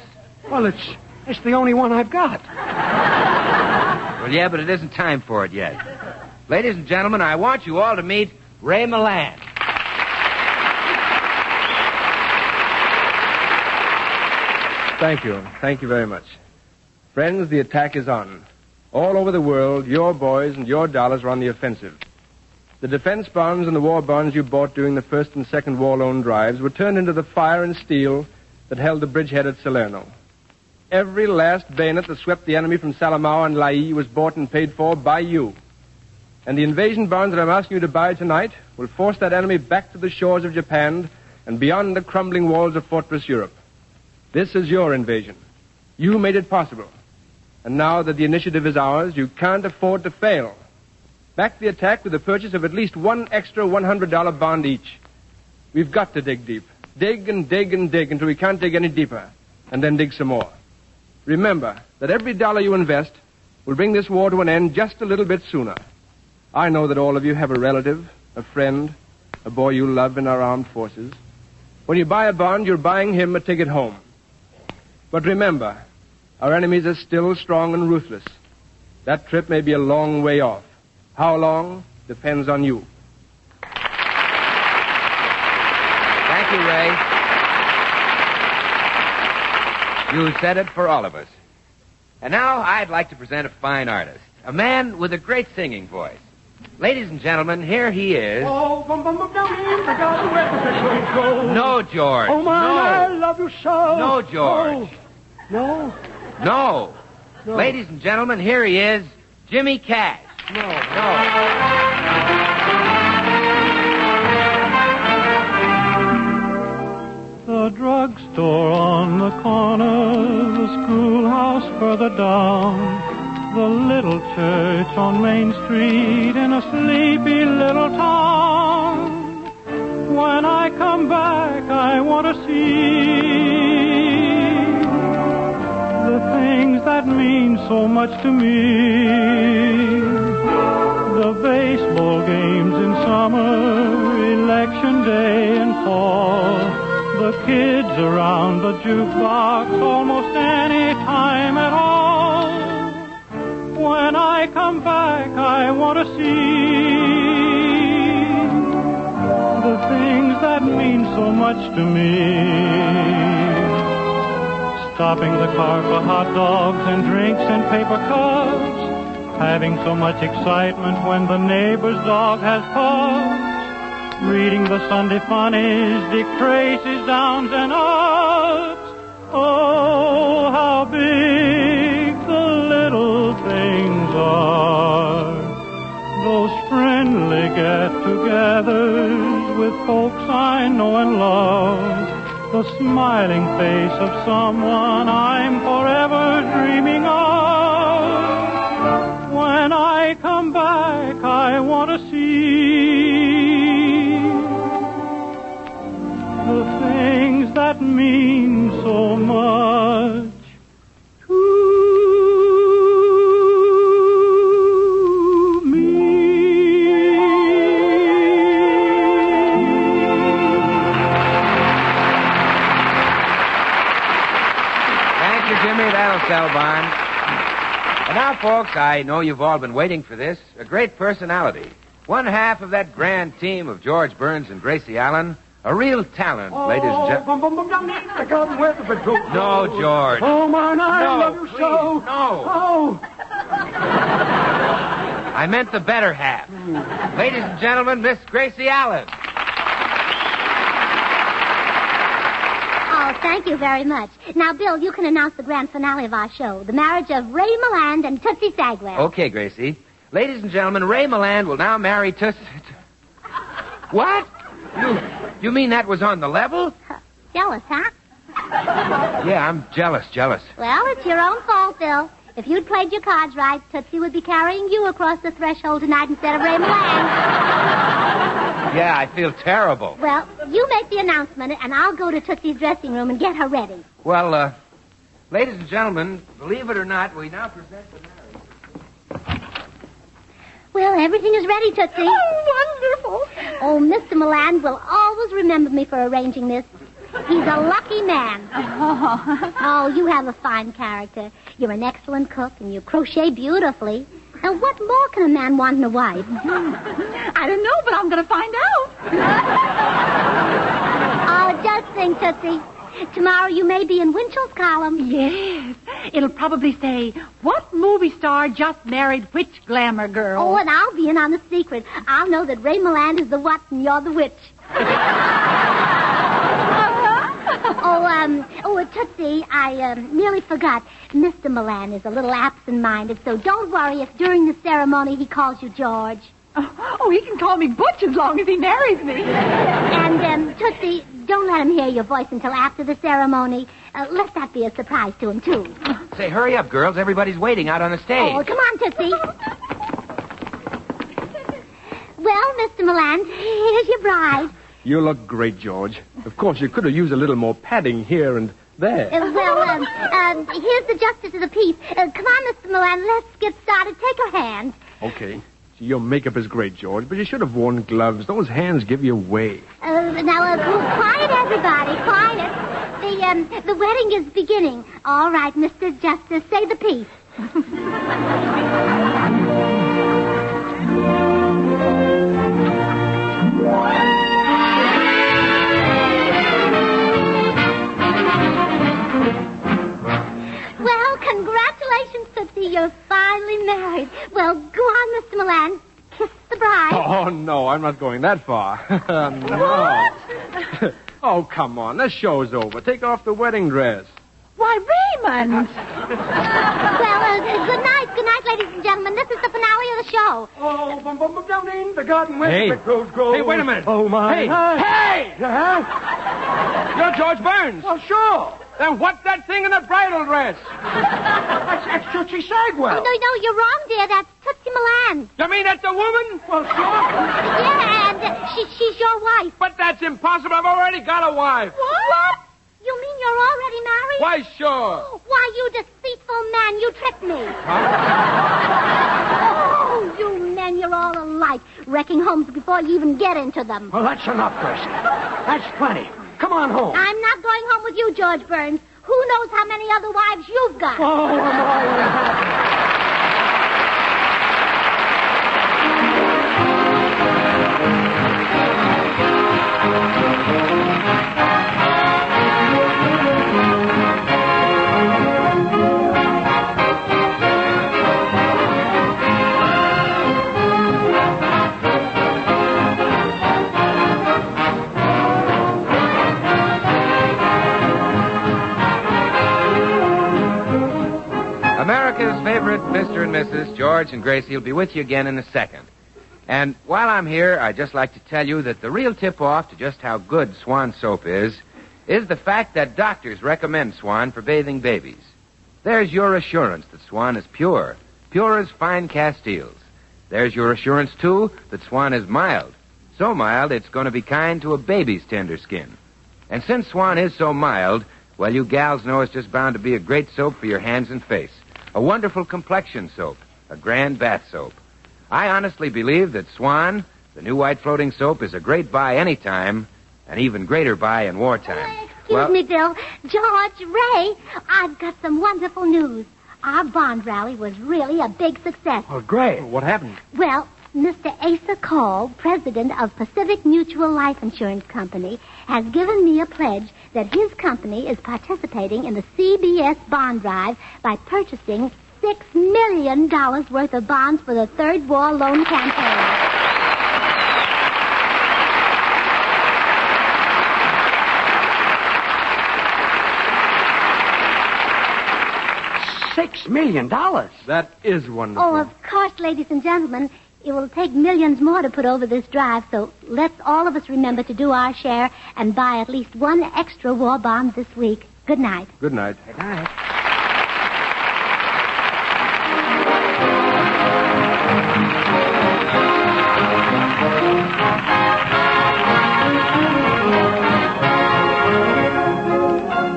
Well, it's the only one I've got. Well, yeah, but it isn't time for it yet. Ladies and gentlemen, I want you all to meet Ray Milland. Thank you. Thank you very much. Friends, the attack is on. All over the world, your boys and your dollars are on the offensive. The defense bonds and the war bonds you bought during the first and second war loan drives were turned into the fire and steel that held the bridgehead at Salerno. Every last bayonet that swept the enemy from Salamau and Laï was bought and paid for by you. And the invasion bonds that I'm asking you to buy tonight will force that enemy back to the shores of Japan and beyond the crumbling walls of Fortress Europe. This is your invasion. You made it possible. And now that the initiative is ours, you can't afford to fail. Back the attack with the purchase of at least one extra $100 bond each. We've got to dig deep. Dig and dig and dig until we can't dig any deeper. And then dig some more. Remember that every dollar you invest will bring this war to an end just a little bit sooner. I know that all of you have a relative, a friend, a boy you love in our armed forces. When you buy a bond, you're buying him a ticket home. But remember, our enemies are still strong and ruthless. That trip may be a long way off. How long depends on you. Thank you, Ray. You said it for all of us. And now I'd like to present a fine artist, a man with a great singing voice. Ladies and gentlemen, here he is. Oh, bum, bum, bum, down in the garden where the red rose grows. No, George. Oh, my, no. I love you so. No, George. No. No. No. Ladies and gentlemen, here he is, Jimmy Cash. No. The drugstore on the corner, the school further down, the little church on Main Street in a sleepy little town. When I come back, I want to see the things that mean so much to me. The baseball games in summer, election day in fall, the kids around the jukebox almost any time at all. When I come back, I want to see the things that mean so much to me. Stopping the car for hot dogs and drinks in paper cups, having so much excitement when the neighbor's dog has pups, reading the Sunday funnies, Dick Tracy's downs and ups. Oh, how big the little things are. Those friendly get-togethers with folks I know and love. The smiling face of someone I'm forever dreaming of. When I come back, I want to see the things that mean so much to Jimmy, that'll sell, Barnes. And now, folks, I know you've all been waiting for this. A great personality. One half of that grand team of George Burns and Gracie Allen. A real talent, ladies and gentlemen. No, George. Oh, man, I love you please, so. No. Oh. I meant the better half. Ladies and gentlemen, Miss Gracie Allen. Oh, thank you very much. Now, Bill, you can announce the grand finale of our show, the marriage of Ray Milland and Tootsie Sagwell. Okay, Gracie. Ladies and gentlemen, Ray Milland will now marry Tootsie... What? You mean that was on the level? Jealous, huh? Yeah, I'm jealous. Well, it's your own fault, Bill. If you'd played your cards right, Tootsie would be carrying you across the threshold tonight instead of Ray Milland. Yeah, I feel terrible. Well, you make the announcement, and I'll go to Tootsie's dressing room and get her ready. Well, ladies and gentlemen, believe it or not, we now present the marriage. Well, everything is ready, Tootsie. Oh, wonderful. Oh, Mr. Milland will always remember me for arranging this. He's a lucky man. Oh, you have a fine character. You're an excellent cook, and you crochet beautifully. Now, what more can a man want in a wife? I don't know, but I'm going to find out. Oh, just think, Tootsie. Tomorrow you may be in Winchell's column. Yes. It'll probably say, what movie star just married which glamour girl? Oh, and I'll be in on the secret. I'll know that Ray Milland is the what and you're the which. Tootsie, I nearly forgot. Mr. Milland is a little absent-minded, so don't worry if during the ceremony he calls you George. Oh, he can call me Butch as long as he marries me. And, Tootsie, don't let him hear your voice until after the ceremony. Let that be a surprise to him, too. Say, hurry up, girls. Everybody's waiting out on the stage. Oh, come on, Tootsie. Well, Mr. Milland, here's your bride. You look great, George. Of course, you could have used a little more padding here and there. Here's the justice of the peace. Come on, Mr. Milland, let's get started. Take her hand. Okay. Your makeup is great, George, but you should have worn gloves. Those hands give you away. Quiet, everybody, quiet. The wedding is beginning. All right, Mr. Justice, say the peace. Well, congratulations, Tootsie. You're finally married. Well, go on, Mr. Milland. Kiss the bride. Oh, no, I'm not going that far. No. Oh, come on. The show's over. Take off the wedding dress. Why, Raymond! Good night, ladies and gentlemen. This is the finale of the show. Oh, down in the garden where Hey. the rose grows. Hey, wait a minute. Oh, my. Hey. Hey! You're George Burns. Well, sure. Then what's that thing in the bridal dress? That's Tootsie Sagwell. Oh, no, you're wrong, dear. That's Tootsie Milland. You mean that's the woman? Well, sure. Yeah, and she's your wife. But that's impossible. I've already got a wife. What? You mean you're already married? Why, sure. Why, you deceitful man, you tricked me. Oh, you men, you're all alike, wrecking homes before you even get into them. Well, that's enough, Gracie. That's plenty. Come on home. I'm not going home with you, George Burns. Who knows how many other wives you've got? Oh, America's favorite Mr. and Mrs. George and Gracie will be with you again in a second. And while I'm here, I'd just like to tell you that the real tip-off to just how good Swan soap is the fact that doctors recommend Swan for bathing babies. There's your assurance that Swan is pure as fine Castiles. There's your assurance, too, that Swan is mild. So mild, it's going to be kind to a baby's tender skin. And since Swan is so mild, well, you gals know it's just bound to be a great soap for your hands and face. A wonderful complexion soap. A grand bath soap. I honestly believe that Swan, the new white floating soap, is a great buy anytime, an even greater buy in wartime. Excuse me, Bill. George, Ray, I've got some wonderful news. Our bond rally was really a big success. Oh, great. What happened? Well, Mr. Asa Call, president of Pacific Mutual Life Insurance Company, has given me a pledge that his company is participating in the CBS bond drive by purchasing $6 million worth of bonds for the Third War Loan Campaign. $6 million? That is wonderful. Oh, of course, ladies and gentlemen. It will take millions more to put over this drive, so let's all of us remember to do our share and buy at least one extra war bond this week. Good night. Good night. Good night.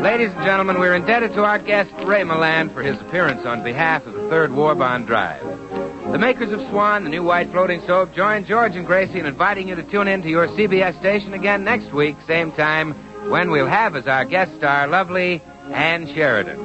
Ladies and gentlemen, we're indebted to our guest, Ray Milland, for his appearance on behalf of the Third War Bond Drive. The makers of Swan, the new white floating soap, join George and Gracie in inviting you to tune in to your CBS station again next week, same time, when we'll have as our guest star lovely Ann Sheridan.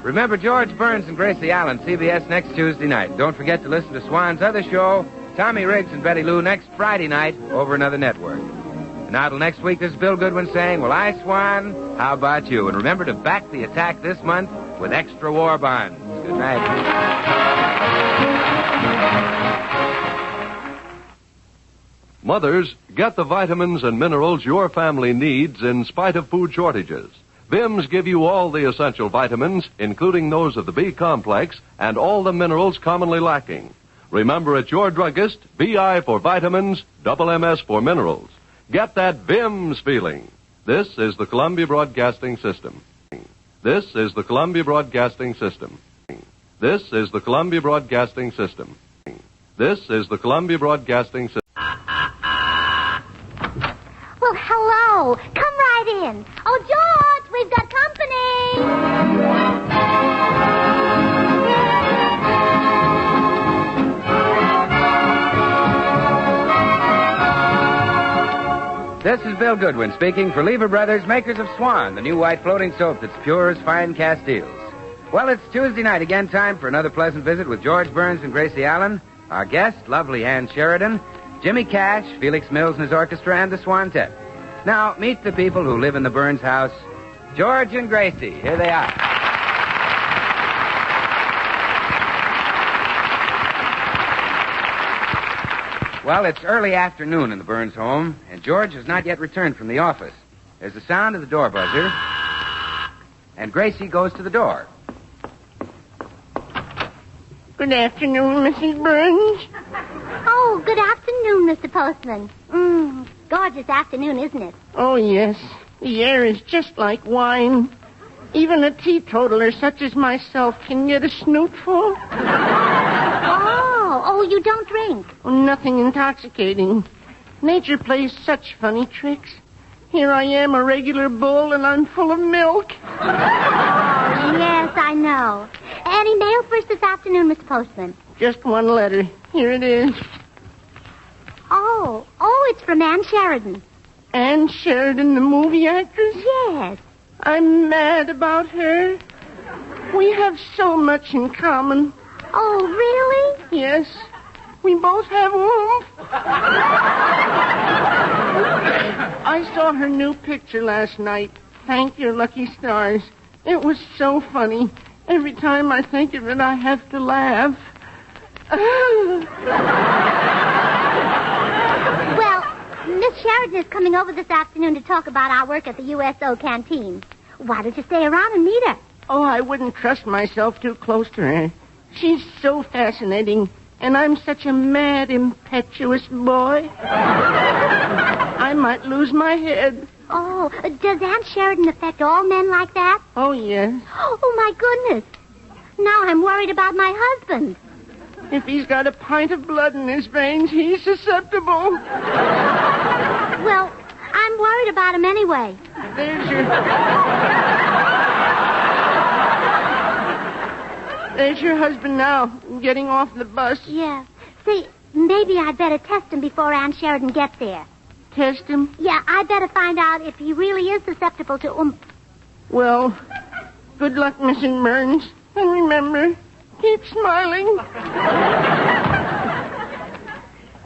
Remember George Burns and Gracie Allen, CBS next Tuesday night. Don't forget to listen to Swan's other show, Tommy Riggs and Betty Lou, next Friday night over another network. And now till next week, this is Bill Goodwin saying, well, I, Swan, how about you? And remember to back the attack this month with extra war bonds. Good night. Mothers, get the vitamins and minerals your family needs in spite of food shortages. Vims give you all the essential vitamins, including those of the B complex, and all the minerals commonly lacking. Remember, at your druggist, VI for vitamins, MS for minerals. Get that Vims feeling. This is the Columbia Broadcasting System. This is the Columbia Broadcasting System. This is the Columbia Broadcasting System. This is the Columbia Broadcasting System. Well, hello. Come right in. Oh, George, we've got company. This is Bill Goodwin speaking for Lever Brothers, makers of Swan, the new white floating soap that's pure as fine Castiles. Well, it's Tuesday night again, time for another pleasant visit with George Burns and Gracie Allen, our guest, lovely Ann Sheridan, Jimmy Cash, Felix Mills and his orchestra, and the Swantette. Now, meet the people who live in the Burns house. George and Gracie, here they are. Well, it's early afternoon in the Burns home, and George has not yet returned from the office. There's the sound of the door buzzer, and Gracie goes to the door. Good afternoon, Mrs. Burns. Oh, good afternoon, Mr. Postman. Gorgeous afternoon, isn't it? Oh, yes. The air is just like wine. Even a teetotaler such as myself can get a snootful. Oh, you don't drink? Nothing intoxicating. Nature plays such funny tricks. Here I am, a regular bull, and I'm full of milk. Yes, I know. Any mail for us this afternoon, Mr. Postman? Just one letter. Here it is. Oh, it's from Ann Sheridan. Ann Sheridan, the movie actress? Yes. I'm mad about her. We have so much in common. Oh, really? Yes. We both have oomph. I saw her new picture last night. Thank Your Lucky Stars. It was so funny. Every time I think of it, I have to laugh. Well, Miss Sheridan is coming over this afternoon to talk about our work at the USO canteen. Why don't you stay around and meet her? Oh, I wouldn't trust myself too close to her. She's so fascinating, and I'm such a mad, impetuous boy. I might lose my head. Oh, does Aunt Sheridan affect all men like that? Oh, yes. Oh, my goodness. Now I'm worried about my husband. If he's got a pint of blood in his veins, he's susceptible. Well, I'm worried about him anyway. There's your husband now, getting off the bus. Yeah. See, maybe I'd better test him before Aunt Sheridan gets there. Test him? Yeah, I'd better find out if he really is susceptible to oomph. Well, good luck, Mrs. Burns. And remember, keep smiling.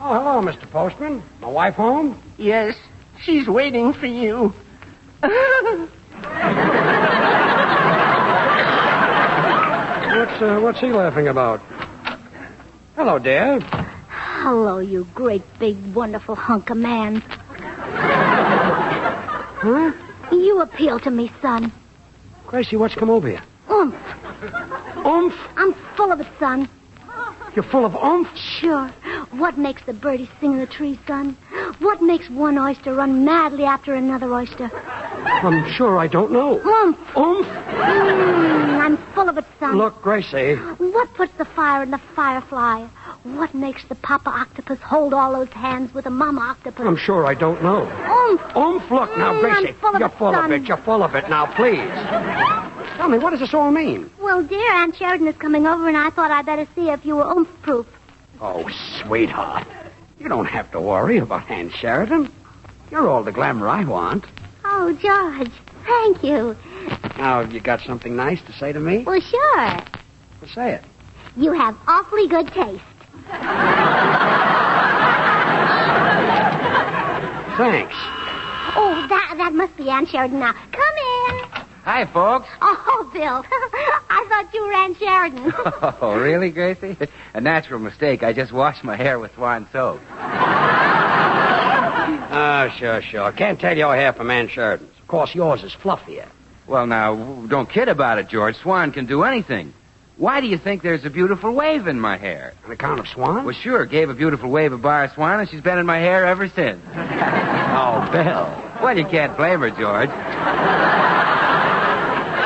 Oh, hello, Mr. Postman. My wife home? Yes, she's waiting for you. What's he laughing about? Hello, dear. Hello, you great, big, wonderful hunk of man. Huh? You appeal to me, son. Gracie, what's come over you? Oomph. Oomph? I'm full of it, son. You're full of oomph? Sure. What makes the birdies sing in the trees, son? What makes one oyster run madly after another oyster? I'm sure I don't know. Oomph. Oomph? I'm full of it, son. Look, Gracie. What puts the fire in the firefly? What makes the papa octopus hold all those hands with the mama octopus? I'm sure I don't know. Oomph. Oomph? Look now, Gracie. I'm full of You're it, full son. of it. You're full of it now, please. Tell me, what does this all mean? Well, dear, Aunt Sheridan is coming over, and I thought I'd better see if you were oomph-proof. Oh, sweetheart. You don't have to worry about Aunt Sheridan. You're all the glamour I want. Oh, George, thank you. Now, have you got something nice to say to me? Well, sure. Well, say it. You have awfully good taste. Thanks. Oh, that must be Aunt Sheridan now. Come in. Hi, folks. Oh, Bill. I thought you were Aunt Sheridan. Oh, really, Gracie? A natural mistake. I just washed my hair with Swan soap. Oh, sure. Can't tell your hair from Aunt Sheridan's. Of course, yours is fluffier. Well, now, don't kid about it, George. Swan can do anything. Why do you think there's a beautiful wave in my hair? On account of Swan? Well, sure. Gave a beautiful wave of Bar Swan, and she's been in my hair ever since. Oh, Bill. Well, you can't blame her, George.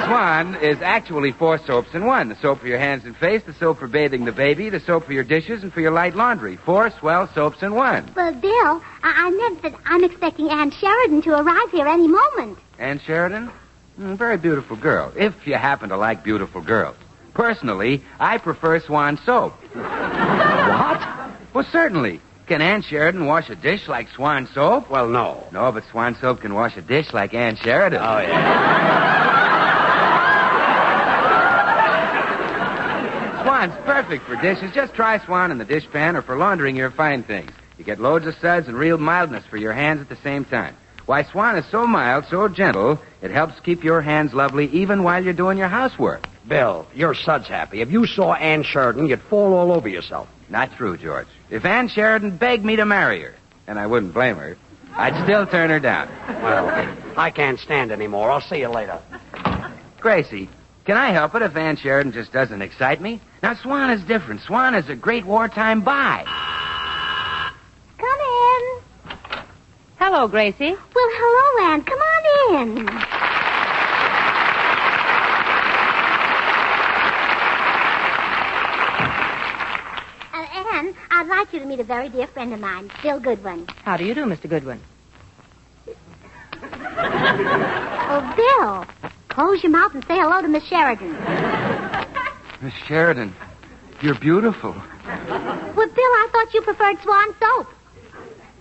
Swan is actually 4 soaps in one. The soap for your hands and face, the soap for bathing the baby, the soap for your dishes, and for your light laundry. 4 swell soaps in one. Well, Bill, I meant that I'm expecting Aunt Sheridan to arrive here any moment. Ann Sheridan? Very beautiful girl, if you happen to like beautiful girls. Personally, I prefer Swan soap. What? Well, certainly. Can Ann Sheridan wash a dish like Swan soap? Well, no. No, but Swan soap can wash a dish like Ann Sheridan. Oh, yeah. Swan's perfect for dishes. Just try Swan in the dishpan or for laundering your fine things. You get loads of suds and real mildness for your hands at the same time. Why, Swan is so mild, so gentle, it helps keep your hands lovely even while you're doing your housework. Bill, you're suds happy. If you saw Ann Sheridan, you'd fall all over yourself. Not true, George. If Ann Sheridan begged me to marry her, and I wouldn't blame her, I'd still turn her down. Well, I can't stand anymore. I'll see you later. Gracie, can I help it if Ann Sheridan just doesn't excite me? Now, Swan is different. Swan is a great wartime buy. Come in. Hello, Gracie. Well, hello, Ann. Come on in. Ann, I'd like you to meet a very dear friend of mine, Bill Goodwin. How do you do, Mr. Goodwin? Oh, Bill, close your mouth and say hello to Miss Sheridan. Miss Sheridan, you're beautiful. Well, Bill, I thought you preferred Swan soap.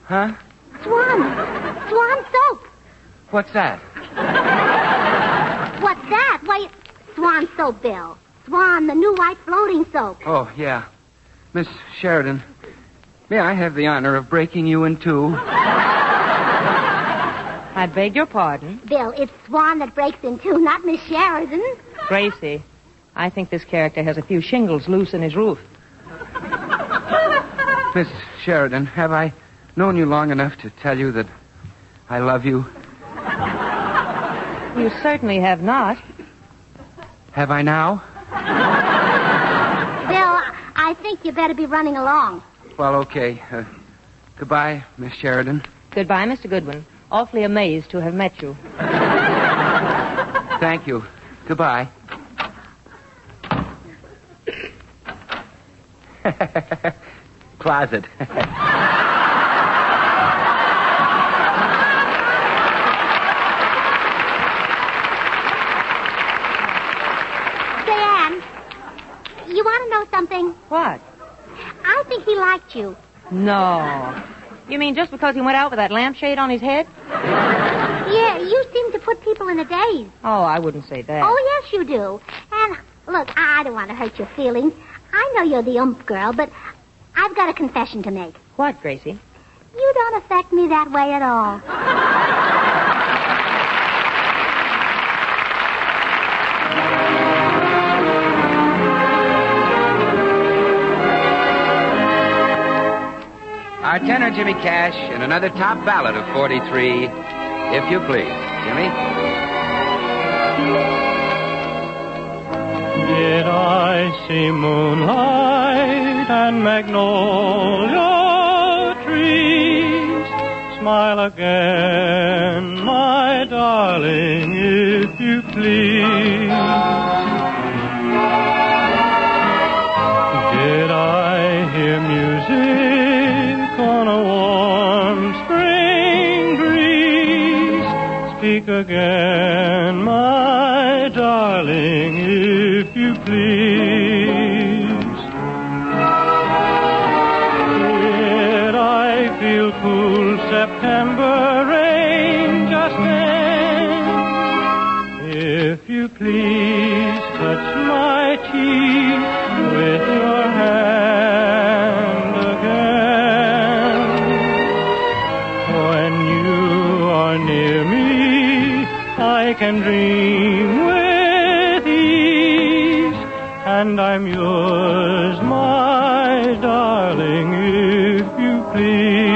Huh? Swan soap. What's that? What's that? Why, Swan soap, Bill. Swan, the new white floating soap. Oh, yeah. Miss Sheridan, may I have the honor of breaking you in two? I beg your pardon. Bill, it's Swan that breaks in two, not Miss Sheridan. Gracie, I think this character has a few shingles loose in his roof. Miss Sheridan, have I known you long enough to tell you that I love you? You certainly have not. Have I now? Bill, I think you better be running along. Well, okay. Goodbye, Miss Sheridan. Goodbye, Mr. Goodwin. Awfully amazed to have met you. Thank you. Goodbye. Closet. You want to know something? What? I think he liked you. No. You mean just because he went out with that lampshade on his head? Yeah, you seem to put people in a daze. Oh, I wouldn't say that. Oh, yes, you do. And, look, I don't want to hurt your feelings. I know you're the girl, but I've got a confession to make. What, Gracie? You don't affect me that way at all. Our tenor, Jimmy Cash, in another top ballad of 43, If You Please. Jimmy? Did I see moonlight and magnolia trees? Smile again, my darling, if you please. Did I hear music on a warm spring breeze? Speak again, my darling, if you please. Did I feel cool September rain just then? If you please, touch my cheek with your hand again. When you are near me, I can dream with ease, and I'm yours, my darling, if you please.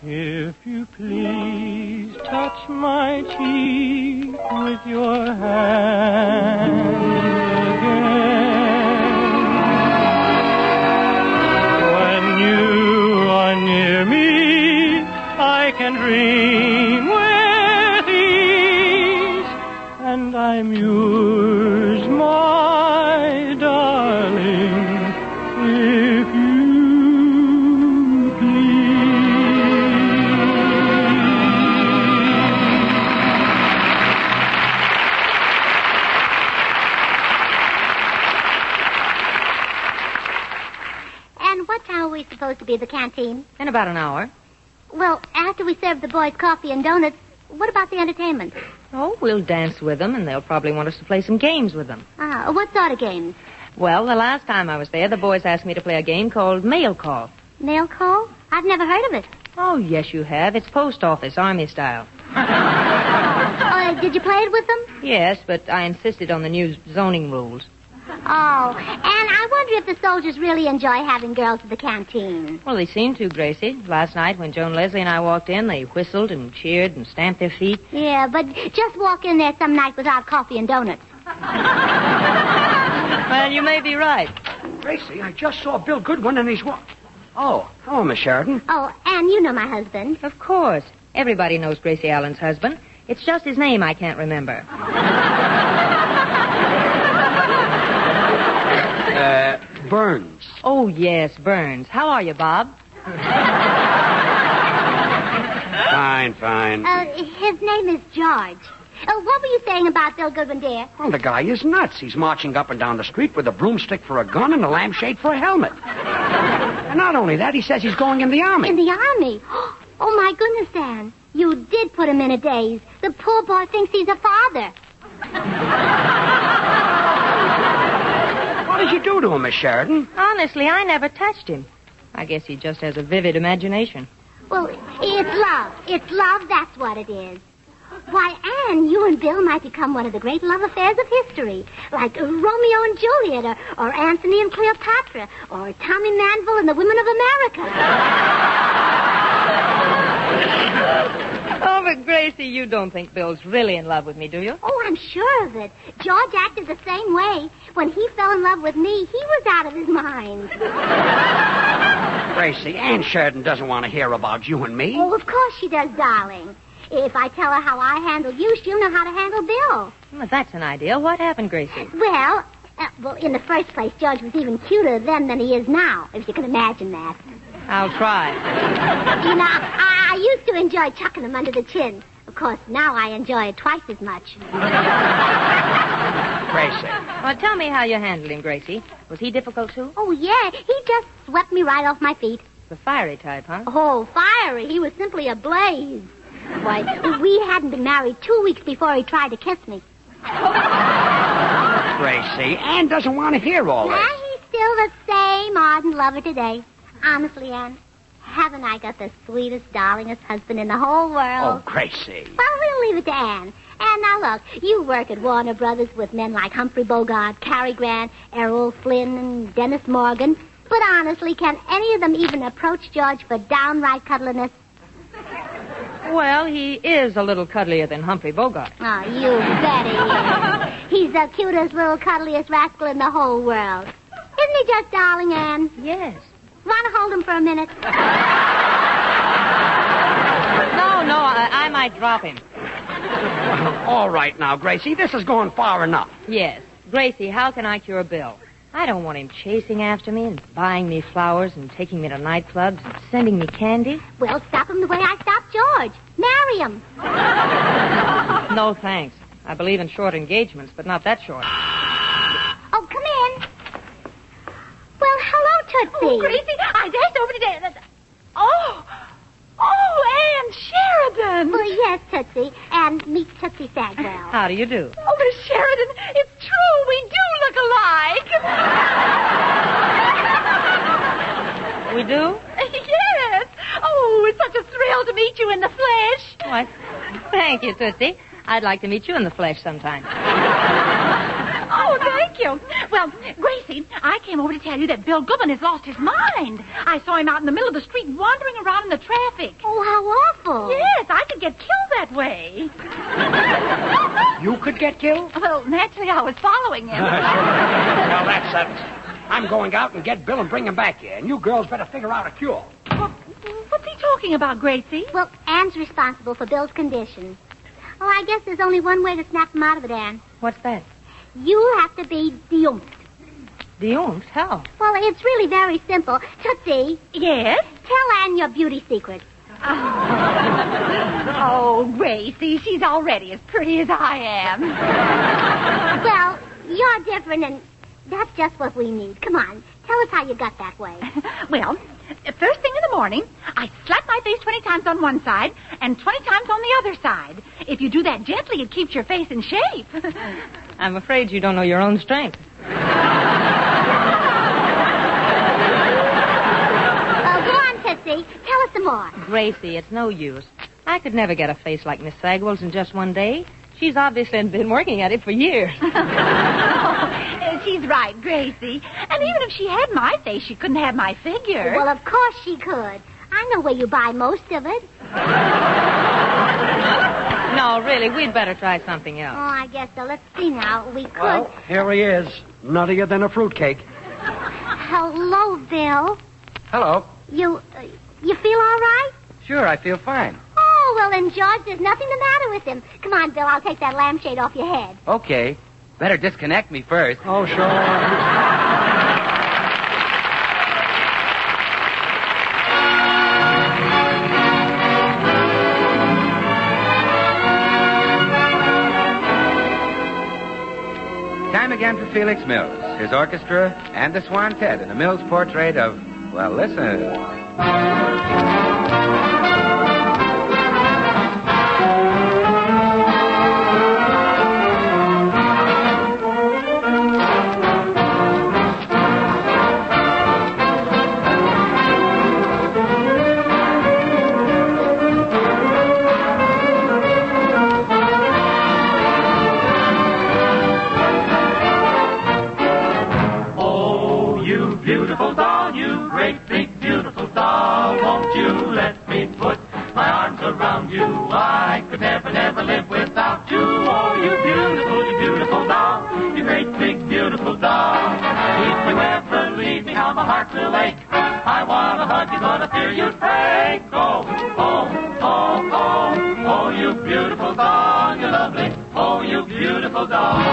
If you please, touch my cheek with your hand again. When you are near me, I can dream with ease, and I'm yours, my darling, if you supposed to be at the canteen? In about an hour. Well, after we serve the boys coffee and donuts, what about the entertainment? Oh, we'll dance with them, and they'll probably want us to play some games with them. Ah, what sort of games? Well, the last time I was there, the boys asked me to play a game called Mail Call. Mail Call? I've never heard of it. Oh, yes, you have. It's post office, Army style. Did you play it with them? Yes, but I insisted on the new zoning rules. Oh, and I wonder if the soldiers really enjoy having girls at the canteen. Well, they seem to, Gracie. Last night when Joan Leslie and I walked in, they whistled and cheered and stamped their feet. Yeah, but just walk in there some night without coffee and donuts. Well, you may be right. Gracie, I just saw Bill Goodwin and he's Oh, hello, Miss Sheridan. Oh, and you know my husband. Of course. Everybody knows Gracie Allen's husband. It's just his name I can't remember. Burns. Oh, yes, Burns. How are you, Bob? Fine. His name is George. What were you saying about Bill Goodwin, dear? Well, the guy is nuts. He's marching up and down the street with a broomstick for a gun and a lampshade for a helmet. And not only that, he says he's going in the army. In the army? Oh, my goodness, Anne. You did put him in a daze. The poor boy thinks he's a father. What did you do to him, Miss Sheridan? Honestly, I never touched him. I guess he just has a vivid imagination. Well, it's love. It's love, that's what it is. Why, Anne, you and Bill might become one of the great love affairs of history. Like Romeo and Juliet, or Antony and Cleopatra, or Tommy Manville and the Women of America. Oh, but Gracie, you don't think Bill's really in love with me, do you? Oh, I'm sure of it. George acted the same way. When he fell in love with me, he was out of his mind. Gracie, Ann Sheridan doesn't want to hear about you and me. Oh, of course she does, darling. If I tell her how I handle you, she'll know how to handle Bill. Well, that's an idea. What happened, Gracie? Well, in the first place, George was even cuter then than he is now, if you can imagine that. I'll try. You know, I used to enjoy chucking him under the chin. Of course, now I enjoy it twice as much. Gracie. Well, tell me how you handled him, Gracie. Was he difficult, too? Oh, yeah. He just swept me right off my feet. The fiery type, huh? Oh, fiery. He was simply a blaze. Why, we hadn't been married 2 weeks before he tried to kiss me. Gracie, Ann doesn't want to hear all this. And he's still the same ardent lover today. Honestly, Ann, haven't I got the sweetest, darlingest husband in the whole world? Oh, Gracie. Well, we'll leave it to Ann. And now, look, you work at Warner Brothers with men like Humphrey Bogart, Cary Grant, Errol Flynn, and Dennis Morgan. But honestly, can any of them even approach George for downright cuddliness? Well, he is a little cuddlier than Humphrey Bogart. Oh, you bet he is. He's the cutest, little cuddliest rascal in the whole world. Isn't he just darling, Ann? Yes. Want to hold him for a minute? No, I might drop him. All right now, Gracie, this is going far enough. Yes. Gracie, how can I cure Bill? I don't want him chasing after me and buying me flowers and taking me to nightclubs and sending me candy. Well, stop him the way I stopped George. Marry him. No, thanks. I believe in short engagements, but not that short. Oh, come in. Well, hello, Tootsie. Oh, Gracie, I dashed over today. Oh, Ann Sheridan. Well, yes, Tootsie. And meet Tootsie Sagwell. How do you do? Oh, Miss Sheridan, it's true. We do look alike. We do? Yes. Oh, it's such a thrill to meet you in the flesh. Why, thank you, Tootsie. I'd like to meet you in the flesh sometime. Oh, thank you. Well, Gracie, I came over to tell you that Bill Goodwin has lost his mind. I saw him out in the middle of the street wandering around in the traffic. Oh, how awful. Yes, I could get killed that way. You could get killed? Well, naturally, I was following him. Well, that settles it. I'm going out and get Bill and bring him back here, and you girls better figure out a cure. What's he talking about, Gracie? Well, Ann's responsible for Bill's condition. Oh, I guess there's only one way to snap him out of it, Ann. What's that? You have to be deuced. Deuced? How? Well, it's really very simple. Tootsie. Yes? Tell Ann your beauty secret. Oh, Gracie, she's already as pretty as I am. Well, you're different, and that's just what we need. Come on, tell us how you got that way. Well, first thing in the morning, I slap my face 20 times on one side and 20 times on the other side. If you do that gently, it keeps your face in shape. I'm afraid you don't know your own strength. Go on, Tootsie. Tell us some more. Gracie, it's no use. I could never get a face like Miss Sagwell's in just one day. She's obviously been working at it for years. She's right, Gracie. And even if she had my face, she couldn't have my figure. Well, of course she could. I know where you buy most of it. No, really, we'd better try something else. Oh, I guess so. Let's see now. We could. Well, here he is. Nuttier than a fruitcake. Hello, Bill. Hello. You feel all right? Sure, I feel fine. Oh, well, then, George, there's nothing the matter with him. Come on, Bill, I'll take that lampshade off your head. Okay. Better disconnect me first. Oh, sure. Time again for Felix Mills, his orchestra, and the Swantet in a Mills portrait of, well, listen. Beautiful doll, you great big beautiful doll, won't you let me put my arms around you? I could never, never live without you. Oh, you beautiful doll, you great big beautiful doll. If you ever leave me, how my heart will ache. I want to hug you, but I fear you'd break. Oh, oh, oh, oh, oh, you beautiful doll, you're lovely. Oh, you beautiful doll.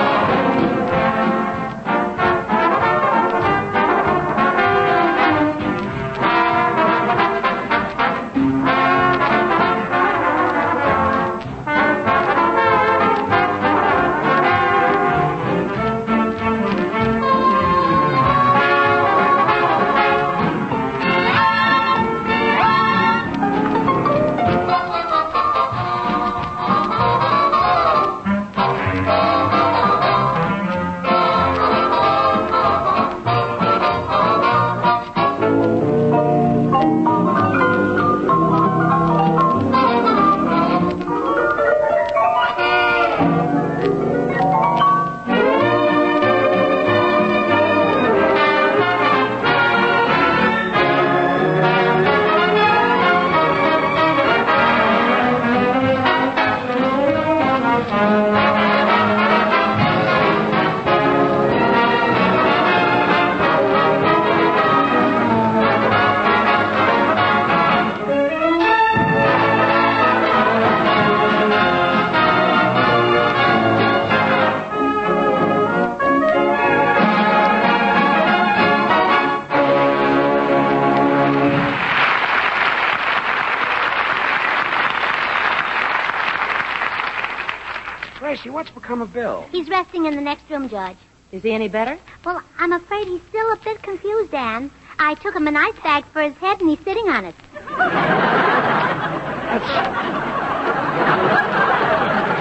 Gracie, what's become of Bill? He's resting in the next room, George. Is he any better? Well, I'm afraid he's still a bit confused, Anne. I took him an ice bag for his head, and he's sitting on it.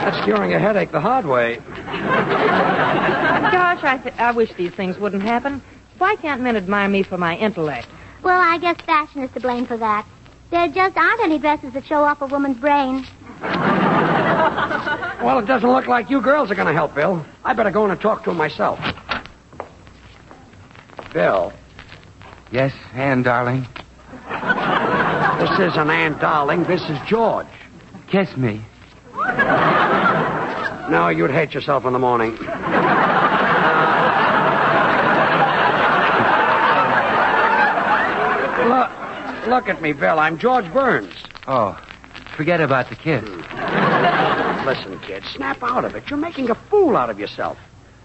That's curing a headache the hard way. Gosh, I wish these things wouldn't happen. Why can't men admire me for my intellect? Well, I guess fashion is to blame for that. There just aren't any dresses that show off a woman's brain. Well, it doesn't look like you girls are going to help, Bill. I better go in and talk to him myself. Bill. Yes, Ann, darling. This isn't Ann, darling. This is George. Kiss me. No, you'd hate yourself in the morning. Look at me, Bill. I'm George Burns. Oh, forget about the kiss. Listen, kid, snap out of it. You're making a fool out of yourself.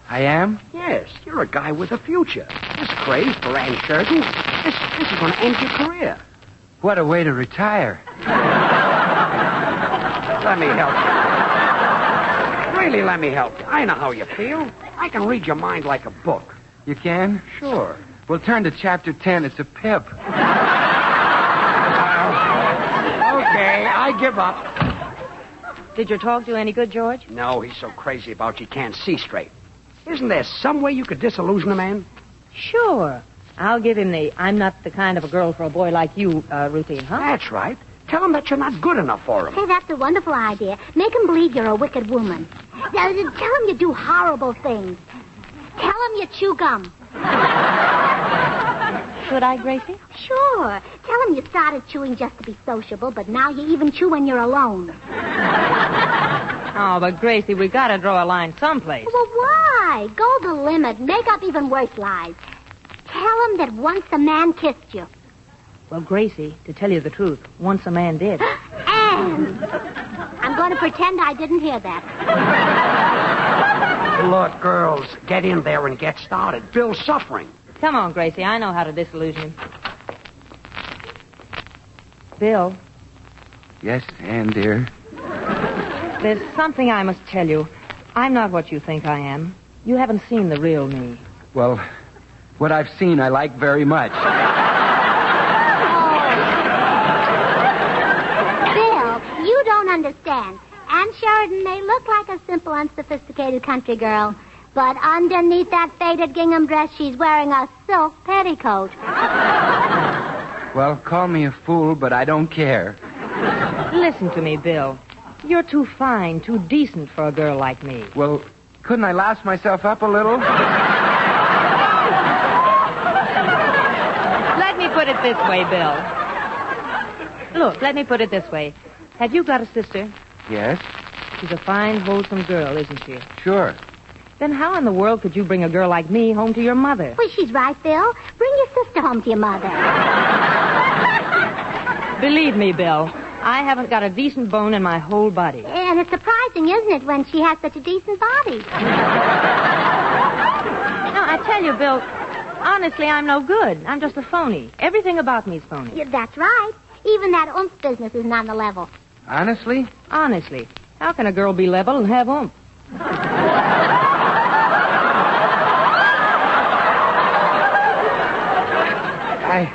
I am? Yes, you're a guy with a future. This craze for Ann Sheridan, this is going to end your career. What a way to retire. Let me help you. Really, let me help you. I know how you feel. I can read your mind like a book. You can? Sure. Well, turn to chapter 10. It's a pip. Okay, I give up. Did your talk do any good, George? No, he's so crazy about you can't see straight. Isn't there some way you could disillusion a man? Sure. I'll give him the I'm not the kind of a girl for a boy like you routine, huh? That's right. Tell him that you're not good enough for him. Hey, that's a wonderful idea. Make him believe you're a wicked woman. Tell him you do horrible things. Tell him you chew gum. Should I, Gracie? Sure. Tell him you started chewing just to be sociable, but now you even chew when you're alone. Oh, but Gracie, we gotta draw a line someplace. Well, why? Go the limit. Make up even worse lies. Tell him that once a man kissed you. Well, Gracie, to tell you the truth, once a man did. And I'm going to pretend I didn't hear that. Look, girls, get in there and get started. Bill's suffering. Come on, Gracie. I know how to disillusion him. Bill, Yes, Ann, dear. there's something I must tell you. I'm not what you think I am. You haven't seen the real me. Well, what I've seen I like very much. Bill, you don't understand. Ann Sheridan may look like a simple, unsophisticated country girl, but underneath that faded gingham dress, she's wearing a silk petticoat. Well, call me a fool, but I don't care. Listen to me, Bill. You're too fine, too decent for a girl like me. Well, couldn't I louse myself up a little? Let me put it this way, Bill. Look, let me put it this way. Have you got a sister? Yes, She's a fine, wholesome girl, isn't she? sure. Then how in the world could you bring a girl like me home to your mother? Well, she's right, Bill. Bring your sister home to your mother. Believe me, Bill, I haven't got a decent bone in my whole body. And it's surprising, isn't it, when she has such a decent body? No, I tell you, Bill, honestly, I'm no good. I'm just a phony. Everything about me's phony. Yeah, that's right. Even that oomph business isn't on the level. Honestly? Honestly. How can a girl be level and have oomph?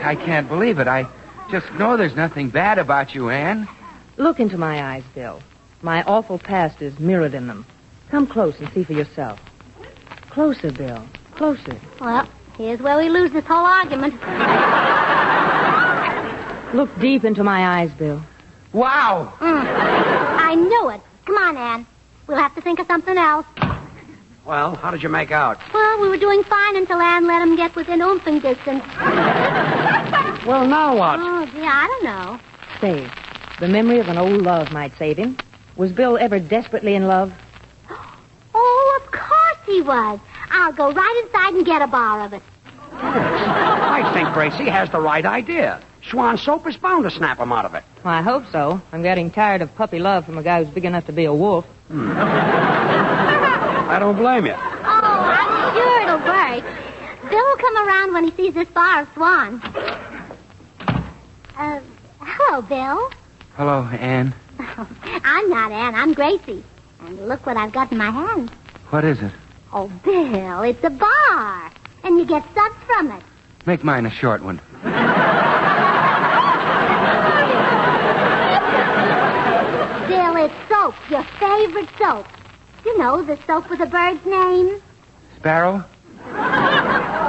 I can't believe it. I just know there's nothing bad about you, Ann. Look into my eyes, Bill. My awful past is mirrored in them. Come close and see for yourself. Closer, Bill. Closer. Well, here's where we lose this whole argument. Look deep into my eyes, Bill. Wow! I knew it. Come on, Ann. We'll have to think of something else. Well, how did you make out? Well, we were doing fine until Ann let him get within oomping distance. Well, now what? Oh, gee, I don't know. Say, the memory of an old love might save him. Was Bill ever desperately in love? Oh, of course he was. I'll go right inside and get a bar of it. I think Gracie has the right idea. Swan soap is bound to snap him out of it. Well, I hope so. I'm getting tired of puppy love from a guy who's big enough to be a wolf. I don't blame you. Oh, I'm sure it'll work. Bill will come around when he sees this bar of Swan. Hello, Bill. Hello, Ann. I'm not Ann. I'm Gracie. And look what I've got in my hand. What is it? Oh, Bill, it's a bar. And you get suds from it. Make mine a short one. Bill, it's soap. Your favorite soap. You know, the soap with a bird's name. Sparrow?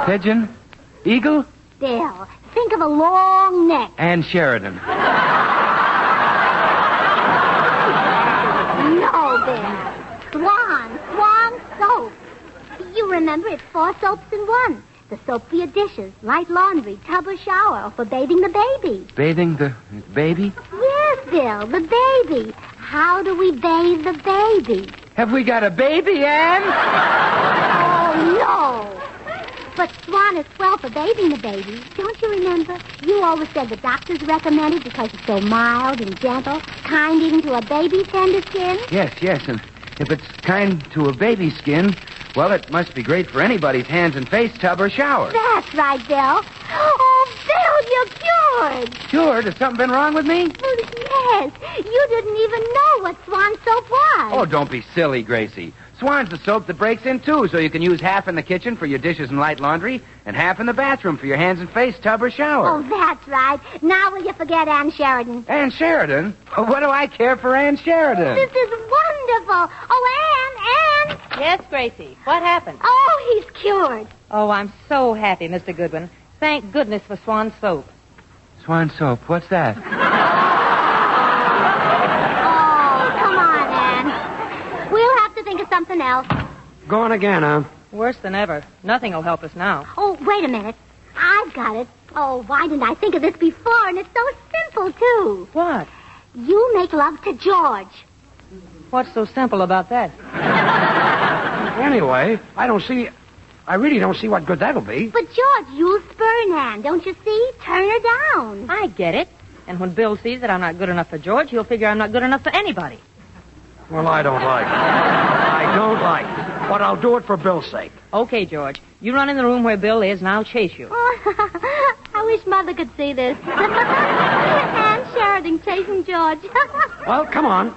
Pigeon? Eagle? Bill, think of a long neck. Ann Sheridan. No, Bill. Swan soap. You remember, it's 4 soaps in one. The soap for your dishes, light laundry, tub or shower, or for bathing the baby. Bathing the baby? Yes, Bill, the baby. How do we bathe the baby? Have we got a baby, Ann? Oh, no. But Swan is swell for bathing the baby. Don't you remember? You always said the doctors recommend it because it's so mild and gentle, kind even to a baby's tender skin. Yes, and if it's kind to a baby's skin, well, it must be great for anybody's hands and face tub or shower. That's right, Bill. Oh, Bill, you're cured. Cured? Has something been wrong with me? Well, yes. You didn't even know what Swan soap was. Oh, don't be silly, Gracie. Swan's the soap that breaks in two, so you can use half in the kitchen for your dishes and light laundry, and half in the bathroom for your hands and face tub or shower. Oh, that's right. Now will you forget Ann Sheridan? Ann Sheridan? Oh, what do I care for Ann Sheridan? This is wonderful. Oh, Ann. Yes, Gracie. What happened? Oh, he's cured. Oh, I'm so happy, Mr. Goodwin. Thank goodness for Swan soap. Swan soap, what's that? Oh, come on, Ann. We'll have to think of something else. Going again, huh? Worse than ever. Nothing will help us now. Oh, wait a minute. I've got it. Oh, why didn't I think of this before? And it's so simple, too. What? You make love to George. What's so simple about that? Anyway, I really don't see what good that'll be. But, George, you'll spurn Ann, don't you see? Turn her down. I get it. And when Bill sees that I'm not good enough for George, he'll figure I'm not good enough for anybody. Well, I don't like it. I don't like it. But I'll do it for Bill's sake. Okay, George. You run in the room where Bill is, and I'll chase you. Oh, I wish Mother could see this. Ann Sheridan chasing George. Well, come on.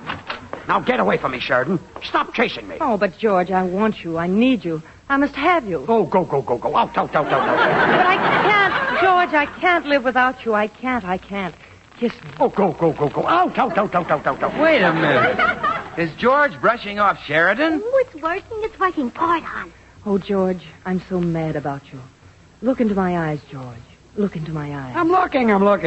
Now get away from me, Sheridan. Stop chasing me. Oh, but, George, I want you. I need you. I must have you. Go. Out. But I can't, George. I can't live without you. I can't. Kiss me. Oh, go. Out. Wait a minute. Is George brushing off Sheridan? Oh, it's working. Pour it on. Oh, George, I'm so mad about you. Look into my eyes, George. Look into my eyes. I'm looking. Well,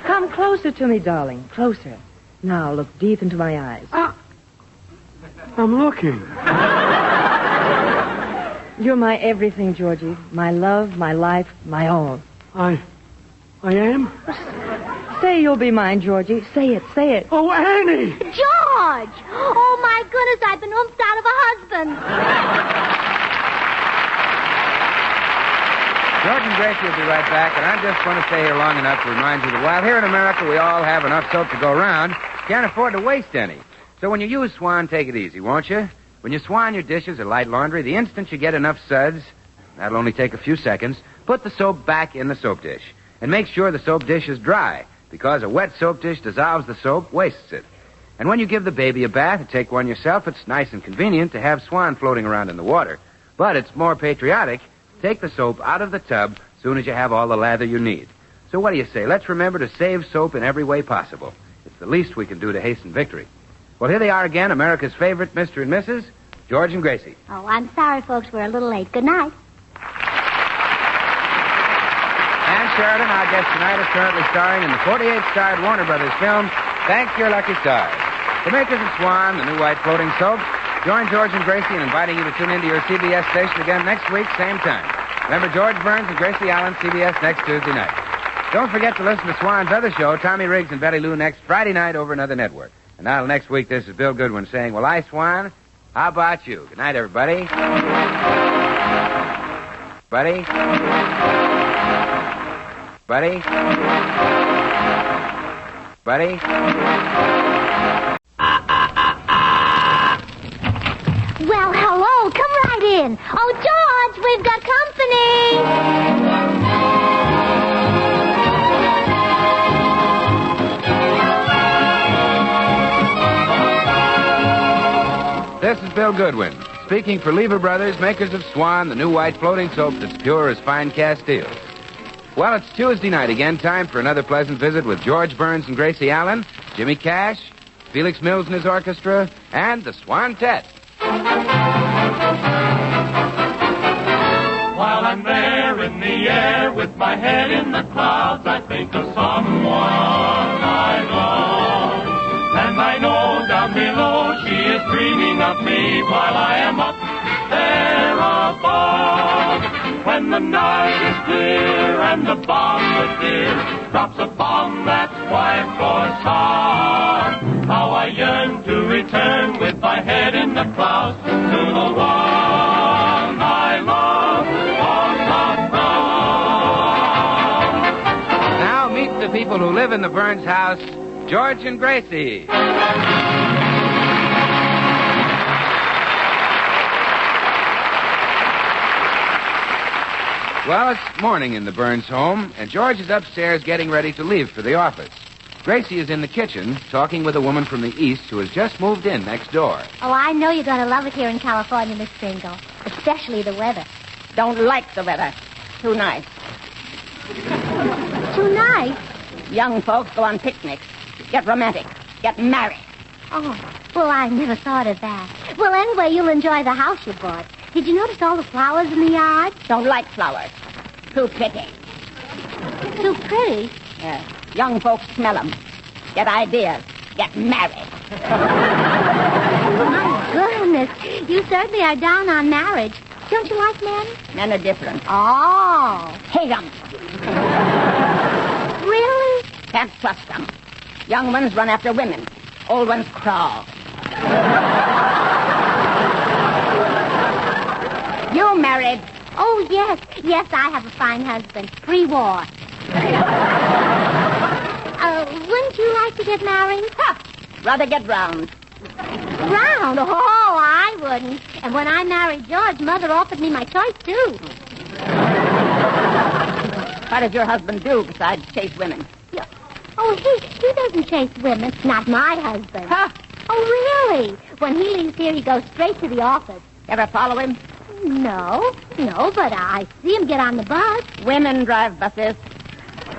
come closer to me, darling. Closer. Now, look deep into my eyes. I'm looking. You're my everything, Georgie. My love, my life, my all. I am? Say you'll be mine, Georgie. Say it. Oh, Annie! George! Oh, my goodness, I've been humped out of a husband. George and Gracie will be right back, and I'm just going to stay here long enough to remind you that while here in America we all have enough soap to go around, can't afford to waste any. So when you use Swan, take it easy, won't you? When you Swan your dishes or light laundry, the instant you get enough suds, that'll only take a few seconds, put the soap back in the soap dish. And make sure the soap dish is dry, because a wet soap dish dissolves the soap, wastes it. And when you give the baby a bath or take one yourself, it's nice and convenient to have Swan floating around in the water. But it's more patriotic to take the soap out of the tub as soon as you have all the lather you need. So what do you say? Let's remember to save soap in every way possible. It's the least we can do to hasten victory. Well, here they are again, America's favorite Mr. and Mrs., George and Gracie. Oh, I'm sorry, folks. We're a little late. Good night. Ann Sheridan, our guest tonight, is currently starring in the 48-starred Warner Brothers film, Thank Your Lucky Stars. The makers of Swan, the new white floating soap, join George and Gracie in inviting you to tune into your CBS station again next week, same time. Remember, George Burns and Gracie Allen, CBS next Tuesday night. Don't forget to listen to Swan's other show, Tommy Riggs and Betty Lou, next Friday night over another network. And now, next week, this is Bill Goodwin saying, well, I, Swan, how about you? Good night, everybody. Buddy? Well, hello. Come right in. Oh, George, we've got company. This is Bill Goodwin, speaking for Lever Brothers, makers of Swan, the new white floating soap that's pure as fine cast steel. Well, it's Tuesday night again, time for another pleasant visit with George Burns and Gracie Allen, Jimmy Cash, Felix Mills and his orchestra, and the Swantette. While I'm there in the air with my head in the clouds, I think of someone I love. And I know down below she is dreaming of me while I am up there above. When the night is clear and the bombardier drops a bomb that's quite for some, how I yearn to return with my head in the clouds to the one I love on the ground. Now meet the people who live in the Burns house, George and Gracie. Well, it's morning in the Burns home, and George is upstairs getting ready to leave for the office. Gracie is in the kitchen talking with a woman from the East who has just moved in next door. Oh, I know you're going to love it here in California, Miss Bingo. Especially the weather. Don't like the weather. Too nice. Too nice? Young folks go on picnics. Get romantic. Get married. Oh, well, I never thought of that. Well, anyway, you'll enjoy the house you bought. Did you notice all the flowers in the yard? Don't like flowers. Too pretty. Too pretty? Yes. Young folks smell them. Get ideas. Get married. goodness. You certainly are down on marriage. Don't you like men? Men are different. Oh. Hate 'em. Really? Can't trust them. Young ones run after women. Old ones crawl. You married? Oh, yes. Yes, I have a fine husband. Pre-war. Wouldn't you like to get married? Huh. Rather get drowned. Drowned? Oh, I wouldn't. And when I married George, Mother offered me my choice, too. What does your husband do besides chase women? Yeah. Oh, he doesn't chase women. Not my husband. Huh? Oh, really? When he leaves here, he goes straight to the office. Ever follow him? No, but I see him get on the bus. Women drive buses.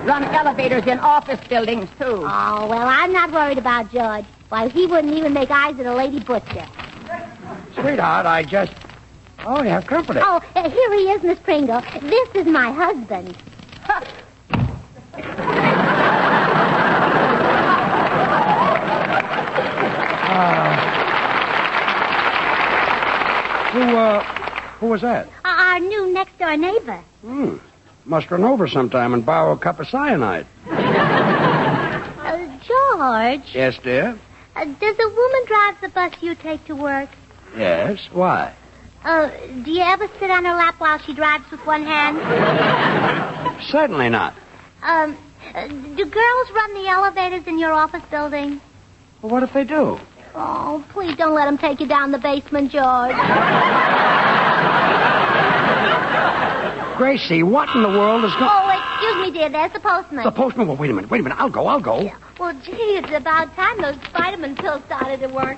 Run elevators in office buildings, too. Oh, well, I'm not worried about George. Why, he wouldn't even make eyes at a lady butcher. Sweetheart, I just... Oh, you have company. Oh, here he is, Miss Pringle. This is my husband. Who was that? Our new next-door neighbor. Must run over sometime and borrow a cup of cyanide. George. Yes, dear? Does a woman drive the bus you take to work? Yes. Why? Do you ever sit on her lap while she drives with one hand? Certainly not. Do girls run the elevators in your office building? Well, what if they do? Oh, please don't let them take you down the basement, George. Gracie, what in the world is going... Oh, excuse me, dear. There's the postman. The postman? Well, wait a minute. I'll go. Yeah. Well, gee, it's about time those vitamin pills started to work.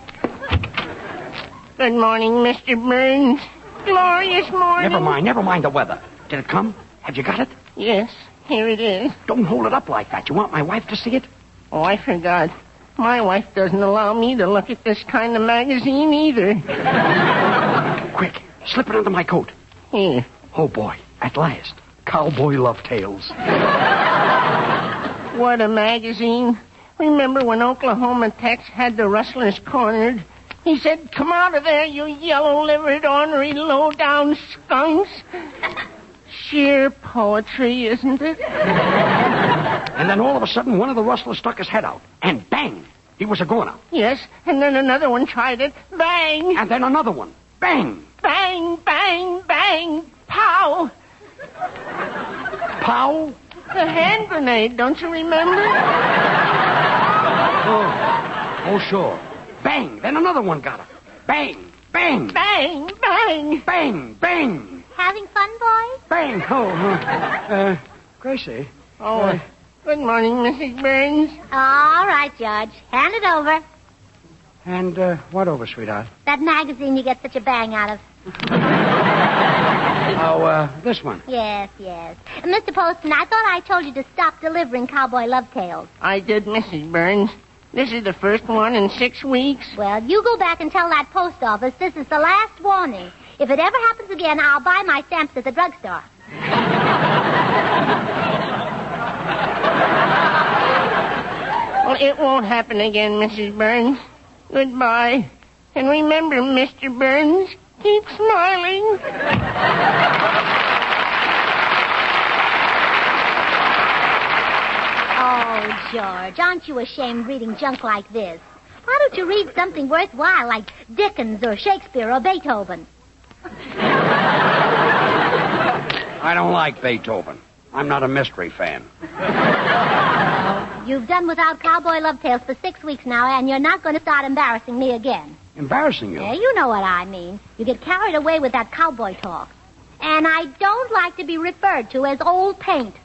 Good morning, Mr. Burns. Glorious morning. Never mind the weather. Did it come? Have you got it? Yes, here it is. Don't hold it up like that. You want my wife to see it? Oh, I forgot. My wife doesn't allow me to look at this kind of magazine either. Quick, slip it under my coat. Here. Oh, boy, at last. Cowboy Love Tales. What a magazine. Remember when Oklahoma Tex had the rustlers cornered? He said, "Come out of there, you yellow-livered, ornery, low-down skunks." Sheer poetry, isn't it? And then all of a sudden, one of the rustlers stuck his head out. And bang! He was a goner. Yes, and then another one tried it. Bang! And then another one. Bang! Bang, bang, bang! Pow! Pow? The hand grenade, don't you remember? Oh, sure. Bang! Then another one got her. Bang! Bang! Bang! Bang! Bang! Bang! Having fun, boys? Bang! Gracie. Oh, good morning, Mrs. Burns. All right, George. Hand it over. And what over, sweetheart? That magazine you get such a bang out of. Oh, this one. Yes. Mr. Postman, I thought I told you to stop delivering Cowboy Love Tales. I did, Mrs. Burns. This is the first one in 6 weeks. Well, you go back and tell that post office this is the last warning. If it ever happens again, I'll buy my stamps at the drugstore. Well, it won't happen again, Mrs. Burns. Goodbye. And remember, Mr. Burns, keep smiling. Oh, George, aren't you ashamed reading junk like this? Why don't you read something worthwhile like Dickens or Shakespeare or Beethoven? I don't like Beethoven. I'm not a mystery fan. You've done without Cowboy Love Tales for 6 weeks now, and you're not going to start embarrassing me again. Embarrassing you? Yeah, you know what I mean. You get carried away with that cowboy talk. And I don't like to be referred to as old paint.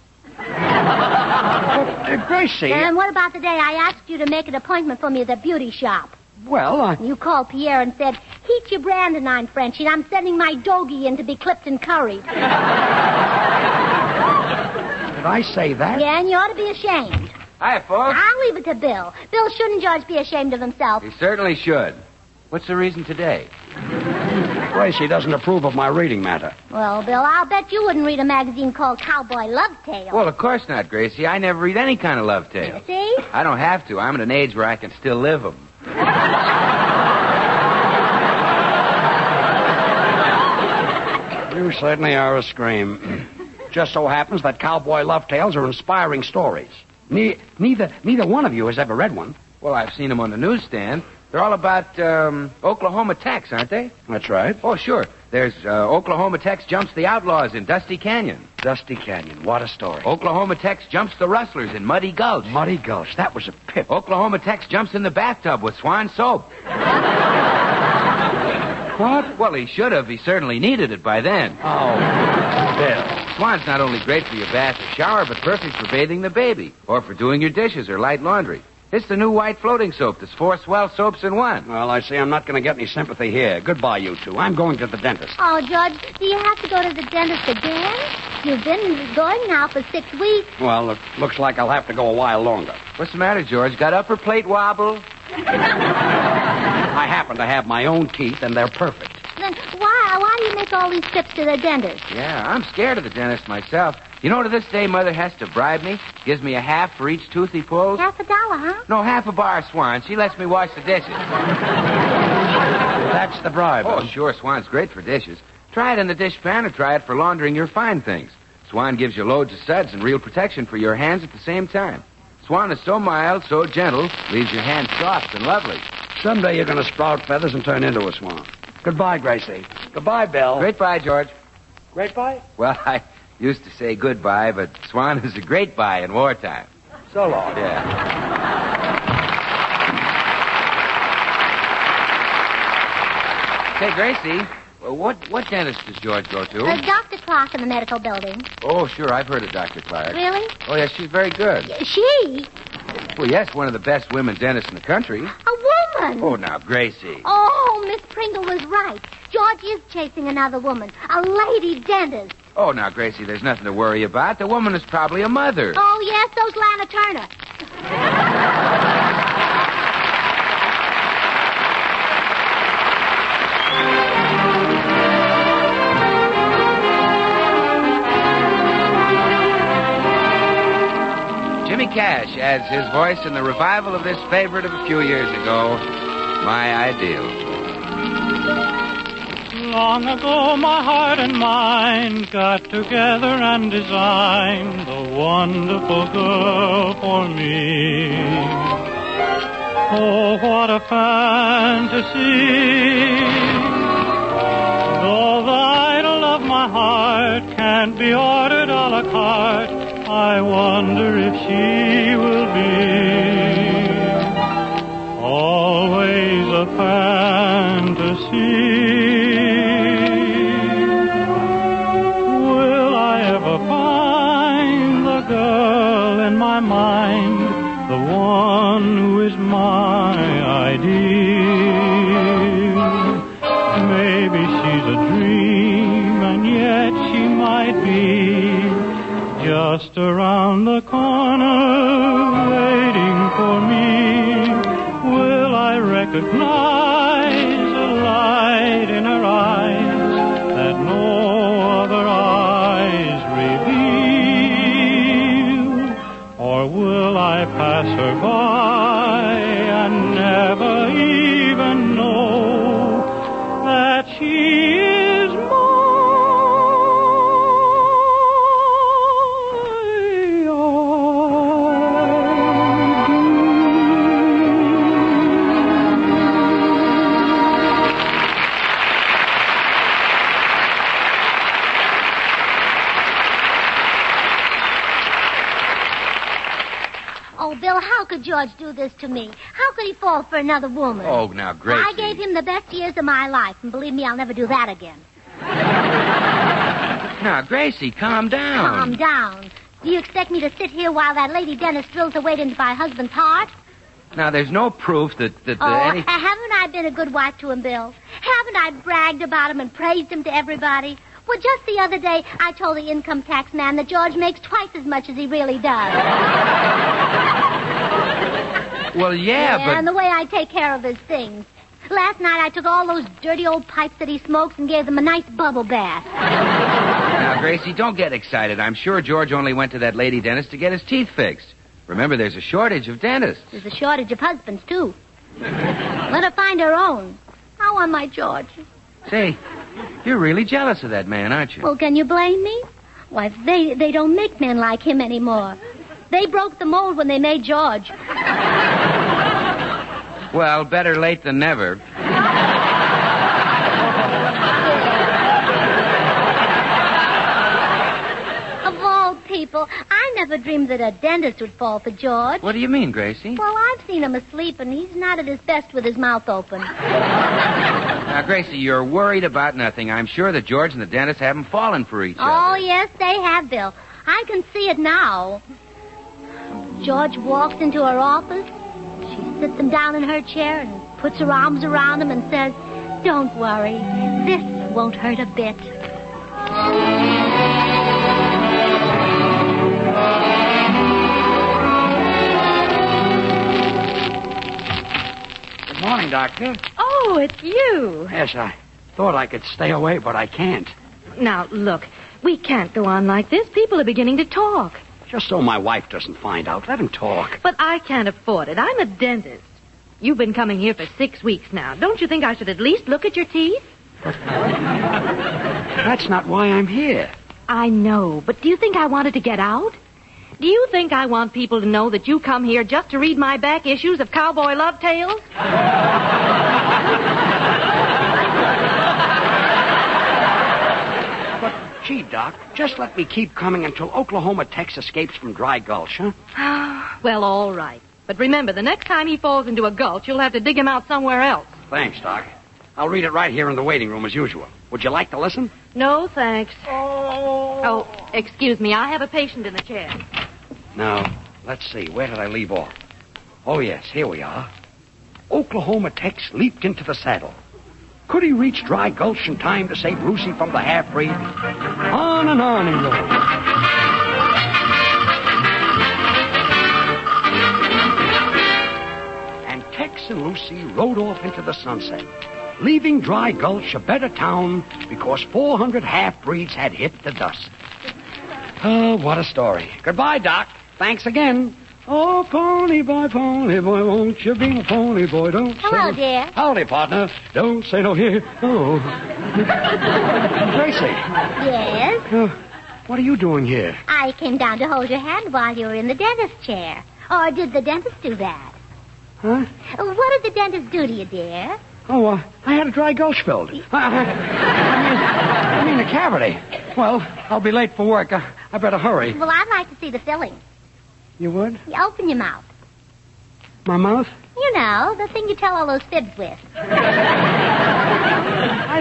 Gracie... And what about the day I asked you to make an appointment for me at the beauty shop? Well, You called Pierre and said, "Heat your brandonine, Frenchie, and I'm sending my doggie in to be clipped and curried." Did I say that? Yeah, and you ought to be ashamed. Hi, folks. I'll leave it to Bill. Bill, shouldn't George be ashamed of himself? He certainly should. What's the reason today? Gracie doesn't approve of my reading matter. Well, Bill, I'll bet you wouldn't read a magazine called Cowboy Love Tales. Well, of course not, Gracie. I never read any kind of love tale. See? I don't have to. I'm at an age where I can still live them. You certainly are a scream. Just so happens that cowboy love tales are inspiring stories. Neither one of you has ever read one. Well, I've seen them on the newsstand. They're all about Oklahoma Tex, aren't they? That's right. Oh, sure. There's Oklahoma Tex jumps the outlaws in Dusty Canyon. Dusty Canyon, what a story. Oklahoma Tex jumps the rustlers in Muddy Gulch. Muddy Gulch, that was a pip. Oklahoma Tex jumps in the bathtub with Swan soap. What? Well, he should have. He certainly needed it by then. Oh, Bill. Swan's not only great for your bath or shower, but perfect for bathing the baby, or for doing your dishes or light laundry. It's the new white floating soap. There's 4 swell soaps in one. Well, I see I'm not going to get any sympathy here. Goodbye, you two. I'm going to the dentist. Oh, George, do you have to go to the dentist again? You've been going now for 6 weeks. Well, it looks like I'll have to go a while longer. What's the matter, George? Got upper plate wobble? I happen to have my own teeth, and they're perfect. Then why do you make all these trips to the dentist? Yeah, I'm scared of the dentist myself. You know, to this day, Mother has to bribe me. Gives me a half for each tooth he pulls. $50, huh? No, half a bar, Swan. She lets me wash the dishes. That's the bribe. Oh, sure, Swan's great for dishes. Try it in the dish pan or try it for laundering your fine things. Swan gives you loads of suds and real protection for your hands at the same time. Swan is so mild, so gentle, leaves your hands soft and lovely. Someday you're going to sprout feathers and turn into a swan. Goodbye, Gracie. Goodbye, Bill. Great bye, George. Great bye? Well, I used to say goodbye, but Swan is a great bye in wartime. So long. Yeah. Say, Gracie, what dentist does George go to? Dr. Clark in the medical building. Oh, sure, I've heard of Dr. Clark. Really? Oh, yes, she's very good. She? Well, yes, one of the best women dentists in the country. A woman? Oh, now, Gracie. Oh, Miss Pringle was right. George is chasing another woman, a lady dentist. Oh, now, Gracie, there's nothing to worry about. The woman is probably a mother. Oh, yes, so's Lana Turner. Jimmy Cash adds his voice in the revival of this favorite of a few years ago, My Ideal. Long ago, my heart and mind got together and designed a wonderful girl for me. Oh, what a fantasy. Though the idol of my heart can't be ordered a la carte, I wonder if she will be always a fantasy. Will I ever find the girl in my mind, the one who is my ideal? Maybe she's a dream, and yet she might be just around the corner, waiting for me. Will I recognize a light in her eyes that no other eyes reveal? Or will I pass her by and never even know that she is mine? Oh, Bill, how could George do this to me? How could he fall for another woman? Oh, now, Gracie. I gave him the best years of my life, and believe me, I'll never do that again. Now, Gracie, calm down. Calm down. Do you expect me to sit here while that lady dentist drills her way into my husband's heart? Now, there's no proof that Oh, any... haven't I been a good wife to him, Bill? Haven't I bragged about him and praised him to everybody? Well, just the other day, I told the income tax man that George makes twice as much as he really does. Well, yeah, but... And the way I take care of his things. Last night, I took all those dirty old pipes that he smokes and gave them a nice bubble bath. Now, Gracie, don't get excited. I'm sure George only went to that lady dentist to get his teeth fixed. Remember, there's a shortage of dentists. There's a shortage of husbands, too. Let her find her own. I want my George. Say, you're really jealous of that man, aren't you? Well, can you blame me? Why, they don't make men like him anymore. They broke the mold when they made George. Well, better late than never. Of all people, I never dreamed that a dentist would fall for George. What do you mean, Gracie? Well, I've seen him asleep, and he's not at his best with his mouth open. Now, Gracie, you're worried about nothing. I'm sure that George and the dentist haven't fallen for each other. Oh, yes, they have, Bill. I can see it now. George walks into her office. She sits him down in her chair and puts her arms around him and says, "Don't worry. This won't hurt a bit." Good morning, Doctor. Oh, it's you. Yes, I thought I could stay away, but I can't. Now, look, we can't go on like this. People are beginning to talk. Just so my wife doesn't find out. Let him talk. But I can't afford it. I'm a dentist. You've been coming here for 6 weeks now. Don't you think I should at least look at your teeth? That's not why I'm here. I know, but do you think I wanted to get out? Do you think I want people to know that you come here just to read my back issues of Cowboy Love Tales? Gee, Doc, just let me keep coming until Oklahoma Tex escapes from Dry Gulch, huh? Well, all right. But remember, the next time he falls into a gulch, you'll have to dig him out somewhere else. Thanks, Doc. I'll read it right here in the waiting room as usual. Would you like to listen? No, thanks. Oh, excuse me. I have a patient in the chair. Now, let's see. Where did I leave off? Oh, yes, here we are. Oklahoma Tex leaped into the saddle. Could he reach Dry Gulch in time to save Lucy from the half-breed? On and on he rode. And Tex and Lucy rode off into the sunset, leaving Dry Gulch a better town because 400 half-breeds had hit the dust. Oh, what a story. Goodbye, Doc. Thanks again. Oh, pony boy, won't you be my pony boy? Don't Hello, say dear. Howdy, partner. Don't say no here. Oh. Gracie. Yes? What are you doing here? I came down to hold your hand while you were in the dentist's chair. Or did the dentist do that? Huh? What did the dentist do to you, dear? Oh, I had a Dry Gulch filled. I mean a cavity. Well, I'll be late for work. I better hurry. Well, I'd like to see the filling. You would? You open your mouth. My mouth? You know, the thing you tell all those fibs with. I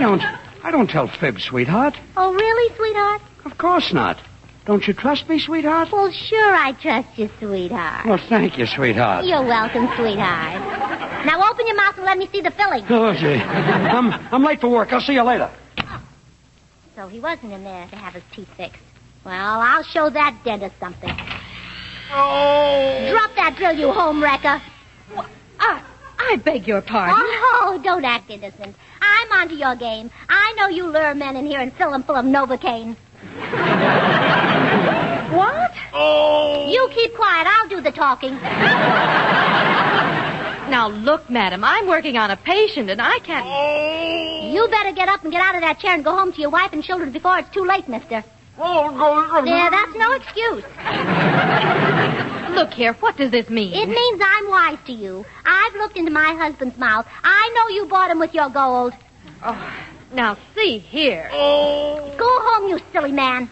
don't tell fibs, sweetheart. Oh, really, sweetheart? Of course not. Don't you trust me, sweetheart? Well, sure I trust you, sweetheart. Well, thank you, sweetheart. You're welcome, sweetheart. Now open your mouth and let me see the filling. Oh, gee. I'm late for work. I'll see you later. So he wasn't in there to have his teeth fixed. Well, I'll show that dentist something. Oh! Drop that drill, you home wrecker. I beg your pardon. Oh, don't act innocent. I'm onto your game. I know you lure men in here and fill them full of Novocaine. What? Oh! You keep quiet. I'll do the talking. Now, look, madam, I'm working on a patient, and I can't... You better get up and get out of that chair and go home to your wife and children before it's too late, mister. Yeah, that's no excuse. Look here, what does this mean? It means I'm wise to you. I've looked into my husband's mouth. I know you bought him with your gold. Oh, now, see here. Go home, you silly man.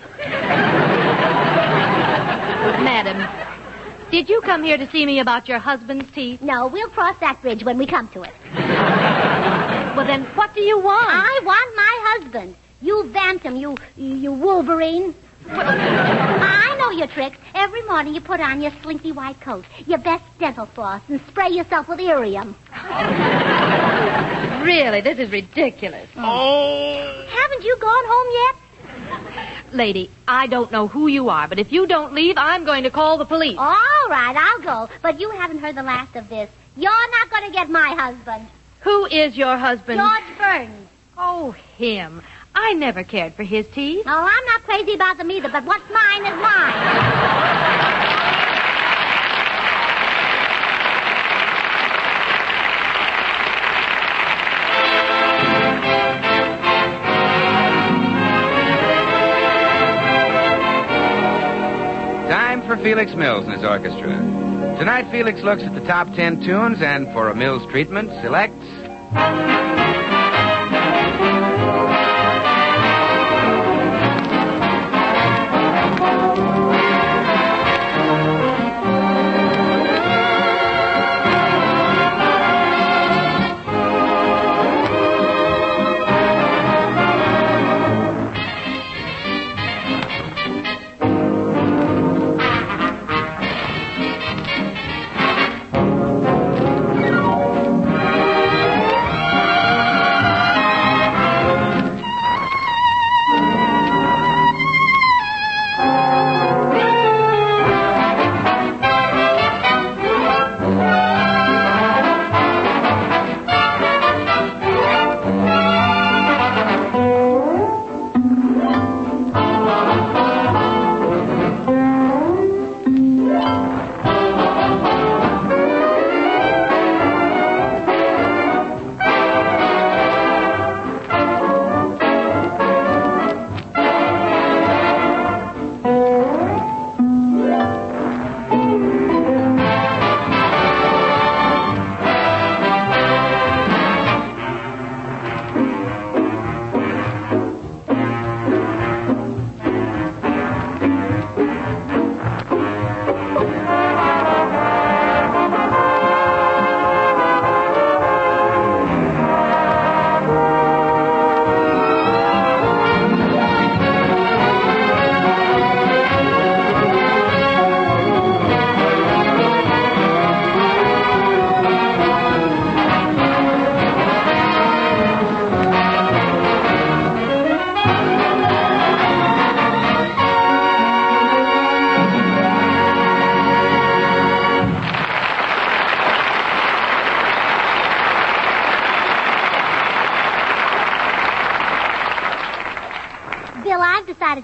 Madam, did you come here to see me about your husband's teeth? No, we'll cross that bridge when we come to it. Well, then what do you want? I want my husband. You vamp him, you Wolverine. I know your tricks. Every morning you put on your slinky white coat, your best dental floss, and spray yourself with Irium. Really, this is ridiculous. Oh! Haven't you gone home yet? Lady, I don't know who you are, but if you don't leave, I'm going to call the police. All right, I'll go. But you haven't heard the last of this. You're not going to get my husband. Who is your husband? George Burns. Oh, him. I never cared for his teeth. Oh, I'm not crazy about them either, but what's mine is mine. Felix Mills and his orchestra. Tonight, Felix looks at the top 10 tunes and, for a Mills treatment, selects...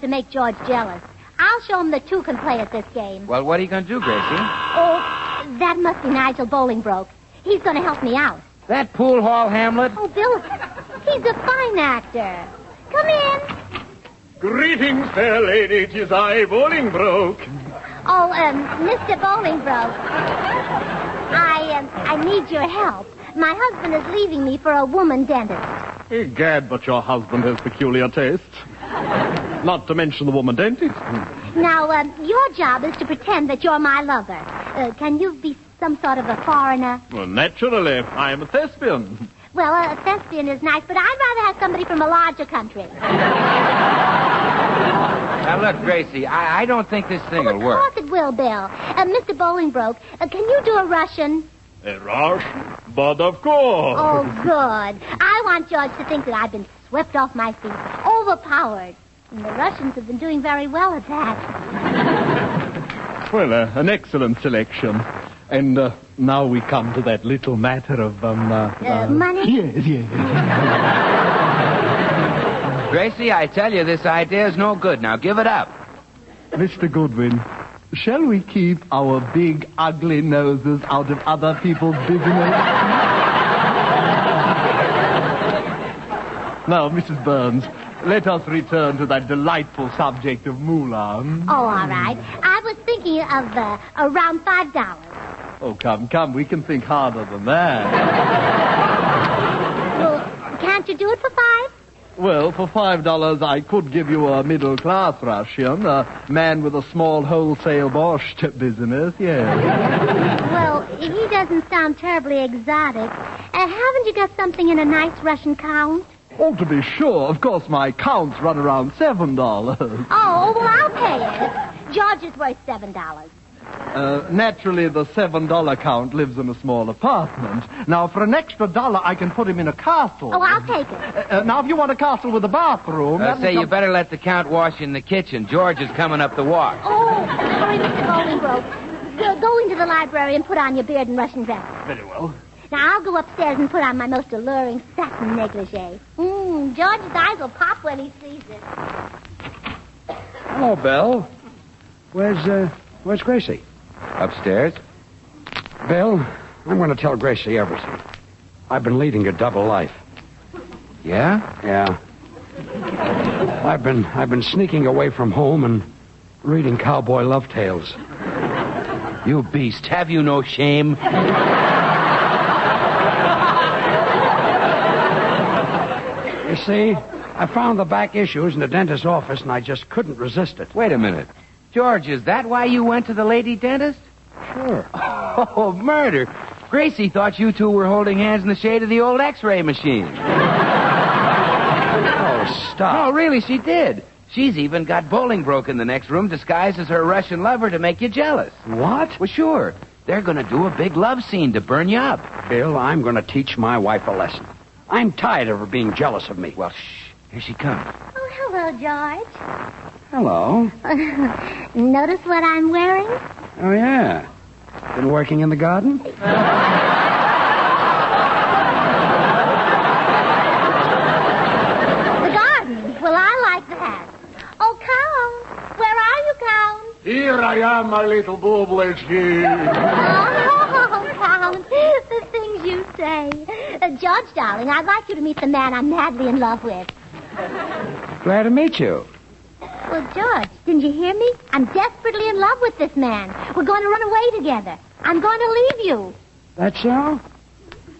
To make George jealous. I'll show him that two can play at this game. Well, what are you going to do, Gracie? Oh, that must be Nigel Bolingbroke. He's going to help me out. That pool hall Hamlet? Oh, Bill, he's a fine actor. Come in. Greetings, fair lady. 'Tis I, Bolingbroke. Oh, Mr. Bolingbroke. I need your help. My husband is leaving me for a woman dentist. Egad, but your husband has peculiar tastes. Not to mention the woman dentist. Now, your job is to pretend that you're my lover. Can you be some sort of a foreigner? Well, naturally. I am a thespian. Well, a thespian is nice, but I'd rather have somebody from a larger country. Now, look, Gracie, I don't think this thing will work. Of course it will, Bill. Mr. Bolingbroke, can you do a Russian? A Russian? But of course. Oh, good. I want George to think that I've been swept off my feet, overpowered. And the Russians have been doing very well at that. Well, an excellent selection. And now we come to that little matter of, money? Yes. Gracie, I tell you, this idea is no good. Now, give it up. Mr. Goodwin, shall we keep our big, ugly noses out of other people's business? Now, Mrs. Burns, let us return to that delightful subject of Moulin. Oh, all right. I was thinking of around $5. Oh, come. We can think harder than that. Well, can't you do it for $5? Well, for $5, I could give you a middle-class Russian, a man with a small wholesale borscht business, yes. Well, he doesn't sound terribly exotic. Haven't you got something in a nice Russian count? Oh, to be sure. Of course, my counts run around $7. Oh, well, I'll pay it. George is worth $7. Naturally, the $7 count lives in a small apartment. Now, for an extra $1, I can put him in a castle. Oh, I'll take it. Now, if you want a castle with a bathroom... You better let the Count wash in the kitchen. George is coming up the walk. Oh, sorry, Mr. Bolingbroke. Go into the library and put on your beard and Russian dress. Very well. Now, I'll go upstairs and put on my most alluring satin negligee. George's eyes will pop when he sees it. Hello, Bill. Where's Gracie? Upstairs. Bill, I'm going to tell Gracie everything. I've been leading a double life. Yeah? Yeah. I've been sneaking away from home and reading cowboy love tales. You beast, have you no shame? You see, I found the back issues in the dentist's office, and I just couldn't resist it. Wait a minute. George, is that why you went to the lady dentist? Sure. Oh, murder. Gracie thought you two were holding hands in the shade of the old X-ray machine. Oh, stop. No, really, she did. She's even got Bolingbroke in the next room disguised as her Russian lover to make you jealous. What? Well, sure. They're going to do a big love scene to burn you up. Bill, I'm going to teach my wife a lesson. I'm tired of her being jealous of me. Well, shh. Here she comes. Oh, hello, George. Hello. Notice what I'm wearing? Oh, yeah. Been working in the garden? The garden? Well, I like that. Oh, Count. Where are you, Count? Here I am, my little bobblers here. Oh, Count. The things you say. George, darling, I'd like you to meet the man I'm madly in love with. Glad to meet you. Well, George, didn't you hear me? I'm desperately in love with this man. We're going to run away together. I'm going to leave you. That's so?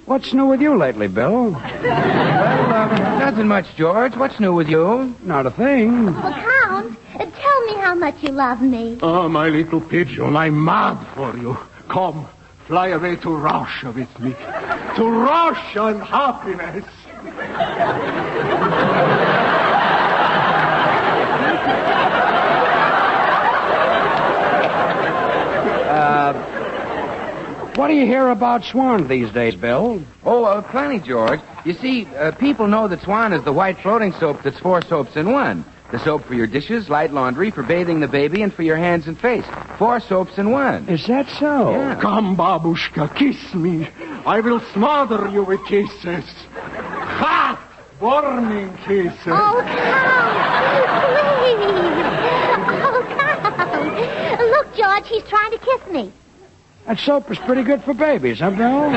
What's new with you lately, Bill? Nothing much, George. What's new with you? Not a thing. Well, Count, tell me how much you love me. Oh, my little pigeon, I'm mad for you. Come, fly away to Russia with me. To Russia and happiness. What do you hear about Swan these days, Bill? Oh, plenty, George. You see, people know that Swan is the white floating soap that's 4 soaps in one. The soap for your dishes, light laundry, for bathing the baby, and for your hands and face. 4 soaps in one. Is that so? Yeah. Come, babushka, kiss me. I will smother you with kisses. Hot, burning kisses. Oh, Count, please. Oh, Count. Look, George, he's trying to kiss me. That soap is pretty good for babies, huh, Bill?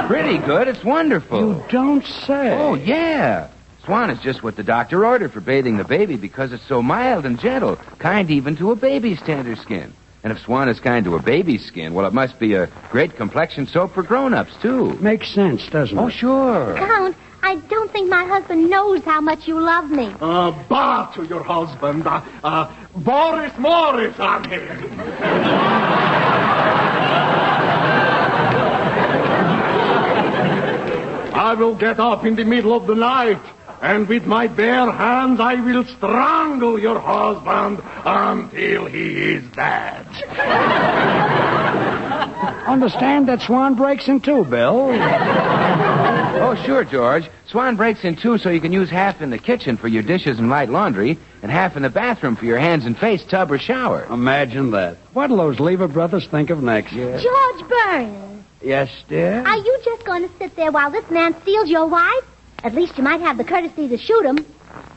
Pretty good. It's wonderful. You don't say. Oh, yeah. Swan is just what the doctor ordered for bathing the baby because it's so mild and gentle, kind even to a baby's tender skin. And if Swan is kind to a baby's skin, well, it must be a great complexion soap for grown-ups, too. Makes sense, doesn't it? Oh, sure. Count, I don't think my husband knows how much you love me. Bah to your husband. Boris Morris, I'm here. I will get up in the middle of the night, and with my bare hands I will strangle your husband until he is dead. Understand that Swan breaks in two, Bill. Oh, sure, George. Swan breaks in two so you can use half in the kitchen for your dishes and light laundry and half in the bathroom for your hands and face, tub, or shower. Imagine that. What'll those Lever brothers think of next? Yeah. George Burns. Yes, dear? Are you just going to sit there while this man steals your wife? At least you might have the courtesy to shoot him.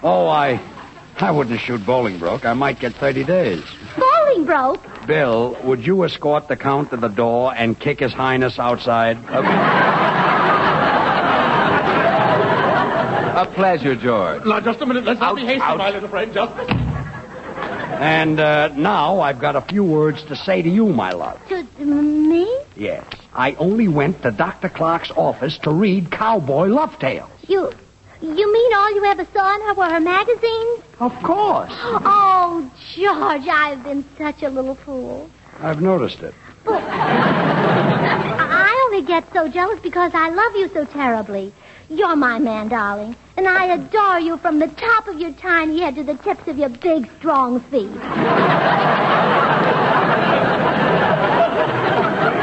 Oh, I wouldn't shoot Bolingbroke. I might get 30 days. Bolingbroke? Bill, would you escort the Count to the door and kick His Highness outside? A pleasure, George. Now, just a minute. Let's not be hasty, my little friend. Just... And now I've got a few words to say to you, my love. To me? Yes. I only went to Dr. Clark's office to read Cowboy Love Tales. You mean all you ever saw in her were her magazines? Of course. Oh, George, I've been such a little fool. I've noticed it. But I only get so jealous because I love you so terribly. You're my man, darling, and I adore you from the top of your tiny head to the tips of your big, strong feet.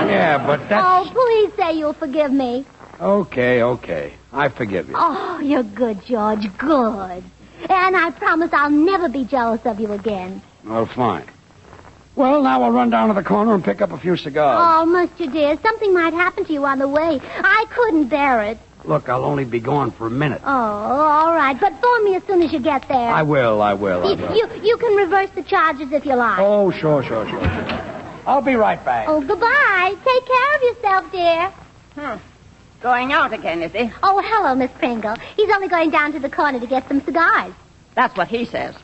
Yeah, but that's... Oh, please say you'll forgive me. Okay. I forgive you. Oh, you're good, George, good. And I promise I'll never be jealous of you again. Oh, fine. Well, now we'll run down to the corner and pick up a few cigars. Oh, Mr. Dear, something might happen to you on the way. I couldn't bear it. Look, I'll only be gone for a minute. Oh, all right. But phone me as soon as you get there. I will. You can reverse the charges if you like. Oh, sure. I'll be right back. Oh, goodbye. Take care of yourself, dear. Going out again, is he? Oh, hello, Miss Pringle. He's only going down to the corner to get some cigars. That's what he says.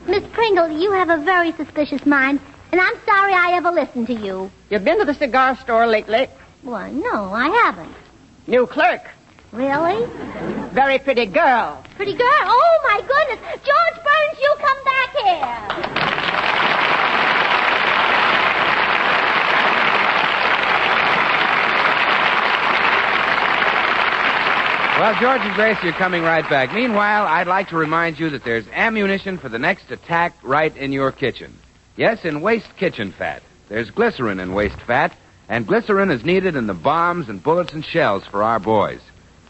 Miss Pringle, you have a very suspicious mind. And I'm sorry I ever listened to you. You've been to the cigar store lately? Why, no, I haven't. New clerk. Really? Very pretty girl. Pretty girl? Oh, my goodness. George Burns, you come back here. Well, George and Gracie are coming right back. Meanwhile, I'd like to remind you that there's ammunition for the next attack right in your kitchen. Yes, in waste kitchen fat. There's glycerin in waste fat, and glycerin is needed in the bombs and bullets and shells for our boys.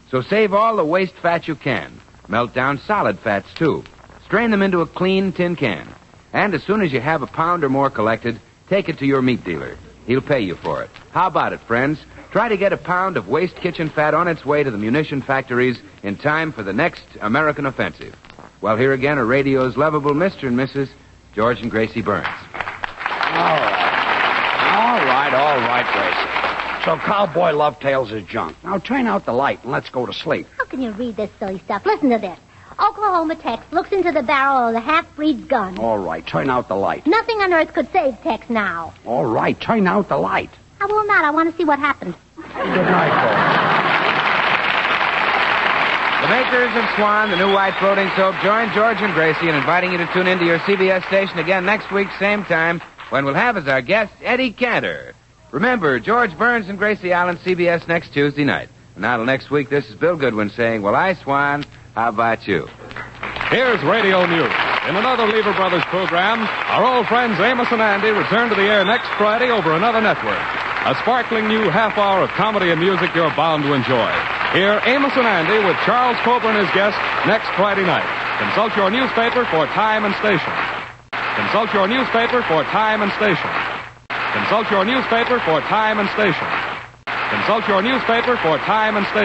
So save all the waste fat you can. Melt down solid fats, too. Strain them into a clean tin can. And as soon as you have a pound or more collected, take it to your meat dealer. He'll pay you for it. How about it, friends? Try to get a pound of waste kitchen fat on its way to the munition factories in time for the next American offensive. Well, here again are radio's lovable Mr. and Mrs. George and Gracie Burns. All right, Gracie. So Cowboy Love Tales is junk. Now turn out the light and let's go to sleep. How can you read this silly stuff? Listen to this. Oklahoma Tex looks into the barrel of the half-breed's gun. All right, turn out the light. Nothing on earth could save Tex now. All right, turn out the light. I will not. I want to see what happened. Good night, The makers of Swan, the new white floating soap, join George and Gracie in inviting you to tune into your CBS station again next week, same time, when we'll have as our guest Eddie Cantor. Remember, George Burns and Gracie Allen, CBS next Tuesday night. And now till next week, this is Bill Goodwin saying, well, I, Swan, how about you? Here's Radio News. In another Lever Brothers program, our old friends Amos and Andy return to the air next Friday over another network. A sparkling new half hour of comedy and music you're bound to enjoy. Hear Amos and Andy with Charles Cobra and his guest next Friday night. Consult your newspaper for time and station. Consult your newspaper for time and station. Consult your newspaper for time and station. Consult your newspaper for time and station.